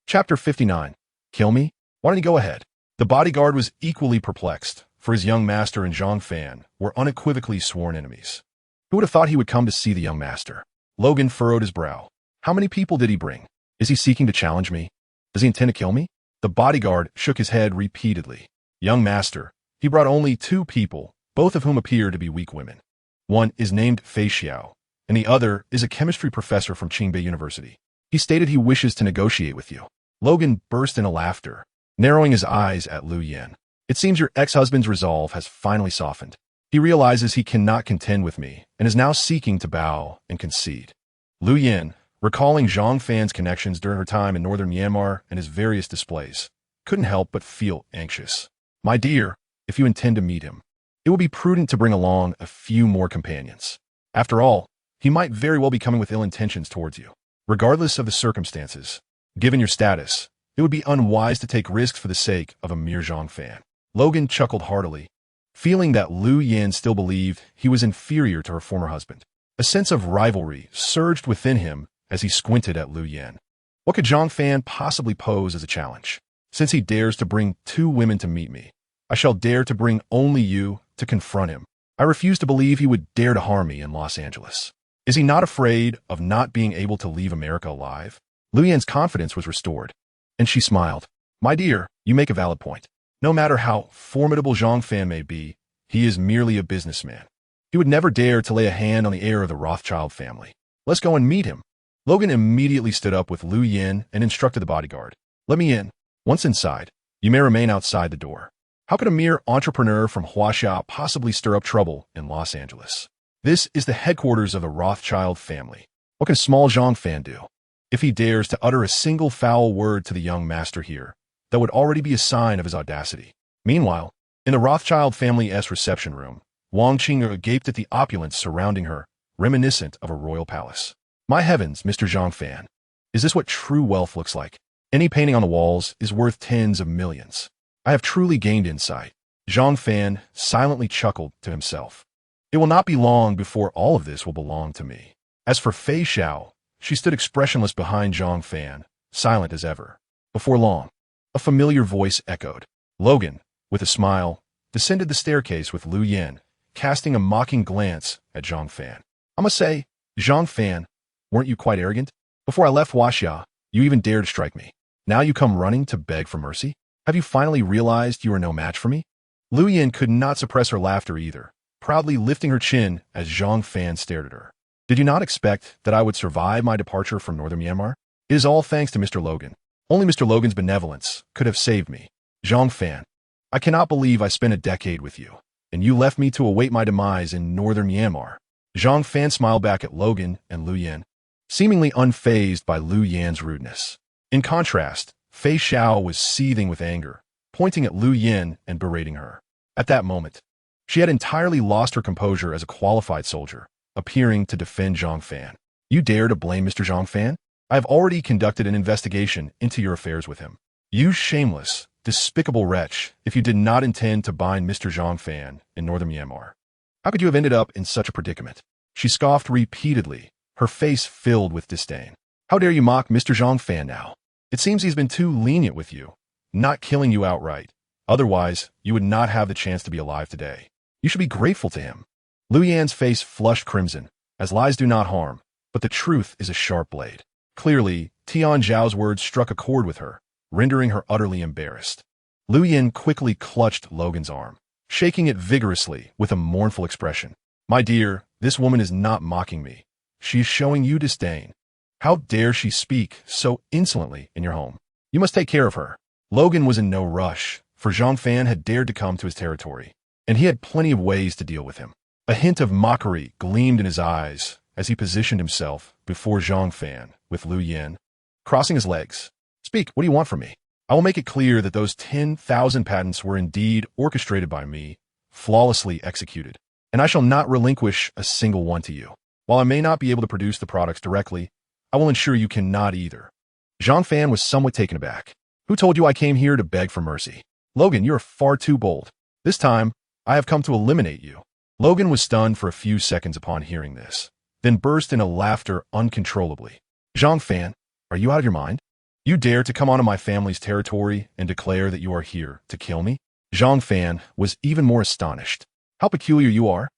Chapter 59. Kill me? Why don't you go ahead? The bodyguard was equally perplexed, for his young master and Zhang Fan were unequivocally sworn enemies. Who would have thought he would come to see the young master? Logan furrowed his brow. How many people did he bring? Is he seeking to challenge me? Does he intend to kill me? The bodyguard shook his head repeatedly. Young master, he brought only 2 people, both of whom appear to be weak women. One is named Fei Xiao, and the other is a chemistry professor from Qingbei University. He stated he wishes to negotiate with you. Logan burst into laughter, narrowing his eyes at Lu Yan. It seems your ex-husband's resolve has finally softened. He realizes he cannot contend with me and is now seeking to bow and concede. Lu Yan, recalling Zhang Fan's connections during her time in northern Myanmar and his various displays, couldn't help but feel anxious. My dear, if you intend to meet him, it will be prudent to bring along a few more companions. After all, he might very well be coming with ill intentions towards you. Regardless of the circumstances, given your status, it would be unwise to take risks for the sake of a mere Zhang Fan. Logan chuckled heartily, feeling that Lu Yan still believed he was inferior to her former husband. A sense of rivalry surged within him as he squinted at Lu Yan. What could Zhang Fan possibly pose as a challenge? Since he dares to bring 2 women to meet me, I shall dare to bring only you to confront him. I refuse to believe he would dare to harm me in Los Angeles. Is he not afraid of not being able to leave America alive? Lu Yan's confidence was restored, and she smiled. My dear, you make a valid point. No matter how formidable Zhang Fan may be, he is merely a businessman. He would never dare to lay a hand on the heir of the Rothschild family. Let's go and meet him. Logan immediately stood up with Lu Yan and instructed the bodyguard. Let me in. Once inside, you may remain outside the door. How could a mere entrepreneur from Huaxia possibly stir up trouble in Los Angeles? This is the headquarters of the Rothschild family. What can small Zhang Fan do? If he dares to utter a single foul word to the young master here, that would already be a sign of his audacity. Meanwhile, in the Rothschild family's reception room, Wang Qing gaped at the opulence surrounding her, reminiscent of a royal palace. My heavens, Mr. Zhang Fan, is this what true wealth looks like? Any painting on the walls is worth tens of millions. I have truly gained insight. Zhang Fan silently chuckled to himself. It will not be long before all of this will belong to me. As for Fei Xiao, she stood expressionless behind Zhang Fan, silent as ever. Before long, a familiar voice echoed. Logan, with a smile, descended the staircase with Lu Yan, casting a mocking glance at Zhang Fan. I must say, Zhang Fan, weren't you quite arrogant? Before I left Huaxia, you even dared to strike me. Now you come running to beg for mercy? Have you finally realized you are no match for me? Lu Yan could not suppress her laughter either, proudly lifting her chin as Zhang Fan stared at her. Did you not expect that I would survive my departure from northern Myanmar? It is all thanks to Mr. Logan. Only Mr. Logan's benevolence could have saved me. Zhang Fan, I cannot believe I spent a decade with you, and you left me to await my demise in northern Myanmar. Zhang Fan smiled back at Logan and Lu Yan, seemingly unfazed by Lu Yan's rudeness. In contrast, Fei Xiao was seething with anger, pointing at Lu Yan and berating her. At that moment, she had entirely lost her composure as a qualified soldier, appearing to defend Zhang Fan. You dare to blame Mr. Zhang Fan? I have already conducted an investigation into your affairs with him. You shameless, despicable wretch, if you did not intend to bind Mr. Zhang Fan in northern Myanmar. How could you have ended up in such a predicament? She scoffed repeatedly, her face filled with disdain. How dare you mock Mr. Zhang Fan now? It seems he's been too lenient with you, not killing you outright. Otherwise, you would not have the chance to be alive today. You should be grateful to him. Lu Yan's face flushed crimson, as lies do not harm, but the truth is a sharp blade. Clearly, Tian Zhao's words struck a chord with her, rendering her utterly embarrassed. Lu Yan quickly clutched Logan's arm, shaking it vigorously with a mournful expression. My dear, this woman is not mocking me. She is showing you disdain. How dare she speak so insolently in your home? You must take care of her. Logan was in no rush, for Zhang Fan had dared to come to his territory, and he had plenty of ways to deal with him. A hint of mockery gleamed in his eyes as he positioned himself before Zhang Fan with Lu Yan, crossing his legs. Speak, what do you want from me? I will make it clear that those 10,000 patents were indeed orchestrated by me, flawlessly executed, and I shall not relinquish a single one to you. While I may not be able to produce the products directly, I will ensure you cannot either. Zhang Fan was somewhat taken aback. Who told you I came here to beg for mercy? Logan, you are far too bold. This time, I have come to eliminate you. Logan was stunned for a few seconds upon hearing this, then burst into laughter uncontrollably. Zhang Fan, are you out of your mind? You dare to come onto my family's territory and declare that you are here to kill me? Zhang Fan was even more astonished. How peculiar you are.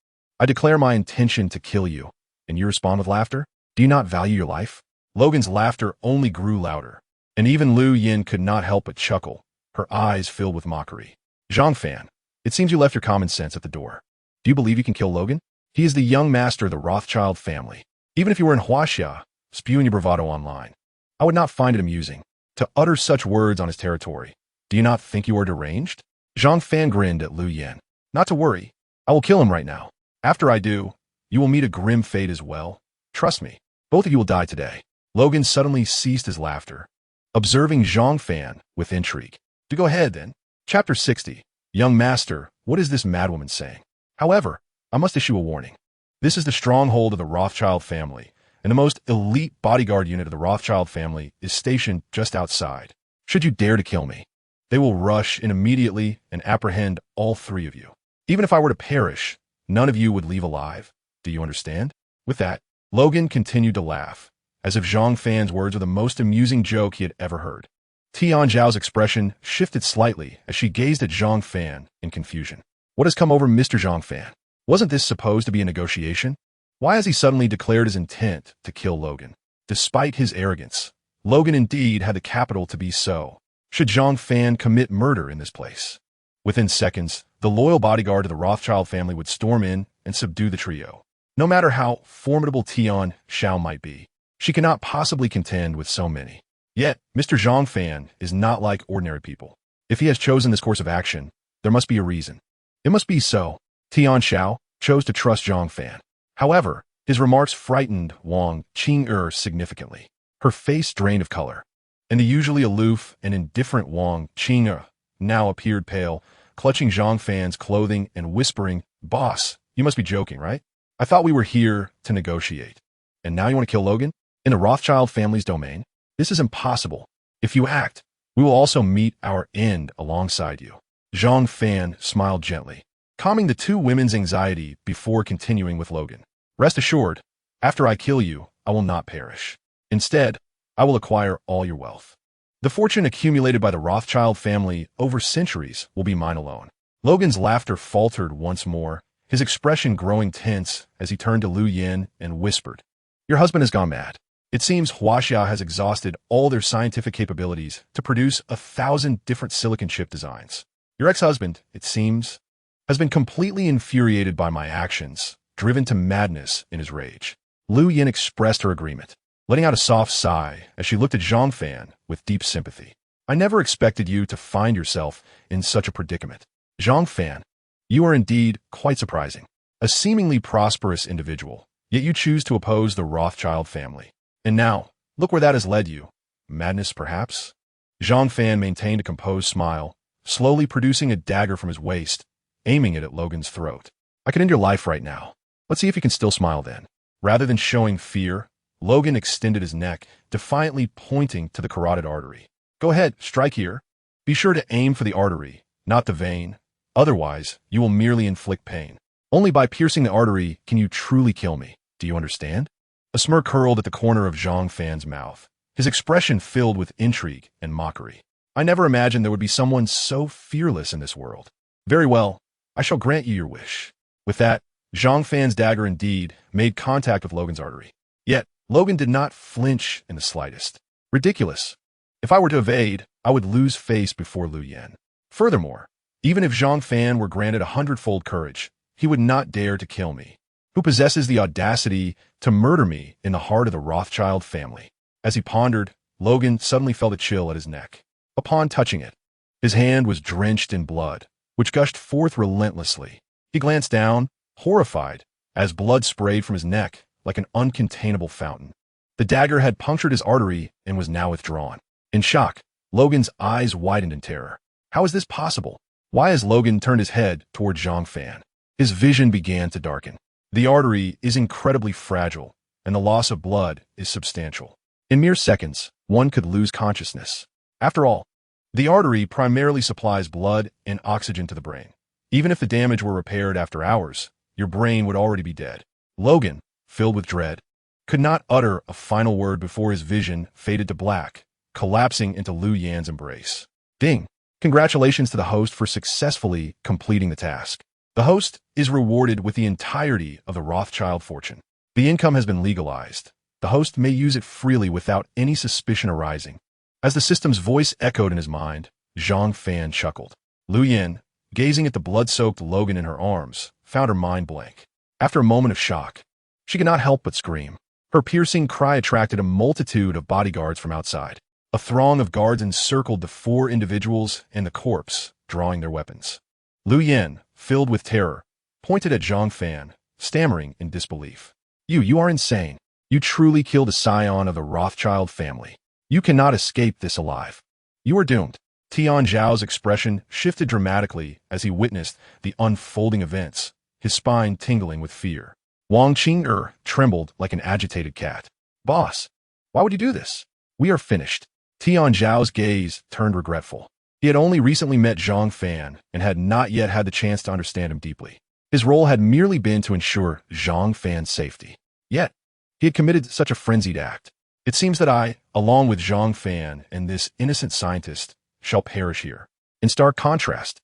I declare my intention to kill you, and you respond with laughter? Do you not value your life? Logan's laughter only grew louder, and even Lu Yan could not help but chuckle, her eyes filled with mockery. Zhang Fan, it seems you left your common sense at the door. Do you believe you can kill Logan? He is the young master of the Rothschild family. Even if you were in Huaxia, spewing your bravado online, I would not find it amusing to utter such words on his territory. Do you not think you are deranged? Zhang Fan grinned at Lu Yan. Not to worry. I will kill him right now. After I do, you will meet a grim fate as well. Trust me, both of you will die today. Logan suddenly ceased his laughter, observing Zhang Fan with intrigue. To go ahead, then. Chapter 60. Young Master, what is this madwoman saying? However, I must issue a warning. This is the stronghold of the Rothschild family, and the most elite bodyguard unit of the Rothschild family is stationed just outside. Should you dare to kill me, they will rush in immediately and apprehend all three of you. Even if I were to perish, none of you would leave alive. Do you understand? With that, Logan continued to laugh, as if Zhang Fan's words were the most amusing joke he had ever heard. Tian Zhao's expression shifted slightly as she gazed at Zhang Fan in confusion. What has come over Mr. Zhang Fan? Wasn't this supposed to be a negotiation? Why has he suddenly declared his intent to kill Logan? Despite his arrogance, Logan indeed had the capital to be so. Should Zhang Fan commit murder in this place? Within seconds, the loyal bodyguard of the Rothschild family would storm in and subdue the trio. No matter how formidable Tian Zhao might be, she cannot possibly contend with so many. Yet, Mr. Zhang Fan is not like ordinary people. If he has chosen this course of action, there must be a reason. It must be so. Tian Zhao chose to trust Zhang Fan. However, his remarks frightened Wang Qing'er significantly. Her face drained of color, and the usually aloof and indifferent Wang Qing'er now appeared pale, clutching Zhang Fan's clothing and whispering, "Boss, you must be joking, right? I thought we were here to negotiate. And now you want to kill Logan? In the Rothschild family's domain? This is impossible. If you act, we will also meet our end alongside you." Zhang Fan smiled gently, calming the two women's anxiety before continuing with Logan. Rest assured, after I kill you, I will not perish. Instead, I will acquire all your wealth. The fortune accumulated by the Rothschild family over centuries will be mine alone. Logan's laughter faltered once more, his expression growing tense as he turned to Lu Yan and whispered, "Your husband has gone mad. It seems Huaxia has exhausted all their scientific capabilities to produce 1,000 different silicon chip designs. Your ex-husband, it seems, has been completely infuriated by my actions, driven to madness in his rage." Lu Yan expressed her agreement, letting out a soft sigh as she looked at Zhang Fan with deep sympathy. "I never expected you to find yourself in such a predicament. Zhang Fan, you are indeed quite surprising. A seemingly prosperous individual, yet you choose to oppose the Rothschild family. And now, look where that has led you. Madness, perhaps?" Zhang Fan maintained a composed smile, slowly producing a dagger from his waist, aiming it at Logan's throat. "I could end your life right now. Let's see if you can still smile then." Rather than showing fear, Logan extended his neck, defiantly pointing to the carotid artery. Go ahead, strike here. Be sure to aim for the artery, not the vein. Otherwise, you will merely inflict pain. Only by piercing the artery can you truly kill me. Do you understand? A smirk curled at the corner of Zhang Fan's mouth, his expression filled with intrigue and mockery. I never imagined there would be someone so fearless in this world. Very well, I shall grant you your wish. With that, Zhang Fan's dagger indeed made contact with Logan's artery. Yet, Logan did not flinch in the slightest. Ridiculous. If I were to evade, I would lose face before Lu Yan. Furthermore, even if Zhang Fan were granted 100-fold courage, he would not dare to kill me. Who possesses the audacity to murder me in the heart of the Rothschild family? As he pondered, Logan suddenly felt a chill at his neck. Upon touching it, his hand was drenched in blood, which gushed forth relentlessly. He glanced down, horrified, as blood sprayed from his neck like an uncontainable fountain. The dagger had punctured his artery and was now withdrawn. In shock, Logan's eyes widened in terror. How is this possible? Why has Logan turned his head toward Zhang Fan? His vision began to darken. The artery is incredibly fragile, and the loss of blood is substantial. In mere seconds, one could lose consciousness. After all, the artery primarily supplies blood and oxygen to the brain. Even if the damage were repaired after hours, your brain would already be dead. Logan, filled with dread, could not utter a final word before his vision faded to black, collapsing into Lu Yan's embrace. Ding! Congratulations to the host for successfully completing the task. The host is rewarded with the entirety of the Rothschild fortune. The income has been legalized. The host may use it freely without any suspicion arising. As the system's voice echoed in his mind, Zhang Fan chuckled. Lu Yan, gazing at the blood-soaked Logan in her arms, found her mind blank. After a moment of shock, she could not help but scream. Her piercing cry attracted a multitude of bodyguards from outside. A throng of guards encircled the four individuals and the corpse, drawing their weapons. Lu Yan, filled with terror, pointed at Zhang Fan, stammering in disbelief. You are insane. You truly killed a scion of the Rothschild family. You cannot escape this alive. You are doomed. Tian Zhao's expression shifted dramatically as he witnessed the unfolding events, his spine tingling with fear. Wang Qing'er trembled like an agitated cat. Boss, why would you do this? We are finished. Tian Zhao's gaze turned regretful. He had only recently met Zhang Fan and had not yet had the chance to understand him deeply. His role had merely been to ensure Zhang Fan's safety. Yet, he had committed such a frenzied act. It seems that I, along with Zhang Fan and this innocent scientist, shall perish here. In stark contrast,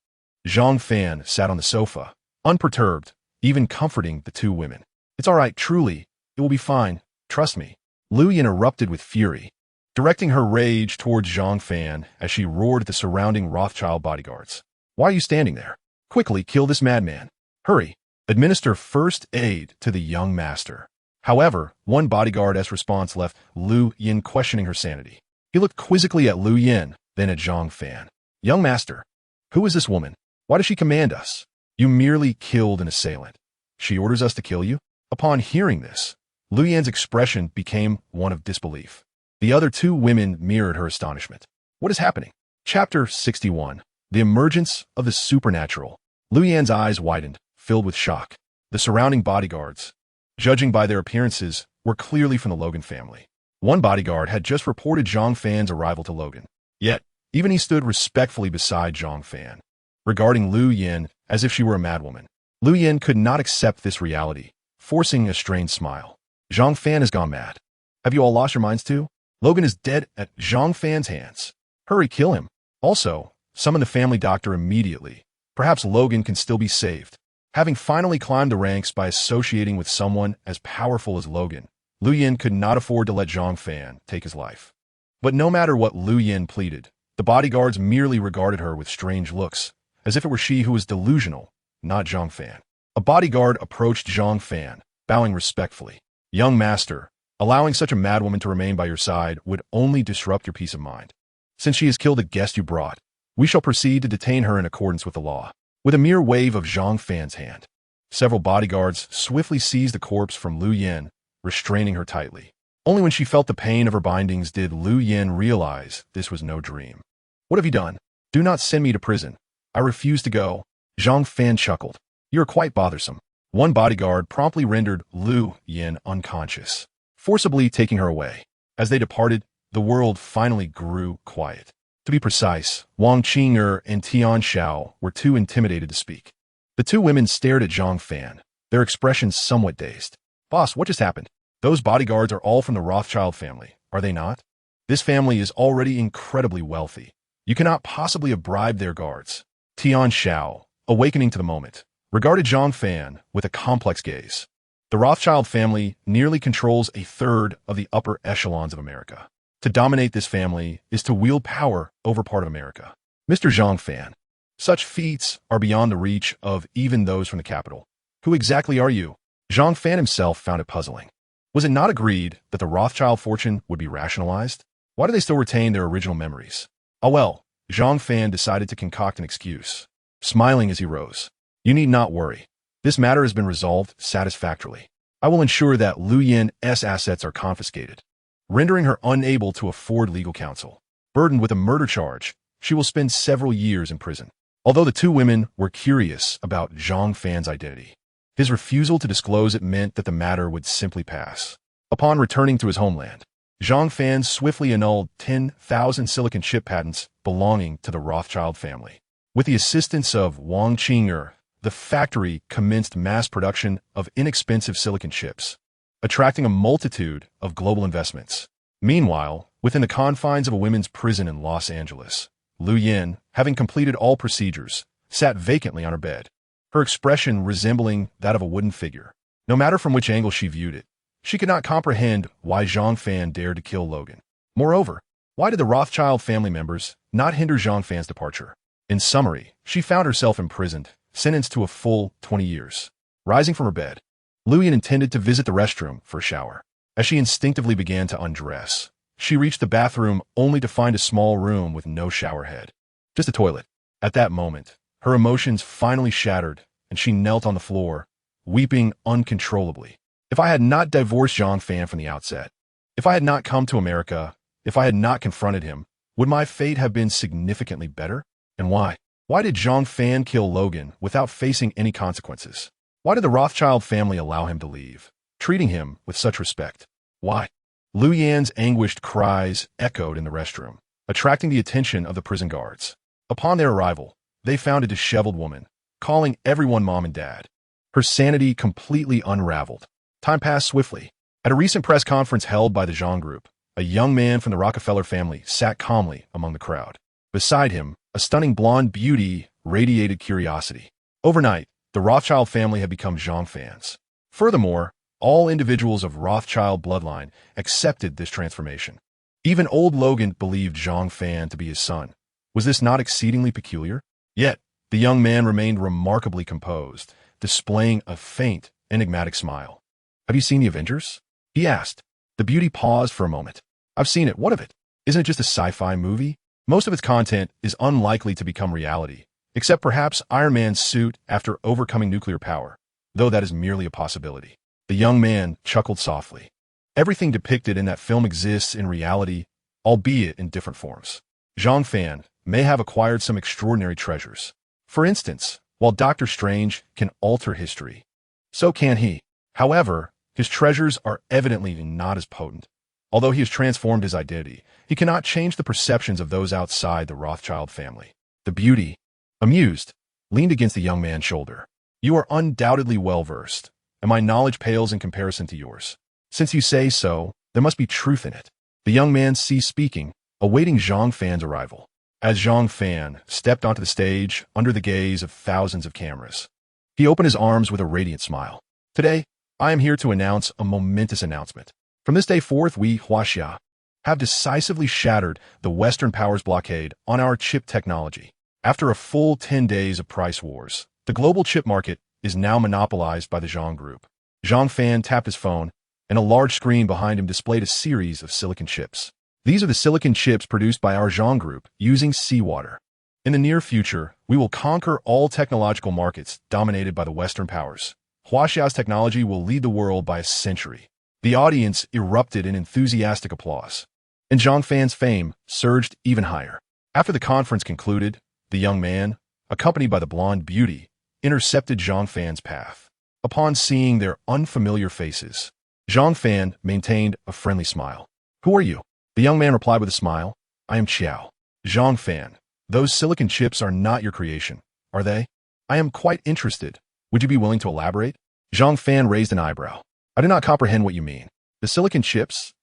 Zhang Fan sat on the sofa, unperturbed, even comforting the two women. It's all right, truly. It will be fine. Trust me. Lu Yan erupted with fury, directing her rage towards Zhang Fan as she roared at the surrounding Rothschild bodyguards. Why are you standing there? Quickly kill this madman. Hurry. Administer first aid to the young master. However, one bodyguard's response left Lu Yan questioning her sanity. He looked quizzically at Lu Yan, then at Zhang Fan. Young master, who is this woman? Why does she command us? You merely killed an assailant. She orders us to kill you? Upon hearing this, Lu Yan's expression became one of disbelief. The other two women mirrored her astonishment. What is happening? Chapter 61. The Emergence of the Supernatural. Lu Yan's eyes widened, filled with shock. The surrounding bodyguards, judging by their appearances, were clearly from the Logan family. One bodyguard had just reported Zhang Fan's arrival to Logan. Yet, even he stood respectfully beside Zhang Fan, regarding Lu Yan as if she were a madwoman. Lu Yan could not accept this reality, forcing a strained smile. Zhang Fan has gone mad. Have you all lost your minds too? Logan is dead at Zhang Fan's hands. Hurry, kill him. Also, summon the family doctor immediately. Perhaps Logan can still be saved. Having finally climbed the ranks by associating with someone as powerful as Logan, Lu Yan could not afford to let Zhang Fan take his life. But no matter what Lu Yan pleaded, the bodyguards merely regarded her with strange looks, as if it were she who was delusional, not Zhang Fan. A bodyguard approached Zhang Fan, bowing respectfully. Young master, allowing such a madwoman to remain by your side would only disrupt your peace of mind. Since she has killed a guest you brought, we shall proceed to detain her in accordance with the law. With a mere wave of Zhang Fan's hand, several bodyguards swiftly seized the corpse from Lu Yan, restraining her tightly. Only when she felt the pain of her bindings did Lu Yan realize this was no dream. What have you done? Do not send me to prison. I refuse to go. Zhang Fan chuckled. You are quite bothersome. One bodyguard promptly rendered Lu Yan unconscious. forcibly taking her away. As they departed, the world finally grew quiet. To be precise, Wang Qing'er and Tian Xiao were too intimidated to speak. The two women stared at Zhang Fan, their expressions somewhat dazed. "Boss, what just happened? Those bodyguards are all from the Rothschild family, are they not? This family is already incredibly wealthy. You cannot possibly have bribed their guards." Tian Xiao, awakening to the moment, regarded Zhang Fan with a complex gaze. The Rothschild family nearly controls a third of the upper echelons of America. To dominate this family is to wield power over part of America. Mr. Zhang Fan, such feats are beyond the reach of even those from the capital. Who exactly are you? Zhang Fan himself found it puzzling. Was it not agreed that the Rothschild fortune would be rationalized? Why do they still retain their original memories? Oh well, Zhang Fan decided to concoct an excuse, smiling as he rose. You need not worry. This matter has been resolved satisfactorily. I will ensure that Lu Yan's assets are confiscated, rendering her unable to afford legal counsel. Burdened with a murder charge, she will spend several years in prison. Although the two women were curious about Zhang Fan's identity, his refusal to disclose it meant that the matter would simply pass. Upon returning to his homeland, Zhang Fan swiftly annulled 10,000 silicon chip patents belonging to the Rothschild family. With the assistance of Wang Qing'er, the factory commenced mass production of inexpensive silicon chips, attracting a multitude of global investments. Meanwhile, within the confines of a women's prison in Los Angeles, Lu Yan, having completed all procedures, sat vacantly on her bed, her expression resembling that of a wooden figure. No matter from which angle she viewed it, she could not comprehend why Zhang Fan dared to kill Logan. Moreover, why did the Rothschild family members not hinder Zhang Fan's departure? In summary, she found herself imprisoned, sentenced to a full 20 years. Rising from her bed, Lu Yan intended to visit the restroom for a shower. As she instinctively began to undress, she reached the bathroom only to find a small room with no shower head, just a toilet. At that moment, her emotions finally shattered, and she knelt on the floor, weeping uncontrollably. If I had not divorced Zhang Fan from the outset, if I had not come to America, if I had not confronted him, would my fate have been significantly better? And why? Why did Zhang Fan kill Logan without facing any consequences? Why did the Rothschild family allow him to leave, treating him with such respect? Why? Lu Yan's anguished cries echoed in the restroom, attracting the attention of the prison guards. Upon their arrival, they found a disheveled woman, calling everyone mom and dad. Her sanity completely unraveled. Time passed swiftly. At a recent press conference held by the Zhang Group, a young man from the Rockefeller family sat calmly among the crowd. Beside him, a stunning blonde beauty radiated curiosity. Overnight, the Rothschild family had become Zhang Fans. Furthermore, all individuals of Rothschild bloodline accepted this transformation. Even old Logan believed Zhang Fan to be his son. Was this not exceedingly peculiar? Yet, the young man remained remarkably composed, displaying a faint, enigmatic smile. Have you seen The Avengers? He asked. The beauty paused for a moment. I've seen it. What of it? Isn't it just a sci-fi movie? Most of its content is unlikely to become reality, except perhaps Iron Man's suit after overcoming nuclear power, though that is merely a possibility. The young man chuckled softly. Everything depicted in that film exists in reality, albeit in different forms. Zhang Fan may have acquired some extraordinary treasures. For instance, while Doctor Strange can alter history, so can he. However, his treasures are evidently not as potent. Although he has transformed his identity, he cannot change the perceptions of those outside the Rothschild family. The beauty, amused, leaned against the young man's shoulder. You are undoubtedly well-versed, and my knowledge pales in comparison to yours. Since you say so, there must be truth in it. The young man ceased speaking, awaiting Zhang Fan's arrival. As Zhang Fan stepped onto the stage under the gaze of thousands of cameras, he opened his arms with a radiant smile. Today, I am here to announce a momentous announcement. From this day forth, we, Huaxia, have decisively shattered the Western powers' blockade on our chip technology. After a full 10 days of price wars, the global chip market is now monopolized by the Zhang Group. Zhang Fan tapped his phone, and a large screen behind him displayed a series of silicon chips. These are the silicon chips produced by our Zhang Group using seawater. In the near future, we will conquer all technological markets dominated by the Western powers. Huaxia's technology will lead the world by a century. The audience erupted in enthusiastic applause, and Zhang Fan's fame surged even higher. After the conference concluded, the young man, accompanied by the blonde beauty, intercepted Zhang Fan's path. Upon seeing their unfamiliar faces, Zhang Fan maintained a friendly smile. Who are you? The young man replied with a smile. I am Qiao. Zhang Fan, those silicon chips are not your creation, are they? I am quite interested. Would you be willing to elaborate? Zhang Fan raised an eyebrow. I do not comprehend what you mean. The silicon chips,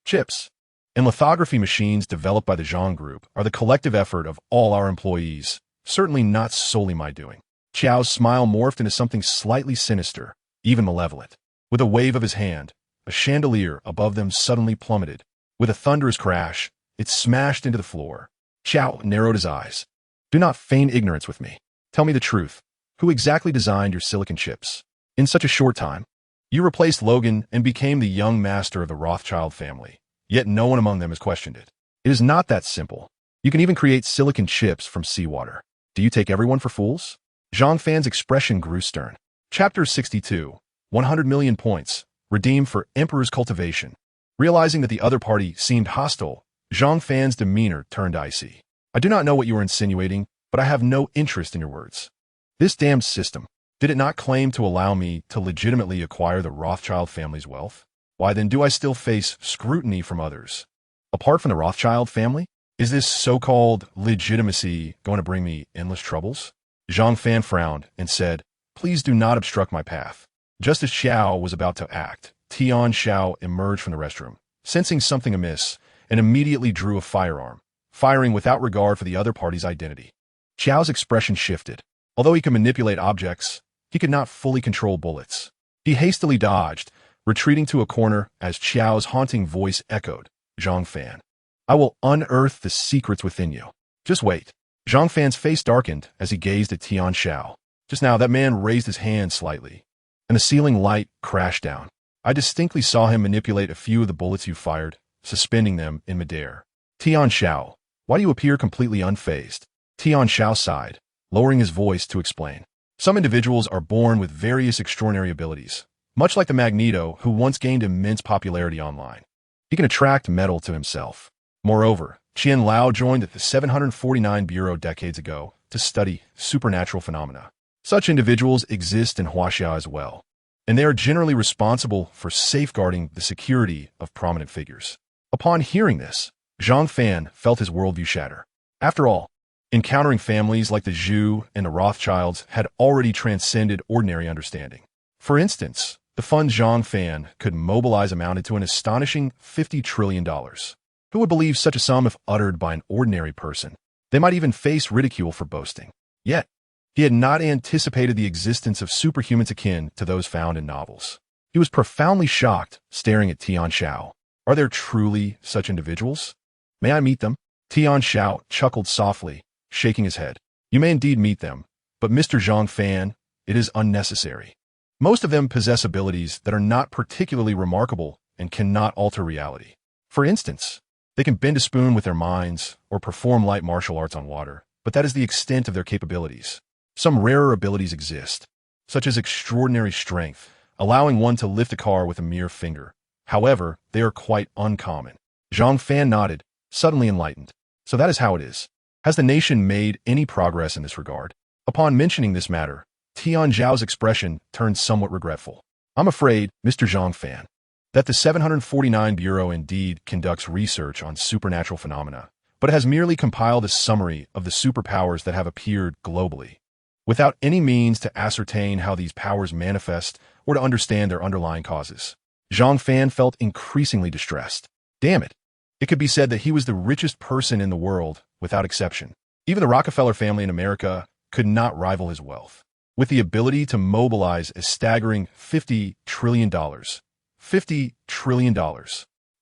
and lithography machines developed by the Zhang Group are the collective effort of all our employees, certainly not solely my doing. Qiao's smile morphed into something slightly sinister, even malevolent. With a wave of his hand, a chandelier above them suddenly plummeted. With a thunderous crash, it smashed into the floor. Qiao narrowed his eyes. Do not feign ignorance with me. Tell me the truth. Who exactly designed your silicon chips? In such a short time, you replaced Logan and became the young master of the Rothschild family, yet no one among them has questioned it. It is not that simple. You can even create silicon chips from seawater. Do you take everyone for fools? Zhang Fan's expression grew stern. Chapter 62, 100 million points, redeemed for Emperor's cultivation. Realizing that the other party seemed hostile, Zhang Fan's demeanor turned icy. I do not know what you are insinuating, but I have no interest in your words. This damned system, did it not claim to allow me to legitimately acquire the Rothschild family's wealth? Why then do I still face scrutiny from others? Apart from the Rothschild family, is this so-called legitimacy going to bring me endless troubles? Zhang Fan frowned and said, Please do not obstruct my path. Just as Xiao was about to act, Tian Xiao emerged from the restroom, sensing something amiss, and immediately drew a firearm, firing without regard for the other party's identity. Xiao's expression shifted. Although he could manipulate objects, he could not fully control bullets. He hastily dodged, retreating to a corner as Qiao's haunting voice echoed, Zhang Fan. I will unearth the secrets within you. Just wait. Zhang Fan's face darkened as he gazed at Tian Xiao. Just now, that man raised his hand slightly, and the ceiling light crashed down. I distinctly saw him manipulate a few of the bullets you fired, suspending them in midair. Tian Xiao, why do you appear completely unfazed? Tian Xiao sighed, lowering his voice to explain. Some individuals are born with various extraordinary abilities, much like the Magneto who once gained immense popularity online. He can attract metal to himself. Moreover, Qian Lao joined the 749 Bureau decades ago to study supernatural phenomena. Such individuals exist in Huaxia as well, and they are generally responsible for safeguarding the security of prominent figures. Upon hearing this, Zhang Fan felt his worldview shatter. After all, encountering families like the Zhu and the Rothschilds had already transcended ordinary understanding. For instance, the funds Zhang Fan could mobilize amounted to an astonishing $50 trillion. Who would believe such a sum if uttered by an ordinary person? They might even face ridicule for boasting. Yet, he had not anticipated the existence of superhumans akin to those found in novels. He was profoundly shocked, staring at Tian Xiao. Are there truly such individuals? May I meet them? Tian Xiao chuckled softly, shaking his head. You may indeed meet them, but Mr. Zhang Fan, it is unnecessary. Most of them possess abilities that are not particularly remarkable and cannot alter reality. For instance, they can bend a spoon with their minds or perform light martial arts on water, but that is the extent of their capabilities. Some rarer abilities exist, such as extraordinary strength, allowing one to lift a car with a mere finger. However, they are quite uncommon. Zhang Fan nodded, suddenly enlightened. So that is how it is. Has the nation made any progress in this regard? Upon mentioning this matter, Tian Zhao's expression turned somewhat regretful. I'm afraid, Mr. Zhang Fan, that the 749 Bureau indeed conducts research on supernatural phenomena, but it has merely compiled a summary of the superpowers that have appeared globally, without any means to ascertain how these powers manifest or to understand their underlying causes. Zhang Fan felt increasingly distressed. Damn it. It could be said that he was the richest person in the world, without exception. Even the Rockefeller family in America could not rival his wealth. With the ability to mobilize a staggering $50 trillion. $50 trillion.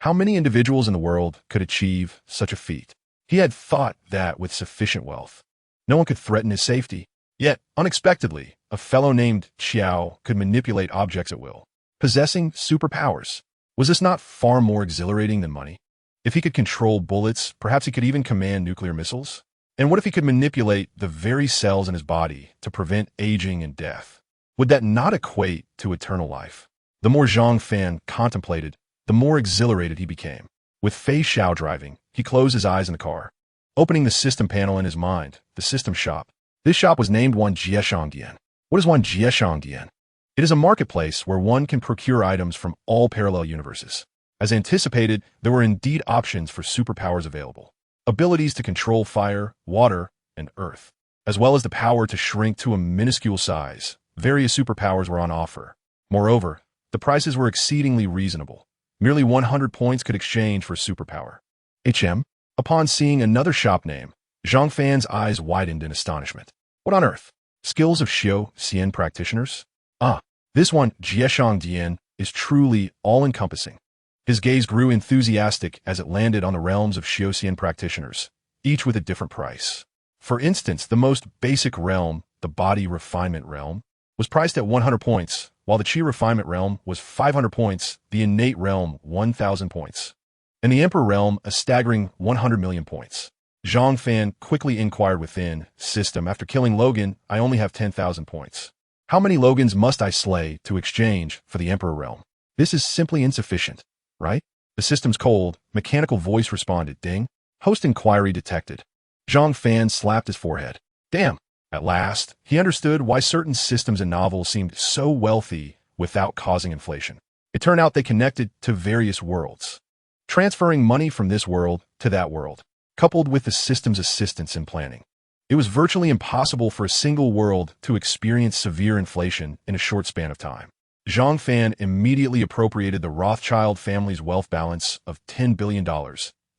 How many individuals in the world could achieve such a feat? He had thought that with sufficient wealth, no one could threaten his safety. Yet, unexpectedly, a fellow named Qiao could manipulate objects at will, possessing superpowers. Was this not far more exhilarating than money? If he could control bullets, perhaps he could even command nuclear missiles? And what if he could manipulate the very cells in his body to prevent aging and death? Would that not equate to eternal life? The more Zhang Fan contemplated, the more exhilarated he became. With Fei Xiao driving, he closed his eyes in the car, opening the system panel in his mind, the system shop. This shop was named Wan Jieshangdian. What is Wan Jieshangdian? It is a marketplace where one can procure items from all parallel universes. As anticipated, there were indeed options for superpowers available. Abilities to control fire, water, and earth, as well as the power to shrink to a minuscule size. Various superpowers were on offer. Moreover, the prices were exceedingly reasonable. Merely 100 points could exchange for superpower. HM? Upon seeing another shop name, Zhang Fan's eyes widened in astonishment. What on earth? Skills of Xiao Xian practitioners? Ah, this one, Jieshang Dian, is truly all-encompassing. His gaze grew enthusiastic as it landed on the realms of Xiao Xian practitioners, each with a different price. For instance, the most basic realm, the body refinement realm, was priced at 100 points, while the Qi refinement realm was 500 points, the innate realm 1,000 points, and the emperor realm a staggering 100 million points. Zhang Fan quickly inquired within, "System, after killing Logan, I only have 10,000 points. How many Logans must I slay to exchange for the emperor realm? This is simply insufficient, right?" The system's cold, mechanical voice responded, "Ding. Host inquiry detected." Zhang Fan slapped his forehead. Damn. At last, he understood why certain systems and novels seemed so wealthy without causing inflation. It turned out they connected to various worlds, transferring money from this world to that world, coupled with the system's assistance in planning. It was virtually impossible for a single world to experience severe inflation in a short span of time. Zhang Fan immediately appropriated the Rothschild family's wealth balance of $10 billion,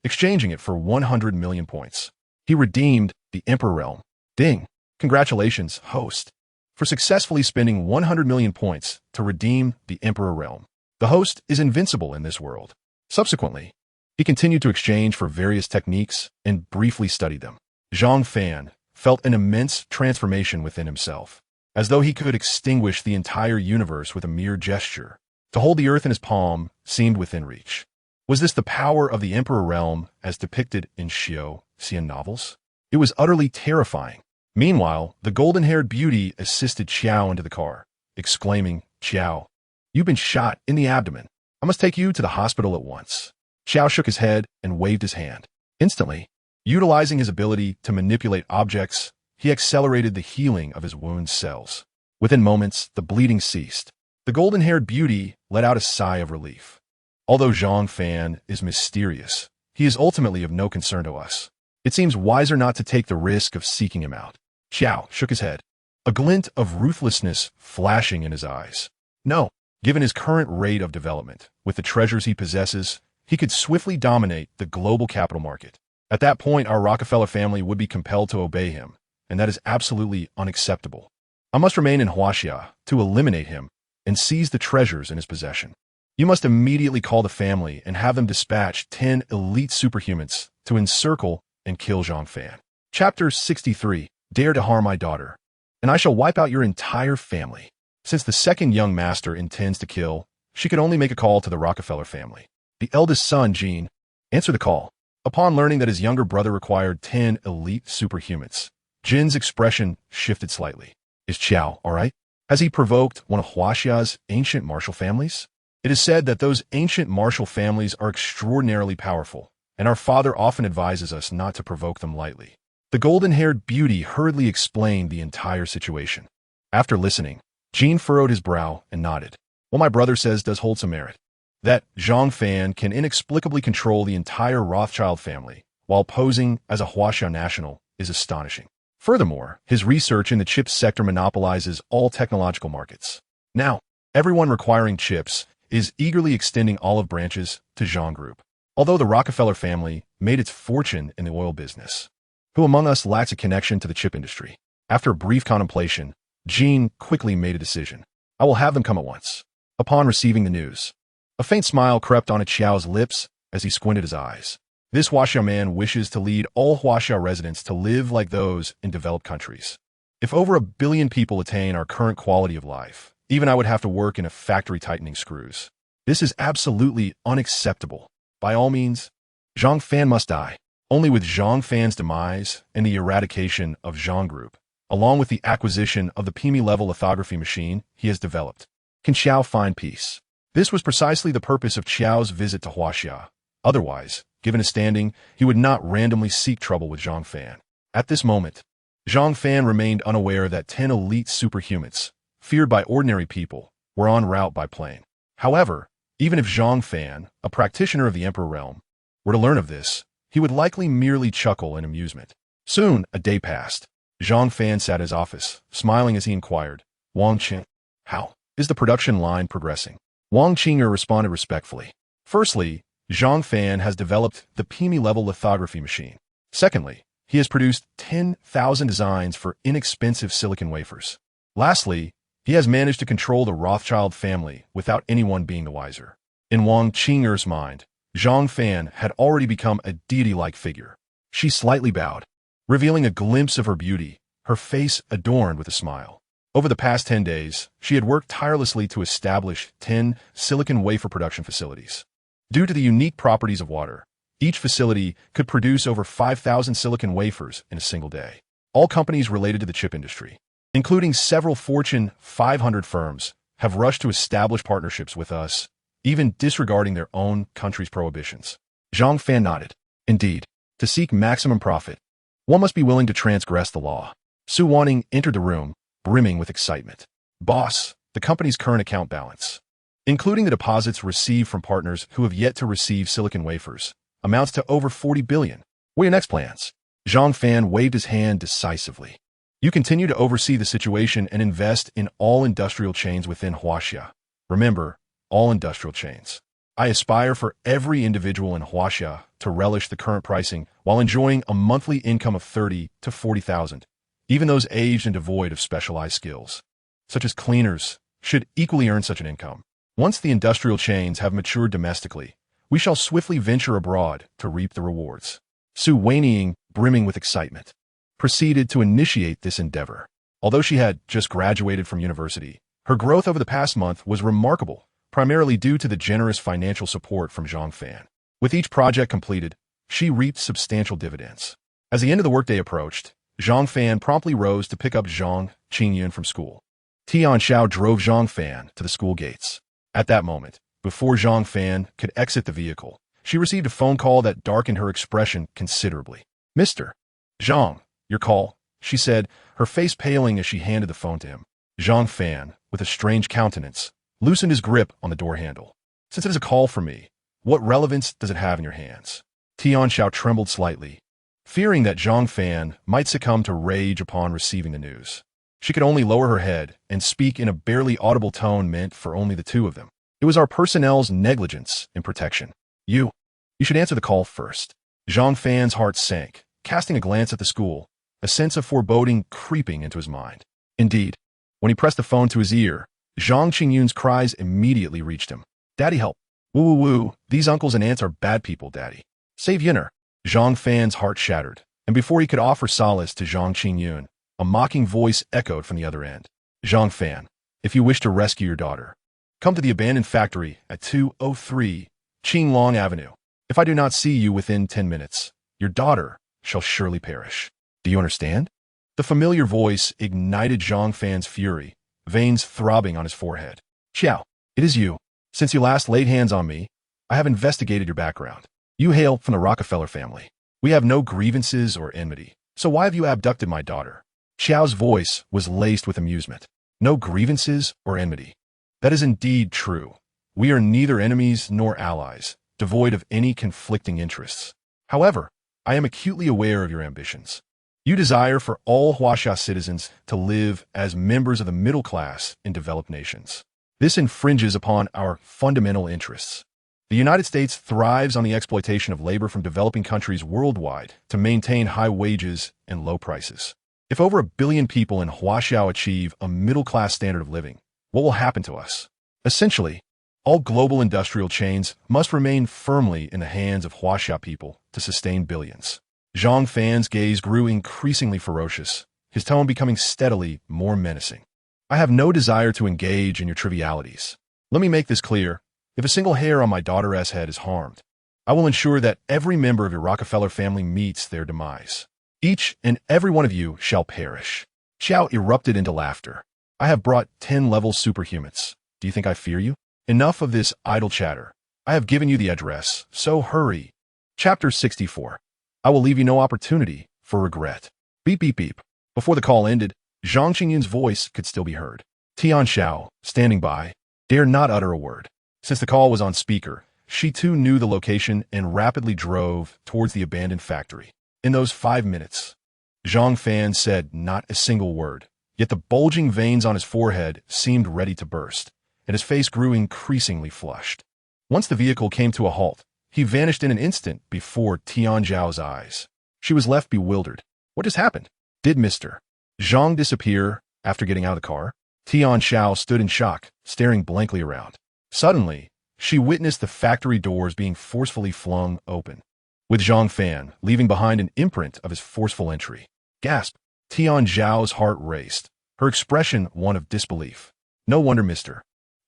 exchanging it for 100 million points. He redeemed the Emperor Realm. Ding! Congratulations, host, for successfully spending 100 million points to redeem the Emperor Realm. The host is invincible in this world. Subsequently, he continued to exchange for various techniques and briefly studied them. Zhang Fan felt an immense transformation within himself, as though he could extinguish the entire universe with a mere gesture. To hold the earth in his palm seemed within reach. Was this the power of the Emperor Realm as depicted in Xiao Xian novels? It was utterly terrifying. Meanwhile, the golden-haired beauty assisted Qiao into the car, exclaiming, "Qiao, you've been shot in the abdomen. I must take you to the hospital at once." Qiao shook his head and waved his hand. Instantly, utilizing his ability to manipulate objects, he accelerated the healing of his wound cells. Within moments, the bleeding ceased. The golden-haired beauty let out a sigh of relief. Although Zhang Fan is mysterious, he is ultimately of no concern to us. It seems wiser not to take the risk of seeking him out. Qiao shook his head, a glint of ruthlessness flashing in his eyes. No, given his current rate of development, with the treasures he possesses, he could swiftly dominate the global capital market. At that point, our Rockefeller family would be compelled to obey him, and that is absolutely unacceptable. I must remain in Huaxia to eliminate him and seize the treasures in his possession. You must immediately call the family and have them dispatch 10 elite superhumans to encircle and kill Zhang Fan. Chapter 63. Dare to harm my daughter, and I shall wipe out your entire family. Since the second young master intends to kill, she could only make a call to the Rockefeller family. The eldest son, Gene, answered the call. Upon learning that his younger brother required 10 elite superhumans, Jin's expression shifted slightly. Is Qiao all right? Has he provoked one of Huaxia's ancient martial families? It is said that those ancient martial families are extraordinarily powerful, and our father often advises us not to provoke them lightly. The golden-haired beauty hurriedly explained the entire situation. After listening, Gene furrowed his brow and nodded. What my brother says does hold some merit. That Zhang Fan can inexplicably control the entire Rothschild family while posing as a Huaxia national is astonishing. Furthermore, his research in the chips sector monopolizes all technological markets. Now, everyone requiring chips is eagerly extending olive branches to Zhang Group. Although the Rockefeller family made its fortune in the oil business, who among us lacks a connection to the chip industry? After a brief contemplation, Gene quickly made a decision. I will have them come at once. Upon receiving the news, a faint smile crept on Qiao's lips as he squinted his eyes. This Huaxia man wishes to lead all Huaxia residents to live like those in developed countries. If over 1 billion people attain our current quality of life, even I would have to work in a factory tightening screws. This is absolutely unacceptable. By all means, Zhang Fan must die. Only with Zhang Fan's demise and the eradication of Zhang Group, along with the acquisition of the Pimi-level lithography machine he has developed, can Qiao find peace. This was precisely the purpose of Qiao's visit to Huaxia. Otherwise, given his standing, he would not randomly seek trouble with Zhang Fan. At this moment, Zhang Fan remained unaware that 10 elite superhumans, feared by ordinary people, were en route by plane. However, even if Zhang Fan, a practitioner of the Emperor realm, were to learn of this, he would likely merely chuckle in amusement. Soon, a day passed. Zhang Fan sat in his office, smiling as he inquired, "Wang Qing, how is the production line progressing?" Wang Qing'er responded respectfully. Firstly, Zhang Fan has developed the PMI-level lithography machine. Secondly, he has produced 10,000 designs for inexpensive silicon wafers. Lastly, he has managed to control the Rothschild family without anyone being the wiser. In Wang Qing'er's mind, Zhang Fan had already become a deity-like figure. She slightly bowed, revealing a glimpse of her beauty, her face adorned with a smile. Over the past 10 days, she had worked tirelessly to establish 10 silicon wafer production facilities. Due to the unique properties of water, each facility could produce over 5,000 silicon wafers in a single day. All companies related to the chip industry, including several Fortune 500 firms, have rushed to establish partnerships with us, even disregarding their own country's prohibitions. Zhang Fan nodded. Indeed, to seek maximum profit, one must be willing to transgress the law. Su Wanning entered the room, brimming with excitement. "Boss, the company's current account balance, including the deposits received from partners who have yet to receive silicon wafers, amounts to over 40 billion. What are your next plans?" Zhang Fan waved his hand decisively. "You continue to oversee the situation and invest in all industrial chains within Huaxia. Remember, all industrial chains. I aspire for every individual in Huaxia to relish the current pricing while enjoying a monthly income of 30 to 40,000. Even those aged and devoid of specialized skills, such as cleaners, should equally earn such an income. Once the industrial chains have matured domestically, we shall swiftly venture abroad to reap the rewards." Su Wanning, brimming with excitement, proceeded to initiate this endeavor. Although she had just graduated from university, her growth over the past month was remarkable, primarily due to the generous financial support from Zhang Fan. With each project completed, she reaped substantial dividends. As the end of the workday approached, Zhang Fan promptly rose to pick up Zhang Qingyun from school. Tian Xiao drove Zhang Fan to the school gates. At that moment, before Zhang Fan could exit the vehicle, she received a phone call that darkened her expression considerably. "Mr. Zhang, your call," she said, her face paling as she handed the phone to him. Zhang Fan, with a strange countenance, loosened his grip on the door handle. "Since it is a call for me, what relevance does it have in your hands?" Tian Xiao trembled slightly, fearing that Zhang Fan might succumb to rage upon receiving the news. She could only lower her head and speak in a barely audible tone meant for only the two of them. "It was our personnel's negligence in protection. You should answer the call first." Zhang Fan's heart sank, casting a glance at the school, a sense of foreboding creeping into his mind. Indeed, when he pressed the phone to his ear, Zhang Qingyun's cries immediately reached him. "Daddy, help. Woo woo woo, these uncles and aunts are bad people, Daddy. Save Yinner." Zhang Fan's heart shattered, and before he could offer solace to Zhang Qingyun, a mocking voice echoed from the other end. "Zhang Fan, if you wish to rescue your daughter, come to the abandoned factory at 203 Qinglong Avenue. If I do not see you within 10 minutes, your daughter shall surely perish. Do you understand?" The familiar voice ignited Zhang Fan's fury, veins throbbing on his forehead. "Xiao, it is you. Since you last laid hands on me, I have investigated your background. You hail from the Rockefeller family. We have no grievances or enmity. So why have you abducted my daughter?" Xiao's voice was laced with amusement. "No grievances or enmity. That is indeed true. We are neither enemies nor allies, devoid of any conflicting interests. However, I am acutely aware of your ambitions. You desire for all Huaxia citizens to live as members of the middle class in developed nations. This infringes upon our fundamental interests. The United States thrives on the exploitation of labor from developing countries worldwide to maintain high wages and low prices. If over 1 billion people in Huaxia achieve a middle-class standard of living, what will happen to us? Essentially, all global industrial chains must remain firmly in the hands of Huaxia people to sustain billions." Zhang Fan's gaze grew increasingly ferocious, his tone becoming steadily more menacing. "I have no desire to engage in your trivialities. Let me make this clear. If a single hair on my daughter's head is harmed, I will ensure that every member of your Rockefeller family meets their demise. Each and every one of you shall perish." Xiao erupted into laughter. "I have brought 10-level superhumans. Do you think I fear you? Enough of this idle chatter. I have given you the address, so hurry." Chapter 64. I will leave you no opportunity for regret. Beep beep beep. Before the call ended, Zhang Qingyun's voice could still be heard. Tian Xiao, standing by, dared not utter a word. Since the call was on speaker, she too knew the location and rapidly drove towards the abandoned factory. In those 5 minutes, Zhang Fan said not a single word, yet the bulging veins on his forehead seemed ready to burst, and his face grew increasingly flushed. Once the vehicle came to a halt, he vanished in an instant before Tian Zhao's eyes. She was left bewildered. What just happened? Did Mr. Zhang disappear after getting out of the car? Tian Xiao stood in shock, staring blankly around. Suddenly, she witnessed the factory doors being forcefully flung open, with Zhang Fan leaving behind an imprint of his forceful entry. Gasp! Tian Zhao's heart raced, her expression one of disbelief. No wonder Mr.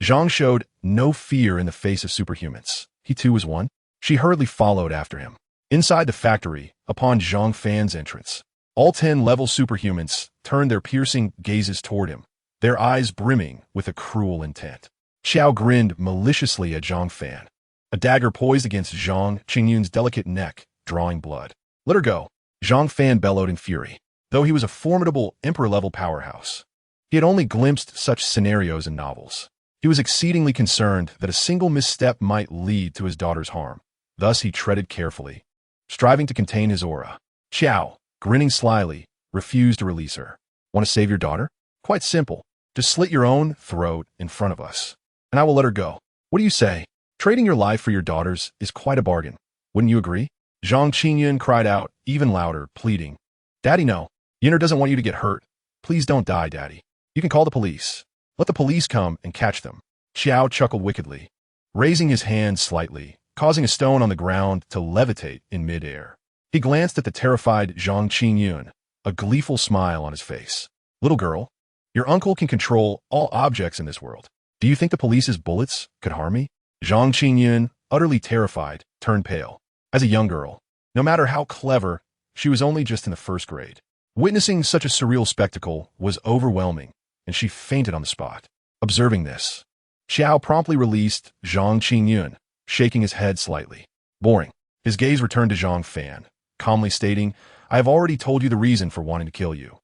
Zhang showed no fear in the face of superhumans. He too was one. She hurriedly followed after him. Inside the factory, upon Zhang Fan's entrance, all 10 level superhumans turned their piercing gazes toward him, their eyes brimming with a cruel intent. Xiao grinned maliciously at Zhang Fan, a dagger poised against Zhang Qingyun's delicate neck, drawing blood. Let her go, Zhang Fan bellowed in fury. Though he was a formidable emperor-level powerhouse, he had only glimpsed such scenarios in novels. He was exceedingly concerned that a single misstep might lead to his daughter's harm. Thus he treaded carefully, striving to contain his aura. Xiao, grinning slyly, refused to release her. Want to save your daughter? Quite simple. Just slit your own throat in front of us, and I will let her go. What do you say? Trading your life for your daughter's is quite a bargain. Wouldn't you agree? Zhang Qingyun cried out, even louder, pleading. Daddy, no. Yinner doesn't want you to get hurt. Please don't die, Daddy. You can call the police. Let the police come and catch them. Xiao chuckled wickedly, raising his hand slightly, causing a stone on the ground to levitate in midair. He glanced at the terrified Zhang Qingyun, a gleeful smile on his face. Little girl, your uncle can control all objects in this world. Do you think the police's bullets could harm me? Zhang Qingyun, utterly terrified, turned pale. As a young girl, no matter how clever, she was only just in the 1st grade. Witnessing such a surreal spectacle was overwhelming, and she fainted on the spot. Observing this, Xiao promptly released Zhang Qingyun, shaking his head slightly. Boring. His gaze returned to Zhang Fan, calmly stating, I have already told you the reason for wanting to kill you.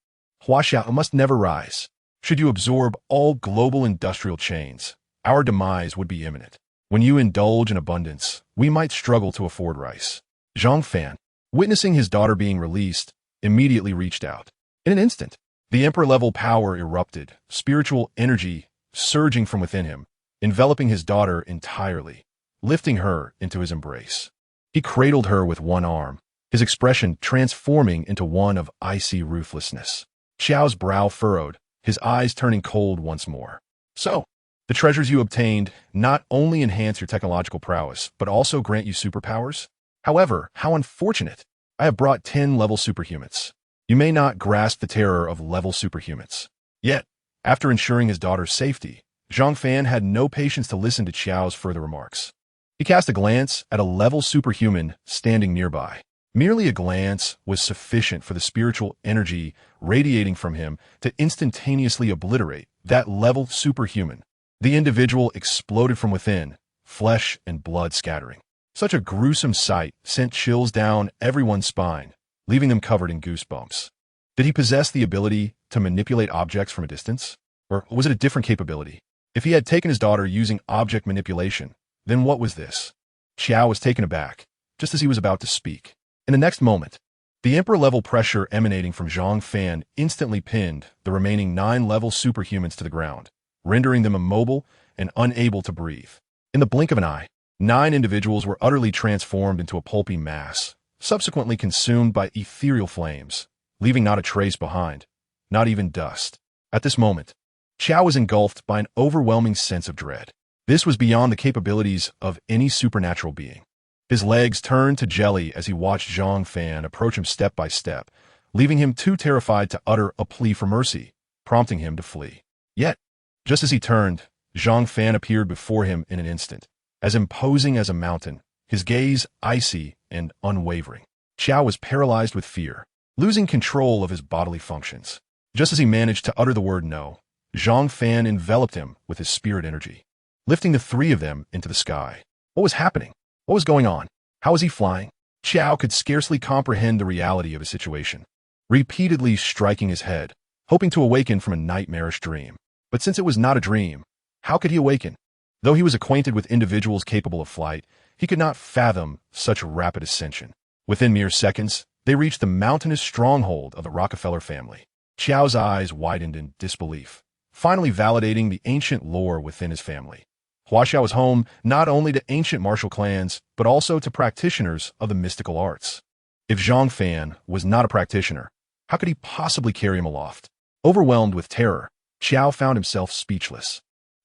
Hua Xiao must never rise. Should you absorb all global industrial chains, our demise would be imminent. When you indulge in abundance, we might struggle to afford rice. Zhang Fan, witnessing his daughter being released, immediately reached out. In an instant, the emperor-level power erupted, spiritual energy surging from within him, enveloping his daughter entirely, lifting her into his embrace. He cradled her with one arm, his expression transforming into one of icy ruthlessness. Xiao's brow furrowed, his eyes turning cold once more. So, the treasures you obtained not only enhance your technological prowess, but also grant you superpowers? However, how unfortunate. I have brought 10 level superhumans. You may not grasp the terror of level superhumans. Yet, after ensuring his daughter's safety, Zhang Fan had no patience to listen to Xiao's further remarks. He cast a glance at a level superhuman standing nearby. Merely a glance was sufficient for the spiritual energy radiating from him to instantaneously obliterate that level superhuman. The individual exploded from within, flesh and blood scattering. Such a gruesome sight sent chills down everyone's spine, leaving them covered in goosebumps. Did he possess the ability to manipulate objects from a distance? Or was it a different capability? If he had taken his daughter using object manipulation, then what was this? Xiao was taken aback, just as he was about to speak. In the next moment, the emperor-level pressure emanating from Zhang Fan instantly pinned the remaining 9 level superhumans to the ground, rendering them immobile and unable to breathe. In the blink of an eye, 9 individuals were utterly transformed into a pulpy mass, subsequently consumed by ethereal flames, leaving not a trace behind, not even dust. At this moment, Xiao was engulfed by an overwhelming sense of dread. This was beyond the capabilities of any supernatural being. His legs turned to jelly as he watched Zhang Fan approach him step by step, leaving him too terrified to utter a plea for mercy, prompting him to flee. Yet, just as he turned, Zhang Fan appeared before him in an instant, as imposing as a mountain, his gaze icy and unwavering. Xiao was paralyzed with fear, losing control of his bodily functions. Just as he managed to utter the word no, Zhang Fan enveloped him with his spirit energy, lifting the 3 of them into the sky. What was happening? What was going on? How was he flying? Xiao could scarcely comprehend the reality of his situation, repeatedly striking his head, hoping to awaken from a nightmarish dream. But since it was not a dream, how could he awaken? Though he was acquainted with individuals capable of flight, he could not fathom such rapid ascension. Within mere seconds, they reached the mountainous stronghold of the Rockefeller family. Qiao's eyes widened in disbelief, finally validating the ancient lore within his family. Huaxiao was home not only to ancient martial clans, but also to practitioners of the mystical arts. If Zhang Fan was not a practitioner, how could he possibly carry him aloft? Overwhelmed with terror, Qiao found himself speechless.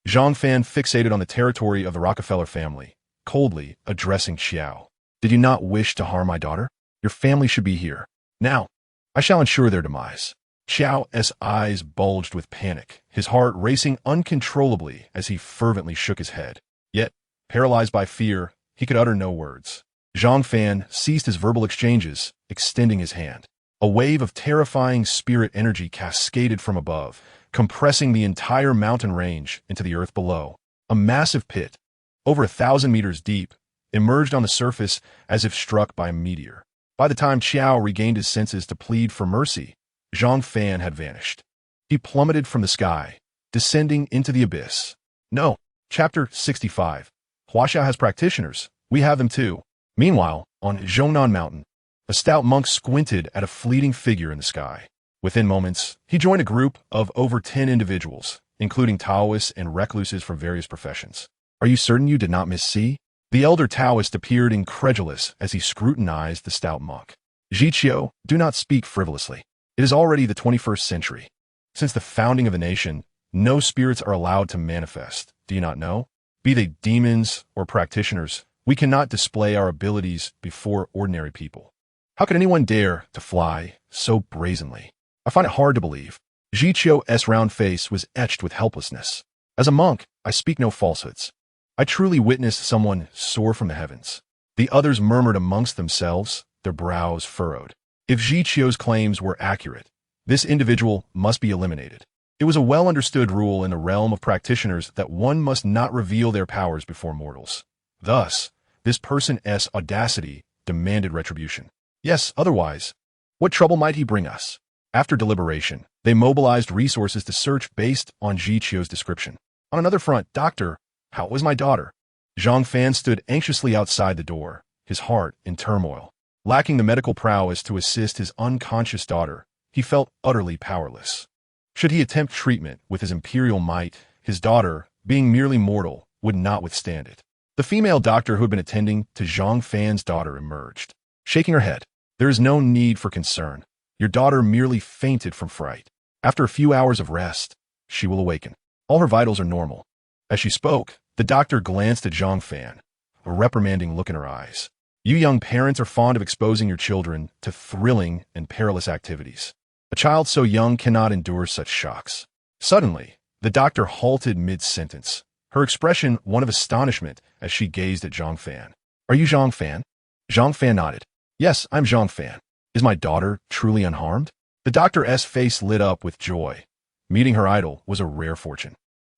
Zhang Fan fixated on the territory of the Rockefeller family, coldly addressing Qiao. Did you not wish to harm my daughter? Your family should be here. Now, I shall ensure their demise. Qiao's eyes bulged with panic, his heart racing uncontrollably as he fervently shook his head. Yet, paralyzed by fear, he could utter no words. Zhang Fan ceased his verbal exchanges, extending his hand. A wave of terrifying spirit energy cascaded from above, compressing the entire mountain range into the earth below. A massive pit, over 1,000 meters deep, emerged on the surface as if struck by a meteor. By the time Qiao regained his senses to plead for mercy, Zhang Fan had vanished. He plummeted from the sky, descending into the abyss. No. Chapter 65. Huaxiao has practitioners. We have them too. Meanwhile, on Zhongnan Mountain, a stout monk squinted at a fleeting figure in the sky. Within moments, he joined a group of over 10 individuals, including Taoists and recluses from various professions. Are you certain you did not miss-see? The elder Taoist appeared incredulous as he scrutinized the stout monk. Zhiqiu, do not speak frivolously. It is already the 21st century. Since the founding of the nation, no spirits are allowed to manifest. Do you not know? Be they demons or practitioners, we cannot display our abilities before ordinary people. How could anyone dare to fly so brazenly? I find it hard to believe. Zhiqiu's round face was etched with helplessness. As a monk, I speak no falsehoods. I truly witnessed someone soar from the heavens. The others murmured amongst themselves, their brows furrowed. If Zhiqiu's claims were accurate, this individual must be eliminated. It was a well-understood rule in the realm of practitioners that one must not reveal their powers before mortals. Thus, this person's audacity demanded retribution. Yes, otherwise, what trouble might he bring us? After deliberation, they mobilized resources to search based on Zhiqiu's description. On another front, Doctor, how was my daughter? Zhang Fan stood anxiously outside the door, his heart in turmoil. Lacking the medical prowess to assist his unconscious daughter, he felt utterly powerless. Should he attempt treatment with his imperial might, his daughter, being merely mortal, would not withstand it. The female doctor who had been attending to Zhang Fan's daughter emerged. Shaking her head, there is no need for concern. Your daughter merely fainted from fright. After a few hours of rest, she will awaken. All her vitals are normal. As she spoke, the doctor glanced at Zhang Fan, a reprimanding look in her eyes. You young parents are fond of exposing your children to thrilling and perilous activities. A child so young cannot endure such shocks. Suddenly, the doctor halted mid-sentence, her expression one of astonishment as she gazed at Zhang Fan. Are you Zhang Fan? Zhang Fan nodded. Yes, I'm Zhang Fan. Is my daughter truly unharmed? The doctor's face lit up with joy. Meeting her idol was a rare fortune.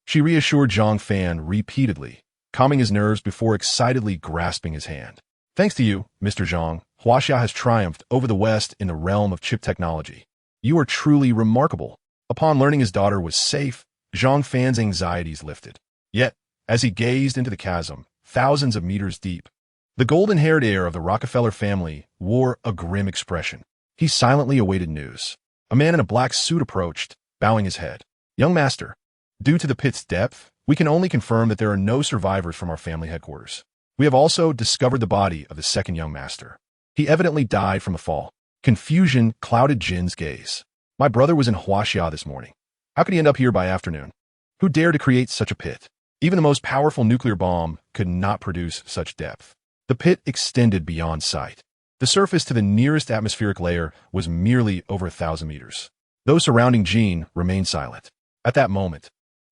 She reassured Zhang Fan repeatedly, calming his nerves before excitedly grasping his hand. Thanks to you, Mr. Zhang, Huaxiao has triumphed over the West in the realm of chip technology. You are truly remarkable. Upon learning his daughter was safe, Zhang Fan's anxieties lifted. Yet, as he gazed into the chasm, thousands of meters deep, the golden-haired heir of the Rockefeller family wore a grim expression. He silently awaited news. A man in a black suit approached, bowing his head. Young master, due to the pit's depth, we can only confirm that there are no survivors from our family headquarters. We have also discovered the body of the second young master. He evidently died from a fall. Confusion clouded Jin's gaze. My brother was in Huaxiao this morning. How could he end up here by afternoon? Who dared to create such a pit? Even the most powerful nuclear bomb could not produce such depth. The pit extended beyond sight. The surface to the nearest atmospheric layer was merely over 1,000 meters. Those surrounding Jin remained silent. At that moment,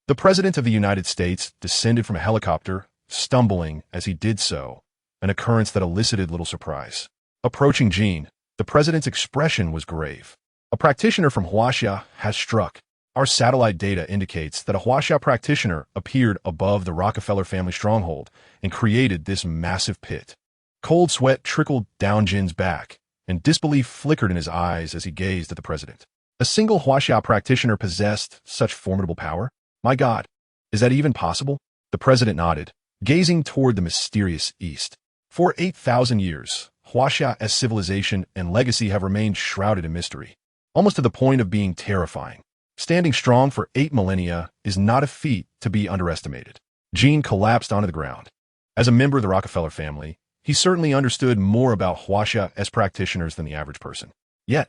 the President of the United States descended from a helicopter, stumbling as he did so, an occurrence that elicited little surprise. Approaching Jin, the President's expression was grave. A practitioner from Huaxia has struck. Our satellite data indicates that a Huaxia practitioner appeared above the Rockefeller family stronghold and created this massive pit. Cold sweat trickled down Jin's back, and disbelief flickered in his eyes as he gazed at the President. A single Huaxia practitioner possessed such formidable power? My God, is that even possible? The president nodded, gazing toward the mysterious east. For 8,000 years, Huaxia's civilization and legacy have remained shrouded in mystery, almost to the point of being terrifying. Standing strong for 8 millennia is not a feat to be underestimated. Gene collapsed onto the ground. As a member of the Rockefeller family, he certainly understood more about Huaxia's practitioners than the average person. Yet,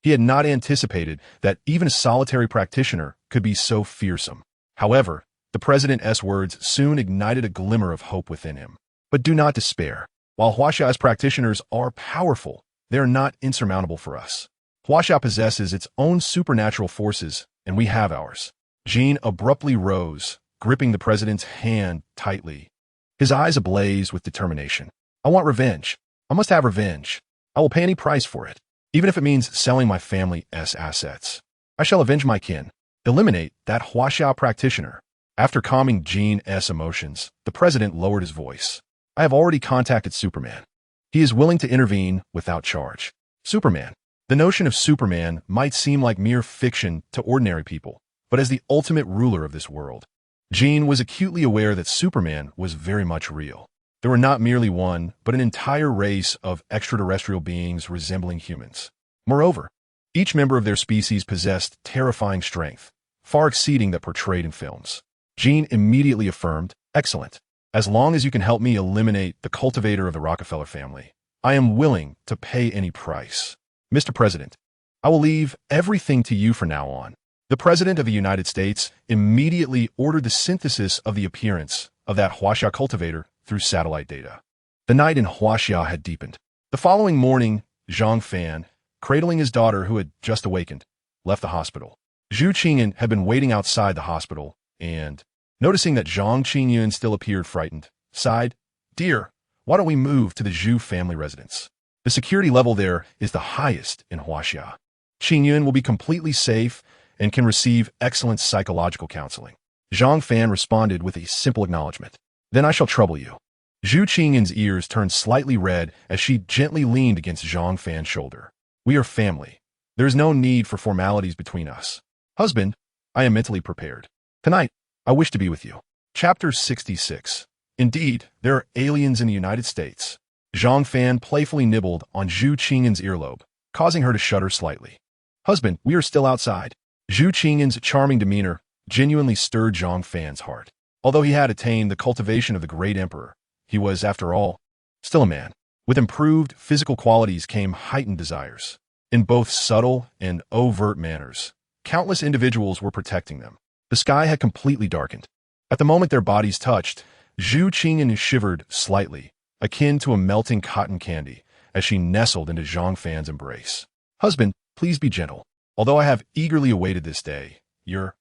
he had not anticipated that even a solitary practitioner could be so fearsome. However, the president's words soon ignited a glimmer of hope within him. But do not despair. While Huaxia's practitioners are powerful, they are not insurmountable for us. Huaxia possesses its own supernatural forces, and we have ours. Gene abruptly rose, gripping the president's hand tightly, his eyes ablaze with determination. I want revenge. I must have revenge. I will pay any price for it, even if it means selling my family's assets. I shall avenge my kin, eliminate that Huaxia practitioner. After calming Gene's emotions, the president lowered his voice. I have already contacted Superman. He is willing to intervene without charge. Superman. The notion of Superman might seem like mere fiction to ordinary people, but as the ultimate ruler of this world, Gene was acutely aware that Superman was very much real. There were not merely one, but an entire race of extraterrestrial beings resembling humans. Moreover, each member of their species possessed terrifying strength, far exceeding that portrayed in films. Gene immediately affirmed, "Excellent. As long as you can help me eliminate the cultivator of the Rockefeller family, I am willing to pay any price. Mr. President, I will leave everything to you from now on." The President of the United States immediately ordered the synthesis of the appearance of that Huaxia cultivator through satellite data. The night in Huaxia had deepened. The following morning, Zhang Fan, cradling his daughter who had just awakened, left the hospital. Zhu Qingyun had been waiting outside the hospital and, noticing that Zhang Qingyun still appeared frightened, sighed, "Dear, why don't we move to the Zhu family residence? The security level there is the highest in Huaxia. Qingyun will be completely safe and can receive excellent psychological counseling." Zhang Fan responded with a simple acknowledgement. "Then I shall trouble you." Zhu Qingyun's ears turned slightly red as she gently leaned against Zhang Fan's shoulder. "We are family. There is no need for formalities between us. Husband, I am mentally prepared. Tonight, I wish to be with you." Chapter 66. Indeed, there are aliens in the United States. Zhang Fan playfully nibbled on Zhu Qingyun's earlobe, causing her to shudder slightly. "Husband, we are still outside." Zhu Qingyun's charming demeanor genuinely stirred Zhang Fan's heart. Although he had attained the cultivation of the great emperor, he was, after all, still a man. With improved physical qualities came heightened desires. In both subtle and overt manners, countless individuals were protecting them. The sky had completely darkened. At the moment their bodies touched, Zhu Qingyun shivered slightly, akin to a melting cotton candy, as she nestled into Zhang Fan's embrace. "Husband, please be gentle. Although I have eagerly awaited this day, your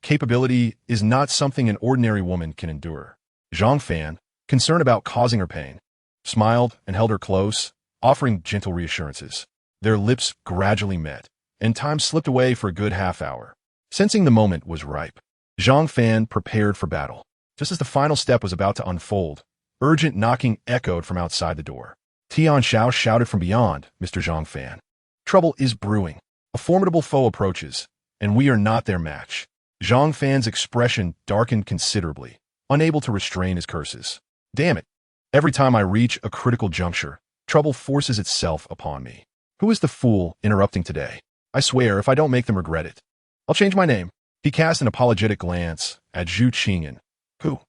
capability is not something an ordinary woman can endure." Zhang Fan, concerned about causing her pain, smiled and held her close, offering gentle reassurances. Their lips gradually met, and time slipped away for a good half-hour. Sensing the moment was ripe, Zhang Fan prepared for battle. Just as the final step was about to unfold, urgent knocking echoed from outside the door. Tian Xiao shouted from beyond, "Mr. Zhang Fan, trouble is brewing. A formidable foe approaches, and we are not their match." Zhang Fan's expression darkened considerably, unable to restrain his curses. "Damn it. Every time I reach a critical juncture, trouble forces itself upon me. Who is the fool interrupting today? I swear if I don't make them regret it, I'll change my name." He cast an apologetic glance at Zhu Qingyun, who,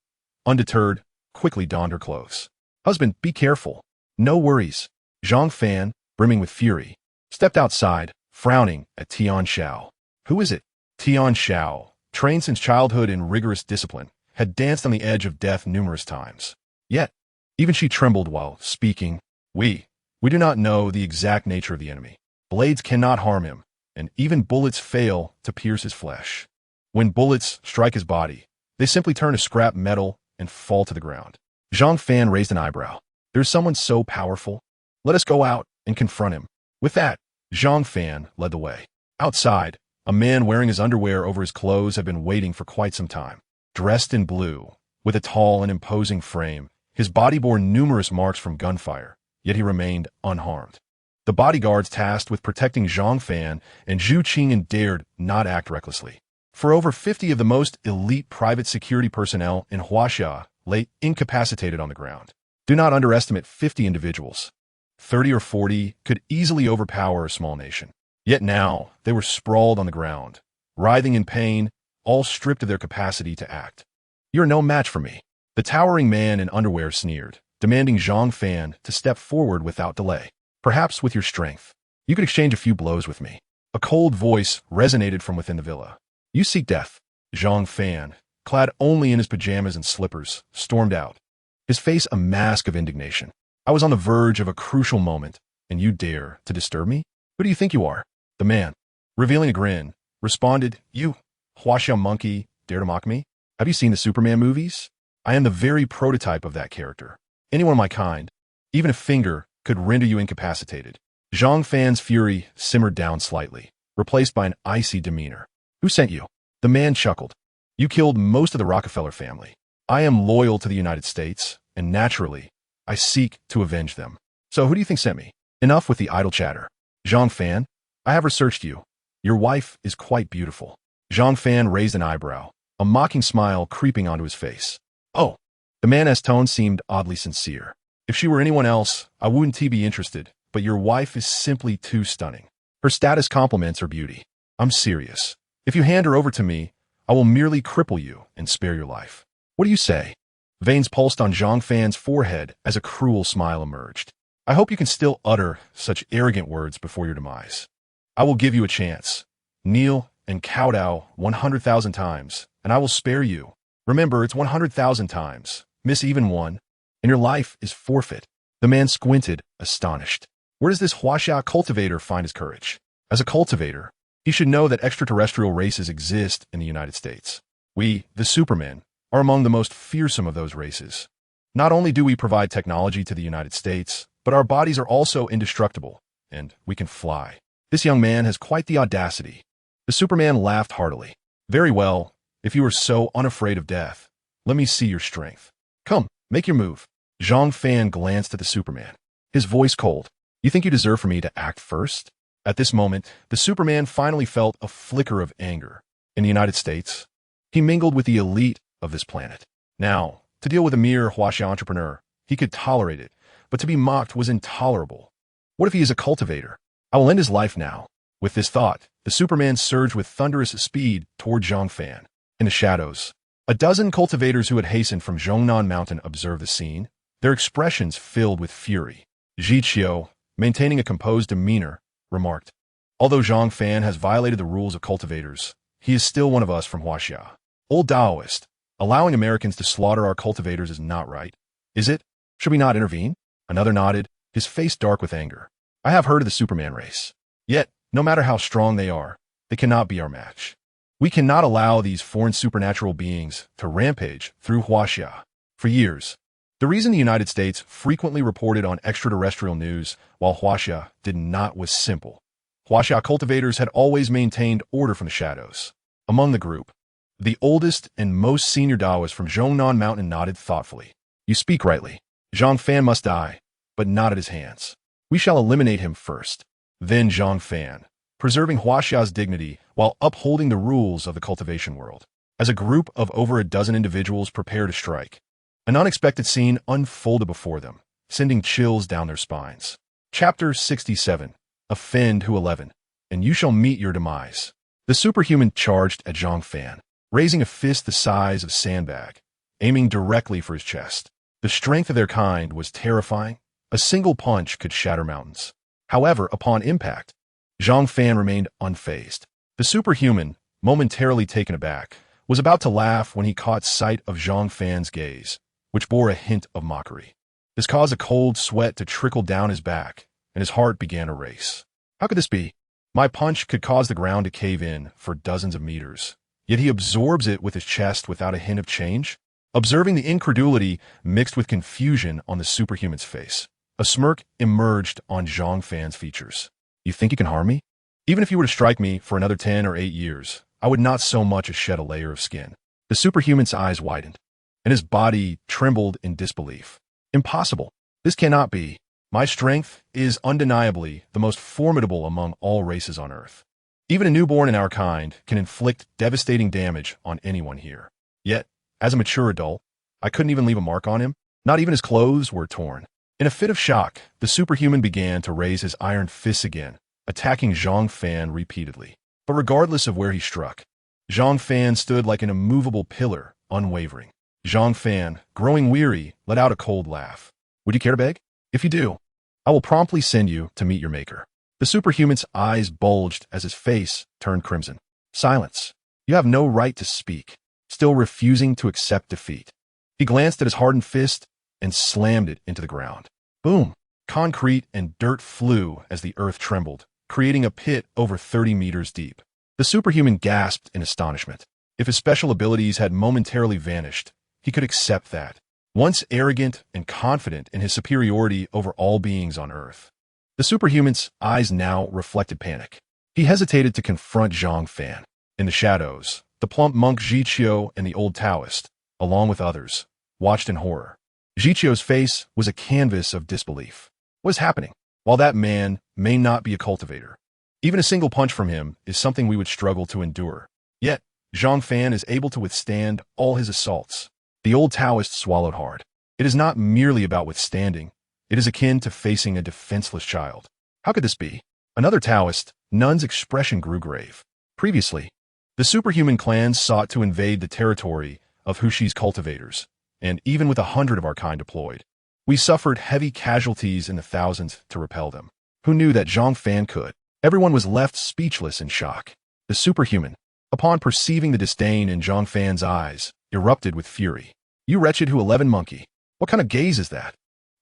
undeterred, quickly donned her clothes. "Husband, be careful." "No worries." Zhang Fan, brimming with fury, stepped outside, frowning at Tian Xiao. "Who is it?" Tian Xiao, trained since childhood in rigorous discipline, had danced on the edge of death numerous times. Yet, even she trembled while speaking. We do not know the exact nature of the enemy. Blades cannot harm him, and even bullets fail to pierce his flesh. When bullets strike his body, they simply turn to scrap metal and fall to the ground." Zhang Fan raised an eyebrow. "There's someone so powerful. Let us go out and confront him." With that, Zhang Fan led the way. Outside, a man wearing his underwear over his clothes had been waiting for quite some time. Dressed in blue, with a tall and imposing frame, his body bore numerous marks from gunfire, yet he remained unharmed. The bodyguards tasked with protecting Zhang Fan and Zhu Qingyun dared not act recklessly. For over 50 of the most elite private security personnel in Huaxia lay incapacitated on the ground. Do not underestimate 50 individuals. 30 or 40 could easily overpower a small nation. Yet now, they were sprawled on the ground, writhing in pain, all stripped of their capacity to act. "You're no match for me." The towering man in underwear sneered, demanding Zhang Fan to step forward without delay. "Perhaps with your strength, you could exchange a few blows with me." A cold voice resonated from within the villa. "You seek death." Zhang Fan, clad only in his pajamas and slippers, stormed out, his face a mask of indignation. "I was on the verge of a crucial moment, and you dare to disturb me? Who do you think you are?" The man, revealing a grin, responded, "You, Huaxia monkey, dare to mock me? Have you seen the Superman movies? I am the very prototype of that character. Anyone of my kind, even a finger, could render you incapacitated." Zhang Fan's fury simmered down slightly, replaced by an icy demeanor. "Who sent you?" The man chuckled. "You killed most of the Rockefeller family. I am loyal to the United States, and naturally, I seek to avenge them. So who do you think sent me? Enough with the idle chatter. Zhang Fan, I have researched you. Your wife is quite beautiful." Zhang Fan raised an eyebrow, a mocking smile creeping onto his face. "Oh." The man's tone seemed oddly sincere. "If she were anyone else, I wouldn't be interested, but your wife is simply too stunning. Her status complements her beauty. I'm serious. If you hand her over to me, I will merely cripple you and spare your life. What do you say?" Veins pulsed on Zhang Fan's forehead as a cruel smile emerged. "I hope you can still utter such arrogant words before your demise. I will give you a chance. Kneel and kowtow 100,000 times, and I will spare you. Remember, it's 100,000 times. Miss even one, and your life is forfeit." The man squinted, astonished. Where does this Huaxia cultivator find his courage? As a cultivator, he should know that extraterrestrial races exist in the United States. We, the Supermen, are among the most fearsome of those races. Not only do we provide technology to the United States, but our bodies are also indestructible, and we can fly. This young man has quite the audacity. The Superman laughed heartily. "Very well, if you are so unafraid of death, let me see your strength. Come, make your move." Zhang Fan glanced at the Superman, his voice cold. "You think you deserve for me to act first?" At this moment, the Superman finally felt a flicker of anger. In the United States, he mingled with the elite of this planet. Now, to deal with a mere Huaxia entrepreneur, he could tolerate it, but to be mocked was intolerable. What if he is a cultivator? I will end his life now. With this thought, the Superman surged with thunderous speed toward Zhang Fan. In the shadows, a dozen cultivators who had hastened from Zhongnan Mountain observed the scene, their expressions filled with fury. Zhiqiu, maintaining a composed demeanor, remarked, "Although Zhang Fan has violated the rules of cultivators, he is still one of us from Huaxia. Old Taoist, allowing Americans to slaughter our cultivators is not right. Is it? Should we not intervene?" Another nodded, his face dark with anger. "I have heard of the Superman race. Yet, no matter how strong they are, they cannot be our match. We cannot allow these foreign supernatural beings to rampage through Huaxia." For years, the reason the United States frequently reported on extraterrestrial news while Huaxia did not was simple. Huaxia cultivators had always maintained order from the shadows. Among the group, the oldest and most senior Taoist from Zhongnan Mountain nodded thoughtfully. "You speak rightly. Zhang Fan must die, but not at his hands. We shall eliminate him first, then Zhang Fan, preserving Huaxia's dignity while upholding the rules of the cultivation world." As a group of over a dozen individuals prepared to strike, an unexpected scene unfolded before them, sending chills down their spines. Chapter 67. Offend who 11, and you shall meet your demise. The superhuman charged at Zhang Fan, raising a fist the size of a sandbag, aiming directly for his chest. The strength of their kind was terrifying. A single punch could shatter mountains. However, upon impact, Zhang Fan remained unfazed. The superhuman, momentarily taken aback, was about to laugh when he caught sight of Zhang Fan's gaze, which bore a hint of mockery. This caused a cold sweat to trickle down his back, and his heart began to race. How could this be? My punch could cause the ground to cave in for dozens of meters, yet he absorbs it with his chest without a hint of change? Observing the incredulity mixed with confusion on the superhuman's face, a smirk emerged on Zhang Fan's features. "You think you can harm me? Even if you were to strike me for another 10 or 8 years, I would not so much as shed a layer of skin." The superhuman's eyes widened, and his body trembled in disbelief. "Impossible. This cannot be. My strength is undeniably the most formidable among all races on Earth. Even a newborn in our kind can inflict devastating damage on anyone here. Yet, as a mature adult, I couldn't even leave a mark on him. Not even his clothes were torn. In a fit of shock, the superhuman began to raise his iron fists again, attacking Zhang Fan repeatedly. But regardless of where he struck, Zhang Fan stood like an immovable pillar, unwavering. Zhang Fan, growing weary, let out a cold laugh. Would you care to beg? If you do, I will promptly send you to meet your maker. The superhuman's eyes bulged as his face turned crimson. Silence. You have no right to speak, still refusing to accept defeat. He glanced at his hardened fist and slammed it into the ground. Boom! Concrete and dirt flew as the earth trembled, creating a pit over 30 meters deep. The superhuman gasped in astonishment. If his special abilities had momentarily vanished, he could accept that. Once arrogant and confident in his superiority over all beings on Earth, the superhuman's eyes now reflected panic. He hesitated to confront Zhang Fan. In the shadows, the plump monk Zhiqiu and the old Taoist, along with others, watched in horror. Zhiqiu's face was a canvas of disbelief. What is happening? While that man may not be a cultivator, even a single punch from him is something we would struggle to endure. Yet, Zhang Fan is able to withstand all his assaults. The old Taoist swallowed hard. It is not merely about withstanding. It is akin to facing a defenseless child. How could this be? Another Taoist, Nun's expression grew grave. Previously, the superhuman clans sought to invade the territory of Hushi's cultivators, and even with 100 of our kind deployed, we suffered heavy casualties in the thousands to repel them. Who knew that Zhang Fan could? Everyone was left speechless in shock. The superhuman, upon perceiving the disdain in Zhang Fan's eyes, erupted with fury. You wretched Hu-11 monkey! What kind of gaze is that?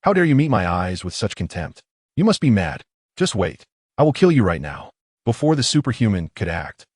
How dare you meet my eyes with such contempt? You must be mad. Just wait. I will kill you right now. Before the superhuman could act,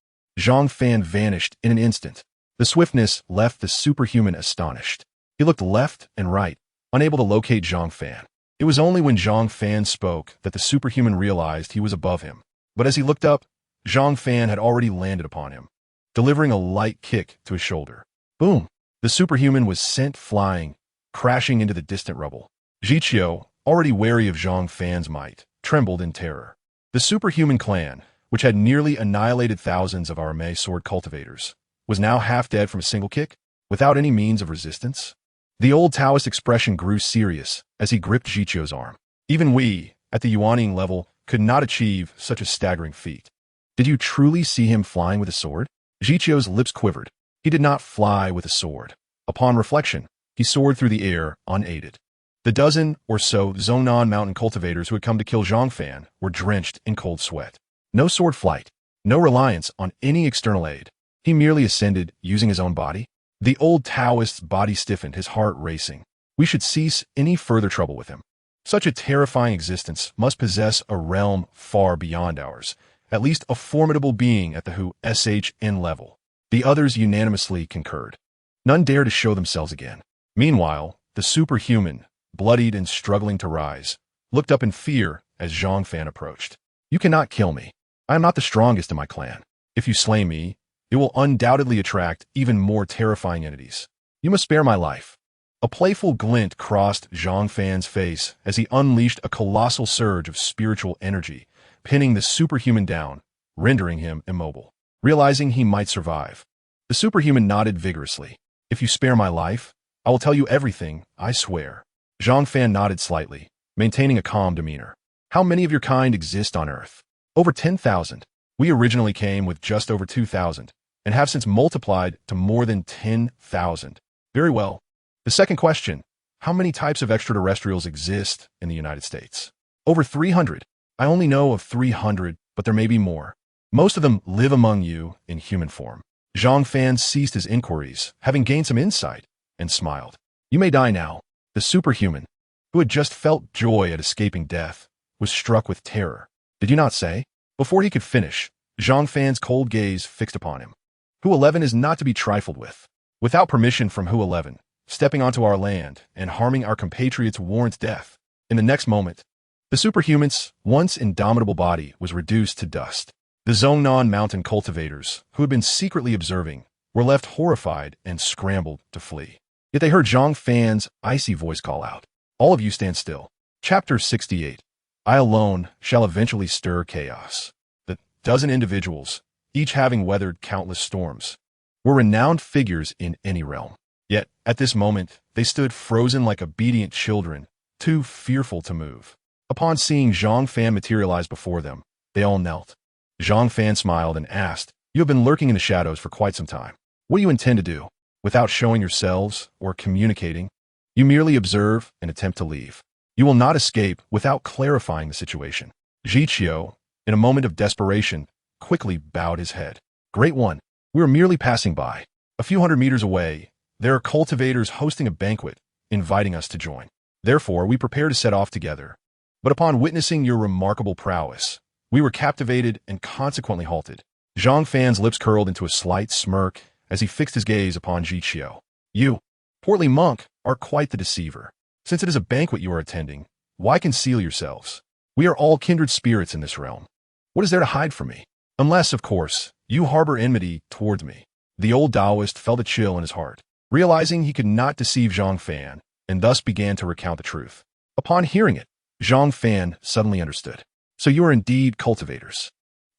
Zhang Fan vanished in an instant. The swiftness left the superhuman astonished. He looked left and right, unable to locate Zhang Fan. It was only when Zhang Fan spoke that the superhuman realized he was above him. But as he looked up, Zhang Fan had already landed upon him, delivering a light kick to his shoulder. Boom! The superhuman was sent flying, crashing into the distant rubble. Zhiqiu, already wary of Zhang Fan's might, trembled in terror. The superhuman clan, which had nearly annihilated thousands of our Mei sword cultivators, was now half dead from a single kick, without any means of resistance. The old Taoist expression grew serious as he gripped Zhiqiu's arm. Even we, at the Yuaning level, could not achieve such a staggering feat. Did you truly see him flying with a sword? Zhiqiu's lips quivered. He did not fly with a sword. Upon reflection, he soared through the air unaided. The dozen or so Zhongnan mountain cultivators who had come to kill Zhang Fan were drenched in cold sweat. No sword flight, no reliance on any external aid. He merely ascended using his own body. The old Taoist's body stiffened, his heart racing. We should cease any further trouble with him. Such a terrifying existence must possess a realm far beyond ours, at least a formidable being at the Hu-SHN level. The others unanimously concurred. None dared to show themselves again. Meanwhile, the superhuman, bloodied and struggling to rise, looked up in fear as Zhang Fan approached. You cannot kill me. I am not the strongest in my clan. If you slay me, it will undoubtedly attract even more terrifying entities. You must spare my life. A playful glint crossed Zhang Fan's face as he unleashed a colossal surge of spiritual energy, pinning the superhuman down, rendering him immobile. Realizing he might survive, the superhuman nodded vigorously. If you spare my life, I will tell you everything, I swear. Zhang Fan nodded slightly, maintaining a calm demeanor. How many of your kind exist on Earth? Over 10,000. We originally came with just over 2,000, and have since multiplied to more than 10,000. Very well. The second question, how many types of extraterrestrials exist in the United States? Over 300. I only know of 300, but there may be more. Most of them live among you in human form. Zhang Fan ceased his inquiries, having gained some insight, and smiled. You may die now. The superhuman, who had just felt joy at escaping death, was struck with terror. Did you not say? Before he could finish, Zhang Fan's cold gaze fixed upon him. Hu-11 is not to be trifled with. Without permission from Hu-11, stepping onto our land and harming our compatriots warrants death. In the next moment, the superhuman's once indomitable body was reduced to dust. The Zhongnan mountain cultivators, who had been secretly observing, were left horrified and scrambled to flee. Yet they heard Zhang Fan's icy voice call out, "All of you stand still." Chapter 68. I alone shall eventually stir chaos. The dozen individuals, each having weathered countless storms, were renowned figures in any realm. Yet, at this moment, they stood frozen like obedient children, too fearful to move. Upon seeing Zhang Fan materialize before them, they all knelt. Zhang Fan smiled and asked, "You have been lurking in the shadows for quite some time. What do you intend to do? Without showing yourselves or communicating, you merely observe and attempt to leave. You will not escape without clarifying the situation." Zhiqiu, in a moment of desperation, quickly bowed his head. "Great One, we are merely passing by. A few hundred meters away, there are cultivators hosting a banquet, inviting us to join. Therefore, we prepare to set off together. But upon witnessing your remarkable prowess, we were captivated and consequently halted." Zhang Fan's lips curled into a slight smirk as he fixed his gaze upon Zhiqiu. "You, portly monk, are quite the deceiver. Since it is a banquet you are attending, why conceal yourselves? We are all kindred spirits in this realm. What is there to hide from me? Unless, of course, you harbor enmity towards me." The old Taoist felt a chill in his heart, realizing he could not deceive Zhang Fan, and thus began to recount the truth. Upon hearing it, Zhang Fan suddenly understood. "So you are indeed cultivators.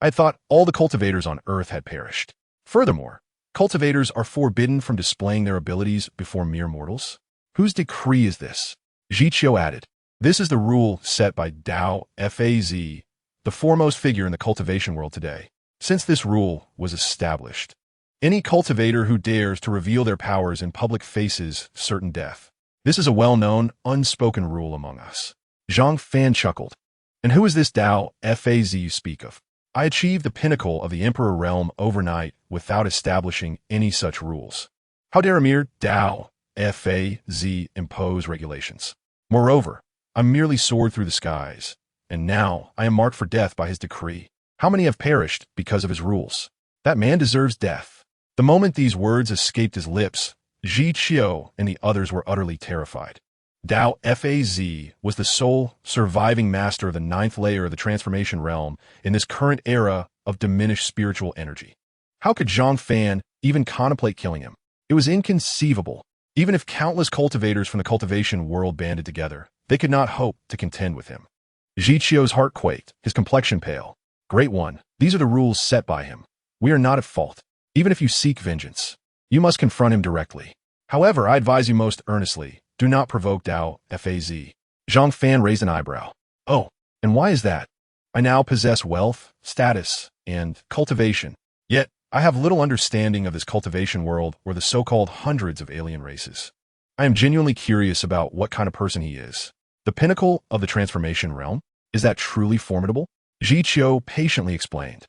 I had thought all the cultivators on Earth had perished. Furthermore, cultivators are forbidden from displaying their abilities before mere mortals. Whose decree is this?" Zhiqiu added, "This is the rule set by Dao Faz, the foremost figure in the cultivation world today. Since this rule was established, any cultivator who dares to reveal their powers in public faces certain death. This is a well-known, unspoken rule among us." Zhang Fan chuckled. "And who is this Dao Faz you speak of? I achieved the pinnacle of the Emperor realm overnight without establishing any such rules. How dare a mere Dao Faz impose regulations? Moreover, I merely soared through the skies, and now I am marked for death by his decree. How many have perished because of his rules? That man deserves death." The moment these words escaped his lips, Zhiqiu and the others were utterly terrified. Dao Faz was the sole surviving master of the 9th layer of the transformation realm in this current era of diminished spiritual energy. How could Zhang Fan even contemplate killing him? It was inconceivable. Even if countless cultivators from the cultivation world banded together, they could not hope to contend with him. Zhiqiu's heart quaked, his complexion pale. "Great One, these are the rules set by him. We are not at fault. Even if you seek vengeance, you must confront him directly. However, I advise you most earnestly, do not provoke Dao Faz." Zhang Fan raised an eyebrow. "Oh, and why is that? I now possess wealth, status, and cultivation. Yet, I have little understanding of this cultivation world or the so-called hundreds of alien races. I am genuinely curious about what kind of person he is. The pinnacle of the transformation realm? Is that truly formidable?" Zhiqiu patiently explained.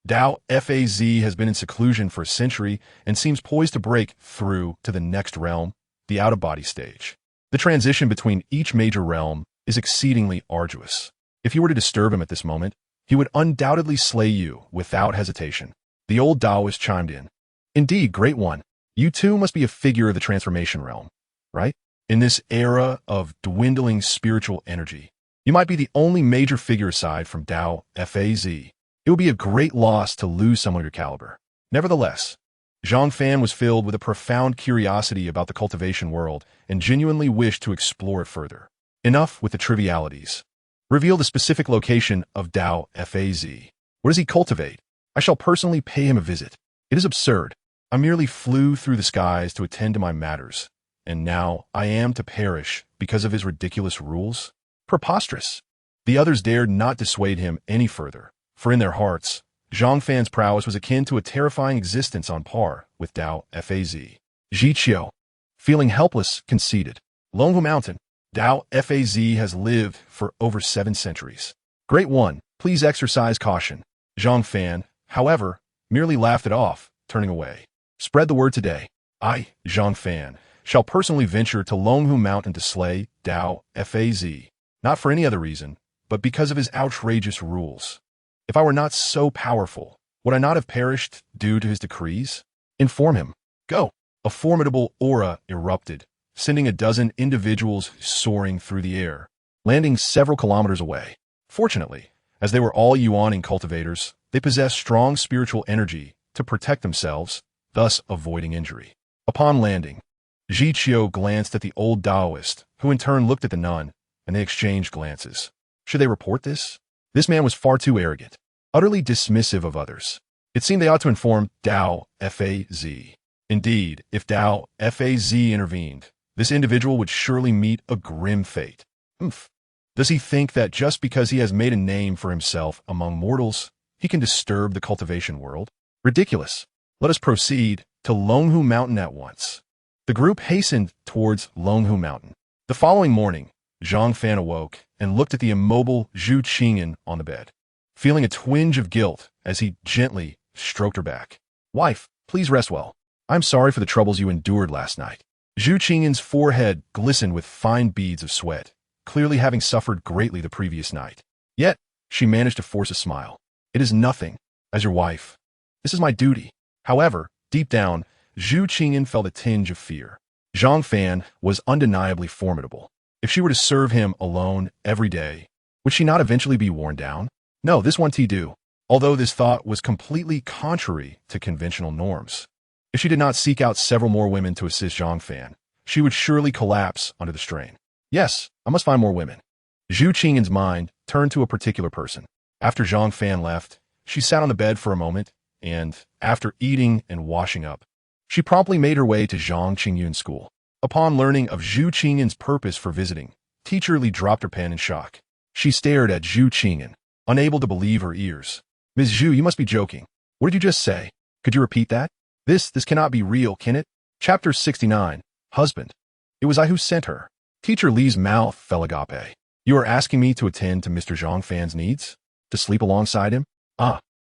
"Dao Faz has been in seclusion for a century and seems poised to break through to the next realm, the out-of-body stage. The transition between each major realm is exceedingly arduous. If you were to disturb him at this moment, he would undoubtedly slay you without hesitation." The old Taoist chimed in. "Indeed, Great One, you too must be a figure of the transformation realm, right? In this era of dwindling spiritual energy, you might be the only major figure aside from Dao Faz. It would be a great loss to lose someone of your caliber." Nevertheless, Zhang Fan was filled with a profound curiosity about the cultivation world and genuinely wished to explore it further. Enough with the trivialities. Reveal the specific location of Dao Faz. What does he cultivate? I shall personally pay him a visit. It is absurd. I merely flew through the skies to attend to my matters, and now I am to perish because of his ridiculous rules? Preposterous. The others dared not dissuade him any further, for in their hearts, Zhang Fan's prowess was akin to a terrifying existence on par with Dao Faz. Zhiqiu, feeling helpless, conceded. "Longhu Mountain, Dao Faz has lived for over 7 centuries. Great One, please exercise caution." Zhang Fan, however, merely laughed it off, turning away. "Spread the word today. I, Zhang Fan, shall personally venture to Longhu Mountain to slay Dao Faz, not for any other reason, but because of his outrageous rules. If I were not so powerful, would I not have perished due to his decrees? Inform him. Go." A formidable aura erupted, sending a dozen individuals soaring through the air, landing several kilometers away. Fortunately, as they were all yuan cultivators, they possessed strong spiritual energy to protect themselves, thus avoiding injury. Upon landing, Zhiqiu glanced at the old Taoist, who in turn looked at the nun, and they exchanged glances. Should they report this? This man was far too arrogant. utterly dismissive of others. It seemed they ought to inform Dao Faz. Indeed, if Dao Faz intervened, this individual would surely meet a grim fate. Oomph. Does he think that just because he has made a name for himself among mortals, he can disturb the cultivation world? Ridiculous. Let us proceed to Longhu Mountain at once. The group hastened towards Longhu Mountain. The following morning, Zhang Fan awoke and looked at the immobile Zhu Qingyan on the bed, feeling a twinge of guilt as he gently stroked her back. "Wife, please rest well. I'm sorry for the troubles you endured last night." Zhu Qingyan's forehead glistened with fine beads of sweat, clearly having suffered greatly the previous night. Yet, she managed to force a smile. "It is nothing. As your wife, this is my duty." However, deep down, Zhu Qingyan felt a tinge of fear. Zhang Fan was undeniably formidable. If she were to serve him alone every day, would she not eventually be worn down? No, this won't do. Although this thought was completely contrary to conventional norms. If she did not seek out several more women to assist Zhang Fan, she would surely collapse under the strain. Yes, I must find more women. Zhu Qingyan's mind turned to a particular person. After Zhang Fan left, she sat on the bed for a moment, and, after eating and washing up, she promptly made her way to Zhang Qingyun's school. Upon learning of Zhu Qingyan's purpose for visiting, Teacher Li dropped her pen in shock. She stared at Zhu Qingyan, unable to believe her ears. "Ms. Zhu, you must be joking. What did you just say? Could you repeat that? This cannot be real, can it?" Chapter 69, Husband. "It was I who sent her." Teacher Li's mouth fell agape. "You are asking me to attend to Mr. Zhang Fan's needs? To sleep alongside him?"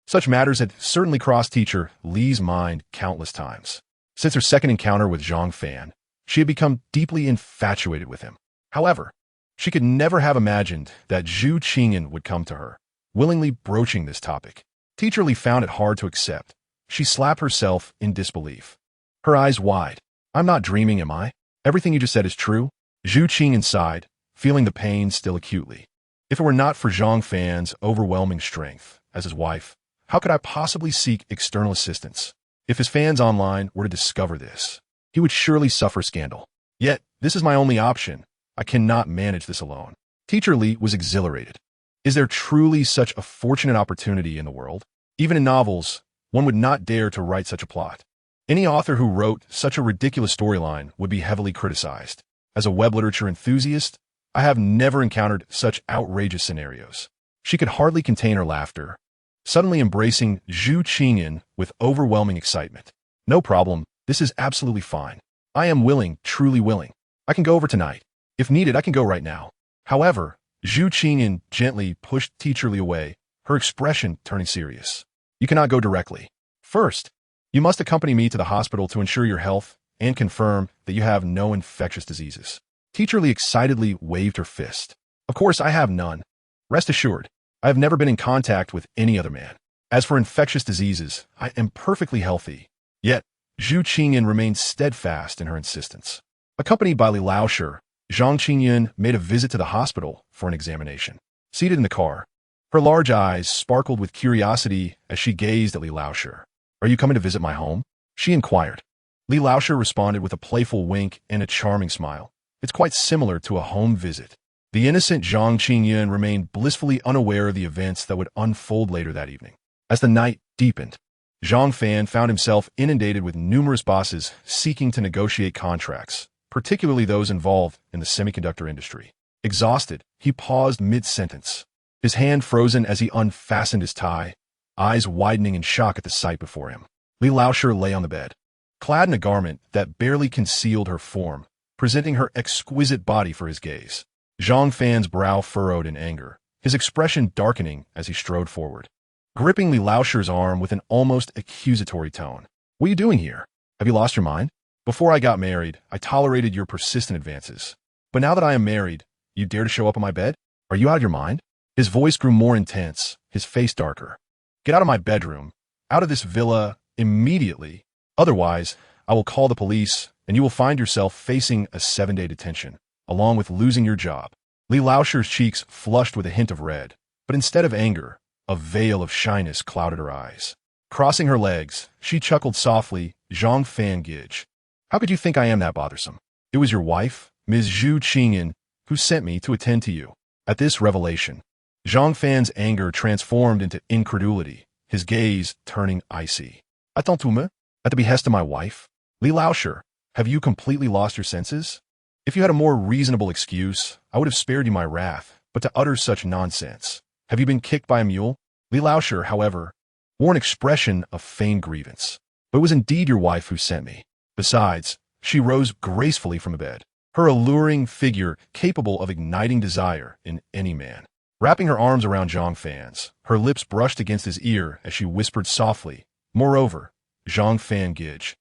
Such matters had certainly crossed Teacher Li's mind countless times. Since her second encounter with Zhang Fan, she had become deeply infatuated with him. However, she could never have imagined that Zhu Qingyan would come to her, willingly broaching this topic. Teacher Li found it hard to accept. She slapped herself in disbelief. Her eyes wide. "I'm not dreaming, am I? Everything you just said is true?" Zhu Qingyan sighed, feeling the pain still acutely. "If it were not for Zhang Fan's overwhelming strength as his wife, how could I possibly seek external assistance? If his fans online were to discover this, he would surely suffer scandal. Yet, this is my only option. I cannot manage this alone." Teacher Li was exhilarated. Is there truly such a fortunate opportunity in the world? Even in novels, one would not dare to write such a plot. Any author who wrote such a ridiculous storyline would be heavily criticized. As a web literature enthusiast, I have never encountered such outrageous scenarios. She could hardly contain her laughter, suddenly embracing Zhu Qingyan with overwhelming excitement. "No problem. This is absolutely fine. I am willing, truly willing. I can go over tonight. If needed, I can go right now." However, Zhu Qingyan gently pushed Teacher Li away, her expression turning serious. "You cannot go directly. First, you must accompany me to the hospital to ensure your health and confirm that you have no infectious diseases." Teacher Li excitedly waved her fist. "Of course, I have none. Rest assured, I have never been in contact with any other man. As for infectious diseases, I am perfectly healthy." Yet, Zhu Qingyan remained steadfast in her insistence. Accompanied by Li Laoshi, Zhang Qingyun made a visit to the hospital for an examination. Seated in the car, her large eyes sparkled with curiosity as she gazed at Li Laoshi. "Are you coming to visit my home?" she inquired. Li Laoshi responded with a playful wink and a charming smile. "It's quite similar to a home visit." The innocent Zhang Qingyun remained blissfully unaware of the events that would unfold later that evening. As the night deepened, Zhang Fan found himself inundated with numerous bosses seeking to negotiate contracts, particularly those involved in the semiconductor industry. Exhausted, he paused mid-sentence, his hand frozen as he unfastened his tie, eyes widening in shock at the sight before him. Li Laoshi lay on the bed, clad in a garment that barely concealed her form, presenting her exquisite body for his gaze. Zhang Fan's brow furrowed in anger, his expression darkening as he strode forward, gripping Li Laoshi's arm with an almost accusatory tone. "What are you doing here? Have you lost your mind? Before I got married, I tolerated your persistent advances. But now that I am married, you dare to show up on my bed? Are you out of your mind?" His voice grew more intense, his face darker. "Get out of my bedroom, out of this villa, immediately. Otherwise, I will call the police, and you will find yourself facing a 7-day detention, along with losing your job." Li Laoshi's cheeks flushed with a hint of red, but instead of anger, a veil of shyness clouded her eyes. Crossing her legs, she chuckled softly, "Zhang Fan Gij. How could you think I am that bothersome? It was your wife, Ms. Zhu Qingyan, who sent me to attend to you." At this revelation, Zhang Fan's anger transformed into incredulity, his gaze turning icy. Attends-tu-me? At the behest of my wife? Li Laoshi, have you completely lost your senses? If you had a more reasonable excuse, I would have spared you my wrath, but to utter such nonsense. Have you been kicked by a mule? Li Laoshi, however, wore an expression of feigned grievance. But it was indeed your wife who sent me. Besides, she rose gracefully from the bed, her alluring figure capable of igniting desire in any man. Wrapping her arms around Zhang Fan's, her lips brushed against his ear as she whispered softly, "Moreover, Zhang Fan Gij.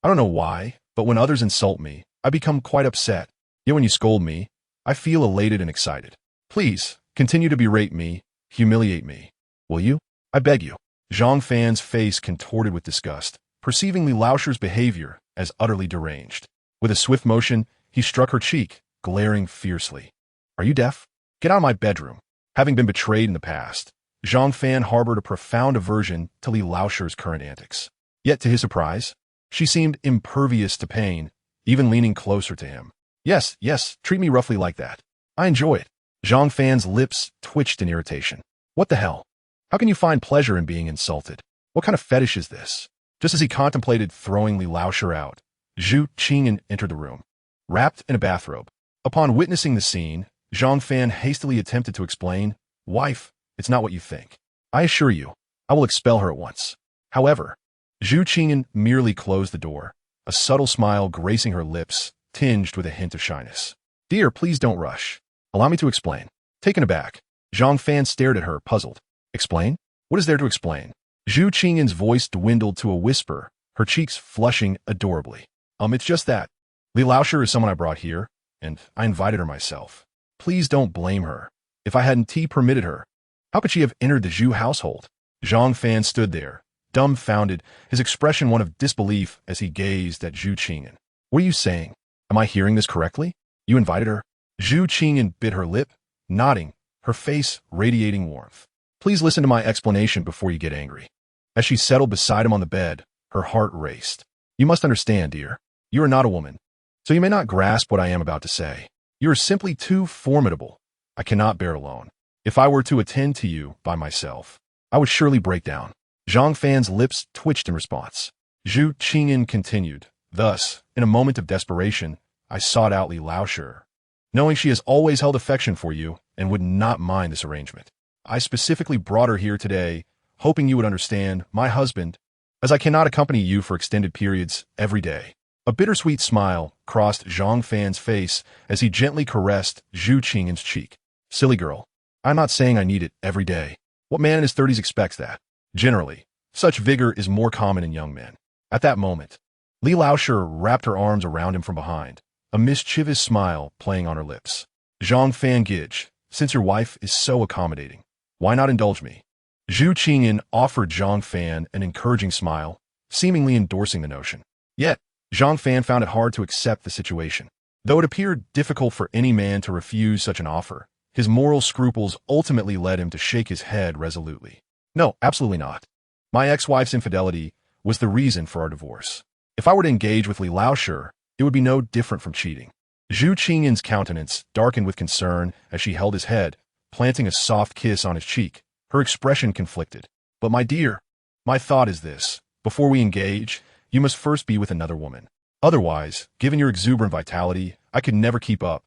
I don't know why, but when others insult me, I become quite upset. Yet when you scold me, I feel elated and excited. Please, continue to berate me, humiliate me. Will you? I beg you." Zhang Fan's face contorted with disgust, perceiving Li Laoshi's behavior as utterly deranged. With a swift motion, he struck her cheek, glaring fiercely. "Are you deaf? Get out of my bedroom." Having been betrayed in the past, Zhang Fan harbored a profound aversion to Li Laoshi's current antics. Yet, to his surprise, she seemed impervious to pain, even leaning closer to him. Yes, treat me roughly like that. I enjoy it." Zhang Fan's lips twitched in irritation. What the hell? How can you find pleasure in being insulted? What kind of fetish is this? Just as he contemplated throwing Li Laoshi out, Zhu Qingyan entered the room, wrapped in a bathrobe. Upon witnessing the scene, Zhang Fan hastily attempted to explain, "Wife, it's not what you think. I assure you, I will expel her at once." However, Zhu Qingyan merely closed the door, a subtle smile gracing her lips, tinged with a hint of shyness. "Dear, please don't rush. Allow me to explain." Taken aback, Zhang Fan stared at her, puzzled. "Explain? What is there to explain?" Zhu Qingyan's voice dwindled to a whisper, her cheeks flushing adorably. It's just that. Li Laoshi is someone I brought here, and I invited her myself. Please don't blame her. If I hadn't permitted her, how could she have entered the Zhu household?" Zhang Fan stood there, dumbfounded, his expression one of disbelief as he gazed at Zhu Qingyan. "What are you saying? Am I hearing this correctly? You invited her?" Zhu Qingyan bit her lip, nodding, her face radiating warmth. "Please listen to my explanation before you get angry." As she settled beside him on the bed, her heart raced. "You must understand, dear. You are not a woman, so you may not grasp what I am about to say. You are simply too formidable. I cannot bear alone. If I were to attend to you by myself, I would surely break down." Zhang Fan's lips twitched in response. Zhu Qingyan continued, "Thus, in a moment of desperation, I sought out Li Laoshi, knowing she has always held affection for you and would not mind this arrangement. I specifically brought her here today, hoping you would understand, my husband, as I cannot accompany you for extended periods every day." A bittersweet smile crossed Zhang Fan's face as he gently caressed Zhu Qingyan's cheek. "Silly girl, I'm not saying I need it every day. What man in his 30s expects that? Generally, such vigor is more common in young men." At that moment, Li Laoshi wrapped her arms around him from behind, a mischievous smile playing on her lips. "Zhang Fan Gij, since your wife is so accommodating, why not indulge me?" Zhu Qingyan offered Zhang Fan an encouraging smile, seemingly endorsing the notion. Yet, Zhang Fan found it hard to accept the situation. Though it appeared difficult for any man to refuse such an offer, his moral scruples ultimately led him to shake his head resolutely. "No, absolutely not. My ex-wife's infidelity was the reason for our divorce. If I were to engage with Li Laoshi, it would be no different from cheating." Zhu Qingyan's countenance darkened with concern as she held his head, planting a soft kiss on his cheek, her expression conflicted. "But my dear, my thought is this. Before we engage, you must first be with another woman. Otherwise, given your exuberant vitality, I could never keep up."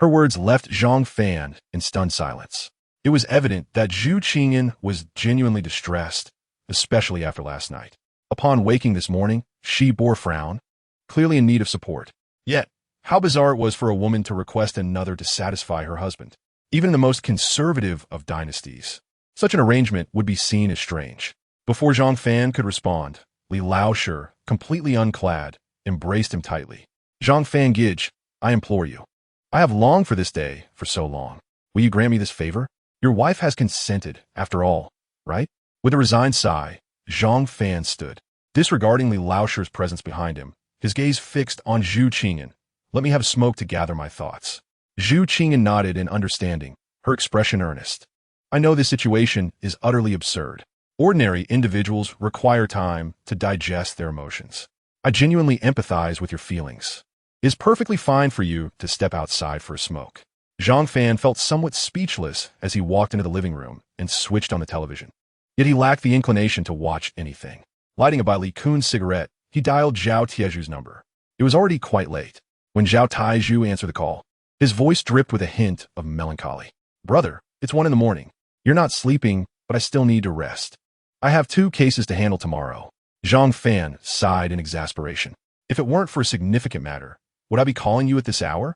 Her words left Zhang Fan in stunned silence. It was evident that Zhu Qingyan was genuinely distressed, especially after last night. Upon waking this morning, she bore a frown, clearly in need of support. Yet, how bizarre it was for a woman to request another to satisfy her husband. Even in the most conservative of dynasties, such an arrangement would be seen as strange. Before Zhang Fan could respond, Li Laoshi, completely unclad, embraced him tightly. "Zhang Fan Gij, I implore you. I have longed for this day for so long. Will you grant me this favor? Your wife has consented, after all, right?" With a resigned sigh, Zhang Fan stood, disregarding Li Laoshi's presence behind him, his gaze fixed on Zhu Qingyan. "Let me have a smoke to gather my thoughts." Zhu Qingyan nodded in understanding, her expression earnest. "I know this situation is utterly absurd. Ordinary individuals require time to digest their emotions. I genuinely empathize with your feelings. It is perfectly fine for you to step outside for a smoke. Zhang Fan felt somewhat speechless as he walked into the living room and switched on the television. Yet he lacked the inclination to watch anything. Lighting a Tycoon cigarette, he dialed Zhao Tieju's number. It was already quite late when Zhao Taiju answered the call. His voice dripped with a hint of melancholy. "Brother, it's 1 in the morning. You're not sleeping, but I still need to rest. I have 2 cases to handle tomorrow." Zhang Fan sighed in exasperation. "If it weren't for a significant matter, would I be calling you at this hour?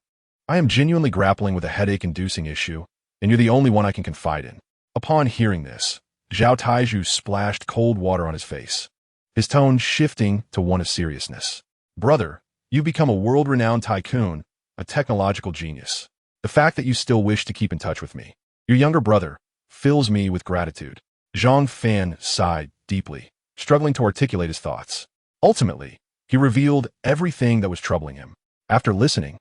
I am genuinely grappling with a headache-inducing issue, and you're the only one I can confide in." Upon hearing this, Zhao Taiju splashed cold water on his face, his tone shifting to one of seriousness. "Brother, you've become a world-renowned tycoon, a technological genius. The fact that you still wish to keep in touch with me, your younger brother, fills me with gratitude." Zhang Fan sighed deeply, struggling to articulate his thoughts. Ultimately, he revealed everything that was troubling him. After listening,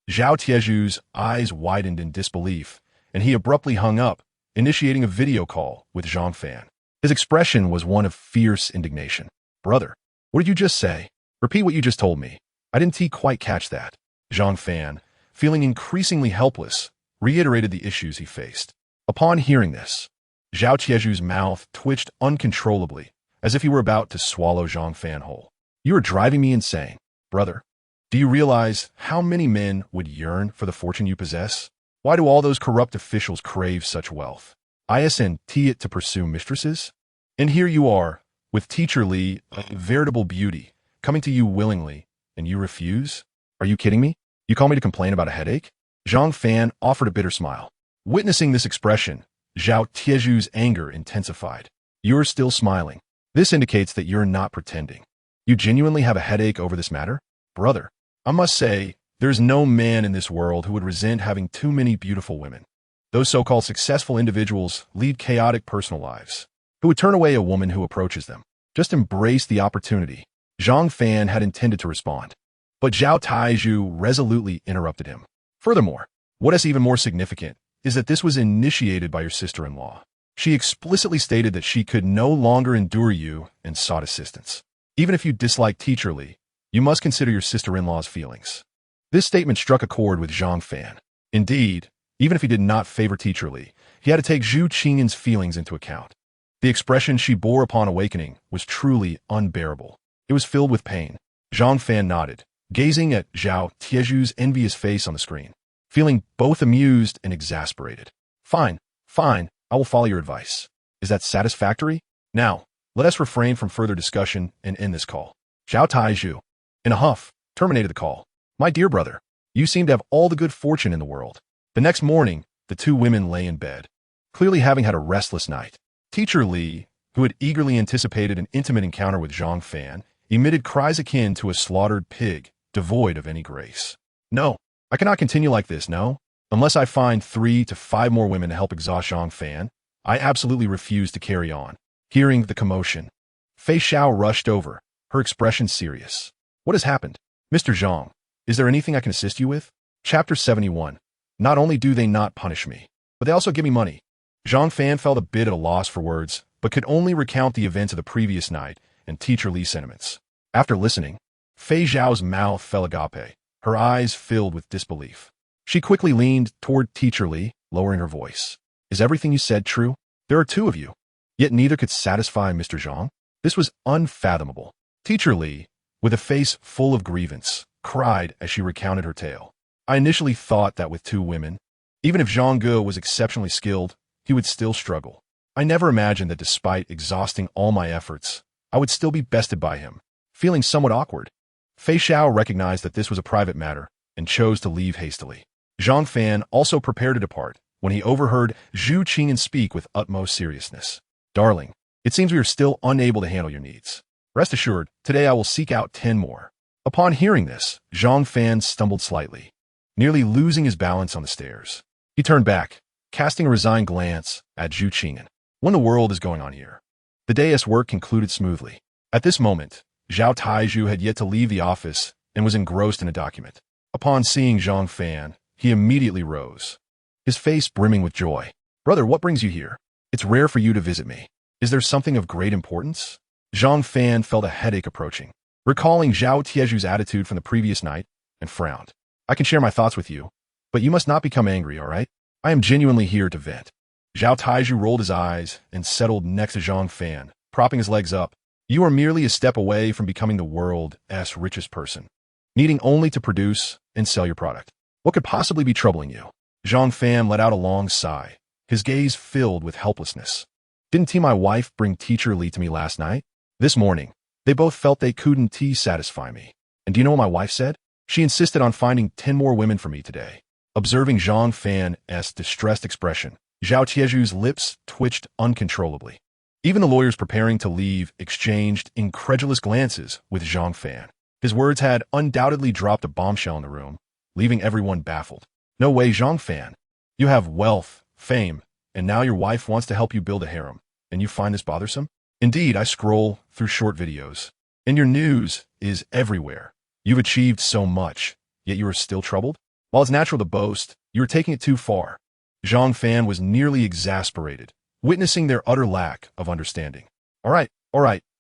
Zhao Tieju's eyes widened in disbelief, and he abruptly hung up, initiating a video call with Zhang Fan. His expression was one of fierce indignation. "Brother, what did you just say? Repeat what you just told me. I didn't quite catch that." Zhang Fan, feeling increasingly helpless, reiterated the issues he faced. Upon hearing this, Zhao Tieju's mouth twitched uncontrollably, as if he were about to swallow Zhang Fan whole. "You are driving me insane. Brother, do you realize how many men would yearn for the fortune you possess? Why do all those corrupt officials crave such wealth? Isn't it to pursue mistresses? And here you are, with Teacher Li, a veritable beauty, coming to you willingly, and you refuse? Are you kidding me? You call me to complain about a headache?" Zhang Fan offered a bitter smile. Witnessing this expression, Zhao Tieju's anger intensified. "You're still smiling. This indicates that you're not pretending. You genuinely have a headache over this matter? Brother, I must say, there's no man in this world who would resent having too many beautiful women. Those so-called successful individuals lead chaotic personal lives. Who would turn away a woman who approaches them? Just embrace the opportunity." Zhang Fan had intended to respond, but Zhao Taiju resolutely interrupted him. "Furthermore, what is even more significant is that this was initiated by your sister-in-law. She explicitly stated that she could no longer endure you and sought assistance. Even if you dislike Teacher Li, you must consider your sister-in-law's feelings." This statement struck a chord with Zhang Fan. Indeed, even if he did not favor Teacher Li, he had to take Zhu Qingyan's feelings into account. The expression she bore upon awakening was truly unbearable. It was filled with pain. Zhang Fan nodded, gazing at Zhao Tieju's envious face on the screen, feeling both amused and exasperated. Fine, I will follow your advice. Is that satisfactory? Now, let us refrain from further discussion and end this call." Zhao Taiju, in a huff, terminated the call. "My dear brother, you seem to have all the good fortune in the world." The next morning, the 2 women lay in bed, clearly having had a restless night. Teacher Li, who had eagerly anticipated an intimate encounter with Zhang Fan, emitted cries akin to a slaughtered pig, devoid of any grace. "No, I cannot continue like this, no. Unless I find 3 to 5 more women to help exhaust Zhang Fan, I absolutely refuse to carry on." Hearing the commotion, Fei Xiao rushed over, her expression serious. "What has happened? Mr. Zhang, is there anything I can assist you with?" Chapter 71. Not only do they not punish me, but they also give me money. Zhang Fan felt a bit at a loss for words, but could only recount the events of the previous night and Teacher Li's sentiments. After listening, Fei Xiao's mouth fell agape, her eyes filled with disbelief. She quickly leaned toward Teacher Li, lowering her voice. "Is everything you said true? There are 2 of you, yet neither could satisfy Mr. Zhang?" This was unfathomable. Teacher Li, with a face full of grievance, cried as she recounted her tale. "I initially thought that with 2 women, even if Zhang Ge was exceptionally skilled, he would still struggle. I never imagined that despite exhausting all my efforts, I would still be bested by him." Feeling somewhat awkward, Fei Xiao recognized that this was a private matter and chose to leave hastily. Zhang Fan also prepared to depart when he overheard Zhu Qingyan speak with utmost seriousness. "Darling, it seems we are still unable to handle your needs. Rest assured, today I will seek out 10 more. Upon hearing this, Zhang Fan stumbled slightly, nearly losing his balance on the stairs. He turned back, casting a resigned glance at Zhu Qingyan. What in the world is going on here? The day's work concluded smoothly. At this moment, Zhao Taiju had yet to leave the office and was engrossed in a document. Upon seeing Zhang Fan, he immediately rose, his face brimming with joy. "Brother, what brings you here? It's rare for you to visit me. Is there something of great importance?" Zhang Fan felt a headache approaching, recalling Zhao Tieju's attitude from the previous night, and frowned. "I can share my thoughts with you, But you must not become angry, all right? I am genuinely here to vent. Zhao Taiju rolled his eyes and settled next to Zhang Fan, propping his legs up. You are merely a step away from becoming the world's richest person, needing only to produce and sell your product. What could possibly be troubling you? Zhang Fan let out a long sigh, his gaze filled with helplessness. Didn't my wife bring Teacher Li to me last night? This morning, they both felt they couldn't satisfy me. And do you know what my wife said? She insisted on finding 10 more women for me today. Observing Zhang Fan's distressed expression, Zhao Tieju's lips twitched uncontrollably. Even the lawyers preparing to leave exchanged incredulous glances with Zhang Fan. His words had undoubtedly dropped a bombshell in the room, leaving everyone baffled. No way, Zhang Fan. You have wealth, fame, and now your wife wants to help you build a harem, and you find this bothersome? Indeed, I scroll through short videos, and your news is everywhere. You've achieved so much, yet you are still troubled? While it's natural to boast, you are taking it too far. Zhang Fan was nearly exasperated, witnessing their utter lack of understanding. All right,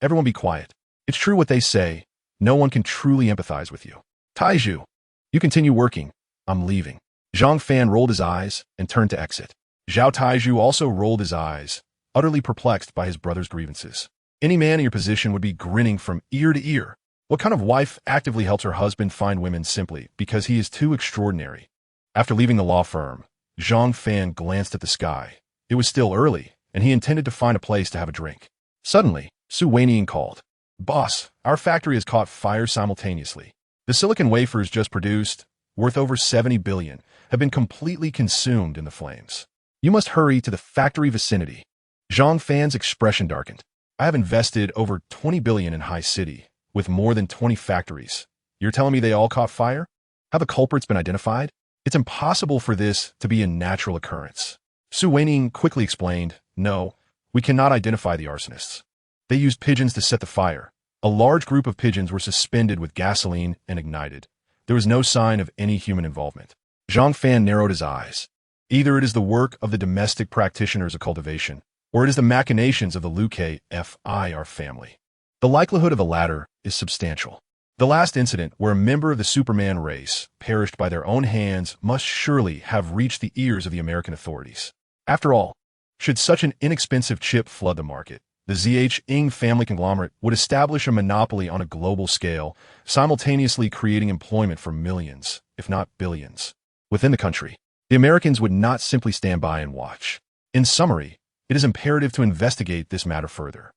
everyone be quiet. It's true what they say. No one can truly empathize with you. Taiju, you continue working. I'm leaving. Zhang Fan rolled his eyes and turned to exit. Zhao Taiju also rolled his eyes, utterly perplexed by his brother's grievances. Any man in your position would be grinning from ear to ear. What kind of wife actively helps her husband find women simply because he is too extraordinary? After leaving the law firm, Zhang Fan glanced at the sky. It was still early, and he intended to find a place to have a drink. Suddenly, Su Weinian called. Boss, our factory has caught fire simultaneously. The silicon wafers just produced, worth over 70 billion, have been completely consumed in the flames. You must hurry to the factory vicinity. Zhang Fan's expression darkened. I have invested over 20 billion in High City, with more than 20 factories. You're telling me they all caught fire? Have the culprits been identified? It's impossible for this to be a natural occurrence. Su Weinian quickly explained, no, we cannot identify the arsonists. They used pigeons to set the fire. A large group of pigeons were suspended with gasoline and ignited. There was no sign of any human involvement. Zhang Fan narrowed his eyes. Either it is the work of the domestic practitioners of cultivation, or it is the machinations of the Luque FIR family. The likelihood of the latter is substantial. The last incident where a member of the Superman race perished by their own hands must surely have reached the ears of the American authorities. After all, should such an inexpensive chip flood the market, the ZH family conglomerate would establish a monopoly on a global scale, simultaneously creating employment for millions, if not billions, within the country. The Americans would not simply stand by and watch. In summary, it is imperative to investigate this matter further.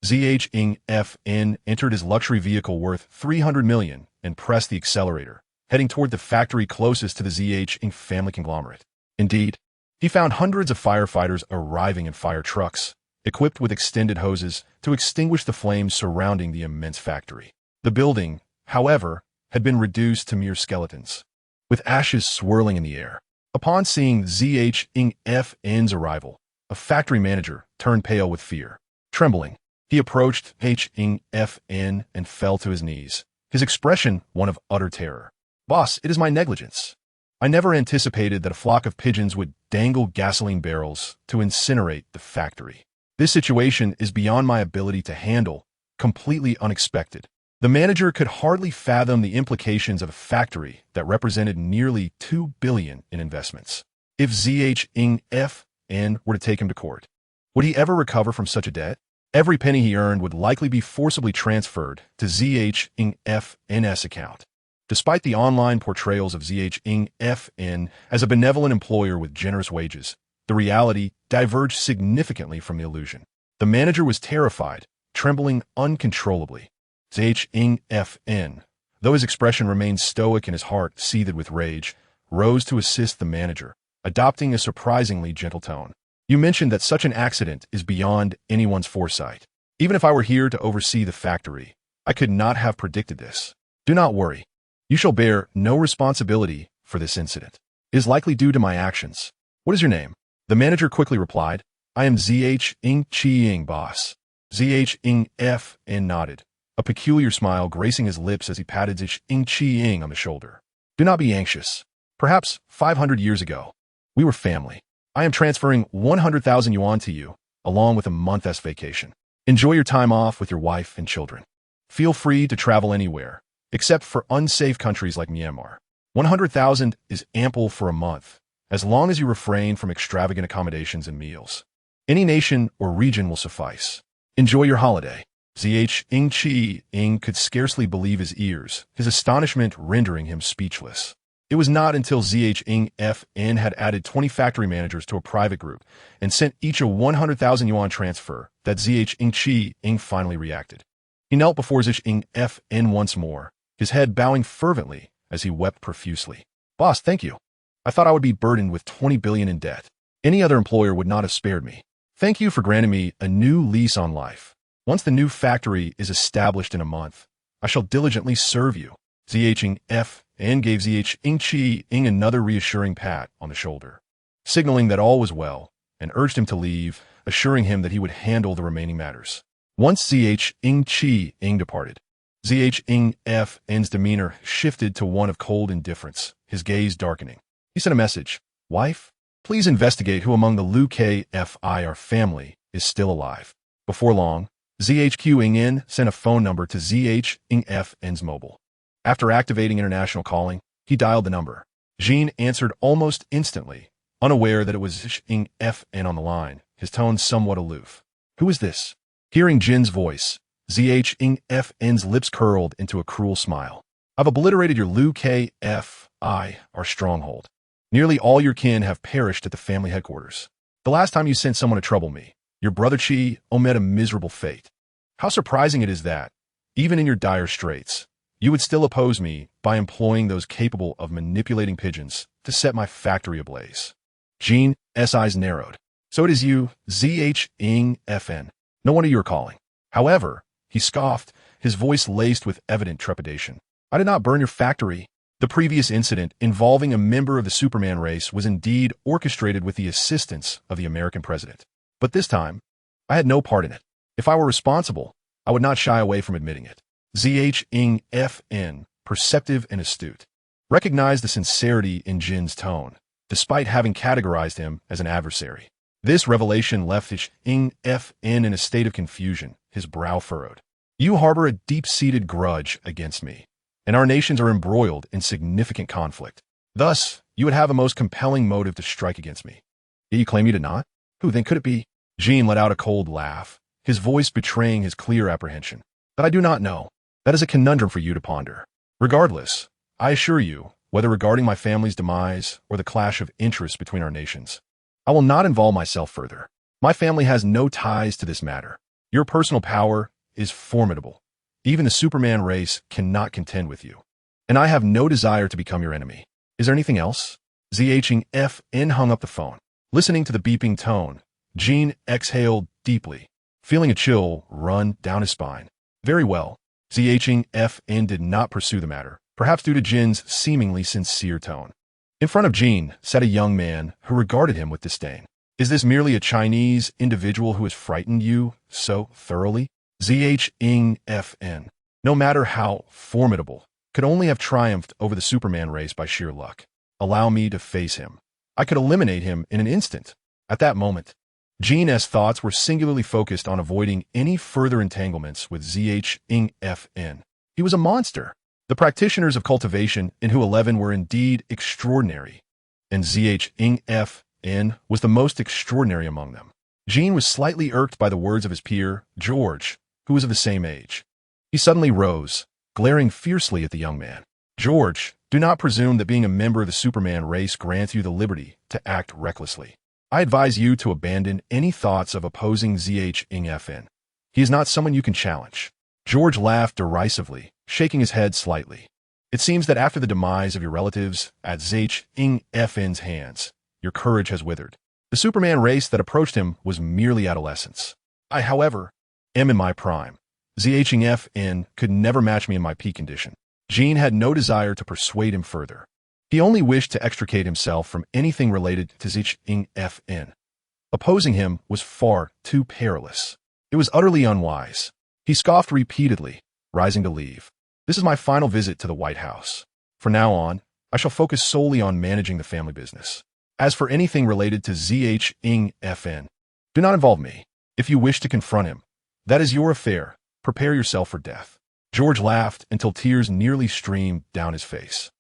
ZH entered his luxury vehicle worth 300 million and pressed the accelerator, heading toward the factory closest to the ZH family conglomerate. Indeed, he found hundreds of firefighters arriving in fire trucks, equipped with extended hoses to extinguish the flames surrounding the immense factory. The building, however, had been reduced to mere skeletons, with ashes swirling in the air. Upon seeing ZH arrival, a factory manager turned pale with fear. Trembling, he approached HFN and fell to his knees, his expression one of utter terror. Boss, it is my negligence. I never anticipated that a flock of pigeons would dangle gasoline barrels to incinerate the factory. This situation is beyond my ability to handle, completely unexpected. The manager could hardly fathom the implications of a factory that represented nearly 2 billion in investments. If ZH were to take him to court, would he ever recover from such a debt? Every penny he earned would likely be forcibly transferred to ZHFN's account. Despite the online portrayals of ZHFN as a benevolent employer with generous wages, the reality diverged significantly from the illusion. The manager was terrified, trembling uncontrollably. ZHFN, though his expression remained stoic and his heart seethed with rage, rose to assist the manager, adopting a surprisingly gentle tone. You mentioned that such an accident is beyond anyone's foresight. Even if I were here to oversee the factory, I could not have predicted this. Do not worry. You shall bear no responsibility for this incident. It is likely due to my actions. What is your name? The manager quickly replied, I am ZH boss. ZH nodded, a peculiar smile gracing his lips as he patted ZH on the shoulder. Do not be anxious. Perhaps 500 years ago, we were family. I am transferring 100,000 yuan to you, along with a month's vacation. Enjoy your time off with your wife and children. Feel free to travel anywhere, except for unsafe countries like Myanmar. 100,000 is ample for a month, as long as you refrain from extravagant accommodations and meals. Any nation or region will suffice. Enjoy your holiday. Ing could scarcely believe his ears, his astonishment rendering him speechless. It was not until Zhang had added 20 factory managers to a private group and sent each a 100,000 yuan transfer that Zhang finally reacted. He knelt before Zhang once more, his head bowing fervently as he wept profusely. "Boss, thank you. I thought I would be burdened with 20 billion in debt. Any other employer would not have spared me. Thank you for granting me a new lease on life. Once the new factory is established in a month, I shall diligently serve you." Zhang gave Zhang another reassuring pat on the shoulder, signaling that all was well, and urged him to leave, assuring him that he would handle the remaining matters. Once Zhang departed, Zhang's demeanor shifted to one of cold indifference, his gaze darkening. He sent a message, "Wife, please investigate who among the Liu Kfi family is still alive." Before long, Zhang sent a phone number to Zhang's mobile. After activating international calling, he dialed the number. Jean answered almost instantly, unaware that it was Zhang on the line, his tone somewhat aloof. "Who is this?" Hearing Jin's voice, Zhang's lips curled into a cruel smile. "I've obliterated your Liu Kfi, our stronghold. Nearly all your kin have perished at the family headquarters. The last time you sent someone to trouble me, your brother Qi met a miserable fate. How surprising it is that, even in your dire straits, you would still oppose me by employing those capable of manipulating pigeons to set my factory ablaze." Jin's eyes narrowed. "So it is you, Zhang. No wonder you are calling." However, he scoffed, his voice laced with evident trepidation. "I did not burn your factory. The previous incident involving a member of the Superman race was indeed orchestrated with the assistance of the American president. But this time, I had no part in it. If I were responsible, I would not shy away from admitting it." Zhang, perceptive and astute, recognized the sincerity in Jin's tone, despite having categorized him as an adversary. This revelation left Zhang in a state of confusion, his brow furrowed. "You harbor a deep-seated grudge against me, and our nations are embroiled in significant conflict. Thus, you would have a most compelling motive to strike against me. Yet you claim you did not? Who then could it be?" Jean let out a cold laugh, his voice betraying his clear apprehension. "That I do not know. That is a conundrum for you to ponder. Regardless, I assure you, whether regarding my family's demise or the clash of interests between our nations, I will not involve myself further. My family has no ties to this matter. Your personal power is formidable. Even the Superman race cannot contend with you. And I have no desire to become your enemy. Is there anything else?" Zhang hung up the phone. Listening to the beeping tone, Jean exhaled deeply, feeling a chill run down his spine. Very well. Zhang did not pursue the matter, perhaps due to Jin's seemingly sincere tone. In front of Jean sat a young man who regarded him with disdain. "Is this merely a Chinese individual who has frightened you so thoroughly?" Zhang, no matter how formidable, could only have triumphed over the Superman race by sheer luck. "Allow me to face him. I could eliminate him in an instant." At that moment, Jean's thoughts were singularly focused on avoiding any further entanglements with Zhang. He was a monster. The practitioners of cultivation in Hu 11 were indeed extraordinary, and Zhang was the most extraordinary among them. Jean was slightly irked by the words of his peer, George, who was of the same age. He suddenly rose, glaring fiercely at the young man. "George, do not presume that being a member of the Superman race grants you the liberty to act recklessly. I advise you to abandon any thoughts of opposing Zhang. He is not someone you can challenge." George laughed derisively, shaking his head slightly. "It seems that after the demise of your relatives at Zhang's hands, your courage has withered. The Superman race that approached him was merely adolescence. I, however, am in my prime. Zhang could never match me in my peak condition." Jean had no desire to persuade him further. He only wished to extricate himself from anything related to Zhang. Opposing him was far too perilous. It was utterly unwise. He scoffed repeatedly, rising to leave. "This is my final visit to the White House. From now on, I shall focus solely on managing the family business. As for anything related to Zhang, do not involve me. If you wish to confront him, that is your affair. Prepare yourself for death." George laughed until tears nearly streamed down his face.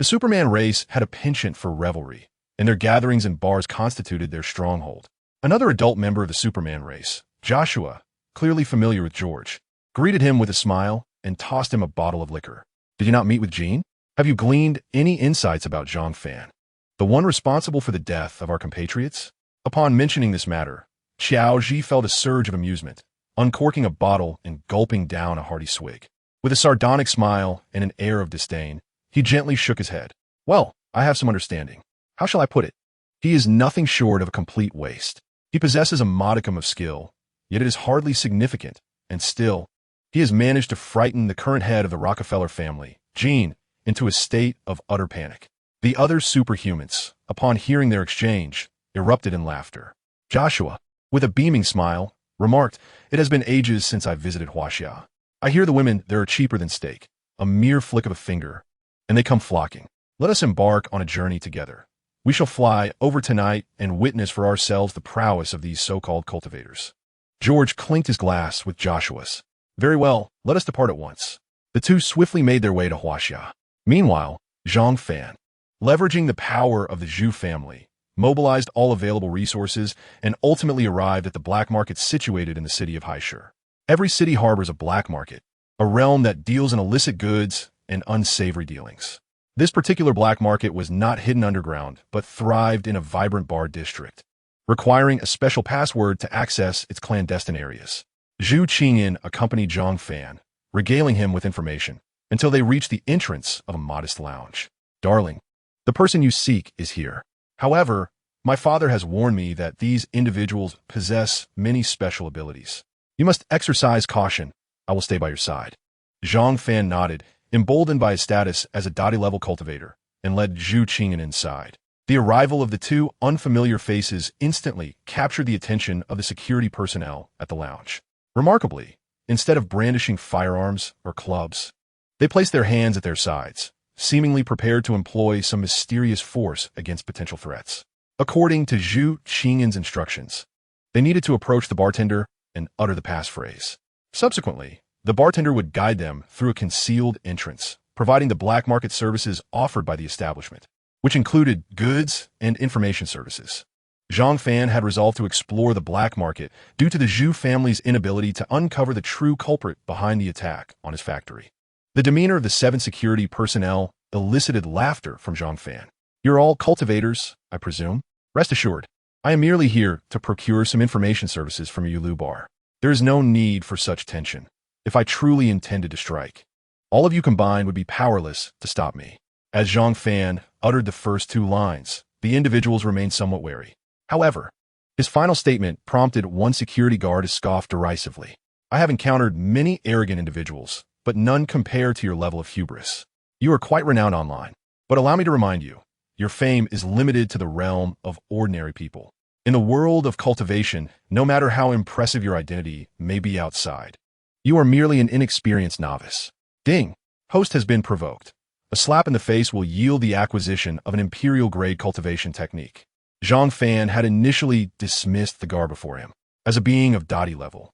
The Superman race had a penchant for revelry, and their gatherings in bars constituted their stronghold. Another adult member of the Superman race, Joshua, clearly familiar with George, greeted him with a smile and tossed him a bottle of liquor. Did you not meet with Jean? Have you gleaned any insights about Zhang Fan, the one responsible for the death of our compatriots? Upon mentioning this matter, Xiao Ji felt a surge of amusement, uncorking a bottle and gulping down a hearty swig. With a sardonic smile and an air of disdain, he gently shook his head. Well, I have some understanding. How shall I put it? He is nothing short of a complete waste. He possesses a modicum of skill, yet it is hardly significant, and still, he has managed to frighten the current head of the Rockefeller family, Jean, into a state of utter panic. The other superhumans, upon hearing their exchange, erupted in laughter. Joshua, with a beaming smile, remarked, "It has been ages since I visited Huaxia. I hear the women there are cheaper than steak, a mere flick of a finger, and they come flocking. Let us embark on a journey together. We shall fly over tonight and witness for ourselves the prowess of these so-called cultivators." George clinked his glass with Joshua's. "Very well, let us depart at once." The two swiftly made their way to Huaxia. Meanwhile, Zhang Fan, leveraging the power of the Zhu family, mobilized all available resources and ultimately arrived at the black market situated in the city of Haishur. Every city harbors a black market, a realm that deals in illicit goods and unsavory dealings. This particular black market was not hidden underground, but thrived in a vibrant bar district, requiring a special password to access its clandestine areas. Zhu Qingyan accompanied Zhang Fan, regaling him with information, until they reached the entrance of a modest lounge. "Darling, the person you seek is here. However, my father has warned me that these individuals possess many special abilities. You must exercise caution. I will stay by your side." Zhang Fan nodded, emboldened by his status as a Dottie-level cultivator, and led Zhu Qingyan inside. The arrival of the two unfamiliar faces instantly captured the attention of the security personnel at the lounge. Remarkably, instead of brandishing firearms or clubs, they placed their hands at their sides, seemingly prepared to employ some mysterious force against potential threats. According to Zhu Qingyan's instructions, they needed to approach the bartender and utter the passphrase. Subsequently, the bartender would guide them through a concealed entrance, providing the black market services offered by the establishment, which included goods and information services. Zhang Fan had resolved to explore the black market due to the Zhu family's inability to uncover the true culprit behind the attack on his factory. The demeanor of the 7 security personnel elicited laughter from Zhang Fan. "You're all cultivators, I presume? Rest assured, I am merely here to procure some information services from your Yulu bar. There is no need for such tension. If I truly intended to strike, all of you combined would be powerless to stop me." As Zhang Fan uttered the first 2 lines, the individuals remained somewhat wary. However, his final statement prompted one security guard to scoff derisively. "I have encountered many arrogant individuals, but none compare to your level of hubris. You are quite renowned online, but allow me to remind you, your fame is limited to the realm of ordinary people. In the world of cultivation, no matter how impressive your identity may be outside, you are merely an inexperienced novice." Ding! Host has been provoked. A slap in the face will yield the acquisition of an imperial-grade cultivation technique. Zhang Fan had initially dismissed the guard before him as a being of Dottie level.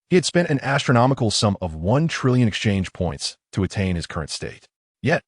He had spent an astronomical sum of 1 trillion exchange points to attain his current state. Yet,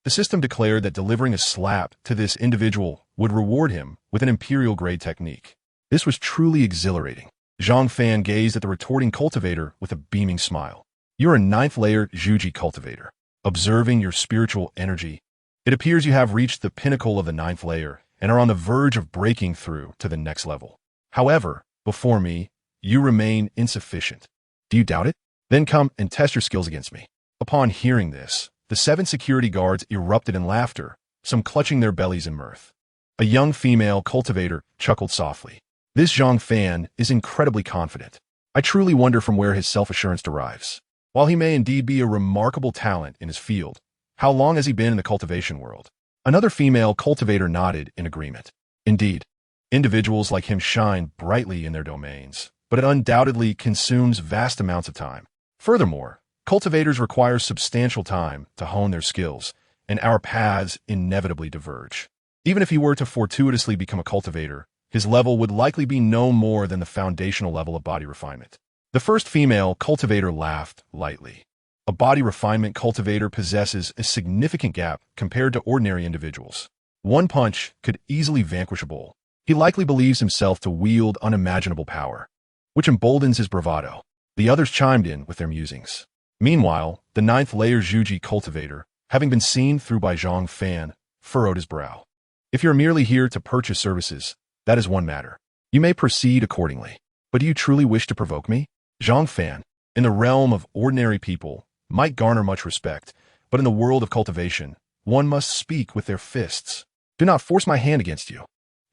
the system declared that delivering a slap to this individual would reward him with an imperial-grade technique. This was truly exhilarating. Zhang Fan gazed at the retorting cultivator with a beaming smile. "You're a 9th-layer Zhuji cultivator. Observing your spiritual energy, it appears you have reached the pinnacle of the 9th layer and are on the verge of breaking through to the next level. However, before me, you remain insufficient. Do you doubt it? Then come and test your skills against me." Upon hearing this, the 7 security guards erupted in laughter, some clutching their bellies in mirth. A young female cultivator chuckled softly. "This Zhang Fan is incredibly confident. I truly wonder from where his self-assurance derives. While he may indeed be a remarkable talent in his field, how long has he been in the cultivation world?" Another female cultivator nodded in agreement. "Indeed, individuals like him shine brightly in their domains, but it undoubtedly consumes vast amounts of time. Furthermore, cultivators require substantial time to hone their skills, and our paths inevitably diverge. Even if he were to fortuitously become a cultivator, his level would likely be no more than the foundational level of body refinement." The first female cultivator laughed lightly. A body refinement cultivator possesses a significant gap compared to ordinary individuals. One punch could easily vanquish a bull. He likely believes himself to wield unimaginable power, which emboldens his bravado. The others chimed in with their musings. Meanwhile, the ninth-layer Zhuji cultivator, having been seen through by Zhang Fan, furrowed his brow. If you're merely here to purchase services, that is one matter. You may proceed accordingly. But do you truly wish to provoke me? Zhang Fan, in the realm of ordinary people, might garner much respect, but in the world of cultivation, one must speak with their fists. Do not force my hand against you.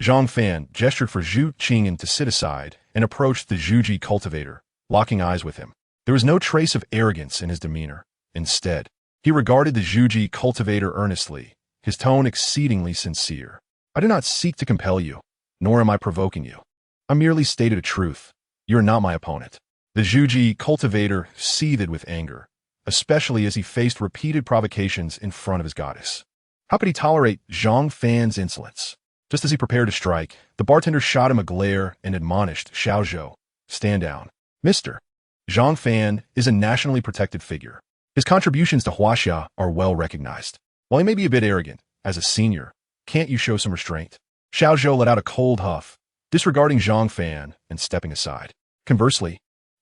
Zhang Fan gestured for Zhu Qing'an to sit aside and approached the Zhuji cultivator, locking eyes with him. There was no trace of arrogance in his demeanor. Instead, he regarded the Zhuji cultivator earnestly, his tone exceedingly sincere. I do not seek to compel you, nor am I provoking you. I merely stated a truth. You are not my opponent. The Zhuji cultivator seethed with anger, especially as he faced repeated provocations in front of his goddess. How could he tolerate Zhang Fan's insolence? Just as he prepared to strike, the bartender shot him a glare and admonished Xiao Zhou, "Stand down." Mr. Zhang Fan is a nationally protected figure. His contributions to Huaxia are well recognized. While he may be a bit arrogant, as a senior, can't you show some restraint? Xiao Zhou let out a cold huff, disregarding Zhang Fan and stepping aside. Conversely,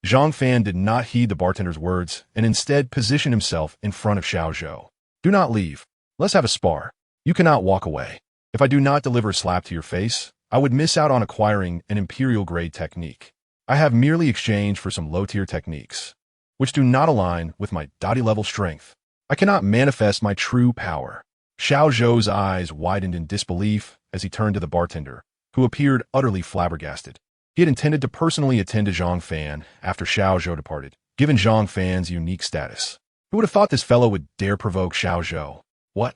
Zhang Fan did not heed the bartender's words and instead positioned himself in front of Xiao Zhou. Do not leave. Let's have a spar. You cannot walk away. If I do not deliver a slap to your face, I would miss out on acquiring an imperial-grade technique. I have merely exchanged for some low-tier techniques, which do not align with my Dadi-level strength. I cannot manifest my true power. Xiao Zhou's eyes widened in disbelief as he turned to the bartender, who appeared utterly flabbergasted. He had intended to personally attend to Zhang Fan after Xiao Zhou departed, given Zhang Fan's unique status. Who would have thought this fellow would dare provoke Xiao Zhou? What?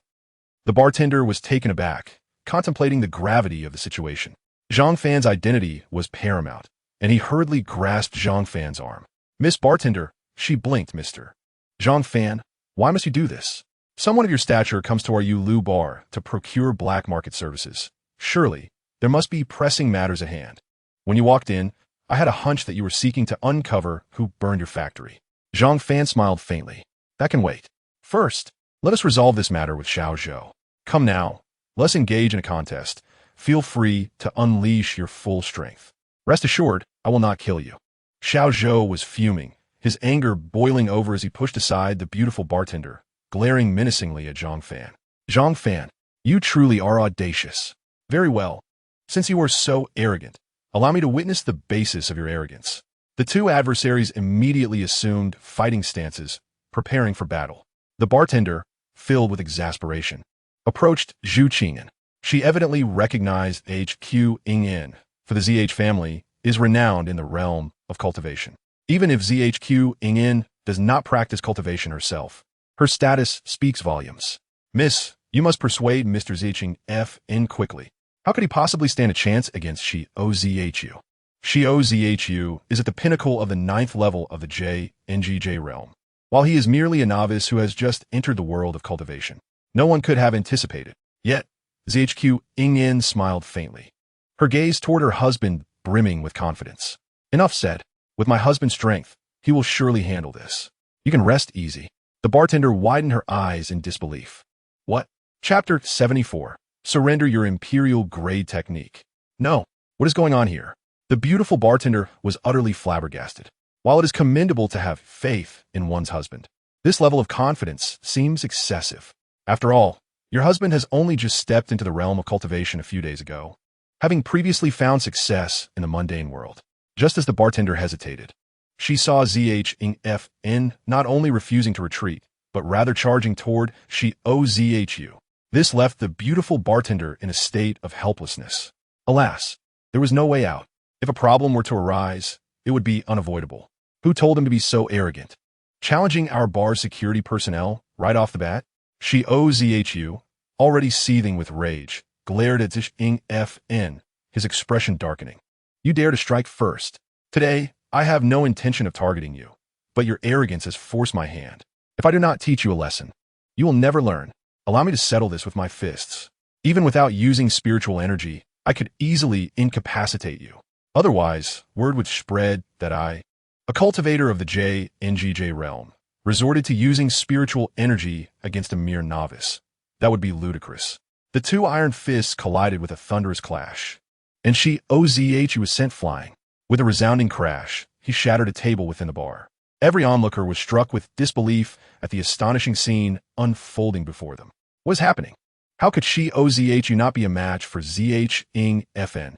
The bartender was taken aback, contemplating the gravity of the situation. Zhang Fan's identity was paramount, and he hurriedly grasped Zhang Fan's arm. "Miss Bartender," she blinked, "Mr. Zhang Fan, why must you do this? Someone of your stature comes to our Yulu bar to procure black market services. Surely, there must be pressing matters at hand. When you walked in, I had a hunch that you were seeking to uncover who burned your factory." Zhang Fan smiled faintly. "That can wait. First, let us resolve this matter with Xiao Zhou. Come now, let's engage in a contest. Feel free to unleash your full strength. Rest assured, I will not kill you." Xiao Zhou was fuming, his anger boiling over as he pushed aside the beautiful bartender, glaring menacingly at Zhang Fan. "Zhang Fan, you truly are audacious. Very well. Since you are so arrogant, allow me to witness the basis of your arrogance." The two adversaries immediately assumed fighting stances, preparing for battle. The bartender, filled with exasperation, approached Zhu Qing'an. She evidently recognized HQ Ingyan, for the ZH family is renowned in the realm of cultivation. Even if ZHQ Ingyan does not practice cultivation herself, her status speaks volumes. "Miss, you must persuade Mr. Ziching F.N. quickly. How could he possibly stand a chance against Shi OZHU? Shi OZHU is at the pinnacle of the 9th level of the JNGJ realm, while he is merely a novice who has just entered the world of cultivation. No one could have anticipated. Yet, ZHQ Ingyan smiled faintly, her gaze toward her husband brimming with confidence. Enough said. With my husband's strength, he will surely handle this. You can rest easy." The bartender widened her eyes in disbelief. "What?" Chapter 74. Surrender your imperial grade technique. "No. What is going on here?" The beautiful bartender was utterly flabbergasted. While it is commendable to have faith in one's husband, this level of confidence seems excessive. After all, your husband has only just stepped into the realm of cultivation a few days ago, having previously found success in the mundane world. Just as the bartender hesitated, she saw ZHFN not only refusing to retreat, but rather charging toward Shi OZHU. This left the beautiful bartender in a state of helplessness. Alas, there was no way out. If a problem were to arise, it would be unavoidable. Who told him to be so arrogant? Challenging our bar's security personnel right off the bat? Shi OZHU, already seething with rage, glared at ZHFN, his expression darkening. "You dare to strike first. Today, I have no intention of targeting you, but your arrogance has forced my hand. If I do not teach you a lesson, you will never learn. Allow me to settle this with my fists. Even without using spiritual energy, I could easily incapacitate you. Otherwise, word would spread that I, a cultivator of the JNGJ realm, resorted to using spiritual energy against a mere novice. That would be ludicrous. The two iron fists collided with a thunderous clash, and Ozhu was sent flying. With a resounding crash, he shattered a table within the bar. Every onlooker was struck with disbelief at the astonishing scene unfolding before them. What is happening? How could Ozhu not be a match for Zhang Fan?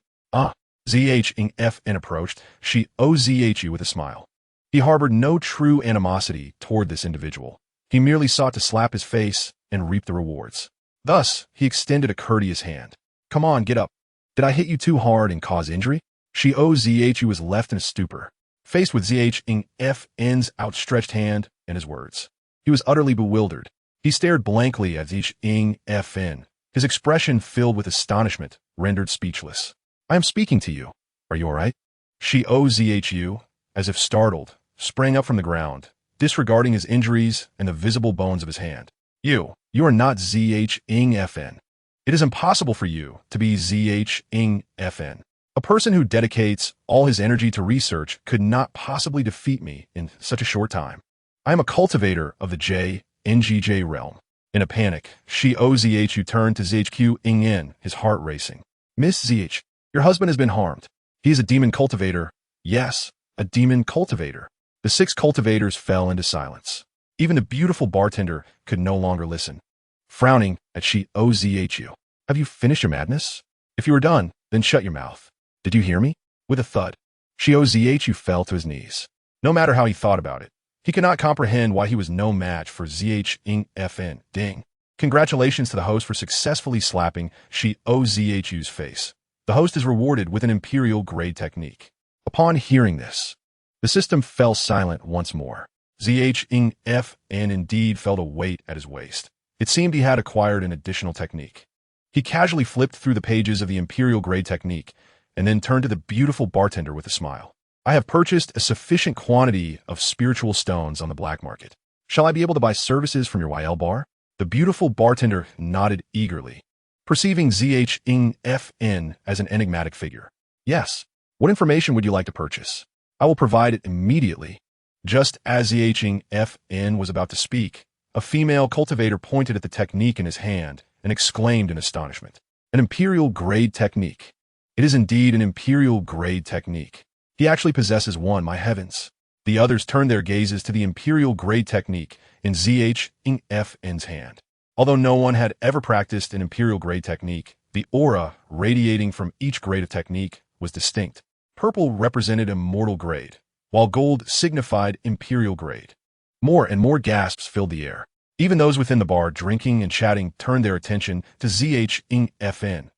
Zhang approached Ozhu with a smile. He harbored no true animosity toward this individual. He merely sought to slap his face and reap the rewards. Thus, he extended a courteous hand. Come on, get up. Did I hit you too hard and cause injury? Ozhu was left in a stupor, faced with Zhang Fan's outstretched hand and his words. He was utterly bewildered. He stared blankly at Zhang Fan, his expression filled with astonishment, rendered speechless. I am speaking to you. Are you all right? Ozhu, as if startled, sprang up from the ground, disregarding his injuries and the visible bones of his hand. You are not Zhang Fan. It is impossible for you to be Zhang Fan. A person who dedicates all his energy to research could not possibly defeat me in such a short time. I am a cultivator of the JNGJ realm. In a panic, Ozhu turned to Zhang, his heart racing. Miss Zh, your husband has been harmed. He is a demon cultivator. Yes, a demon cultivator. The 6 cultivators fell into silence. Even the beautiful bartender could no longer listen. Frowning at Ozhu. Have you finished your madness? If you are done, then shut your mouth. Did you hear me? With a thud, Ozhu fell to his knees. No matter how he thought about it, he could not comprehend why he was no match for Zhang Fan. Ding. Congratulations to the host for successfully slapping Ozhu's face. The host is rewarded with an imperial-grade technique. Upon hearing this, the system fell silent once more. Zhang Fan indeed felt a weight at his waist. It seemed he had acquired an additional technique. He casually flipped through the pages of the imperial-grade technique and then turned to the beautiful bartender with a smile. I have purchased a sufficient quantity of spiritual stones on the black market. Shall I be able to buy services from your YL bar? The beautiful bartender nodded eagerly, perceiving Zhang Fan as an enigmatic figure. Yes. What information would you like to purchase? I will provide it immediately. Just as Zhang Fan was about to speak, a female cultivator pointed at the technique in his hand and exclaimed in astonishment. An imperial-grade technique. It is indeed an imperial-grade technique. He actually possesses one, my heavens. The others turned their gazes to the imperial-grade technique in Zhang Fan's hand. Although no one had ever practiced an imperial-grade technique, the aura radiating from each grade of technique was distinct. Purple represented immortal grade, while gold signified imperial grade. More and more gasps filled the air. Even those within the bar drinking and chatting turned their attention to Zhang Fan,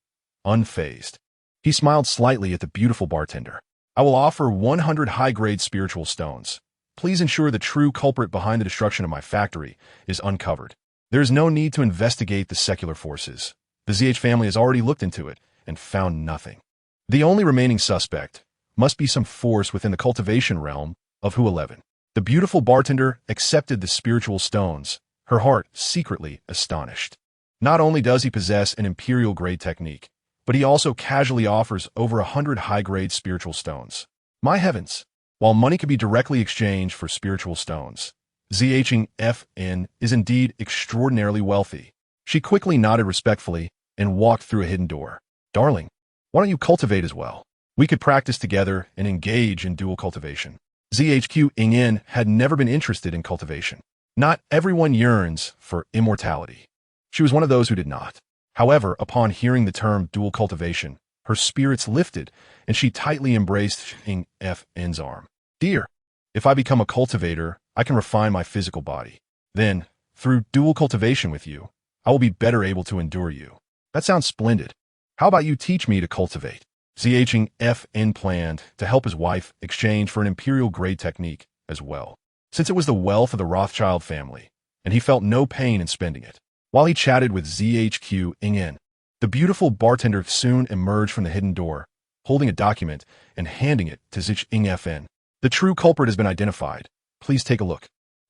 unfazed. He smiled slightly at the beautiful bartender. I will offer 100 high-grade spiritual stones. Please ensure the true culprit behind the destruction of my factory is uncovered. There is no need to investigate the secular forces. The ZH family has already looked into it and found nothing. The only remaining suspect must be some force within the cultivation realm of Hu 11. The beautiful bartender accepted the spiritual stones, her heart secretly astonished. Not only does he possess an imperial-grade technique, but he also casually offers over 100 high-grade spiritual stones. My heavens! While money can be directly exchanged for spiritual stones, Zhang Fan is indeed extraordinarily wealthy. She quickly nodded respectfully and walked through a hidden door. Darling, why don't you cultivate as well? We could practice together and engage in dual cultivation. Zhang had never been interested in cultivation. Not everyone yearns for immortality. She was one of those who did not. However, upon hearing the term dual cultivation, her spirits lifted, and she tightly embraced Zhang Fan's arm. Dear, if I become a cultivator, I can refine my physical body. Then, through dual cultivation with you, I will be better able to endure you. That sounds splendid. How about you teach me to cultivate? Zhang Fan planned to help his wife exchange for an imperial-grade technique as well, since it was the wealth of the Rothschild family, and he felt no pain in spending it. While he chatted with Zhang, the beautiful bartender soon emerged from the hidden door, holding a document and handing it to Zhang Fan. The true culprit has been identified. Please take a look.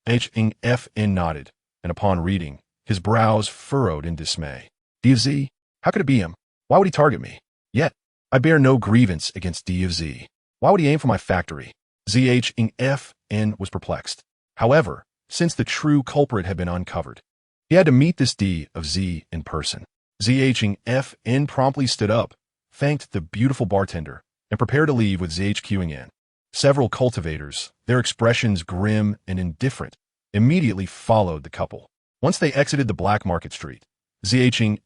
Zhang Fan nodded, and upon reading, his brows furrowed in dismay. DFZ? How could it be him? Why would he target me? Yet, I bear no grievance against DFZ. Why would he aim for my factory? Zhang Fan was perplexed. However, since the true culprit had been uncovered. He had to meet this D of Z in person. ZHing promptly stood up, thanked the beautiful bartender, and prepared to leave with ZHQing in. Several cultivators, their expressions grim and indifferent, immediately followed the couple. Once they exited the black market street, ZHing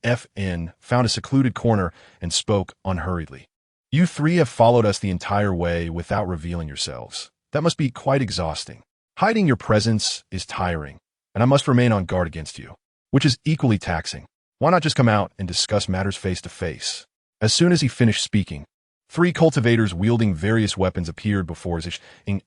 found a secluded corner and spoke unhurriedly. You three have followed us the entire way without revealing yourselves. That must be quite exhausting. Hiding your presence is tiring, and I must remain on guard against you, which is equally taxing. Why not just come out and discuss matters face to face? As soon as he finished speaking, 3 cultivators wielding various weapons appeared before ZHing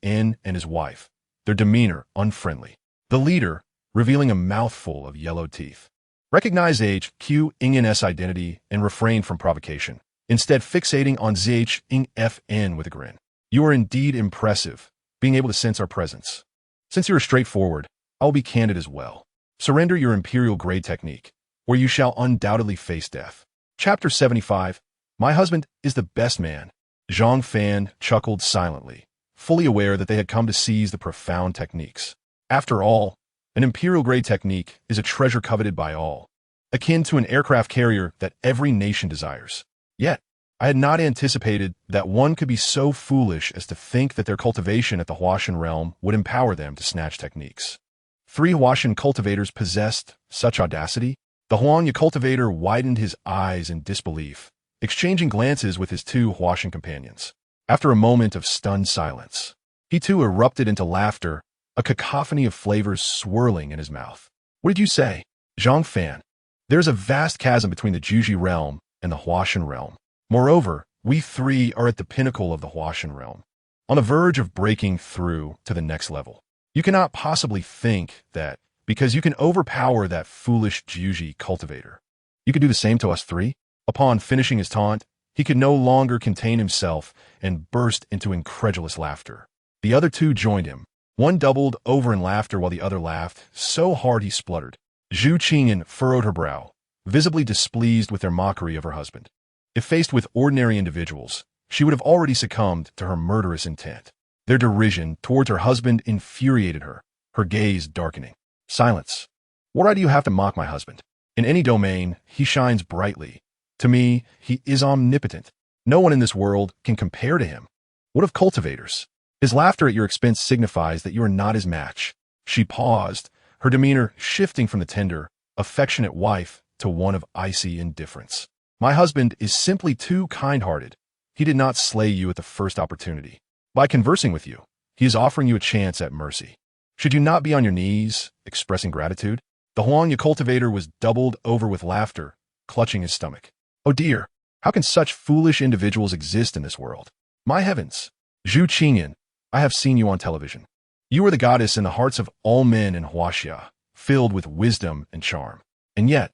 and his wife, their demeanor unfriendly. The leader, revealing a mouthful of yellow teeth, recognized HQ's identity and refrained from provocation, instead fixating on ZHing with a grin. You are indeed impressive, being able to sense our presence. Since you are straightforward, I will be candid as well. Surrender your imperial grade technique, or you shall undoubtedly face death. Chapter 75. My husband is the best man. Zhang Fan chuckled silently, fully aware that they had come to seize the profound techniques. After all, an imperial grade technique is a treasure coveted by all, akin to an aircraft carrier that every nation desires. Yet, I had not anticipated that one could be so foolish as to think that their cultivation at the Huashan realm would empower them to snatch techniques. 3 Huashan cultivators possessed such audacity? The Huangya cultivator widened his eyes in disbelief, exchanging glances with his 2 Huashan companions. After a moment of stunned silence, he too erupted into laughter, a cacophony of flavors swirling in his mouth. What did you say? Zhang Fan. There's a vast chasm between the Juji realm and the Huashan realm. Moreover, we 3 are at the pinnacle of the Huashan realm, on the verge of breaking through to the next level. You cannot possibly think that, because you can overpower that foolish Juji cultivator, you could do the same to us 3? Upon finishing his taunt, he could no longer contain himself and burst into incredulous laughter. The other 2 joined him. One doubled over in laughter while the other laughed so hard he spluttered. Zhu Qingyan furrowed her brow, visibly displeased with their mockery of her husband. If faced with ordinary individuals, she would have already succumbed to her murderous intent. Their derision towards her husband infuriated her, her gaze darkening. Silence. What right do you have to mock my husband? In any domain, he shines brightly. To me, he is omnipotent. No one in this world can compare to him. What of cultivators? His laughter at your expense signifies that you are not his match. She paused, her demeanor shifting from the tender, affectionate wife to one of icy indifference. My husband is simply too kind-hearted. He did not slay you at the first opportunity. By conversing with you, he is offering you a chance at mercy. Should you not be on your knees, expressing gratitude? The Huangya cultivator was doubled over with laughter, clutching his stomach. Oh dear, how can such foolish individuals exist in this world? My heavens! Zhu Qingyan, I have seen you on television. You are the goddess in the hearts of all men in Huaxia, filled with wisdom and charm. And yet,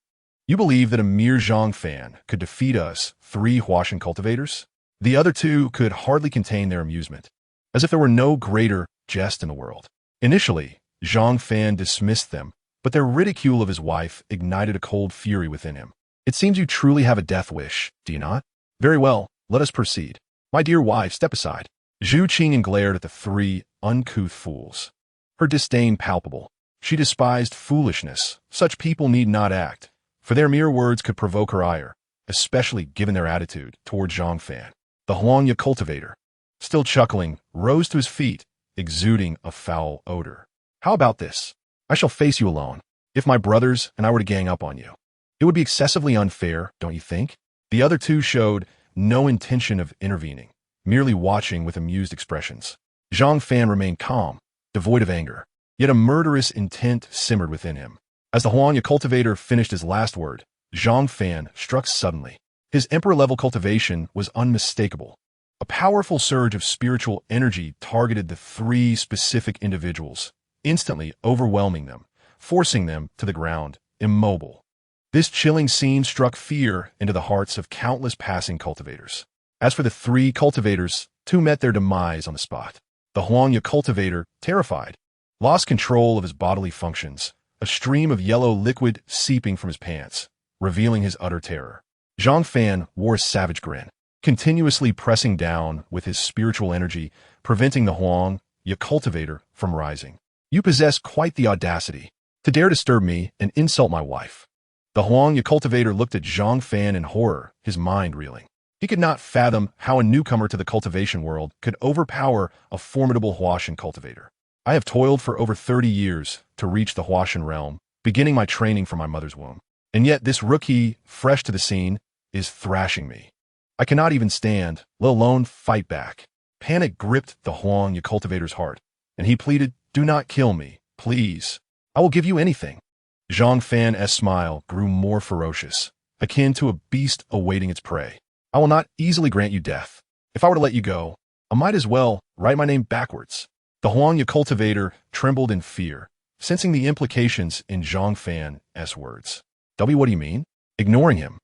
you believe that a mere Zhang Fan could defeat us 3 Huashan cultivators? The other 2 could hardly contain their amusement, as if there were no greater jest in the world. Initially, Zhang Fan dismissed them, but their ridicule of his wife ignited a cold fury within him. It seems you truly have a death wish, do you not? Very well, let us proceed. My dear wife, step aside. Zhu Qingyan glared at the 3 uncouth fools, her disdain palpable. She despised foolishness. Such people need not act, for their mere words could provoke her ire, especially given their attitude toward Zhang Fan. The Huangya cultivator, still chuckling, rose to his feet, exuding a foul odor. How about this? I shall face you alone. If my brothers and I were to gang up on you, it would be excessively unfair, don't you think? The other 2 showed no intention of intervening, merely watching with amused expressions. Zhang Fan remained calm, devoid of anger, yet a murderous intent simmered within him. As the Huangya cultivator finished his last word, Zhang Fan struck suddenly. His emperor-level cultivation was unmistakable. A powerful surge of spiritual energy targeted the 3 specific individuals, instantly overwhelming them, forcing them to the ground, immobile. This chilling scene struck fear into the hearts of countless passing cultivators. As for the 3 cultivators, 2 met their demise on the spot. The Huangya cultivator, terrified, lost control of his bodily functions, a stream of yellow liquid seeping from his pants, revealing his utter terror. Zhang Fan wore a savage grin, continuously pressing down with his spiritual energy, preventing the Huangya cultivator from rising. You possess quite the audacity to dare disturb me and insult my wife. The Huang cultivator looked at Zhang Fan in horror, his mind reeling. He could not fathom how a newcomer to the cultivation world could overpower a formidable Huashan cultivator. I have toiled for over 30 years to reach the Huashan realm, beginning my training from my mother's womb. And yet this rookie, fresh to the scene, is thrashing me. I cannot even stand, let alone fight back. Panic gripped the Huang cultivator's heart, and he pleaded, "Do not kill me, please. I will give you anything." Zhang Fan's smile grew more ferocious, akin to a beast awaiting its prey. "I will not easily grant you death. If I were to let you go, I might as well write my name backwards." The Huang cultivator trembled in fear, sensing the implications in Zhang Fan's words. What do you mean?" Ignoring him,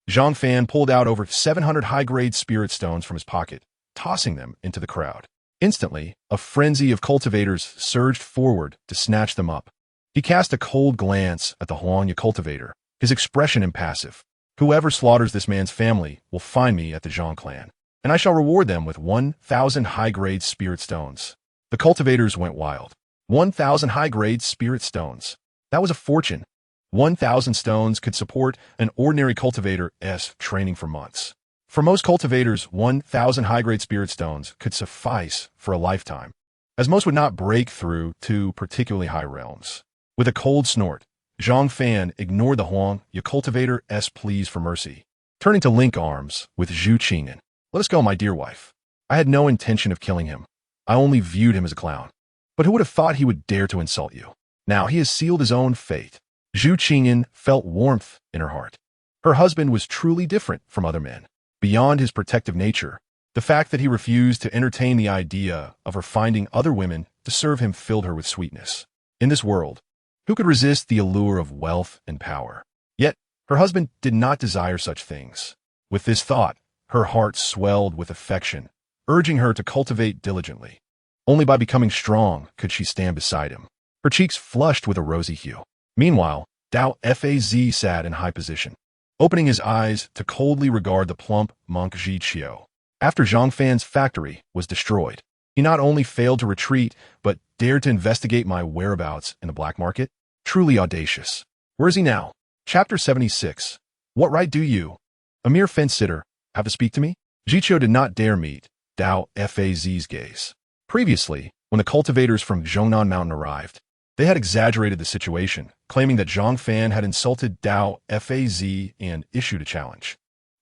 Zhang Fan pulled out over 700 high-grade spirit stones from his pocket, tossing them into the crowd. Instantly, a frenzy of cultivators surged forward to snatch them up. He cast a cold glance at the Huang cultivator, his expression impassive. "Whoever slaughters this man's family will find me at the Zhang clan, and I shall reward them with 1,000 high-grade spirit stones." The cultivators went wild. 1,000 high-grade spirit stones. That was a fortune. 1,000 stones could support an ordinary cultivator's training for months. For most cultivators, 1,000 high-grade spirit stones could suffice for a lifetime, as most would not break through to particularly high realms. With a cold snort, Zhang Fan ignored the Huang cultivator's pleas for mercy, turning to link arms with Zhu Qing'an. "Let us go, my dear wife. I had no intention of killing him. I only viewed him as a clown. But who would have thought he would dare to insult you? Now he has sealed his own fate." Zhu Qing'an felt warmth in her heart. Her husband was truly different from other men. Beyond his protective nature, the fact that he refused to entertain the idea of her finding other women to serve him filled her with sweetness. In this world, who could resist the allure of wealth and power? Yet, her husband did not desire such things. With this thought, her heart swelled with affection, urging her to cultivate diligently. Only by becoming strong could she stand beside him. Her cheeks flushed with a rosy hue. Meanwhile, Dao Faz sat in high position, opening his eyes to coldly regard the plump monk Zhiqiu. After Zhang Fan's factory was destroyed, he not only failed to retreat, but dared to investigate my whereabouts in the black market? Truly audacious. Where is he now? Chapter 76. What right do you, a mere fence-sitter, have to speak to me? Zhiqiu did not dare meet Dao Faz's gaze. Previously, when the cultivators from Zhongnan Mountain arrived, they had exaggerated the situation, claiming that Zhang Fan had insulted Dao Faz and issued a challenge,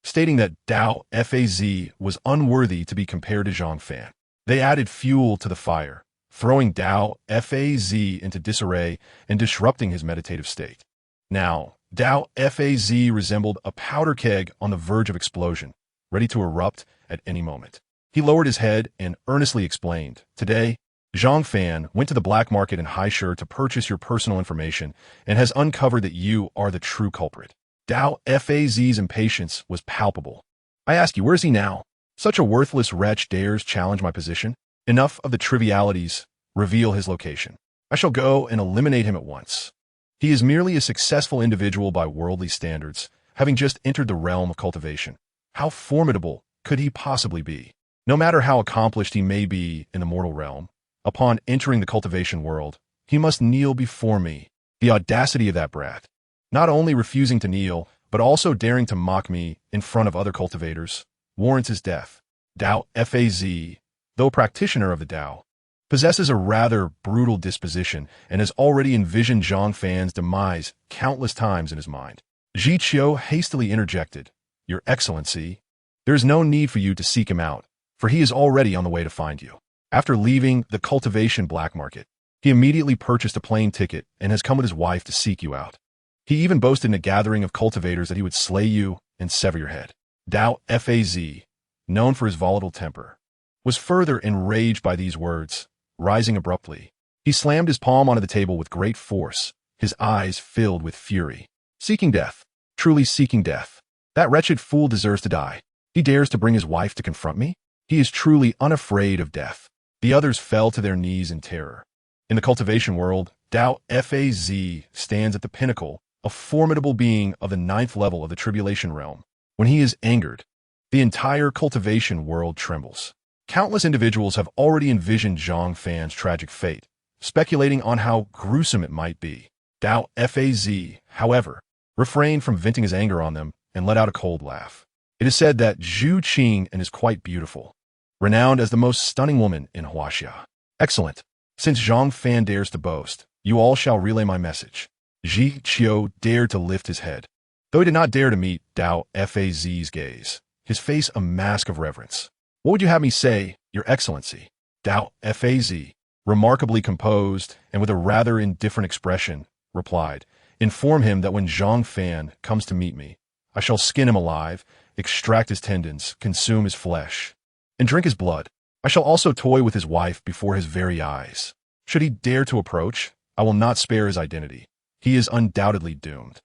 stating that Dao Faz was unworthy to be compared to Zhang Fan. They added fuel to the fire, throwing Dao Faz into disarray and disrupting his meditative state. Now, Dao Faz resembled a powder keg on the verge of explosion, ready to erupt at any moment. He lowered his head and earnestly explained, "Today, Zhang Fan went to the black market in Haishur to purchase your personal information and has uncovered that you are the true culprit." Dao Faz's impatience was palpable. "I ask you, where is he now? Such a worthless wretch dares challenge my position? Enough of the trivialities. Reveal his location. I shall go and eliminate him at once. He is merely a successful individual by worldly standards, having just entered the realm of cultivation. How formidable could he possibly be? No matter how accomplished he may be in the mortal realm, upon entering the cultivation world, he must kneel before me. The audacity of that brat. Not only refusing to kneel, but also daring to mock me in front of other cultivators, warrants his death. Dao Faz, though a practitioner of the Dao, possesses a rather brutal disposition and has already envisioned Zhang Fan's demise countless times in his mind. Zhiqiu hastily interjected, "Your Excellency, there is no need for you to seek him out, for he is already on the way to find you." After leaving the cultivation black market, he immediately purchased a plane ticket and has come with his wife to seek you out. He even boasted in a gathering of cultivators that he would slay you and sever your head. Dao Faz, known for his volatile temper, was further enraged by these words. Rising abruptly, he slammed his palm onto the table with great force, his eyes filled with fury. "Seeking death, truly seeking death. That wretched fool deserves to die. He dares to bring his wife to confront me? He is truly unafraid of death." The others fell to their knees in terror. In the cultivation world, Dao Faz stands at the pinnacle, a formidable being of the 9th level of the tribulation realm. When he is angered, the entire cultivation world trembles. Countless individuals have already envisioned Zhang Fan's tragic fate, speculating on how gruesome it might be. Dao Faz, however, refrained from venting his anger on them and let out a cold laugh. It is said that Zhu Qing is quite beautiful, renowned as the most stunning woman in Huaxia. Excellent. Since Zhang Fan dares to boast, you all shall relay my message. Ji Qiu dared to lift his head. Though he did not dare to meet Dao Faz's gaze, his face a mask of reverence. What would you have me say, Your Excellency? Dao Faz, remarkably composed and with a rather indifferent expression, replied, Inform him that when Zhang Fan comes to meet me, I shall skin him alive, extract his tendons, consume his flesh, and drink his blood. I shall also toy with his wife before his very eyes. Should he dare to approach, I will not spare his identity. He is undoubtedly doomed.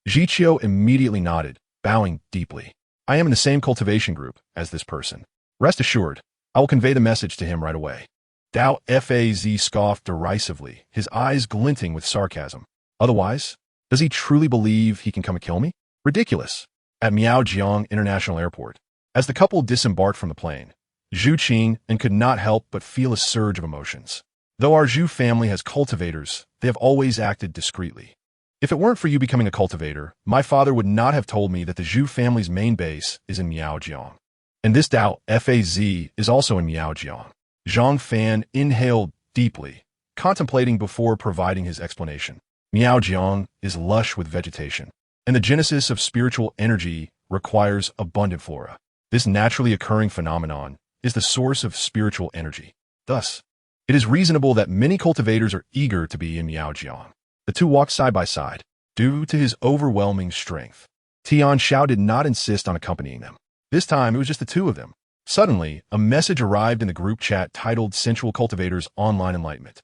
Ji Qiu immediately nodded, bowing deeply. I am in the same cultivation group as this person. Rest assured, I will convey the message to him right away. Dao Faz scoffed derisively, his eyes glinting with sarcasm. Otherwise, does he truly believe he can come and kill me? Ridiculous. At Miaojiang International Airport, as the couple disembarked from the plane, Zhu Qing could not help but feel a surge of emotions. Though our Zhu family has cultivators, they have always acted discreetly. If it weren't for you becoming a cultivator, my father would not have told me that the Zhu family's main base is in Miaojiang. And this Dao Faz is also in Miaojiang. Zhang Fan inhaled deeply, contemplating before providing his explanation. Miaojiang is lush with vegetation, and the genesis of spiritual energy requires abundant flora. This naturally occurring phenomenon is the source of spiritual energy. Thus, it is reasonable that many cultivators are eager to be in Miaojiang. The two walked side by side. Due to his overwhelming strength, Tian Xiao did not insist on accompanying them. This time, it was just the two of them. Suddenly, a message arrived in the group chat titled Sensual Cultivators Online Enlightenment.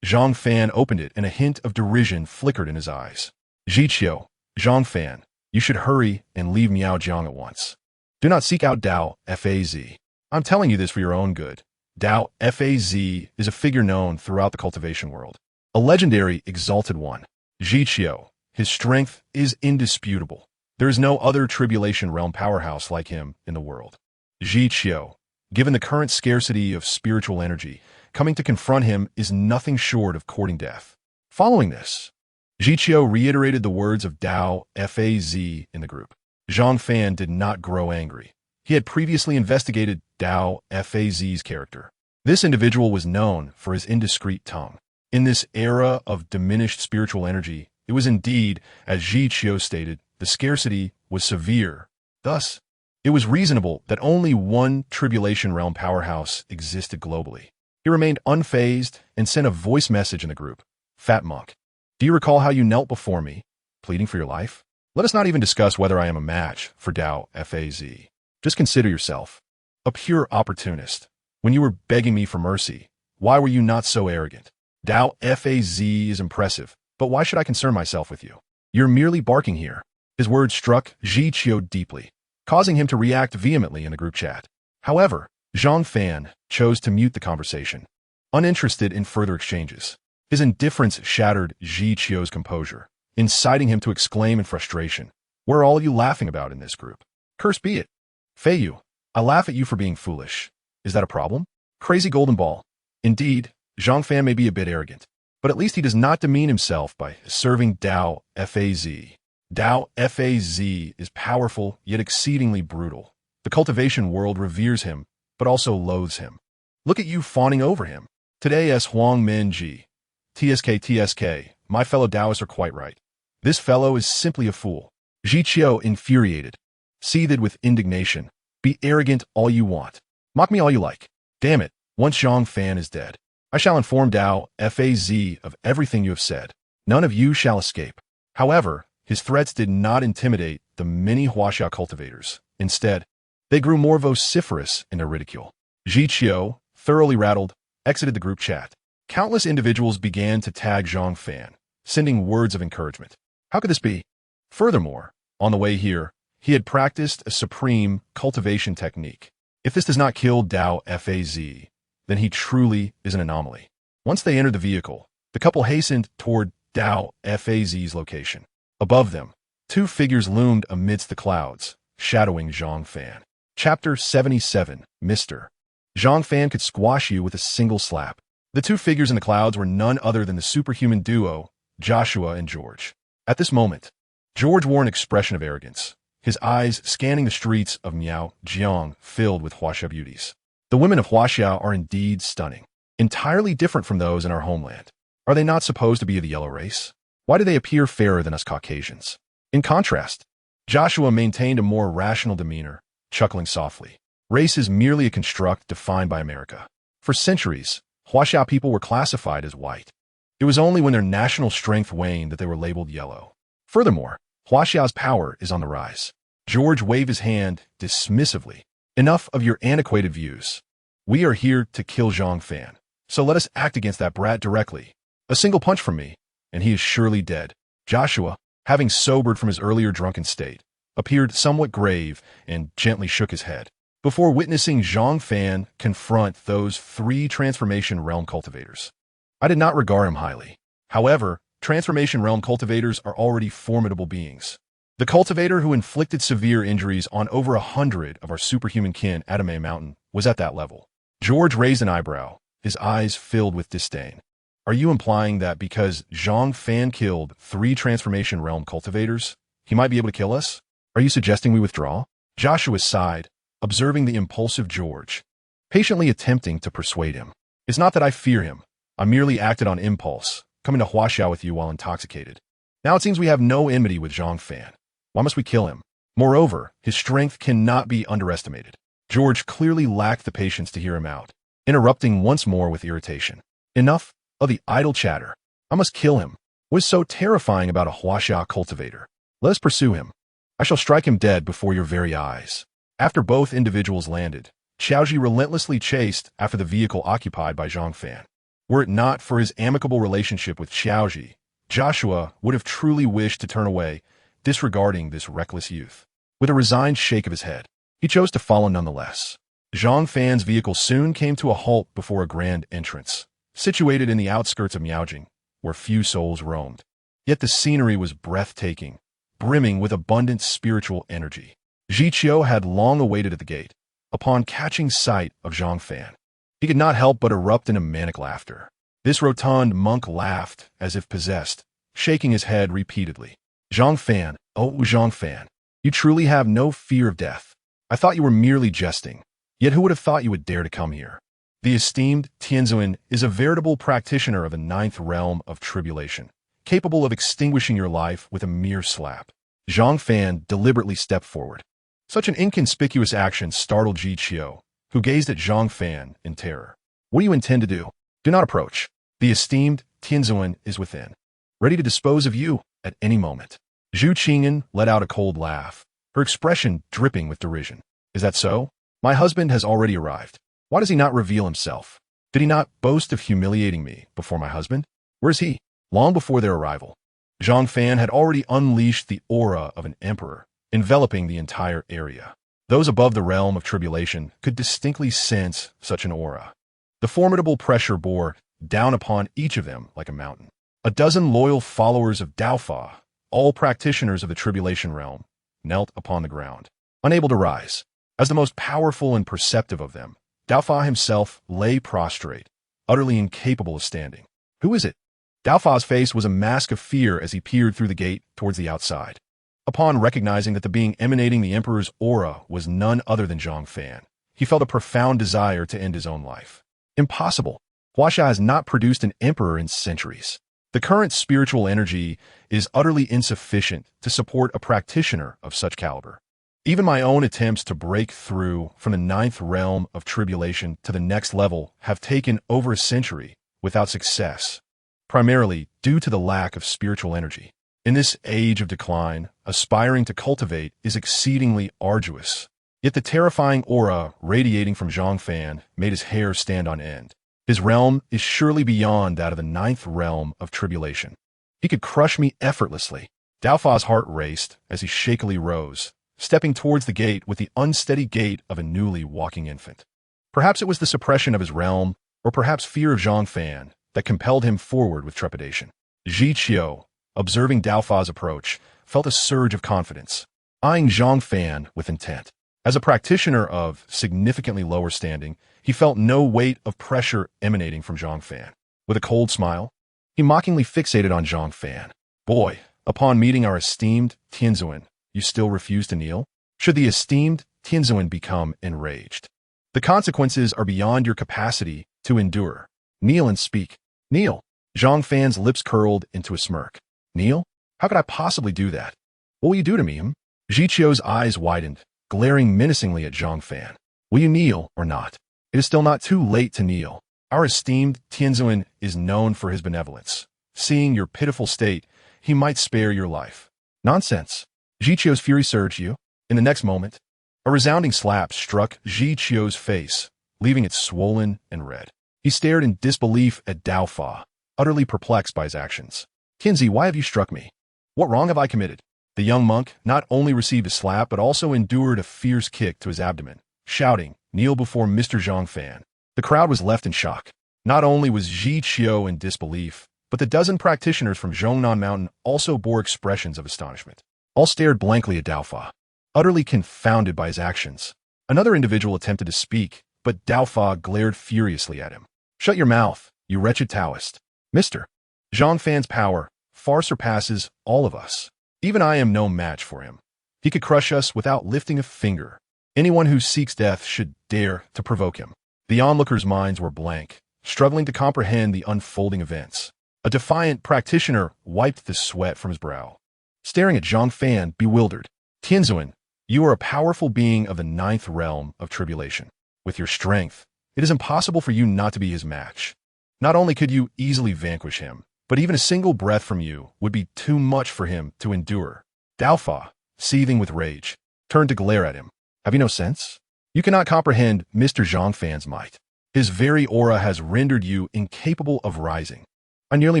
Zhang Fan opened it and a hint of derision flickered in his eyes. Ji Qiu, Zhang Fan, you should hurry and leave Miaojiang at once. Do not seek out Dao Faz. I'm telling you this for your own good. Dao Faz is a figure known throughout the cultivation world. A legendary, exalted one. Ji Qiu, his strength is indisputable. There is no other tribulation realm powerhouse like him in the world. Ji Qiu, given the current scarcity of spiritual energy, coming to confront him is nothing short of courting death. Following this, Ji Qiu reiterated the words of Dao Faz in the group. Zhang Fan did not grow angry. He had previously investigated Dao Faz's character. This individual was known for his indiscreet tongue. In this era of diminished spiritual energy, it was indeed, as Ji Qiu stated, the scarcity was severe. Thus, it was reasonable that only one tribulation realm powerhouse existed globally. He remained unfazed and sent a voice message in the group. Fat monk, do you recall how you knelt before me, pleading for your life? Let us not even discuss whether I am a match for Dao Faz. Just consider yourself a pure opportunist. When you were begging me for mercy, why were you not so arrogant? Dao Faz is impressive, but why should I concern myself with you? You're merely barking here. His words struck Ji Qiu deeply, causing him to react vehemently in the group chat. However, Zhang Fan chose to mute the conversation, uninterested in further exchanges. His indifference shattered Ji Qiu's composure, inciting him to exclaim in frustration, "What are all you laughing about in this group? Curse be it. Fei Yu, I laugh at you for being foolish. Is that a problem? Crazy golden ball." Indeed, Zhang Fan may be a bit arrogant, but at least he does not demean himself by serving Dao Faz. Dao Faz is powerful yet exceedingly brutal. The cultivation world reveres him, but also loathes him. Look at you fawning over him. Today as Huang Min Ji. TSK, my fellow Taoists are quite right. This fellow is simply a fool. Ji Qiu infuriated, seethed with indignation. Be arrogant all you want. Mock me all you like. Damn it, once Zhang Fan is dead, I shall inform Dao Faz of everything you have said. None of you shall escape. However, his threats did not intimidate the many Huaxia cultivators. Instead, they grew more vociferous in their ridicule. Ji Qiu, thoroughly rattled, exited the group chat. Countless individuals began to tag Zhang Fan, sending words of encouragement. How could this be? Furthermore, on the way here, he had practiced a supreme cultivation technique. If this does not kill Dao Faz, then he truly is an anomaly. Once they entered the vehicle, the couple hastened toward Dao Faz's location. Above them, two figures loomed amidst the clouds, shadowing Zhang Fan. Chapter 77, Mr. Zhang Fan could squash you with a single slap. The two figures in the clouds were none other than the superhuman duo, Joshua and George. At this moment, George wore an expression of arrogance, his eyes scanning the streets of Miaojiang filled with Huaxia beauties. The women of Huaxia are indeed stunning, entirely different from those in our homeland. Are they not supposed to be of the yellow race? Why do they appear fairer than us Caucasians? In contrast, Joshua maintained a more rational demeanor, chuckling softly. Race is merely a construct defined by America. For centuries, Huaxia people were classified as white. It was only when their national strength waned that they were labeled yellow. Furthermore, Huaxia's power is on the rise. George waved his hand dismissively. Enough of your antiquated views. We are here to kill Zhang Fan, so let us act against that brat directly. A single punch from me, and he is surely dead. Joshua, having sobered from his earlier drunken state, appeared somewhat grave and gently shook his head before witnessing Zhang Fan confront those three Transformation Realm cultivators. I did not regard him highly. However, Transformation Realm cultivators are already formidable beings. The cultivator who inflicted severe injuries on over 100 of our superhuman kin at Anime Mountain was at that level. George raised an eyebrow, his eyes filled with disdain. Are you implying that because Zhang Fan killed 3 Transformation Realm cultivators, he might be able to kill us? Are you suggesting we withdraw? Joshua sighed, observing the impulsive George, patiently attempting to persuade him. It's not that I fear him. I merely acted on impulse, coming to Huaxia with you while intoxicated. Now it seems we have no enmity with Zhang Fan. Why must we kill him? Moreover, his strength cannot be underestimated. George clearly lacked the patience to hear him out, interrupting once more with irritation. Enough of the idle chatter. I must kill him. What is so terrifying about a Huaxia cultivator? Let us pursue him. I shall strike him dead before your very eyes. After both individuals landed, Xiaoji relentlessly chased after the vehicle occupied by Zhang Fan. Were it not for his amicable relationship with Xiaoji, Joshua would have truly wished to turn away, disregarding this reckless youth. With a resigned shake of his head, he chose to follow nonetheless. Zhang Fan's vehicle soon came to a halt before a grand entrance, situated in the outskirts of Miaojing, where few souls roamed. Yet the scenery was breathtaking, brimming with abundant spiritual energy. Zhiqiu had long awaited at the gate. Upon catching sight of Zhang Fan, he could not help but erupt into manic laughter. This rotund monk laughed as if possessed, shaking his head repeatedly. Zhang Fan, oh Zhang Fan, you truly have no fear of death. I thought you were merely jesting. Yet who would have thought you would dare to come here? The esteemed Tianzuan is a veritable practitioner of the 9th realm of tribulation, capable of extinguishing your life with a mere slap. Zhang Fan deliberately stepped forward. Such an inconspicuous action startled Zhiqiu, who gazed at Zhang Fan in terror. What do you intend to do? Do not approach. The esteemed Tianzuan is within, ready to dispose of you at any moment. Zhu Qing'an let out a cold laugh, her expression dripping with derision. Is that so? My husband has already arrived. Why does he not reveal himself? Did he not boast of humiliating me before my husband? Where is he? Long before their arrival, Zhang Fan had already unleashed the aura of an emperor, enveloping the entire area. Those above the realm of tribulation could distinctly sense such an aura. The formidable pressure bore down upon each of them like a mountain. A dozen loyal followers of Daofa, all practitioners of the tribulation realm, knelt upon the ground, unable to rise. As the most powerful and perceptive of them, Daofa himself lay prostrate, utterly incapable of standing. Who is it? Daofa's face was a mask of fear as he peered through the gate towards the outside. Upon recognizing that the being emanating the Emperor's aura was none other than Zhang Fan, he felt a profound desire to end his own life. Impossible. Huaxia has not produced an emperor in centuries. The current spiritual energy is utterly insufficient to support a practitioner of such caliber. Even my own attempts to break through from the 9th realm of tribulation to the next level have taken over a century without success, primarily due to the lack of spiritual energy. In this age of decline, aspiring to cultivate is exceedingly arduous. Yet the terrifying aura radiating from Zhang Fan made his hair stand on end. His realm is surely beyond that of the 9th realm of tribulation. He could crush me effortlessly. Daofa's heart raced as he shakily rose, stepping towards the gate with the unsteady gait of a newly walking infant. Perhaps it was the suppression of his realm, or perhaps fear of Zhang Fan, that compelled him forward with trepidation. Zhiqiu, observing Daofa's approach, felt a surge of confidence, eyeing Zhang Fan with intent. As a practitioner of significantly lower standing, He felt no weight of pressure emanating from Zhang Fan. With a cold smile, he mockingly fixated on Zhang Fan. Boy, upon meeting our esteemed Tianzuan, you still refuse to kneel? Should the esteemed Tianzuan become enraged? The consequences are beyond your capacity to endure. Kneel and speak. Kneel. Zhang Fan's lips curled into a smirk. Kneel? How could I possibly do that? What will you do to me, Zhiqiu's eyes widened, glaring menacingly at Zhang Fan. Will you kneel or not? It is still not too late to kneel. Our esteemed Tianzuan is known for his benevolence. Seeing your pitiful state, he might spare your life. Nonsense. Zhiqiu's fury surged you. In the next moment, a resounding slap struck Zhiqiu's face, leaving it swollen and red. He stared in disbelief at Dao Fa, utterly perplexed by his actions. Tianzi, why have you struck me? What wrong have I committed? The young monk not only received a slap, but also endured a fierce kick to his abdomen, shouting, "Kneel before Mr. Zhang Fan." The crowd was left in shock. Not only was Zhiqiu in disbelief, but the dozen practitioners from Zhongnan Mountain also bore expressions of astonishment. All stared blankly at Dao Fa, utterly confounded by his actions. Another individual attempted to speak, but Dao Fa glared furiously at him. "Shut your mouth, you wretched Taoist. Mr. Zhang Fan's power far surpasses all of us. Even I am no match for him. He could crush us without lifting a finger. Anyone who seeks death should dare to provoke him." The onlookers' minds were blank, struggling to comprehend the unfolding events. A defiant practitioner wiped the sweat from his brow, staring at Zhang Fan, bewildered. "Tianzuan, you are a powerful being of the 9th realm of tribulation. With your strength, it is impossible for you not to be his match. Not only could you easily vanquish him, but even a single breath from you would be too much for him to endure." Dao Fa, seething with rage, turned to glare at him. "Have you no sense? You cannot comprehend Mr. Zhang Fan's might. His very aura has rendered you incapable of rising." I nearly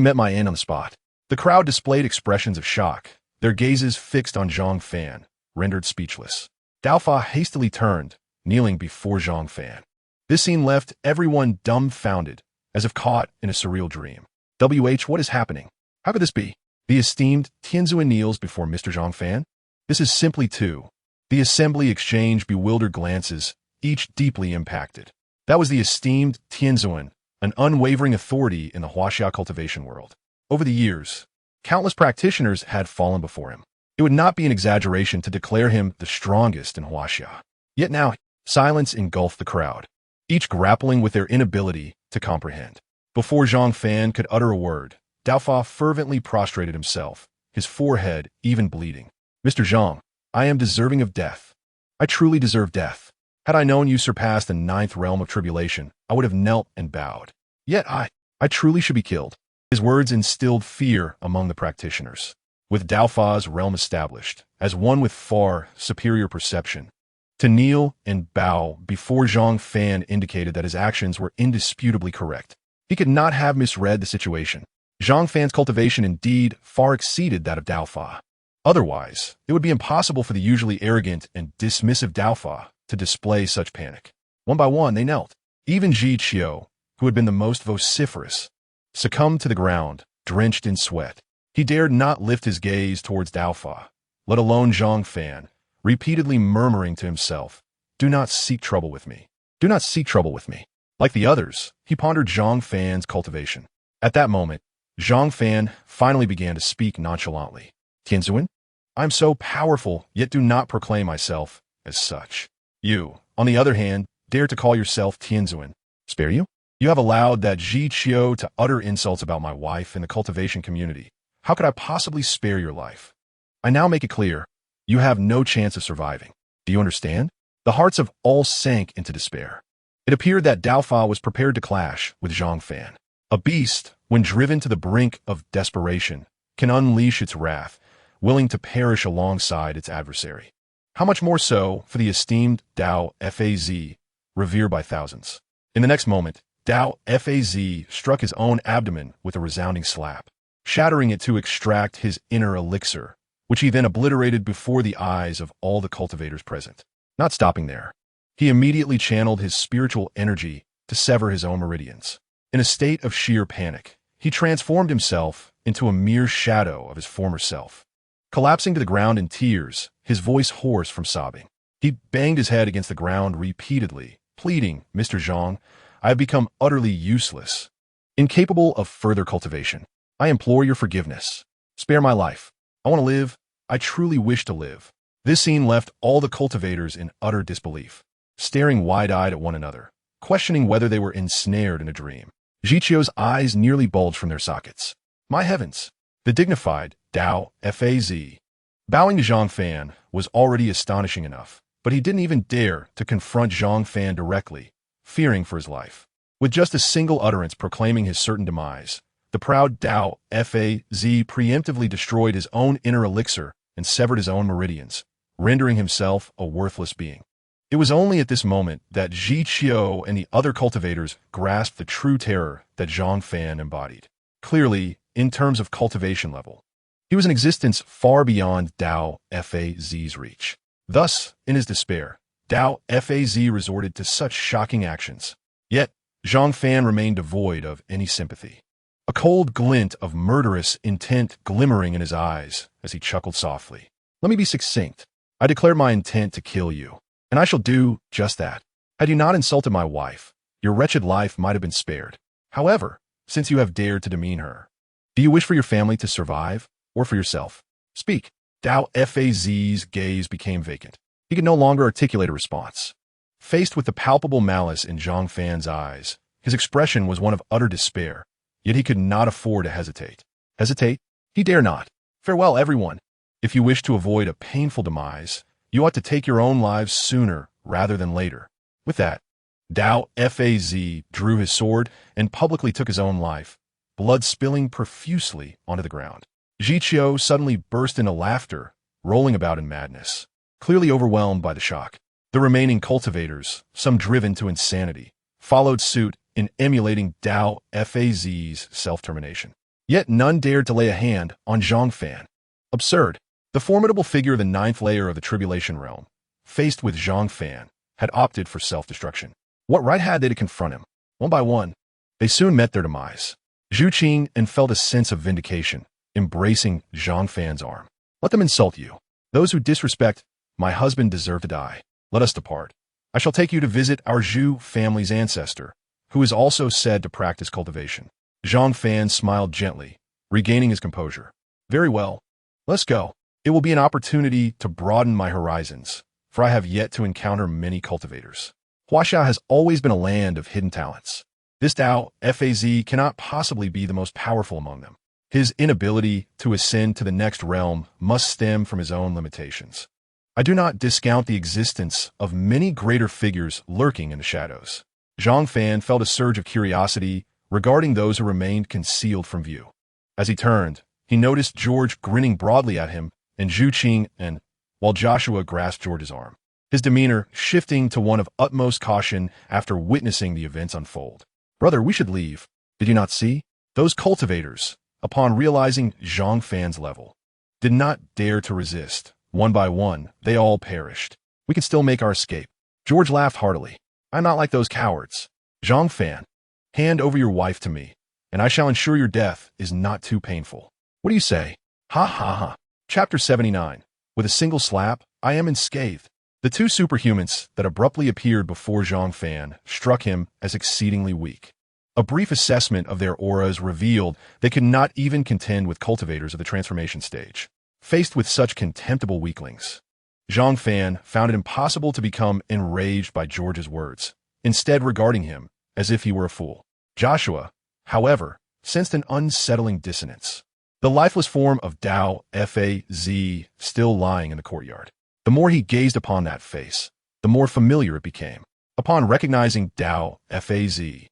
met my end on the spot. The crowd displayed expressions of shock, their gazes fixed on Zhang Fan, rendered speechless. Dao Fa hastily turned, kneeling before Zhang Fan. This scene left everyone dumbfounded, as if caught in a surreal dream. What is happening? How could this be? The esteemed Tianzuan kneels before Mr. Zhang Fan? This is simply too. The assembly exchanged bewildered glances, each deeply impacted. That was the esteemed Tianzuan, an unwavering authority in the Huaxia cultivation world. Over the years, countless practitioners had fallen before him. It would not be an exaggeration to declare him the strongest in Huaxia. Yet now, silence engulfed the crowd, each grappling with their inability to comprehend. Before Zhang Fan could utter a word, Dao Fa fervently prostrated himself, his forehead even bleeding. "Mr. Zhang, I am deserving of death. I truly deserve death. Had I known you surpassed the 9th realm of tribulation, I would have knelt and bowed. Yet I truly should be killed." His words instilled fear among the practitioners. With Dao Fa's realm established, as one with far superior perception, to kneel and bow before Zhang Fan indicated that his actions were indisputably correct. He could not have misread the situation. Zhang Fan's cultivation indeed far exceeded that of Dao Fa. Otherwise, it would be impossible for the usually arrogant and dismissive Dao Fa to display such panic. One by one, they knelt. Even Zhiqiu, who had been the most vociferous, succumbed to the ground, drenched in sweat. He dared not lift his gaze towards Dao Fa, let alone Zhang Fan, repeatedly murmuring to himself, "Do not seek trouble with me. Do not seek trouble with me." Like the others, he pondered Zhang Fan's cultivation. At that moment, Zhang Fan finally began to speak nonchalantly. "Tianzuan, I am so powerful, yet do not proclaim myself as such. You, on the other hand, dare to call yourself Tianzuan. Spare you? You have allowed that Zhiqiu to utter insults about my wife in the cultivation community. How could I possibly spare your life? I now make it clear, you have no chance of surviving. Do you understand?" The hearts of all sank into despair. It appeared that Dao Fa was prepared to clash with Zhang Fan. A beast, when driven to the brink of desperation, can unleash its wrath, willing to perish alongside its adversary. How much more so for the esteemed Dao Faz, revered by thousands. In the next moment, Dao Faz struck his own abdomen with a resounding slap, shattering it to extract his inner elixir, which he then obliterated before the eyes of all the cultivators present. Not stopping there, he immediately channeled his spiritual energy to sever his own meridians. In a state of sheer panic, he transformed himself into a mere shadow of his former self. Collapsing to the ground in tears, his voice hoarse from sobbing, he banged his head against the ground repeatedly, pleading, Mr. Zhang, I have become utterly useless, incapable of further cultivation. I implore your forgiveness. Spare my life. I want to live. I truly wish to live. This scene left all the cultivators in utter disbelief, staring wide-eyed at one another, questioning whether they were ensnared in a dream. Zhiqiu's eyes nearly bulged from their sockets. My heavens! The dignified Dao Faz, bowing to Zhang Fan, was already astonishing enough, but he didn't even dare to confront Zhang Fan directly, fearing for his life. With just a single utterance proclaiming his certain demise, the proud Dao Faz preemptively destroyed his own inner elixir and severed his own meridians, rendering himself a worthless being. It was only at this moment that Zhiqiu and the other cultivators grasped the true terror that Zhang Fan embodied. Clearly, in terms of cultivation level, he was an existence far beyond Dao Faz's reach. Thus, in his despair, Dao Faz resorted to such shocking actions. Yet, Zhang Fan remained devoid of any sympathy. A cold glint of murderous intent glimmering in his eyes as he chuckled softly. Let me be succinct. I declared my intent to kill you, and I shall do just that. Had you not insulted my wife, your wretched life might have been spared. However, since you have dared to demean her, do you wish for your family to survive, or for yourself? Speak. Dao Faz's gaze became vacant. He could no longer articulate a response. Faced with the palpable malice in Zhang Fan's eyes, his expression was one of utter despair, yet he could not afford to hesitate. Hesitate? He dare not. Farewell, everyone. If you wish to avoid a painful demise, you ought to take your own lives sooner rather than later. With that, Dao Faz drew his sword and publicly took his own life, blood spilling profusely onto the ground. Zhiqiu suddenly burst into laughter, rolling about in madness, clearly overwhelmed by the shock. The remaining cultivators, some driven to insanity, followed suit in emulating Dao Faz's self-termination. Yet none dared to lay a hand on Zhang Fan. Absurd. The formidable figure of the ninth layer of the Tribulation Realm, faced with Zhang Fan, had opted for self-destruction. What right had they to confront him? One by one, they soon met their demise. Zhu Qing and felt a sense of vindication, embracing Zhang Fan's arm. Let them insult you. Those who disrespect my husband deserve to die. Let us depart. I shall take you to visit our Zhu family's ancestor, who is also said to practice cultivation. Zhang Fan smiled gently, regaining his composure. Very well. Let's go. It will be an opportunity to broaden my horizons, for I have yet to encounter many cultivators. Huaxia has always been a land of hidden talents. This Dao Faz cannot possibly be the most powerful among them. His inability to ascend to the next realm must stem from his own limitations. I do not discount the existence of many greater figures lurking in the shadows. Zhang Fan felt a surge of curiosity regarding those who remained concealed from view. As he turned, he noticed George grinning broadly at him, and Zhu Qing while Joshua grasped George's arm, his demeanor shifting to one of utmost caution after witnessing the events unfold. Brother, we should leave. Did you not see? Those cultivators, upon realizing Zhang Fan's level, did not dare to resist. One by one, they all perished. We can still make our escape. George laughed heartily. I'm not like those cowards. Zhang Fan, hand over your wife to me, and I shall ensure your death is not too painful. What do you say? Ha ha ha. Chapter 79. With a single slap, I am unscathed. The two superhumans that abruptly appeared before Zhang Fan struck him as exceedingly weak. A brief assessment of their auras revealed they could not even contend with cultivators of the transformation stage. Faced with such contemptible weaklings, Zhang Fan found it impossible to become enraged by George's words, instead regarding him as if he were a fool. Joshua, however, sensed an unsettling dissonance. The lifeless form of Dao Faz still lying in the courtyard. The more he gazed upon that face, the more familiar it became. Upon recognizing Dao Faz,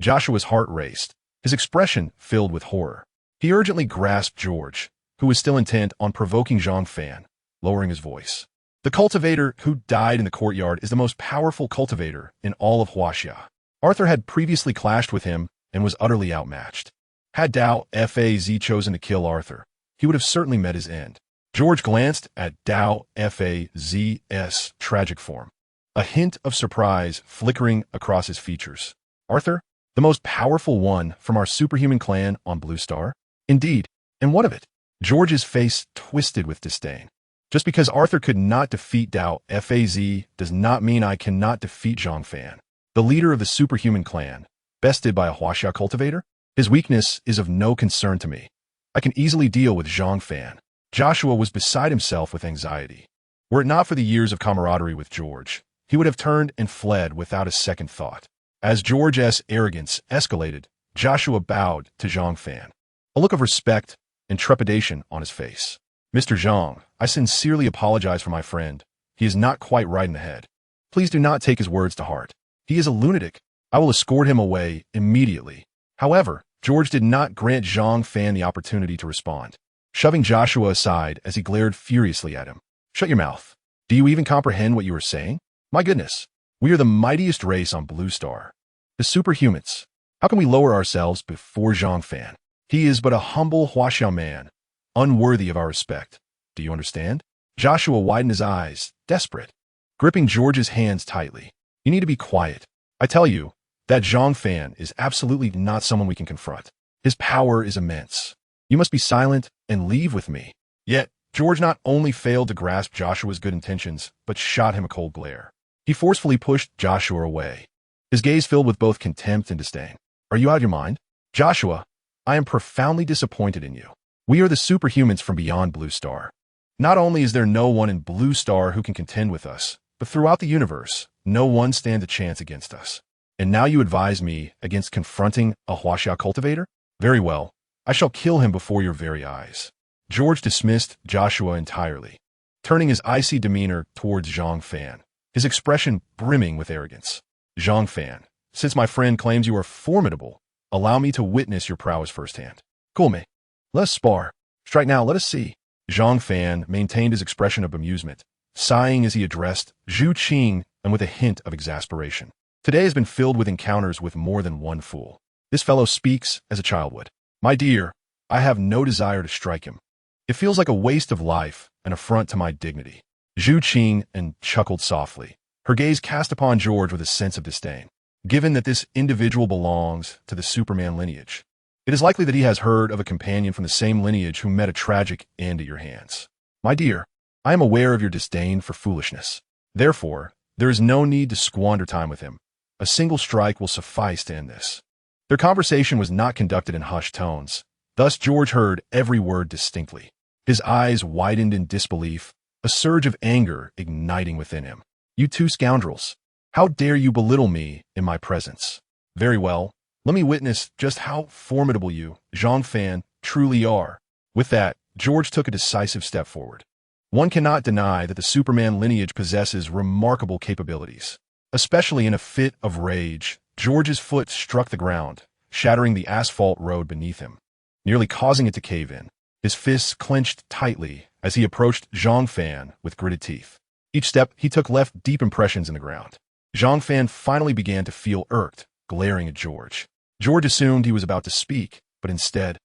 Joshua's heart raced, his expression filled with horror. He urgently grasped George, who was still intent on provoking Zhang Fan, lowering his voice. The cultivator who died in the courtyard is the most powerful cultivator in all of Huaxia. Arthur had previously clashed with him and was utterly outmatched. Had Dao Faz chosen to kill Arthur, he would have certainly met his end. George glanced at Dao Faz's tragic form, a hint of surprise flickering across his features. Arthur, the most powerful one from our superhuman clan on Blue Star? Indeed, and what of it? George's face twisted with disdain. Just because Arthur could not defeat Dao Faz does not mean I cannot defeat Zhang Fan. the leader of the superhuman clan, bested by a Huaxia cultivator? His weakness is of no concern to me. I can easily deal with Zhang Fan. Joshua was beside himself with anxiety. Were it not for the years of camaraderie with George, he would have turned and fled without a second thought. As George's arrogance escalated, Joshua bowed to Zhang Fan, a look of respect and trepidation on his face. Mr. Zhang, I sincerely apologize for my friend. He is not quite right in the head. Please do not take his words to heart. He is a lunatic. I will escort him away immediately. However, George did not grant Zhang Fan the opportunity to respond, shoving Joshua aside as he glared furiously at him. Shut your mouth. Do you even comprehend what you are saying? My goodness, we are the mightiest race on Blue Star. The superhumans. How can we lower ourselves before Zhang Fan? He is but a humble Huaxiao man, unworthy of our respect. Do you understand? Joshua widened his eyes, desperate, gripping George's hands tightly. You need to be quiet. I tell you, that Zhang Fan is absolutely not someone we can confront. His power is immense. You must be silent and leave with me. Yet, George not only failed to grasp Joshua's good intentions, but shot him a cold glare. He forcefully pushed Joshua away, his gaze filled with both contempt and disdain. Are you out of your mind? Joshua, I am profoundly disappointed in you. We are the superhumans from beyond Blue Star. Not only is there no one in Blue Star who can contend with us, but throughout the universe, no one stands a chance against us. And now you advise me against confronting a Huaxia cultivator? Very well, I shall kill him before your very eyes. George dismissed Joshua entirely, turning his icy demeanor towards Zhang Fan, his expression brimming with arrogance. Zhang Fan, since my friend claims you are formidable, allow me to witness your prowess firsthand. Cool me. Let us spar. Strike now, let us see. Zhang Fan maintained his expression of amusement, sighing as he addressed Zhu Qing and with a hint of exasperation. Today has been filled with encounters with more than one fool. This fellow speaks as a child would. My dear, I have no desire to strike him. It feels like a waste of life, an affront to my dignity. Zhu Qing and chuckled softly, her gaze cast upon George with a sense of disdain. Given that this individual belongs to the Superman lineage, it is likely that he has heard of a companion from the same lineage who met a tragic end at your hands. My dear, I am aware of your disdain for foolishness. Therefore, there is no need to squander time with him. A single strike will suffice to end this. Their conversation was not conducted in hushed tones. Thus George heard every word distinctly. His eyes widened in disbelief, a surge of anger igniting within him. You two scoundrels! How dare you belittle me in my presence? Very well, let me witness just how formidable you, Zhang Fan, truly are. With that, George took a decisive step forward. One cannot deny that the Superman lineage possesses remarkable capabilities. Especially in a fit of rage, George's foot struck the ground, shattering the asphalt road beneath him, nearly causing it to cave in. His fists clenched tightly as he approached Zhang Fan with gritted teeth. Each step he took left deep impressions in the ground. Zhang Fan finally began to feel irked, glaring at George. George assumed he was about to speak, but instead,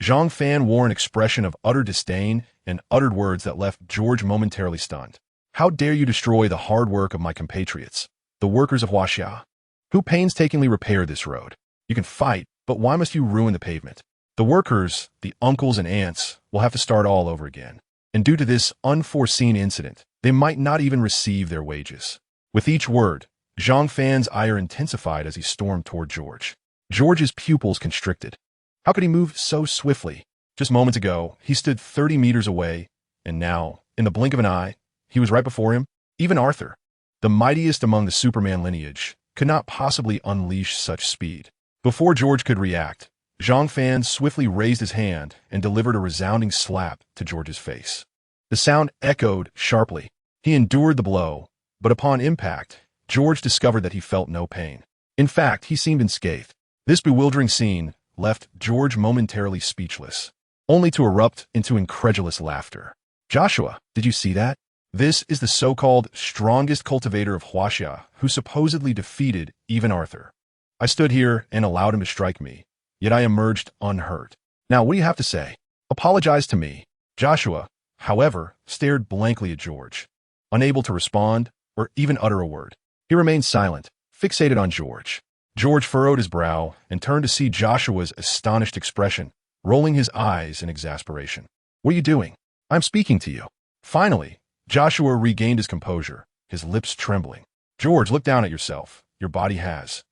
Zhang Fan wore an expression of utter disdain and uttered words that left George momentarily stunned. How dare you destroy the hard work of my compatriots, the workers of Huaxia, who painstakingly repaired this road? You can fight, but why must you ruin the pavement? The workers, the uncles and aunts, will have to start all over again. And due to this unforeseen incident, they might not even receive their wages. With each word, Zhang Fan's ire intensified as he stormed toward George. George's pupils constricted. How could he move so swiftly? Just moments ago, he stood 30 meters away, and now, in the blink of an eye, he was right before him. Even Arthur, the mightiest among the Superman lineage, could not possibly unleash such speed. Before George could react, Zhang Fan swiftly raised his hand and delivered a resounding slap to George's face. The sound echoed sharply. He endured the blow, but upon impact, George discovered that he felt no pain. In fact, he seemed unscathed. This bewildering scene left George momentarily speechless, only to erupt into incredulous laughter. Joshua, did you see that? This is the so-called strongest cultivator of Huaxia who supposedly defeated even Arthur. I stood here and allowed him to strike me, yet I emerged unhurt. Now, what do you have to say? Apologize to me. Joshua, however, stared blankly at George, unable to respond or even utter a word. He remained silent, fixated on George. George furrowed his brow and turned to see Joshua's astonished expression, rolling his eyes in exasperation. What are you doing? I'm speaking to you. Finally, Joshua regained his composure, his lips trembling. George, look down at yourself. your body has.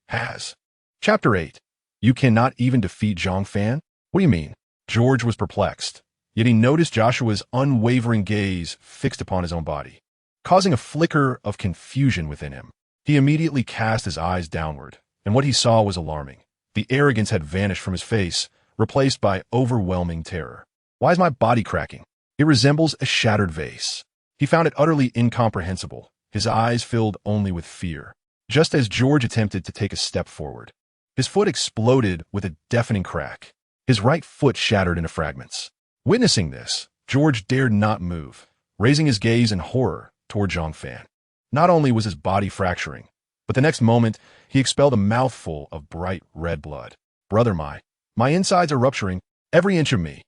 Chapter 8. You cannot even defeat Zhang Fan? What do you mean? George was perplexed, yet he noticed Joshua's unwavering gaze fixed upon his own body, causing a flicker of confusion within him. He immediately cast his eyes downward, and what he saw was alarming. The arrogance had vanished from his face, replaced by overwhelming terror. Why is my body cracking? It resembles a shattered vase. He found it utterly incomprehensible, his eyes filled only with fear. Just as George attempted to take a step forward, his foot exploded with a deafening crack. His right foot shattered into fragments. Witnessing this, George dared not move, raising his gaze in horror toward Zhang Fan. Not only was his body fracturing, but the next moment, he expelled a mouthful of bright red blood. Brother, my insides are rupturing. Every inch of me,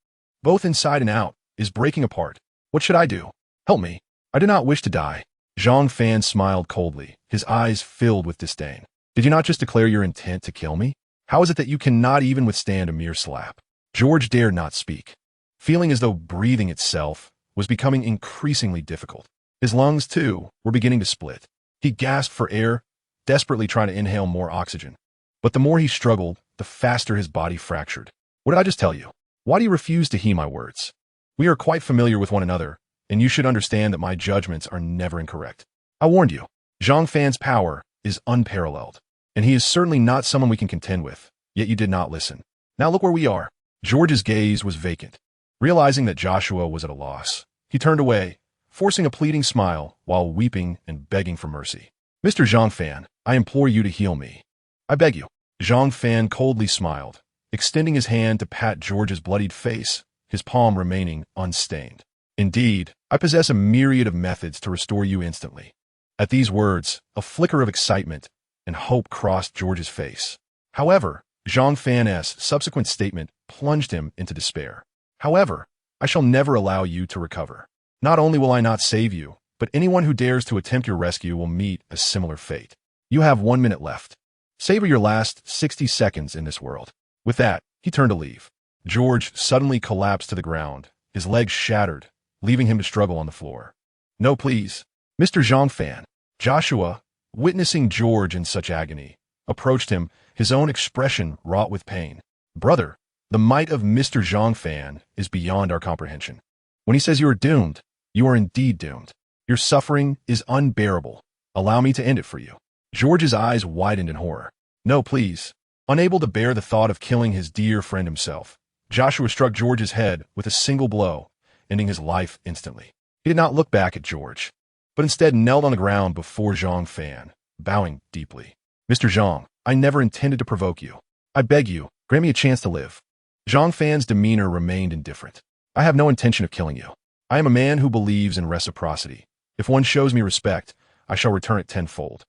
both inside and out, is breaking apart. What should I do? Help me. I do not wish to die. Zhang Fan smiled coldly, his eyes filled with disdain. Did you not just declare your intent to kill me? How is it that you cannot even withstand a mere slap? George dared not speak, feeling as though breathing itself was becoming increasingly difficult. His lungs, too, were beginning to split. He gasped for air, desperately trying to inhale more oxygen. But the more he struggled, the faster his body fractured. What did I just tell you? Why do you refuse to heed my words? We are quite familiar with one another, and you should understand that my judgments are never incorrect. I warned you. Zhang Fan's power is unparalleled, and he is certainly not someone we can contend with, yet you did not listen. Now look where we are. George's gaze was vacant. Realizing that Joshua was at a loss, he turned away, forcing a pleading smile while weeping and begging for mercy. Mr. Zhang Fan, I implore you to heal me. I beg you. Zhang Fan coldly smiled, extending his hand to pat George's bloodied face, his palm remaining unstained. Indeed, I possess a myriad of methods to restore you instantly. At these words, a flicker of excitement and hope crossed George's face. However, Zhang Fan's subsequent statement plunged him into despair. However, I shall never allow you to recover. Not only will I not save you, but anyone who dares to attempt your rescue will meet a similar fate. You have 1 minute left. Savor your last 60 seconds in this world. With that, he turned to leave. George suddenly collapsed to the ground, his legs shattered, leaving him to struggle on the floor. No, please. Mr. Zhang Fan. Joshua, witnessing George in such agony, approached him, his own expression wrought with pain. Brother, the might of Mr. Zhang Fan is beyond our comprehension. When he says you are doomed, you are indeed doomed. Your suffering is unbearable. Allow me to end it for you. George's eyes widened in horror. No, please. Unable to bear the thought of killing his dear friend himself, Joshua struck George's head with a single blow, ending his life instantly. He did not look back at George, but instead knelt on the ground before Zhang Fan, bowing deeply. Mr. Zhang, I never intended to provoke you. I beg you, grant me a chance to live. Zhang Fan's demeanor remained indifferent. I have no intention of killing you. I am a man who believes in reciprocity. If one shows me respect, I shall return it tenfold.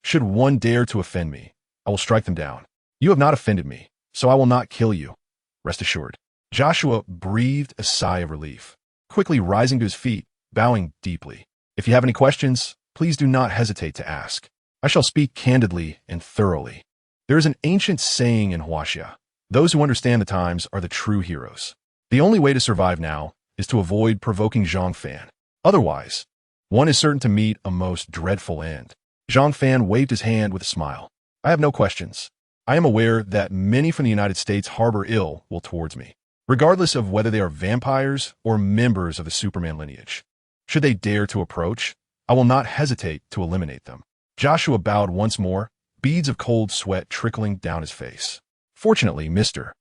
Should one dare to offend me, I will strike them down. You have not offended me, so I will not kill you. Rest assured. Joshua breathed a sigh of relief, quickly rising to his feet, bowing deeply. If you have any questions, please do not hesitate to ask. I shall speak candidly and thoroughly. There is an ancient saying in Huaxia: those who understand the times are the true heroes. The only way to survive now is to avoid provoking Zhang Fan. Otherwise, one is certain to meet a most dreadful end. Zhang Fan waved his hand with a smile. I have no questions. I am aware that many from the United States harbor ill will towards me, regardless of whether they are vampires or members of the Superman lineage. Should they dare to approach, I will not hesitate to eliminate them. Joshua bowed once more, beads of cold sweat trickling down his face. Fortunately, Mr.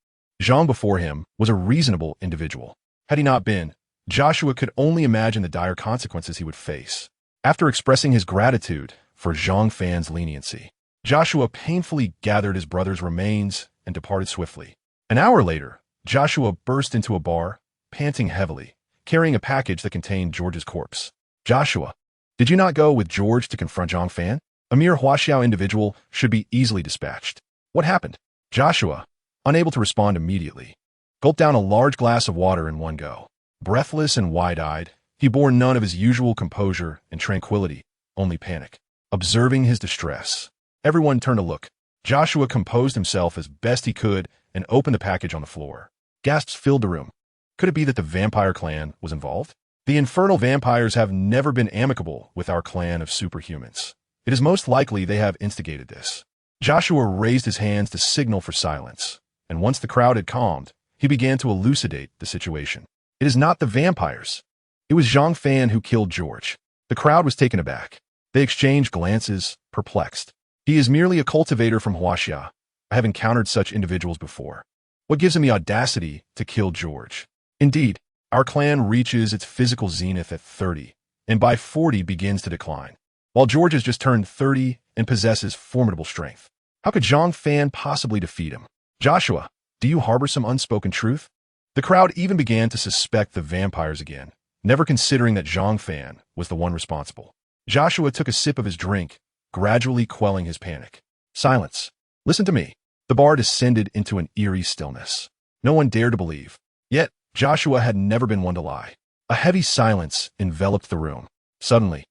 Zhang before him was a reasonable individual. Had he not been, Joshua could only imagine the dire consequences he would face. After expressing his gratitude for Zhang Fan's leniency, Joshua painfully gathered his brother's remains and departed swiftly. An hour later, Joshua burst into a bar, panting heavily, carrying a package that contained George's corpse. Joshua, did you not go with George to confront Zhang Fan? A mere Huaxiao individual should be easily dispatched. What happened? Joshua, unable to respond immediately, gulped down a large glass of water in one go. Breathless and wide-eyed, he bore none of his usual composure and tranquility, only panic. Observing his distress, everyone turned to look. Joshua composed himself as best he could and opened the package on the floor. Gasps filled the room. Could it be that the vampire clan was involved? The infernal vampires have never been amicable with our clan of superhumans. It is most likely they have instigated this. Joshua raised his hands to signal for silence, and once the crowd had calmed, he began to elucidate the situation. It is not the vampires. It was Zhang Fan who killed George. The crowd was taken aback. They exchanged glances, perplexed. He is merely a cultivator from Huaxia. I have encountered such individuals before. What gives him the audacity to kill George? Indeed, our clan reaches its physical zenith at 30, and by 40 begins to decline, while George has just turned 30 and possesses formidable strength. How could Zhang Fan possibly defeat him? Joshua, do you harbor some unspoken truth? The crowd even began to suspect the vampires again, never considering that Zhang Fan was the one responsible. Joshua took a sip of his drink, gradually quelling his panic. Silence. Listen to me. The bar descended into an eerie stillness. No one dared to believe. Yet, Joshua had never been one to lie. A heavy silence enveloped the room. Suddenly,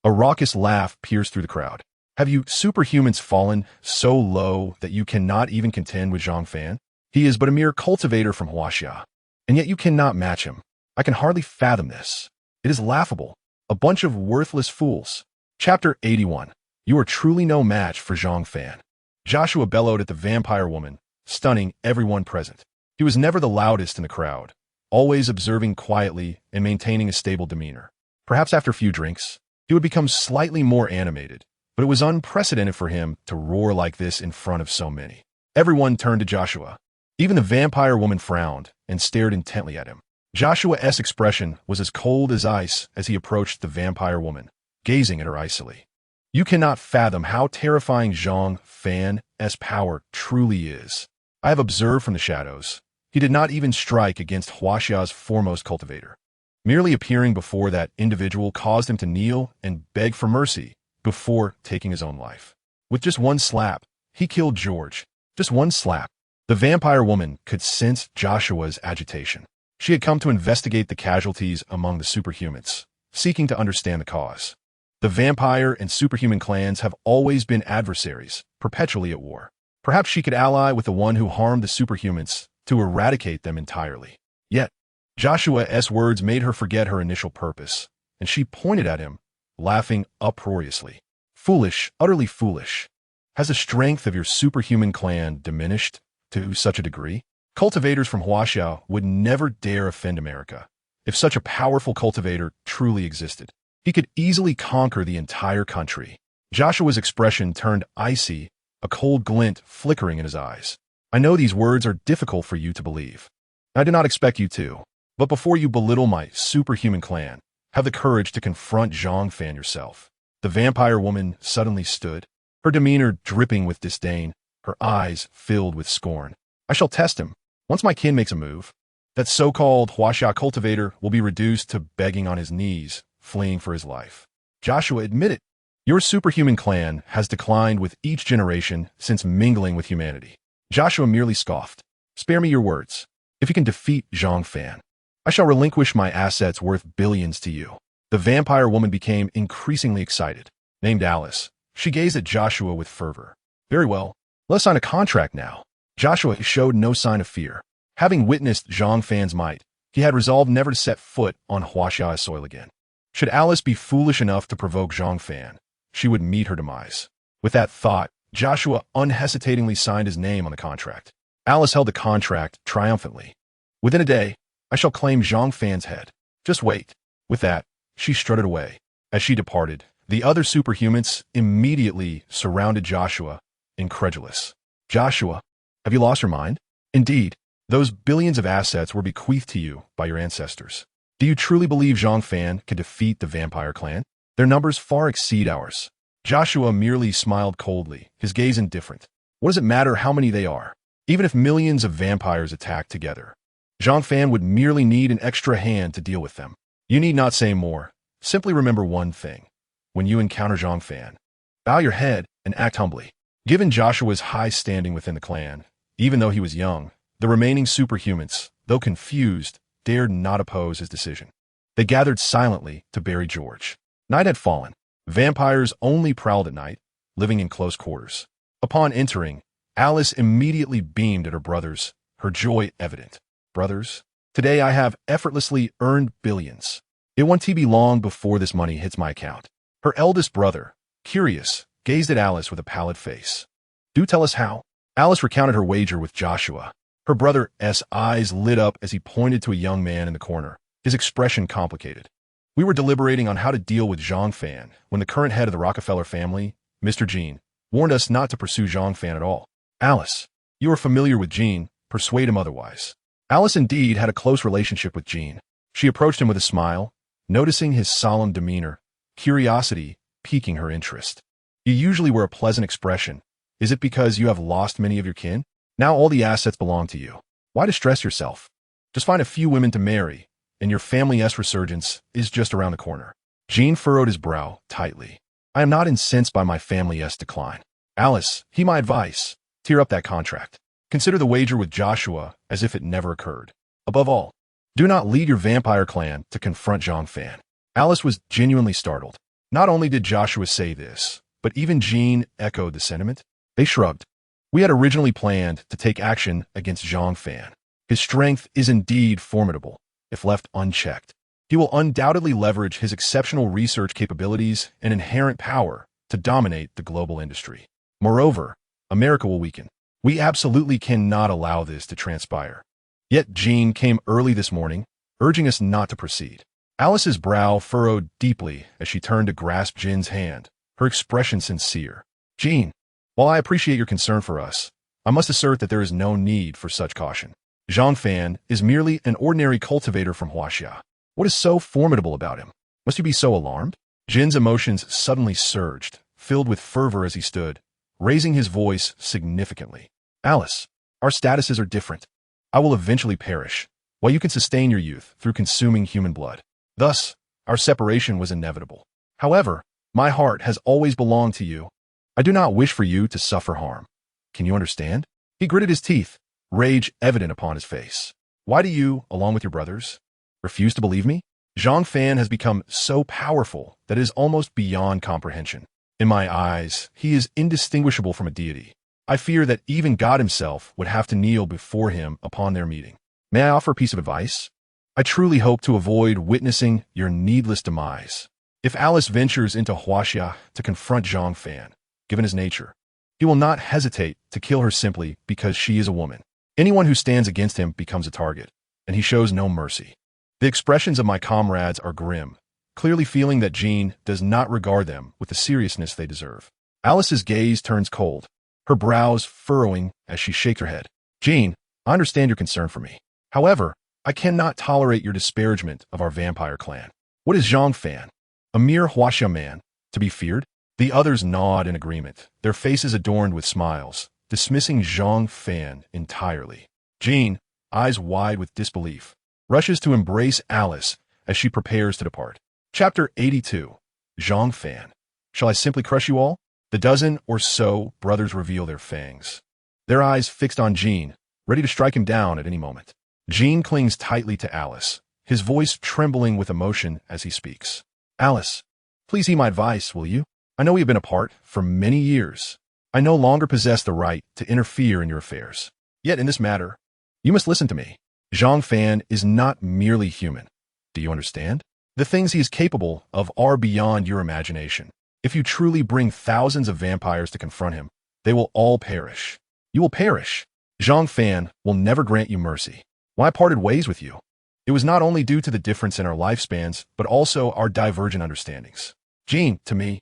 a raucous laugh pierced through the crowd. Have you superhumans fallen so low that you cannot even contend with Zhang Fan? He is but a mere cultivator from Huaxia, and yet you cannot match him. I can hardly fathom this. It is laughable. A bunch of worthless fools. Chapter 81. You are truly no match for Zhang Fan. Joshua bellowed at the vampire woman, stunning everyone present. He was never the loudest in the crowd, always observing quietly and maintaining a stable demeanor. Perhaps after a few drinks, he would become slightly more animated, but it was unprecedented for him to roar like this in front of so many. Everyone turned to Joshua. Even the vampire woman frowned and stared intently at him. Joshua's expression was as cold as ice as he approached the vampire woman, gazing at her icily. You cannot fathom how terrifying Zhang Fan's power truly is. I have observed from the shadows. He did not even strike against Huaxia's foremost cultivator. Merely appearing before that individual caused him to kneel and beg for mercy before taking his own life. With just one slap, he killed George. Just one slap. The vampire woman could sense Joshua's agitation. She had come to investigate the casualties among the superhumans, seeking to understand the cause. The vampire and superhuman clans have always been adversaries, perpetually at war. Perhaps she could ally with the one who harmed the superhumans to eradicate them entirely. Yet, Joshua's words made her forget her initial purpose, and she pointed at him, laughing uproariously. Foolish, utterly foolish. Has the strength of your superhuman clan diminished to such a degree? Cultivators from Huaxia would never dare offend America. If such a powerful cultivator truly existed, he could easily conquer the entire country. Joshua's expression turned icy, a cold glint flickering in his eyes. I know these words are difficult for you to believe. I do not expect you to. But before you belittle my superhuman clan, have the courage to confront Zhang Fan yourself. The vampire woman suddenly stood, her demeanor dripping with disdain, her eyes filled with scorn. I shall test him. Once my kin makes a move, that so-called Huaxia cultivator will be reduced to begging on his knees, fleeing for his life. Joshua admitted, your superhuman clan has declined with each generation since mingling with humanity. Joshua merely scoffed. Spare me your words. If you can defeat Zhang Fan, I shall relinquish my assets worth billions to you. The vampire woman became increasingly excited. Named Alice, she gazed at Joshua with fervor. Very well, let's sign a contract now. Joshua showed no sign of fear. Having witnessed Zhang Fan's might, he had resolved never to set foot on Huaxia's soil again. Should Alice be foolish enough to provoke Zhang Fan, she would meet her demise. With that thought, Joshua unhesitatingly signed his name on the contract. Alice held the contract triumphantly. Within a day, I shall claim Zhang Fan's head. Just wait. With that, she strutted away. As she departed, the other superhumans immediately surrounded Joshua, incredulous. Joshua, have you lost your mind? Indeed, those billions of assets were bequeathed to you by your ancestors. Do you truly believe Zhang Fan can defeat the vampire clan? Their numbers far exceed ours. Joshua merely smiled coldly, his gaze indifferent. What does it matter how many they are? Even if millions of vampires attack together, Zhang Fan would merely need an extra hand to deal with them. You need not say more. Simply remember one thing. When you encounter Zhang Fan, bow your head and act humbly. Given Joshua's high standing within the clan, even though he was young, the remaining superhumans, though confused, dared not oppose his decision. They gathered silently to bury George. Night had fallen. Vampires only prowled at night, living in close quarters. Upon entering, Alice immediately beamed at her brothers, her joy evident. Brothers, today I have effortlessly earned billions. It won't be long before this money hits my account. Her eldest brother, curious, gazed at Alice with a pallid face. "Do tell us how." Alice recounted her wager with Joshua. Her brother's eyes lit up as he pointed to a young man in the corner, his expression complicated. "We were deliberating on how to deal with Zhang Fan when the current head of the Rockefeller family, Mr. Jean, warned us not to pursue Zhang Fan at all." "Alice, you are familiar with Jean. Persuade him otherwise." Alice indeed had a close relationship with Jean. She approached him with a smile, noticing his solemn demeanor, curiosity piquing her interest. "You usually wear a pleasant expression. Is it because you have lost many of your kin? Now all the assets belong to you. Why distress yourself? Just find a few women to marry, and your family's resurgence is just around the corner." Jean furrowed his brow tightly. "I am not incensed by my family's decline. Alice, heed my advice. Tear up that contract. Consider the wager with Joshua as if it never occurred. Above all, do not lead your vampire clan to confront Zhang Fan." Alice was genuinely startled. Not only did Joshua say this, but even Jean echoed the sentiment. They shrugged. "We had originally planned to take action against Zhang Fan. His strength is indeed formidable, if left unchecked. He will undoubtedly leverage his exceptional research capabilities and inherent power to dominate the global industry. Moreover, America will weaken. We absolutely cannot allow this to transpire." Yet Jean came early this morning, urging us not to proceed. Alice's brow furrowed deeply as she turned to grasp Jin's hand, her expression sincere. "Jean, while I appreciate your concern for us, I must assert that there is no need for such caution. Zhang Fan is merely an ordinary cultivator from Huaxia. What is so formidable about him? Must you be so alarmed?" Jin's emotions suddenly surged, filled with fervor as he stood, raising his voice significantly. "Alice, our statuses are different. I will eventually perish, while you can sustain your youth through consuming human blood. Thus, our separation was inevitable. However, my heart has always belonged to you. I do not wish for you to suffer harm. Can you understand?" He gritted his teeth, rage evident upon his face. "Why do you, along with your brothers, refuse to believe me? Zhang Fan has become so powerful that it is almost beyond comprehension. In my eyes, he is indistinguishable from a deity. I fear that even God himself would have to kneel before him upon their meeting. May I offer a piece of advice? I truly hope to avoid witnessing your needless demise. If Alice ventures into Huaxia to confront Zhang Fan, given his nature, he will not hesitate to kill her simply because she is a woman. Anyone who stands against him becomes a target, and he shows no mercy." The expressions of my comrades are grim, clearly feeling that Jean does not regard them with the seriousness they deserve. Alice's gaze turns cold, her brows furrowing as she shakes her head. "Jean, I understand your concern for me. However, I cannot tolerate your disparagement of our vampire clan. What is Zhang Fan? A mere Huaxia man, to be feared?" The others nod in agreement, their faces adorned with smiles, dismissing Zhang Fan entirely. Jean, eyes wide with disbelief, rushes to embrace Alice as she prepares to depart. Chapter 82. Zhang Fan. Shall I simply crush you all? The dozen or so brothers reveal their fangs, their eyes fixed on Jean, ready to strike him down at any moment. Jean clings tightly to Alice, his voice trembling with emotion as he speaks. "Alice, please heed my advice, will you? I know we have been apart for many years. I no longer possess the right to interfere in your affairs. Yet in this matter, you must listen to me. Zhang Fan is not merely human. Do you understand? The things he is capable of are beyond your imagination. If you truly bring thousands of vampires to confront him, they will all perish. You will perish. Zhang Fan will never grant you mercy. When I parted ways with you, it was not only due to the difference in our lifespans, but also our divergent understandings. Jean, to me,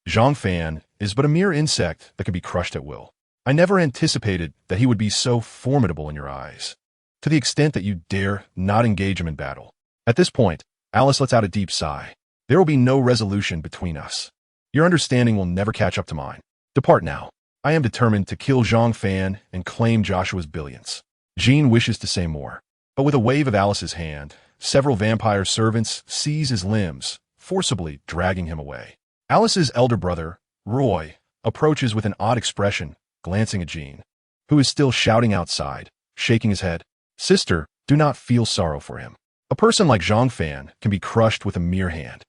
Zhang Fan is but a mere insect that can be crushed at will. I never anticipated that he would be so formidable in your eyes, to the extent that you dare not engage him in battle." At this point, Alice lets out a deep sigh. "There will be no resolution between us. Your understanding will never catch up to mine. Depart now. I am determined to kill Zhang Fan and claim Joshua's billions." Jean wishes to say more, but with a wave of Alice's hand, several vampire servants seize his limbs, forcibly dragging him away. Alice's elder brother, Roy, approaches with an odd expression, glancing at Jean, who is still shouting outside, shaking his head. "Sister, do not feel sorrow for him. A person like Zhang Fan can be crushed with a mere hand.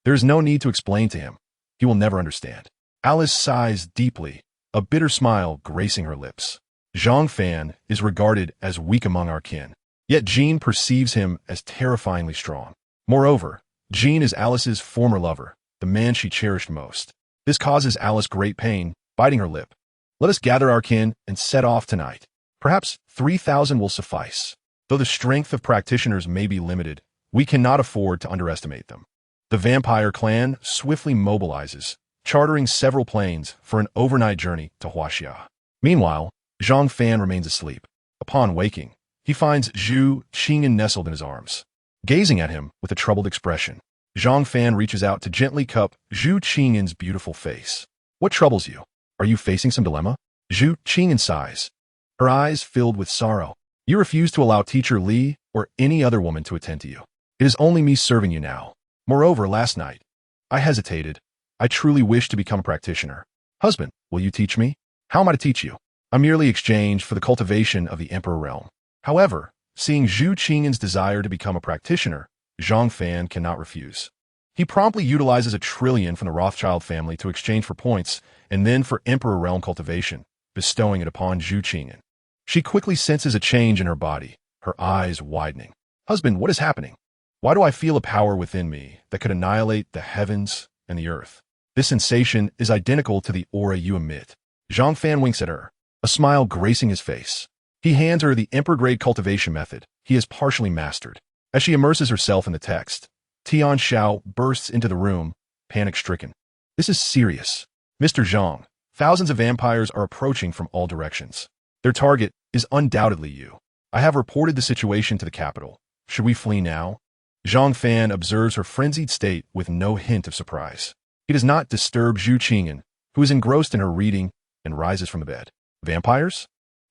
There is no need to explain to him. He will never understand." Alice sighs deeply, a bitter smile gracing her lips. Zhang Fan is regarded as weak among our kin, yet Jean perceives him as terrifyingly strong. Moreover, Jean is Alice's former lover, the man she cherished most. This causes Alice great pain, biting her lip. Let us gather our kin and set off tonight. Perhaps 3,000 will suffice. Though the strength of practitioners may be limited, we cannot afford to underestimate them. The vampire clan swiftly mobilizes, chartering several planes for an overnight journey to Huaxia. Meanwhile, Zhang Fan remains asleep. Upon waking, he finds Zhu Qingyan nestled in his arms. Gazing at him with a troubled expression, Zhang Fan reaches out to gently cup Zhu Qingyan's beautiful face. What troubles you? Are you facing some dilemma? Zhu Qingyan sighs, her eyes filled with sorrow. You refuse to allow Teacher Li or any other woman to attend to you. It is only me serving you now. Moreover, last night, I hesitated. I truly wish to become a practitioner. Husband, will you teach me? How am I to teach you? I merely exchanged for the cultivation of the Emperor realm. However, seeing Zhu Qingyan's desire to become a practitioner, Zhang Fan cannot refuse. He promptly utilizes 1 trillion from the Rothschild family to exchange for points and then for Emperor realm cultivation, bestowing it upon Zhu Qingyan. She quickly senses a change in her body, her eyes widening. Husband, what is happening? Why do I feel a power within me that could annihilate the heavens and the earth? This sensation is identical to the aura you emit. Zhang Fan winks at her, a smile gracing his face. He hands her the Emperor-grade cultivation method he has partially mastered. As she immerses herself in the text, Tian Xiao bursts into the room, panic-stricken. This is serious. Mr. Zhang, thousands of vampires are approaching from all directions. Their target is undoubtedly you. I have reported the situation to the capital. Should we flee now? Zhang Fan observes her frenzied state with no hint of surprise. He does not disturb Zhu Qingyan, who is engrossed in her reading, and rises from the bed. Vampires?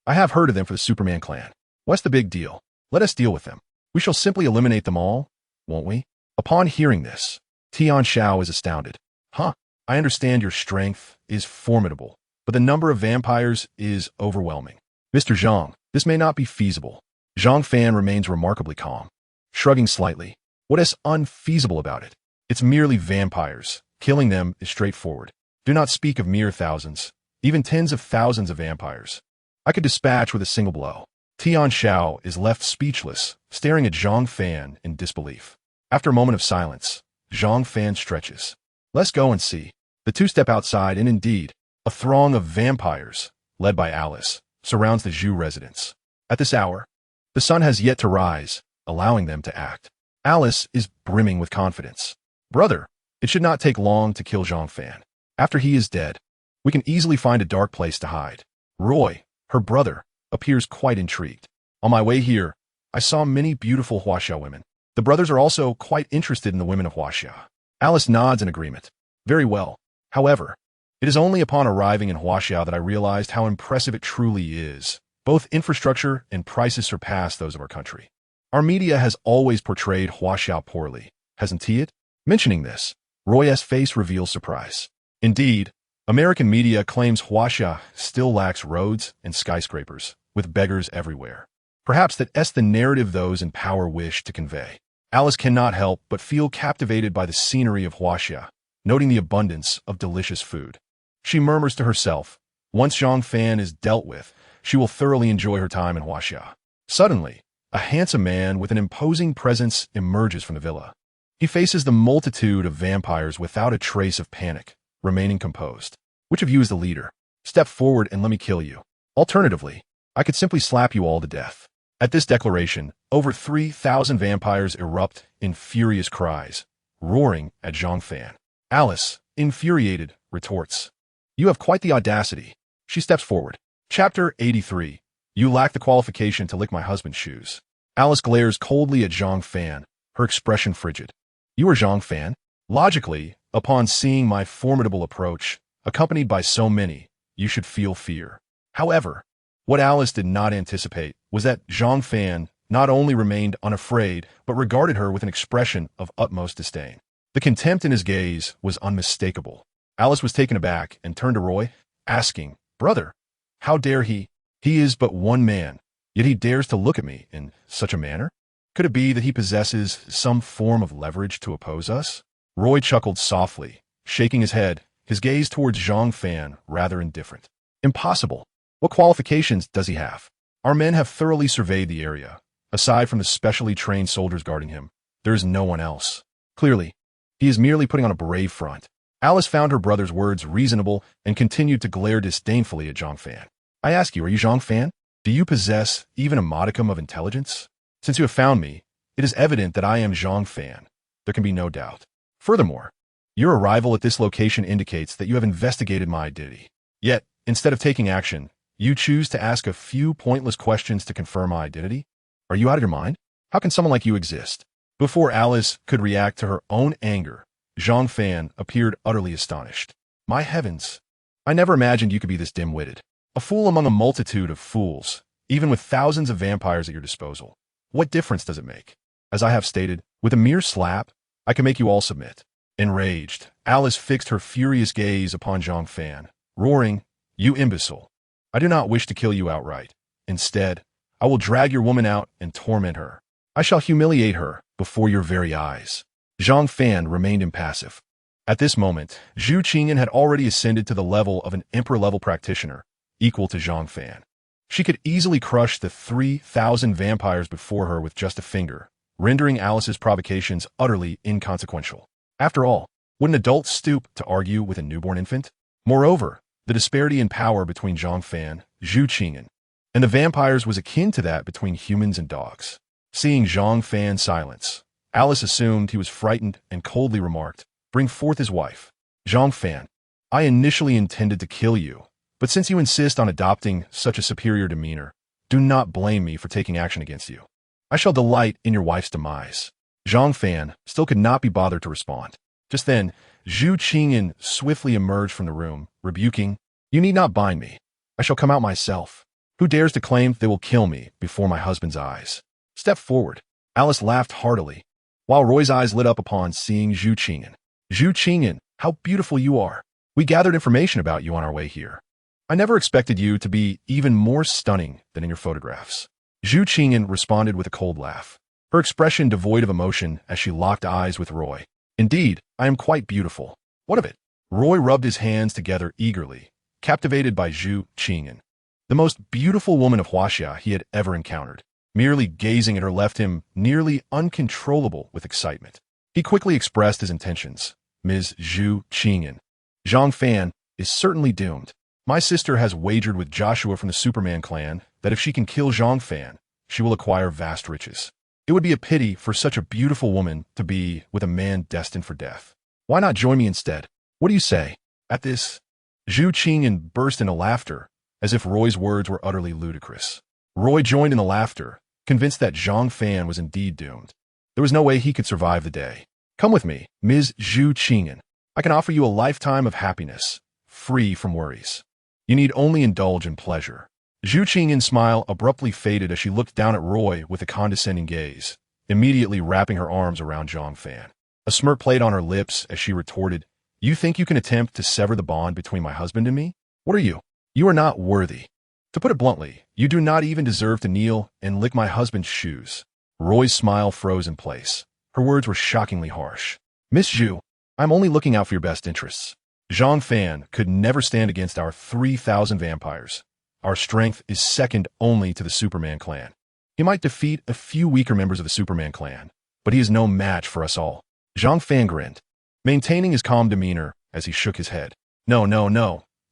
I have heard of them for the Superman clan. What's the big deal? Let us deal with them. We shall simply eliminate them all, won't we? Upon hearing this, Tian Xiao is astounded. Huh, I understand your strength is formidable, but the number of vampires is overwhelming. Mr. Zhang, this may not be feasible. Zhang Fan remains remarkably calm, shrugging slightly. What is unfeasible about it? It's merely vampires. Killing them is straightforward. Do not speak of mere thousands, even tens of thousands of vampires. I could dispatch with a single blow. Tian Xiao is left speechless, staring at Zhang Fan in disbelief. After a moment of silence, Zhang Fan stretches. Let's go and see. The two step outside, and indeed, a throng of vampires, led by Alice, surrounds the Zhu residence. At this hour, the sun has yet to rise, allowing them to act. Alice is brimming with confidence. Brother, it should not take long to kill Zhang Fan. After he is dead, we can easily find a dark place to hide. Roy, her brother, appears quite intrigued. On my way here, I saw many beautiful Huaxia women. The brothers are also quite interested in the women of Huaxia. Alice nods in agreement. Very well. However, it is only upon arriving in Huaxia that I realized how impressive it truly is. Both infrastructure and prices surpass those of our country. Our media has always portrayed Huaxia poorly, hasn't it? Mentioning this, Roy's face reveals surprise. Indeed, American media claims Huaxia still lacks roads and skyscrapers, with beggars everywhere. Perhaps that's the narrative those in power wish to convey. Alice cannot help but feel captivated by the scenery of Huaxia, noting the abundance of delicious food. She murmurs to herself, once Zhang Fan is dealt with, she will thoroughly enjoy her time in Huaxia. Suddenly, a handsome man with an imposing presence emerges from the villa. He faces the multitude of vampires without a trace of panic, remaining composed. Which of you is the leader? Step forward and let me kill you. Alternatively, I could simply slap you all to death. At this declaration, over 3,000 vampires erupt in furious cries, roaring at Zhang Fan. Alice, infuriated, retorts, "You have quite the audacity." She steps forward. Chapter 83. You lack the qualification to lick my husband's shoes. Alice glares coldly at Zhang Fan, her expression frigid. You are Zhang Fan? Logically, upon seeing my formidable approach, accompanied by so many, you should feel fear. However, what Alice did not anticipate was that Zhang Fan not only remained unafraid, but regarded her with an expression of utmost disdain. The contempt in his gaze was unmistakable. Alice was taken aback and turned to Roy, asking, Brother, how dare he? He is but one man, yet he dares to look at me in such a manner? Could it be that he possesses some form of leverage to oppose us? Roy chuckled softly, shaking his head, his gaze towards Zhang Fan rather indifferent. Impossible. What qualifications does he have? Our men have thoroughly surveyed the area. Aside from the specially trained soldiers guarding him, there is no one else. Clearly, he is merely putting on a brave front. Alice found her brother's words reasonable and continued to glare disdainfully at Zhang Fan. I ask you, are you Zhang Fan? Do you possess even a modicum of intelligence? Since you have found me, it is evident that I am Zhang Fan. There can be no doubt. Furthermore, your arrival at this location indicates that you have investigated my identity. Yet, instead of taking action, you choose to ask a few pointless questions to confirm my identity? Are you out of your mind? How can someone like you exist? Before Alice could react to her own anger, Zhang Fan appeared utterly astonished. My heavens! I never imagined you could be this dim-witted. A fool among a multitude of fools, even with thousands of vampires at your disposal. What difference does it make? As I have stated, with a mere slap, I can make you all submit. Enraged, Alice fixed her furious gaze upon Zhang Fan, roaring, You imbecile! I do not wish to kill you outright. Instead, I will drag your woman out and torment her. I shall humiliate her before your very eyes. Zhang Fan remained impassive. At this moment, Zhu Qingyan had already ascended to the level of an emperor-level practitioner, equal to Zhang Fan. She could easily crush the 3,000 vampires before her with just a finger, rendering Alice's provocations utterly inconsequential. After all, would an adult stoop to argue with a newborn infant? Moreover, the disparity in power between Zhang Fan, Zhu Qingyan, and the vampires was akin to that between humans and dogs. Seeing Zhang Fan's silence, Alice assumed he was frightened and coldly remarked, Bring forth his wife. Zhang Fan, I initially intended to kill you, but since you insist on adopting such a superior demeanor, do not blame me for taking action against you. I shall delight in your wife's demise. Zhang Fan still could not be bothered to respond. Just then, Zhu Qingyan swiftly emerged from the room, rebuking, You need not bind me. I shall come out myself. Who dares to claim they will kill me before my husband's eyes? Step forward. Alice laughed heartily, while Roy's eyes lit up upon seeing Zhu Qingyan. Zhu Qingyan, how beautiful you are. We gathered information about you on our way here. I never expected you to be even more stunning than in your photographs. Zhu Qingyan responded with a cold laugh, her expression devoid of emotion as she locked eyes with Roy. Indeed, I am quite beautiful. What of it? Roy rubbed his hands together eagerly, captivated by Zhu Qingyan, the most beautiful woman of Huaxia he had ever encountered. Merely gazing at her left him nearly uncontrollable with excitement. He quickly expressed his intentions. Ms. Zhu Qingyan, Zhang Fan is certainly doomed. My sister has wagered with Joshua from the Superman clan that if she can kill Zhang Fan, she will acquire vast riches. It would be a pity for such a beautiful woman to be with a man destined for death. Why not join me instead? What do you say? At this, Zhu Qingyan burst into laughter, as if Roy's words were utterly ludicrous. Roy joined in the laughter, convinced that Zhang Fan was indeed doomed. There was no way he could survive the day. Come with me, Ms. Zhu Qingyan. I can offer you a lifetime of happiness, free from worries. You need only indulge in pleasure. Zhu Qingyan's smile abruptly faded as she looked down at Roy with a condescending gaze, immediately wrapping her arms around Zhang Fan. A smirk played on her lips as she retorted, You think you can attempt to sever the bond between my husband and me? What are you? You are not worthy. To put it bluntly, you do not even deserve to kneel and lick my husband's shoes. Roy's smile froze in place. Her words were shockingly harsh. Miss Zhu, I'm only looking out for your best interests. Zhang Fan could never stand against our 3,000 vampires. Our strength is second only to the Superman clan. He might defeat a few weaker members of the Superman clan, but he is no match for us all. Zhang Fan grinned, maintaining his calm demeanor as he shook his head. No.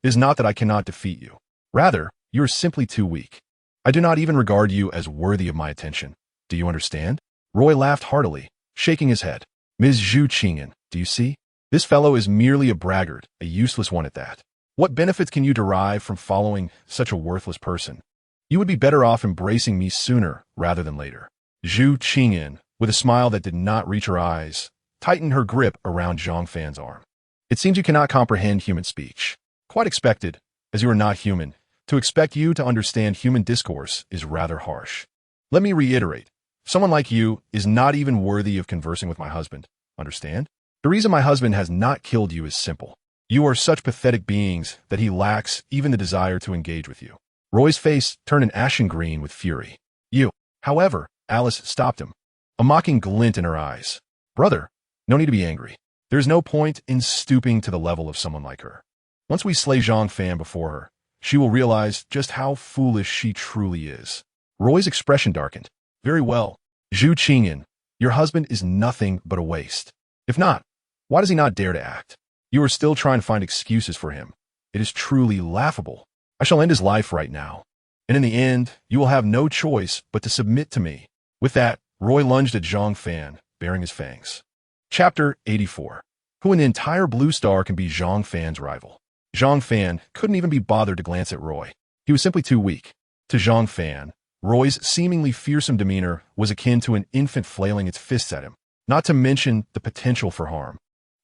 It is not that I cannot defeat you. Rather, you are simply too weak. I do not even regard you as worthy of my attention. Do you understand? Roy laughed heartily, shaking his head. Ms. Zhu Qingyan, do you see? This fellow is merely a braggart, a useless one at that. What benefits can you derive from following such a worthless person? You would be better off embracing me sooner rather than later. Zhu Qingyan, with a smile that did not reach her eyes, tightened her grip around Zhang Fan's arm. It seems you cannot comprehend human speech. Quite expected, as you are not human. To expect you to understand human discourse is rather harsh. Let me reiterate, someone like you is not even worthy of conversing with my husband. Understand? The reason my husband has not killed you is simple. You are such pathetic beings that he lacks even the desire to engage with you. Roy's face turned an ashen green with fury. You, however, Alice stopped him, a mocking glint in her eyes. Brother, no need to be angry. There is no point in stooping to the level of someone like her. Once we slay Zhang Fan before her, she will realize just how foolish she truly is. Roy's expression darkened. Very well. Zhu Qingyan, your husband is nothing but a waste. If not, why does he not dare to act? You are still trying to find excuses for him. It is truly laughable. I shall end his life right now. And in the end, you will have no choice but to submit to me. With that, Roy lunged at Zhang Fan, baring his fangs. Chapter 84. Who in the entire Blue Star can be Zhang Fan's rival? Zhang Fan couldn't even be bothered to glance at Roy. He was simply too weak. To Zhang Fan, Roy's seemingly fearsome demeanor was akin to an infant flailing its fists at him, not to mention the potential for harm.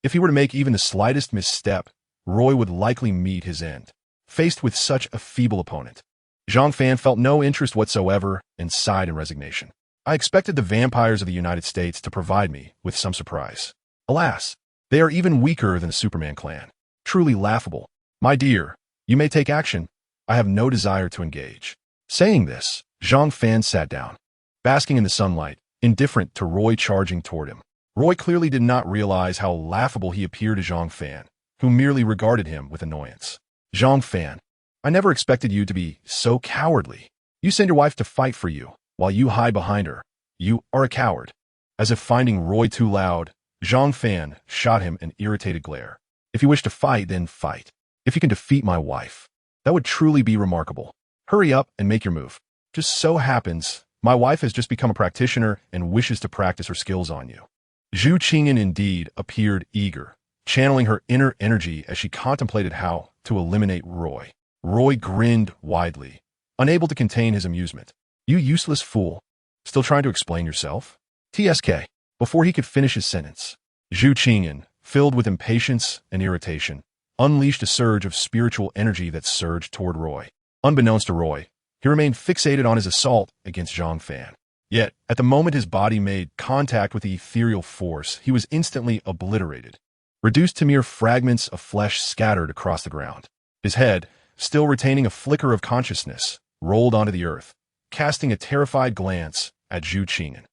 If he were to make even the slightest misstep, Roy would likely meet his end. Faced with such a feeble opponent, Zhang Fan felt no interest whatsoever and sighed in resignation. I expected the vampires of the United States to provide me with some surprise. Alas, they are even weaker than the Superman clan. Truly laughable. My dear, you may take action. I have no desire to engage. Saying this, Zhang Fan sat down, basking in the sunlight, indifferent to Roy charging toward him. Roy clearly did not realize how laughable he appeared to Zhang Fan, who merely regarded him with annoyance. Zhang Fan, I never expected you to be so cowardly. You send your wife to fight for you, while you hide behind her. You are a coward. As if finding Roy too loud, Zhang Fan shot him an irritated glare. If you wish to fight, then fight. If you can defeat my wife, that would truly be remarkable. Hurry up and make your move. Just so happens, my wife has just become a practitioner and wishes to practice her skills on you. Zhu Qingyan indeed appeared eager, channeling her inner energy as she contemplated how to eliminate Roy. Roy grinned widely, unable to contain his amusement. You useless fool. Still trying to explain yourself? TSK. Before he could finish his sentence, Zhu Qingyan, filled with impatience and irritation, unleashed a surge of spiritual energy that surged toward Roy. Unbeknownst to Roy, he remained fixated on his assault against Zhang Fan. Yet, at the moment his body made contact with the ethereal force, he was instantly obliterated, reduced to mere fragments of flesh scattered across the ground. His head, still retaining a flicker of consciousness, rolled onto the earth, casting a terrified glance at Zhu Qingyan.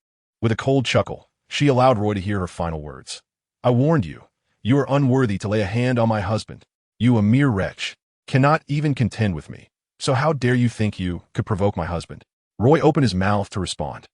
With a cold chuckle, she allowed Roy to hear her final words. I warned you. You are unworthy to lay a hand on my husband. You, a mere wretch, cannot even contend with me. So how dare you think you could provoke my husband? Roy opened his mouth to respond.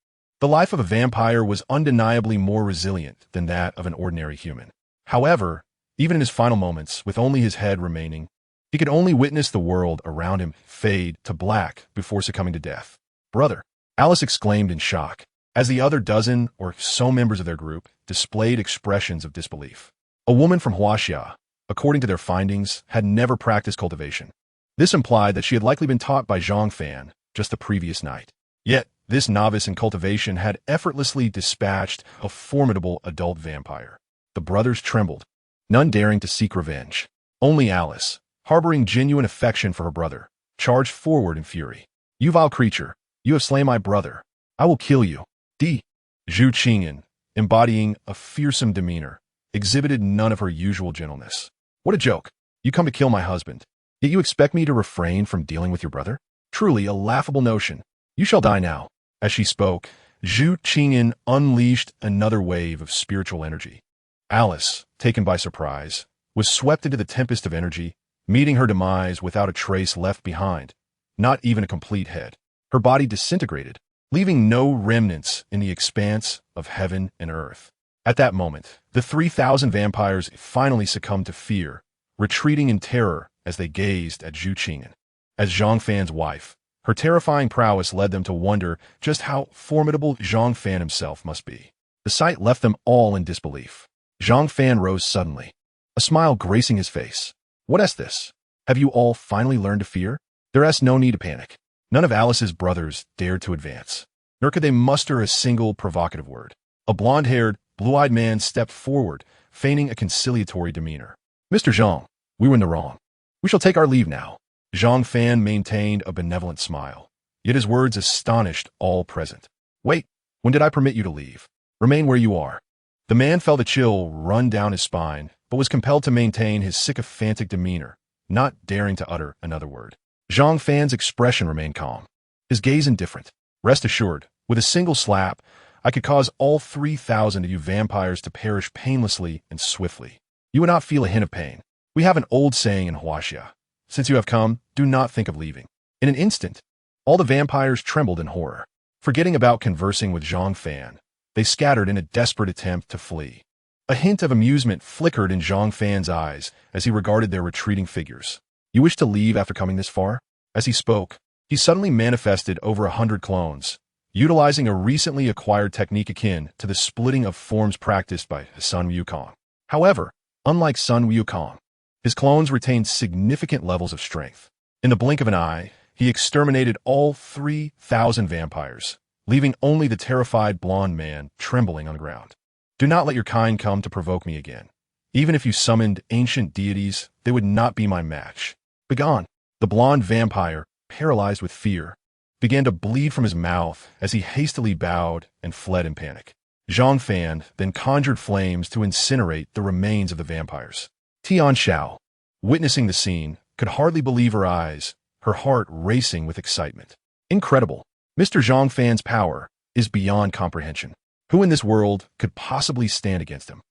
The life of a vampire was undeniably more resilient than that of an ordinary human. However, even in his final moments, with only his head remaining, he could only witness the world around him fade to black before succumbing to death. Brother, Alice exclaimed in shock, as the other dozen or so members of their group displayed expressions of disbelief. A woman from Huaxia, according to their findings, had never practiced cultivation. This implied that she had likely been taught by Zhang Fan just the previous night. Yet, this novice in cultivation had effortlessly dispatched a formidable adult vampire. The brothers trembled, none daring to seek revenge. Only Alice, harboring genuine affection for her brother, charged forward in fury. You vile creature, you have slain my brother. I will kill you. D. Zhu Qingyan, embodying a fearsome demeanor, exhibited none of her usual gentleness. What a joke. You come to kill my husband, yet you expect me to refrain from dealing with your brother? Truly a laughable notion. You shall die now. As she spoke, Zhu Qingyan unleashed another wave of spiritual energy. Alice, taken by surprise, was swept into the tempest of energy, meeting her demise without a trace left behind, not even a complete head. Her body disintegrated, leaving no remnants in the expanse of heaven and earth. At that moment, the 3,000 vampires finally succumbed to fear, retreating in terror as they gazed at Zhu Qingyan. As Zhang Fan's wife, her terrifying prowess led them to wonder just how formidable Zhang Fan himself must be. The sight left them all in disbelief. Zhang Fan rose suddenly, a smile gracing his face. What is this? Have you all finally learned to fear? There is no need to panic. None of Alice's brothers dared to advance, nor could they muster a single provocative word. A blonde-haired, blue-eyed man stepped forward, feigning a conciliatory demeanor. Mr. Zhang, we were in the wrong. We shall take our leave now. Zhang Fan maintained a benevolent smile, yet his words astonished all present. Wait, when did I permit you to leave? Remain where you are. The man felt a chill run down his spine, but was compelled to maintain his sycophantic demeanor, not daring to utter another word. Zhang Fan's expression remained calm, his gaze indifferent. Rest assured, with a single slap, I could cause all 3,000 of you vampires to perish painlessly and swiftly. You would not feel a hint of pain. We have an old saying in Huaxia. Since you have come, do not think of leaving. In an instant, all the vampires trembled in horror. Forgetting about conversing with Zhang Fan, they scattered in a desperate attempt to flee. A hint of amusement flickered in Zhang Fan's eyes as he regarded their retreating figures. You wish to leave after coming this far? As he spoke, he suddenly manifested over 100 clones, utilizing a recently acquired technique akin to the splitting of forms practiced by Sun Wukong. However, unlike Sun Wukong, his clones retained significant levels of strength. In the blink of an eye, he exterminated all 3,000 vampires, leaving only the terrified blonde man trembling on the ground. Do not let your kind come to provoke me again. Even if you summoned ancient deities, they would not be my match. Begone! The blonde vampire, paralyzed with fear, began to bleed from his mouth as he hastily bowed and fled in panic. Zhang Fan then conjured flames to incinerate the remains of the vampires. Tian Xiao, witnessing the scene, could hardly believe her eyes, her heart racing with excitement. Incredible! Mr. Zhang Fan's power is beyond comprehension. Who in this world could possibly stand against him?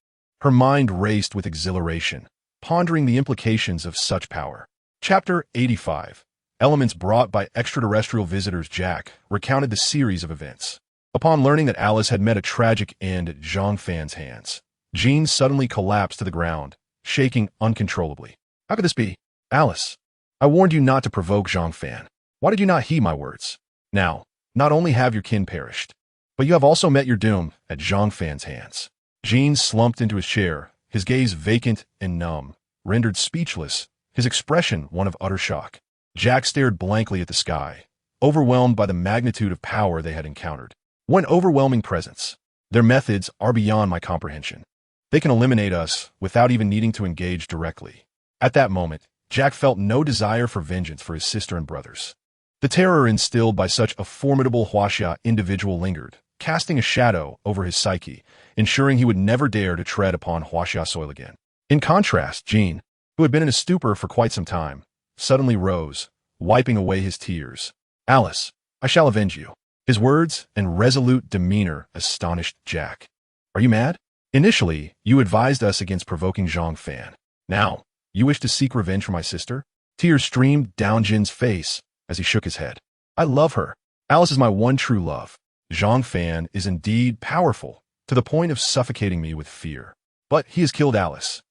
Her mind raced with exhilaration, pondering the implications of such power. Chapter 85. Elements brought by extraterrestrial visitors. Jack recounted the series of events. Upon learning that Alice had met a tragic end at Zhang Fan's hands, Jean suddenly collapsed to the ground, shaking uncontrollably. How could this be? Alice, I warned you not to provoke Zhang Fan. Why did you not heed my words? Now, not only have your kin perished, but you have also met your doom at Zhang Fan's hands. Jean slumped into his chair, his gaze vacant and numb, rendered speechless, his expression one of utter shock. Jack stared blankly at the sky, overwhelmed by the magnitude of power they had encountered. What an overwhelming presence. Their methods are beyond my comprehension. They can eliminate us without even needing to engage directly. At that moment, Jack felt no desire for vengeance for his sister and brothers. The terror instilled by such a formidable Huaxia individual lingered, casting a shadow over his psyche, ensuring he would never dare to tread upon Huaxia soil again. In contrast, Jean, who had been in a stupor for quite some time, suddenly rose, wiping away his tears. Alice, I shall avenge you. His words and resolute demeanor astonished Jack. Are you mad? Initially, you advised us against provoking Zhang Fan. Now, you wish to seek revenge for my sister? Tears streamed down Jin's face as he shook his head. I love her. Alice is my one true love. Zhang Fan is indeed powerful, to the point of suffocating me with fear. But he has killed Alice.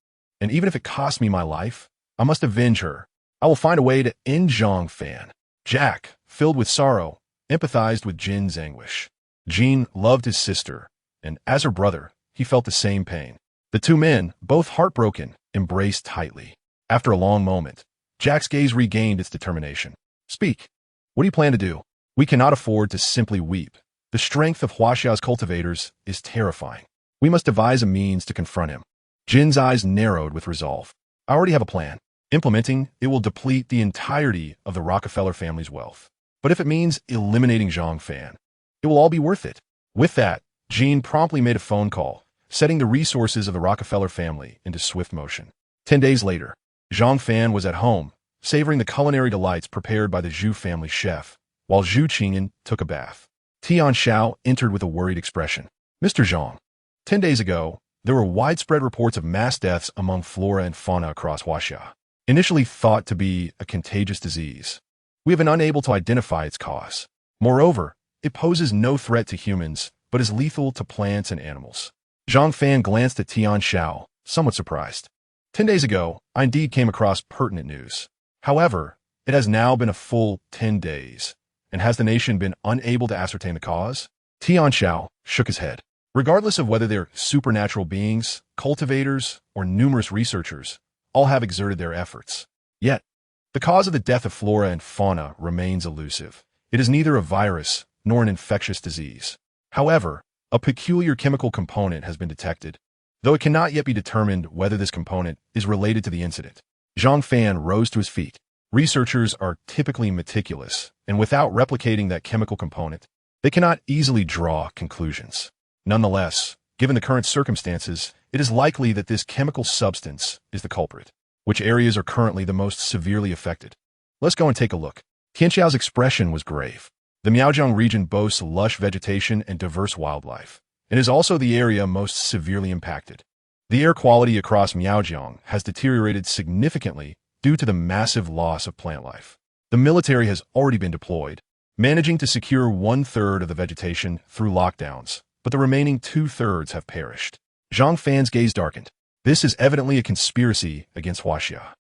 And even if it costs me my life, I must avenge her. I will find a way to end Zhang Fan. Jack, filled with sorrow, empathized with Jin's anguish. Jin loved his sister, and as her brother, he felt the same pain. The two men, both heartbroken, embraced tightly. After a long moment, Jack's gaze regained its determination. Speak. What do you plan to do? We cannot afford to simply weep. The strength of Huaxia's cultivators is terrifying. We must devise a means to confront him. Jin's eyes narrowed with resolve. I already have a plan. Implementing it will deplete the entirety of the Rockefeller family's wealth. But if it means eliminating Zhang Fan, it will all be worth it. With that, Jean promptly made a phone call, setting the resources of the Rockefeller family into swift motion. 10 days later, Zhang Fan was at home, savoring the culinary delights prepared by the Zhu family chef, while Zhu Qingyan took a bath. Tian Xiao entered with a worried expression. Mr. Zhang, 10 days ago, there were widespread reports of mass deaths among flora and fauna across Huaxia. Initially thought to be a contagious disease, we have been unable to identify its cause. Moreover, it poses no threat to humans, but is lethal to plants and animals. Zhang Fan glanced at Tian Xiao, somewhat surprised. 10 days ago, I indeed came across pertinent news. However, it has now been a full 10 days, and has the nation been unable to ascertain the cause? Tian Xiao shook his head. Regardless of whether they're supernatural beings, cultivators, or numerous researchers, all have exerted their efforts. Yet, the cause of the death of flora and fauna remains elusive. It is neither a virus nor an infectious disease. However, a peculiar chemical component has been detected, though it cannot yet be determined whether this component is related to the incident. Zhang Fan rose to his feet. Researchers are typically meticulous, and without replicating that chemical component, they cannot easily draw conclusions. Nonetheless, given the current circumstances, it is likely that this chemical substance is the culprit. Which areas are currently the most severely affected? Let's go and take a look. Tian Xiao's expression was grave. The Miaojiang region boasts lush vegetation and diverse wildlife, and is also the area most severely impacted. The air quality across Miaojiang has deteriorated significantly due to the massive loss of plant life. The military has already been deployed, managing to secure 1/3 of the vegetation through lockdowns, but the remaining 2/3 have perished. Zhang Fan's gaze darkened. This is evidently a conspiracy against Huaxia.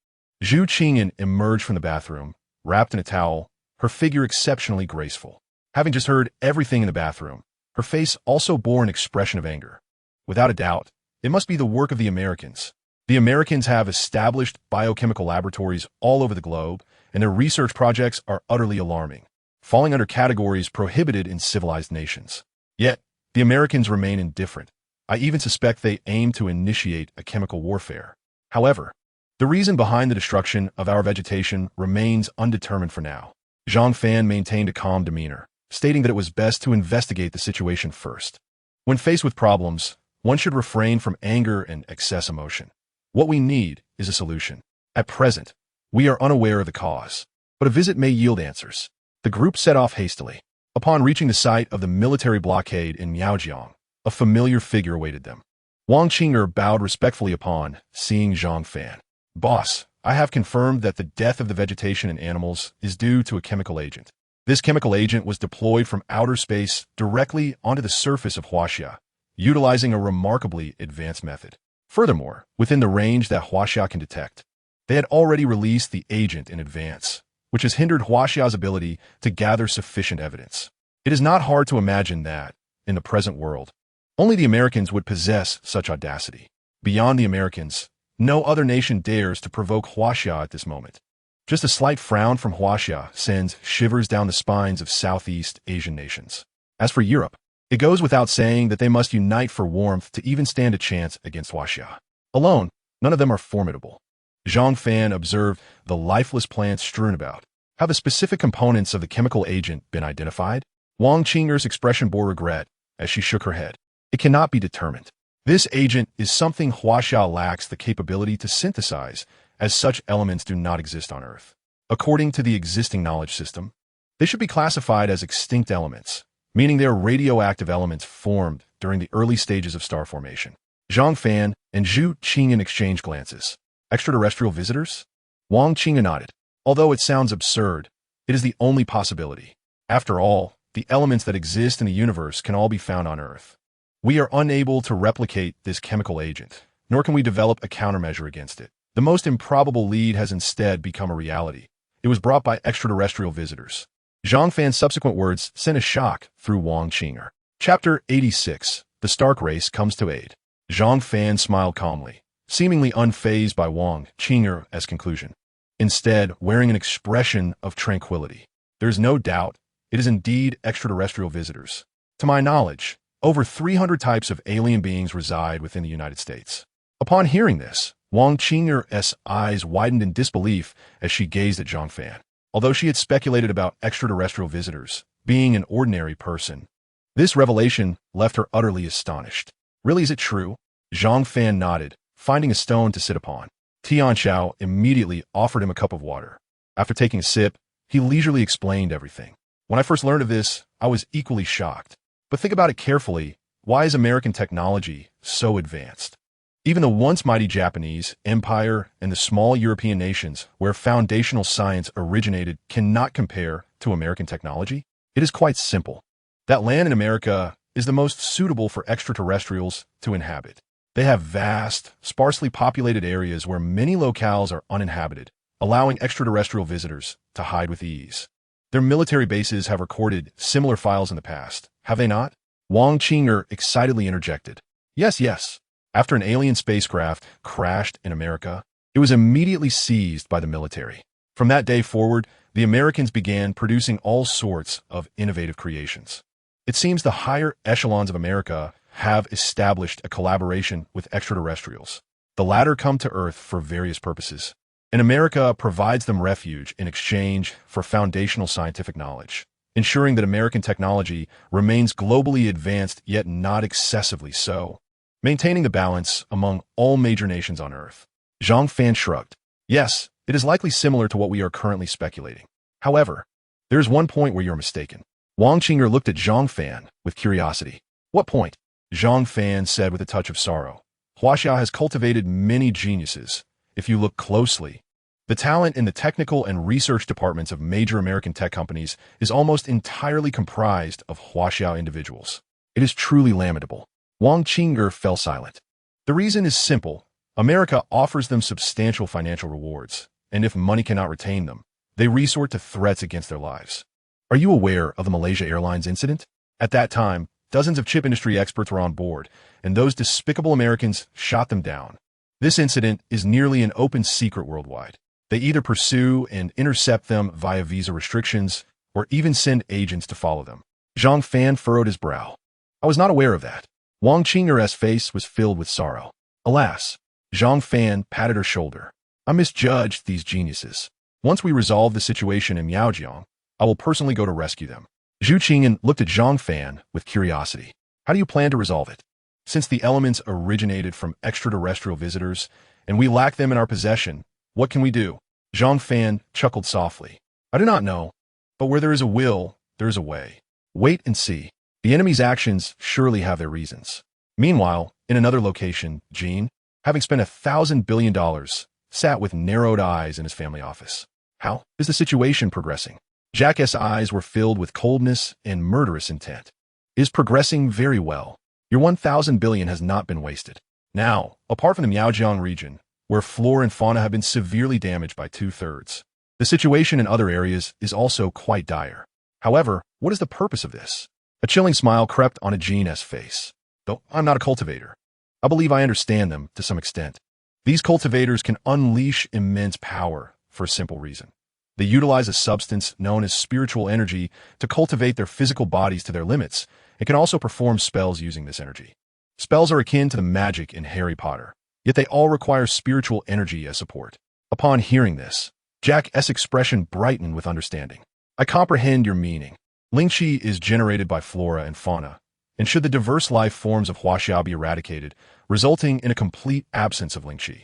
Zhu Qingyan emerged from the bathroom, wrapped in a towel, her figure exceptionally graceful. Having just heard everything in the bathroom, her face also bore an expression of anger. Without a doubt, it must be the work of the Americans. The Americans have established biochemical laboratories all over the globe, and their research projects are utterly alarming, falling under categories prohibited in civilized nations. Yet, the Americans remain indifferent. I even suspect they aim to initiate a chemical warfare. However, the reason behind the destruction of our vegetation remains undetermined for now. Zhang Fan maintained a calm demeanor, stating that it was best to investigate the situation first. When faced with problems, one should refrain from anger and excess emotion. What we need is a solution. At present, we are unaware of the cause, but a visit may yield answers. The group set off hastily. Upon reaching the site of the military blockade in Miaojiang, a familiar figure awaited them. Wang Qing'er bowed respectfully upon seeing Zhang Fan. Boss, I have confirmed that the death of the vegetation and animals is due to a chemical agent. This chemical agent was deployed from outer space directly onto the surface of Huaxia, utilizing a remarkably advanced method. Furthermore, within the range that Huaxia can detect, they had already released the agent in advance, which has hindered Huaxia's ability to gather sufficient evidence. It is not hard to imagine that, in the present world, only the Americans would possess such audacity. Beyond the Americans, no other nation dares to provoke Huaxia at this moment. Just a slight frown from Huaxia sends shivers down the spines of Southeast Asian nations. As for Europe, it goes without saying that they must unite for warmth to even stand a chance against Huaxia. Alone, none of them are formidable. Zhang Fan observed the lifeless plants strewn about. Have the specific components of the chemical agent been identified? Wang Qing'er's expression bore regret as she shook her head. It cannot be determined. This agent is something Huaxia lacks the capability to synthesize, as such elements do not exist on Earth. According to the existing knowledge system, they should be classified as extinct elements, meaning they are radioactive elements formed during the early stages of star formation. Zhang Fan and Zhu Qingyan exchanged glances. Extraterrestrial visitors? Wang Qingyan nodded. Although it sounds absurd, it is the only possibility. After all, the elements that exist in the universe can all be found on Earth. We are unable to replicate this chemical agent, nor can we develop a countermeasure against it. The most improbable lead has instead become a reality. It was brought by extraterrestrial visitors. Zhang Fan's subsequent words sent a shock through Wang Qing'er. Chapter 86. The Stark Race Comes to Aid. Zhang Fan smiled calmly, seemingly unfazed by Wang Qing'er's conclusion, instead wearing an expression of tranquility. There is no doubt it is indeed extraterrestrial visitors. To my knowledge, over 300 types of alien beings reside within the United States. Upon hearing this, Wang Qing'er's eyes widened in disbelief as she gazed at Zhang Fan. Although she had speculated about extraterrestrial visitors being an ordinary person, this revelation left her utterly astonished. Really, is it true? Zhang Fan nodded, finding a stone to sit upon. Tian Xiao immediately offered him a cup of water. After taking a sip, he leisurely explained everything. When I first learned of this, I was equally shocked. But think about it carefully. Why is American technology so advanced? Even the once mighty Japanese Empire and the small European nations where foundational science originated cannot compare to American technology. It is quite simple. That land in America is the most suitable for extraterrestrials to inhabit. They have vast, sparsely populated areas where many locales are uninhabited, allowing extraterrestrial visitors to hide with ease. Their military bases have recorded similar files in the past, have they not? Wang Qing'er excitedly interjected. Yes. After an alien spacecraft crashed in America, it was immediately seized by the military. From that day forward, the Americans began producing all sorts of innovative creations. It seems the higher echelons of America have established a collaboration with extraterrestrials. The latter come to Earth for various purposes, and America provides them refuge in exchange for foundational scientific knowledge, ensuring that American technology remains globally advanced yet not excessively so, maintaining the balance among all major nations on Earth. Zhang Fan shrugged. Yes, it is likely similar to what we are currently speculating. However, there is one point where you're mistaken. Wang Qing'er looked at Zhang Fan with curiosity. What point? Zhang Fan said with a touch of sorrow. Huaxia has cultivated many geniuses. If you look closely, the talent in the technical and research departments of major American tech companies is almost entirely comprised of Huaxia individuals. It is truly lamentable. Wang Qing'er fell silent. The reason is simple. America offers them substantial financial rewards, and if money cannot retain them, they resort to threats against their lives. Are you aware of the Malaysia Airlines incident? At that time, dozens of chip industry experts were on board, and those despicable Americans shot them down. This incident is nearly an open secret worldwide. They either pursue and intercept them via visa restrictions, or even send agents to follow them. Zhang Fan furrowed his brow. I was not aware of that. Wang Qing'er's face was filled with sorrow. Alas, Zhang Fan patted her shoulder. I misjudged these geniuses. Once we resolve the situation in Miaojiang, I will personally go to rescue them. Zhu Qing'an looked at Zhang Fan with curiosity. How do you plan to resolve it? Since the elements originated from extraterrestrial visitors, and we lack them in our possession, what can we do? Zhang Fan chuckled softly. I do not know, but where there is a will, there is a way. Wait and see. The enemy's actions surely have their reasons. Meanwhile, in another location, Jean, having spent $1,000 billion, sat with narrowed eyes in his family office. How is the situation progressing? Jack's eyes were filled with coldness and murderous intent. Is progressing very well. Your 1,000 billion has not been wasted. Now, apart from the Miaojiang region, where flora and fauna have been severely damaged by 2/3, the situation in other areas is also quite dire. However, what is the purpose of this? A chilling smile crept on Jean's face. Though I'm not a cultivator, I believe I understand them to some extent. These cultivators can unleash immense power for a simple reason. They utilize a substance known as spiritual energy to cultivate their physical bodies to their limits, and can also perform spells using this energy. Spells are akin to the magic in Harry Potter, yet they all require spiritual energy as support. Upon hearing this, Jack's expression brightened with understanding. I comprehend your meaning. Lingqi is generated by flora and fauna, and should the diverse life forms of Huaxia be eradicated, resulting in a complete absence of Lingqi.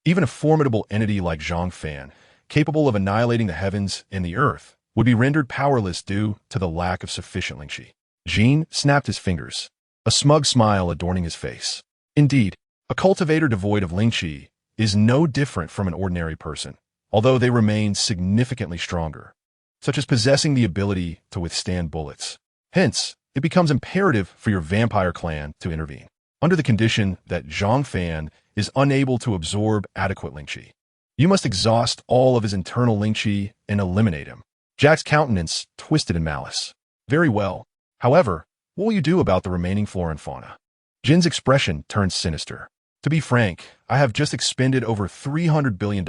Even a formidable entity like Zhang Fan, capable of annihilating the heavens and the earth, would be rendered powerless due to the lack of sufficient Lingqi. Jean snapped his fingers, a smug smile adorning his face. Indeed, a cultivator devoid of Lingqi is no different from an ordinary person, although they remain significantly stronger, such as possessing the ability to withstand bullets. Hence, it becomes imperative for your vampire clan to intervene, under the condition that Zhang Fan is unable to absorb adequate Lingqi. You must exhaust all of his internal Lingqi and eliminate him. Jack's countenance twisted in malice. Very well. However, what will you do about the remaining flora and fauna? Jin's expression turned sinister. To be frank, I have just expended over $300 billion,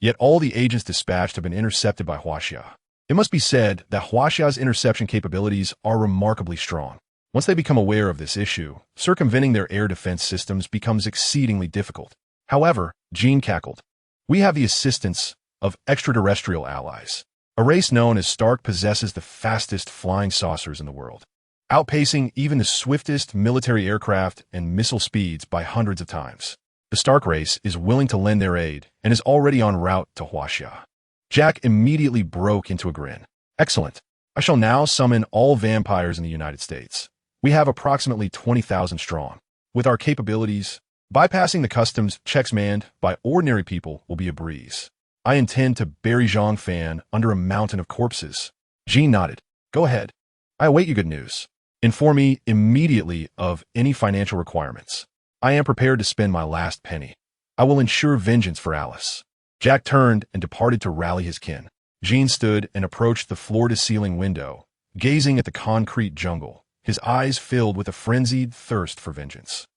yet all the agents dispatched have been intercepted by Huaxia. It must be said that Huaxia's interception capabilities are remarkably strong. Once they become aware of this issue, circumventing their air defense systems becomes exceedingly difficult. However, Jin cackled. We have the assistance of extraterrestrial allies. A race known as Stark possesses the fastest flying saucers in the world, outpacing even the swiftest military aircraft and missile speeds by hundreds of times. The Stark race is willing to lend their aid and is already en route to Huaxia. Jack immediately broke into a grin. Excellent. I shall now summon all vampires in the United States. We have approximately 20,000 strong. With our capabilities, bypassing the customs checks manned by ordinary people will be a breeze. I intend to bury Zhang Fan under a mountain of corpses. Jean nodded. Go ahead. I await your good news. Inform me immediately of any financial requirements. I am prepared to spend my last penny. I will ensure vengeance for Alice. Jack turned and departed to rally his kin. Jean stood and approached the floor-to-ceiling window, gazing at the concrete jungle, his eyes filled with a frenzied thirst for vengeance.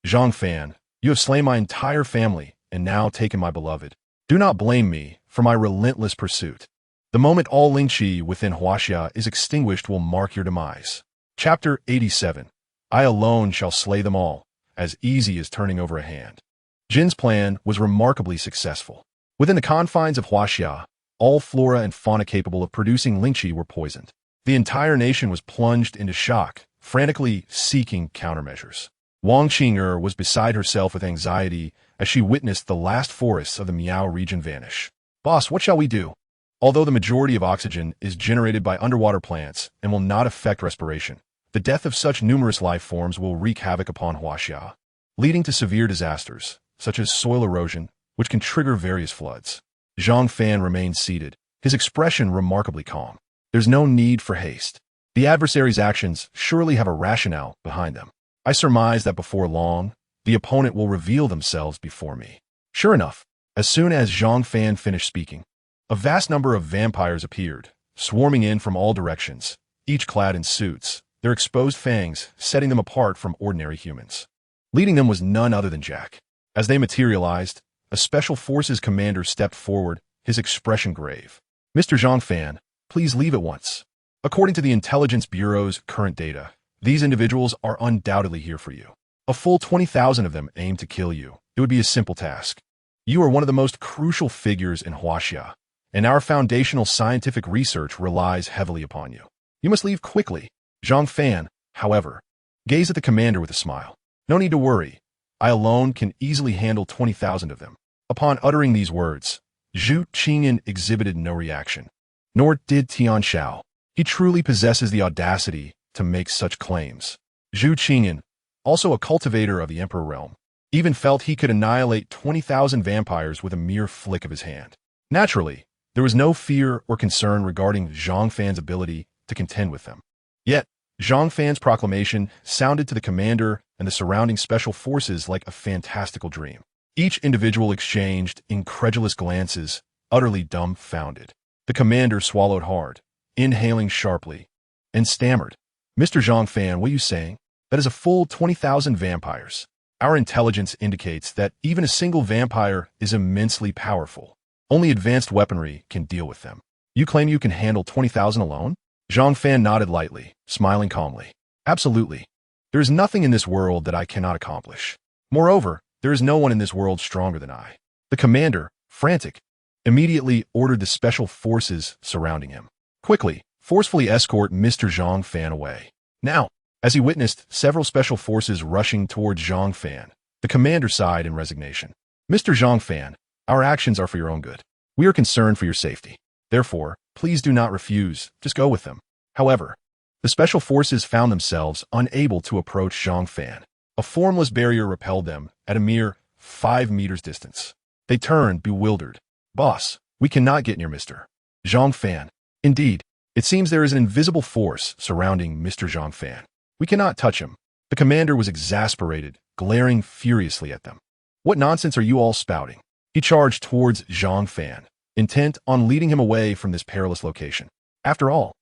Zhang Fan, you have slain my entire family and now taken my beloved. Do not blame me for my relentless pursuit. The moment all Lingqi within Huaxia is extinguished will mark your demise. Chapter 87. I alone shall slay them all, as easy as turning over a hand. Jin's plan was remarkably successful. Within the confines of Huaxia, all flora and fauna capable of producing Lingqi were poisoned. The entire nation was plunged into shock, frantically seeking countermeasures. Wang Qing'er was beside herself with anxiety as she witnessed the last forests of the Miao region vanish. Boss, what shall we do? Although the majority of oxygen is generated by underwater plants and will not affect respiration, the death of such numerous life forms will wreak havoc upon Huaxia, leading to severe disasters, such as soil erosion, which can trigger various floods. Zhang Fan remained seated, his expression remarkably calm. There's no need for haste. The adversary's actions surely have a rationale behind them. I surmise that before long, the opponent will reveal themselves before me. Sure enough, as soon as Zhang Fan finished speaking, a vast number of vampires appeared, swarming in from all directions, each clad in suits, their exposed fangs setting them apart from ordinary humans. Leading them was none other than Jack. As they materialized, a Special Forces commander stepped forward, his expression grave. "Mr. Zhang Fan, please leave at once. According to the Intelligence Bureau's current data, these individuals are undoubtedly here for you. A full 20,000 of them aim to kill you. It would be a simple task. You are one of the most crucial figures in Huaxia, and our foundational scientific research relies heavily upon you. You must leave quickly." Zhang Fan, however, gazed at the commander with a smile. "No need to worry. I alone can easily handle 20,000 of them." Upon uttering these words, Zhu Qingyan exhibited no reaction. Nor did Tian Xiao. He truly possesses the audacity to make such claims. Zhu Qingyan, also a cultivator of the Emperor realm, even felt he could annihilate 20,000 vampires with a mere flick of his hand. Naturally, there was no fear or concern regarding Zhang Fan's ability to contend with them. Yet, Zhang Fan's proclamation sounded to the commander and the surrounding special forces like a fantastical dream. Each individual exchanged incredulous glances, utterly dumbfounded. The commander swallowed hard, inhaling sharply, and stammered. "Mr. Zhang Fan, what are you saying? That is a full 20,000 vampires. Our intelligence indicates that even a single vampire is immensely powerful. Only advanced weaponry can deal with them. You claim you can handle 20,000 alone?" Zhang Fan nodded lightly, smiling calmly. "Absolutely. There is nothing in this world that I cannot accomplish. Moreover, there is no one in this world stronger than I." The commander, frantic, immediately ordered the special forces surrounding him. "Quickly, forcefully escort Mr. Zhang Fan away." Now, as he witnessed several special forces rushing towards Zhang Fan, the commander sighed in resignation. "Mr. Zhang Fan, our actions are for your own good. We are concerned for your safety. Therefore, please do not refuse, just go with them." However, the special forces found themselves unable to approach Zhang Fan. A formless barrier repelled them at a mere 5 meters distance. They turned, bewildered. "Boss, we cannot get near Mr. Zhang Fan. Indeed, it seems there is an invisible force surrounding Mr. Zhang Fan. We cannot touch him." The commander was exasperated, glaring furiously at them. "What nonsense are you all spouting?" He charged towards Zhang Fan, intent on leading him away from this perilous location. After all,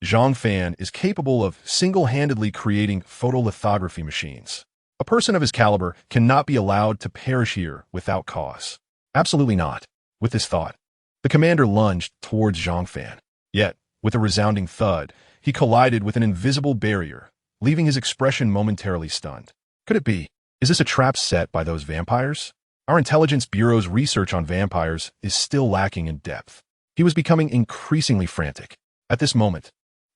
Zhang Fan is capable of single-handedly creating photolithography machines. A person of his caliber cannot be allowed to perish here without cause. Absolutely not. With this thought, the commander lunged towards Zhang Fan. Yet, with a resounding thud, he collided with an invisible barrier, leaving his expression momentarily stunned. Could it be? Is this a trap set by those vampires? Our Intelligence Bureau's research on vampires is still lacking in depth. He was becoming increasingly frantic. At this moment,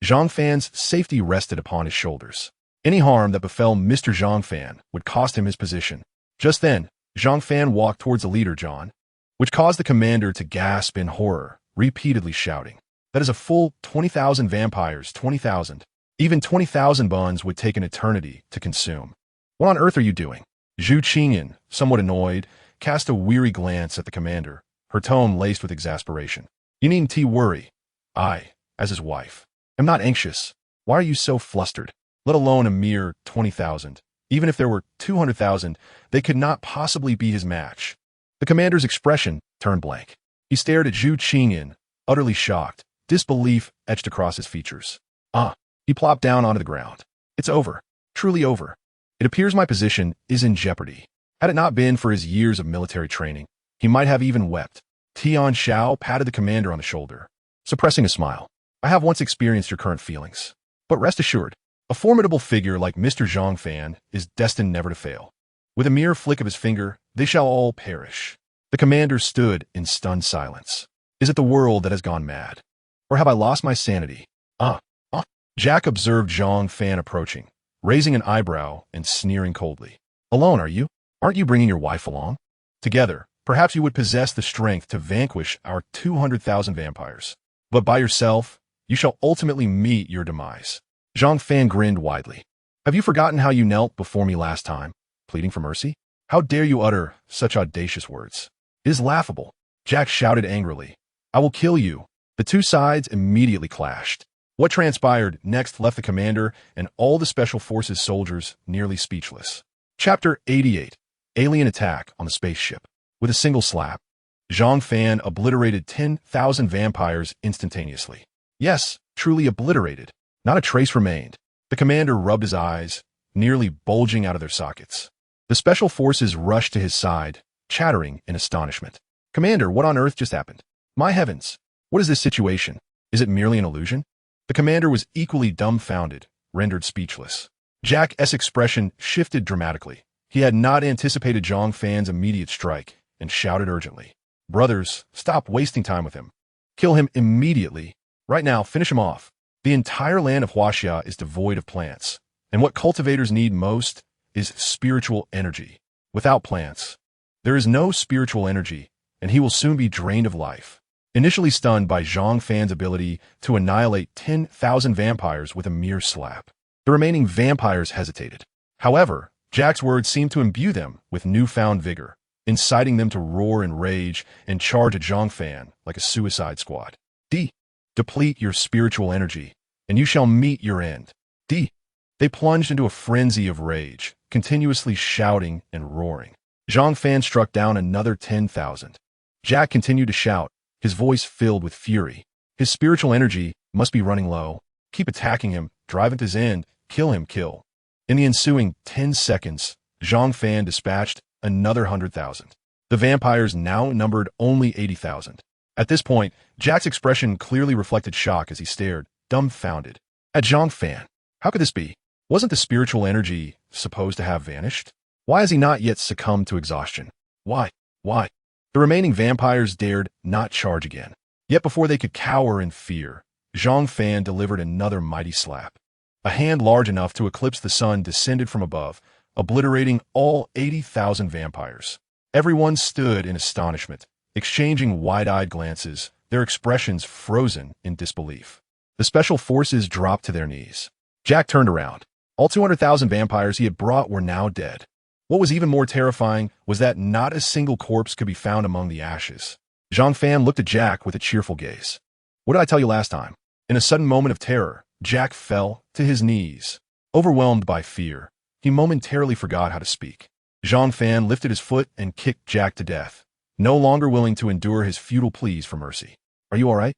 Zhang Fan's safety rested upon his shoulders. Any harm that befell Mr. Zhang Fan would cost him his position. Just then, Zhang Fan walked towards the leader, John, which caused the commander to gasp in horror, repeatedly shouting, "That is a full 20,000 vampires, 20,000. Even 20,000 buns would take an eternity to consume. What on earth are you doing?" Zhu Qingyan, somewhat annoyed, cast a weary glance at the commander, her tone laced with exasperation. "You needn't worry. I, as his wife, am not anxious. Why are you so flustered? Let alone a mere 20,000. Even if there were 200,000, they could not possibly be his match." The commander's expression turned blank. He stared at Zhu Qingyan, utterly shocked, disbelief etched across his features. He plopped down onto the ground. "It's over. Truly over. It appears my position is in jeopardy." Had it not been for his years of military training, he might have even wept. Tian Xiao patted the commander on the shoulder, suppressing a smile. "I have once experienced your current feelings. But rest assured, a formidable figure like Mr. Zhang Fan is destined never to fail. With a mere flick of his finger, they shall all perish." The commander stood in stunned silence. Is it the world that has gone mad? Or have I lost my sanity? Jack observed Zhang Fan approaching, raising an eyebrow and sneering coldly. "Alone, are you? Aren't you bringing your wife along? Together, perhaps you would possess the strength to vanquish our 200,000 vampires. But by yourself, you shall ultimately meet your demise." Zhang Fan grinned widely. "Have you forgotten how you knelt before me last time, pleading for mercy? How dare you utter such audacious words? It is laughable." Jack shouted angrily. "I will kill you." The two sides immediately clashed. What transpired next left the commander and all the Special Forces soldiers nearly speechless. Chapter 88. Alien Attack on the Spaceship. With a single slap, Zhang Fan obliterated 10,000 vampires instantaneously. Yes, truly obliterated. Not a trace remained. The commander rubbed his eyes, nearly bulging out of their sockets. The special forces rushed to his side, chattering in astonishment. "Commander, what on earth just happened? My heavens! What is this situation? Is it merely an illusion?" The commander was equally dumbfounded, rendered speechless. Jack's expression shifted dramatically. He had not anticipated Zhang Fan's immediate strike and shouted urgently, "Brothers, stop wasting time with him. Kill him immediately. Right now, finish him off." The entire land of Huaxia is devoid of plants, and what cultivators need most is spiritual energy. Without plants, there is no spiritual energy, and he will soon be drained of life. Initially stunned by Zhang Fan's ability to annihilate 10,000 vampires with a mere slap, the remaining vampires hesitated. However, Jack's words seemed to imbue them with newfound vigor, inciting them to roar in rage and charge at Zhang Fan like a suicide squad. Deplete your spiritual energy, and you shall meet your end. They plunged into a frenzy of rage, continuously shouting and roaring. Zhang Fan struck down another 10,000. Jack continued to shout, his voice filled with fury. His spiritual energy must be running low. Keep attacking him, drive him to his end, kill him, kill. In the ensuing 10 seconds, Zhang Fan dispatched another 100,000. The vampires now numbered only 80,000. At this point, Jack's expression clearly reflected shock as he stared, dumbfounded, at Zhang Fan. How could this be? Wasn't the spiritual energy supposed to have vanished? Why has he not yet succumbed to exhaustion? Why? The remaining vampires dared not charge again. Yet before they could cower in fear, Zhang Fan delivered another mighty slap. A hand large enough to eclipse the sun descended from above, obliterating all 80,000 vampires. Everyone stood in astonishment, exchanging wide-eyed glances, their expressions frozen in disbelief. The special forces dropped to their knees. Jack turned around. All 200,000 vampires he had brought were now dead. What was even more terrifying was that not a single corpse could be found among the ashes. Zhang Fan looked at Jack with a cheerful gaze. "What did I tell you last time?" In a sudden moment of terror, Jack fell to his knees. Overwhelmed by fear, he momentarily forgot how to speak. Zhang Fan lifted his foot and kicked Jack to death, no longer willing to endure his futile pleas for mercy. "Are you all right?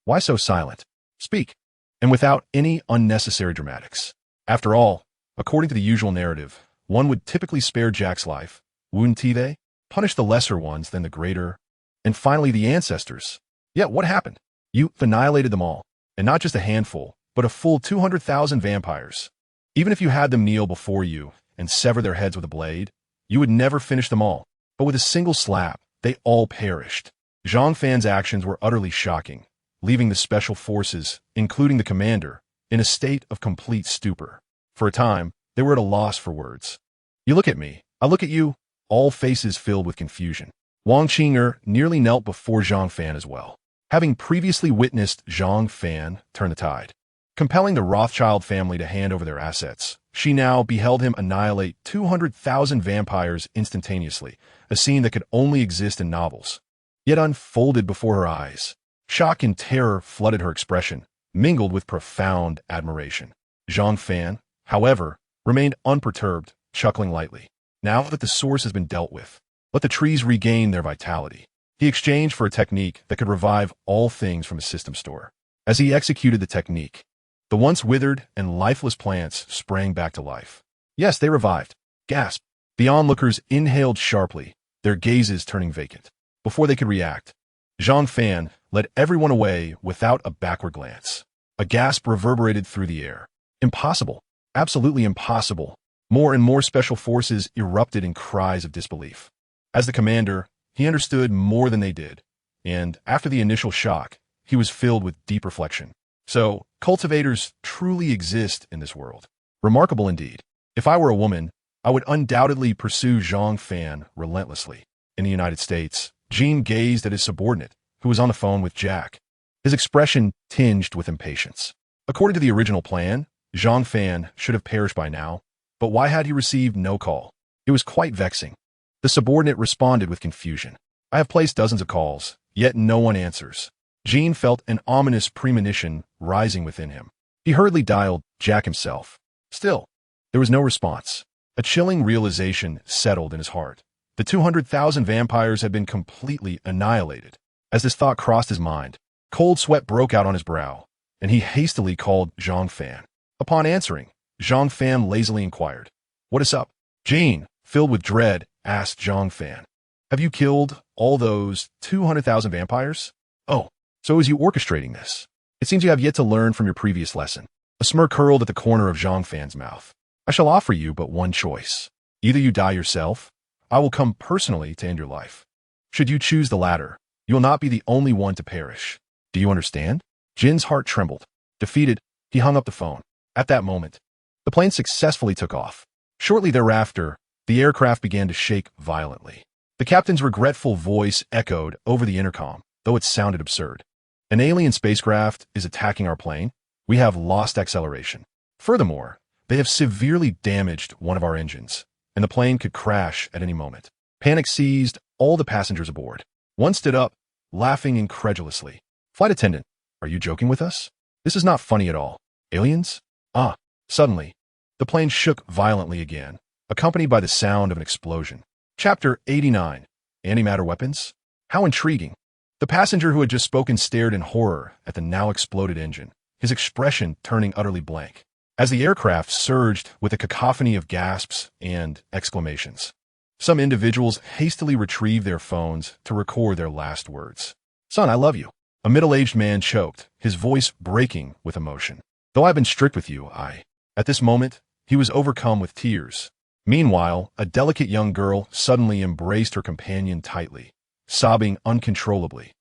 Why so silent? Speak." And without any unnecessary dramatics. After all, according to the usual narrative, one would typically spare Jack's life, wouldn't they? Punish the lesser ones than the greater. And finally the ancestors. Yet what happened? You annihilated them all, and not just a handful, but a full 200,000 vampires. Even if you had them kneel before you and sever their heads with a blade, you would never finish them all. But with a single slap, they all perished. Zhang Fan's actions were utterly shocking, leaving the special forces, including the commander, in a state of complete stupor. For a time, they were at a loss for words. "You look at me, I look at you," all faces filled with confusion. Wang Qing'er nearly knelt before Zhang Fan as well. Having previously witnessed Zhang Fan turn the tide, compelling the Rothschild family to hand over their assets, she now beheld him annihilate 200,000 vampires instantaneously, a scene that could only exist in novels, yet unfolded before her eyes. Shock and terror flooded her expression, mingled with profound admiration. Zhang Fan, however, remained unperturbed, chuckling lightly. Now that the source has been dealt with, let the trees regain their vitality. He exchanged for a technique that could revive all things from his system store. As he executed the technique, the once withered and lifeless plants sprang back to life. Yes, they revived. Gasp. The onlookers inhaled sharply, their gazes turning vacant. Before they could react, Zhang Fan led everyone away without a backward glance. A gasp reverberated through the air. Impossible. Absolutely impossible. More and more special forces erupted in cries of disbelief. As the commander, he understood more than they did, and after the initial shock, he was filled with deep reflection. So, cultivators truly exist in this world. Remarkable indeed. If I were a woman, I would undoubtedly pursue Zhang Fan relentlessly. In the United States, Jean gazed at his subordinate, who was on the phone with Jack, his expression tinged with impatience. According to the original plan, Zhang Fan should have perished by now, but why had he received no call? It was quite vexing. The subordinate responded with confusion. "I have placed dozens of calls, yet no one answers." Jean felt an ominous premonition rising within him. He hurriedly dialed Jack himself. Still, there was no response. A chilling realization settled in his heart. The 200,000 vampires had been completely annihilated. As this thought crossed his mind, cold sweat broke out on his brow, and he hastily called Zhang Fan. Upon answering, Zhang Fan lazily inquired, "What is up?" Jane, filled with dread, asked Zhang Fan, "Have you killed all those 200,000 vampires?" "Oh, so is you orchestrating this? It seems you have yet to learn from your previous lesson." A smirk curled at the corner of Zhang Fan's mouth. "I shall offer you but one choice. Either you die yourself, I will come personally to end your life. Should you choose the latter, you will not be the only one to perish. Do you understand?" Jin's heart trembled. Defeated, he hung up the phone. At that moment, the plane successfully took off. Shortly thereafter, the aircraft began to shake violently. The captain's regretful voice echoed over the intercom, though it sounded absurd. "An alien spacecraft is attacking our plane. We have lost acceleration. Furthermore, they have severely damaged one of our engines, and the plane could crash at any moment." Panic seized all the passengers aboard. One stood up, laughing incredulously. "Flight attendant, are you joking with us? This is not funny at all. Aliens?" Ah! Suddenly, the plane shook violently again, accompanied by the sound of an explosion. Chapter 89. Antimatter Weapons? How intriguing. The passenger who had just spoken stared in horror at the now exploded engine, his expression turning utterly blank, as the aircraft surged with a cacophony of gasps and exclamations. Some individuals hastily retrieved their phones to record their last words. "Son, I love you." A middle-aged man choked, his voice breaking with emotion. "Though I've been strict with you, At this moment, he was overcome with tears. Meanwhile, a delicate young girl suddenly embraced her companion tightly, sobbing uncontrollably.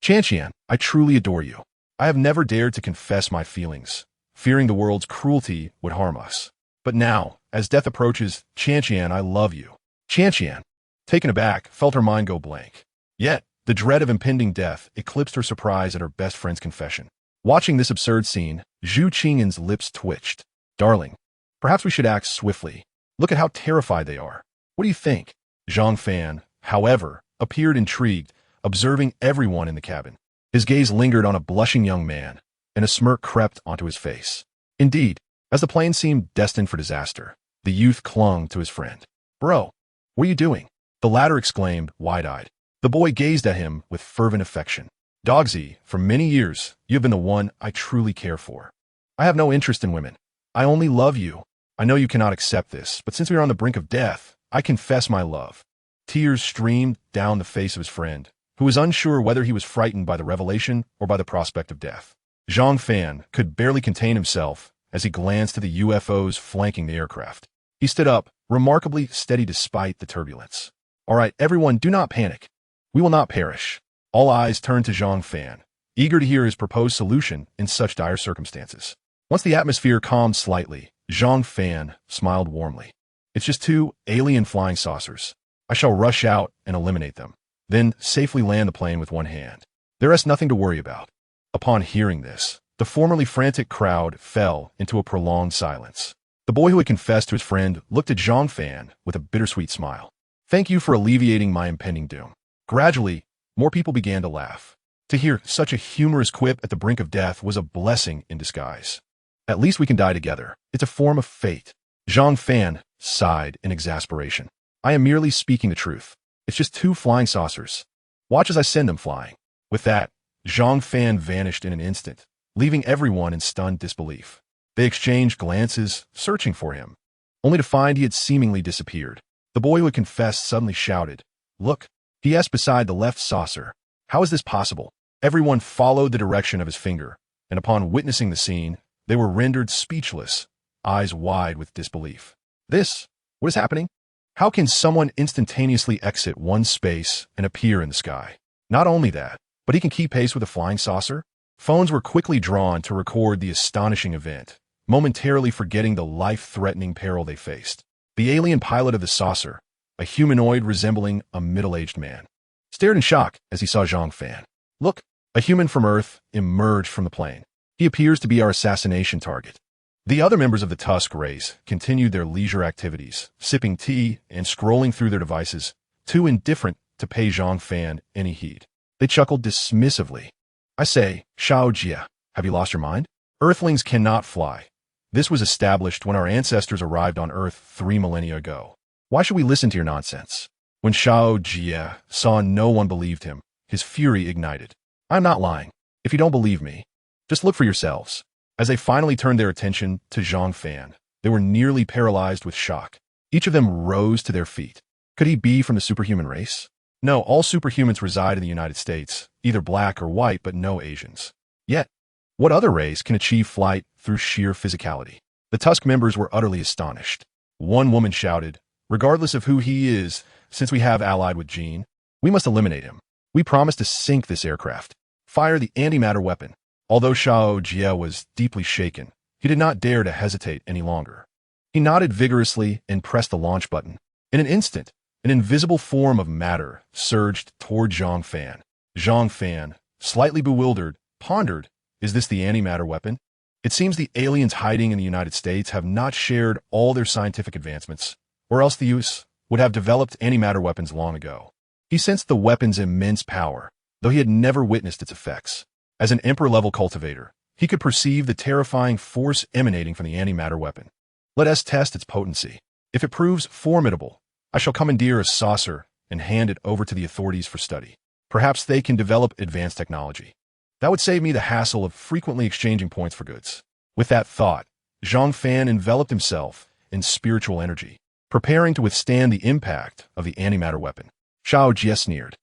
"Chanqian, I truly adore you. I have never dared to confess my feelings, fearing the world's cruelty would harm us. But now, as death approaches, Chanqian, I love you." Chanqian, taken aback, felt her mind go blank. Yet, the dread of impending death eclipsed her surprise at her best friend's confession. Watching this absurd scene, Zhu Qingyan's lips twitched. "Darling, perhaps we should act swiftly. Look at how terrified they are. What do you think?" Zhang Fan, however, appeared intrigued, observing everyone in the cabin. His gaze lingered on a blushing young man, and a smirk crept onto his face. Indeed, as the plane seemed destined for disaster, the youth clung to his friend. "Bro, what are you doing?" the latter exclaimed, wide-eyed. The boy gazed at him with fervent affection. "Dogsy, for many years, you have been the one I truly care for. I have no interest in women. I only love you. I know you cannot accept this, but since we are on the brink of death, I confess my love." Tears streamed down the face of his friend, who was unsure whether he was frightened by the revelation or by the prospect of death. Zhang Fan could barely contain himself as he glanced at the UFOs flanking the aircraft. He stood up, remarkably steady despite the turbulence. "All right, everyone, do not panic. We will not perish." All eyes turned to Zhang Fan, eager to hear his proposed solution in such dire circumstances. Once the atmosphere calmed slightly, Zhang Fan smiled warmly. "It's just 2 alien flying saucers. I shall rush out and eliminate them, then safely land the plane with one hand. There is nothing to worry about." Upon hearing this, the formerly frantic crowd fell into a prolonged silence. The boy who had confessed to his friend looked at Zhang Fan with a bittersweet smile. "Thank you for alleviating my impending doom." Gradually, more people began to laugh. To hear such a humorous quip at the brink of death was a blessing in disguise. "At least we can die together. It's a form of fate." Zhang Fan sighed in exasperation. "I am merely speaking the truth. It's just 2 flying saucers. Watch as I send them flying." With that, Zhang Fan vanished in an instant, leaving everyone in stunned disbelief. They exchanged glances, searching for him, only to find he had seemingly disappeared. The boy who had confessed suddenly shouted, "Look!" He asked beside the left saucer. "How is this possible?" Everyone followed the direction of his finger, and upon witnessing the scene, they were rendered speechless, eyes wide with disbelief. What is happening? How can someone instantaneously exit one space and appear in the sky? Not only that, but he can keep pace with a flying saucer? Phones were quickly drawn to record the astonishing event, momentarily forgetting the life-threatening peril they faced. The alien pilot of the saucer, a humanoid resembling a middle-aged man, stared in shock as he saw Zhang Fan. "Look, a human from Earth emerged from the plane. He appears to be our assassination target." The other members of the Tusk race continued their leisure activities, sipping tea and scrolling through their devices, too indifferent to pay Zhang Fan any heed. They chuckled dismissively. "I say, Shao Jia, have you lost your mind? Earthlings cannot fly. This was established when our ancestors arrived on Earth 3 millennia ago. Why should we listen to your nonsense? When Shao Jie saw no one believed him, his fury ignited. I'm not lying. If you don't believe me, just look for yourselves. As they finally turned their attention to Zhang Fan, they were nearly paralyzed with shock. Each of them rose to their feet. Could he be from the superhuman race? No, all superhumans reside in the United States, either black or white, but no Asians. Yet, what other race can achieve flight through sheer physicality? The Tusk members were utterly astonished. One woman shouted, regardless of who he is, since we have allied with Jean, we must eliminate him. We promise to sink this aircraft. Fire the antimatter weapon. Although Shao Jie was deeply shaken, he did not dare to hesitate any longer. He nodded vigorously and pressed the launch button. In an instant, an invisible form of matter surged toward Zhang Fan. Zhang Fan, slightly bewildered, pondered, is this the antimatter weapon? It seems the aliens hiding in the United States have not shared all their scientific advancements, or else the US would have developed antimatter weapons long ago. He sensed the weapon's immense power, though he had never witnessed its effects. As an Emperor-level cultivator, he could perceive the terrifying force emanating from the antimatter weapon. Let us test its potency. If it proves formidable, I shall commandeer a saucer and hand it over to the authorities for study. Perhaps they can develop advanced technology. That would save me the hassle of frequently exchanging points for goods. With that thought, Zhang Fan enveloped himself in spiritual energy, preparing to withstand the impact of the antimatter weapon. Shao Jie sneered.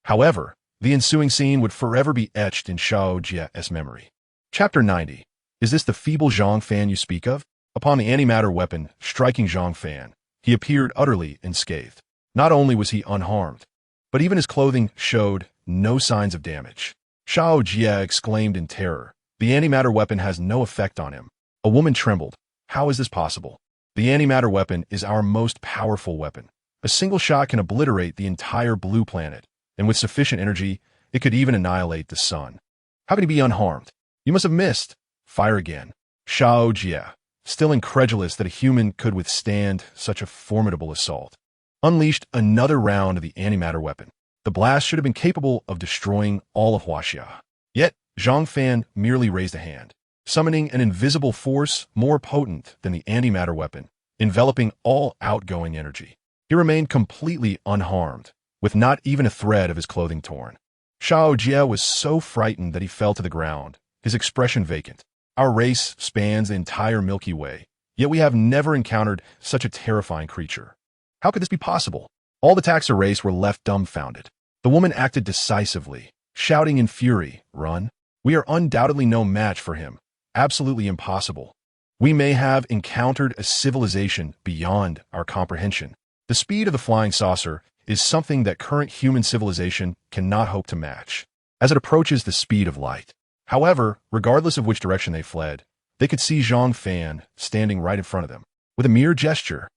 However, the ensuing scene would forever be etched in Shao Jie's memory. Chapter 90. Is this the feeble Zhang Fan you speak of? Upon the antimatter weapon striking Zhang Fan, he appeared utterly unscathed. Not only was he unharmed, but even his clothing showed no signs of damage. Shao Jie exclaimed in terror. The antimatter weapon has no effect on him. A woman trembled. How is this possible? The antimatter weapon is our most powerful weapon. A single shot can obliterate the entire blue planet, and with sufficient energy, it could even annihilate the sun. How can he be unharmed? You must have missed. Fire again. Shao Jie, still incredulous that a human could withstand such a formidable assault, unleashed another round of the antimatter weapon. The blast should have been capable of destroying all of Huaxia. Yet, Zhang Fan merely raised a hand, summoning an invisible force more potent than the antimatter weapon, enveloping all outgoing energy. He remained completely unharmed, with not even a thread of his clothing torn. Shao Jie was so frightened that he fell to the ground, his expression vacant. Our race spans the entire Milky Way, yet we have never encountered such a terrifying creature. How could this be possible? All the taxa race were left dumbfounded. The woman acted decisively, shouting in fury, "Run! We are undoubtedly no match for him. Absolutely impossible. We may have encountered a civilization beyond our comprehension. The speed of the flying saucer is something that current human civilization cannot hope to match, as it approaches the speed of light." However, regardless of which direction they fled, they could see Zhang Fan standing right in front of them. With a mere gesture,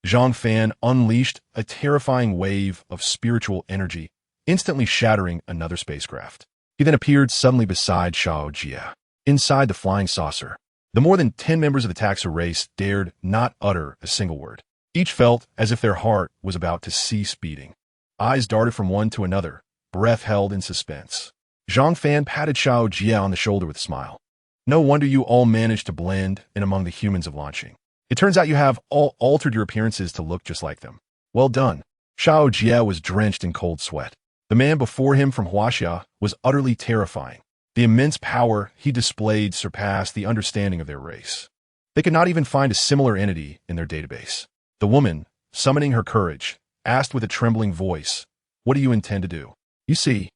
Zhang Fan unleashed a terrifying wave of spiritual energy, instantly shattering another spacecraft. He then appeared suddenly beside Shao Jie, inside the flying saucer. The more than 10 members of the taxa race dared not utter a single word. Each felt as if their heart was about to cease beating. Eyes darted from one to another, breath held in suspense. Zhang Fan patted Shao Jie on the shoulder with a smile. No wonder you all managed to blend in among the humans of launching. It turns out you have all altered your appearances to look just like them. Well done. Shao Jie was drenched in cold sweat. The man before him from Huaxia was utterly terrifying. The immense power he displayed surpassed the understanding of their race. They could not even find a similar entity in their database. The woman, summoning her courage, asked with a trembling voice, "What do you intend to do?" "You see,"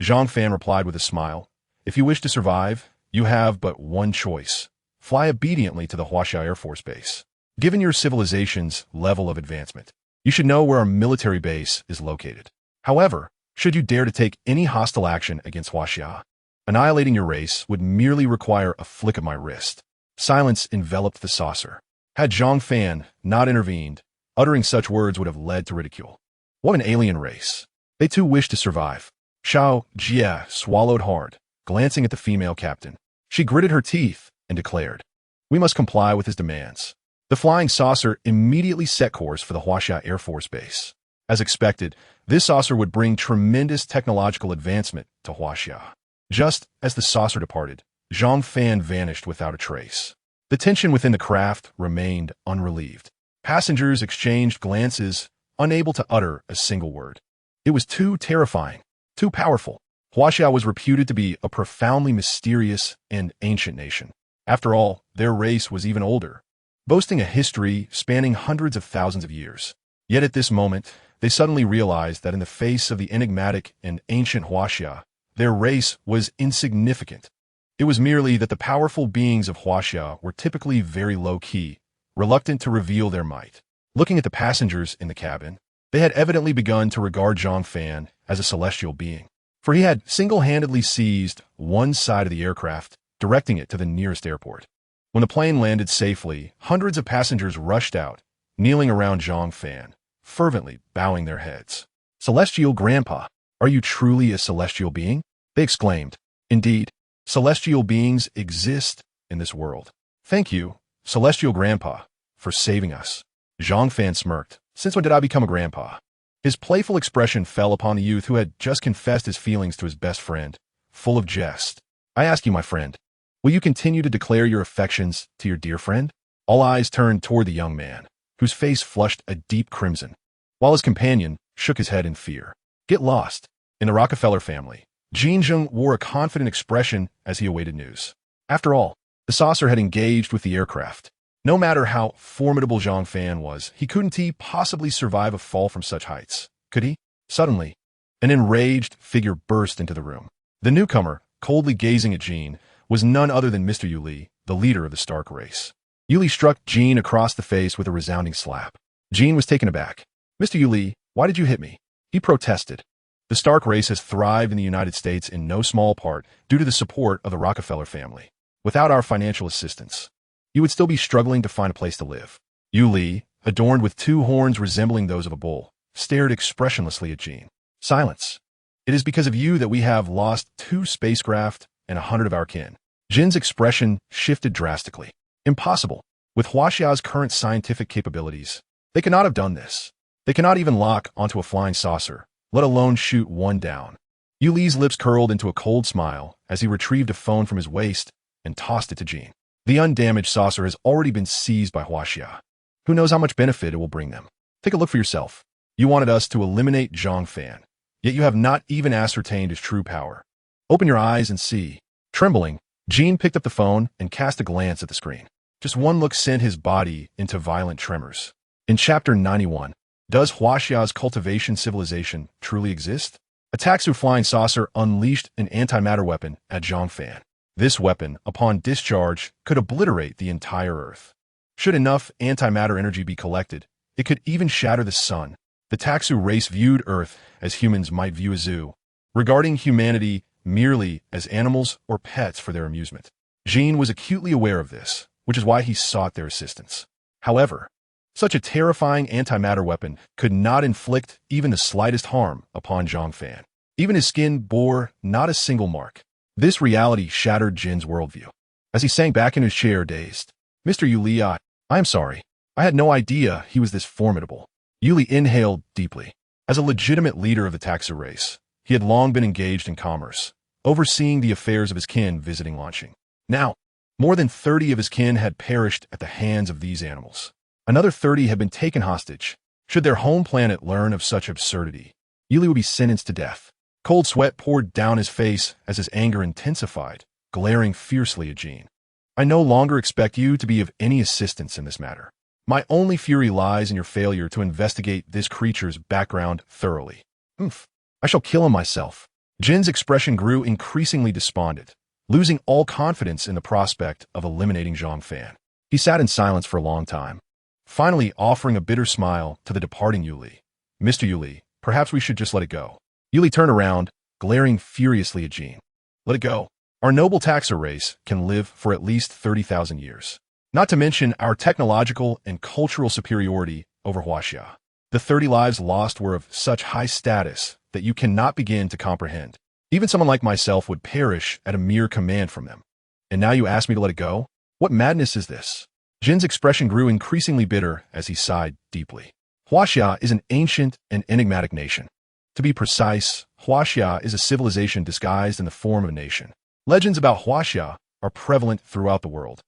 Zhang Fan replied with a smile, "if you wish to survive, you have but one choice. Fly obediently to the Huaxia Air Force Base. Given your civilization's level of advancement, you should know where our military base is located. However, should you dare to take any hostile action against Huaxia, annihilating your race would merely require a flick of my wrist." Silence enveloped the saucer. Had Zhang Fan not intervened, uttering such words would have led to ridicule. What an alien race. They too wished to survive. Shao Jie swallowed hard, glancing at the female captain. She gritted her teeth and declared, "We must comply with his demands." The flying saucer immediately set course for the Huaxia Air Force Base. As expected, this saucer would bring tremendous technological advancement to Huaxia. Just as the saucer departed, Zhang Fan vanished without a trace. The tension within the craft remained unrelieved. Passengers exchanged glances, unable to utter a single word. It was too terrifying, too powerful. Huaxia was reputed to be a profoundly mysterious and ancient nation. After all, their race was even older, boasting a history spanning hundreds of thousands of years. Yet at this moment, they suddenly realized that in the face of the enigmatic and ancient Huaxia, their race was insignificant. It was merely that the powerful beings of Huaxia were typically very low-key, reluctant to reveal their might. Looking at the passengers in the cabin, they had evidently begun to regard Zhang Fan as a celestial being, for he had single-handedly seized one side of the aircraft, directing it to the nearest airport. When the plane landed safely, hundreds of passengers rushed out, kneeling around Zhang Fan, fervently bowing their heads. "Celestial Grandpa, are you truly a celestial being?" they exclaimed. "Indeed, celestial beings exist in this world. Thank you, Celestial Grandpa, for saving us." Zhang Fan smirked. "Since when did I become a grandpa?" His playful expression fell upon the youth who had just confessed his feelings to his best friend, full of jest. "I ask you, my friend, will you continue to declare your affections to your dear friend?" All eyes turned toward the young man, whose face flushed a deep crimson, while his companion shook his head in fear. "Get lost." In the Rockefeller family, Jinzheng wore a confident expression as he awaited news. After all, the saucer had engaged with the aircraft. No matter how formidable Zhang Fan was, couldn't he possibly survive a fall from such heights? Could he? Suddenly, an enraged figure burst into the room. The newcomer, coldly gazing at Jean, was none other than Mr. Yuli, the leader of the Stark race. Yuli struck Jean across the face with a resounding slap. Jean was taken aback. "Mr. Yuli, why did you hit me?" he protested. The Stark race has thrived in the United States in no small part due to the support of the Rockefeller family. Without our financial assistance, you would still be struggling to find a place to live. Yuli, adorned with two horns resembling those of a bull, stared expressionlessly at Jean. "Silence. It is because of you that we have lost 2 spacecraft and 100 of our kin." Jin's expression shifted drastically. "Impossible. With Huaxia's current scientific capabilities, they cannot have done this. They cannot even lock onto a flying saucer, let alone shoot one down." Yuli's lips curled into a cold smile as he retrieved a phone from his waist and tossed it to Jean. "The undamaged saucer has already been seized by Huaxia. Who knows how much benefit it will bring them? Take a look for yourself. You wanted us to eliminate Zhang Fan, yet you have not even ascertained his true power. Open your eyes and see." Trembling, Jean picked up the phone and cast a glance at the screen. Just one look sent his body into violent tremors. In Chapter 91, does Huaxia's cultivation civilization truly exist? A Taxu flying saucer unleashed an antimatter weapon at Zhang Fan. This weapon, upon discharge, could obliterate the entire Earth. Should enough antimatter energy be collected, it could even shatter the sun. The Taxu race viewed Earth as humans might view a zoo, regarding humanity merely as animals or pets for their amusement. Jean was acutely aware of this, which is why he sought their assistance. However, such a terrifying antimatter weapon could not inflict even the slightest harm upon Zhang Fan. Even his skin bore not a single mark. This reality shattered Jin's worldview. As he sank back in his chair, dazed, "Mr. Yuli, I am sorry. I had no idea he was this formidable." Yuli inhaled deeply. As a legitimate leader of the Taxa race, he had long been engaged in commerce, overseeing the affairs of his kin visiting launching. Now, more than 30 of his kin had perished at the hands of these animals. Another 30 had been taken hostage. Should their home planet learn of such absurdity, Yuli would be sentenced to death. Cold sweat poured down his face as his anger intensified, glaring fiercely at Jean. "I no longer expect you to be of any assistance in this matter. My only fury lies in your failure to investigate this creature's background thoroughly. I shall kill him myself." Jin's expression grew increasingly despondent, losing all confidence in the prospect of eliminating Zhang Fan. He sat in silence for a long time, finally offering a bitter smile to the departing Yuli. "Mr. Yuli, perhaps we should just let it go." Yuli turned around, glaring furiously at Jean. "Let it go. Our noble Taxa race can live for at least 30,000 years. Not to mention our technological and cultural superiority over Huaxia. The 30 lives lost were of such high status that you cannot begin to comprehend. Even someone like myself would perish at a mere command from them. And now you ask me to let it go? What madness is this?" Jin's expression grew increasingly bitter as he sighed deeply. Huaxia is an ancient and enigmatic nation. To be precise, Huaxia is a civilization disguised in the form of a nation. Legends about Huaxia are prevalent throughout the world.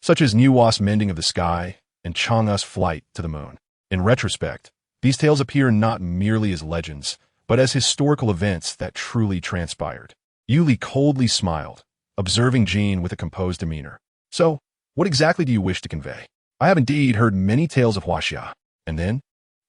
such as Nuwa's mending of the sky and Chang'e's flight to the moon. In retrospect, these tales appear not merely as legends, but as historical events that truly transpired. Yuli coldly smiled, observing Jean with a composed demeanor. So, what exactly do you wish to convey? I have indeed heard many tales of Huaxia. And then?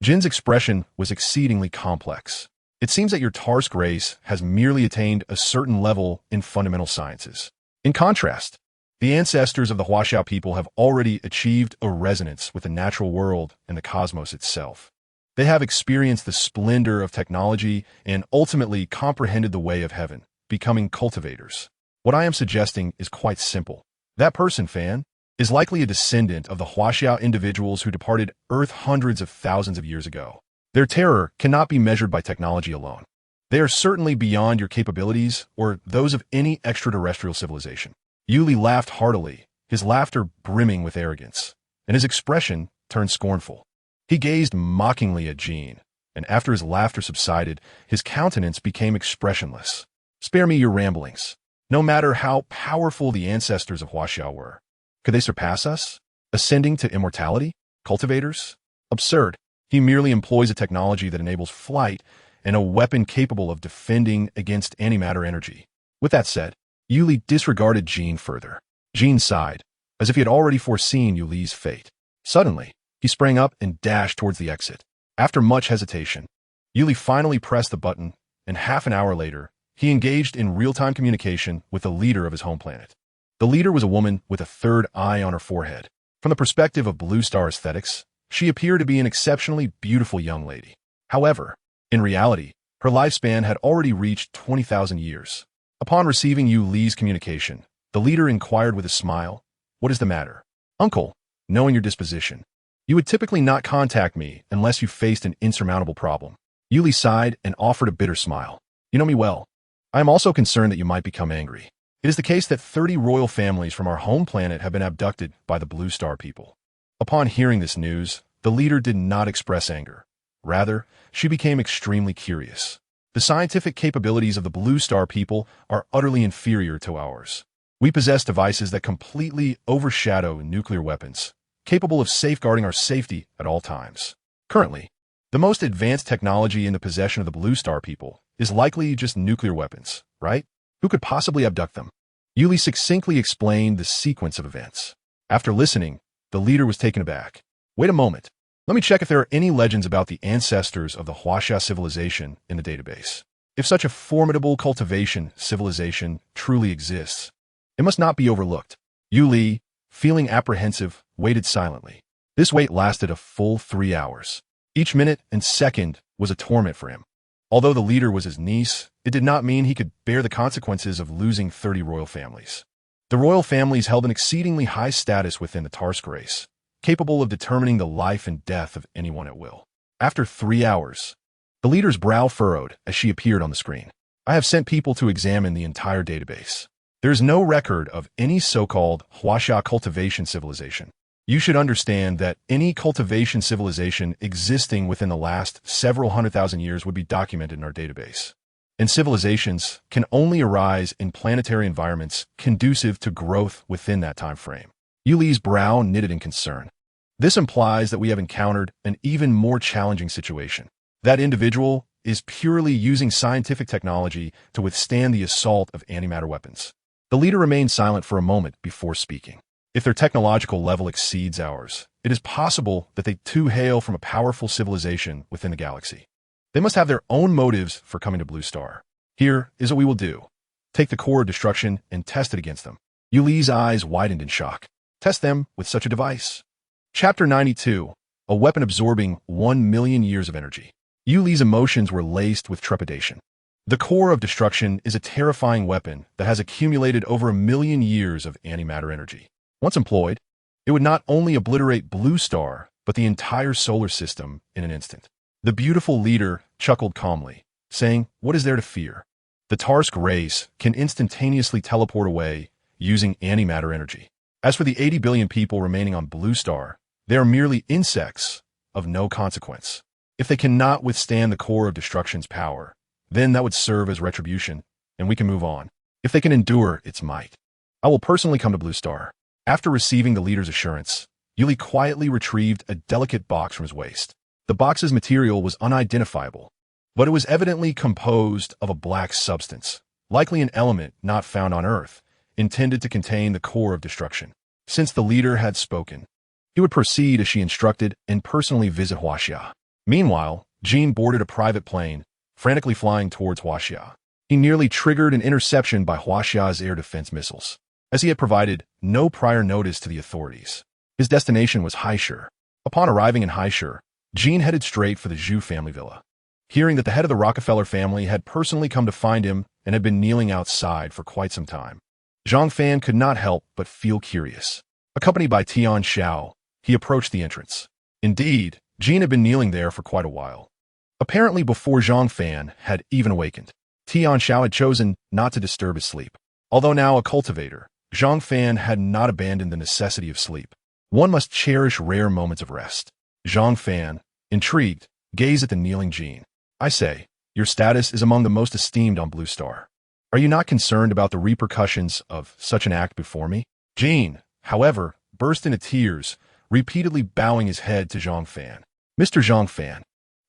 Jin's expression was exceedingly complex. It seems that your Tarsk race has merely attained a certain level in fundamental sciences. In contrast, the ancestors of the Huaxia people have already achieved a resonance with the natural world and the cosmos itself. They have experienced the splendor of technology and ultimately comprehended the way of heaven, becoming cultivators. What I am suggesting is quite simple. That person, Fan, is likely a descendant of the Huaxia individuals who departed Earth hundreds of thousands of years ago. Their terror cannot be measured by technology alone. They are certainly beyond your capabilities or those of any extraterrestrial civilization. Yuli laughed heartily, his laughter brimming with arrogance, and his expression turned scornful. He gazed mockingly at Jean, and after his laughter subsided, his countenance became expressionless. Spare me your ramblings. No matter how powerful the ancestors of Huaxia were, could they surpass us? Ascending to immortality? Cultivators? Absurd. He merely employs a technology that enables flight and a weapon capable of defending against antimatter energy. With that said, Yuli disregarded Jean further. Jean sighed, as if he had already foreseen Yuli's fate. Suddenly, he sprang up and dashed towards the exit. After much hesitation, Yuli finally pressed the button, and half an hour later, he engaged in real-time communication with the leader of his home planet. The leader was a woman with a third eye on her forehead. From the perspective of Blue Star aesthetics, she appeared to be an exceptionally beautiful young lady. However, in reality, her lifespan had already reached 20,000 years. Upon receiving Yu Li's communication, the leader inquired with a smile, "What is the matter? Uncle, knowing your disposition, you would typically not contact me unless you faced an insurmountable problem." Yu Li sighed and offered a bitter smile. "You know me well. I am also concerned that you might become angry. It is the case that 30 royal families from our home planet have been abducted by the Blue Star people." Upon hearing this news, the leader did not express anger. Rather, she became extremely curious. The scientific capabilities of the Blue Star people are utterly inferior to ours. We possess devices that completely overshadow nuclear weapons, capable of safeguarding our safety at all times. Currently, the most advanced technology in the possession of the Blue Star people is likely just nuclear weapons, right? Who could possibly abduct them? Yuli succinctly explained the sequence of events. After listening, the leader was taken aback. "Wait a moment. Let me check if there are any legends about the ancestors of the Huaxia civilization in the database. If such a formidable cultivation civilization truly exists, it must not be overlooked." Yu Li, feeling apprehensive, waited silently. This wait lasted a full 3 hours. Each minute and second was a torment for him. Although the leader was his niece, it did not mean he could bear the consequences of losing 30 royal families. The royal families held an exceedingly high status within the Tarsk race, capable of determining the life and death of anyone at will. After 3 hours, the leader's brow furrowed as she appeared on the screen. "I have sent people to examine the entire database. There is no record of any so-called Huaxia cultivation civilization. You should understand that any cultivation civilization existing within the last several 100,000 years would be documented in our database. And civilizations can only arise in planetary environments conducive to growth within that time frame." Yuli's brow knitted in concern. This implies that we have encountered an even more challenging situation. That individual is purely using scientific technology to withstand the assault of antimatter weapons. The leader remained silent for a moment before speaking. If their technological level exceeds ours, it is possible that they too hail from a powerful civilization within the galaxy. They must have their own motives for coming to Blue Star. Here is what we will do. Take the core of destruction and test it against them. Yu Li's eyes widened in shock. Test them with such a device. Chapter 92. A weapon absorbing 1 million years of energy. Yu Li's emotions were laced with trepidation. The core of destruction is a terrifying weapon that has accumulated over 1 million years of antimatter energy. Once employed, it would not only obliterate Blue Star, but the entire solar system in an instant. The beautiful leader chuckled calmly, saying, "What is there to fear? The Tarsk race can instantaneously teleport away using antimatter energy. As for the 80 billion people remaining on Blue Star, they are merely insects of no consequence. If they cannot withstand the core of destruction's power, then that would serve as retribution, and we can move on. If they can endure its might, I will personally come to Blue Star." After receiving the leader's assurance, Yuli quietly retrieved a delicate box from his waist. The box's material was unidentifiable, but it was evidently composed of a black substance, likely an element not found on Earth, intended to contain the core of destruction. Since the leader had spoken, he would proceed as she instructed and personally visit Huaxia. Meanwhile, Jean boarded a private plane, frantically flying towards Huaxia. He nearly triggered an interception by Huaxia's air defense missiles, as he had provided no prior notice to the authorities. His destination was Haisher. Upon arriving in Haisher, Jean headed straight for the Zhu family villa. Hearing that the head of the Rockefeller family had personally come to find him and had been kneeling outside for quite some time, Zhang Fan could not help but feel curious. Accompanied by Tian Xiao, he approached the entrance. Indeed, Jean had been kneeling there for quite a while, apparently before Zhang Fan had even awakened. Tian Xiao had chosen not to disturb his sleep. Although now a cultivator, Zhang Fan had not abandoned the necessity of sleep. One must cherish rare moments of rest. Zhang Fan, intrigued, gazed at the kneeling Jean. I say, your status is among the most esteemed on Blue Star. Are you not concerned about the repercussions of such an act before me? Jean, however, burst into tears, repeatedly bowing his head to Zhang Fan. Mr. Zhang Fan,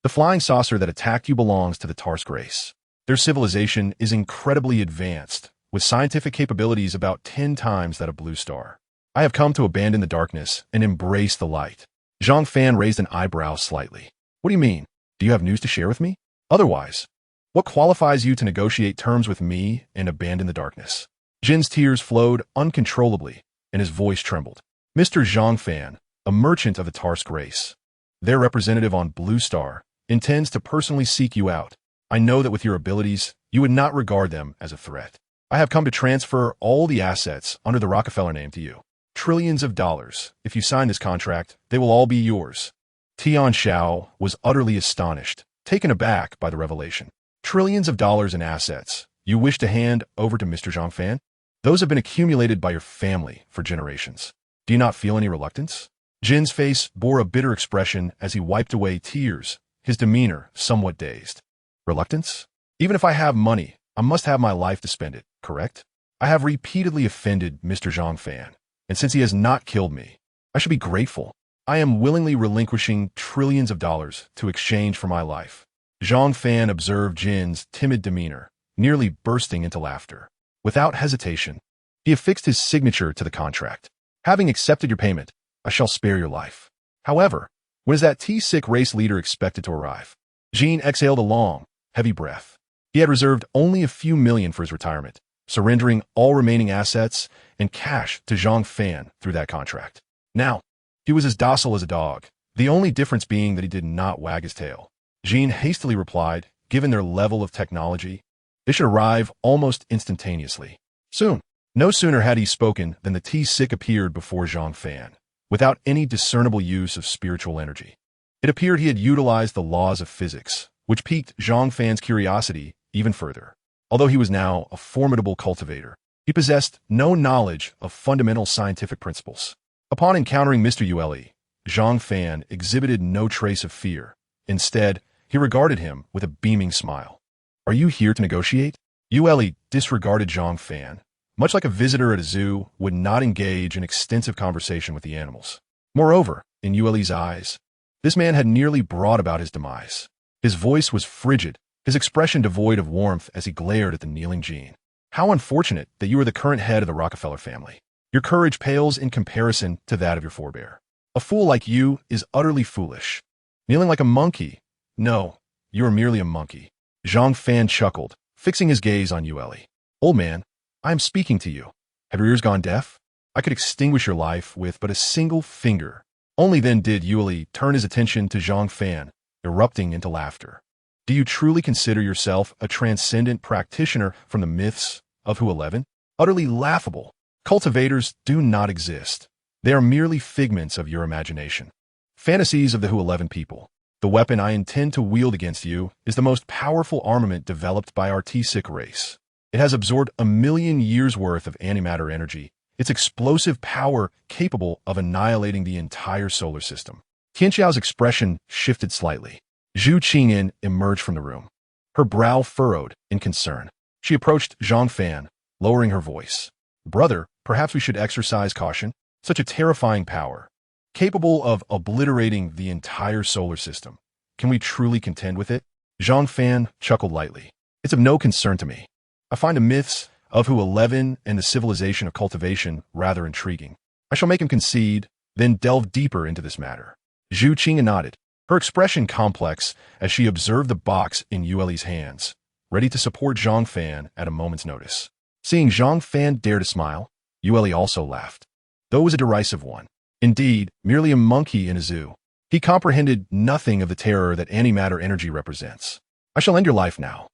the flying saucer that attacked you belongs to the Tarsk race. Their civilization is incredibly advanced, with scientific capabilities about 10 times that of Blue Star. I have come to abandon the darkness and embrace the light. Zhang Fan raised an eyebrow slightly. What do you mean? Do you have news to share with me? Otherwise, what qualifies you to negotiate terms with me and abandon the darkness? Jin's tears flowed uncontrollably, and his voice trembled. Mr. Zhang Fan, a merchant of the Tarsk race, their representative on Blue Star, intends to personally seek you out. I know that with your abilities, you would not regard them as a threat. I have come to transfer all the assets under the Rockefeller name to you. Trillions of dollars. If you sign this contract, they will all be yours. Tian Xiao was utterly astonished, taken aback by the revelation. Trillions of dollars in assets you wish to hand over to Mr. Zhang Fan? Those have been accumulated by your family for generations. Do you not feel any reluctance? Jin's face bore a bitter expression as he wiped away tears, his demeanor somewhat dazed. Reluctance? Even if I have money, I must have my life to spend it, correct? I have repeatedly offended Mr. Zhang Fan, and since he has not killed me, I should be grateful. I am willingly relinquishing trillions of dollars to exchange for my life. Zhang Fan observed Jin's timid demeanor, nearly bursting into laughter. Without hesitation, he affixed his signature to the contract. Having accepted your payment, I shall spare your life. However, when is that T-sick race leader expected to arrive? Jin exhaled a long, heavy breath. He had reserved only a few million for his retirement, surrendering all remaining assets and cash to Zhang Fan through that contract. Now, he was as docile as a dog, the only difference being that he did not wag his tail. Jin hastily replied, given their level of technology, they should arrive almost instantaneously. Soon. No sooner had he spoken than the T-sick appeared before Zhang Fan, without any discernible use of spiritual energy. It appeared he had utilized the laws of physics, which piqued Zhang Fan's curiosity even further. Although he was now a formidable cultivator, he possessed no knowledge of fundamental scientific principles. Upon encountering Mr. Yue, Zhang Fan exhibited no trace of fear. Instead, he regarded him with a beaming smile. Are you here to negotiate? Yue disregarded Zhang Fan. Much like a visitor at a zoo would not engage in extensive conversation with the animals. Moreover, in Yueli's eyes, this man had nearly brought about his demise. His voice was frigid, his expression devoid of warmth as he glared at the kneeling Jean. How unfortunate that you are the current head of the Rockefeller family. Your courage pales in comparison to that of your forebear. A fool like you is utterly foolish. Kneeling like a monkey? No, you are merely a monkey. Zhang Fan chuckled, fixing his gaze on Yue. Old man, I am speaking to you. Have your ears gone deaf? I could extinguish your life with but a single finger. Only then did Yue turn his attention to Zhang Fan, erupting into laughter. Do you truly consider yourself a transcendent practitioner from the myths of Who 11? Utterly laughable. Cultivators do not exist. They are merely figments of your imagination. Fantasies of the Who 11 people. The weapon I intend to wield against you is the most powerful armament developed by our T-sick race. It has absorbed 1,000,000 years' worth of antimatter energy, its explosive power capable of annihilating the entire solar system. Tianxiao's expression shifted slightly. Zhu Qingyan emerged from the room, her brow furrowed in concern. She approached Zhang Fan, lowering her voice. Brother, perhaps we should exercise caution. Such a terrifying power, capable of obliterating the entire solar system. Can we truly contend with it? Zhang Fan chuckled lightly. It's of no concern to me. I find the myths of Hu 11 and the civilization of cultivation rather intriguing. I shall make him concede, then delve deeper into this matter. Zhu Qing nodded, her expression complex as she observed the box in Yueli's hands, ready to support Zhang Fan at a moment's notice. Seeing Zhang Fan dare to smile, Yueli also laughed, though it was a derisive one. Indeed, merely a monkey in a zoo. He comprehended nothing of the terror that antimatter energy represents. I shall end your life now.